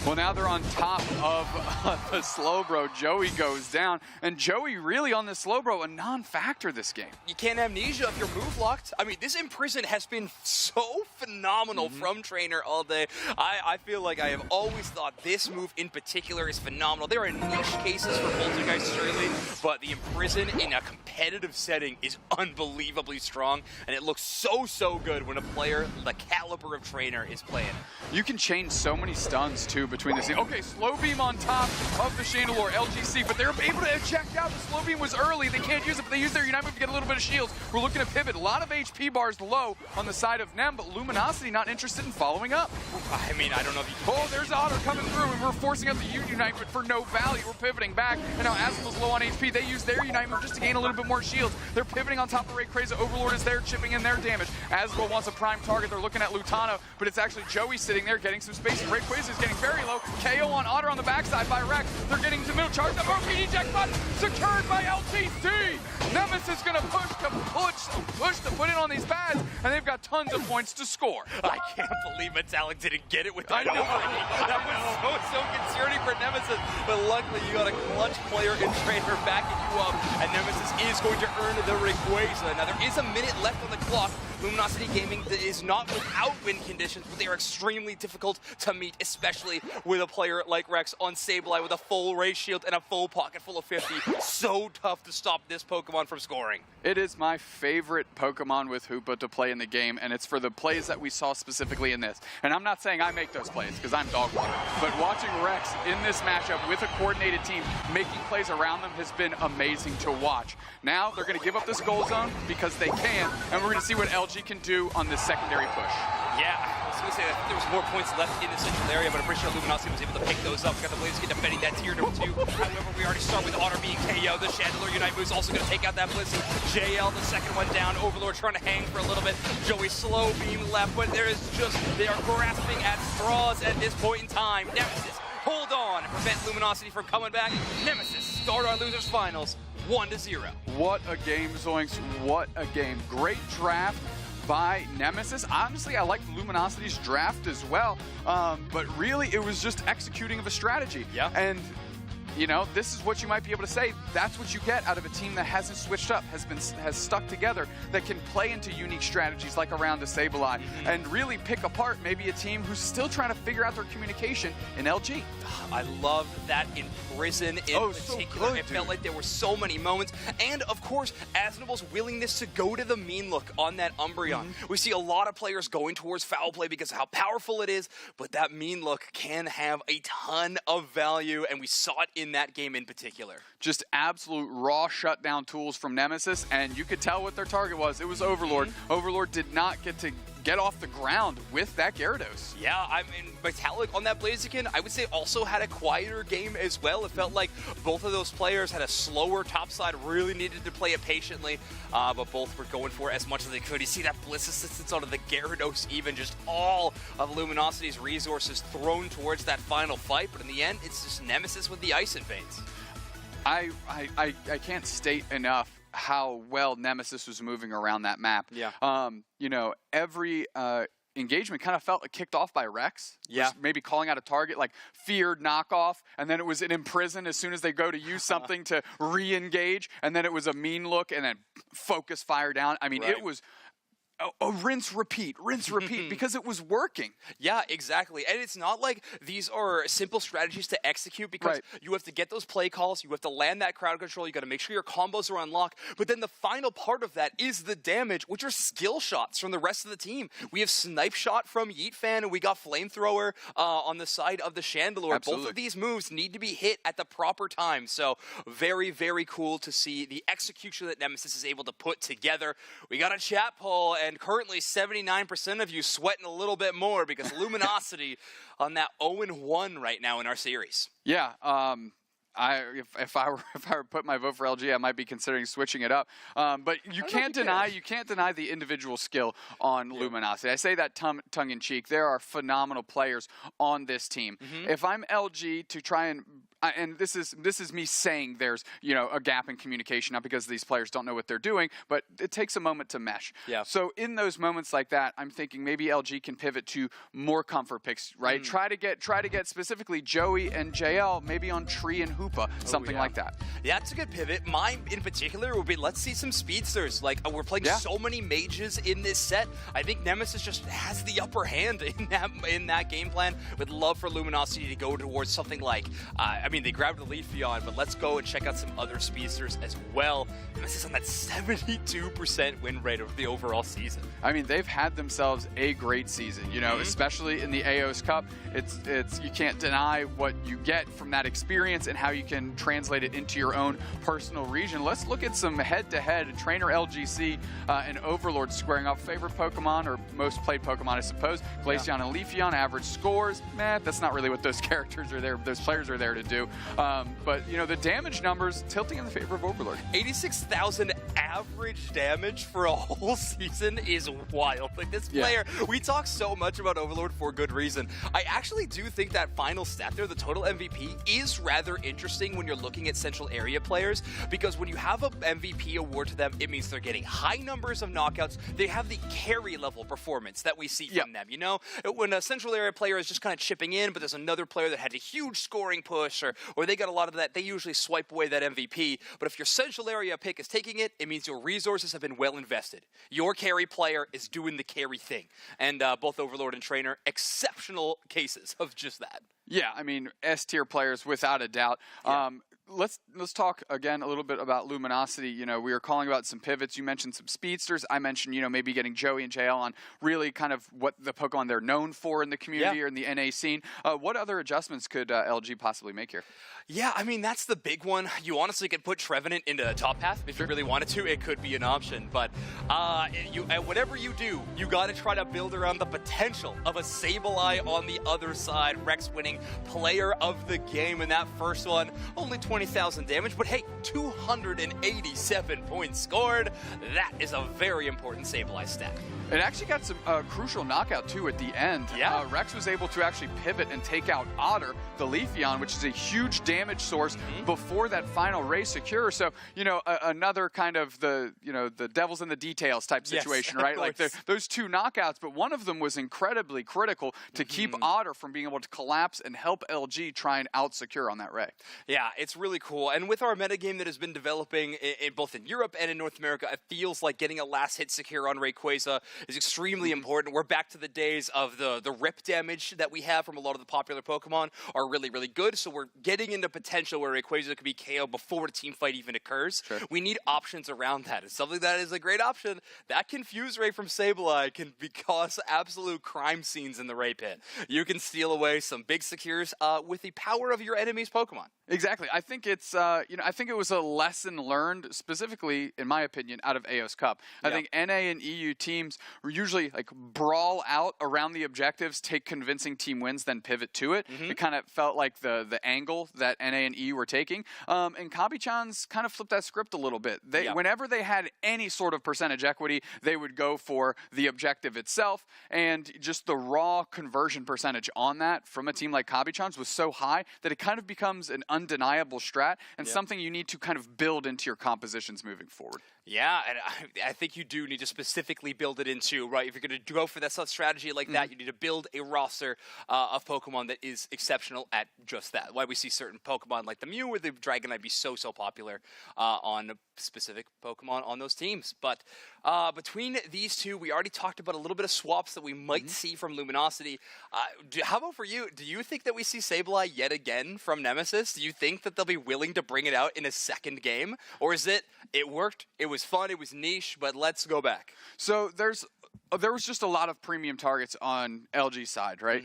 Well, now they're on top of the Slowbro. Joey goes down, and Joey really on the Slowbro, a non-factor this game. You can't amnesia if you're move locked. I mean, this Imprison has been so phenomenal from Trainer all day. I feel like I have always thought this move in particular is phenomenal. There are niche cases for Poltergeist, surely, but the Imprison in a competitive setting is unbelievably strong, and it looks so good when a player the caliber of Trainer is playing. You can change so many stuns, too, between this. Okay, Slow Beam on top of the Chandelure, LGC, but they're able to eject out. The Slow Beam was early. They can't use it, but they use their Unite move to get a little bit of shields. We're looking to pivot. A lot of HP bars low on the side of Nem, but Luminosity not interested in following up. I mean, I don't know if you can... Oh, there's Otter coming through, and we're forcing out the Unite, but for no value. We're pivoting back, and now Asimo's low on HP. They use their Unite move just to gain a little bit more shields. They're pivoting on top of Rayquaza. Overlord is there, chipping in their damage. Asimo wants a prime target. They're looking at Lutano, but it's actually Joey sitting there getting some space, and Rayquaza is getting very low. KO on Otter on the backside by Rex. They're getting to middle, charged up, eject button, secured by LTC. Nemesis gonna push to put in on these pads, and they've got tons of points to score. I can't believe Metallic didn't get it with that. That was so concerning for Nemesis, but luckily you got a clutch player in Trainer backing you up, and Nemesis is going to earn the Rayquaza. Now there is a minute left on the clock. Luminosity Gaming is not without win conditions, but they are extremely difficult to meet, especially with a player like Rex on Sableye with a full race shield and a full pocket full of 50. So tough to stop this Pokemon from scoring. It is my favorite Pokemon with Hoopa to play in the game, and it's for the plays that we saw specifically in this. And I'm not saying I make those plays, because I'm dog water, but watching Rex in this matchup with a coordinated team making plays around them has been amazing to watch. Now they're going to give up this goal zone because they can, and we're going to see what LG can do on this secondary push. Yeah, I was going to say that there was more points left in the central area, but I'm pretty sure Luminosity was able to pick those up. Got the Blaziken defending that tier number 2. However, we already start with Otter being KO. The Chandler Unite move's also going to take out that Blissey. JL, the second one down. Overlord trying to hang for a little bit. Joey slow beam left, but they are grasping at straws at this point in time. Nemesis, hold on, prevent Luminosity from coming back. Nemesis, start our losers finals, 1-0. What a game, Zoinks. What a game. Great draft by Nemesis. Honestly, I like Luminosity's draft as well, but really it was just executing of a strategy. Yeah. And you know, this is what you might be able to say. That's what you get out of a team that hasn't switched up, has stuck together, that can play into unique strategies like around the Sableye, and really pick apart maybe a team who's still trying to figure out their communication in LG. I loved that in Prison in particular. So good, it felt like there were so many moments. And, of course, Asnable's willingness to go to the mean look on that Umbreon. We see a lot of players going towards foul play because of how powerful it is, but that mean look can have a ton of value, and we saw it in that game in particular. Just absolute raw shutdown tools from Nemesis, and you could tell what their target was. It was Overlord. Overlord did not get off the ground with that Gyarados. Yeah, I mean, Metallic on that Blaziken, I would say also had a quieter game as well. It felt like both of those players had a slower topside, really needed to play it patiently, but both were going for as much as they could. You see that Bliss assistance onto the Gyarados even, just all of Luminosity's resources thrown towards that final fight, but in the end, it's just Nemesis with the Ice Invades. I can't state enough how well Nemesis was moving around that map. Yeah. You know, every engagement kind of felt like kicked off by Rex. Yeah. Maybe calling out a target like feared knockoff, and then it was an imprison as soon as they go to use something to re-engage, and then it was a mean look, and then focus fire down. I mean, Right. it was a rinse, repeat, because it was working. Yeah, exactly. And it's not like these are simple strategies to execute because you have to get those play calls, you have to land that crowd control, you got to make sure your combos are on lock. But then the final part of that is the damage, which are skill shots from the rest of the team. We have Snipe Shot from Yeet Fan, and we got Flamethrower on the side of the Chandelure. Absolutely. Both of these moves need to be hit at the proper time. So very, very cool to see the execution that Nemesis is able to put together. We got a chat poll, and currently 79% of you sweating a little bit more because Luminosity on that 0-1 right now in our series. Yeah, if I were to put my vote for LG, I might be considering switching it up. But you can't deny the individual skill on Luminosity. I say that tongue in cheek. There are phenomenal players on this team. If I'm LG to try and this is me saying there's, you know, a gap in communication, not because these players don't know what they're doing, but it takes a moment to mesh. Yeah. So in those moments like that, I'm thinking maybe LG can pivot to more comfort picks, right? Try to get specifically Joey and JL maybe on Tree and Hoopa, something like that. Yeah, that's a good pivot. Mine in particular would be, let's see some speedsters. Like, we're playing so many mages in this set. I think Nemesis just has the upper hand in that game plan. Would love for Luminosity to go towards something like, I mean, they grabbed the Leafeon, but let's go and check out some other speedsters as well. Nemesis on that 72% win rate over the overall season. I mean, they've had themselves a great season, you know, especially in the AOS Cup. It's you can't deny what you get from that experience and how you can translate it into your own personal region. Let's look at some head-to-head. Trainer LGC and Overlord squaring off. Favorite Pokemon, or most played Pokemon, I suppose. Glaceon and Leafeon, average scores. That's not really what those characters are there, those players are there to do. But, you know, the damage numbers tilting in the favor of Overlord. 86,000 average damage for a whole season is wild. Like, this player, we talk so much about Overlord for good reason. I actually do think that final stat there, the total MVP, is rather interesting when you're looking at central area players, because when you have a MVP award to them, it means they're getting high numbers of knockouts. They have the carry level performance that we see from them. You know, when a central area player is just kind of chipping in, but there's another player that had a huge scoring push, or they got a lot of that, they usually swipe away that MVP. But if your central area pick is taking it, it means means your resources have been well invested. Your carry player is doing the carry thing. And both Overlord and Trainer, exceptional cases of just that. Yeah, I mean, S-tier players without a doubt. Yeah. Let's talk again a little bit about Luminosity. You know, we were calling about some pivots. You mentioned some speedsters. I mentioned, you know, maybe getting Joey and JL on really kind of what the Pokemon they're known for in the community or in the NA scene. What other adjustments could LG possibly make here? Yeah, I mean, that's the big one. You honestly could put Trevenant into top path if you really wanted to. It could be an option. But whatever you do, you got to try to build around the potential of a Sableye on the other side. Rex winning player of the game in that first one. Only 20,000 damage, but hey, 287 points scored. That is a very important Sableye stat. It actually got some crucial knockout, too, at the end. Yeah. Rex was able to actually pivot and take out Otter, the Leafeon, which is a huge damage source before that final race secure. So, you know, another kind of the devil's in the details type situation, right? Like those two knockouts, but one of them was incredibly critical to keep Otter from being able to collapse and help LG try and out-secure on that Ray. Yeah, it's really cool. And with our metagame that has been developing both in Europe and in North America, it feels like getting a last hit secure on Rayquaza is extremely important. We're back to the days of the rip damage that we have from a lot of the popular Pokemon are really, really good. So we're getting into potential where Rayquaza could be KO before the team fight even occurs. Sure. We need options around that. And something that is a great option, that Confuse Ray from Sableye can cause absolute crime scenes in the Ray pit. You can steal away some big secures with the power of your enemy's Pokemon. Exactly. I think it's, I think it was a lesson learned, specifically, in my opinion, out of AOS Cup. I think NA and EU teams were usually like brawl out around the objectives, take convincing team wins, then pivot to it. It kind of felt like the angle that NA and EU were taking. And Kabi-chan's kind of flipped that script a little bit. Whenever they had any sort of percentage equity, they would go for the objective itself. And just the raw conversion percentage on that from a team like Kabi-chan's was so high that it kind of becomes an undeniable strat and something you need to kind of build into your compositions moving forward. Yeah, and I think you do need to specifically build it into, right? If you're going to go for that strategy like that, you need to build a roster of Pokemon that is exceptional at just that. Why we see certain Pokemon like the Mew or the Dragonite be so popular on specific Pokemon on those teams. But between these two, we already talked about a little bit of swaps that we might see from Luminosity. How about for you? Do you think that we see Sableye yet again from Nemesis? Do you think that they'll be willing to bring it out in a second game? Or is it worked, it was fun, it was niche, but let's go back? So there was just a lot of premium targets on LG's side, right?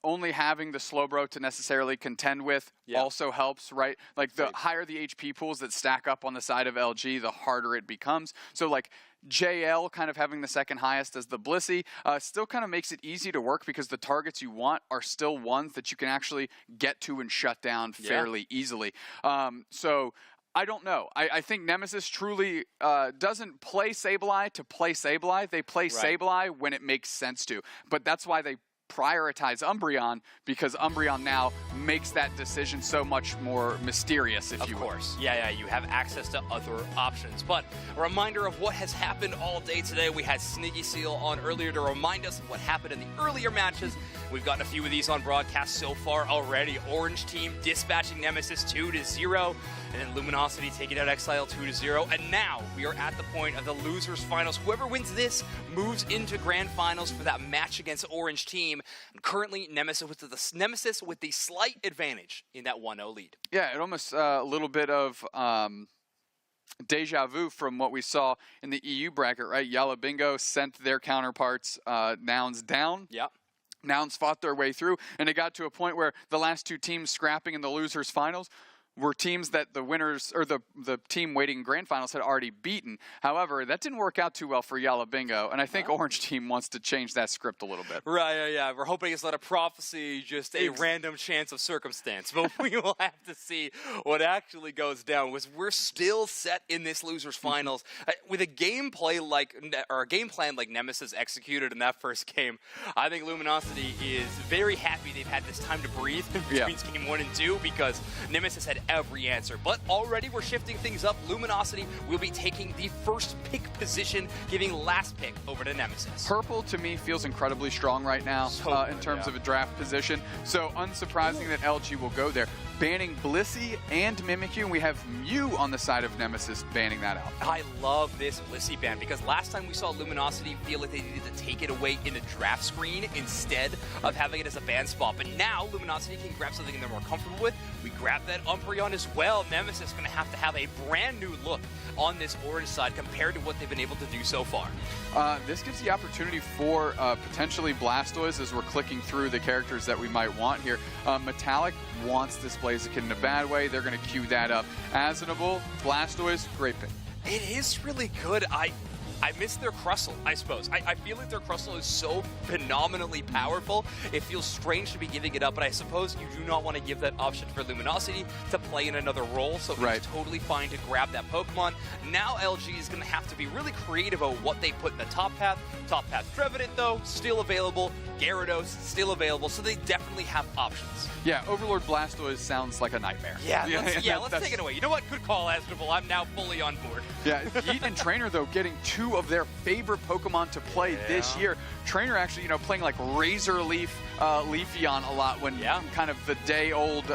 Only having the Slowbro to necessarily contend with also helps, right? Like the higher the HP pools that stack up on the side of LG, the harder it becomes. So like JL kind of having the second highest as the Blissey still kind of makes it easy to work because the targets you want are still ones that you can actually get to and shut down fairly easily. So I don't know. I think Nemesis truly doesn't play Sableye to play Sableye. They play Sableye when it makes sense to. But that's why they prioritize Umbreon, because Umbreon now makes that decision so much more mysterious, if you will. Of course. Yeah, you have access to other options. But a reminder of what has happened all day today. We had Sneaky Seal on earlier to remind us of what happened in the earlier matches. We've gotten a few of these on broadcast so far already. Orange team dispatching Nemesis 2-0, and then Luminosity taking out Exile 2-0. And now we are at the point of the losers finals. Whoever wins this moves into grand finals for that match against Orange team. And currently, Nemesis with the slight advantage in that 1-0 lead. Yeah, it almost a little bit of deja vu from what we saw in the EU bracket, right? Yalla Bingo sent their counterparts Nouns down. Yep. Nouns fought their way through, and it got to a point where the last two teams scrapping in the losers finals were teams that the winners, or the team waiting in grand finals, had already beaten. However, that didn't work out too well for Yalla Bingo, and I think Orange team wants to change that script a little bit. Right, yeah. We're hoping it's not a prophecy, just a random chance of circumstance. But we will have to see what actually goes down. We're still set in this losers finals with a game plan like Nemesis executed in that first game. I think Luminosity is very happy they've had this time to breathe between game 1 and 2, because Nemesis had every answer. But already we're shifting things up. Luminosity will be taking the first pick position, giving last pick over to Nemesis. Purple, to me, feels incredibly strong right now in terms of a draft position. So unsurprising that LG will go there. Banning Blissey and Mimikyu, and we have Mew on the side of Nemesis banning that out. I love this Blissey ban because last time we saw Luminosity feel like they needed to take it away in the draft screen instead of having it as a ban spot. But now Luminosity can grab something they're more comfortable with. We grab that Umbreon as well. Nemesis is going to have a brand new look on this orange side compared to what they've been able to do so far. This gives the opportunity for potentially Blastoise as we're clicking through the characters that we might want here. Metallic wants this Blaziken in a bad way. They're going to queue that up. Asnable, Blastoise, great pick. It is really good. I miss their Crustle, I suppose. I feel like their Crustle is so phenomenally powerful, it feels strange to be giving it up, but I suppose you do not want to give that option for Luminosity to play in another role, so it's totally fine to grab that Pokemon. Now LG is going to have to be really creative about what they put in the top path. Top path Trevenant, though, still available. Gyarados, still available, so they definitely have options. Yeah, Overlord Blastoise sounds like a nightmare. Let's take it away. You know what? Good call, Asnable. I'm now fully on board. Yeah, Yeet and Trainer, though, getting two of their favorite Pokemon to play this year. Trainer actually, playing like Razor Leaf, Leafeon a lot when kind of the day-old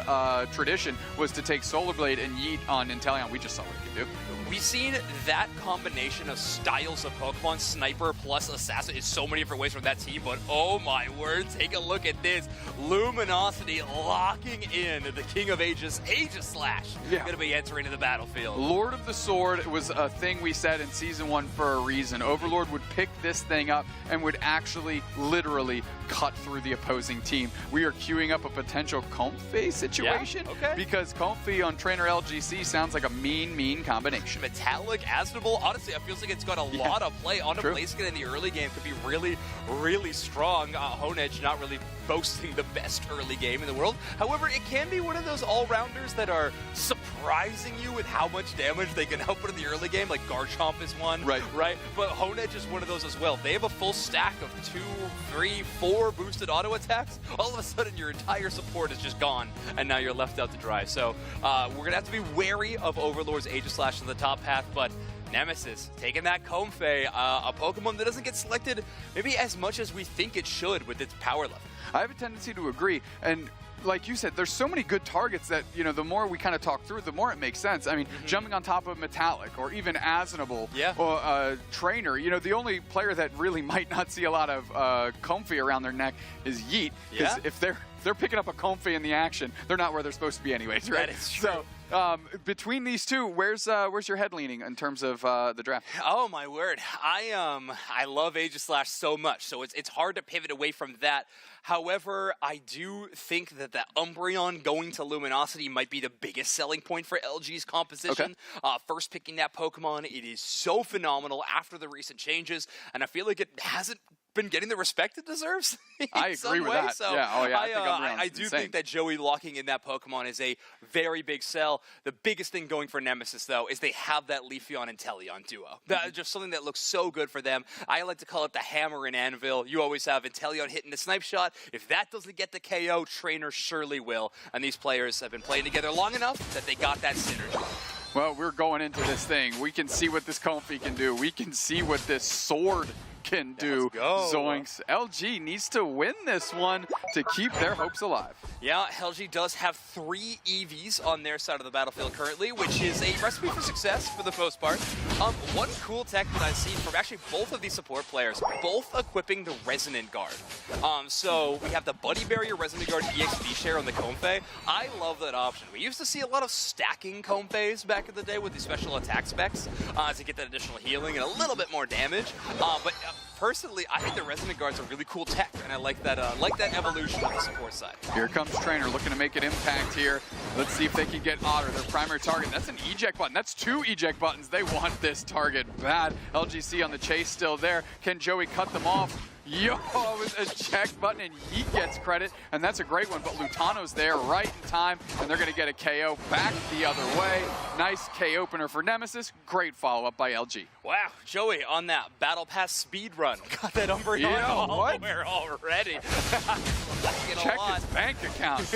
tradition was to take Solar Blade and Yeet on Inteleon. We just saw what he could do. We've seen that combination of styles of Pokemon, Sniper plus Assassin, is so many different ways from that team, but oh my word, take a look at this. Luminosity locking in the King of Aegis, Aegislash, going to be entering the battlefield. Lord of the Sword was a thing we said in Season 1 for a reason. Overlord would pick this thing up and would actually, literally, cut through the opposing team. We are queuing up a potential Comfey situation because Comfey on Trainer LGC sounds like a mean combination. Metallic, Asnable, honestly, it feels like it's got a lot of play on a Blaziken in the early game. Could be really, really strong. Honedge not really boasting the best early game in the world. However, it can be one of those all-rounders that are surprising you with how much damage they can output in the early game, like Garchomp is one. Right? But Honedge is one of those as well. They have a full stack of 2, 3, 4 boosted auto attacks. All of a sudden, your entire support is just gone, and now you're left out to dry. So we're going to have to be wary of Overlord's Aegislash in the top path, but Nemesis taking that Comfey, a Pokemon that doesn't get selected maybe as much as we think it should with its power level. I have a tendency to agree, and like you said, there's so many good targets that, the more we kind of talk through it, the more it makes sense. I mean, jumping on top of Metallic or even Asnable or Trainer, the only player that really might not see a lot of Comfey around their neck is Yeet, because if they're picking up a Comfey in the action, they're not where they're supposed to be anyways, right? That is true. So, between these two, where's your head leaning in terms of the draft? Oh my word, I love Aegislash so much, so it's hard to pivot away from that. However, I do think that the Umbreon going to Luminosity might be the biggest selling point for LG's composition. First picking that Pokemon, it is so phenomenal after the recent changes, and I feel like it hasn't been getting the respect it deserves. I agree with that. So I do think that Joey locking in that Pokemon is a very big sell. The biggest thing going for Nemesis, though, is they have that Leafeon and Inteleon duo. That's just something that looks so good for them. I like to call it the hammer and anvil. You always have Inteleon hitting the snipe shot. If that doesn't get the KO, Trainer surely will. And these players have been playing together long enough that they got that synergy. Well, we're going into this thing. We can see what this Comfey can do. We can see what this sword can do. Zoinks. LG needs to win this one to keep their hopes alive. Yeah, LG does have 3 EVs on their side of the battlefield currently, which is a recipe for success for the most part. One cool tech that I've seen from actually both of these support players, both equipping the Resonant Guard. So we have the Buddy Barrier Resonant Guard EXP share on the Comfey. I love that option. We used to see a lot of stacking Comfeys back in the day with the special attack specs to get that additional healing and a little bit more damage. But personally, I think the Resonant Guard's a really cool tech, and I like that evolution on the support side. Here comes Trainer looking to make an impact here. Let's see if they can get Otter, their primary target. That's an eject button. That's 2 eject buttons. They want this target bad. LGC on the chase still there. Can Joey cut them off? Yo, it was a check button, and Yeet gets credit, and that's a great one. But Lutano's there right in time, and they're going to get a KO back the other way. Nice K opener for Nemesis. Great follow-up by LG. Wow, Joey on that Battle Pass speed run. Got that Umbreon all the way already. Check his bank account.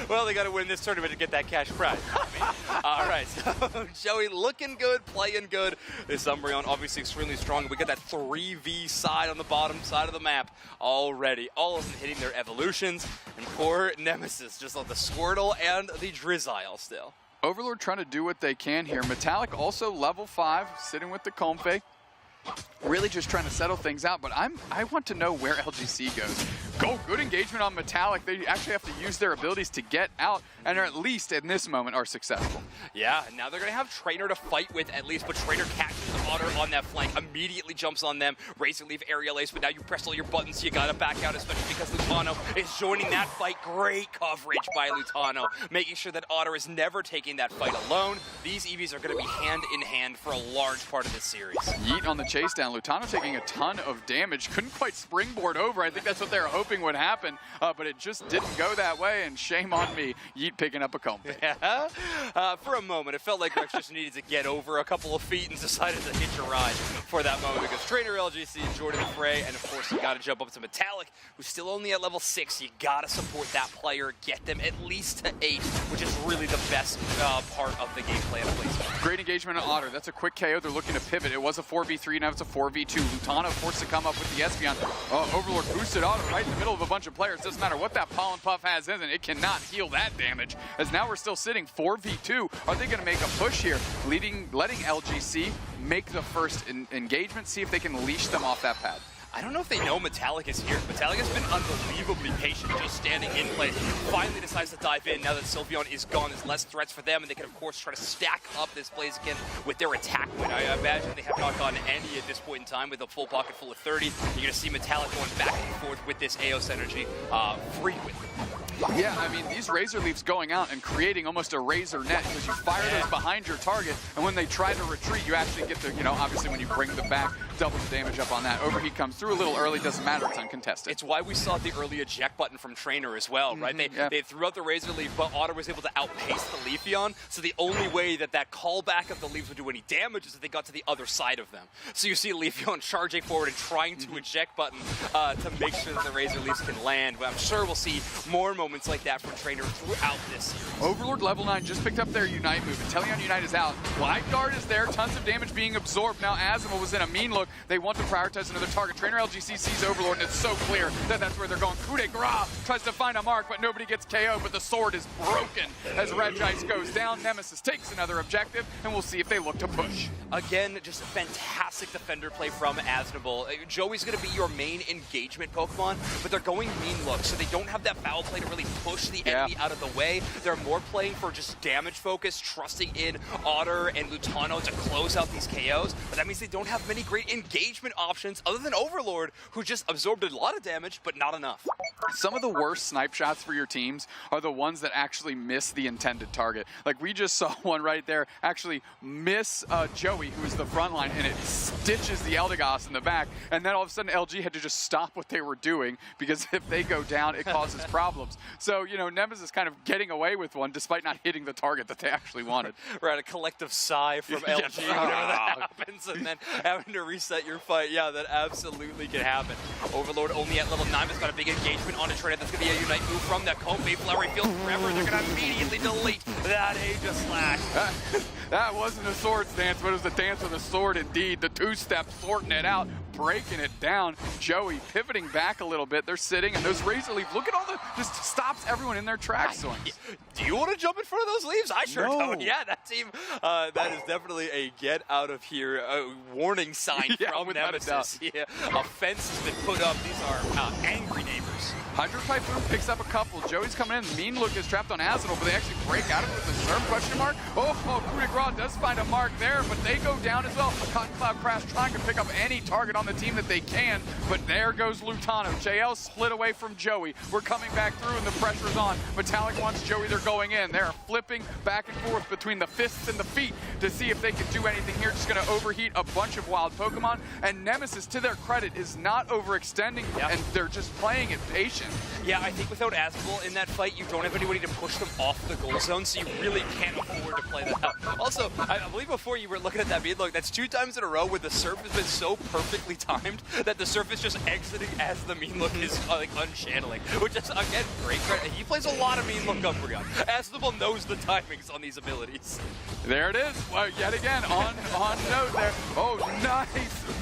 Well, they got to win this tournament to get that cash prize. All right, so Joey looking good, playing good. This Umbreon obviously extremely strong. We got that 3v side on the bottom side of the map already. All of them hitting their evolutions. And poor Nemesis just on the Squirtle and the Drizzile still. Overlord trying to do what they can here. Metallic also level 5, sitting with the Comfey. Really just trying to settle things out, but I want to know where LGC goes. Good engagement on Metallic. They actually have to use their abilities to get out, and at least in this moment are successful. Yeah, now they're going to have Trainer to fight with at least, but Trainer catches Otter on that flank, immediately jumps on them. Razor Leaf aerial ace, but now you press all your buttons, you got to back out, especially because Lutano is joining that fight. Great coverage by Lutano, making sure that Otter is never taking that fight alone. These EVs are going to be hand in hand for a large part of this series. Yeet on the chase down. Lutano taking a ton of damage. Couldn't quite springboard over. I think that's what they were hoping would happen, but it just didn't go that way, and shame on me. Yeet picking up a comb. Yeah. For a moment, it felt like Rex just needed to get over a couple of feet and decided to hitch a ride for that moment because Trainer, LGC, Jordan Frey, and of course you got to jump up to Metallic, who's still only at level 6. You got to support that player, get them at least to 8, which is really the best part of the gameplay of placement. Great engagement on Otter. That's a quick KO. They're looking to pivot. It was a 4v3, now it's a 4v2. Lutano forced to come up with the Espeon. Overlord boosted Otter right in the middle of a bunch of players. Doesn't matter what that Pollen Puff has in it, it cannot heal that damage. As now we're still sitting 4v2. Are they going to make a push here? Letting LGC make the first engagement, see if they can leash them off that pad. I don't know if they know Metallic is here. Metallic has been unbelievably patient, just standing in place. Finally decides to dive in now that Sylveon is gone. There's less threats for them, and they can, of course, try to stack up this Blaziken with their attack win. I imagine they have not gotten any at this point in time with a full pocket full of 30. You're going to see Metallic going back and forth with this Eos energy frequently. Yeah, I mean, these Razor Leafs going out and creating almost a Razor net because you fire those behind your target, and when they try to retreat, you actually get to, obviously when you bring them back, double the damage up on that. Overheat comes through a little early, doesn't matter, it's uncontested. It's why we saw the early eject button from Trainer as well, right? They threw out the Razor Leaf, but Otter was able to outpace the Leafeon, so the only way that callback of the Leaves would do any damage is if they got to the other side of them. So you see Leafeon charging forward and trying to eject button to make sure that the Razor Leafs can land. But I'm sure we'll see more moments like that from Trainer throughout this series. Overlord level 9 just picked up their Unite move. Inteleon Unite is out. Glide Guard is there. Tons of damage being absorbed. Now Azuma was in a mean look. They want to prioritize another target. Trainer LGC sees Overlord, and it's so clear that that's where they're going. Coup de grace tries to find a mark, but nobody gets KO, but the sword is broken as Regice goes down. Nemesis takes another objective, and we'll see if they look to push. Again, just fantastic defender play from Asnable. Joey's going to be your main engagement Pokemon, but they're going mean look, so they don't have that foul play to really push the enemy out of the way. They're more playing for just damage focus, trusting in Otter and Lutano to close out these KOs, but that means they don't have many great engagement options other than Overlord, who just absorbed a lot of damage, but not enough. Some of the worst snipe shots for your teams are the ones that actually miss the intended target. Like we just saw one right there actually miss Joey, who is the front line, and it stitches the Eldegoss in the back, and then all of a sudden LG had to just stop what they were doing because if they go down, it causes problems. So, Nemesis kind of getting away with one despite not hitting the target that they actually wanted. Right, a collective sigh from LG whenever that happens, and then having to reset your fight. Yeah, that absolutely can happen. Overlord only at level 9 has got a big engagement on a Trainer. That's going to be a Unite move from that Comb Flowery Field forever. They're going to immediately delete that Aegis Slash. That wasn't a sword dance, but it was a dance with a sword indeed. The two-step sorting it out, breaking it down. Joey pivoting back a little bit. They're sitting, and those Razor Leaf, look at all the, just stops everyone in their tracks. Do you want to jump in front of those Leaves? I sure don't. Yeah, that team, that is definitely a get out of here warning sign from Nemesis. Yeah, a fence has been put up. These are angry neighbors. Hydro Typhoon picks up a couple. Joey's coming in. Mean Look is trapped on Asinal, but they actually break out of it with a Serm question mark. Oh, Coup de Grace does find a mark there, but they go down as well. Cotton Cloud Crash trying to pick up any target on the team that they can, but there goes Lutano. JL split away from Joey. We're coming back through and the pressure's on. Metallic wants Joey, they're going in. They're flipping back and forth between the fists and the feet to see if they can do anything here. Just gonna overheat a bunch of wild Pokemon, and Nemesis, to their credit, is not overextending, and they're just playing it patient. Yeah, I think without Asbel in that fight, you don't have anybody to push them off the goal zone, so you really can't afford to play that out. Also, I believe before you were looking at that beat, look, that's 2 times in a row where the surf has been so perfectly timed that the surf is just exiting as the Mean Look is like unchanneling, which is, again, great credit. He plays a lot of Mean Look Umbreon. Asbel knows the timings on these abilities. There it is, yet again, on note there. Oh,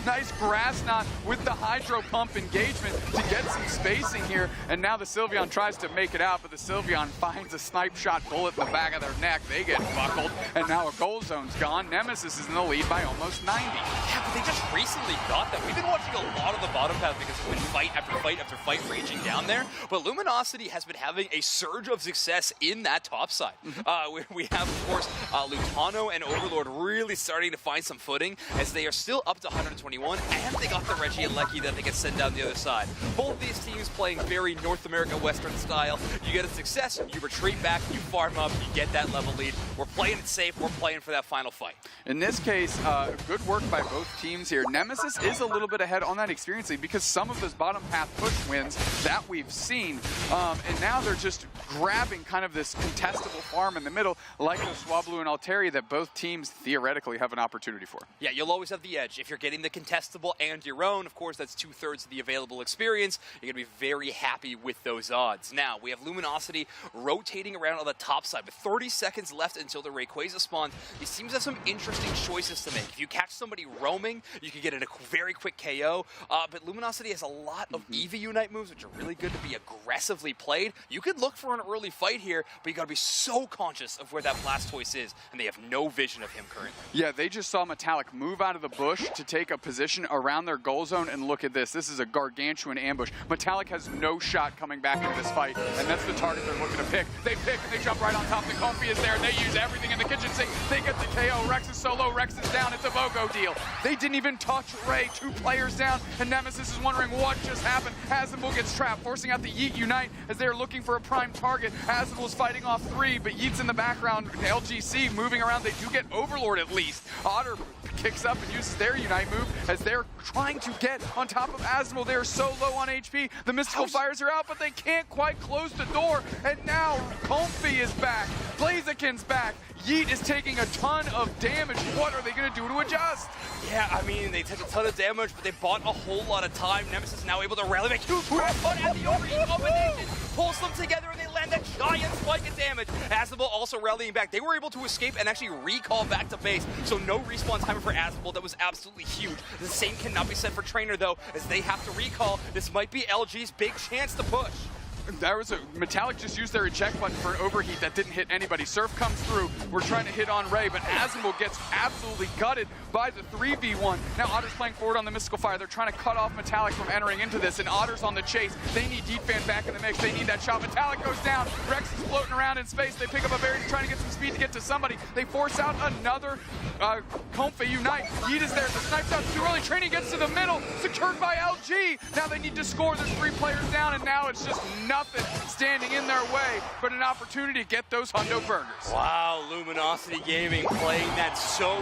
nice Grass Knot with the Hydro Pump engagement to get some spacing here, and now the Sylveon tries to make it out, but the Sylveon finds a snipe shot bullet in the back of their neck. They get buckled, and now a goal zone's gone. Nemesis is in the lead by almost 90. Yeah, but they just recently got that. We've been watching a lot of the bottom path because it's been fight after fight after fight raging down there, but Luminosity has been having a surge of success in that top side. We have, of course, Lutano and Overlord really starting to find some footing as they are still up to 121, and they got the Reggie and Lecky that they can send down the other side. Both these teams playing very North America Western style. You get a success, you retreat back, you farm up, you get that level lead. We're playing it safe, we're playing for that final fight. In this case, good work by both teams here. Nemesis is a little bit ahead on that experience lead because some of those bottom path push wins that we've seen, and now they're just grabbing kind of this contestable farm in the middle, like the Swablu and Alteri that both teams theoretically have an opportunity for. Yeah, you'll always have the edge. If you're getting the contestable and your own, of course, that's 2/3 of the available experience. You're going to be very happy with those odds. Now, we have Luminosity rotating around on the top side with 30 seconds left until the Rayquaza spawns. These teams have some interesting choices to make. If you catch somebody roaming, you can get a very quick KO, but Luminosity has a lot of EV Unite moves, which are really good to be aggressively played. You could look for an early fight here, but you got to be so conscious of where that Blastoise is, and they have no vision of him currently. Yeah, they just saw Metallic move out of the bush to take a position around their goal zone, and look at this. This is a gargantuan ambush. Metallic has no shot coming back into this fight, and that's the target they're looking to pick. They pick, and they jump right on top. The Comfy is there, and they use everything in the kitchen sink. They get the KO. Rex is solo. Rex is down. It's a BOGO deal. They didn't even touch Ray. 2 players down, and Nemesis is wondering what just happened. Azumble gets trapped, forcing out the Yeet Unite as they're looking for a prime target. Azumble's fighting off 3, but Yeet's in the background. LGC moving around. They do get Overlord at least. Otter kicks up and uses their Unite move as they're trying to get on top of Azumble. They're so low on HP. The Mystical Fires are out, but they can't quite close the door. And now Comfy is back. Blaziken's back. Yeet is taking a ton of damage. What are they going to do to adjust? Yeah, I mean, they took a ton of damage, but they bought a whole lot of time. Nemesis now able to rally back. Huge put at the overheat combination. Pulls them together, and they land a giant spike of damage. Azumble also rallying back. They were able to escape and actually recall back to base, so no respawn timer for Azumble. That was absolutely huge. The same cannot be said for Trainer, though, as they have to recall. This might be LG's big chance to push. There was a Metallic just used their eject button for an overheat that didn't hit anybody. Surf comes through. We're trying to hit on Ray, but Azumble gets absolutely gutted by the 3v1. Now Otter's playing forward on the Mystical Fire. They're trying to cut off Metallic from entering into this, and Otter's on the chase. They need Deep Fan back in the mix. They need that shot. Metallic goes down. Rex is floating around in space. They pick up a berry, trying to get some speed to get to somebody. They force out another Comfy Unite. Yeet is there. The snipe's out too early. Training gets to the middle. Secured by LG. Now they need to score. There's 3 players down, and now it's just nothing standing in their way, but an opportunity to get those Hundo burgers. Wow, Luminosity Gaming playing that so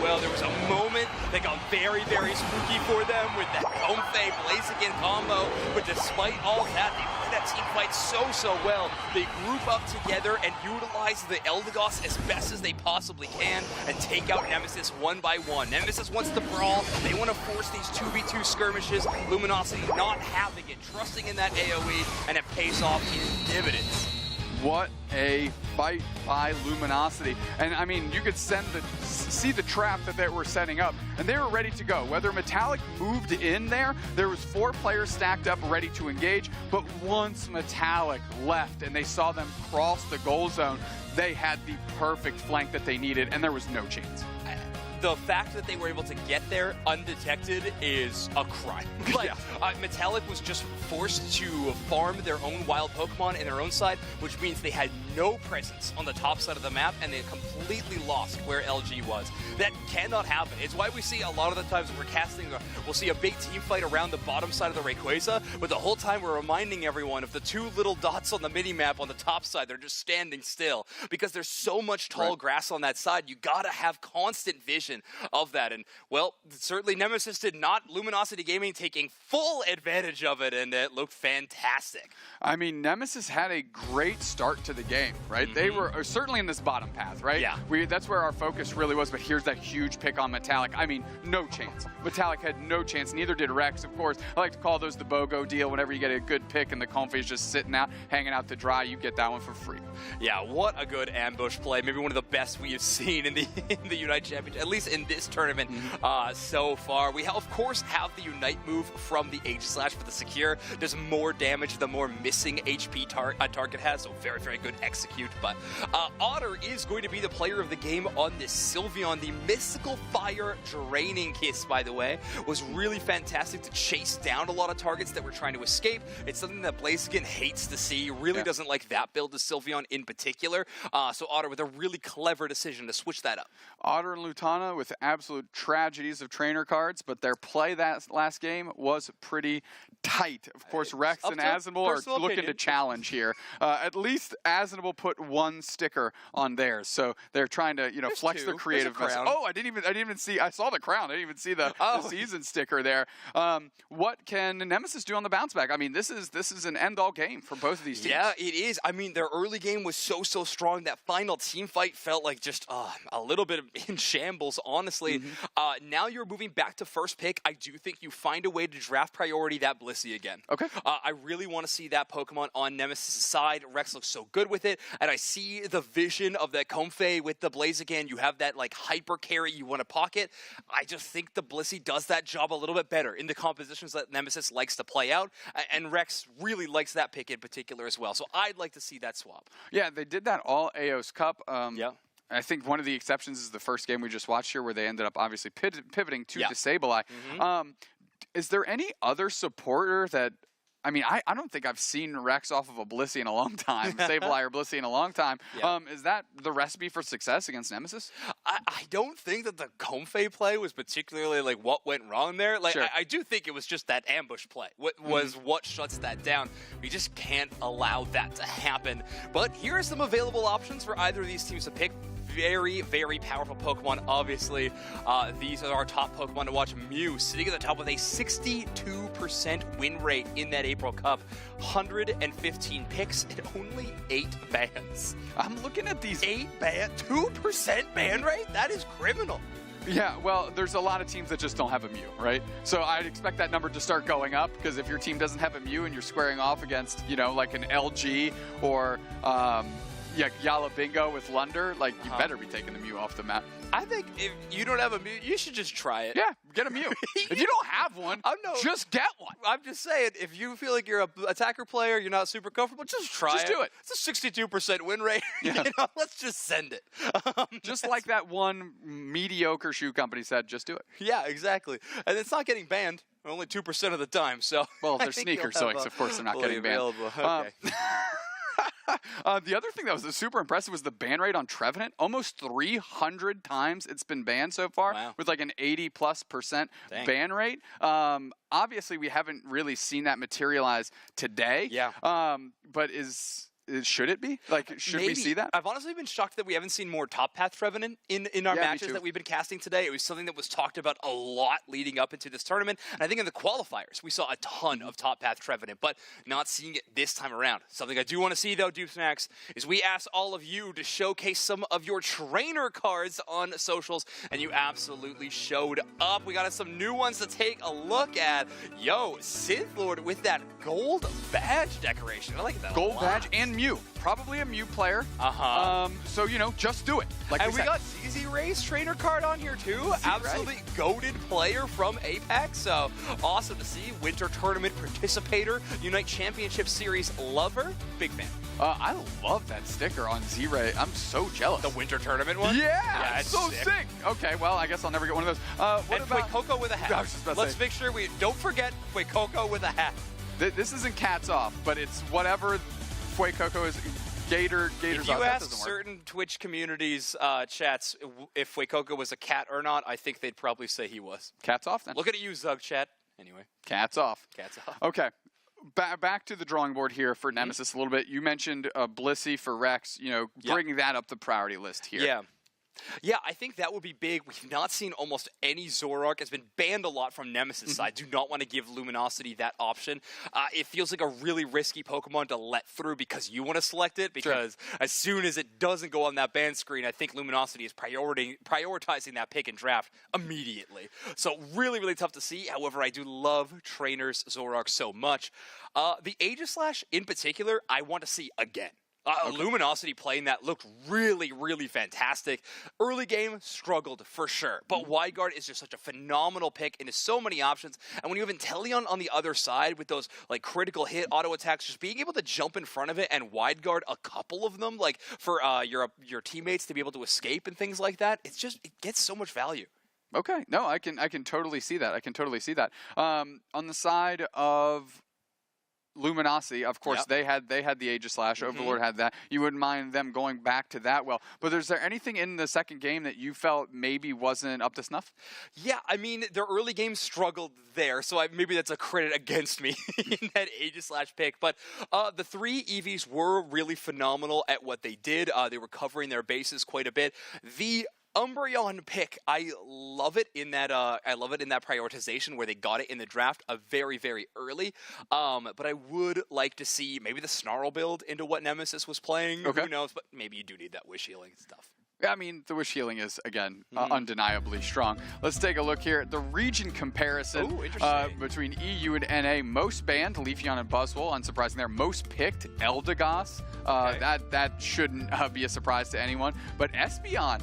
well. There was a moment that got very, very spooky for them with that Comfey Blaziken combo, but despite all that, they played that team fight so well. They group up together and utilize the Eldegoss as best as they possibly can and take out Nemesis one by one. Nemesis wants to brawl. They want to force these 2v2 skirmishes. Luminosity not having it, trusting in that AoE, and it pays off in dividends. What a fight by Luminosity. And I mean, you could see the trap that they were setting up, and they were ready to go. Whether Metallic moved in there was 4 players stacked up ready to engage, but once Metallic left and they saw them cross the goal zone, they had the perfect flank that they needed, and there was no chance. the fact that they were able to get there undetected is a crime. Like, Metallic was just forced to farm their own wild Pokemon in their own side, which means they had no presence on the top side of the map, and they completely lost where LG was. That cannot happen. It's why we see a lot of the times when we're casting, we'll see a big team fight around the bottom side of the Rayquaza, but the whole time we're reminding everyone of the 2 little dots on the mini-map on the top side. They're just standing still because there's so much tall grass on that side. You gotta have constant vision of that. And, well, certainly Nemesis did not. Luminosity Gaming taking full advantage of it, and it looked fantastic. I mean, Nemesis had a great start to the game, right? They were certainly in this bottom path, right? Yeah. That's where our focus really was, but here's that huge pick on Metallic. I mean, no chance. Metallic had no chance. Neither did Rex, of course. I like to call those the BOGO deal. Whenever you get a good pick and the Comfey is just sitting out, hanging out to dry, you get that one for free. Yeah, what a good ambush play. Maybe one of the best we have seen in the Unite Championship, at least in this tournament so far. We, of course, have the Unite move from the H-Slash for the secure. Does more damage the more missing HP a target has, so very, very good execute. But Otter is going to be the player of the game on this Sylveon. The Mystical Fire Draining Kiss, by the way, was really fantastic to chase down a lot of targets that were trying to escape. It's something that Blaziken hates to see. Really doesn't like that build to Sylveon in particular. So Otter with a really clever decision to switch that up. Otter and Lutana with absolute tragedies of trainer cards, but their play that last game was pretty tight. Of course, Rex and Aznable are looking to challenge here. At least Aznable put 1 sticker on theirs, so they're trying to, you know, flex their creative. Oh, I didn't even see. I saw the crown. I didn't even see the season sticker there. What can Nemesis do on the bounce back? I mean, this is an end-all game for both of these teams. Yeah, it is. I mean, their early game was so strong. That final team fight felt like just a little bit in shambles, honestly. Now you're moving back to first pick. I do think you find a way to draft priority that Blissey again. Okay. I really want to see that Pokemon on Nemesis' side. Rex looks so good with it, and I see the vision of that Comfey with the Blaziken. You have that like hyper carry you want to pocket. I just think the Blissey does that job a little bit better in the compositions that Nemesis likes to play out, and Rex really likes that pick in particular as well. So I'd like to see that swap. Yeah, they did that all AOS Cup. I think one of the exceptions is the first game we just watched here where they ended up obviously pivoting to Disableeye. Is there any other supporter that, I mean, I don't think I've seen Rex off of a Blissey in a long time, Disableeye or Blissey in a long time. Is that the recipe for success against Nemesis? I don't think that the Comfey play was particularly like what went wrong there. Like I do think it was just that ambush play. What shuts that down. We just can't allow that to happen. But here are some available options for either of these teams to pick. Very, very powerful Pokemon, obviously. These are our top Pokemon to watch. Mew sitting at the top with a 62% win rate in that April Cup. 115 picks and only 8 bans. I'm looking at these 8 bans, 2% ban rate? That is criminal. Yeah, well, there's a lot of teams that just don't have a Mew, right? So I'd expect that number to start going up, because if your team doesn't have a Mew and you're squaring off against, you know, like an LG or Yala Bingo with Lunder, like you better be taking the Mew off the map. I think if you don't have a Mew, you should just try it. Yeah, get a Mew. If you don't have one, just get one. I'm just saying, if you feel like you're an attacker player, you're not super comfortable, just try it. Just do it. It's a 62% win rate. You know, let's just send it. Just like that one mediocre shoe company said, just do it. Yeah, exactly. And it's not getting banned. Only 2% of the time, so. Well, they're sneakers, so of course they're not getting banned. Okay. The other thing that was super impressive was the ban rate on Trevenant. Almost 300 times it's been banned so far, with like an 80+% ban rate. Obviously, we haven't really seen that materialize today. But should it be? Like, should we see that? I've honestly been shocked that we haven't seen more top path Trevenant in our matches that we've been casting today. It was something that was talked about a lot leading up into this tournament. And I think in the qualifiers, we saw a ton of top path Trevenant, but not seeing it this time around. Something I do want to see, though, Dupe Snacks, is we asked all of you to showcase some of your trainer cards on socials, and you absolutely showed up. We got some new ones to take a look at. Yo, Sith Lord with that gold badge decoration. I like that. Gold badge and Mew. Probably a Mew player. So, you know, just do it. Like and we we got ZZ Ray's trainer card on here too. Absolutely goated player from Apex. So awesome to see. Winter Tournament participator, Unite Championship Series lover. Big fan. I love that sticker on Z-Ray. I'm so jealous. The Winter Tournament one? Yeah, it's so sick. Okay, well, I guess I'll never get one of those. What and about Coco with a hat? I was just about to Let's say. make sure we don't forget Coco with a hat. This isn't cats off, but it's whatever Coco is. Gators If off. you That ask doesn't work. certain Twitch communities, chats, if Coco was a cat or not, I think they'd probably say he was. Cats off then. Looking at you, Zug chat. Anyway. Cats off. Cats off. Okay. Back to the drawing board here for Nemesis a little bit. You mentioned Blissey for Rex, you know, bringing that up the priority list here. Yeah. Yeah, I think that would be big. We've not seen almost any Zoroark. It's been banned a lot from Nemesis' side. Do not want to give Luminosity that option. It feels like a really risky Pokemon to let through because you want to select it, because as soon as it doesn't go on that ban screen, I think Luminosity is prioritizing that pick and draft immediately. So really, really tough to see. However, I do love Trainers Zoroark so much. The Aegislash in particular, I want to see again. Luminosity playing that looked really, really fantastic. Early game, struggled for sure. But Wide Guard is just such a phenomenal pick and has so many options. And when you have Inteleon on the other side with those like critical hit auto attacks, just being able to jump in front of it and Wide Guard a couple of them, like for your teammates to be able to escape and things like that, it gets so much value. Okay. No, I can totally see that. I can totally see that. On the side of Luminosity, of course, they had the Aegislash. Overlord had that. You wouldn't mind them going back to that well. But is there anything in the second game that you felt maybe wasn't up to snuff? Yeah, I mean, their early game struggled there, so maybe that's a credit against me in that Aegislash pick. But the three EVs were really phenomenal at what they did. They were covering their bases quite a bit. The Umbreon pick, I love it in that prioritization where they got it in the draft very, very early. But I would like to see maybe the Snarl build into what Nemesis was playing. Okay. Who knows? But maybe you do need that wish healing stuff. I mean, the wish healing is, again, undeniably strong. Let's take a look here at the region comparison between EU and NA. Most banned, Leafeon and Buzzwole. Unsurprising there. Most picked, Eldegoss. That shouldn't be a surprise to anyone. But Espeon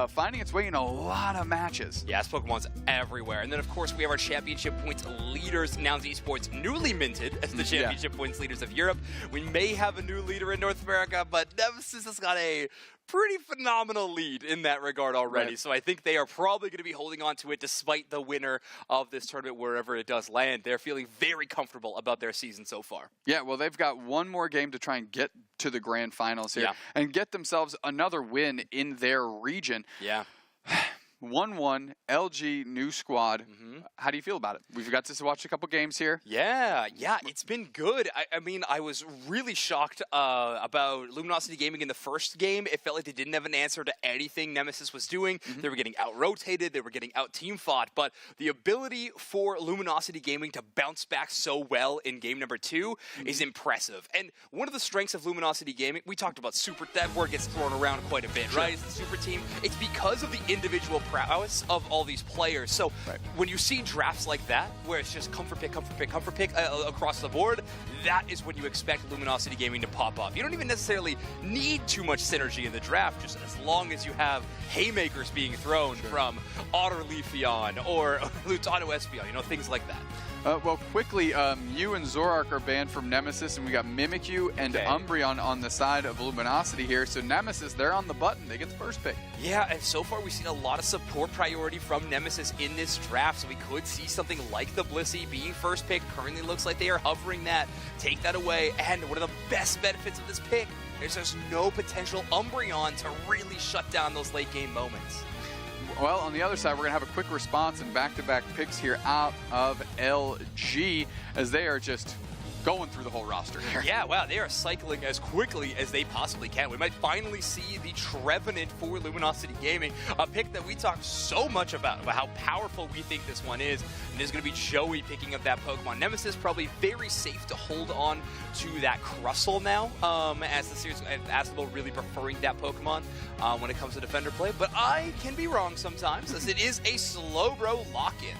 finding its way in a lot of matches. Yes, Pokemon's everywhere. And then, of course, we have our championship points leaders. Nouns Esports newly minted as the championship points leaders of Europe. We may have a new leader in North America, but Nemesis has got a pretty phenomenal lead in that regard already. So I think they are probably going to be holding on to it despite the winner of this tournament, wherever it does land. They're feeling very comfortable about their season so far. Yeah, well, they've got one more game to try and get to the grand finals here and get themselves another win in their region. Yeah. 1-1, LG, new squad. How do you feel about it? We've got to watch a couple games here. Yeah, it's been good. I mean, I was really shocked about Luminosity Gaming in the first game. It felt like they didn't have an answer to anything Nemesis was doing. They were getting out-rotated. They were getting out-team fought. But the ability for Luminosity Gaming to bounce back so well in game number 2 is impressive. And one of the strengths of Luminosity Gaming, we talked about that word gets thrown around quite a bit, right? It's the super team. It's because of the individual prowess of all these players. So when you see drafts like that, where it's just comfort pick across the board, that is when you expect Luminosity Gaming to pop up. You don't even necessarily need too much synergy in the draft, just as long as you have haymakers being thrown from Otter Leafeon or Lutano Espeon, you know, things like that. Well, quickly, Mew and Zoroark are banned from Nemesis, and we got Mimikyu and Umbreon on the side of Luminosity here. So Nemesis, they're on the button. They get the first pick. Yeah, and so far we've seen a lot of support priority from Nemesis in this draft, so we could see something like the Blissey being first pick. Currently looks like they are hovering that. Take that away, and one of the best benefits of this pick is there's no potential Umbreon to really shut down those late game moments. Well, on the other side, we're going to have a quick response and back-to-back picks here out of LG as they are just going through the whole roster here. Yeah, wow, they are cycling as quickly as they possibly can. We might finally see the Trevenant for Luminosity Gaming, a pick that we talked so much about how powerful we think this one is. And it's going to be Joey picking up that Pokemon. Nemesis probably very safe to hold on to that Crustle now, as the series, as Aslo really preferring that Pokemon when it comes to defender play. But I can be wrong sometimes, as it is a Slowbro lock-in.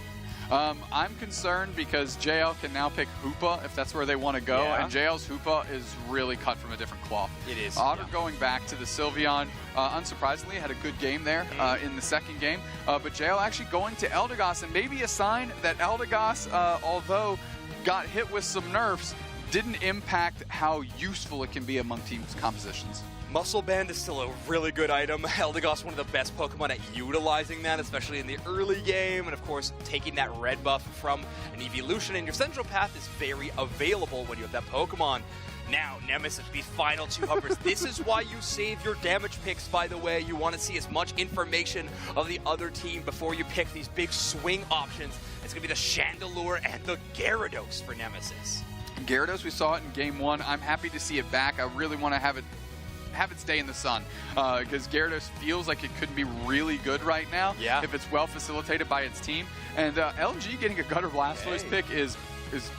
I'm concerned because JL can now pick Hoopa if that's where they want to go, and JL's Hoopa is really cut from a different cloth. It is. Otter going back to the Sylveon, unsurprisingly, had a good game there in the second game, but JL actually going to Eldegoss, and maybe a sign that Eldegoss, although got hit with some nerfs, didn't impact how useful it can be among teams' compositions. Muscle Band is still a really good item. Eldegoss, one of the best Pokemon at utilizing that, especially in the early game. And of course, taking that red buff from an evolution in your central path is very available when you have that Pokemon. Now, Nemesis, these final two hovers. This is why you save your damage picks, by the way. You want to see as much information of the other team before you pick these big swing options. It's going to be the Chandelure and the Gyarados for Nemesis. Gyarados, we saw it in Game 1. I'm happy to see it back. I really want to have it stay in the sun because Gyarados feels like it could be really good right now if it's well facilitated by its team. And LG getting a Gutter Blastoise pick is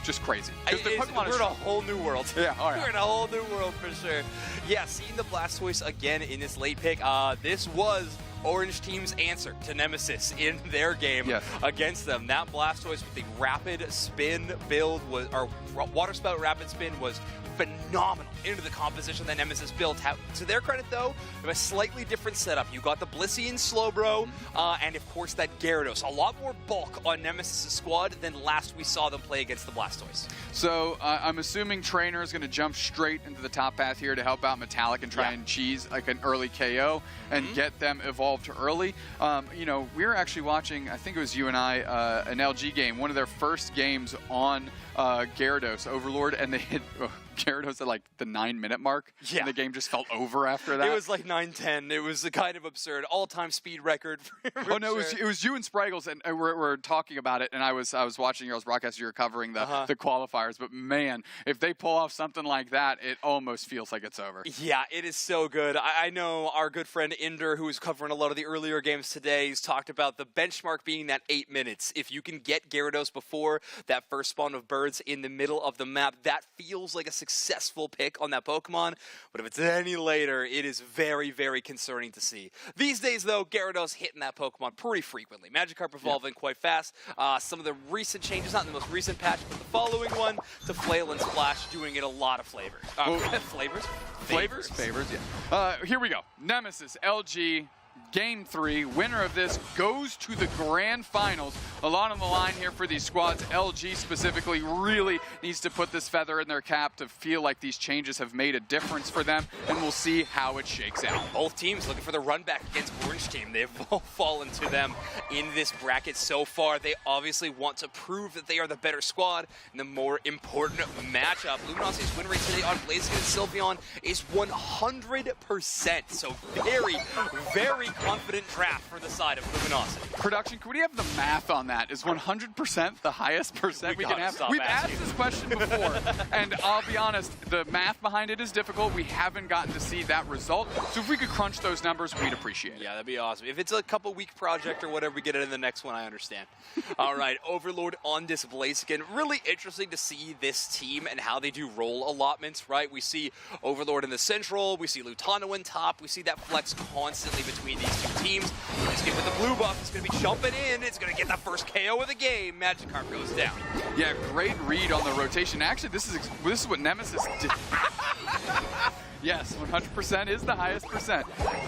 just crazy. We're in a whole new world. Yeah, all right. We're in a whole new world for sure. Yeah, seeing the Blastoise again in this late pick, this was Orange Team's answer to Nemesis in their game against them. That Blastoise with the Rapid Spin build or Water Spout Rapid Spin was phenomenal into the composition that Nemesis built. To their credit, though, they have a slightly different setup. You got the Blissey and Slowbro, and of course that Gyarados. A lot more bulk on Nemesis' squad than last we saw them play against the Blastoise. So I'm assuming Trainer is going to jump straight into the top path here to help out Metallic and try and cheese like an early KO and get them evolved early. You know, we were actually watching, I think it was you and I, an LG game, one of their first games on Gyarados Overlord, and they hit Gyarados at like the 9-minute mark. Yeah. And the game just felt over after that. It was like 9:10. It was kind of absurd. All-time speed record. Oh no, it was you and Spraggles, and we're talking about it. And I was watching your broadcast. You were covering the qualifiers. But man, if they pull off something like that, it almost feels like it's over. Yeah, it is so good. I know our good friend Inder, who was covering a lot of the earlier games today, he's talked about the benchmark being that 8 minutes. If you can get Gyarados before that first spawn of birds in the middle of the map, that feels like a successful pick on that Pokemon, but if it's any later, it is very, very concerning to see. These days, though, Gyarados hitting that Pokemon pretty frequently. Magikarp evolving quite fast. Some of the recent changes, not in the most recent patch, but the following one, to Flail and Splash, doing it a lot of flavors. Favors, yeah. Here we go. Nemesis, LG, Game 3, winner of this goes to the grand finals. A lot on the line here for these squads. LG specifically really needs to put this feather in their cap to feel like these changes have made a difference for them, and we'll see how it shakes out. Both teams looking for the run back against Orange Team. They've all fallen to them in this bracket so far. They obviously want to prove that they are the better squad in the more important matchup. Luminosity's win rate today on Blaziken and Sylveon is 100%. So very, very confident draft for the side of Luminosity. Production, could we have the math on that? Is 100% the highest percent we can have? We've asked this question before, and I'll be honest, the math behind it is difficult. We haven't gotten to see that result, so if we could crunch those numbers, we'd appreciate it. Yeah, that'd be awesome. If it's a couple-week project or whatever, we get it in the next one, I understand. All right, Overlord on this Blaziken. Really interesting to see this team and how they do role allotments, right? We see Overlord in the central, we see Lutano in top, we see that flex constantly between these two teams. This kid with the blue buff is going to be jumping in. It's going to get the first KO of the game. Magikarp goes down. Yeah, great read on the rotation. Actually, this is what Nemesis did. Yes, 100% is the highest percent.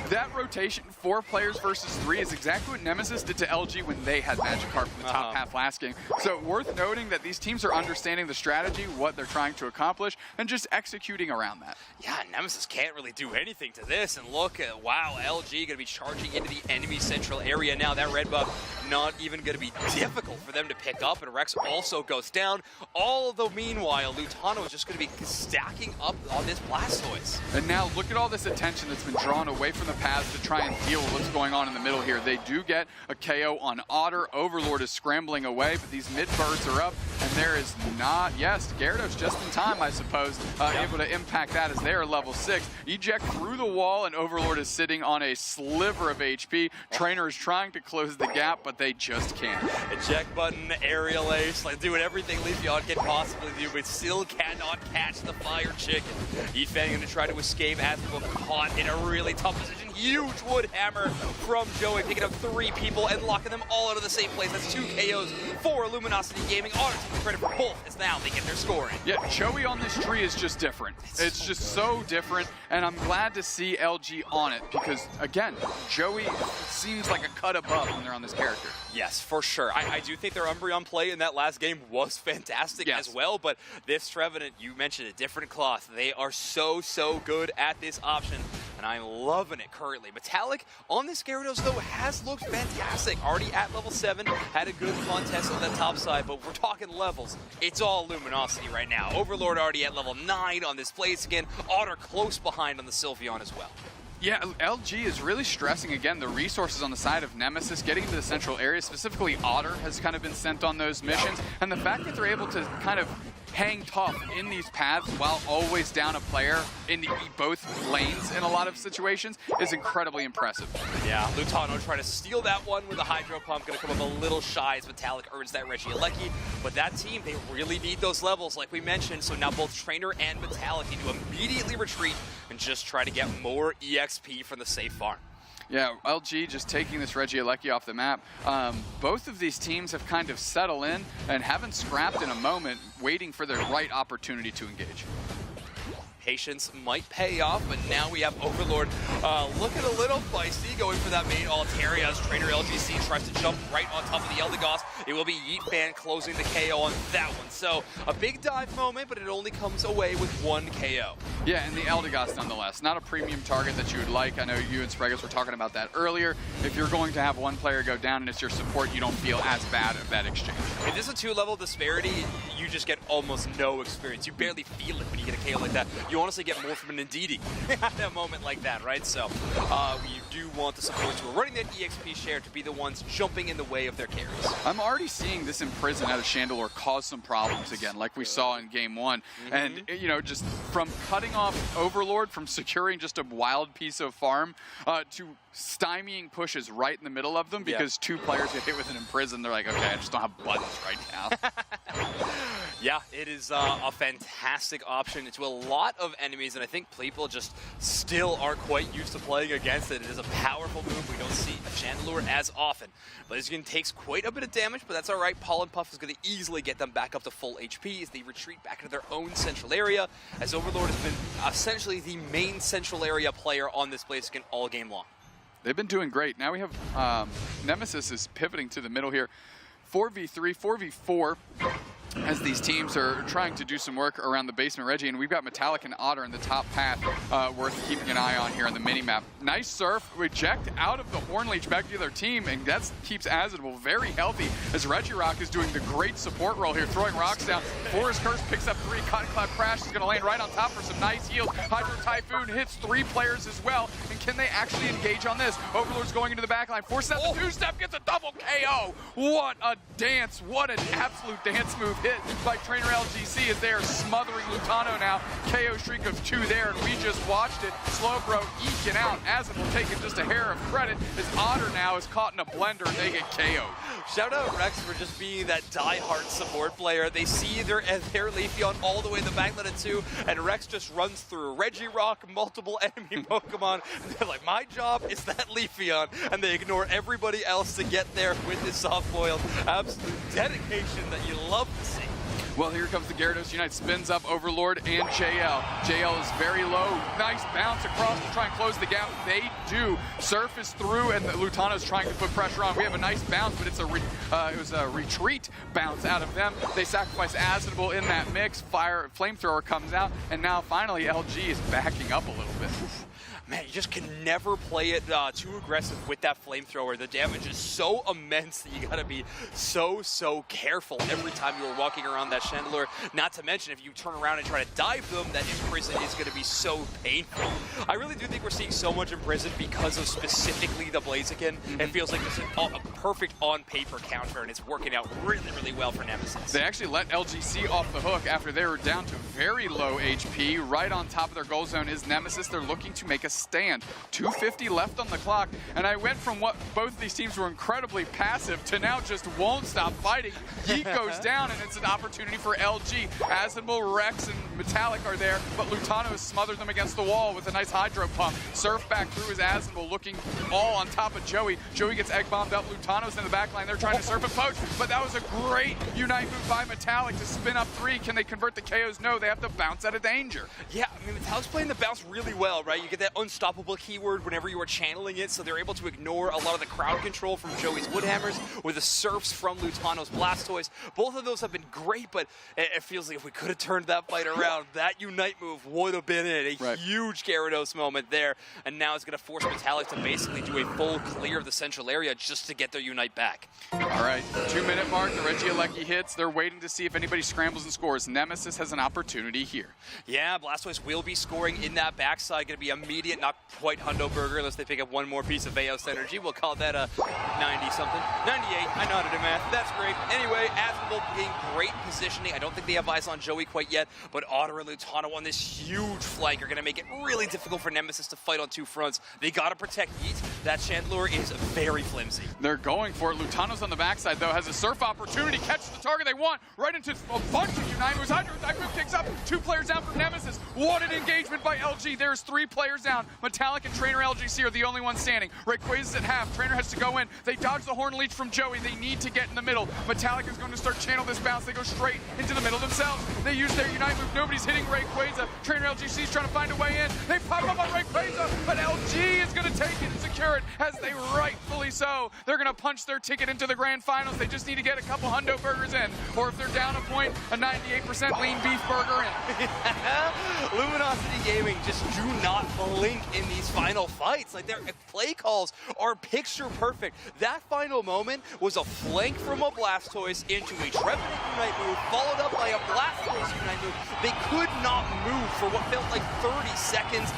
That rotation, 4 players versus 3, is exactly what Nemesis did to LG when they had Magikarp in the top half last game. So worth noting that these teams are understanding the strategy, what they're trying to accomplish, and just executing around that. Yeah, Nemesis can't really do anything to this. And look at, wow, LG going to be charging into the enemy central area now. That red buff not even going to be difficult for them to pick up, and Rex also goes down. Although meanwhile, Lutano is just going to be stacking up on this Blastoise. And now look at all this attention that's been drawn away from the paths to try and deal with what's going on in the middle here. They do get a KO on Otter. Overlord is scrambling away, but these mid birds are up. And there is not, yes, Gyarados just in time, I suppose, able to impact that as they are level 6. Eject through the wall, and Overlord is sitting on a sliver of HP. Trainer is trying to close the gap, but they just can't. Eject button, aerial ace, like doing everything Leafeon can possibly do, but still cannot catch the Fire Chicken. Efang going to try to escape as we're caught in a really tough position. Huge wood hammer from Joey, picking up 3 people and locking them all out of the same place. That's 2 KOs for Luminosity Gaming. Honor taking credit for both as now they get their scoring. Yeah, Joey on this tree is just different. It's just so different, and I'm glad to see LG on it because, again, Joey seems like a cut above when they're on this character. Yes, for sure. I do think their Umbreon play in that last game was fantastic as well, but this Trevenant, you mentioned a different cloth. They are so good at this option, and I'm loving it currently. Metallic on this Gyarados, though, has looked fantastic. Already at level 7, had a good contest on the top side, but we're talking levels. It's all Luminosity right now. Overlord already at level 9 on this place again. Otter close behind on the Sylveon as well. Yeah, LG is really stressing, again, the resources on the side of Nemesis. Getting into the central area, specifically Otter, has kind of been sent on those missions. And the fact that they're able to kind of hang tough in these paths while always down a player in both lanes in a lot of situations is incredibly impressive. Yeah, Lutano trying to steal that one with a Hydro Pump. Going to come up a little shy as Metallic earns that Regieleki. But that team, they really need those levels, like we mentioned. So now both Trainer and Metallic need to immediately retreat and just try to get more EXP from the safe farm. Yeah, LG just taking this Regieleki off the map. Both of these teams have kind of settled in and haven't scrapped in a moment, waiting for the right opportunity to engage. Patience might pay off, but now we have Overlord looking a little feisty, going for that main Altaria as Trainer LGC tries to jump right on top of the Eldegoss. It will be Yeet Fan closing the KO on that one. So a big dive moment, but it only comes away with 1 KO. Yeah, and the Eldegoss nonetheless. Not a premium target that you would like. I know you and Spregus were talking about that earlier. If you're going to have one player go down and it's your support, you don't feel as bad of that exchange. If this is a 2-level disparity, you just get almost no experience. You barely feel it when you get a KO like that. You honestly get more from an Ndidi at a moment like that, right? So we do want the supports who are running that EXP share to be the ones jumping in the way of their carries. I'm already seeing this Imprison out of Chandelure cause some problems again, like we saw in Game 1. And, you know, just from cutting off Overlord, from securing just a wild piece of farm, to stymieing pushes right in the middle of them because 2 players get hit with an Imprison. They're like, okay, I just don't have buttons right now. Yeah, it is a fantastic option to a lot of enemies, and I think people just still aren't quite used to playing against it. It is a powerful move. We don't see a Chandelure as often. Blaziken takes quite a bit of damage, but that's all right. Pollen Puff is going to easily get them back up to full HP as they retreat back into their own central area, as Overlord has been essentially the main central area player on this Blaziken all game long. They've been doing great. Now we have Nemesis is pivoting to the middle here. 4v3, 4v4. As these teams are trying to do some work around the basement Reggie, and we've got Metallic and Otter in the top path worth keeping an eye on here on the mini-map. Nice surf, reject out of the Hornleech back to the other team, and that keeps Azadable very healthy as Regirock is doing the great support role here, throwing rocks down. Forest Curse picks up 3, Cotton Cloud Crash is going to land right on top for some nice heals. Hydro Typhoon hits 3 players as well, and can they actually engage on this? Overlord's going into the backline, forces out the 2-step, gets a double KO. What a dance, what an absolute dance move hit by Trainer LGC as they are smothering Lutano now. KO streak of 2 there, and we just watched it. Slowbro eking out. Azadable taking just a hair of credit as Otter now is caught in a blender and they get KO'd. Shout out Rex for just being that die-hard support player. They see their Leafeon all the way in the backline at 2, and Rex just runs through Regirock, multiple enemy Pokemon, and they're like, my job is that Leafeon, and they ignore everybody else to get there with this soft-boiled. Absolute dedication that you love to see. Well, here comes the Gyarados Unite, spins up Overlord and JL. JL is very low. Nice bounce across to try and close the gap. They do. Surf is through, and Lutano is trying to put pressure on. We have a nice bounce, but it's it was a retreat bounce out of them. They sacrifice Azadable in that mix. Flamethrower comes out, and now finally LG is backing up a little bit. Man, you just can never play it too aggressive with that flamethrower. The damage is so immense that you gotta be so careful every time you are walking around that Chandelure. Not to mention, if you turn around and try to dive them, that Imprison is gonna be so painful. I really do think we're seeing so much Imprison because of specifically the Blaziken. It feels like this is a perfect on-paper counter, and it's working out really well for Nemesis. They actually let LGC off the hook after they were down to very low HP. Right on top of their goal zone is Nemesis. They're looking to make a stand. 250 left on the clock, and I went from what both of these teams were incredibly passive to now just won't stop fighting. Yeet goes down, and it's an opportunity for LG. Asimil, Rex, and Metallic are there, but Lutano has smothered them against the wall with a nice hydro pump. Surf back through his Asimil, looking all on top of Joey. Joey gets egg bombed up. Lutano's in the back line. They're trying to surf and poach, but that was a great Unite move by Metallic to spin up 3. Can they convert the KOs? No, they have to bounce out of danger. Yeah, I mean, Metallic's playing the bounce really well, right? You get that unstoppable keyword whenever you are channeling it, so they're able to ignore a lot of the crowd control from Joey's Woodhammers with the surfs from Lutano's Blastoise. Both of those have been great, but it feels like if we could have turned that fight around, that Unite move would have been it. A huge Gyarados moment there, and now it's going to force Metallic to basically do a full clear of the central area just to get their Unite back. All right, 2-minute mark, the Regieleki hits. They're waiting to see if anybody scrambles and scores. Nemesis has an opportunity here. Yeah, Blastoise will be scoring in that backside. Going to be immediate, not quite Hundo Burger unless they pick up one more piece of Veos energy. We'll call that a 90-something. 98, I know how to do math. That's great. Anyway, Asimil being great positioning. I don't think they have eyes on Joey quite yet, but Otter and Lutano on this huge flank are going to make it really difficult for Nemesis to fight on 2 fronts. They got to protect Yeet. That Chandelure is very flimsy. They're going for it. Lutano's on the backside, though, has a surf opportunity, catches the target they want, right into a bunch of Unite moves. Hydro kicks up, 2 players down for Nemesis. What an engagement by LG. There's 3 players down. Metallic and Trainer LGC are the only ones standing. Rayquaza's at half. Trainer has to go in. They dodge the Horn Leech from Joey. They need to get in the middle. Metallic is going to start channel this bounce. They go straight into the middle themselves. They use their Unite move. Nobody's hitting Rayquaza. Trainer LGC is trying to find a way in. They pop up on Rayquaza, but LG is going to take it and secure it, as they rightfully so. They're going to punch their ticket into the grand finals. They just need to get a couple Hundo Burgers in, or if they're down a point, a 98% lean beef burger in. Luminosity Gaming just do not blink in these final fights. Like, their play calls are picture perfect. That final moment was a flank from a Blastoise into a Trevenant Unite move, followed up by a Blastoise Unite move. They could not move for what felt like 30 seconds.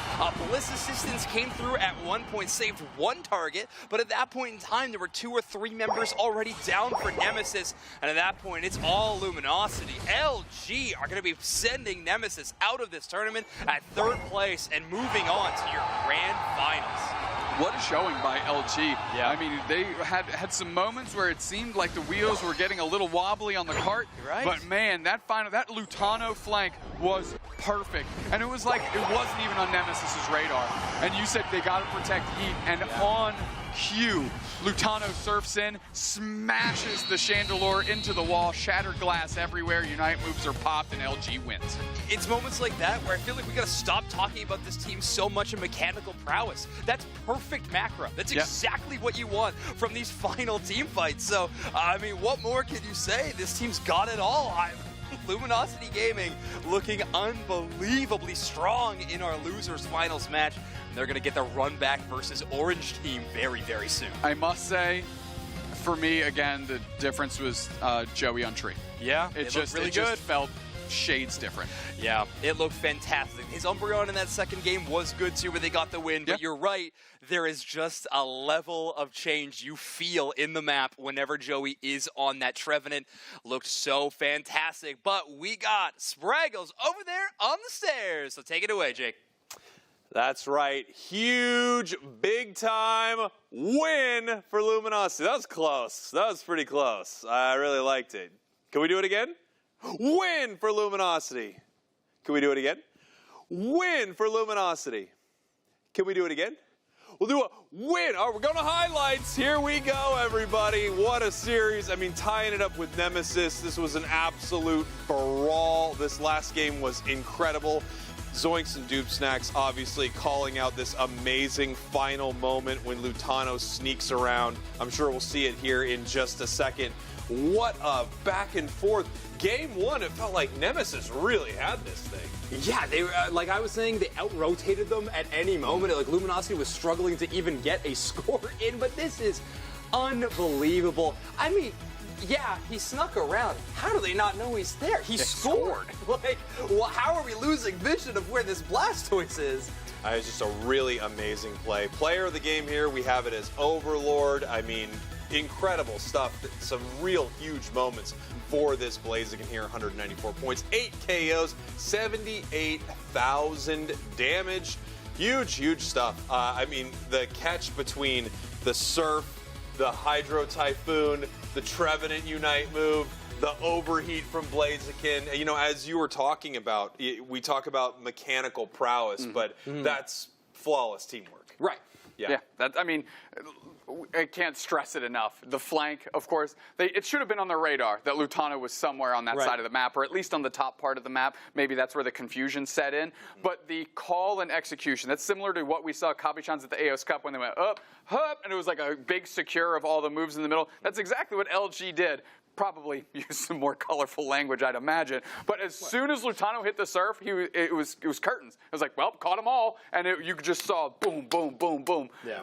Bliss Assistance came through at one point, saved 1 target, but at that point in time, there were 2 or 3 members already down for Nemesis, and at that point, it's all Luminosity. LG are going to be sending Nemesis out of this tournament at 3rd place and moving on to your grand finals. What a showing by LG. Yeah. I mean, they had some moments where it seemed like the wheels were getting a little wobbly on the cart. Right. But man, that Lutano flank was perfect. And it was like, it wasn't even on Nemesis's radar. And you said they got to protect Yeet, and on cue, Lutano surfs in, smashes the Chandelure into the wall, shattered glass everywhere, Unite moves are popped, and LG wins. It's moments like that where I feel like we gotta stop talking about this team so much in mechanical prowess. That's perfect macro. That's exactly what you want from these final team fights. So, I mean, what more can you say? This team's got it all. Luminosity Gaming looking unbelievably strong in our losers finals match. They're going to get the run back versus Orange team very soon. I must say, for me, again, the difference was Joey on Tree. Yeah, it just felt shades different. Yeah, it looked fantastic. His Umbreon in that second game was good too, but they got the win. But you're right, there is just a level of change you feel in the map whenever Joey is on that Trevenant. Looked so fantastic. But we got Spraggles over there on the stairs. So take it away, Jake. That's right. Huge, big-time win for Luminosity. That was close. That was pretty close. I really liked it. Can we do it again? Win for Luminosity. Can we do it again? Win for Luminosity. Can we do it again? We'll do a win. All right, we're going to highlights. Here we go, everybody. What a series. I mean, tying it up with Nemesis, this was an absolute brawl. This last game was incredible. Zoinks and Dupe Snacks obviously calling out this amazing final moment when Lutano sneaks around. I'm sure we'll see it here in just a second. What a back and forth. Game one, it felt like Nemesis really had this thing. Yeah, they were, like I was saying, they out-rotated them at any moment. Like, Luminosity was struggling to even get a score in, but this is unbelievable. I mean, yeah, he snuck around. How do they not know he's there? He scored. Like, well, how are we losing vision of where this Blastoise is? It's just a really amazing play. Player of the game here, we have it as Overlord. I mean, incredible stuff. Some real huge moments for this Blaziken here. 194 points, 8 KOs, 78,000 damage. Huge, huge stuff. I mean, the catch between the Surf, the Hydro Typhoon, the Trevenant Unite move, the overheat from Blaziken. You know, as you were talking about, we talk about mechanical prowess, but that's flawless teamwork. Right. Yeah, I mean, I can't stress it enough. The flank, of course, it should have been on their radar that Lutano was somewhere on that side of the map, or at least on the top part of the map. Maybe that's where the confusion set in. But the call and execution, that's similar to what we saw Kabi-chan's at the AOS Cup when they went up, and it was like a big secure of all the moves in the middle. That's exactly what LG did. Probably use some more colorful language, I'd imagine. But as soon as Lutano hit the Surf, it was curtains. It was like, well, caught them all, and you just saw boom, boom, boom, boom. Yeah.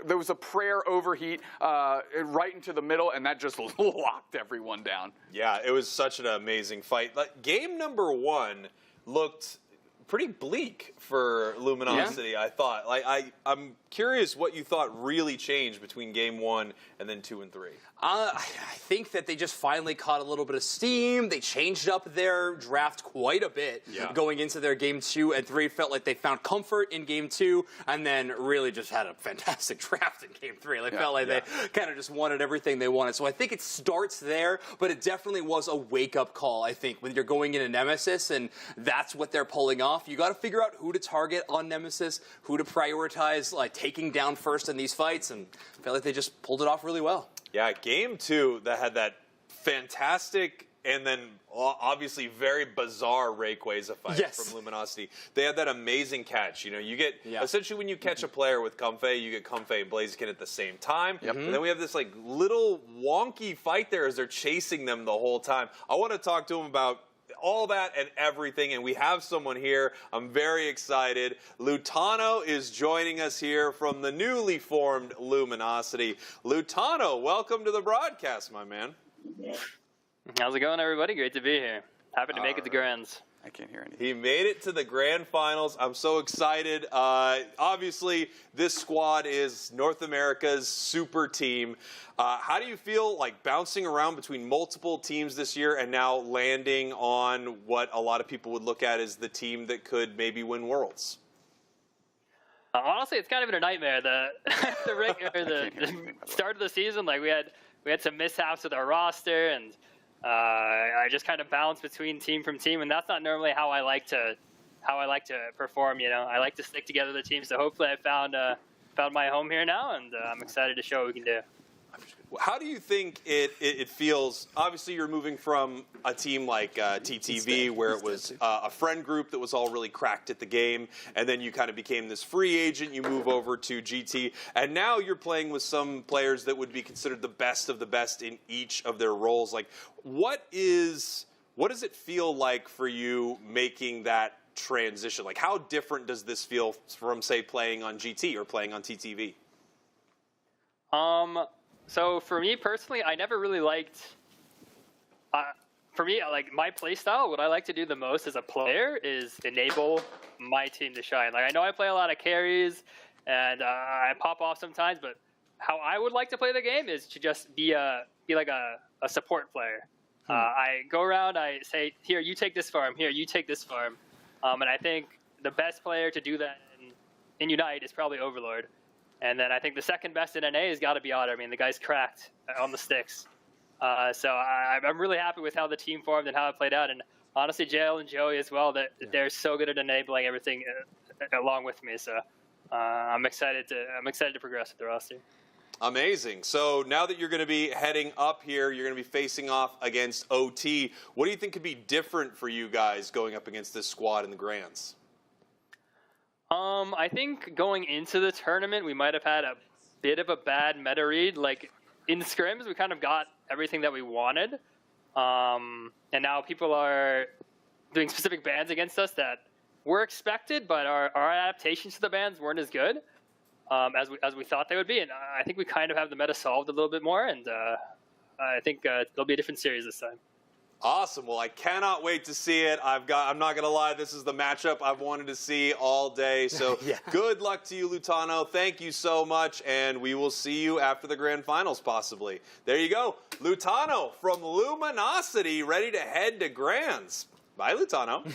There was a prayer overheat right into the middle, and that just locked everyone down. Yeah, it was such an amazing fight. Like, game number one looked pretty bleak for Luminosity, I thought. Like, I'm curious what you thought really changed between game one and then 2 and 3. I think that they just finally caught a little bit of steam. They changed up their draft quite a bit going into their game 2 and 3. It felt like they found comfort in game 2 and then really just had a fantastic draft in game 3. Like, felt like they kind of just wanted everything they wanted. So I think it starts there, but it definitely was a wake-up call, I think, when you're going into Nemesis, and that's what they're pulling off. You got to figure out who to target on Nemesis, who to prioritize, like, taking down first in these fights, and I felt like they just pulled it off really well. Yeah, game 2 that had that fantastic and then obviously very bizarre Rayquaza fight from Luminosity. They had that amazing catch. You know, you get essentially when you catch a player with Comfey, you get Comfey and Blaziken at the same time. And then we have this like little wonky fight there as they're chasing them the whole time. I want to talk to them about all that and everything, and we have someone here. I'm very excited. Lutano is joining us here from the newly formed Luminosity. Lutano, welcome to the broadcast, my man. How's it going, everybody? Great to be here. Happy to make it to Grands. I can't hear anything. He made it to the grand finals. I'm so excited. Obviously, this squad is North America's super team. How do you feel like bouncing around between multiple teams this year and now landing on what a lot of people would look at as the team that could maybe win Worlds? Honestly, it's kind of been a nightmare. The start of the season, like we had some mishaps with our roster, and I just kind of bounce between team from team, and that's not normally how I like to perform. You know, I like to stick together the team. So hopefully, I found my home here now, and I'm excited to show what we can do. How do you think it feels? Obviously, you're moving from a team like TTV, where it was a friend group that was all really cracked at the game, and then you kind of became this free agent. You move over to GT, and now you're playing with some players that would be considered the best of the best in each of their roles. Like, what does it feel like for you making that transition? Like, how different does this feel from, say, playing on GT or playing on TTV? So for me personally, I never really liked. For me, like my play style, what I like to do the most as a player is enable my team to shine. Like I know I play a lot of carries, and I pop off sometimes, but how I would like to play the game is to just be like a support player. I go around, I say, here, you take this farm. Here, you take this farm. And I think the best player to do that in Unite is probably Overlord. And then I think the second best in NA has got to be Otter. I mean, the guy's cracked on the sticks. So I'm really happy with how the team formed and how it played out. And honestly, JL and Joey as well, that they're so good at enabling everything along with me. So I'm excited to progress with the roster. Amazing. So now that you're going to be heading up here, you're going to be facing off against OT. What do you think could be different for you guys going up against this squad in the Grands? I think going into the tournament, we might have had a bit of a bad meta read. Like, in scrims, we kind of got everything that we wanted. And now people are doing specific bans against us that were expected, but our adaptations to the bans weren't as good as we thought they would be. And I think we kind of have the meta solved a little bit more, and I think there'll be a different series this time. Awesome. Well, I cannot wait to see it. I'm not going to lie, this is the matchup I've wanted to see all day. So good luck to you, Lutano. Thank you so much, and we will see you after the grand finals, possibly. There you go. Lutano from Luminosity, ready to head to grands. Bye, Lutano.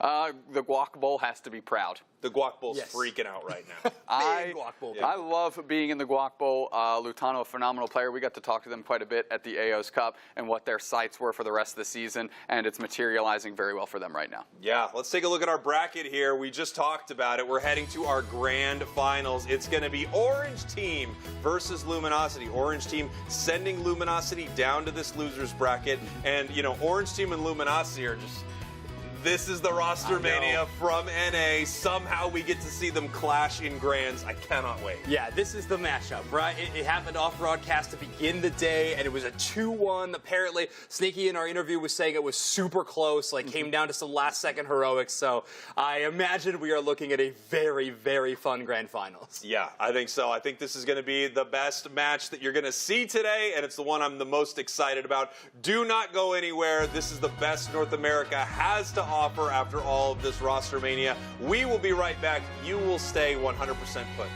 The Guac Bowl has to be proud. The Guac Bowl's freaking out right now. I love being in the Guac Bowl. Lutano, a phenomenal player. We got to talk to them quite a bit at the AOS Cup and what their sights were for the rest of the season, and it's materializing very well for them right now. Yeah, let's take a look at our bracket here. We just talked about it. We're heading to our grand finals. It's going to be Orange Team versus Luminosity. Orange Team sending Luminosity down to this loser's bracket, and, you know, Orange Team and Luminosity are just... This is the roster mania from NA. Somehow we get to see them clash in grands. I cannot wait. Yeah, this is the matchup, right? It happened off broadcast to begin the day, and it was a 2-1. Apparently, Sneaky in our interview was saying it was super close, like came down to some last-second heroics. So I imagine we are looking at a very, very fun grand finals. Yeah, I think so. I think this is going to be the best match that you're going to see today, and it's the one I'm the most excited about. Do not go anywhere. This is the best North America has to offer after all of this roster mania. We will be right back. You will stay 100% put.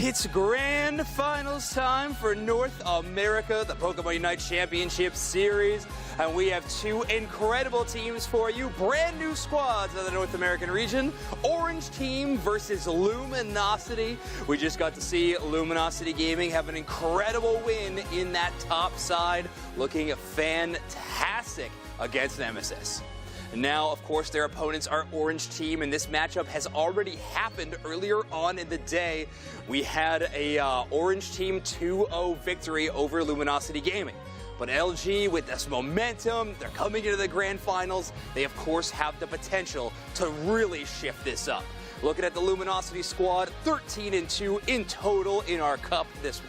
It's grand finals time for North America, the Pokémon UNITE Championship Series. And we have two incredible teams for you, brand new squads of the North American region. Orange Team versus Luminosity. We just got to see Luminosity Gaming have an incredible win in that top side, looking fantastic against Nemesis. Now, of course, their opponents are Orange Team, and this matchup has already happened earlier on in the day. We had a Orange Team 2-0 victory over Luminosity Gaming. But LG, with this momentum, they're coming into the grand finals. They, of course, have the potential to really shift this up. Looking at the Luminosity squad, 13-2 in total in our cup this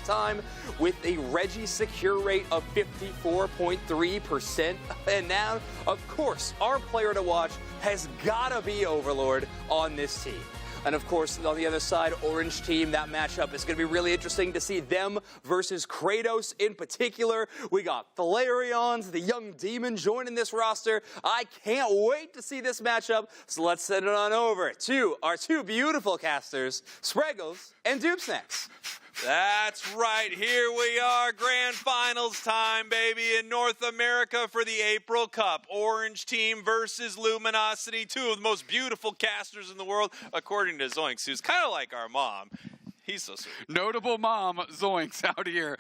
time, with a Reggie secure rate of 54.3%. And now, of course, our player to watch has gotta be Overlord on this team. And of course, on the other side, Orange Team, that matchup is going to be really interesting to see them versus Kratos in particular. We got Flareons, the young demon, joining this roster. I can't wait to see this matchup. So let's send it on over to our two beautiful casters, Spreggles and Doopsnacks. That's right. Here we are. Grand finals time, baby, in North America for the April Cup. Orange Team versus Luminosity, two of the most beautiful casters in the world, according to Zoinks, who's kind of like our mom. He's so sweet. Notable mom, Zoinks, out here.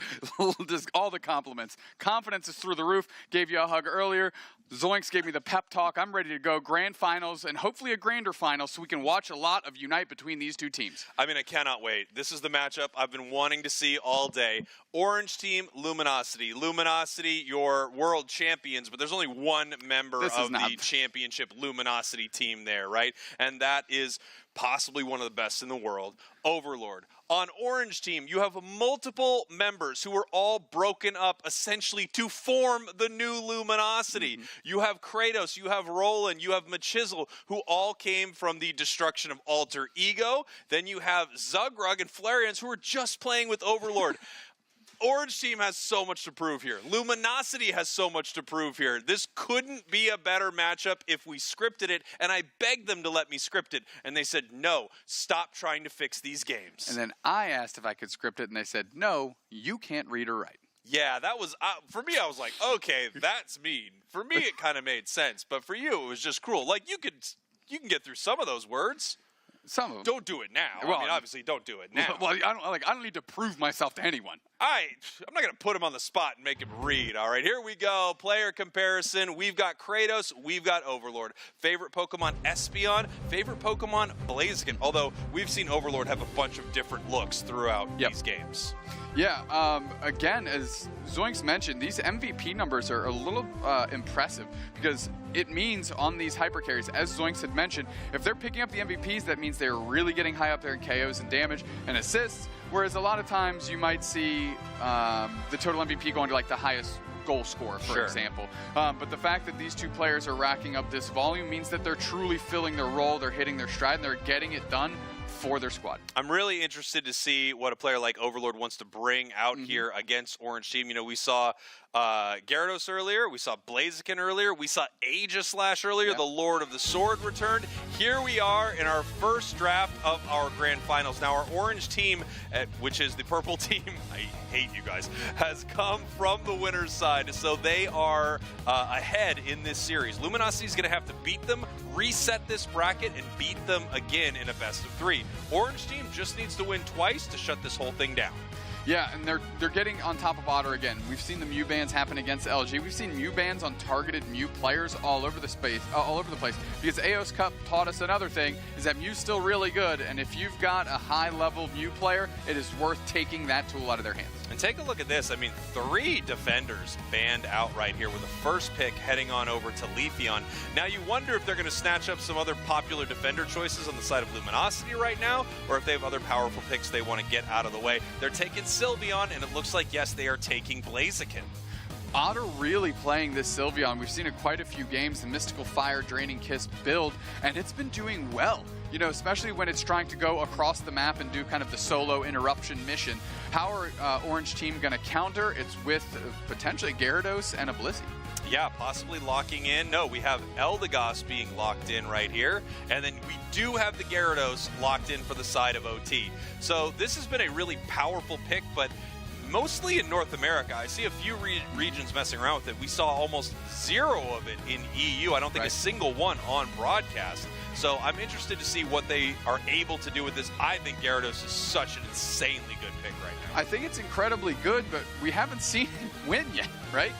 Just all the compliments. Confidence is through the roof. Gave you a hug earlier. Zoinks gave me the pep talk. I'm ready to go. Grand finals and hopefully a grander final so we can watch a lot of Unite between these two teams. I mean, I cannot wait. This is the matchup I've been wanting to see all day. Orange Team, Luminosity. Luminosity, your world champions, but there's only one member of the championship Luminosity team there, right? And that is possibly one of the best in the world, Overlord. On Orange Team, you have multiple members who are all broken up essentially to form the new Luminosity. You have Kratos, you have Roland, you have Machisel, who all came from the destruction of Alter Ego. Then you have Zugrug and Flareons, who are just playing with Overlord. Orange Team has so much to prove here. Luminosity has so much to prove here. This couldn't be a better matchup if we scripted it, and I begged them to let me script it, and they said, no, stop trying to fix these games. And then I asked if I could script it, and they said, no, you can't read or write. Yeah, that was, for me, I was like, okay, that's mean. For me, it kind of made sense, but for you, it was just cruel. Like, you can get through some of those words. Some of them. Don't do it now. Well, I mean, obviously, don't do it now. Well, I don't need to prove myself to anyone. I'm not going to put him on the spot and make him read. All right, here we go. Player comparison. We've got Kratos. We've got Overlord. Favorite Pokemon, Espeon. Favorite Pokemon, Blaziken. Although, we've seen Overlord have a bunch of different looks throughout these games. Yeah, again, as Zoinks mentioned, these MVP numbers are a little impressive because it means on these hyper carries, as Zoinks had mentioned, if they're picking up the MVPs, that means they're really getting high up there in KOs and damage and assists, whereas a lot of times you might see the total MVP going to like the highest goal scorer, for example. But the fact that these two players are racking up this volume means that they're truly filling their role, they're hitting their stride, and they're getting it done for their squad. I'm really interested to see what a player like Overlord wants to bring out here against Orange Team. You know, we saw Gyarados earlier, we saw Blaziken earlier, we saw Aegislash earlier, the Lord of the Sword returned. Here we are in our first draft of our grand finals. Now our Orange Team, which is the purple team, I hate you guys, has come from the winner's side, so they are ahead in this series. Luminosity is going to have to beat them, reset this bracket, and beat them again in a best of 3. Orange Team just needs to win twice to shut this whole thing down. Yeah, and they're getting on top of Otter again. We've seen the Mew bans happen against LG. We've seen Mew bans on targeted Mew players all over the place. Because AOS Cup taught us another thing, is that Mew's still really good, and if you've got a high-level Mew player, it is worth taking that tool out of their hands. And take a look at this. I mean, 3 defenders banned out right here with the first pick heading on over to Leafeon. Now you wonder if they're going to snatch up some other popular defender choices on the side of Luminosity right now, or if they have other powerful picks they want to get out of the way. They're taking Sylveon, and it looks like, yes, they are taking Blaziken. Otter really playing this Sylveon. We've seen it quite a few games, the Mystical Fire Draining Kiss build, and it's been doing well. You know, especially when it's trying to go across the map and do kind of the solo interruption mission. How are Orange Team going to counter? It's with potentially Gyarados and a Blissey. Yeah, possibly locking in. No, we have Eldegoss being locked in right here. And then we do have the Gyarados locked in for the side of OT. So this has been a really powerful pick, but mostly in North America. I see a few regions messing around with it. We saw almost zero of it in EU. I don't think a single one on broadcast. So I'm interested to see what they are able to do with this. I think Gyarados is such an insanely good pick right now. I think it's incredibly good, but we haven't seen it win yet, right?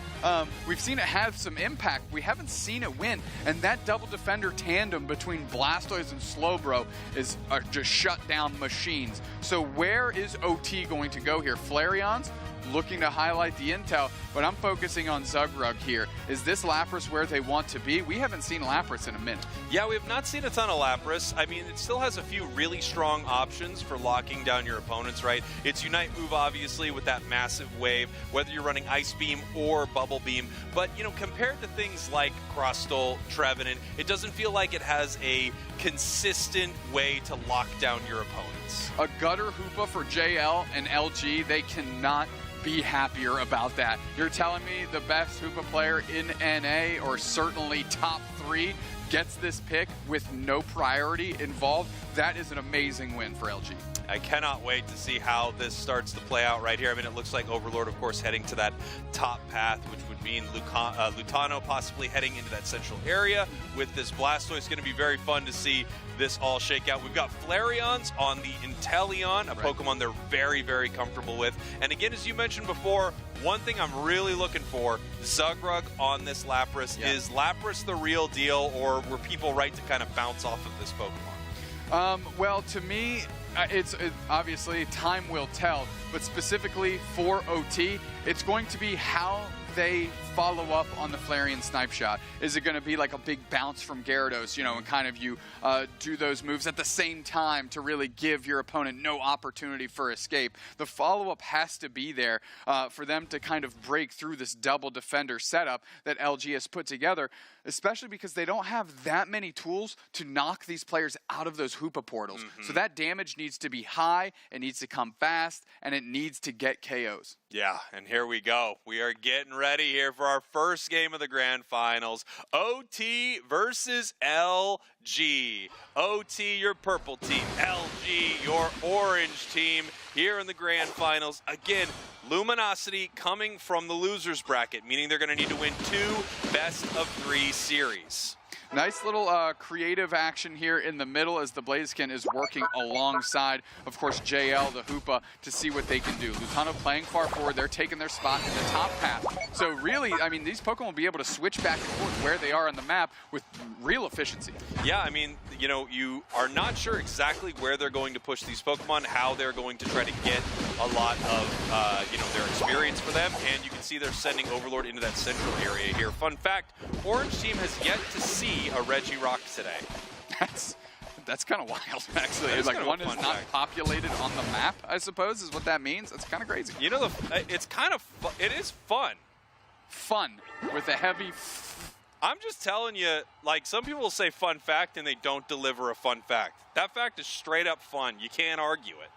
We've seen it have some impact. We haven't seen it win. And that double defender tandem between Blastoise and Slowbro is just shut down machines. So where is OT going to go here? Flareon's looking to highlight the intel, but I'm focusing on Zugrug here. Is this Lapras where they want to be? We haven't seen Lapras in a minute. Yeah, we have not seen a ton of Lapras. I mean, it still has a few really strong options for locking down your opponents, right? It's Unite move, obviously, with that massive wave, whether you're running Ice Beam or Bubble Beam. But, you know, compared to things like Crustle, Trevenant, it doesn't feel like it has a consistent way to lock down your opponents. A gutter Hoopa for JL and LG, they cannot be happier about that. You're telling me the best Hoopa player in NA, or certainly top 3, gets this pick with no priority involved? That is an amazing win for LG. I cannot wait to see how this starts to play out right here. I mean, it looks like Overlord, of course, heading to that top path, which would mean Lutano possibly heading into that central area. With this Blastoise, it's going to be very fun to see this all shake out. We've got Flareons on the Inteleon, a Pokemon they're very, very comfortable with. And again, as you mentioned before, one thing I'm really looking for, Zugrug on this Lapras. Yeah. Is Lapras the real deal, or were people right to kind of bounce off of this Pokemon? Well, to me, it's obviously time will tell, but specifically for OT, it's going to be how they follow up on the Flareon Snipe Shot. Is it going to be like a big bounce from Gyarados, you know, and kind of you do those moves at the same time to really give your opponent no opportunity for escape? The follow-up has to be there for them to kind of break through this double defender setup that LG has put together, especially because they don't have that many tools to knock these players out of those Hoopa portals. So that damage needs to be high, it needs to come fast, and it needs to get KOs. Yeah, and here we go. We are getting ready here for our first game of the Grand Finals. OT versus LG. OT, your purple team. LG, your orange team here in the Grand Finals. Again, Luminosity coming from the loser's bracket, meaning they're going to need to win 2 best-of-3 series. Nice little creative action here in the middle as the Blaziken is working alongside, of course, JL, the Hoopa, to see what they can do. Lutano playing far forward. They're taking their spot in the top path. So really, I mean, these Pokemon will be able to switch back and forth where they are on the map with real efficiency. Yeah, I mean, you know, you are not sure exactly where they're going to push these Pokemon, how they're going to try to get a lot of, you know, their experience for them. And you can see they're sending Overlord into that central area here. Fun fact, Orange Team has yet to see a Regirock today. That's kind of wild, actually. It's like one is not populated on the map, I suppose, is what that means. That's kind of crazy. You know, it's kind of it is fun. Fun with a heavy. I'm just telling you, like, some people will say fun fact and they don't deliver a fun fact. That fact is straight up fun. You can't argue it.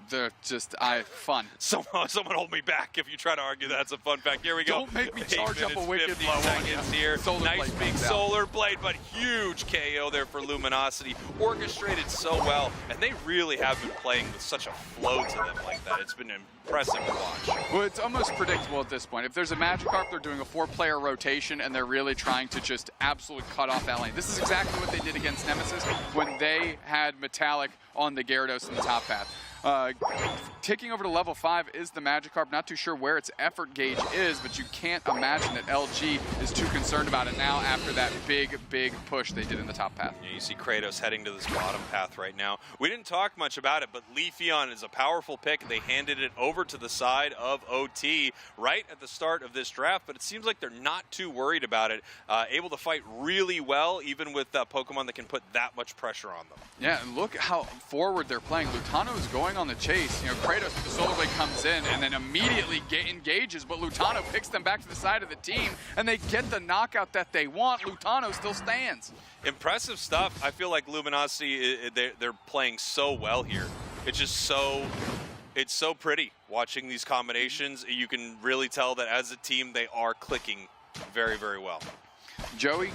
They're just fun. Someone hold me back if you try to argue that's a fun fact. Here we go. Don't make me charge up a wicked blow seconds here. Nice big solar blade, but huge KO there for Luminosity. Orchestrated so well, and they really have been playing with such a flow to them like that. It's been impressive to watch. Well, it's almost predictable at this point. If there's a Magikarp, they're doing a 4-player rotation, and they're really trying to just absolutely cut off that lane. This is exactly what they did against Nemesis when they had Metallic on the Gyarados in the top path. Ticking over to level 5 is the Magikarp. Not too sure where its effort gauge is, but you can't imagine that LG is too concerned about it now after that big, big push they did in the top path. Yeah, you see Kratos heading to this bottom path right now. We didn't talk much about it, but Leafeon is a powerful pick. They handed it over to the side of OT right at the start of this draft, but it seems like they're not too worried about it. Able to fight really well, even with Pokemon that can put that much pressure on them. Yeah, and look how forward they're playing. Lutano is going on the chase. You know, Kratos with the Solar Blade comes in and then immediately engages, but Lutano picks them back to the side of the team, and they get the knockout that they want. Lutano still stands. Impressive stuff. I feel like Luminosity, they're playing so well here. It's just so, it's so pretty watching these combinations. You can really tell that as a team, they are clicking very, very well. Joey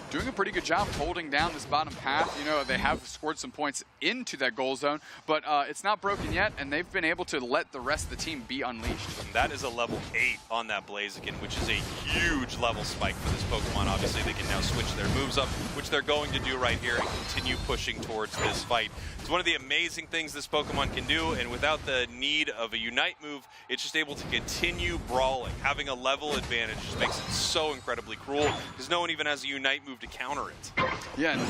doing a pretty good job holding down this bottom path. You know, they have scored some points into that goal zone, but it's not broken yet, and they've been able to let the rest of the team be unleashed. And that is a level 8 on that Blaziken, which is a huge level spike for this Pokemon. Obviously, they can now switch their moves up, which they're going to do right here and continue pushing towards this fight. It's one of the amazing things this Pokemon can do, and without the need of a Unite move, it's just able to continue brawling. Having a level advantage just makes it so incredibly cruel, because no one even has a Unite move to counter it. Yeah, and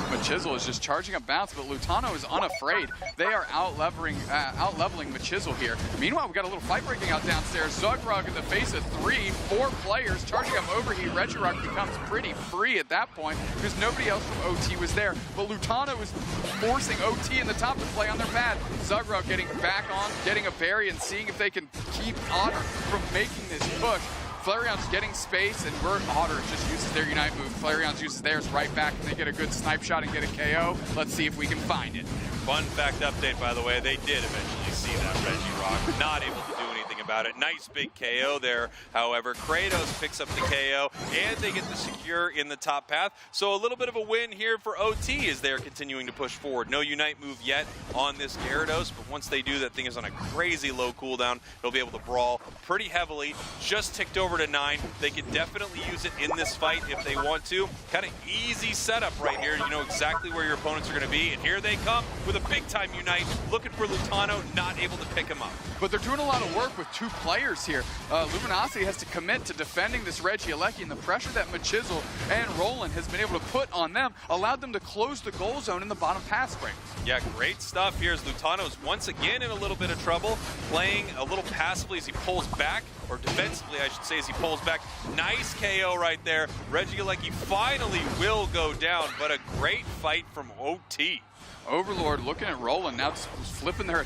Machizzle is just charging up bounce, but Lutano is unafraid. They are out-leveling Machizzle here. Meanwhile, we've got a little fight breaking out downstairs. Zugrug in the face of 4 players, charging up Overheat. Regirock becomes pretty free at that point because nobody else from OT was there. But Lutano is forcing OT in the top to play on their pad. Zugrug getting back on, getting a berry, and seeing if they can keep Otter from making this push. Flareon's getting space, and Otter just uses their Unite move. Flareon's uses theirs right back, and they get a good snipe shot and get a KO. Let's see if we can find it. Fun fact update, by the way, they did eventually see that Regirock. Not able to do anything about it. Nice big KO there. However, Kratos picks up the KO, and they get the secure in the top path. So a little bit of a win here for OT as they're continuing to push forward. No Unite move yet on this Gyarados, but once they do, that thing is on a crazy low cooldown. They'll be able to brawl pretty heavily. Just ticked over to 9. They can definitely use it in this fight if they want to. Kind of easy setup right here. You know exactly where your opponents are going to be, and here they come with a big-time Unite, looking for Lutano, not able to pick him up. But they're doing a lot of work with 2 players here. Luminosity has to commit to defending this Regieleki, and the pressure that Machizzle and Roland has been able to put on them allowed them to close the goal zone in the bottom pass break. Yeah, great stuff here as Lutano's once again in a little bit of trouble, playing a little passively as he pulls back, or defensively, I should say, as he pulls back. Nice KO right there. Regieleki finally will go down, but a great fight from OT. Overlord looking at Roland, now just flipping their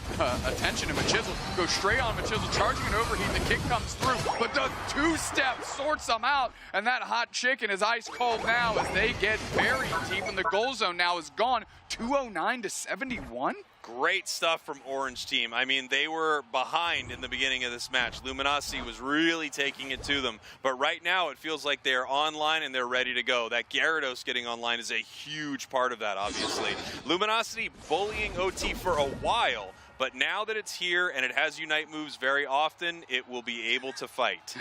attention to Machizzle. Goes straight on Machizzle, charging an Overheat. The kick comes through, but the 2-step sorts them out. And that hot chicken is ice cold now as they get buried deep, and the goal zone now is gone. 209 to 71. Great stuff from Orange Team. I mean, they were behind in the beginning of this match. Luminosity was really taking it to them. But right now, it feels like they're online and they're ready to go. That Gyarados getting online is a huge part of that, obviously. Luminosity bullying OT for a while, but now that it's here and it has Unite moves very often, it will be able to fight.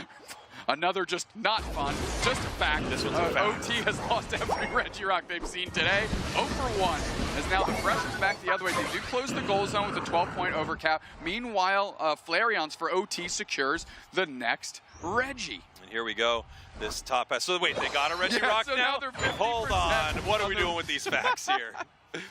Another just not fun, just a fact. This one's a fact. OT has lost every Regirock they've seen today. 0 for 1. As now the pressure's back the other way. They do close the goal zone with a 12-point overcap. Meanwhile, Flareon's for OT secures the next Reggie. And here we go. This top pass. So wait, they got a Regirock yeah, so now? they're 50%. Hold on. What are we doing with these facts here?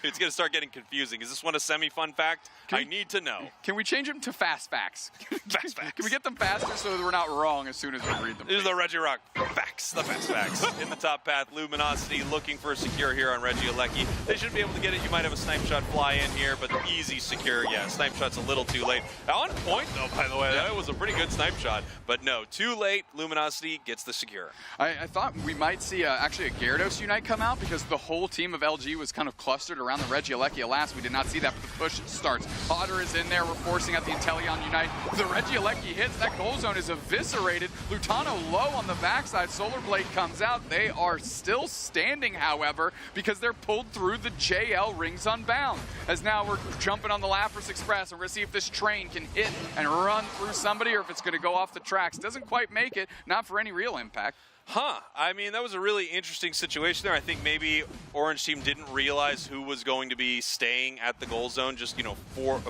It's going to start getting confusing. Is this one a semi-fun fact? I need to know. Can we change them to fast facts? Fast facts. Can we get them faster so that we're not wrong as soon as we read them? These are the Regirock facts, the fast facts. In the top path, Luminosity looking for a secure here on Regieleki. They should be able to get it. You might have a snipe shot fly in here, but the easy secure, yeah, snipe shot's a little too late. On point, though, by the way. That was a pretty good snipe shot. But no, too late. Luminosity gets the secure. I thought we might see actually a Gyarados Unite come out because the whole team of LG was kind of clustered around the Regieleki. Alas, we did not see that, but the push starts. Otter is in there. We're forcing out the Inteleon Unite. The Regieleki hits. That goal zone is eviscerated. Lutano low on the backside. Solar Blade comes out. They are still standing, however, because they're pulled through the JL Rings Unbound. As now we're jumping on the Lapras Express, and we're going to see if this train can hit and run through somebody or if it's going to go off the tracks. Doesn't quite make it, not for any real impact. Huh. I mean, that was a really interesting situation there. I think maybe Orange Team didn't realize who was going to be staying at the goal zone, just, you know,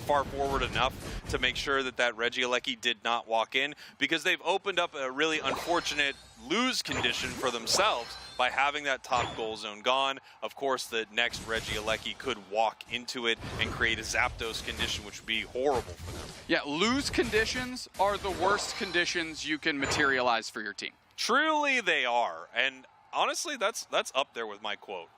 far forward enough to make sure that that Regieleki did not walk in, because they've opened up a really unfortunate lose condition for themselves by having that top goal zone gone. Of course, the next Regieleki could walk into it and create a Zapdos condition, which would be horrible for them. Yeah, lose conditions are the worst conditions you can materialize for your team. Truly they are, and honestly, that's up there with my quote.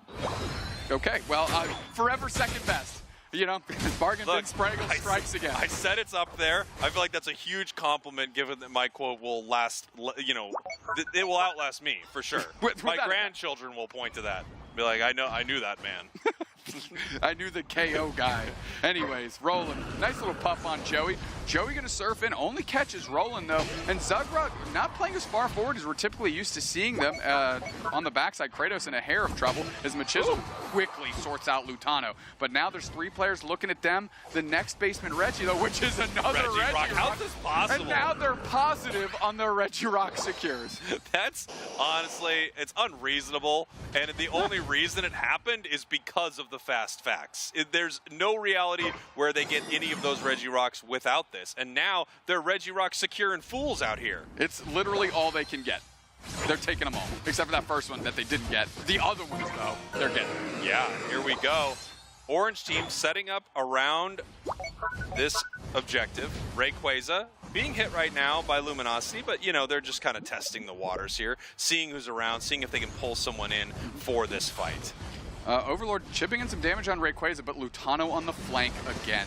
Okay, well, forever second best. You know, bargain bin Spraggle strikes again. I said it's up there. I feel like that's a huge compliment, given that my quote will last, you know, it will outlast me, for sure. My grandchildren will point to that. Be like, I knew that, man. I knew the KO guy. Anyways, Roland, nice little puff on Joey. Joey gonna surf in, only catches Roland though. And Zugrug not playing as far forward as we're typically used to seeing them on the backside. Kratos in a hair of trouble as Machisel quickly sorts out Lutano. But now there's 3 players looking at them. The next baseman, Reggie though, which is another Reggie Rock. How's this possible? And now they're positive on their Reggie Rock secures. That's honestly, it's unreasonable. And the only reason it happened is because of the fast facts. There's no reality where they get any of those Reggie Rocks without this. And now they're Reggie Rock securing fools out here. It's literally all they can get. They're taking them all, except for that first one that they didn't get. The other ones, though, they're getting. Yeah, here we go. Orange team setting up around this objective. Rayquaza being hit right now by Luminosity, but, you know, they're just kind of testing the waters here, seeing who's around, seeing if they can pull someone in for this fight. Overlord chipping in some damage on Rayquaza, but Lutano on the flank again.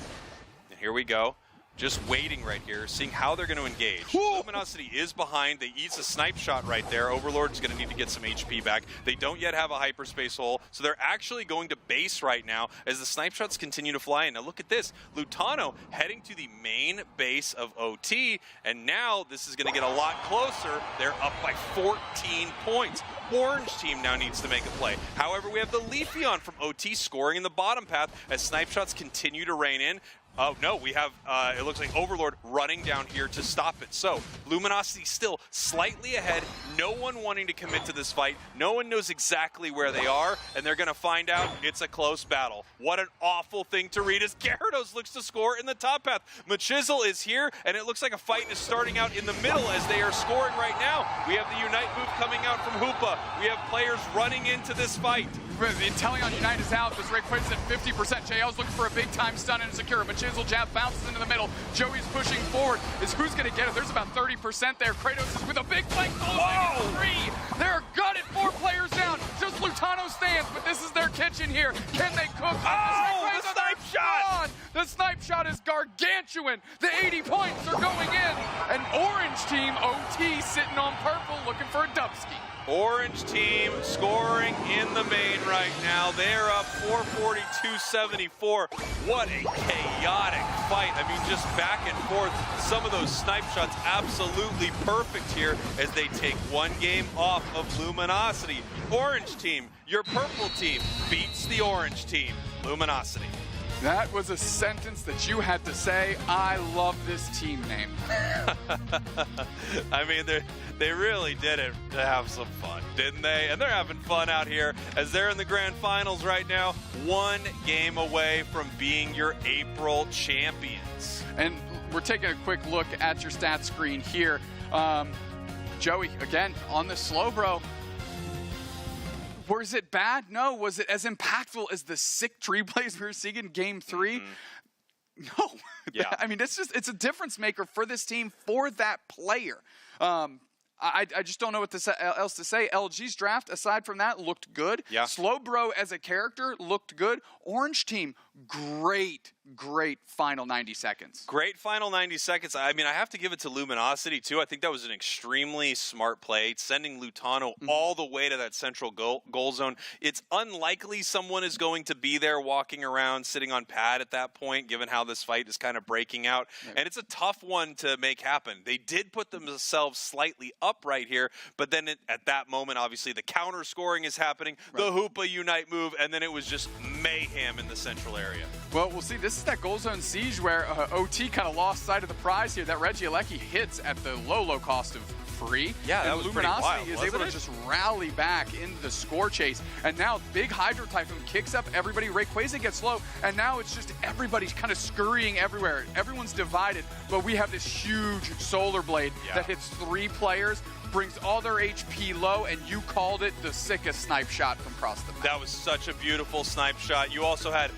And here we go. Just waiting right here, seeing how they're going to engage. Luminosity is behind. They eats a snipe shot right there. Overlord's going to need to get some HP back. They don't yet have a hyperspace hole, so they're actually going to base right now as the snipe shots continue to fly in. Now look at this. Lutano heading to the main base of OT, and now this is going to get a lot closer. They're up by 14 points. Orange team now needs to make a play. However, we have the Leafeon from OT scoring in the bottom path as snipe shots continue to rain in. Oh, no, we have, it looks like Overlord running down here to stop it. So, Luminosity still slightly ahead, no one wanting to commit to this fight. No one knows exactly where they are, and they're going to find out it's a close battle. What an awful thing to read as Gyarados looks to score in the top path. Machisel is here, and it looks like a fight is starting out in the middle as they are scoring right now. We have the Unite move coming out from Hoopa. We have players running into this fight. The intelli on Unite is out. This Rayquaza's at 50%. JL's looking for a big time stun and secure. Machisel jab bounces into the middle. Joey's pushing forward. Is who's going to get it? There's about 30% there. Kratos is with a big flank. Oh, 3. They're gutted. 4 players down. Just Lutano stands, but this is their kitchen here. Can they cook? Oh, the snipe shot! The snipe shot is gargantuan. The 80 points are going in. An orange team, OT, sitting on purple, looking for a dubski. Orange team scoring in the main right now. They're up 442-74. What a chaotic fight. I mean, just back and forth. Some of those snipe shots absolutely perfect here as they take one game off of Luminosity. Orange team, your purple team, beats the orange team, Luminosity. That was a sentence that you had to say. I love this team name. I mean, they really did it to have some fun, didn't they? And they're having fun out here as they're in the grand finals right now, 1 game away from being your April champions. And we're taking a quick look at your stats screen here. Joey, again, on the slow, bro. Was it bad? No. Was it as impactful as the sick tree plays we were seeing in Game 3? Mm-hmm. No. Yeah. I mean, it's a difference maker for this team, for that player. I just don't know what else to say. LG's draft, aside from that, looked good. Yeah. Slowbro as a character looked good. Orange team, great final 90 seconds. Great final 90 seconds. I mean, I have to give it to Luminosity, too. I think that was an extremely smart play, sending Lutano all the way to that central goal zone. It's unlikely someone is going to be there walking around, sitting on pad at that point, given how this fight is kind of breaking out. Yeah. And it's a tough one to make happen. They did put themselves slightly up right here, but then at that moment, obviously, the counter scoring is happening, the Hoopa Unite move, and then it was just mayhem in the central area. Well, we'll see. This is that goal zone siege where OT kind of lost sight of the prize here. That Reggie Alecki hits at the low cost of free. Yeah, that was Luminosity pretty wild, is able to just rally back in the score chase. And now big Hydro Typhoon kicks up everybody. Rayquaza gets low, and now it's just everybody's kind of scurrying everywhere. Everyone's divided, but we have this huge Solar Blade that hits 3 players, brings all their HP low, and you called it the sickest snipe shot from across the map. That was such a beautiful snipe shot. You also had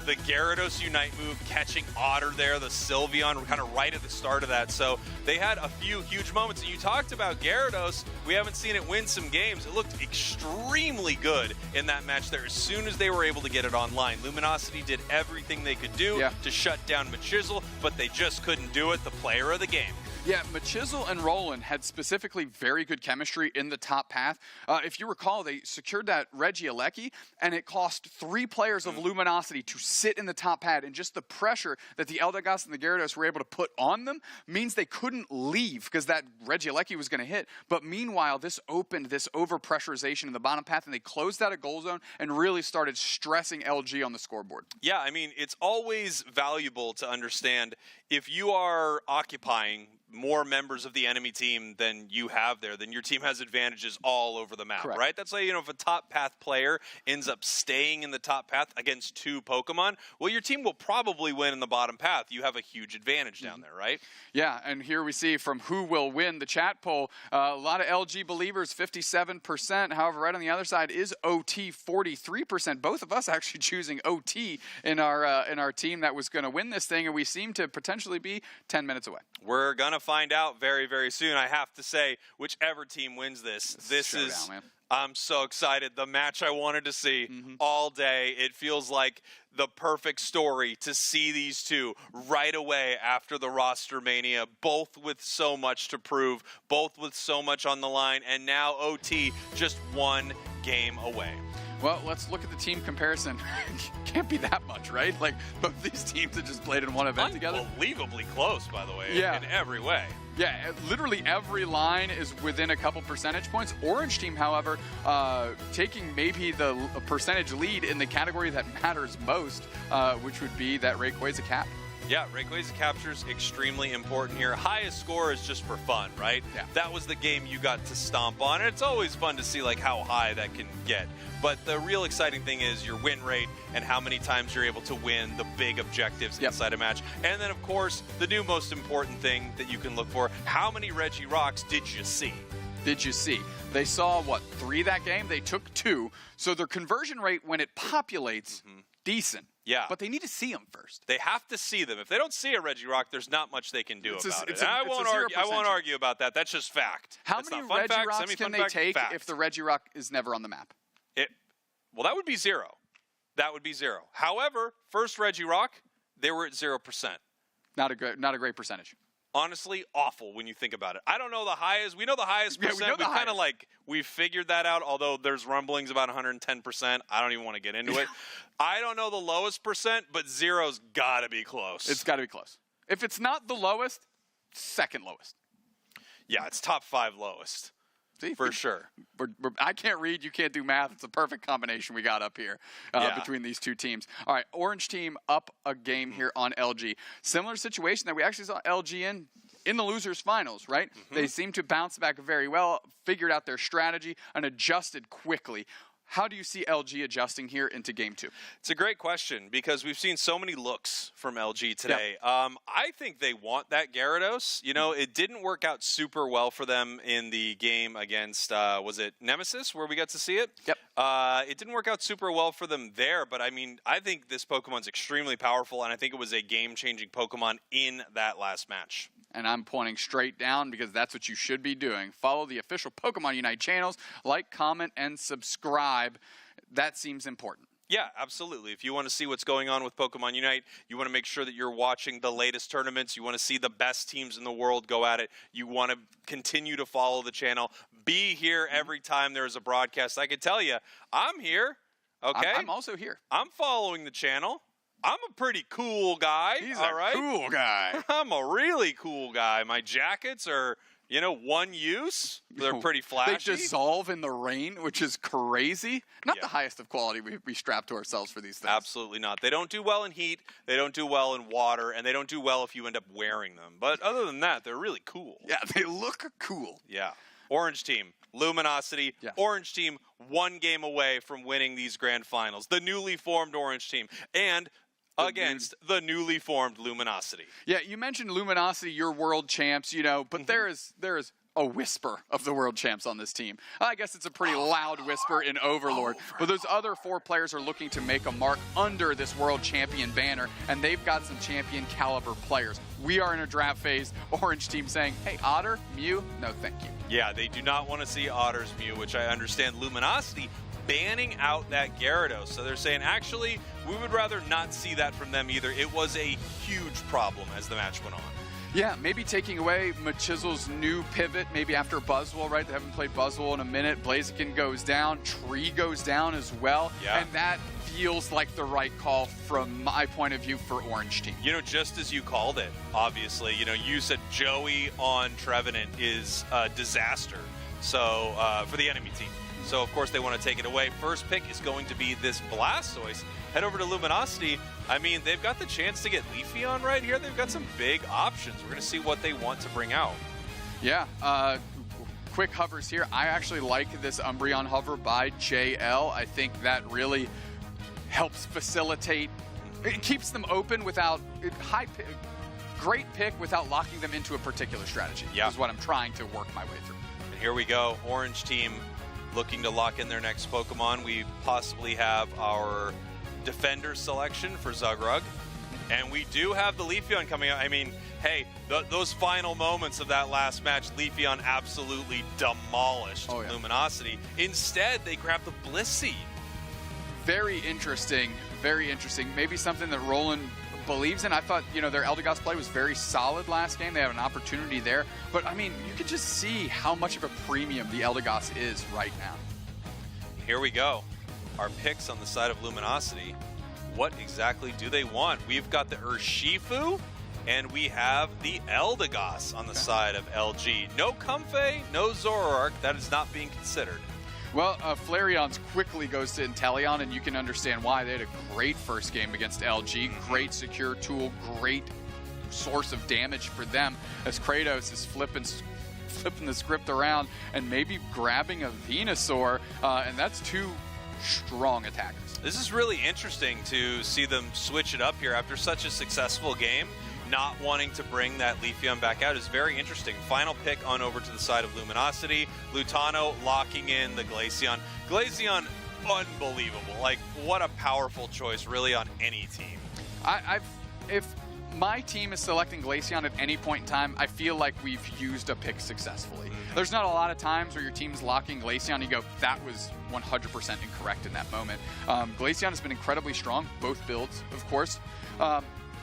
the Gyarados Unite move catching Otter there, the Sylveon kind of right at the start of that. So they had a few huge moments. And you talked about Gyarados. We haven't seen it win some games. It looked extremely good in that match there as soon as they were able to get it online. Luminosity did everything they could do to shut down Machisel, but they just couldn't do it. The player of the game. Yeah, Machisel and Roland had specifically very good chemistry in the top path. If you recall, they secured that Reggie Alecki, and it cost 3 players of Luminosity to sit in the top pad, and just the pressure that the Eldegoss and the Gyarados were able to put on them means they couldn't leave because that Reggie Alecki was going to hit. But meanwhile, this opened this overpressurization in the bottom path, and they closed out a goal zone and really started stressing LG on the scoreboard. Yeah, I mean, it's always valuable to understand if you are occupying more members of the enemy team than you have there, then your team has advantages all over the map, right? That's why, if a top path player ends up staying in the top path against 2 Pokemon, well, your team will probably win in the bottom path. You have a huge advantage down there, right? Yeah, and here we see from who will win the chat poll, a lot of LG believers, 57%. However, right on the other side is OT, 43%. Both of us actually choosing OT in our team that was going to win this thing, and we seem to potentially be 10 minutes away. We're going to find out very, very soon. I have to say, whichever team wins this is, man. I'm so excited. The match I wanted to see all day. It feels like the perfect story to see these two right away after the roster mania, both with so much to prove, both with so much on the line, and now OT just 1 game away. Well, let's look at the team comparison. Can't be that much, right? Like, both these teams have just played in one event together. Unbelievably close, by the way, yeah. in every way. Yeah, literally every line is within a couple percentage points. Orange team, however, taking maybe the percentage lead in the category that matters most, which would be that Rayquaza cap. Yeah, Rayquaza capture's extremely important here. Highest score is just for fun, right? Yeah. That was the game you got to stomp on, and it's always fun to see like how high that can get. But the real exciting thing is your win rate and how many times you're able to win the big objectives inside a match. And then, of course, the new most important thing that you can look for, how many Reggie Rocks did you see? Did you see? They saw, 3 that game? They took 2. So their conversion rate when it populates, decent. Yeah. But they need to see them first. They have to see them. If they don't see a Reggie Rock, there's not much they can do about it. I won't argue about that. That's just fact. How many Reggie Rocks can they take if the Reggie Rock is never on the map? Well, that would be 0. That would be 0. However, first Reggie Rock, they were at 0%. Not a great percentage. Honestly, awful when you think about it. I don't know the highest. We know the highest percent. We kind of we figured that out, although there's rumblings about 110%. I don't even want to get into it. I don't know the lowest percent, but 0's got to be close. It's got to be close. If it's not the lowest, second lowest. Yeah, it's top 5 lowest. See, for sure. I can't read. You can't do math. It's a perfect combination we got up here between these two teams. All right, Orange team up a game here on LG. Similar situation that we actually saw LG in the losers finals, right? They seem to bounce back very well, figured out their strategy, and adjusted quickly. How do you see LG adjusting here into Game 2? It's a great question because we've seen so many looks from LG today. Yep. I think they want that Gyarados. It didn't work out super well for them in the game against, was it Nemesis, where we got to see it? Yep. It didn't work out super well for them there, but I mean, I think this Pokemon's extremely powerful, and I think it was a game-changing Pokemon in that last match. And I'm pointing straight down because that's what you should be doing. Follow the official Pokemon Unite channels, like, comment, and subscribe. That seems important. Yeah, absolutely. If you want to see what's going on with Pokemon Unite, you want to make sure that you're watching the latest tournaments, you want to see the best teams in the world go at it, you want to continue to follow the channel, be here every time there is a broadcast. I can tell you, I'm here, okay? I'm also here. I'm following the channel. I'm a pretty cool guy. He's all right? Cool guy. I'm a really cool guy. My jackets are, one use. They're pretty flashy. They dissolve in the rain, which is crazy. Not the highest of quality we strap to ourselves for these things. Absolutely not. They don't do well in heat. They don't do well in water, and they don't do well if you end up wearing them. But other than that, they're really cool. Yeah, they look cool. Yeah. Orange team, Luminosity. Yeah. Orange team, 1 game away from winning these grand finals. The newly formed Orange team. And against the newly formed Luminosity. Yeah, you mentioned Luminosity, your world champs, but there is a whisper of the world champs on this team. I guess it's a pretty loud whisper in Overlord, but those other 4 players are looking to make a mark under this world champion banner, and they've got some champion caliber players. We are in a draft phase. Orange team saying, hey, Otter, Mew, no thank you. Yeah, they do not want to see Otter's Mew, which I understand Luminosity banning out that Gyarados. So they're saying, actually, we would rather not see that from them either. It was a huge problem as the match went on. Yeah, maybe taking away Machizel's new pivot, maybe after Buzzwole, right? They haven't played Buzzwole in a minute. Blaziken goes down, Tree goes down as well. Yeah. And that feels like the right call from my point of view for Orange Team. You know, just as you called it, obviously, you know, you said Joey on Trevenant is a disaster. So, for the enemy team. So, of course, they want to take it away. First pick is going to be this Blastoise. Head over to Luminosity. I mean, they've got the chance to get Leafeon right here. They've got some big options. We're going to see what they want to bring out. Yeah, quick hovers here. I actually like this Umbreon hover by JL. I think that really helps facilitate. It keeps them open without great pick without locking them into a particular strategy. Yeah. Is what I'm trying to work my way through. And here we go. Orange team looking to lock in their next Pokemon. We possibly have our defender selection for Zugrug. And we do have the Leafeon coming out. I mean, hey, those final moments of that last match, Leafeon absolutely demolished Luminosity. Instead, they grabbed the Blissey. Very interesting, very interesting. Maybe something that Roland believes in. I thought, you know, their Eldegoss play was very solid last game. They have an opportunity there. But, I mean, you could just see how much of a premium the Eldegoss is right now. Here we go. Our picks on the side of Luminosity. What exactly do they want? We've got the Urshifu, and we have the Eldegoss on the side of LG. No Comfey, no Zoroark. That is not being considered. Well, Flareon's quickly goes to Inteleon, and you can understand why. They had a great first game against LG. Great secure tool, great source of damage for them as Kratos is flipping the script around and maybe grabbing a Venusaur, and that's two strong attackers. This is really interesting to see them switch it up here after such a successful game. Not wanting to bring that Leafeon back out is very interesting. Final pick on over to the side of Luminosity. Lutano locking in the Glaceon. Glaceon, unbelievable. Like, what a powerful choice, really, on any team. If my team is selecting Glaceon at any point in time, I feel like we've used a pick successfully. There's not a lot of times where your team's locking Glaceon, you go, that was 100% incorrect in that moment. Glaceon has been incredibly strong, both builds, of course.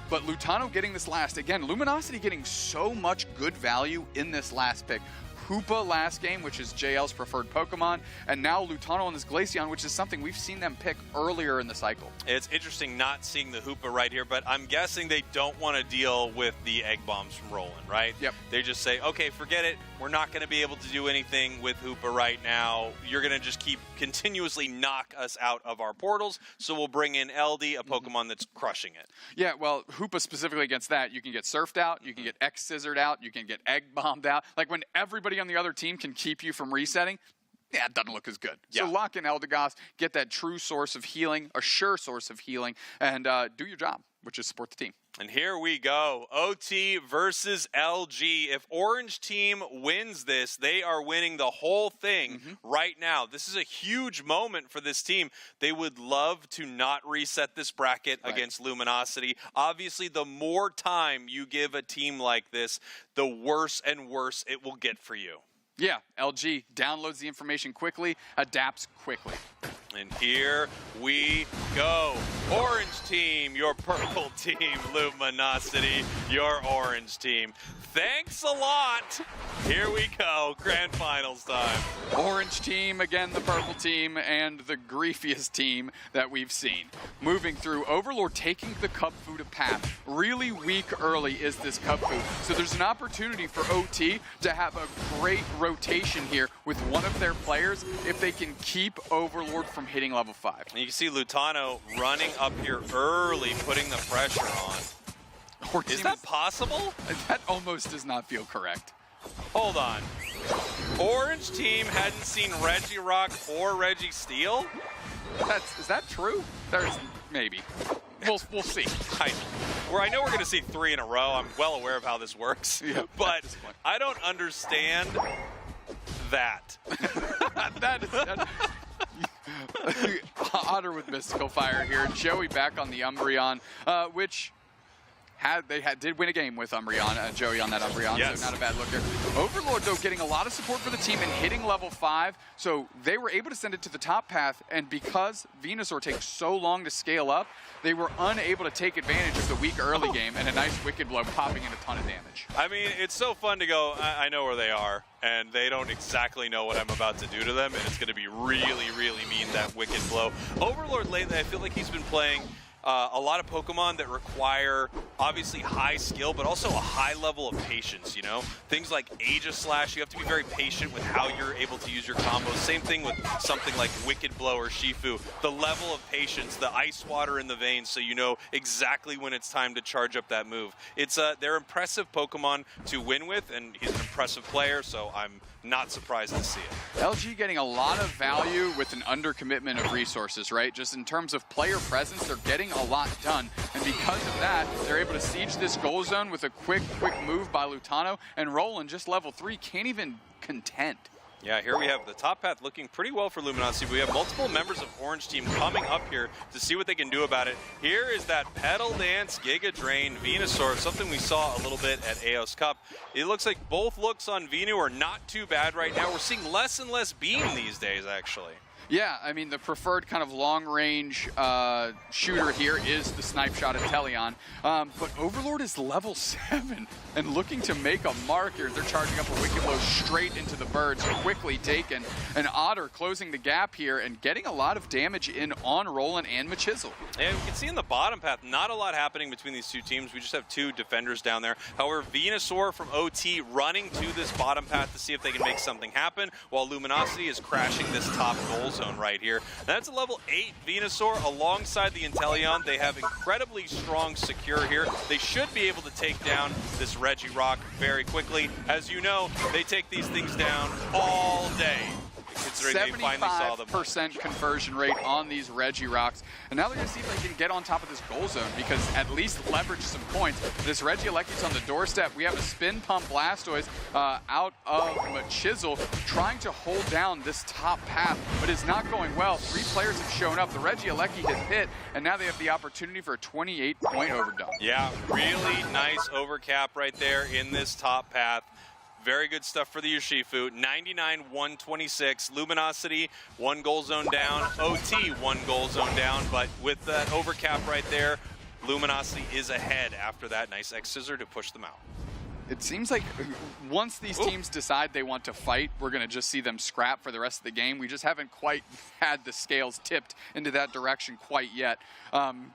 But Lutano getting this last. Again, Luminosity getting so much good value in this last pick. Hoopa last game, which is JL's preferred Pokemon, and now Lutano on this Glaceon, which is something we've seen them pick earlier in the cycle. It's interesting not seeing the Hoopa right here, but I'm guessing they don't want to deal with the Egg Bombs from Roland, right? Yep. They just say, okay, forget it. We're not going to be able to do anything with Hoopa right now. You're going to just keep continuously knock us out of our portals, so we'll bring in LD, a Pokemon that's crushing it. Yeah, well, Hoopa specifically against that, you can get Surfed out, you can get X-Scissored out, you can get Egg Bombed out. Like, when everybody on the other team can keep you from resetting, yeah, it doesn't look as good. Yeah. So lock in Eldegoss, get that true source of healing, a sure source of healing, and do your job, which is support the team. And here we go. OT versus LG. If Orange Team wins this, they are winning the whole thing right now. This is a huge moment for this team. They would love to not reset this bracket against Luminosity. Obviously, the more time you give a team like this, the worse and worse it will get for you. Yeah, LG downloads the information quickly, adapts quickly. And here we go. Orange team, your purple team. Luminosity, your orange team. Thanks a lot. Here we go. Grand finals time. Orange team, again the purple team, and the griefiest team that we've seen. Moving through, Overlord taking the Cub Food of path. Really weak early is this Cub Food. So there's an opportunity for OT to have a great rotation here with one of their players if they can keep Overlord from hitting level 5. And you can see Lutano running up here early, putting the pressure on. Is that possible? That almost does not feel correct. Hold on. Orange team hadn't seen Regirock or Registeel? Is that true? There's maybe. We'll see. I know we're going to see 3 in a row. I'm well aware of how this works. Yeah, but I don't understand that. Otter with Mystical Fire here. Joey back on the Umbreon, which did win a game with Umbreon, Joey on that Umbreon, Yes. so not a bad look there. Overlord, though, getting a lot of support for the team and hitting level 5, so they were able to send it to the top path, and because Venusaur takes so long to scale up, they were unable to take advantage of the weak early game and a nice Wicked Blow popping in a ton of damage. I mean, it's so fun to go, I know where they are, and they don't exactly know what I'm about to do to them, and it's going to be really, really mean, that Wicked Blow. Overlord lately, I feel like he's been playing a lot of Pokemon that require obviously high skill, but also a high level of patience, you know? Things like Aegislash, you have to be very patient with how you're able to use your combos. Same thing with something like Wicked Blow or Shifu. The level of patience, the ice water in the veins, so you know exactly when it's time to charge up that move. They're impressive Pokemon to win with, and he's an impressive player, so I'm not surprised to see it. LG getting a lot of value with an undercommitment of resources, right? Just in terms of player presence, they're getting a lot done. And because of that, they're able to siege this goal zone with a quick move by Lutano. And Roland, just level 3, can't even contend. Yeah, here we have the top path looking pretty well for Luminosity. We have multiple members of Orange Team coming up here to see what they can do about it. Here is that Petal Dance Giga Drain Venusaur, something we saw a little bit at AOS Cup. It looks like both looks on Venu are not too bad right now. We're seeing less and less Beam these days, actually. Yeah, I mean, the preferred kind of long-range shooter here is the Snipe Shot Inteleon. But Overlord is level 7 and looking to make a mark here. They're charging up a Wicked Blow straight into the birds, quickly taken. And Otter closing the gap here and getting a lot of damage in on Roland and Machisel. And we can see in the bottom path, not a lot happening between these two teams. We just have two defenders down there. However, Venusaur from OT running to this bottom path to see if they can make something happen, while Luminosity is crashing this top goal zone right here. That's a level 8 Venusaur alongside the Inteleon. They have incredibly strong secure here. They should be able to take down this Regirock very quickly. As you know, they take these things down all day, considering they finally saw them. 75% conversion rate on these Regirocks. And now they're going to see if they can get on top of this goal zone, because at least leverage some points. This Regieleki's on the doorstep. We have a Spin Pump Blastoise out of Machisel trying to hold down this top path, but it's not going well. 3 players have shown up. The Regieleki has hit, and now they have the opportunity for a 28-point overdone. Yeah, really nice overcap right there in this top path. Very good stuff for the Urshifu. 99-126. Luminosity, 1 goal zone down. OT, 1 goal zone down. But with that overcap right there, Luminosity is ahead after that nice X-Scissor to push them out. It seems like once these teams decide they want to fight, we're going to just see them scrap for the rest of the game. We just haven't quite had the scales tipped into that direction quite yet.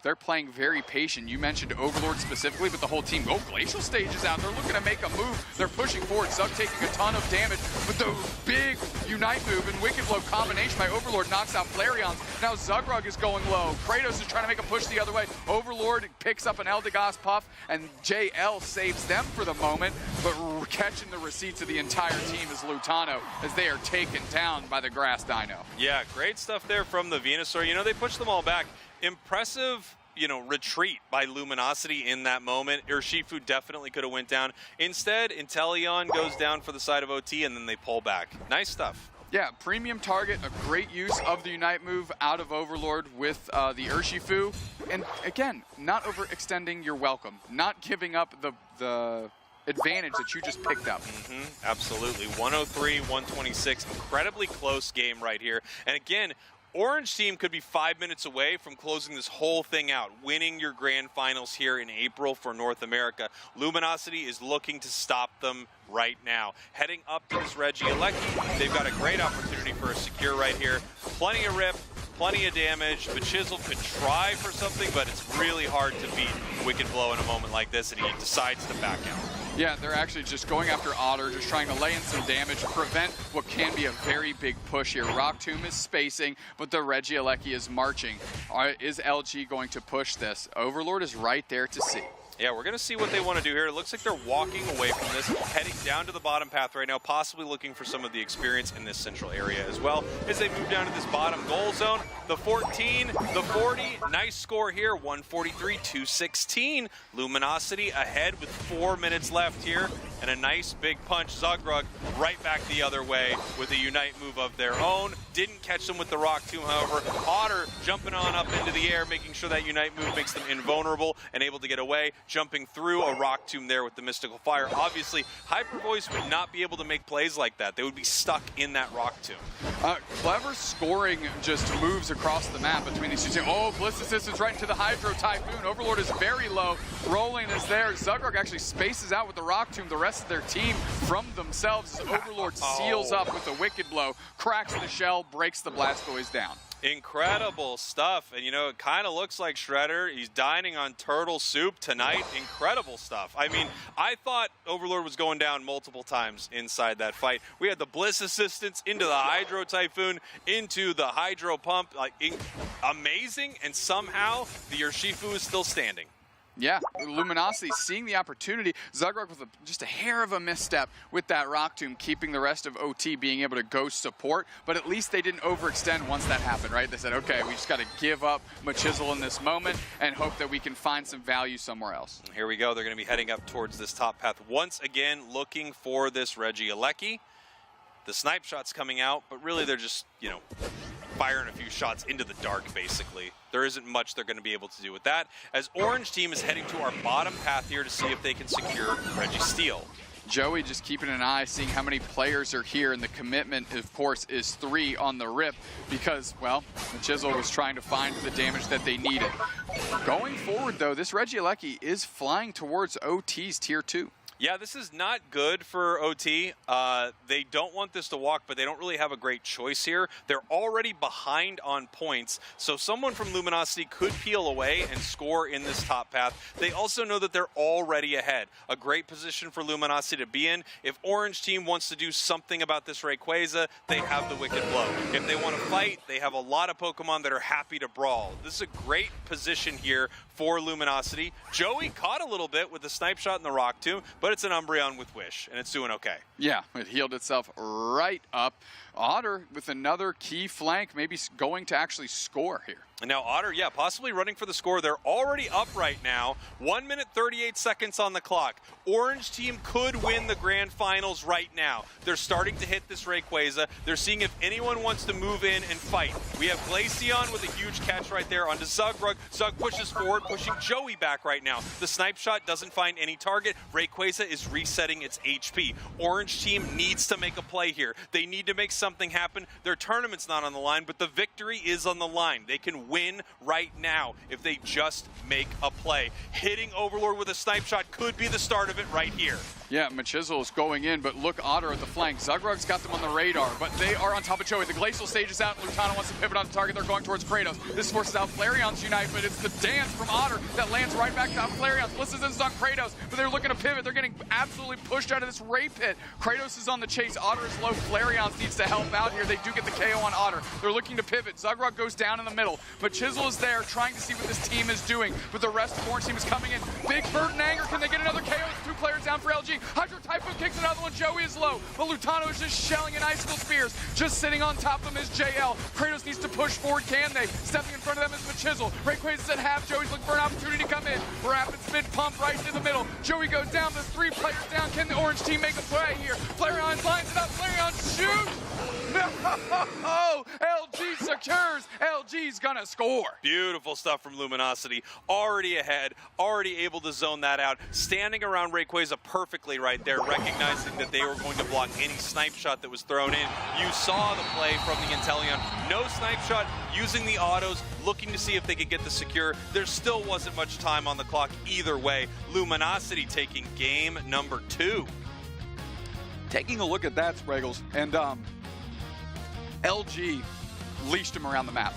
They're playing very patient. You mentioned Overlord specifically, but the whole team, Glacial Stage is out. They're looking to make a move. They're pushing forward. Zug taking a ton of damage, but the big Unite move and Wicked Blow combination by Overlord knocks out Flareons. Now Zugrug is going low. Kratos is trying to make a push the other way. Overlord picks up an Eldegoss Puff, and JL saves them for the moment, but catching the receipts of the entire team is Lutano as they are taken down by the Grass Dino. Yeah, great stuff there from the Venusaur. You know, they pushed them all back. Impressive, you know, retreat by Luminosity in that moment. Urshifu definitely could have went down. Instead, Inteleon goes down for the side of OT, and then they pull back. Nice stuff. Yeah, premium target, a great use of the Unite move out of Overlord with the Urshifu. And again, not overextending your welcome, not giving up the advantage that you just picked up. Absolutely. 103-126, incredibly close game right here. And again, Orange Team could be 5 minutes away from closing this whole thing out, winning your grand finals here in April for North America. Luminosity is looking to stop them right now. Heading up to this Regieleki, they've got a great opportunity for a secure right here. Plenty of rip, plenty of damage. Machisel could try for something, but it's really hard to beat Wicked Blow in a moment like this, and he decides to back out. Yeah, they're actually just going after Otter, just trying to lay in some damage, prevent what can be a very big push here. Rock Tomb is spacing, but the Regieleki is marching. Is LG going to push this? Overlord is right there to see. Yeah, we're going to see what they want to do here. It looks like they're walking away from this, heading down to the bottom path right now, possibly looking for some of the experience in this central area as well. As they move down to this bottom goal zone, the 14, the 40, nice score here, 143-216. Luminosity ahead with 4 minutes left here. and a nice big punch. Zugrug right back the other way with a Unite move of their own. Didn't catch them with the Rock Tomb, however. Otter jumping on up into the air, making sure that Unite move makes them invulnerable and able to get away, jumping through a Rock Tomb there with the Mystical Fire. Obviously, Hyper Voice would not be able to make plays like that. They would be stuck in that Rock Tomb. Clever scoring just moves across the map between these two teams. Oh, Bliss assistance right into the Hydro Typhoon. Overlord is very low. Rolling is there. Zugrug actually spaces out with the Rock Tomb. The rest of their team from themselves as Overlord seals up with the Wicked Blow, cracks the shell, breaks the Blastoise down. Incredible stuff. And, you know, it kind of looks like Shredder. He's dining on turtle soup tonight. Incredible stuff. I mean, I thought Overlord was going down multiple times inside that fight. We had the Bliss assistance into the Hydro Typhoon, into the Hydro Pump. Like, amazing. And somehow the Urshifu is still standing. Yeah, Luminosity seeing the opportunity. Zugrug with just a hair of a misstep with that Rock Tomb, keeping the rest of OT being able to go support, but at least they didn't overextend once that happened, right? They said, okay, we just got to give up Machisel in this moment and hope that we can find some value somewhere else. Here we go. They're going to be heading up towards this top path once again, looking for this Regieleki. The snipe shot's coming out, but really they're just, you know, firing a few shots into the dark, basically. There isn't much they're going to be able to do with that, as Orange Team is heading to our bottom path here to see if they can secure Registeel. Joey just keeping an eye, seeing how many players are here, and the commitment, of course, is 3 on the rip because, well, Machisel was trying to find the damage that they needed. Going forward, though, this Regieleki is flying towards OT's Tier 2. Yeah, this is not good for OT. They don't want this to walk, but they don't really have a great choice here. They're already behind on points, so someone from Luminosity could peel away and score in this top path. They also know that they're already ahead. A great position for Luminosity to be in. If Orange Team wants to do something about this Rayquaza, they have the Wicked Blow. If they want to fight, they have a lot of Pokemon that are happy to brawl. This is a great position here for Luminosity. Joey caught a little bit with the Snipe Shot and the Rock Tomb, but it's an Umbreon with Wish, and it's doing okay. Yeah, it healed itself right up. Otter with another key flank, maybe going to actually score here. And now Otter, yeah, possibly running for the score. They're already up right now. 1 minute, 38 seconds on the clock. Orange Team could win the grand finals right now. They're starting to hit this Rayquaza. They're seeing if anyone wants to move in and fight. We have Glaceon with a huge catch right there onto Zugrug. Zug pushes forward, pushing Joey back right now. The Snipe Shot doesn't find any target. Rayquaza is resetting its HP. Orange Team needs to make a play here. They need to make something happen. Their tournament's not on the line, but the victory is on the line. They can win right now if they just make a play. Hitting Overlord with a Snipe Shot could be the start of it right here. Yeah, Machisel is going in, but look, Otter at the flank. Zugrug's got them on the radar, but they are on top of Joey. The Glacial stage is out, and Lutano wants to pivot on the target. They're going towards Kratos. This forces out Flareon's Unite, but it's the dance from Otter that lands right back down Flareon's. Bliss is on Kratos, but they're looking to pivot. They're getting absolutely pushed out of this Ray Pit. Kratos is on the chase. Otter is low. Flareon's needs to help out here. They do get the KO on Otter. They're looking to pivot. Zugrug goes down in the middle. Machisel is there trying to see what this team is doing, but the rest of the Orange Team is coming in. Big Bird and Anger. Can they get another KO? It's 2 players down for LG. Hydro Typhoon kicks another one. Joey is low, but Lutano is just shelling in Icicle Spears. Just sitting on top of him is JL. Kratos needs to push forward. Can they? Stepping in front of them is Machisel. Rayquaza's at half. Joey's looking for an opportunity to come in. Rapid spin pump right into the middle. Joey goes down. There's 3 players down. Can the Orange Team make a play here? Flareon lines it up. Flareon shoots. No! LG secures. LG's gonna score. Beautiful stuff from Luminosity. Already ahead, already able to zone that out. Standing around Rayquaza perfectly right there, recognizing that they were going to block any Snipe Shot that was thrown in. You saw the play from the Inteleon. No Snipe Shot, using the autos, looking to see if they could get the secure. There still wasn't much time on the clock either way. Luminosity taking game number 2. Taking a look at that, Spraggles, and LG leashed him around the map.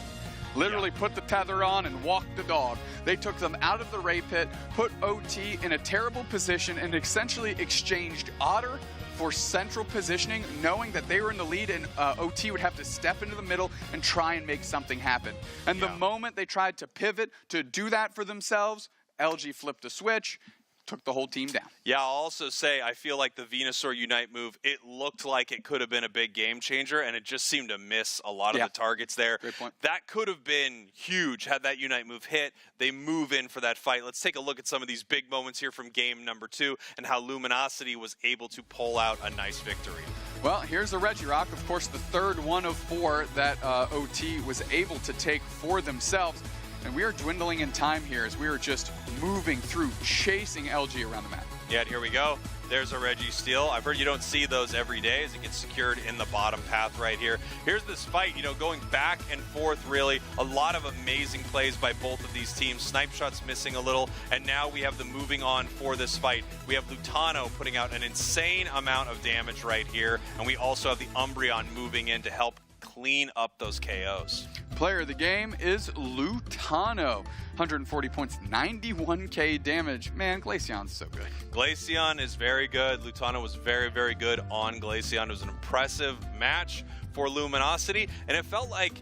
Literally put the tether on and walked the dog. They took them out of the Ray Pit, put OT in a terrible position, and essentially exchanged Otter for central positioning, knowing that they were in the lead and OT would have to step into the middle and try and make something happen. And the moment they tried to pivot to do that for themselves, LG flipped a switch, took the whole team down. Yeah, I'll also say I feel like the Venusaur Unite move, it looked like it could have been a big game changer, and it just seemed to miss a lot of the targets there. Great point. That could have been huge had that Unite move hit. They move in for that fight. Let's take a look at some of these big moments here from game number 2 and how Luminosity was able to pull out a nice victory. Well, here's the Regirock, of course, the third one of 4 that OT was able to take for themselves. And we are dwindling in time here as we are just moving through, chasing LG around the map. Yeah, and here we go. There's a Registeel. I've heard you don't see those every day as it gets secured in the bottom path right here. Here's this fight, going back and forth, really. A lot of amazing plays by both of these teams. Snipe Shot's missing a little, and now we have the moving on for this fight. We have Lutano putting out an insane amount of damage right here, and we also have the Umbreon moving in to help clean up those KOs. Player of the game is Lutano. 140 points, 91k damage. Man, Glaceon's so good. Glaceon is very good. Lutano was very, very good on Glaceon. It was an impressive match for Luminosity, and it felt like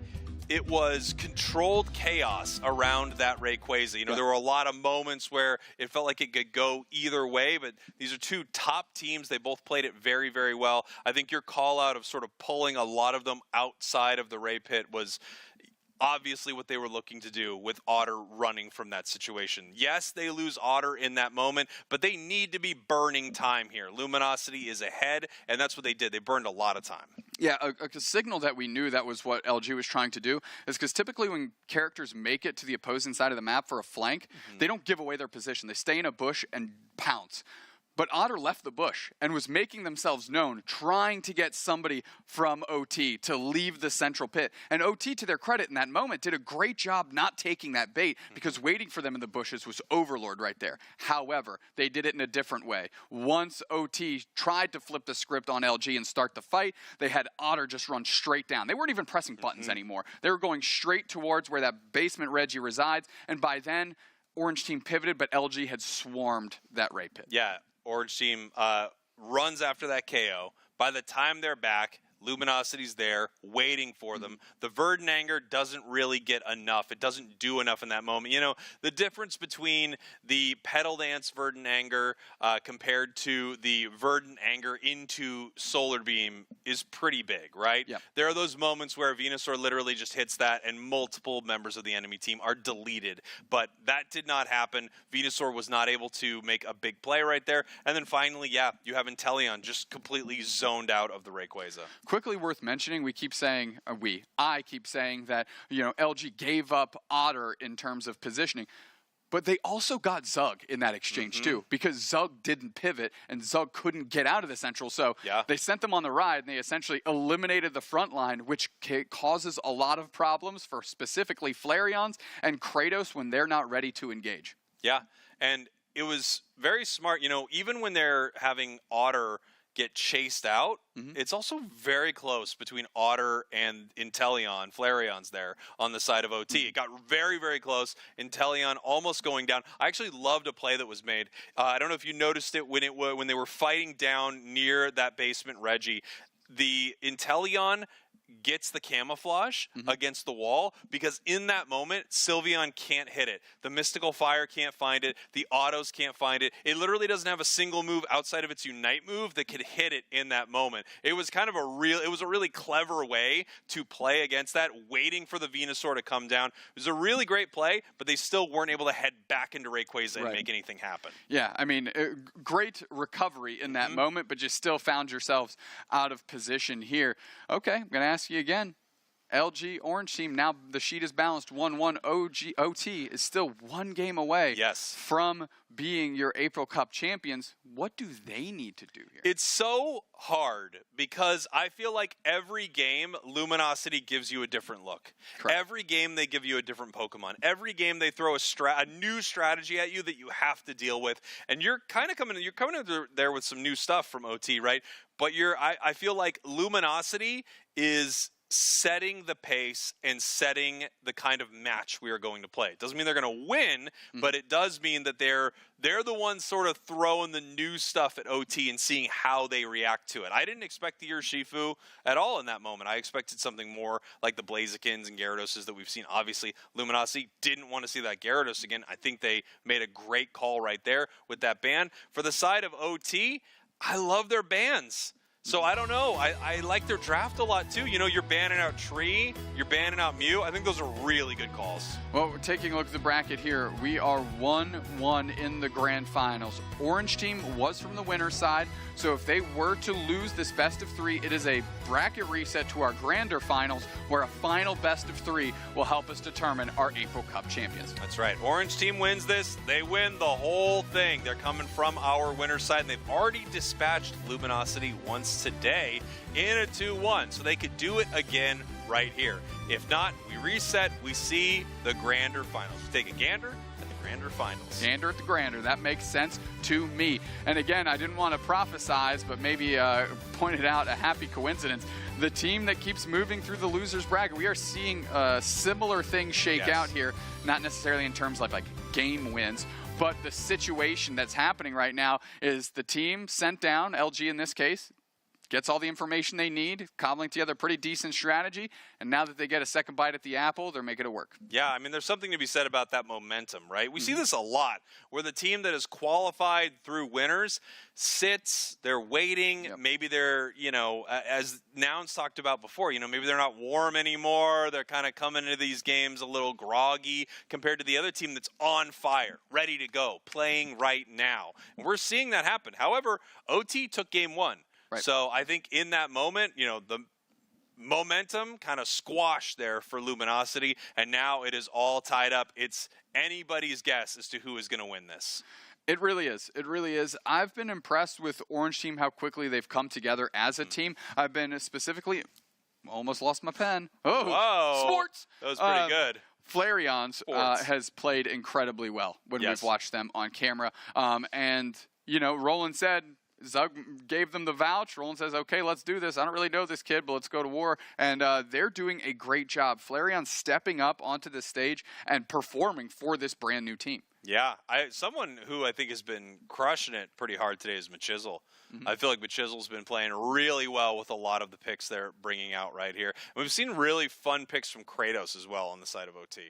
it was controlled chaos around that Rayquaza. There were a lot of moments where it felt like it could go either way, but these are 2 top teams. They both played it very, very well. I think your call out of sort of pulling a lot of them outside of the Ray Pit was obviously what they were looking to do with Otter running from that situation. Yes, they lose Otter in that moment, but they need to be burning time here. Luminosity is ahead, and that's what they did. They burned a lot of time. Yeah, a signal that we knew that was what LG was trying to do is because typically when characters make it to the opposing side of the map for a flank, they don't give away their position. They stay in a bush and pounce. But Otter left the bush and was making themselves known, trying to get somebody from OT to leave the central pit. And OT, to their credit in that moment, did a great job not taking that bait because waiting for them in the bushes was Overlord right there. However, they did it in a different way. Once OT tried to flip the script on LG and start the fight, they had Otter just run straight down. They weren't even pressing buttons anymore. They were going straight towards where that basement Reggie resides. And by then, Orange Team pivoted, but LG had swarmed that Ray Pit. Yeah. Orange Team runs after that KO. By the time they're back, Luminosity's there, waiting for them. The Verdant Anger doesn't really get enough. It doesn't do enough in that moment. The difference between the Petal Dance Verdant Anger compared to the Verdant Anger into Solar Beam is pretty big, right? Yeah. There are those moments where Venusaur literally just hits that and multiple members of the enemy team are deleted. But that did not happen. Venusaur was not able to make a big play right there. And then finally, you have Inteleon just completely zoned out of the Rayquaza. Quickly worth mentioning, I keep saying that, LG gave up Otter in terms of positioning. But they also got Zug in that exchange too, because Zug didn't pivot and Zug couldn't get out of the central. So they sent them on the ride and they essentially eliminated the front line, which causes a lot of problems for specifically Flareons and Kratos when they're not ready to engage. Yeah, and it was very smart. Even when they're having Otter get chased out, it's also very close between Otter and Inteleon, Flareon's there on the side of OT. It got very, very close. Inteleon almost going down. I actually loved a play that was made. I don't know if you noticed it when they were fighting down near that basement Reggie. The Inteleon gets the camouflage against the wall because in that moment, Sylveon can't hit it. The Mystical Fire can't find it. The autos can't find it. It literally doesn't have a single move outside of its Unite move that could hit it in that moment. It was kind of a really clever way to play against that, waiting for the Venusaur to come down. It was a really great play, but they still weren't able to head back into Rayquaza and make anything happen. Yeah, I mean, great recovery in that moment, but you still found yourselves out of position here. Okay, I'm going to ask you again. LG Orange Team, now the sheet is balanced 1-1. OT is still one game away from being your April Cup champions. What do they need to do here? It's so hard because I feel like every game, Luminosity gives you a different look. Correct. Every game, they give you a different Pokemon. Every game, they throw a new strategy at you that you have to deal with. And you're coming there with some new stuff from OT, right? But I feel like Luminosity is setting the pace and setting the kind of match we are going to play. It doesn't mean they're going to win, but it does mean that they're the ones sort of throwing the new stuff at OT and seeing how they react to it. I didn't expect the Urshifu at all in that moment. I expected something more like the Blazikins and Gyarados that we've seen. Obviously, Luminosity didn't want to see that Gyarados again. I think they made a great call right there with that ban. For the side of OT, I love their bans. So I don't know. I like their draft a lot too. You know, you're banning out Tree, you're banning out Mew. I think those are really good calls. Well, we're taking a look at the bracket here. We are 1-1 in the grand finals. Orange team was from the winner's side, so if they were to lose this best of 3, it is a bracket reset to our grander finals, where a final best of 3 will help us determine our April Cup champions. That's right. Orange team wins this, they win the whole thing. They're coming from our winner's side, and they've already dispatched Luminosity once today in a 2-1, so they could do it again right here. If not, we reset, we see the grander finals. We take a gander at the grander finals. Gander at the grander, that makes sense to me. And again, I didn't want to prophesize, but maybe pointed out a happy coincidence. The team that keeps moving through the losers bracket, we are seeing similar things shake out here, not necessarily in terms of like game wins, but the situation that's happening right now is the team sent down, LG in this case, gets all the information they need, cobbling together a pretty decent strategy, and now that they get a second bite at the apple, they're making it work. Yeah, I mean, there's something to be said about that momentum, right? We see this a lot, where the team that is qualified through winners sits, they're waiting, maybe they're, you know, as Nouns talked about before, you know, maybe they're not warm anymore, they're kind of coming into these games a little groggy compared to the other team that's on fire, ready to go, playing right now. And we're seeing that happen. However, OT took game 1. Right. So I think in that moment, you know, the momentum kind of squashed there for Luminosity, and now it is all tied up. It's anybody's guess as to who is going to win this. It really is. It really is. I've been impressed with Orange Team, how quickly they've come together as a team. I've been specifically, almost lost my pen. Oh, whoa. Sports. That was pretty good. Flareon's has played incredibly well when we've watched them on camera. And, you know, Roland said, Zug gave them the vouch. Roland says, okay, let's do this. I don't really know this kid, but let's go to war. And they're doing a great job. Flareon stepping up onto the stage and performing for this brand new team. Yeah, someone who I think has been crushing it pretty hard today is Machizzle. I feel like Machizzle's been playing really well with a lot of the picks they're bringing out right here. And we've seen really fun picks from Kratos as well on the side of OT.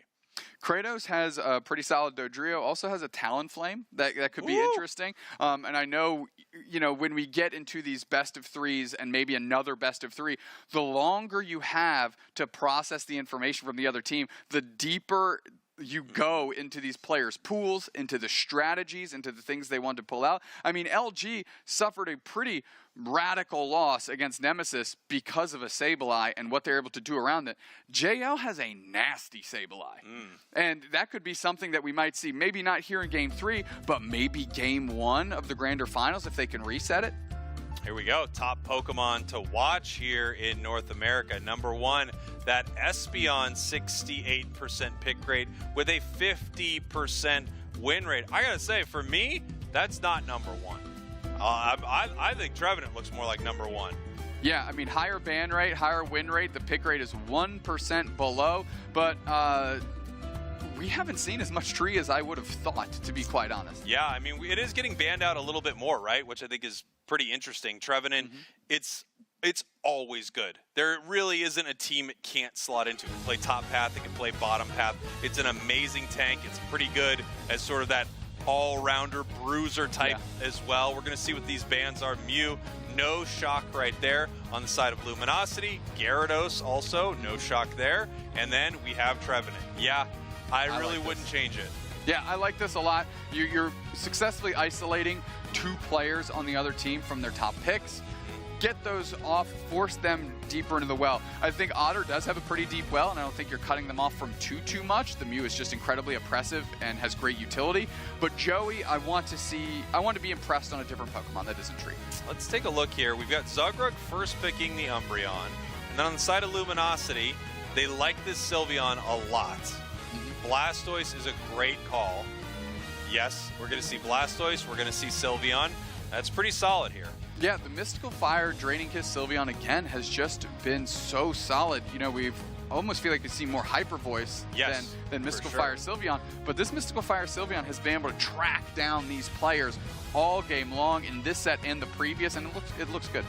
Kratos has a pretty solid Dodrio, also has a Talonflame that could be interesting. And I know, you know, when we get into these best of 3s and maybe another best of 3, the longer you have to process the information from the other team, the deeper you go into these players' pools, into the strategies, into the things they want to pull out. I mean, LG suffered a pretty radical loss against Nemesis because of a Sableye and what they're able to do around it. JL has a nasty Sableye. And that could be something that we might see, maybe not here in Game 3, but maybe Game 1 of the Grander Finals if they can reset it. Here we go. Top Pokemon to watch here in North America. Number 1, that Espeon 68% pick rate with a 50% win rate. I gotta say, for me, that's not number 1. I think Trevenant looks more like number 1. Yeah, I mean, higher ban rate, higher win rate. The pick rate is 1% below, but we haven't seen as much Tree as I would have thought, to be quite honest. Yeah, I mean, it is getting banned out a little bit more, right? Which I think is pretty interesting. Trevenant, it's always good. There really isn't a team it can't slot into. It can play top path, it can play bottom path. It's an amazing tank. It's pretty good as sort of that all-rounder bruiser type as well. We're going to see what these bans are. Mew, no shock right there on the side of Luminosity. Gyarados also, no shock there. And then we have Trevenant. Yeah, I really wouldn't change it. Yeah, I like this a lot. You're successfully isolating 2 players on the other team from their top picks. Get those off, force them deeper into the well. I think Otter does have a pretty deep well, and I don't think you're cutting them off from too much. The Mew is just incredibly oppressive and has great utility. But Joey, I want to be impressed on a different Pokemon that isn't Tree. Let's take a look here. We've got Zugrug first picking the Umbreon. And then on the side of Luminosity, they like this Sylveon a lot. Blastoise is a great call. Yes, we're going to see Blastoise. We're going to see Sylveon. That's pretty solid here. Yeah, the Mystical Fire Draining Kiss Sylveon again has just been so solid. You know, we've almost feel like we've seen more Hyper Voice than Mystical Fire Sylveon. But this Mystical Fire Sylveon has been able to track down these players all game long in this set and the previous, and it looks good.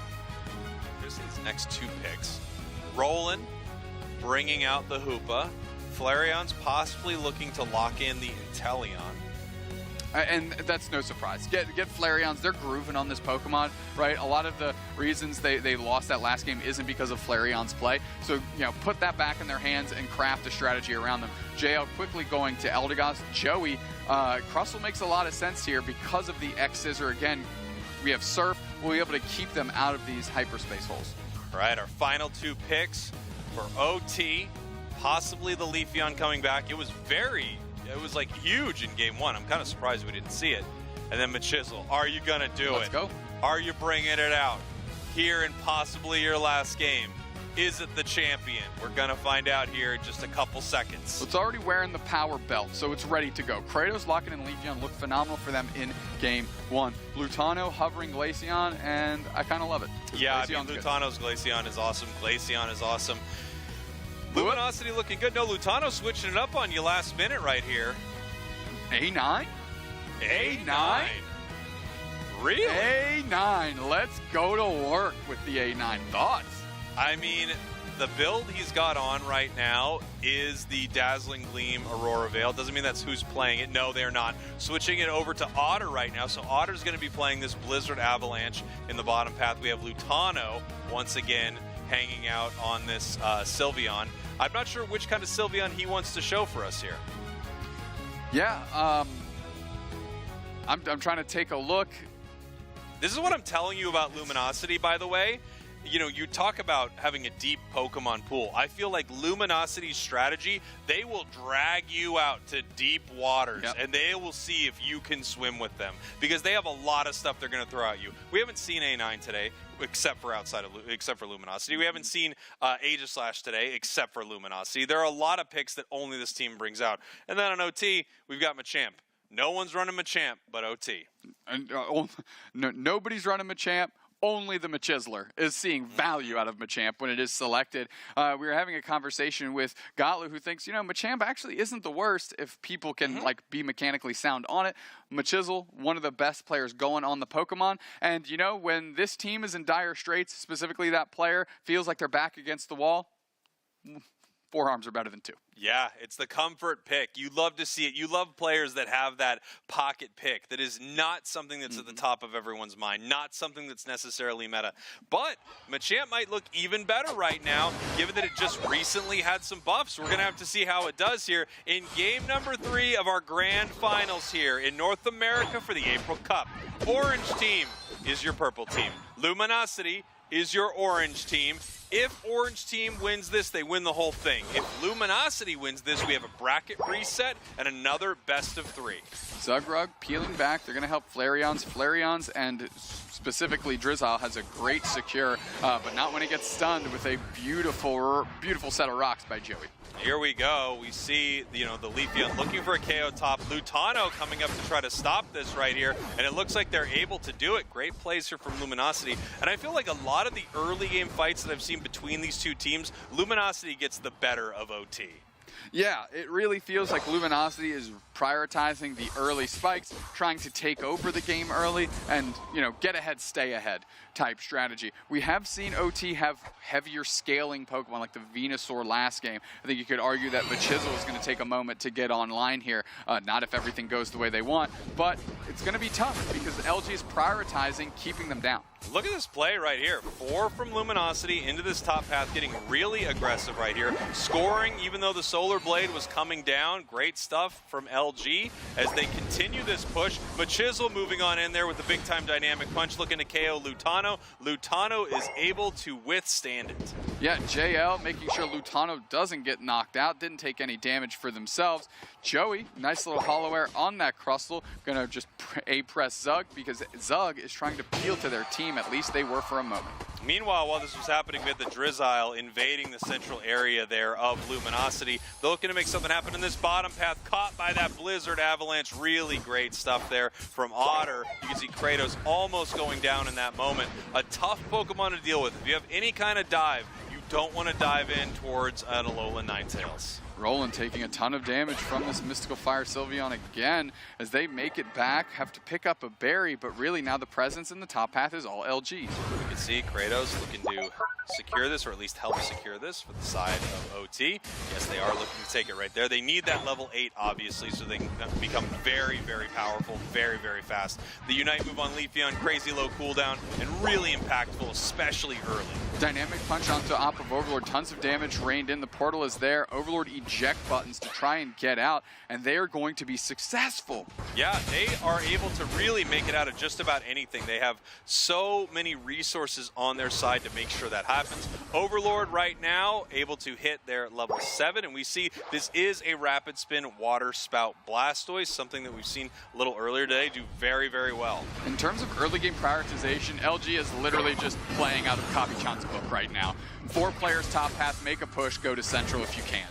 Here's these next two picks. Roland bringing out the Hoopa. Flareon's possibly looking to lock in the Inteleon. And that's no surprise. Get Flareons, they're grooving on this Pokemon, right? A lot of the reasons they lost that last game isn't because of Flareon's play. So, you know, put that back in their hands and craft a strategy around them. JL quickly going to Eldegoss. Joey, Crustle makes a lot of sense here because of the X-Scissor. Again, we have Surf. We'll be able to keep them out of these hyperspace holes. All right, our final two picks for OT. Possibly the Leafeon coming back. It was like huge in game one. I'm kind of surprised we didn't see it. And then Machisel, are you gonna do it? Let's go. Are you bringing it out here in possibly your last game? Is it the champion? We're gonna find out here in just a couple seconds. So it's already wearing the power belt, so it's ready to go. Kratos locking in Leafeon looked phenomenal for them in game one. Lutano hovering Glaceon, and I kind of love it. Yeah, I mean, Lutano's Glaceon is awesome. Glaceon is awesome. Luminosity looking good. No, Lutano switching it up on you last minute right here. A9? A9? Really? A9. Let's go to work with the A9. Thoughts? I mean, the build he's got on right now is the Dazzling Gleam Aurora Veil. Doesn't mean that's who's playing it. No, they're not. Switching it over to Otter right now. So Otter's going to be playing this Blizzard Avalanche in the bottom path. We have Lutano once again hanging out on this Sylveon. I'm not sure which kind of Sylveon he wants to show for us here. Yeah, I'm trying to take a look. This is what I'm telling you about Luminosity, by the way. You know, you talk about having a deep Pokemon pool. I feel like Luminosity's strategy, they will drag you out to deep waters, and they will see if you can swim with them, because they have a lot of stuff they're going to throw at you. We haven't seen A9 today, except for Luminosity. We haven't seen Aegislash today, except for Luminosity. There are a lot of picks that only this team brings out. And then on OT, we've got Machamp. No one's running Machamp but OT. And nobody's running Machamp. Only the Machisler is seeing value out of Machamp when it is selected. We were having a conversation with Gotlu, who thinks, you know, Machamp actually isn't the worst if people can like be mechanically sound on it. Machisel, one of the best players going on the Pokemon. And, you know, when this team is in dire straits, specifically that player feels like they're back against the wall, 4 arms are better than 2. Yeah, it's the comfort pick. You love to see it. You love players that have that pocket pick that is not something that's at the top of everyone's mind, not something that's necessarily meta. But Machamp might look even better right now, given that it just recently had some buffs. We're going to have to see how it does here in game number 3 of our grand finals here in North America for the April Cup. Orange team is your purple team. Luminosity is your orange team. If Orange Team wins this, they win the whole thing. If Luminosity wins this, we have a bracket reset and another best of 3. Zugrug peeling back. They're going to help Flareons. Flareons and specifically Drizzile has a great secure, but not when it gets stunned with a beautiful set of rocks by Joey. Here we go. We see, you know, the Leafeon looking for a KO top. Lutano coming up to try to stop this right here, and it looks like they're able to do it. Great plays here from Luminosity. And I feel like a lot of the early game fights that I've seen between these two teams, Luminosity gets the better of OT. Yeah, it really feels like Luminosity is prioritizing the early spikes, trying to take over the game early, and, you know, get ahead, stay ahead type strategy. We have seen OT have heavier scaling Pokemon like the Venusaur last game. I think you could argue that Machisel is going to take a moment to get online here. Not if everything goes the way they want, but it's going to be tough because LG is prioritizing keeping them down. Look at this play right here. 4 from Luminosity into this top path, getting really aggressive right here. Scoring, even though the Solar Blade was coming down. Great stuff from LG as they continue this push. Machisel moving on in there with the big-time dynamic punch, looking to KO Lutano. Lutano is able to withstand it. Yeah, JL making sure Lutano doesn't get knocked out. Didn't take any damage for themselves. Joey, nice little hollow air on that Crustle. Gonna just A-press Zug because Zug is trying to peel to their team. At least they were for a moment. Meanwhile, while this was happening, we had the Drizzile invading the central area there of Luminosity. They're looking to make something happen in this bottom path, caught by that Blizzard Avalanche. Really great stuff there from Otter. You can see Kratos almost going down in that moment. A tough Pokemon to deal with. If you have any kind of dive, you don't want to dive in towards an Alolan Ninetales. Roland taking a ton of damage from this Mystical Fire Sylveon again as they make it back, have to pick up a berry, but really now the presence in the top path is all LG. You can see Kratos looking to secure this, or at least help secure this for the side of OT. Yes, they are looking to take it right there. They need that level 8, obviously, so they can become very, very powerful, very, very fast. The Unite move on Leafeon, crazy low cooldown, and really impactful, especially early. Dynamic punch onto top of Overlord, tons of damage rained in. The portal is there. Overlord eject buttons to try and get out, and they are going to be successful. Yeah, they are able to really make it out of just about anything. They have so many resources on their side to make sure that happens. Overlord right now able to hit their level 7, and we see this is a rapid spin water spout Blastoise, something that we've seen a little earlier today do very, very well. In terms of early game prioritization, LG is literally just playing out of Kabi-chan's book right now. 4 players top path, make a push, go to central if you can.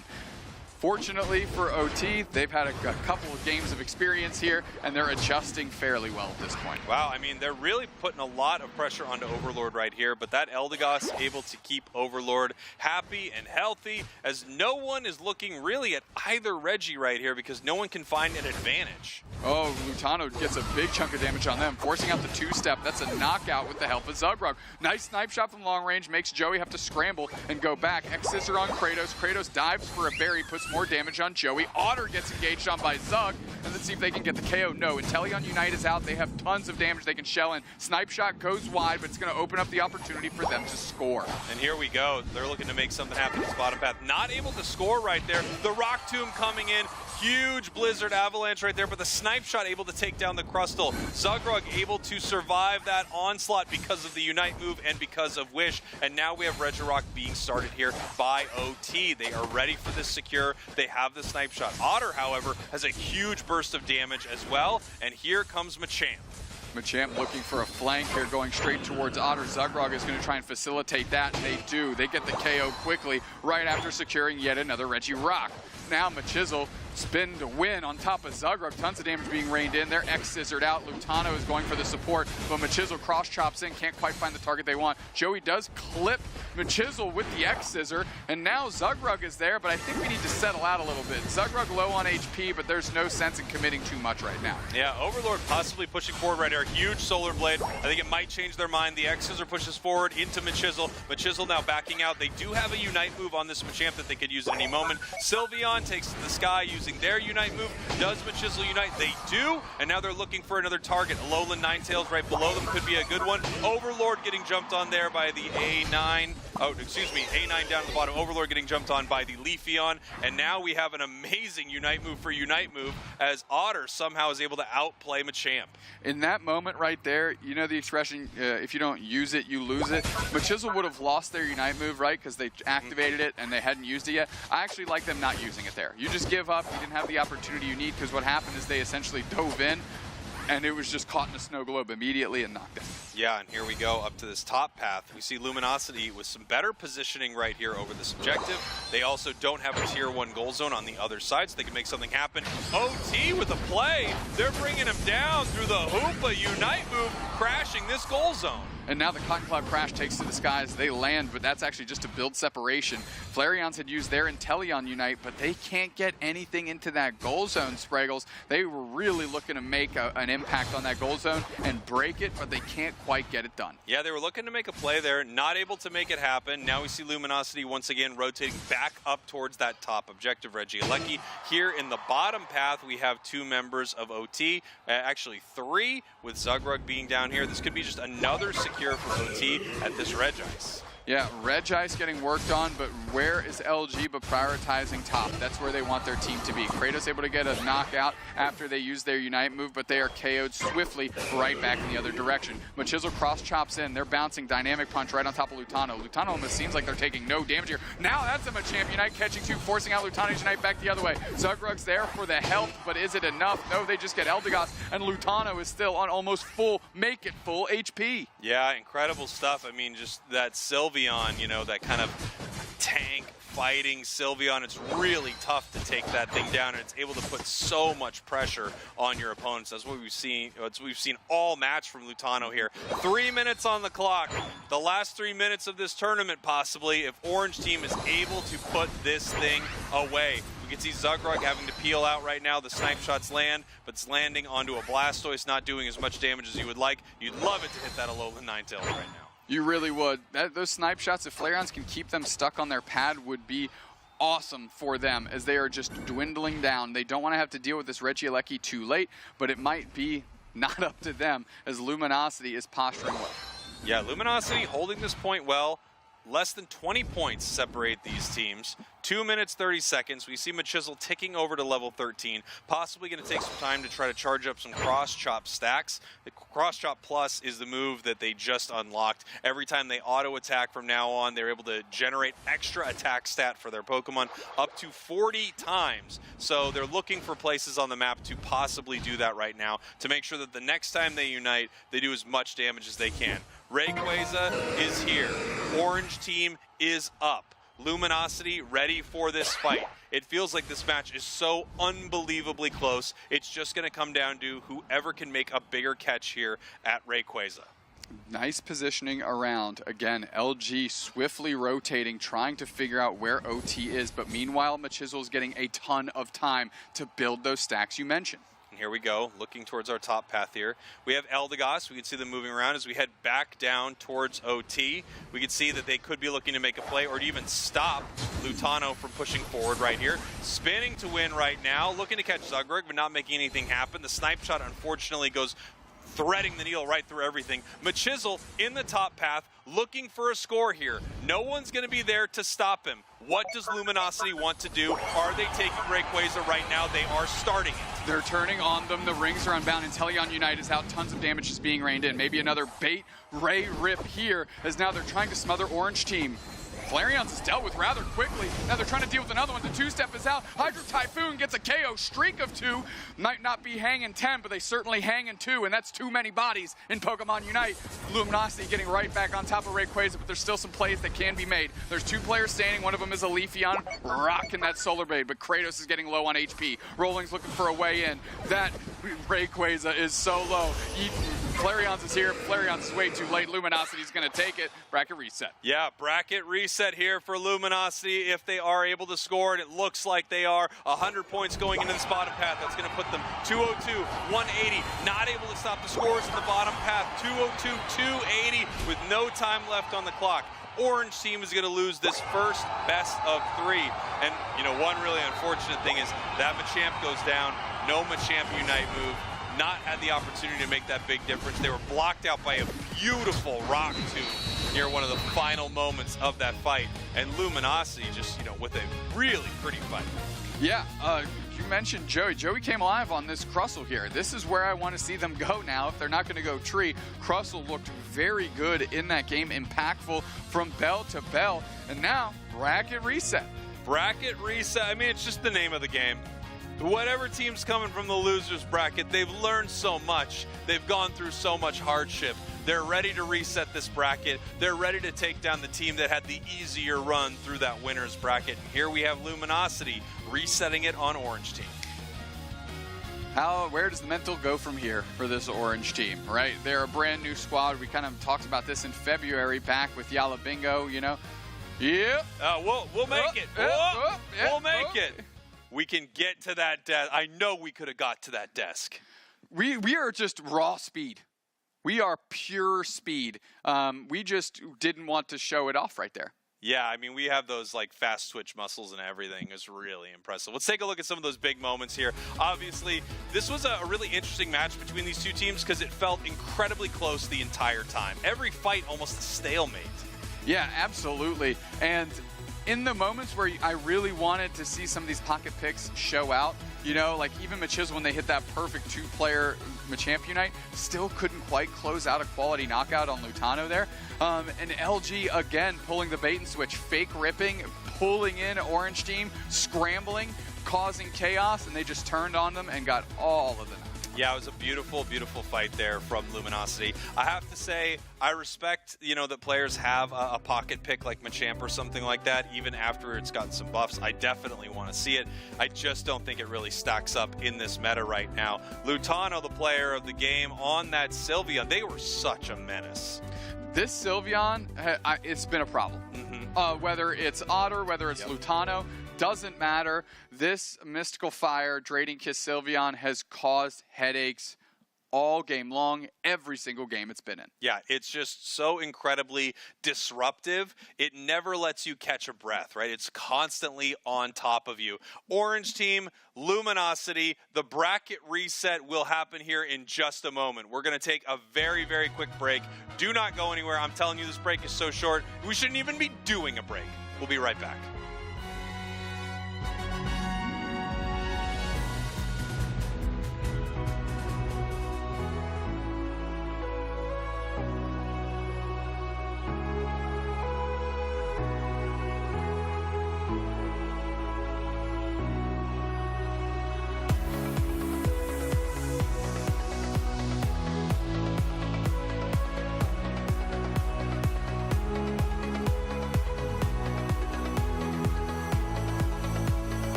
Fortunately for OT, they've had a couple of games of experience here, and they're adjusting fairly well at this point. Wow, I mean, they're really putting a lot of pressure onto Overlord right here, but that Eldegoss able to keep Overlord happy and healthy, as no one is looking really at either Reggie right here because no one can find an advantage. Oh, Lutano gets a big chunk of damage on them, forcing out the 2-step. That's a knockout with the help of Zugrug. Nice snipe shot from long range, makes Joey have to scramble and go back. X-Scissor on Kratos. Kratos dives for a berry, puts more damage on Joey. Otter gets engaged on by Zug, and let's see if they can get the KO. No, Inteleon Unite is out. They have tons of damage they can shell in. Snipe shot goes wide, but it's going to open up the opportunity for them to score. And here we go. They're looking to make something happen in this bottom path. Not able to score right there. The Rock Tomb coming in. Huge Blizzard Avalanche right there, but the snipe shot able to take down the Crustle. Zugrug able to survive that onslaught because of the Unite move and because of Wish. And now we have Regirock being started here by OT. They are ready for this secure. They have the snipe shot. Otter, however, has a huge burst of damage as well. And here comes Machamp. Machamp looking for a flank here, going straight towards Otter. Zugrog is going to try and facilitate that, and they do. They get the KO quickly right after securing yet another Regirock. Now Machizzle spin to win on top of Zugrug. Tons of damage being rained in there. X-Scissored out. Lutano is going for the support, but Machizzle cross chops in. Can't quite find the target they want. Joey does clip Machizzle with the X-Scissor, and now Zugrug is there, but I think we need to settle out a little bit. Zugrug low on HP, but there's no sense in committing too much right now. Yeah, Overlord possibly pushing forward right here. Huge Solar Blade. I think it might change their mind. The X-Scissor pushes forward into Machizzle. Machizzle now backing out. They do have a Unite move on this Machamp that they could use at any moment. Sylveon takes to the sky using their Unite move. Does Machizzle Unite? They do, and now they're looking for another target. Alolan Ninetales right below them could be a good one. Overlord getting jumped on there by the A9. Oh, excuse me, A9 down at the bottom. Overlord getting jumped on by the Leafeon, and now we have an amazing Unite move for Unite move as Otter somehow is able to outplay Machamp. In that moment right there, you know the expression, if you don't use it, you lose it. Machizzle would have lost their Unite move, right, because they activated it and they hadn't used it yet. I actually like them not using it there. You just give up. You didn't have the opportunity you need, because what happened is they essentially dove in, and it was just caught in a snow globe immediately and knocked out. Yeah, and here we go up to this top path. We see Luminosity with some better positioning right here over this objective. They also don't have a tier 1 goal zone on the other side, so they can make something happen. OT with a play. They're bringing him down through the Hoopa Unite move, crashing this goal zone. And now the Cotton Cloud Crash takes to the skies. They land, but that's actually just to build separation. Flareons had used their Inteleon Unite, but they can't get anything into that goal zone, Spraggles. They were really looking to make an impact on that goal zone and break it, but they can't quite get it done. Yeah, they were looking to make a play there, not able to make it happen. Now we see Luminosity once again rotating back up towards that top objective, Regieleki. Here in the bottom path, we have 2 members of OT, actually 3, with Zugrug being down here. This could be just another secure for OT at this Regice. Yeah, Regice getting worked on, but where is LG but prioritizing top? That's where they want their team to be. Kratos able to get a knockout after they use their Unite move, but they are KO'd swiftly right back in the other direction. Machisel cross chops in. They're bouncing Dynamic Punch right on top of Lutano. Lutano almost seems like they're taking no damage here. Now that's a Machamp Unite catching two, forcing out Lutano's Unite back the other way. Zugrug's there for the health, but is it enough? No, they just get Eldegoss, and Lutano is still on almost full, make it full HP. Yeah, incredible stuff. I mean, just that Sylveon, you know, that kind of tank fighting Sylveon, it's really tough to take that thing down, and it's able to put so much pressure on your opponents. That's what we've seen. We've seen all match from Lutano here. 3 minutes on the clock. The last 3 minutes of this tournament, possibly, if Orange team is able to put this thing away. You can see Zugrug having to peel out right now. The snipe shots land, but it's landing onto a Blastoise, not doing as much damage as you would like. You'd love it to hit that Alolan Ninetales right now. You really would. Those snipe shots, if Flareons can keep them stuck on their pad, would be awesome for them, as they are just dwindling down. They don't want to have to deal with this Regieleki too late, but it might be not up to them, as Luminosity is posturing well. Yeah, Luminosity holding this point well. Less than 20 points separate these teams. 2 minutes, 30 seconds. We see Machisel ticking over to level 13. Possibly going to take some time to try to charge up some cross-chop stacks. The cross-chop plus is the move that they just unlocked. Every time they auto-attack from now on, they're able to generate extra attack stat for their Pokemon up to 40 times. So they're looking for places on the map to possibly do that right now to make sure that the next time they unite, they do as much damage as they can. Rayquaza is here. Orange team is up. Luminosity ready for this fight. It feels like this match is so unbelievably close. It's just going to come down to whoever can make a bigger catch here at Rayquaza. Nice positioning around. Again, LG swiftly rotating, trying to figure out where OT is, but meanwhile, Machisel is getting a ton of time to build those stacks you mentioned. And here we go, looking towards our top path here. We have Eldegoss. We can see them moving around as we head back down towards OT. We can see that they could be looking to make a play or to even stop Lutano from pushing forward right here. Spinning to win right now, looking to catch Zugrug, but not making anything happen. The snipe shot, unfortunately, goes threading the needle right through everything. Machisel in the top path, looking for a score here. No one's going to be there to stop him. What does Luminosity want to do? Are they taking Rayquaza right now? They are starting it. They're turning on them. The rings are unbound. Inteleon Unite is out. Tons of damage is being rained in. Maybe another bait Ray rip here, as now they're trying to smother Orange team. Flareon's is dealt with rather quickly. Now they're trying to deal with another one. The two-step is out. Hydro Typhoon gets a KO streak of 2. Might not be hanging 10, but they certainly hang in 2, and that's too many bodies in Pokemon Unite. Luminosity getting right back on top of Rayquaza, but there's still some plays that can be made. There's 2 players standing. One of them is a Leafeon, rocking that Solar Blade, but Kratos is getting low on HP. Rolling's looking for a way in. That Rayquaza is so low. Flareon's is here. Flareon's is way too late. Luminosity's going to take it. Bracket reset. Yeah, bracket reset here for Luminosity if they are able to score, and it looks like they are. 100 points going into this bottom path. That's going to put them 202, 180. Not able to stop the scores in the bottom path. 202, 280 with no time left on the clock. Orange team is going to lose this first best of 3. And, you know, one really unfortunate thing is that Machamp goes down. No Machamp Unite move. Not had the opportunity to make that big difference. They were blocked out by a beautiful rock tomb near one of the final moments of that fight. And Luminosity just, you know, with a really pretty fight. Yeah, you mentioned Joey. Joey came alive on this Crustle here. This is where I want to see them go now if they're not going to go tree. Crustle looked very good in that game, impactful from bell to bell. And now, bracket reset. Bracket reset. I mean, it's just the name of the game. Whatever team's coming from the losers bracket, they've learned so much. They've gone through so much hardship. They're ready to reset this bracket. They're ready to take down the team that had the easier run through that winner's bracket. And here we have Luminosity resetting it on Orange team. Where does the mental go from here for this Orange team, right? They're a brand new squad. We kind of talked about this in February back with Yalla Bingo, you know. Yep. We'll make it. We'll make it. We can get to that desk. I know we could have got to that desk. We are just raw speed. We are pure speed. We just didn't want to show it off right there. Yeah, I mean, we have those like fast twitch muscles and everything. It's really impressive. Let's take a look at some of those big moments here. Obviously, this was a really interesting match between these two teams because it felt incredibly close the entire time. Every fight almost a stalemate. Yeah, absolutely. And in the moments where I really wanted to see some of these pocket picks show out, you know, like even Machismo, when they hit that perfect two-player Machamp Unite, still couldn't quite close out a quality knockout on Lutano there. And LG, again, pulling the bait and switch, fake ripping, pulling in Orange Team, scrambling, causing chaos, and they just turned on them and got all of them. Yeah, it was a beautiful, beautiful fight there from Luminosity. I have to say, I respect, you know, that players have a pocket pick like Machamp or something like that, even after it's gotten some buffs. I definitely want to see it. I just don't think it really stacks up in this meta right now. Lutano, the player of the game, on that Sylveon, they were such a menace. This Sylveon, it's been a problem. Whether it's Otter, whether it's Lutano, doesn't matter. This Mystical Fire Draining Kiss Sylveon has caused headaches all game long, every single game it's been in. Yeah, it's just so incredibly disruptive. It never lets you catch a breath, right? It's constantly on top of you. Orange Team, Luminosity, the bracket reset will happen here in just a moment. We're going to take a very, very quick break. Do not go anywhere. I'm telling you, this break is so short, we shouldn't even be doing a break. We'll be right back.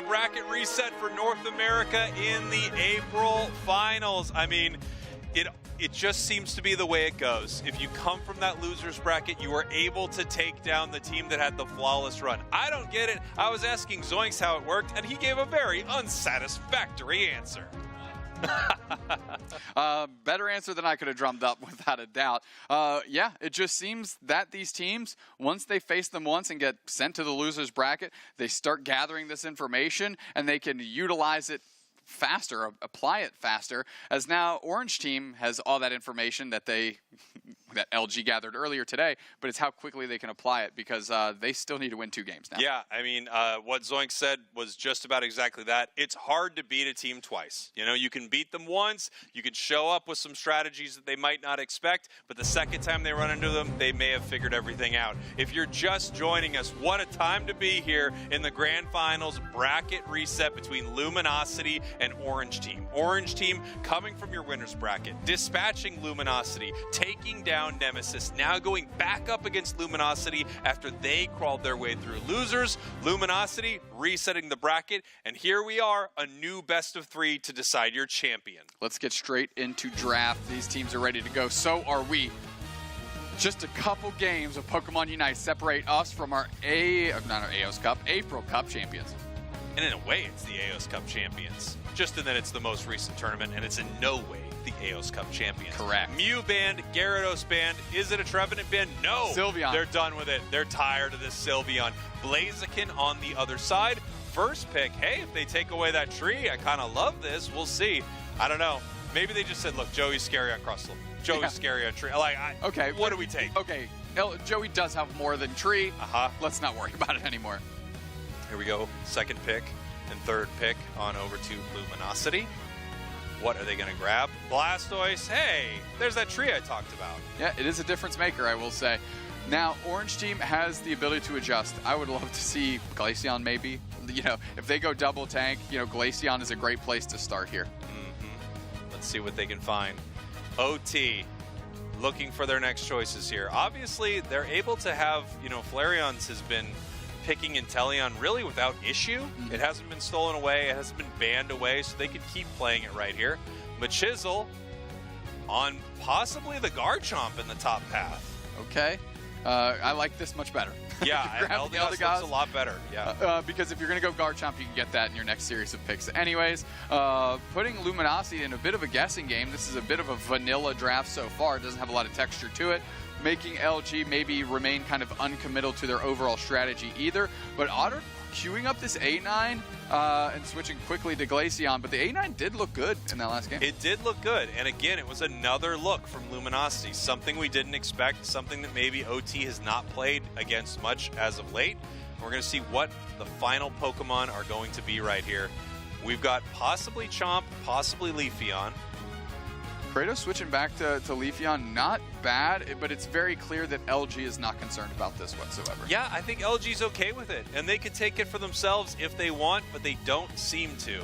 Bracket reset for North America in the April finals. I mean, it just seems to be the way it goes. If you come from that loser's bracket, you are able to take down the team that had the flawless run. I don't get it. I was asking Zoinks how it worked, and he gave a very unsatisfactory answer. Better answer than I could have drummed up, without a doubt. Yeah, it just seems that these teams, once they face them once and get sent to the loser's bracket, they start gathering this information and they can utilize it faster, apply it faster, as now Orange Team has all that information that that LG gathered earlier today, but it's how quickly they can apply it, because they still need to win 2 games now. Yeah, I mean, what Zoink said was just about exactly that. It's hard to beat a team twice. You know, you can beat them once, you can show up with some strategies that they might not expect, but the second time they run into them, they may have figured everything out. If you're just joining us, what a time to be here in the Grand Finals bracket reset between Luminosity and Orange Team. Orange Team coming from your winner's bracket, dispatching Luminosity, taking down Nemesis, now going back up against Luminosity after they crawled their way through. Losers, Luminosity resetting the bracket, and here we are, a new best of 3 to decide your champion. Let's get straight into draft. These teams are ready to go. So are we. Just a couple games of Pokemon Unite separate us from our April Cup champions. And in a way, it's the AOS Cup champions. Just in that it's the most recent tournament, and it's in no way the AOS Cup champions. Correct. Mew banned, Gyarados banned. Is it a Trevenant ban? No. Sylveon. They're done with it. They're tired of this Sylveon. Blaziken on the other side. First pick. Hey, if they take away that tree, I kind of love this. We'll see. I don't know. Maybe they just said, look, Joey's scary on Crustle. Joey's scary on tree. Okay. What do we take? Okay. Joey does have more than tree. Let's not worry about it anymore. Here we go. Second pick and third pick on over to Luminosity. What are they going to grab? Blastoise. Hey, there's that tree I talked about. Yeah, it is a difference maker, I will say. Now, Orange Team has the ability to adjust. I would love to see Glaceon maybe. You know, if they go double tank, you know, Glaceon is a great place to start here. Let's see what they can find. OT looking for their next choices here. Obviously, they're able to have, you know, Flareon's has been picking Inteleon really without issue. It hasn't been stolen away. It hasn't been banned away, so they could keep playing it right here. Machisel on possibly the Garchomp in the top path. Okay. I like this much better. Yeah, Eldegoss looks a lot better. Yeah. Because if you're going to go Garchomp, you can get that in your next series of picks. Anyways, putting Luminosity in a bit of a guessing game. This is a bit of a vanilla draft so far. It doesn't have a lot of texture to it. Making LG maybe remain kind of uncommittal to their overall strategy either. But Otter queuing up this A9 and switching quickly to Glaceon. But the A9 did look good in that last game. It did look good. And again, it was another look from Luminosity. Something we didn't expect. Something that maybe OT has not played against much as of late. We're going to see what the final Pokemon are going to be right here. We've got possibly Chomp, possibly Leafeon. Kratos switching back to Leafeon, not bad, but it's very clear that LG is not concerned about this whatsoever. Yeah, I think LG's okay with it, and they could take it for themselves if they want, but they don't seem to.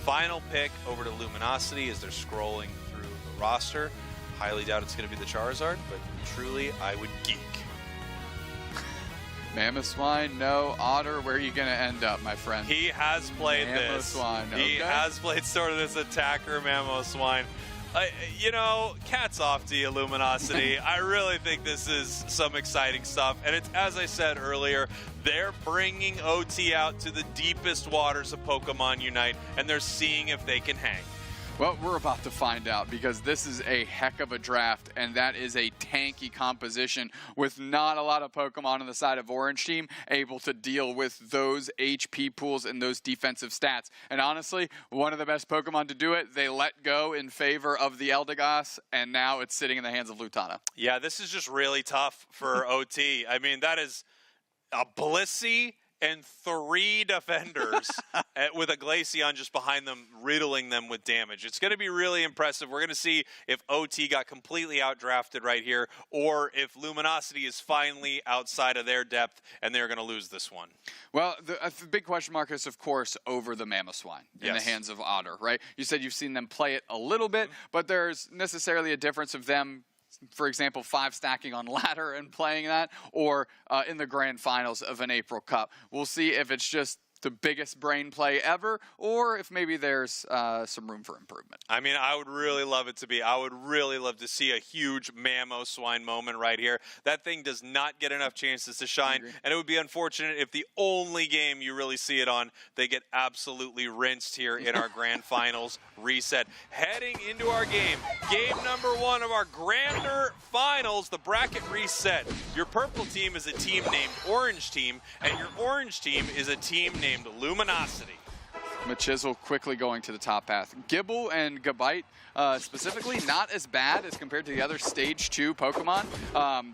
Final pick over to Luminosity as they're scrolling through the roster. Highly doubt it's going to be the Charizard, but truly, I would geek. Mamoswine, no. Otter, where are you going to end up, my friend? He has played this. Mamoswine, okay. He has played sort of this attacker Mamoswine. You know, cats off to you, Luminosity. I really think this is some exciting stuff. And it's, as I said earlier, they're bringing OT out to the deepest waters of Pokemon Unite, and they're seeing if they can hang. Well, we're about to find out, because this is a heck of a draft, and that is a tanky composition with not a lot of Pokemon on the side of Orange Team able to deal with those HP pools and those defensive stats. And honestly, one of the best Pokemon to do it, they let go in favor of the Eldegoss, and now it's sitting in the hands of Lutana. Yeah, this is just really tough for OT. I mean, that is a Blissey and 3 defenders with a Glaceon just behind them, riddling them with damage. It's going to be really impressive. We're going to see if OT got completely outdrafted right here, or if Luminosity is finally outside of their depth and they're going to lose this one. Well, the big question mark is, of course, over the Mamoswine in the hands of Otter, right? You said you've seen them play it a little bit, but there's necessarily a difference of them, for example, 5 stacking on ladder and playing that, or in the grand finals of an April Cup. We'll see if it's just the biggest brain play ever, or if maybe there's some room for improvement. I mean, I would really love it to be. I would really love to see a huge Mamoswine moment right here. That thing does not get enough chances to shine, and it would be unfortunate if the only game you really see it on, they get absolutely rinsed here in our grand finals reset. Heading into our game number 1 of our grander finals, the bracket reset. Your purple team is a team named Orange Team, and your orange team is a team named Luminosity. Machisel quickly going to the top path. Gibble and Gabite specifically not as bad as compared to the other stage 2 Pokemon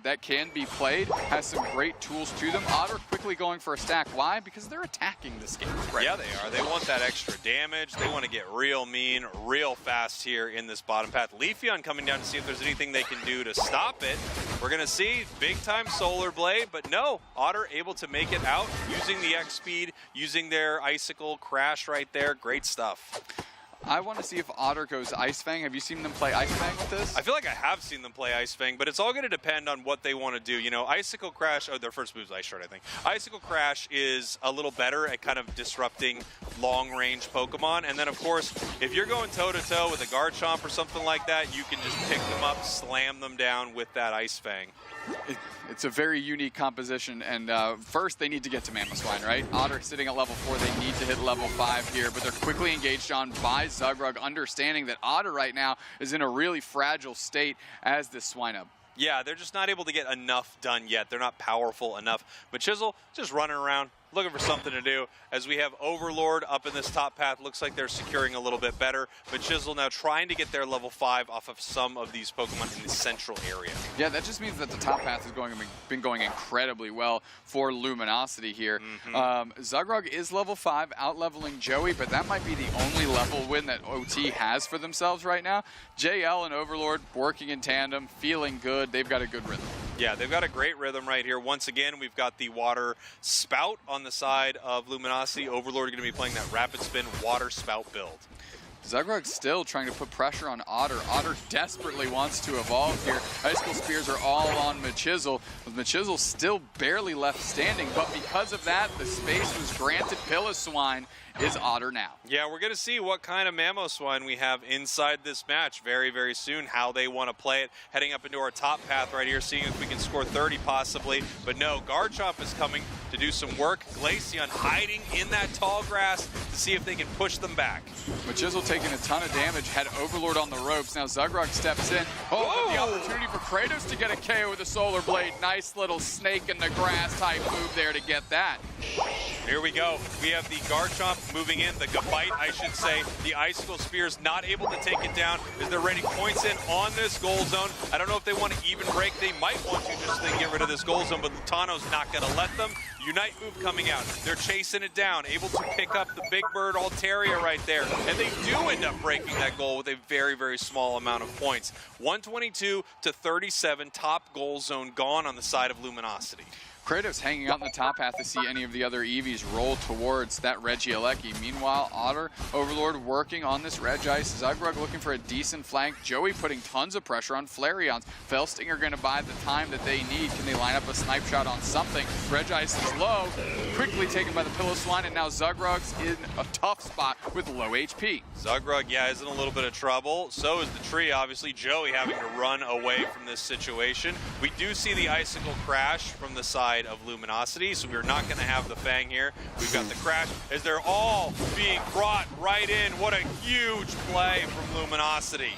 that can be played. Has some great tools to them. Otter quickly going for a stack. Why? Because they're attacking this game. Right. Yeah, they are. They want that extra damage. They want to get real mean, real fast here in this bottom path. Leafeon coming down to see if there's anything they can do to stop it. We're going to see big time Solar Blade, but no, Otter able to make it out using the X speed, using their Icicle Crash right there. Great stuff. I want to see if Otter goes Ice Fang. Have you seen them play Ice Fang with this? I feel like I have seen them play Ice Fang, but it's all going to depend on what they want to do. You know, Icicle Crash, their first move is Ice Shard, I think. Icicle Crash is a little better at kind of disrupting long-range Pokemon. And then, of course, if you're going toe-to-toe with a Garchomp or something like that, you can just pick them up, slam them down with that Ice Fang. It's a very unique composition, and first they need to get to Mamoswine, right? Otter sitting at level 4, they need to hit level 5 here, but they're quickly engaged on by Zugrug, understanding that Otter right now is in a really fragile state as this Swinub. Yeah, they're just not able to get enough done yet. They're not powerful enough. But Chisel just running around, looking for something to do. As we have Overlord up in this top path, looks like they're securing a little bit better. But Chisel now trying to get their level 5 off of some of these Pokemon in the central area. Yeah, that just means that the top path has been going incredibly well for Luminosity here. Zugrug is level 5, out-leveling Joey, but that might be the only level win that OT has for themselves right now. JL and Overlord working in tandem, feeling good. They've got a good rhythm. Yeah, they've got a great rhythm right here. Once again, we've got the Water Spout on the side of Luminosity. Overlord going to be playing that Rapid Spin Water Spout build. Zugrug still trying to put pressure on Otter. Otter desperately wants to evolve here. Icicle Spears are all on Machisel, with Machisel still barely left standing, but because of that, the space was granted. Piloswine is Otter now. Yeah, we're going to see what kind of Mamoswine we have inside this match very, very soon, how they want to play it. Heading up into our top path right here, seeing if we can score 30 possibly. But no, Garchomp is coming to do some work. Glaceon hiding in that tall grass to see if they can push them back. Machisel taking a ton of damage, had Overlord on the ropes. Now Zugrug steps in. Oh, but the opportunity for Kratos to get a KO with a Solar Blade. Nice little snake in the grass type move there to get that. Here we go. We have the Garchomp moving in, the Gabite, I should say. The Icicle Spears not able to take it down as they're raiding points in on this goal zone. I don't know if they want to even break. They might want to just to get rid of this goal zone, but Lutano's not going to let them. Unite move coming out. They're chasing it down, able to pick up the Big Bird Altaria right there. And they do end up breaking that goal with a very, very small amount of points. 122 to 37, top goal zone gone on the side of Luminosity. Kratos hanging out in the top path to see any of the other Eevees roll towards that Regieleki. Meanwhile, Otter, Overlord working on this Regice. Zugrug looking for a decent flank. Joey putting tons of pressure on Flareons. Felstinger going to buy the time that they need. Can they line up a snipe shot on something? Regice is low, quickly taken by the Piloswine, and now Zugrug's in a tough spot with low HP. Zugrug, yeah, is in a little bit of trouble. So is the tree, obviously. Joey having to run away from this situation. We do see the Icicle Crash from the side of Luminosity, so we're not going to have the Fang here. We've got the Crash as they're all being brought right in. What a huge play from Luminosity.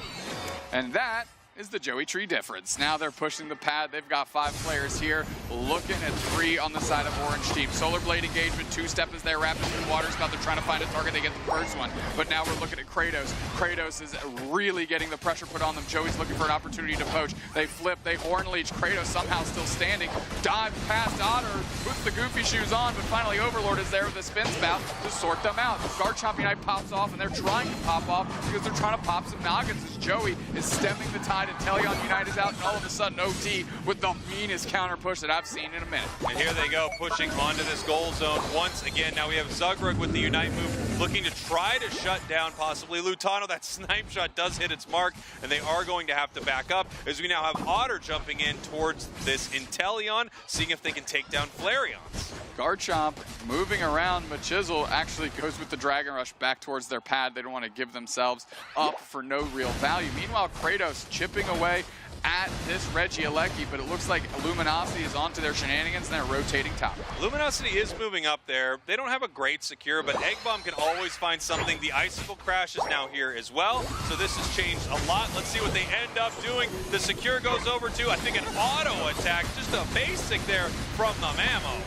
And that is the Joey Tree difference. Now they're pushing the pad. They've got 5 players here, looking at 3 on the side of Orange Team. Solar Blade engagement, 2-step is there, Rapid Spin Water Spout. They're trying to find a target. They get the first one, but now we're looking at Kratos. Kratos is really getting the pressure put on them. Joey's looking for an opportunity to poach. They flip, they Horn Leech. Kratos somehow still standing. Dives past Otter, puts the goofy shoes on, but finally Overlord is there with a Spin Spout to sort them out. Garchomp Unite pops off, and they're trying to pop off because they're trying to pop some noggins as Joey is stemming the tide. Inteleon Unite is out, and all of a sudden OT with the meanest counter push that I've seen in a minute. And here they go, pushing onto this goal zone once again. Now we have Zugrug with the Unite move, looking to try to shut down possibly Lutano. That snipe shot does hit its mark, and they are going to have to back up as we now have Otter jumping in towards this Inteleon, seeing if they can take down Flareons. Garchomp moving around. Machisel actually goes with the Dragon Rush back towards their pad. They don't want to give themselves up for no real value. Meanwhile, Kratos chipping away at this Regieleki, but it looks like Luminosity is onto their shenanigans and they're rotating top. Luminosity is moving up there. They don't have a great secure, but Egg Bomb can always find something. The Icicle Crash is now here as well, so this has changed a lot. Let's see what they end up doing. The secure goes over to, I think, an auto attack, just a basic there from the Mammo.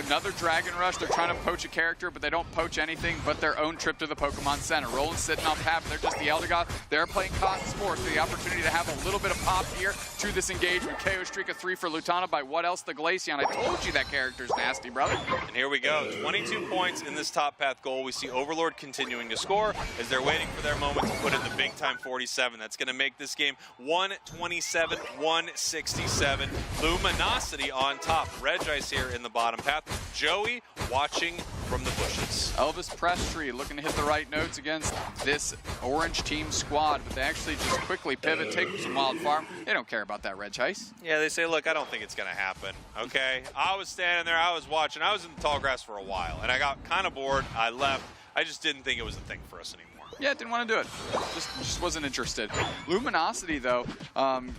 Another Dragon Rush. They're trying to poach a character, but they don't poach anything but their own trip to the Pokemon Center. Roland's sitting on path. They're just the Eldegoss. They're playing Cotton Spores for the opportunity to have a little bit of pop here to this engagement. KO streak of 3 for Lutana by what else? The Glaceon. I told you that character's nasty, brother. And here we go. 22 points in this top path goal. We see Overlord continuing to score as they're waiting for their moment to put in the big time 47. That's going to make this game 127-167. Luminosity on top. Regice here in the bottom path. Joey watching from the bushes. Elvis Prestry looking to hit the right notes against this orange team squad, but they actually just quickly pivot, take some Wild Farm. They don't care about that Regice. Yeah, they say, look, I don't think it's going to happen, okay? I was standing there, I was watching. I was in the tall grass for a while, and I got kind of bored. I left. I just didn't think it was a thing for us anymore. Yeah, didn't want to do it. Just wasn't interested. Luminosity, though,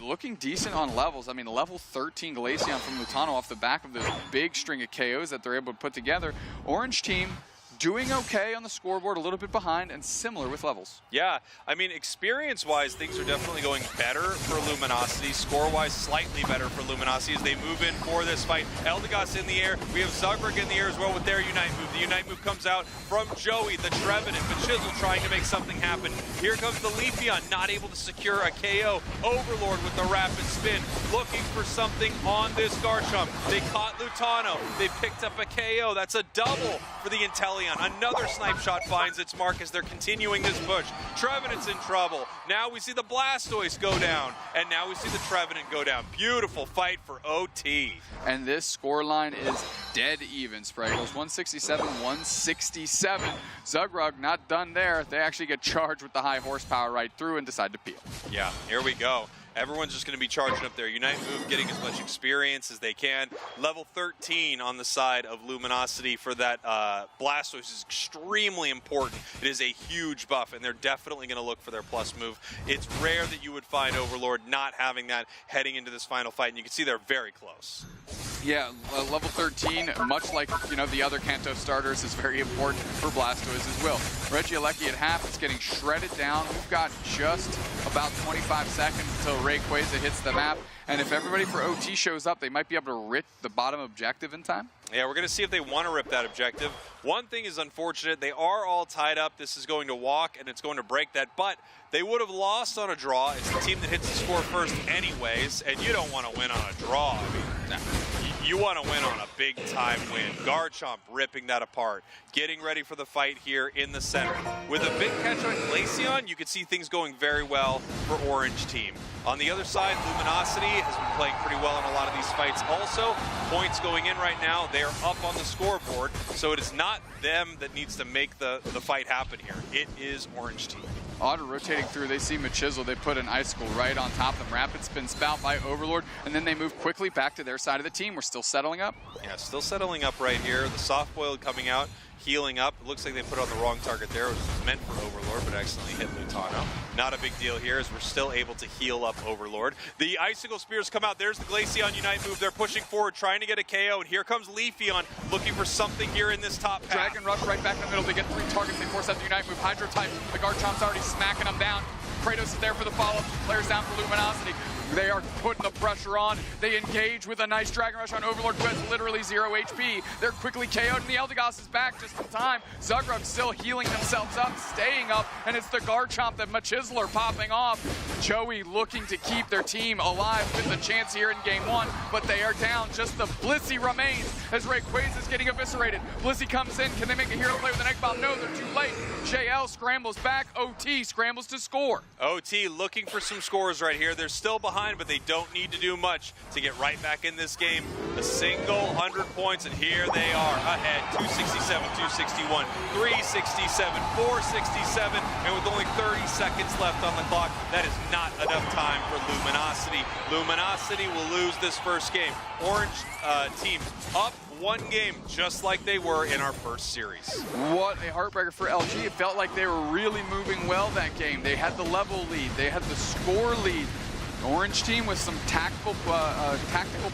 looking decent on levels. I mean, level 13 Glaceon from Lutano off the back of this big string of KOs that they're able to put together. Orange team doing okay on the scoreboard, a little bit behind, and similar with levels. Yeah, I mean, experience-wise, things are definitely going better for Luminosity. Score-wise, slightly better for Luminosity as they move in for this fight. Eldegoss in the air. We have Zugberg in the air as well with their Unite move. The Unite move comes out from Joey, the Trevenant, but Chisel trying to make something happen. Here comes the Leafeon, not able to secure a KO. Overlord with the rapid spin, looking for something on this Garchomp. They caught Lutano. They picked up a KO. That's a double for the Inteleon. Another snipe shot finds its mark as they're continuing this push. Trevenant's in trouble. Now we see the Blastoise go down, and now we see the Trevenant go down. Beautiful fight for OT. And this score line is dead even, Spraggles. 167-167. Zugrug not done there. They actually get charged with the high horsepower right through and decide to peel. Yeah, here we go. Everyone's just going to be charging up their Unite move, getting as much experience as they can. Level 13 on the side of Luminosity for that Blastoise is extremely important. It is a huge buff, and they're definitely going to look for their plus move. It's rare that you would find Overlord not having that heading into this final fight, and you can see they're very close. Yeah, level 13, much like, you know, the other Kanto starters, is very important for Blastoise as well. Regieleki at half is getting shredded down. We've got just about 25 seconds until Rayquaza hits the map. And if everybody for OT shows up, they might be able to rip the bottom objective in time. Yeah, we're going to see if they want to rip that objective. One thing is unfortunate. They are all tied up. This is going to walk, and it's going to break that. But they would have lost on a draw. It's the team that hits the score first anyways, and you don't want to win on a draw. I mean, you want to win on a big-time win. Garchomp ripping that apart, getting ready for the fight here in the center. With a big catch on Glaceon, you can see things going very well for Orange Team. On the other side, Luminosity has been playing pretty well in a lot of these fights also. Points going in right now. They are up on the scoreboard, so it is not them that needs to make the fight happen here. It is Orange Team. Auto rotating through, they see Machisel, they put an Icicle right on top of them. Rapid spin spout by Overlord, and then they move quickly back to their side of the team. We're still settling up. Yeah, still settling up right here. The soft boiled coming out, healing up. It looks like they put on the wrong target there. It was meant for Overlord, but accidentally hit Lutano. Not a big deal here as we're still able to heal up Overlord. The Icicle Spears come out. There's the Glaceon Unite move. They're pushing forward, trying to get a KO, and here comes Leafeon looking for something here in this top path. Dragon Rush right back in the middle. They get 3 targets. They force out the Unite move. Hydro type. The Garchomp's already smacking them down. Kratos is there for the follow-up. Players down for Luminosity. They are putting the pressure on. They engage with a nice Dragon Rush on Overlord, who has literally 0 HP. They're quickly KO'd, and the Eldegoss is back just in time. Zugrug still healing themselves up, staying up, and it's the Garchomp that Machisel popping off. Joey looking to keep their team alive with a chance here in game 1, but they are down. Just the Blissey remains as Rayquaza is getting eviscerated. Blissey comes in. Can they make a hero play with an Egg Bomb? No, they're too late. JL scrambles back. OT scrambles to score. OT looking for some scores right here. They're still behind, but they don't need to do much to get right back in this game. A single 100 points, and here they are ahead. 267, 261, 367, 467, and with only 30 seconds left on the clock, that is not enough time for Luminosity. Luminosity will lose this first game. Orange team up 1 game, just like they were in our first series. What a heartbreaker for LG. It felt like they were really moving well that game. They had the level lead. They had the score lead. Orange team with some tactical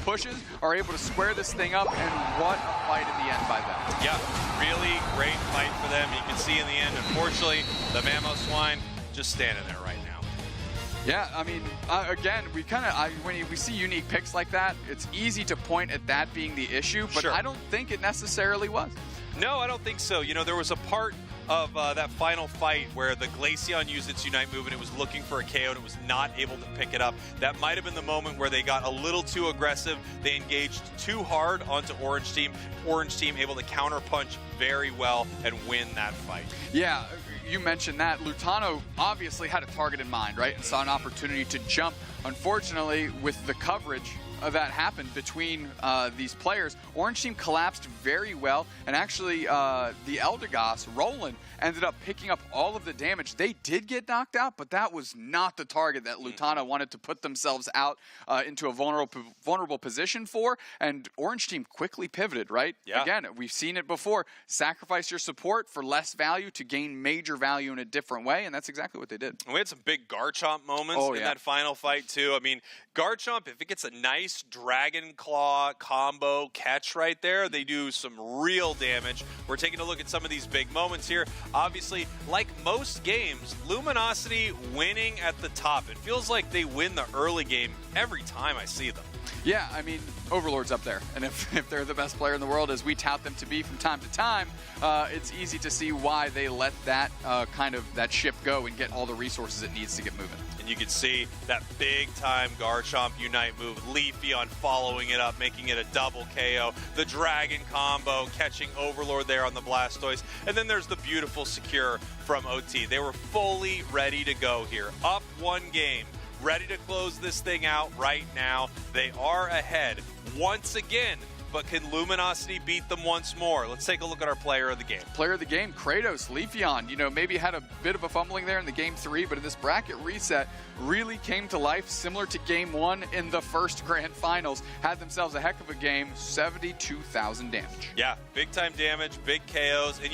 pushes are able to square this thing up, and what a fight in the end by them. Yeah, really great fight for them. You can see in the end, unfortunately, the Mammo Swine just standing there right now. Yeah, I mean, again, when we see unique picks like that, it's easy to point at that being the issue, but Sure. I don't think it necessarily was. No, I don't think so. You know, there was a part of that final fight where the Glaceon used its Unite move and it was looking for a KO and it was not able to pick it up. That might have been the moment where they got a little too aggressive. They engaged too hard onto Orange Team. Orange Team able to counterpunch very well and win that fight. Yeah, you mentioned that. Lutano obviously had a target in mind, right? And saw an opportunity to jump. Unfortunately, with the coverage that happened between these players, Orange Team collapsed very well, and actually the Eldegoss, Roland, ended up picking up all of the damage. They did get knocked out, but that was not the target that Lutano wanted to put themselves out into a vulnerable position for, and Orange Team quickly pivoted, right? Yeah. Again, we've seen it before. Sacrifice your support for less value to gain major value in a different way, and that's exactly what they did. And we had some big Garchomp moments in that final fight, too. I mean, Garchomp, if it gets a nice Dragon Claw combo catch right there, they do some real damage. We're taking a look at some of these big moments here. Obviously, like most games, Luminosity winning at the top. It feels like they win the early game every time I see them. Yeah, I mean, Overlord's up there. And if they're the best player in the world, as we tout them to be from time to time, it's easy to see why they let that that ship go and get all the resources it needs to get moving. And you can see that big-time Garchomp Unite move. Leafeon following it up, making it a double KO. The Dragon combo, catching Overlord there on the Blastoise. And then there's the beautiful Secure from OT. They were fully ready to go here. Up one game. Ready to close this thing out right now. They are ahead once again, but can Luminosity beat them once more? Let's take a look at our player of the game. Player of the game, Kratos, Leafeon, maybe had a bit of a fumbling there in the game 3, but in this bracket reset, really came to life, similar to game 1 in the first grand finals. Had themselves a heck of a game, 72,000 damage. Yeah, big time damage, big KOs, and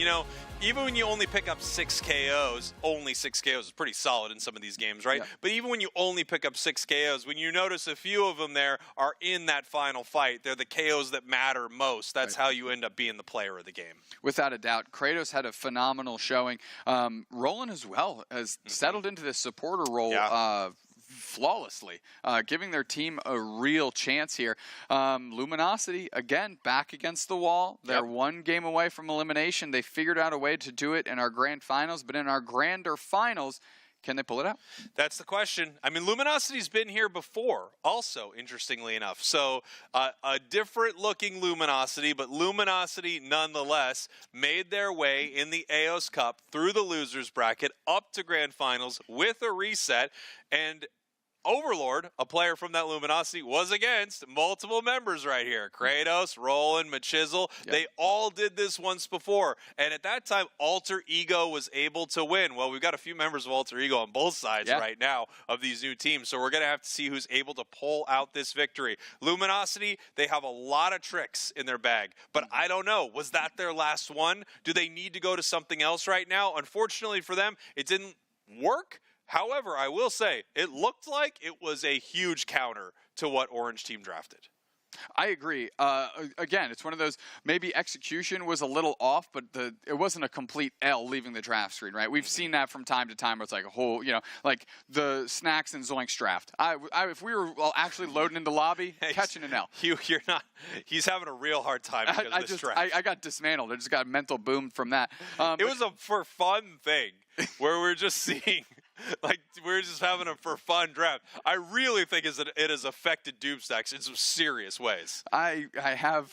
even when you only pick up 6 KOs, only 6 KOs is pretty solid in some of these games, right? Yeah. But even when you only pick up 6 KOs, when you notice a few of them there are in that final fight, they're the KOs that matter most. That's how you end up being the player of the game. Without a doubt. Kratos had a phenomenal showing. Roland as well has settled into this supporter role flawlessly, giving their team a real chance here. Luminosity, again, back against the wall. They're one game away from elimination. They figured out a way to do it in our grand finals, but in our grander finals, can they pull it out? That's the question. I mean, Luminosity's been here before, also, interestingly enough. So, a different-looking Luminosity, but Luminosity, nonetheless, made their way in the AOS Cup through the losers bracket up to grand finals with a reset, and Overlord, a player from that Luminosity, was against multiple members right here. Kratos, Roland, Machizel. Yep. They all did this once before. And at that time, Alter Ego was able to win. Well, we've got a few members of Alter Ego on both sides right now of these new teams. So we're going to have to see who's able to pull out this victory. Luminosity, they have a lot of tricks in their bag. But I don't know. Was that their last one? Do they need to go to something else right now? Unfortunately for them, it didn't work. However, I will say, it looked like it was a huge counter to what Orange Team drafted. I agree. Again, it's one of those, maybe execution was a little off, but it wasn't a complete L leaving the draft screen, right? We've seen that from time to time where it's like a whole, like the Snacks and Zoinks draft. If we were actually loading into lobby, catching an L. You're not. He's having a real hard time because of this draft. I got dismantled. I just got a mental boom from that. It was a for fun thing where we're just seeing. Like, we're just having a for fun draft. I really think it has affected Doomstacks in some serious ways. I have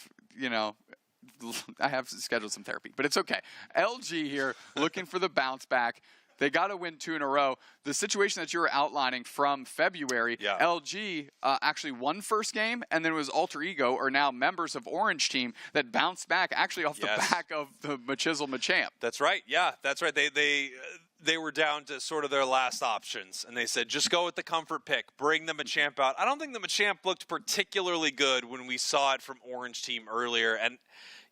scheduled some therapy, but it's okay. LG here looking for the bounce back. They got to win 2 in a row. The situation that you were outlining from February, LG actually won first game, and then it was Alter Ego, or now members of Orange Team, that bounced back actually off the back of the Machizel Machamp. That's right. Yeah, that's right. They were down to sort of their last options, and they said, just go with the comfort pick. Bring the Machamp out. I don't think the Machamp looked particularly good when we saw it from Orange Team earlier, and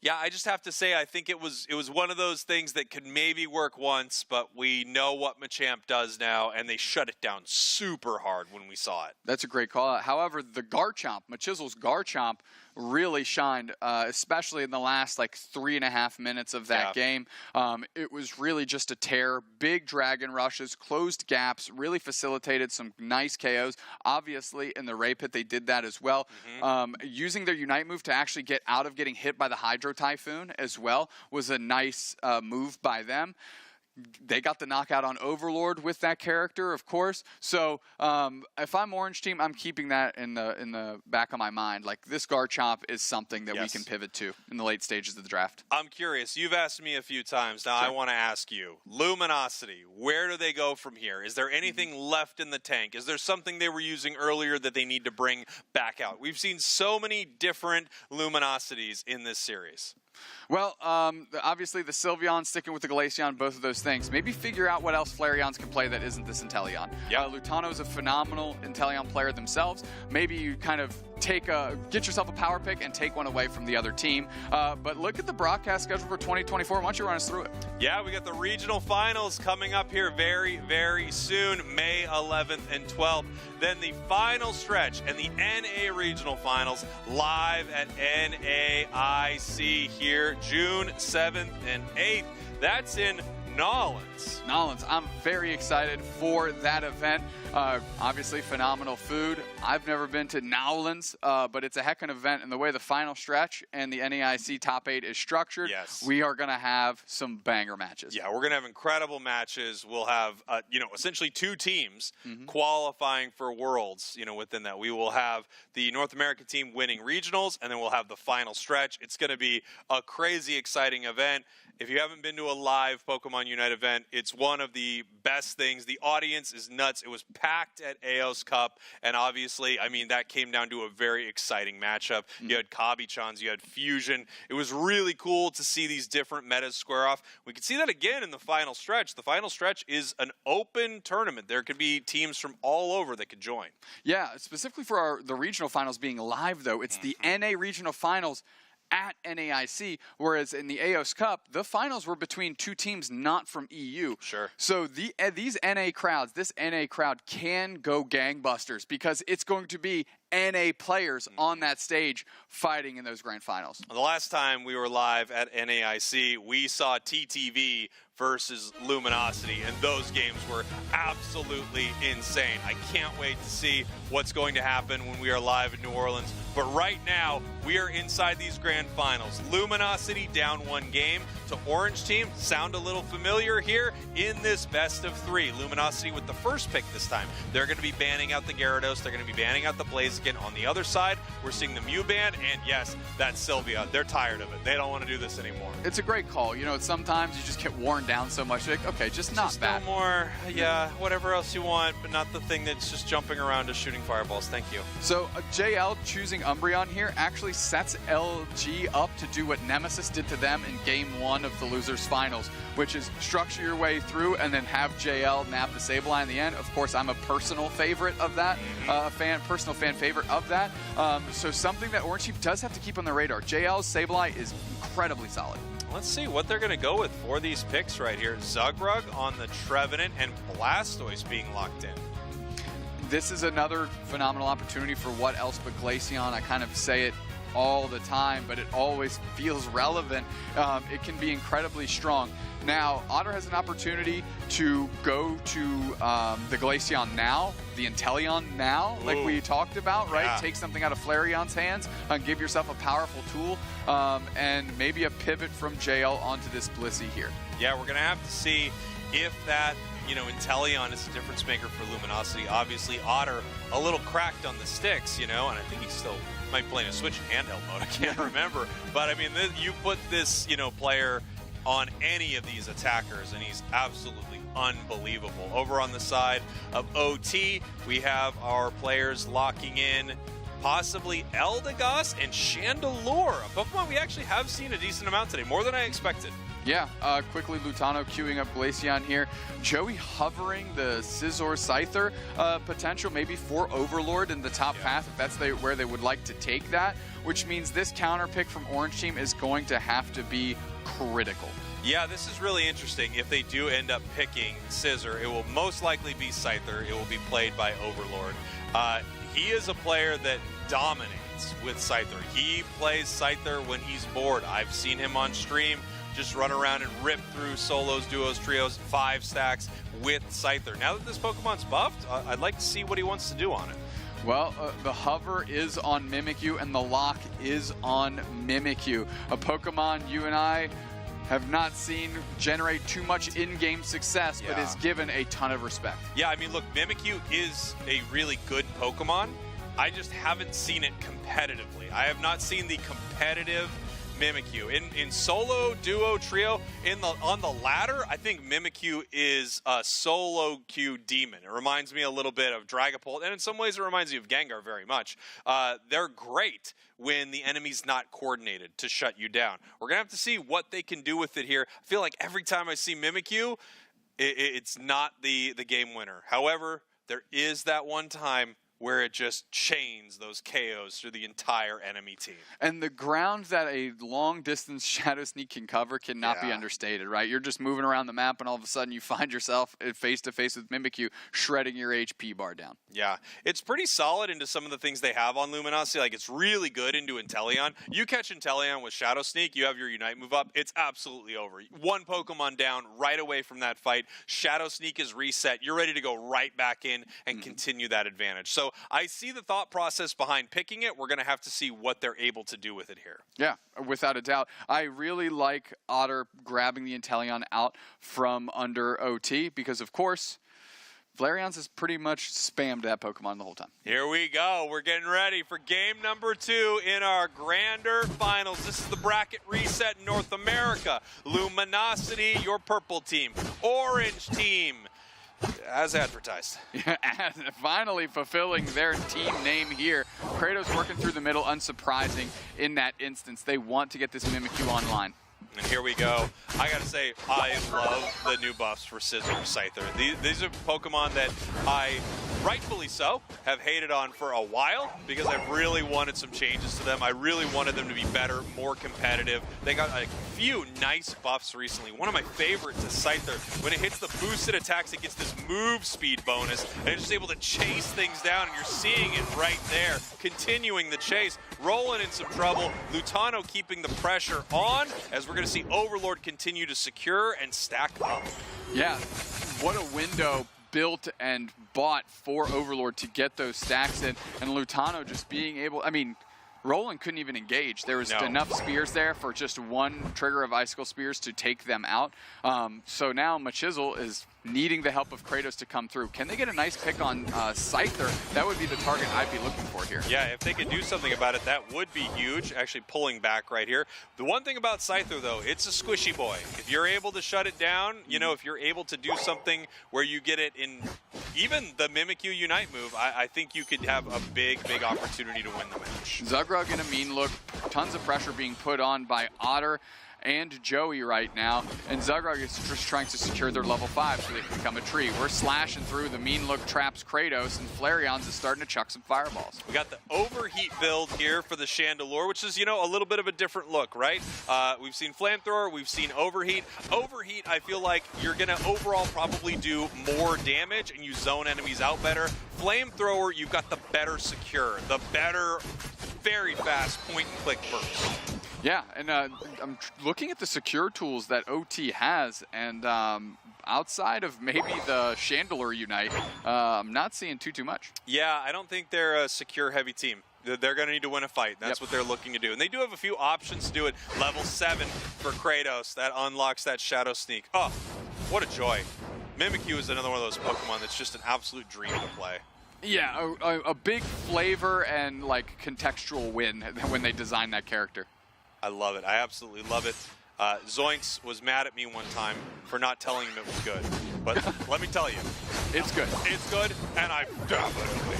Yeah, I just have to say, I think it was one of those things that could maybe work once, but we know what Machamp does now, and they shut it down super hard when we saw it. That's a great call. However, the Garchomp, Machizel's Garchomp, really shined, especially in the last like 3.5 minutes of that game. It was really just a tear. Big dragon rushes, closed gaps, really facilitated some nice KOs. Obviously, in the Ray Pit, they did that as well. Using their Unite move to actually get out of getting hit by the Hydro Typhoon as well was a nice move by them. They got the knockout on Overlord with that character, of course. So if I'm Orange Team, I'm keeping that in the back of my mind. Like, this Garchomp is something that we can pivot to in the late stages of the draft. I'm curious. You've asked me a few times. Now I want to ask you. Luminosity, where do they go from here? Is there anything left in the tank? Is there something they were using earlier that they need to bring back out? We've seen so many different Luminosities in this series. Well, obviously the Sylveon sticking with the Glaceon, both of those things. Maybe figure out what else Flareons can play that isn't this Inteleon. Lutano is a phenomenal Inteleon player themselves. Maybe you kind of get yourself a power pick and take one away from the other team. But look at the broadcast schedule for 2024. Why don't you run us through it? Yeah, we got the regional finals coming up here very, very soon, May 11th and 12th. Then the final stretch and the NA regional finals live at NAIC here, June 7th and 8th. That's in Nolens. I'm very excited for that event. Obviously, phenomenal food. I've never been to Nowlands, but it's a heck of an event. And the way the final stretch and the NAIC top 8 is structured, we are going to have some banger matches. Yeah, we're going to have incredible matches. We'll have, essentially 2 teams qualifying for Worlds. Within that, we will have the North American team winning regionals, and then we'll have the final stretch. It's going to be a crazy, exciting event. If you haven't been to a live Pokemon Unite event, it's one of the best things. The audience is nuts. It was packed at Eos Cup, and obviously, that came down to a very exciting matchup. You had Kabi-chans, you had Fusion. It was really cool to see these different metas square off. We could see that again in the final stretch. The final stretch is an open tournament. There could be teams from all over that could join. Yeah, specifically for the regional finals being live, though, it's the NA regional finals at NAIC, whereas in the Eos Cup, the finals were between 2 teams not from EU. Sure. So these NA crowds, this NA crowd can go gangbusters because it's going to be NA players on that stage fighting in those grand finals. The last time we were live at NAIC, we saw TTV versus Luminosity, and those games were absolutely insane. I can't wait to see what's going to happen when we are live in New Orleans. But right now, we are inside these grand finals. Luminosity down 1 game to Orange Team. Sound a little familiar here in this best of 3. Luminosity with the first pick this time. They're going to be banning out the Gyarados. They're going to be banning out the Blaziken. On the other side, we're seeing the Mew ban, and yes, that's Sylvia. They're tired of it. They don't want to do this anymore. It's a great call. Sometimes you just get worn down so much. Like, okay, just not that. No more, whatever else you want, but not the thing that's just jumping around and shooting fireballs. Thank you. So JL choosing Umbreon here actually sets LG up to do what Nemesis did to them in Game 1 of the Losers Finals, which is structure your way through and then have JL nab the Sableye in the end. Of course, I'm a personal favorite of that, personal fan favorite of that. So something that Orange Team does have to keep on the radar. JL's Sableye is incredibly solid. Let's see what they're going to go with for these picks right here. Zugrug on the Trevenant and Blastoise being locked in. This is another phenomenal opportunity for what else but Glaceon. I kind of say it all the time, but it always feels relevant. It can be incredibly strong. Now, Otter has an opportunity to go to the Glaceon now, the Inteleon now, like we talked about, right? Yeah. Take something out of Flareon's hands, give yourself a powerful tool, and maybe a pivot from JL onto this Blissey here. Yeah, we're going to have to see if that, Inteleon is a difference maker for Luminosity. Obviously, Otter a little cracked on the sticks, and I think he's still might be playing a Switch in handheld mode. I can't remember. But, you put this, player on any of these attackers, and he's absolutely unbelievable. Over on the side of OT, we have our players locking in possibly Eldegoss and Chandelure, a Pokemon we actually have seen a decent amount today, more than I expected. Yeah, quickly Lutano queuing up Glaceon here. Joey hovering the Scizor Scyther potential maybe for Overlord in the top path if that's where they would like to take that, which means this counter pick from Orange Team is going to have to be critical. Yeah, this is really interesting. If they do end up picking Scizor, it will most likely be Scyther. It will be played by Overlord. He is a player that dominates with Scyther. He plays Scyther when he's bored. I've seen him on stream just run around and rip through solos, duos, trios, 5 stacks with Scyther. Now that this Pokemon's buffed, I'd like to see what he wants to do on it. Well, the hover is on Mimikyu and the lock is on Mimikyu. A Pokemon you and I have not seen generate too much in-game success, but is given a ton of respect. Yeah, I mean, look, Mimikyu is a really good Pokemon. I just haven't seen it competitively. I have not seen the competitive Mimikyu. In solo, duo, trio, on the ladder, I think Mimikyu is a solo queue demon. It reminds me a little bit of Dragapult, and in some ways it reminds me of Gengar very much. They're great when the enemy's not coordinated to shut you down. We're going to have to see what they can do with it here. I feel like every time I see Mimikyu, it's not the game winner. However, there is that one time where it just chains those KOs through the entire enemy team. And the ground that a long-distance Shadow Sneak can cover cannot be understated, right? You're just moving around the map, and all of a sudden you find yourself face-to-face with Mimikyu, shredding your HP bar down. Yeah, it's pretty solid into some of the things they have on Luminosity. Like, it's really good into Inteleon. You catch Inteleon with Shadow Sneak, you have your Unite move up, it's absolutely over. One Pokemon down right away from that fight. Shadow Sneak is reset. You're ready to go right back in and continue that advantage. So I see the thought process behind picking it. We're going to have to see what they're able to do with it here. Yeah, without a doubt. I really like Otter grabbing the Inteleon out from under OT because, of course, Flareon's has pretty much spammed that Pokemon the whole time. Here we go. We're getting ready for game number 2 in our Grander Finals. This is the bracket reset in North America. Luminosity, your purple team. Orange team, as advertised. Yeah, finally fulfilling their team name here. Kratos working through the middle, unsurprising in that instance. They want to get this Mimikyu online. And here we go. I gotta say, I love the new buffs for Scizor and Scyther. These are Pokemon that I, rightfully so, have hated on for a while because I've really wanted some changes to them. I really wanted them to be better, more competitive. They got a few nice buffs recently. One of my favorites is Scyther. When it hits the boosted attacks, it gets this move speed bonus, and it's just able to chase things down, and you're seeing it right there. Continuing the chase, rolling in some trouble. Lutano keeping the pressure on, as we're going to see Overlord continue to secure and stack up. Yeah, what a window built and bought for Overlord to get those stacks in, and Lutano just being able, I mean, Roland couldn't even engage. There was enough spears there for just one trigger of Icicle Spears to take them out. So now Machizel is needing the help of Kratos to come through. Can they get a nice pick on Scyther? That would be the target I'd be looking for here. Yeah, if they could do something about it, that would be huge. Actually pulling back right here. The one thing about Scyther, though, it's a squishy boy. If you're able to shut it down, you know, if you're able to do something where you get it in even the Mimikyu Unite move, I think you could have a big opportunity to win the match. Zugrug in a mean look. Tons of pressure being put on by Otter and Joey right now, and Zugrug is just trying to secure their level 5 so they can become a tree. We're slashing through. The mean look traps Kratos, and Flareon's is starting to chuck some fireballs. We got the Overheat build here for the Chandelure, which is, you know, a little bit of a different look, right? We've seen Flamethrower, we've seen Overheat. Overheat, I feel like you're going to overall probably do more damage and you zone enemies out better. Flamethrower, you've got the better secure, the better, very fast point-and-click burst. Yeah, and I'm looking at the secure tools that OT has, and outside of maybe the Chandelure Unite, I'm not seeing too much. Yeah, I don't think they're a secure heavy team. They're going to need to win a fight. That's what they're looking to do. And they do have a few options to do it. Level 7 for Kratos. That unlocks that Shadow Sneak. Oh, what a joy. Mimikyu is another one of those Pokemon that's just an absolute dream to play. Yeah, a big flavor and like contextual win when they design that character. I love it. I absolutely love it. Zoinks was mad at me one time for not telling him it was good. But let me tell you. It's good. It's good, and I definitely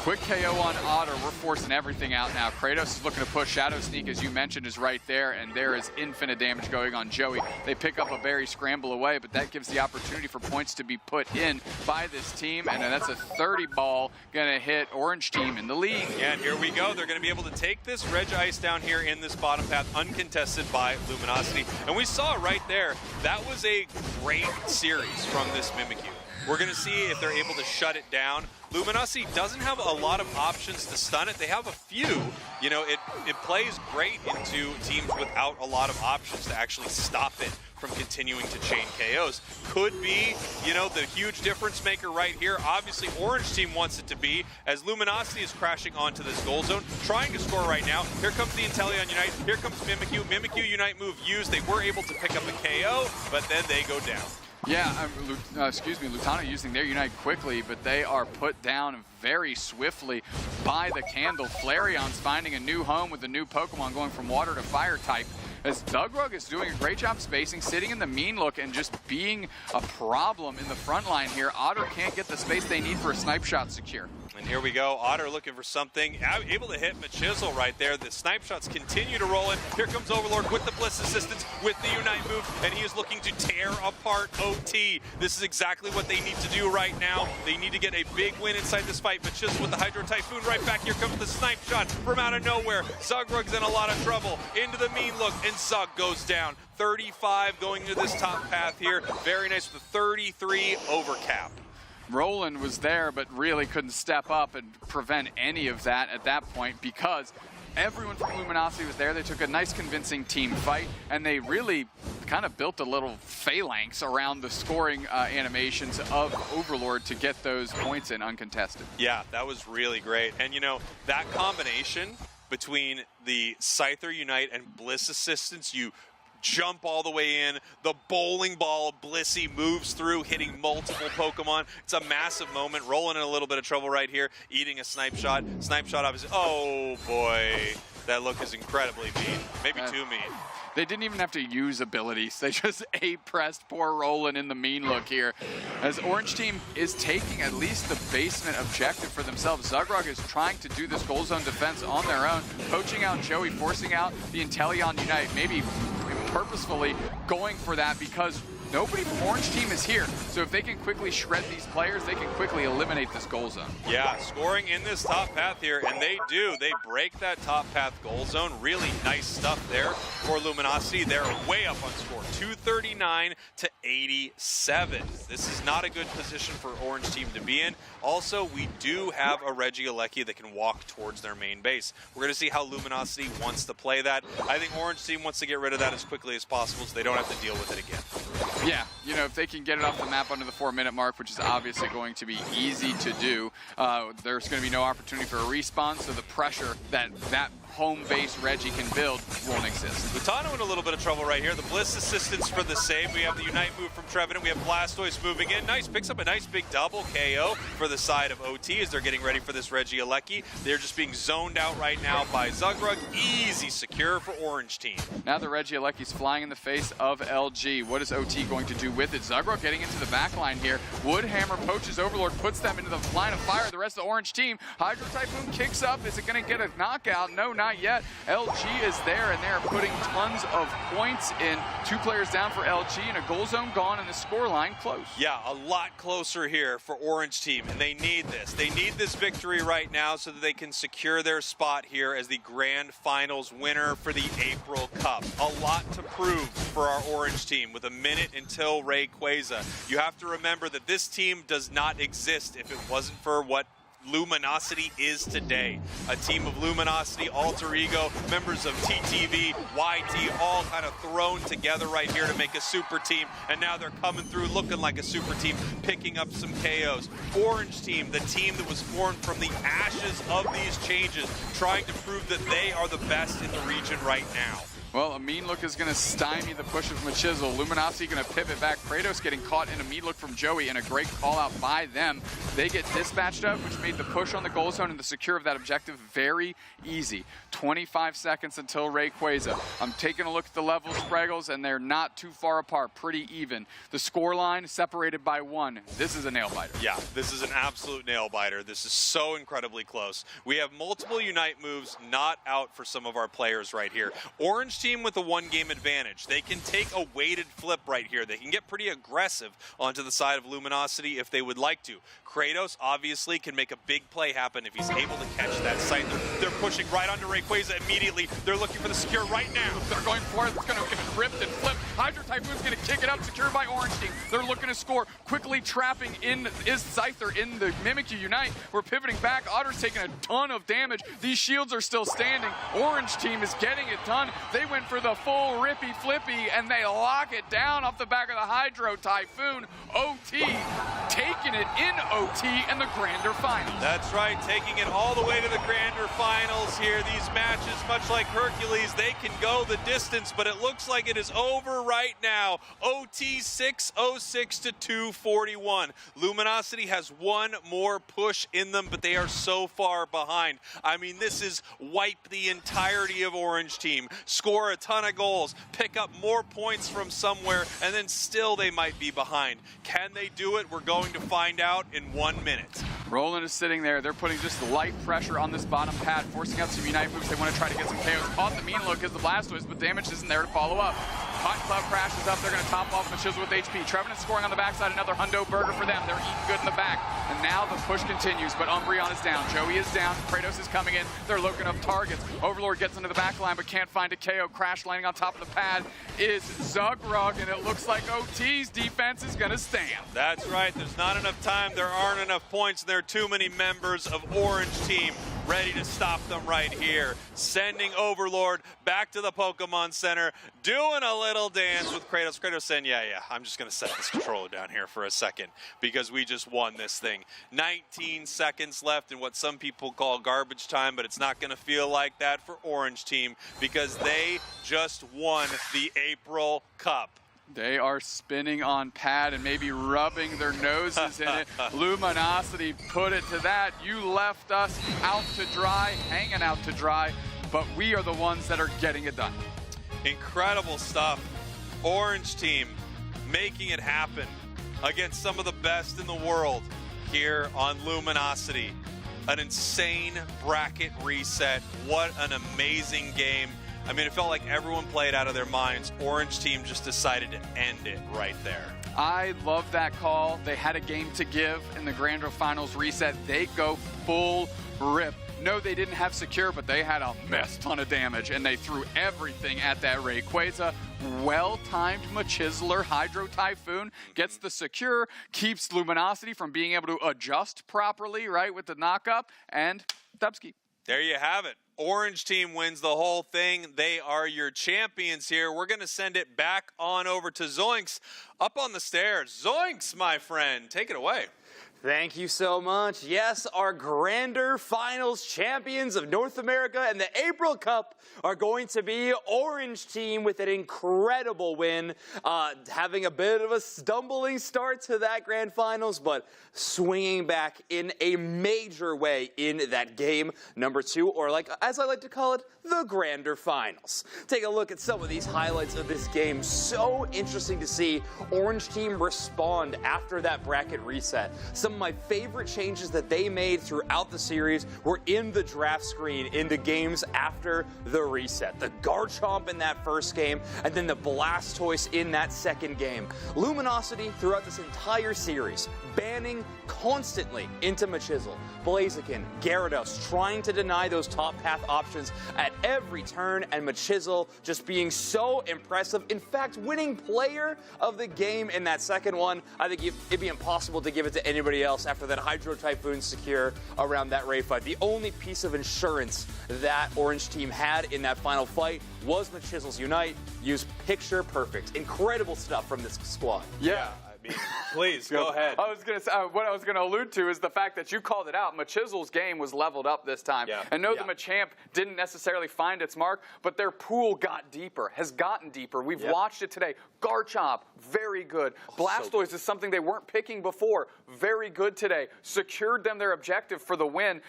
Quick KO on Otter. We're forcing everything out now. Kratos is looking to push. Shadow Sneak, as you mentioned, is right there, and there is infinite damage going on Joey. They pick up a berry scramble away, but that gives the opportunity for points to be put in by this team, and then that's a 30 ball going to hit Orange team in the lead. Yeah, and here we go. They're going to be able to take this Reg Ice down here in this bottom path, uncontested by Luminosity. And we saw right there, that was a great series from this Mimikyu. We're going to see if they're able to shut it down. Luminosity doesn't have a lot of options to stun it. They have a few. You know, it plays great into teams without a lot of options to actually stop it from continuing to chain KOs. Could be, you know, the huge difference maker right here. Obviously, Orange team wants it to be, as Luminosity is crashing onto this goal zone, trying to score right now. Here comes the Inteleon Unite. Here comes Mimikyu. Mimikyu Unite move used. They were able to pick up a KO, but then they go down. Yeah, Lutana using their Unite quickly, but they are put down very swiftly by the Candle. Flareon's finding a new home with a new Pokemon going from water to fire type. As Dugrug is doing a great job spacing, sitting in the mean look, and just being a problem in the front line here. Otter can't get the space they need for a snipe shot secure. And here we go, Otter looking for something, able to hit Machisel right there. The snipe shots continue to roll in. Here comes Overlord with the Bliss assistance, with the Unite move, and he is looking to tear apart OT. This is exactly what they need to do right now. They need to get a big win inside this fight. Machisel with the Hydro Typhoon right back. Here comes the snipe shot from out of nowhere. Zugrug's in a lot of trouble. Into the mean look, and Zug goes down. 35 going to this top path here. Very nice with the 33 overcap. Roland was there, but really couldn't step up and prevent any of that at that point, because everyone from Luminosity was there. They took a nice convincing team fight, and they really kind of built a little phalanx around the scoring animations of Overlord to get those points in uncontested. Yeah, that was really great. And you know, that combination between the Scyther Unite and Bliss assistance, you jump all the way in, the bowling ball Blissey moves through, hitting multiple Pokemon. It's a massive moment. Rolling in a little bit of trouble right here, eating a snipe shot. Snipe shot obviously, oh boy, that look is incredibly mean, maybe too mean. They didn't even have to use abilities. They just A-pressed poor Roland in the mean look here. As Orange team is taking at least the basement objective for themselves. Zugrug is trying to do this goal zone defense on their own, poaching out Joey, forcing out the Inteleon Unite, maybe purposefully going for that, because nobody from Orange team is here. So if they can quickly shred these players, they can quickly eliminate this goal zone. Yeah, scoring in this top path here, and they do. They break that top path goal zone. Really nice stuff there for Luminosity. They're way up on score, 239 to 87. This is not a good position for Orange team to be in. Also, we do have a Regieleki that can walk towards their main base. We're going to see how Luminosity wants to play that. I think Orange team wants to get rid of that as quickly as possible so they don't have to deal with it again. Yeah, you know, if they can get it off the map under the 4-minute mark, which is obviously going to be easy to do, there's going to be no opportunity for a respawn, so the pressure that home base Reggie can build won't exist. Lutano in a little bit of trouble right here. The Bliss assistance for the save. We have the Unite move from Trevenant. We have Blastoise moving in. Nice, picks up a nice big double KO for the side of OT as they're getting ready for this Regieleki. They're just being zoned out right now by Zugrug. Easy secure for Orange team. Now the Regieleki's flying in the face of LG. What is OT going to do with it? Zugrug getting into the back line here. Woodhammer poaches Overlord, puts them into the line of fire. The rest of the Orange team. Hydro Typhoon kicks up. Is it going to get a knockout? No, not yet. LG is there, and they're putting tons of points in. 2 players down for LG, and a goal zone gone, and the scoreline close. Yeah, a lot closer here for Orange team, and they need this. They need this victory right now so that they can secure their spot here as the Grand Finals winner for the April Cup. A lot to prove for our Orange team with a minute until Rayquaza. You have to remember that this team does not exist if it wasn't for what Luminosity is today. A team of Luminosity, Alter Ego, members of TTV, YT, all kind of thrown together right here to make a super team, and now they're coming through looking like a super team, picking up some KOs. Orange team, the team that was formed from the ashes of these changes, trying to prove that they are the best in the region right now. Well, a mean look is going to stymie the push of Machisel. Luminosity going to pivot back. Kratos getting caught in a mean look from Joey, and a great call out by them. They get dispatched up, which made the push on the goal zone and the secure of that objective very easy. 25 seconds until Rayquaza. I'm taking a look at the levels, Spraggles, and they're not too far apart, pretty even. The score line separated by 1. This is a nail biter. Yeah, this is an absolute nail biter. This is so incredibly close. We have multiple Unite moves not out for some of our players right here. Orange team with a 1-game advantage. They can take a weighted flip right here. They can get pretty aggressive onto the side of Luminosity if they would like to. Kratos obviously can make a big play happen if he's able to catch that sight. They're pushing right onto Rayquaza immediately. They're looking for the secure right now. They're going for it. It's going to get ripped and flipped. Hydro Typhoon's going to kick it up, secured by Orange team. They're looking to score. Quickly trapping in is Scyther in the Mimikyu Unite. We're pivoting back. Otter's taking a ton of damage. These shields are still standing. Orange team is getting it done. They went for the full rippy flippy, and they lock it down off the back of the Hydro Typhoon. OT taking it in OT and the Grander Finals. That's right, taking it all the way to the Grander Finals here. These matches, much like Hercules, they can go the distance, but it looks like it is over right now. OT 606 to 241. Luminosity has one more push in them, but they are so far behind. I mean, this is wipe the entirety of Orange team, score a ton of goals, pick up more points from somewhere, and then still they might be behind. Can they do it? We're going to find out in 1 minute. Roland is sitting there. They're putting just light pressure on this bottom pad, forcing out some Unite moves. They want to try to get some KOs. Caught the mean look as the Blastoise, but damage isn't there to follow up. Cotton Cloud crashes up. They're going to top off Machisel with HP. Trevenant scoring on the backside. Another hundo burger for them. They're eating good in the back. And now the push continues, but Umbreon is down. Joey is down. Kratos is coming in. They're looking up targets. Overlord gets into the back line, but can't find a KO. Crash landing on top of the pad is Zugrug, and it looks like OT's defense is going to stand. That's right. There's not enough time. There aren't enough points. There are too many members of Orange team ready to stop them right here. Sending Overlord back to the Pokemon Center, doing a little dance with Kratos. Kratos saying, yeah, I'm just going to set this controller down here for a second because we just won this thing. 19 seconds left in what some people call garbage time, but it's not going to feel like that for Orange team because they just won the April Cup. They are spinning on pad and maybe rubbing their noses in it. Luminosity put it to that. You left us out to dry, hanging out to dry, but we are the ones that are getting it done. Incredible stuff. Orange team making it happen against some of the best in the world here on Luminosity. An insane bracket reset. What an amazing game. I mean, it felt like everyone played out of their minds. Orange team just decided to end it right there. I love that call. They had a game to give in the Grander Finals reset. They go full rip. No, they didn't have secure, but they had a mess ton of damage, and they threw everything at that Rayquaza. Well-timed Machisler Hydro Typhoon gets the secure, keeps Luminosity from being able to adjust properly, right, with the knock-up, and Dubsky. There you have it. Orange team wins the whole thing. They are your champions here. We're going to send it back on over to Zoinks up on the stairs. Zoinks, my friend, take it away. Thank you so much. Yes, our Grander Finals champions of North America and the April Cup are going to be Orange team with an incredible win. Having a bit of a stumbling start to that Grand Finals, but swinging back in a major way in that game number 2, or like, as I like to call it, the Grander Finals. Take a look at some of these highlights of this game. So interesting to see Orange team respond after that bracket reset. Some of my favorite changes that they made throughout the series were in the draft screen in the games after the reset. The Garchomp in that first game, and then the Blastoise in that second game. Luminosity throughout this entire series, banning constantly into Machisel, Blaziken, Gyarados, trying to deny those top path options at every turn, and Machisel just being so impressive. In fact, winning player of the game in that second one. I think it'd be impossible to give it to anybody else after that Hydro Typhoon secure around that Ray fight. The only piece of insurance that Orange team had in that final fight was Machisel's Unite. Used picture perfect. Incredible stuff from this squad. Yeah. mean, please, go ahead. I was going to say, what I was going to allude to is the fact that you called it out. Machizel's game was leveled up this time. Yeah. And no, the Machamp didn't necessarily find its mark, but their pool got deeper, has gotten deeper. We've watched it today. Garchomp, very good. Blastoise is something they weren't picking before. Very good today. Secured them their objective for the win.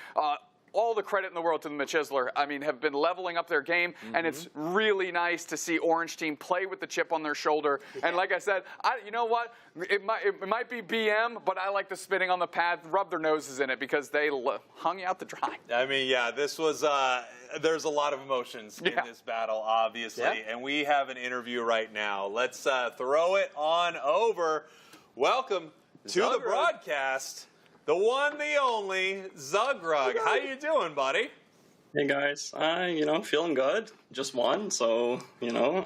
All the credit in the world to the Machisler. I mean, have been leveling up their game, and it's really nice to see Orange Team play with the chip on their shoulder. And like I said, you know what? It might be BM, but I like the spinning on the pad, rub their noses in it because they hung you out to dry. I mean, yeah, this was, there's a lot of emotions in this battle, obviously. And we have an interview right now. Let's throw it on over. Welcome to the broadcast. The one, the only, Zugrug. How you doing, buddy? Hey guys, you know, feeling good. Just won, so, you know.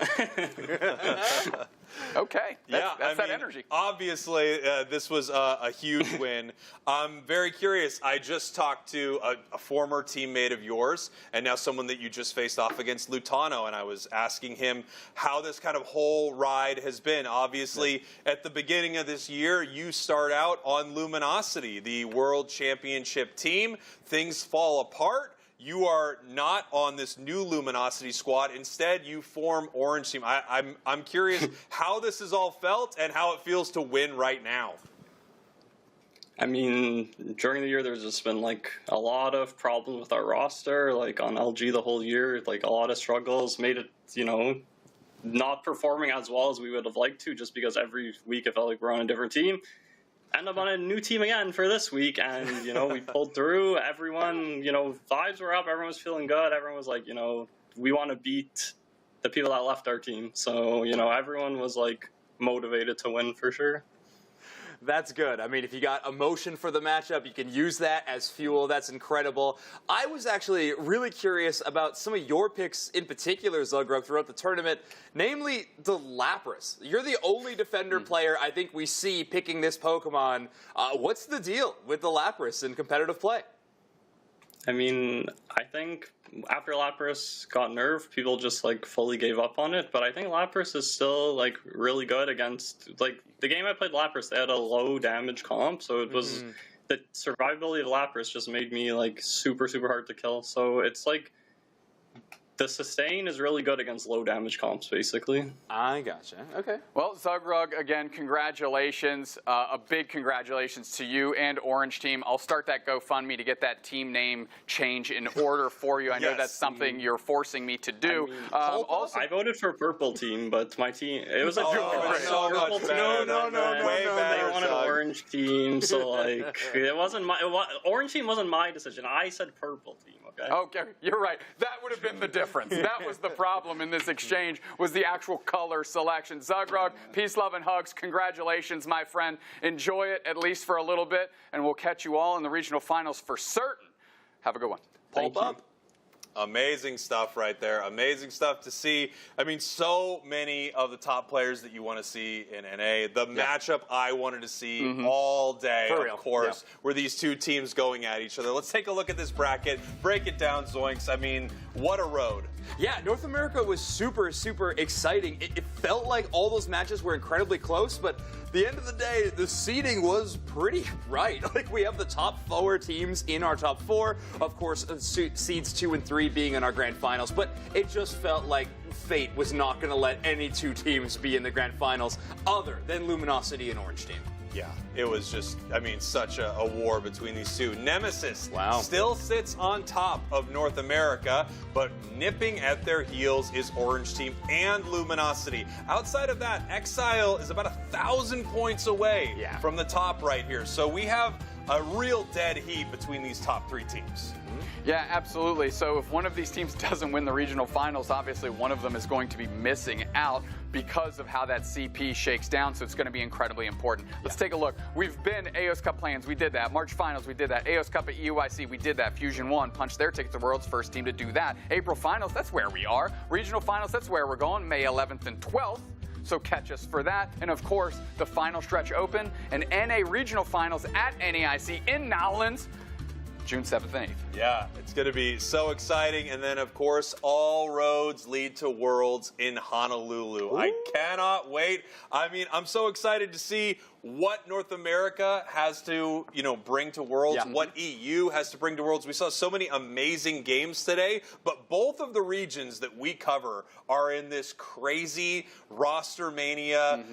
Okay, that's I that mean, energy. Obviously, this was a huge win. I'm very curious. I just talked to a former teammate of yours, and now someone that you just faced off against, Lutano, and I was asking him how this kind of whole ride has been. Obviously, at the beginning of this year, you start out on Luminosity, the World Championship team. Things fall apart. You are not on this new Luminosity squad. Instead, you form Orange Team. I'm curious how this has all felt and how it feels to win right now. I mean, during the year, there's just been, like, a lot of problems with our roster, like, on LG the whole year. Like, a lot of struggles made it, you know, not performing as well as we would have liked to, just because every week it felt like we're on a different team. End up on a new team again for this week, and, you know, we pulled through. Everyone, you know, vibes were up. Everyone was feeling good. Everyone was like, you know, we want to beat the people that left our team. So, you know, everyone was, like, motivated to win for sure. That's good. I mean, if you got emotion for the matchup, you can use that as fuel. That's incredible. I was actually really curious about some of your picks in particular, Zugrug, throughout the tournament, namely the Lapras. You're the only defender player I think we see picking this Pokemon. What's the deal with the Lapras in competitive play? I mean, I think after Lapras got nerfed, people just, like, fully gave up on it. But I think Lapras is still, like, really good against, like, the game I played Lapras, they had a low damage comp. So it was, the survivability of Lapras just made me, like, super, super hard to kill. So it's, like, the sustain is really good against low damage comps, basically. I gotcha. Okay. Well, Zugrug, again, congratulations. A big congratulations to you and Orange Team. I'll start that GoFundMe to get that team name change in order for you. I know that's something you're forcing me to do. I mean, also, I voted for Purple Team, but my team, it was a so Purple much team. better. No. They wanted an Orange Team, so, like, it wasn't Orange Team wasn't my decision. I said Purple Team. Okay, you're right. That would have been the difference. That was the problem in this exchange, was the actual color selection. Zugrug, peace, love, and hugs. Congratulations, my friend. Enjoy it, at least for a little bit, and we'll catch you all in the regional finals for certain. Have a good one. Pulp up. Amazing stuff right there. Amazing stuff to see. I mean, so many of the top players that you want to see in NA. The matchup I wanted to see all day, of course, were these two teams going at each other. Let's take a look at this bracket. Break it down, Zoinks. I mean, what a road. Yeah, North America was super, super exciting. It felt like all those matches were incredibly close, but at the end of the day, the seeding was pretty right. Like, we have the top 4 teams in our top 4. Of course, seeds 2 and 3 being in our grand finals, but it just felt like fate was not going to let any 2 teams be in the grand finals other than Luminosity and Orange Team. Yeah, it was just, I mean, such a war between these two. Nemesis still sits on top of North America, but nipping at their heels is Orange Team and Luminosity. Outside of that, Exile is about 1,000 points away from the top right here. So we have a real dead heat between these top 3 teams. Yeah, absolutely. So if one of these teams doesn't win the regional finals, obviously one of them is going to be missing out because of how that CP shakes down, so it's going to be incredibly important. Let's take a look. We've been AOS Cup plans, we did that. March finals, we did that. AOS Cup at EUIC, we did that. Fusion 1 punched their ticket to the world's first team to do that. April finals, that's where we are. Regional finals, that's where we're going, May 11th and 12th. So catch us for that. And of course, the final stretch open and NA regional finals at NAIC in Nowlands. June 7th and 8th. Yeah, it's going to be so exciting. And then, of course, all roads lead to Worlds in Honolulu. Ooh. I cannot wait. I mean, I'm so excited to see what North America has to, bring to Worlds, what EU has to bring to Worlds. We saw so many amazing games today, but both of the regions that we cover are in this crazy roster mania,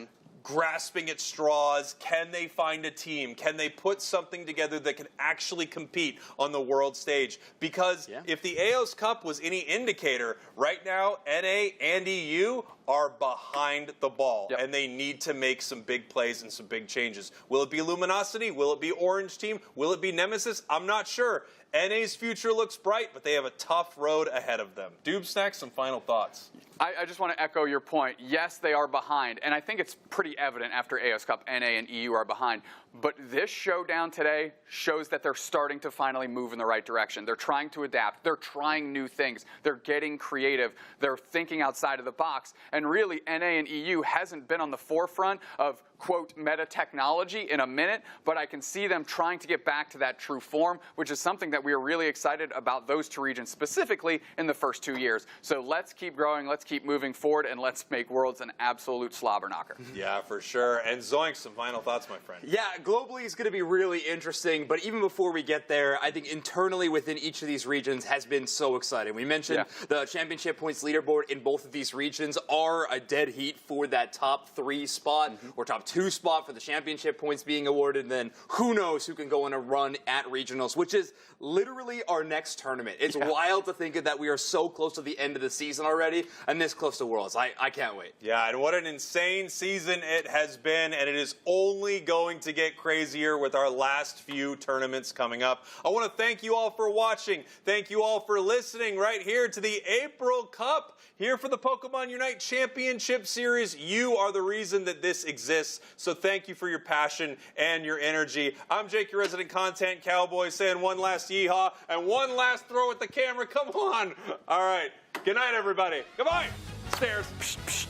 grasping at straws. Can they find a team? Can they put something together that can actually compete on the world stage? Because if the AOS Cup was any indicator, right now NA and EU are behind the ball, and they need to make some big plays and some big changes. Will it be Luminosity? Will it be Orange Team? Will it be Nemesis? I'm not sure. NA's future looks bright, but they have a tough road ahead of them. Doob Snack, some final thoughts. I just want to echo your point. Yes, they are behind, and I think it's pretty evident after AOS Cup, NA and EU are behind. But this showdown today shows that they're starting to finally move in the right direction. They're trying to adapt. They're trying new things. They're getting creative. They're thinking outside of the box. And really, NA and EU hasn't been on the forefront of, quote, meta technology in a minute, but I can see them trying to get back to that true form, which is something that we are really excited about those two regions specifically in the first 2 years. So let's keep growing, let's keep moving forward, and let's make Worlds an absolute slobber knocker. Yeah, for sure. And Zoink, some final thoughts, my friend. Yeah, globally is going to be really interesting, but even before we get there, I think internally within each of these regions has been so exciting. We mentioned the championship points leaderboard in both of these regions are a dead heat for that top 3 spot or top 2 spot for the championship points being awarded, and then who knows who can go on a run at regionals, which is literally our next tournament. It's wild to think that we are so close to the end of the season already and this close to Worlds. I can't wait. Yeah, and what an insane season it has been, and it is only going to get crazier with our last few tournaments coming up. I want to thank you all for watching. Thank you all for listening right here to the April Cup, here for the Pokemon UNITE Championship Series. You are the reason that this exists, so thank you for your passion and your energy. I'm Jake, your resident content cowboy, saying one last yeehaw and one last throw at the camera. Come on. All right. Good night, everybody. Goodbye. Stairs.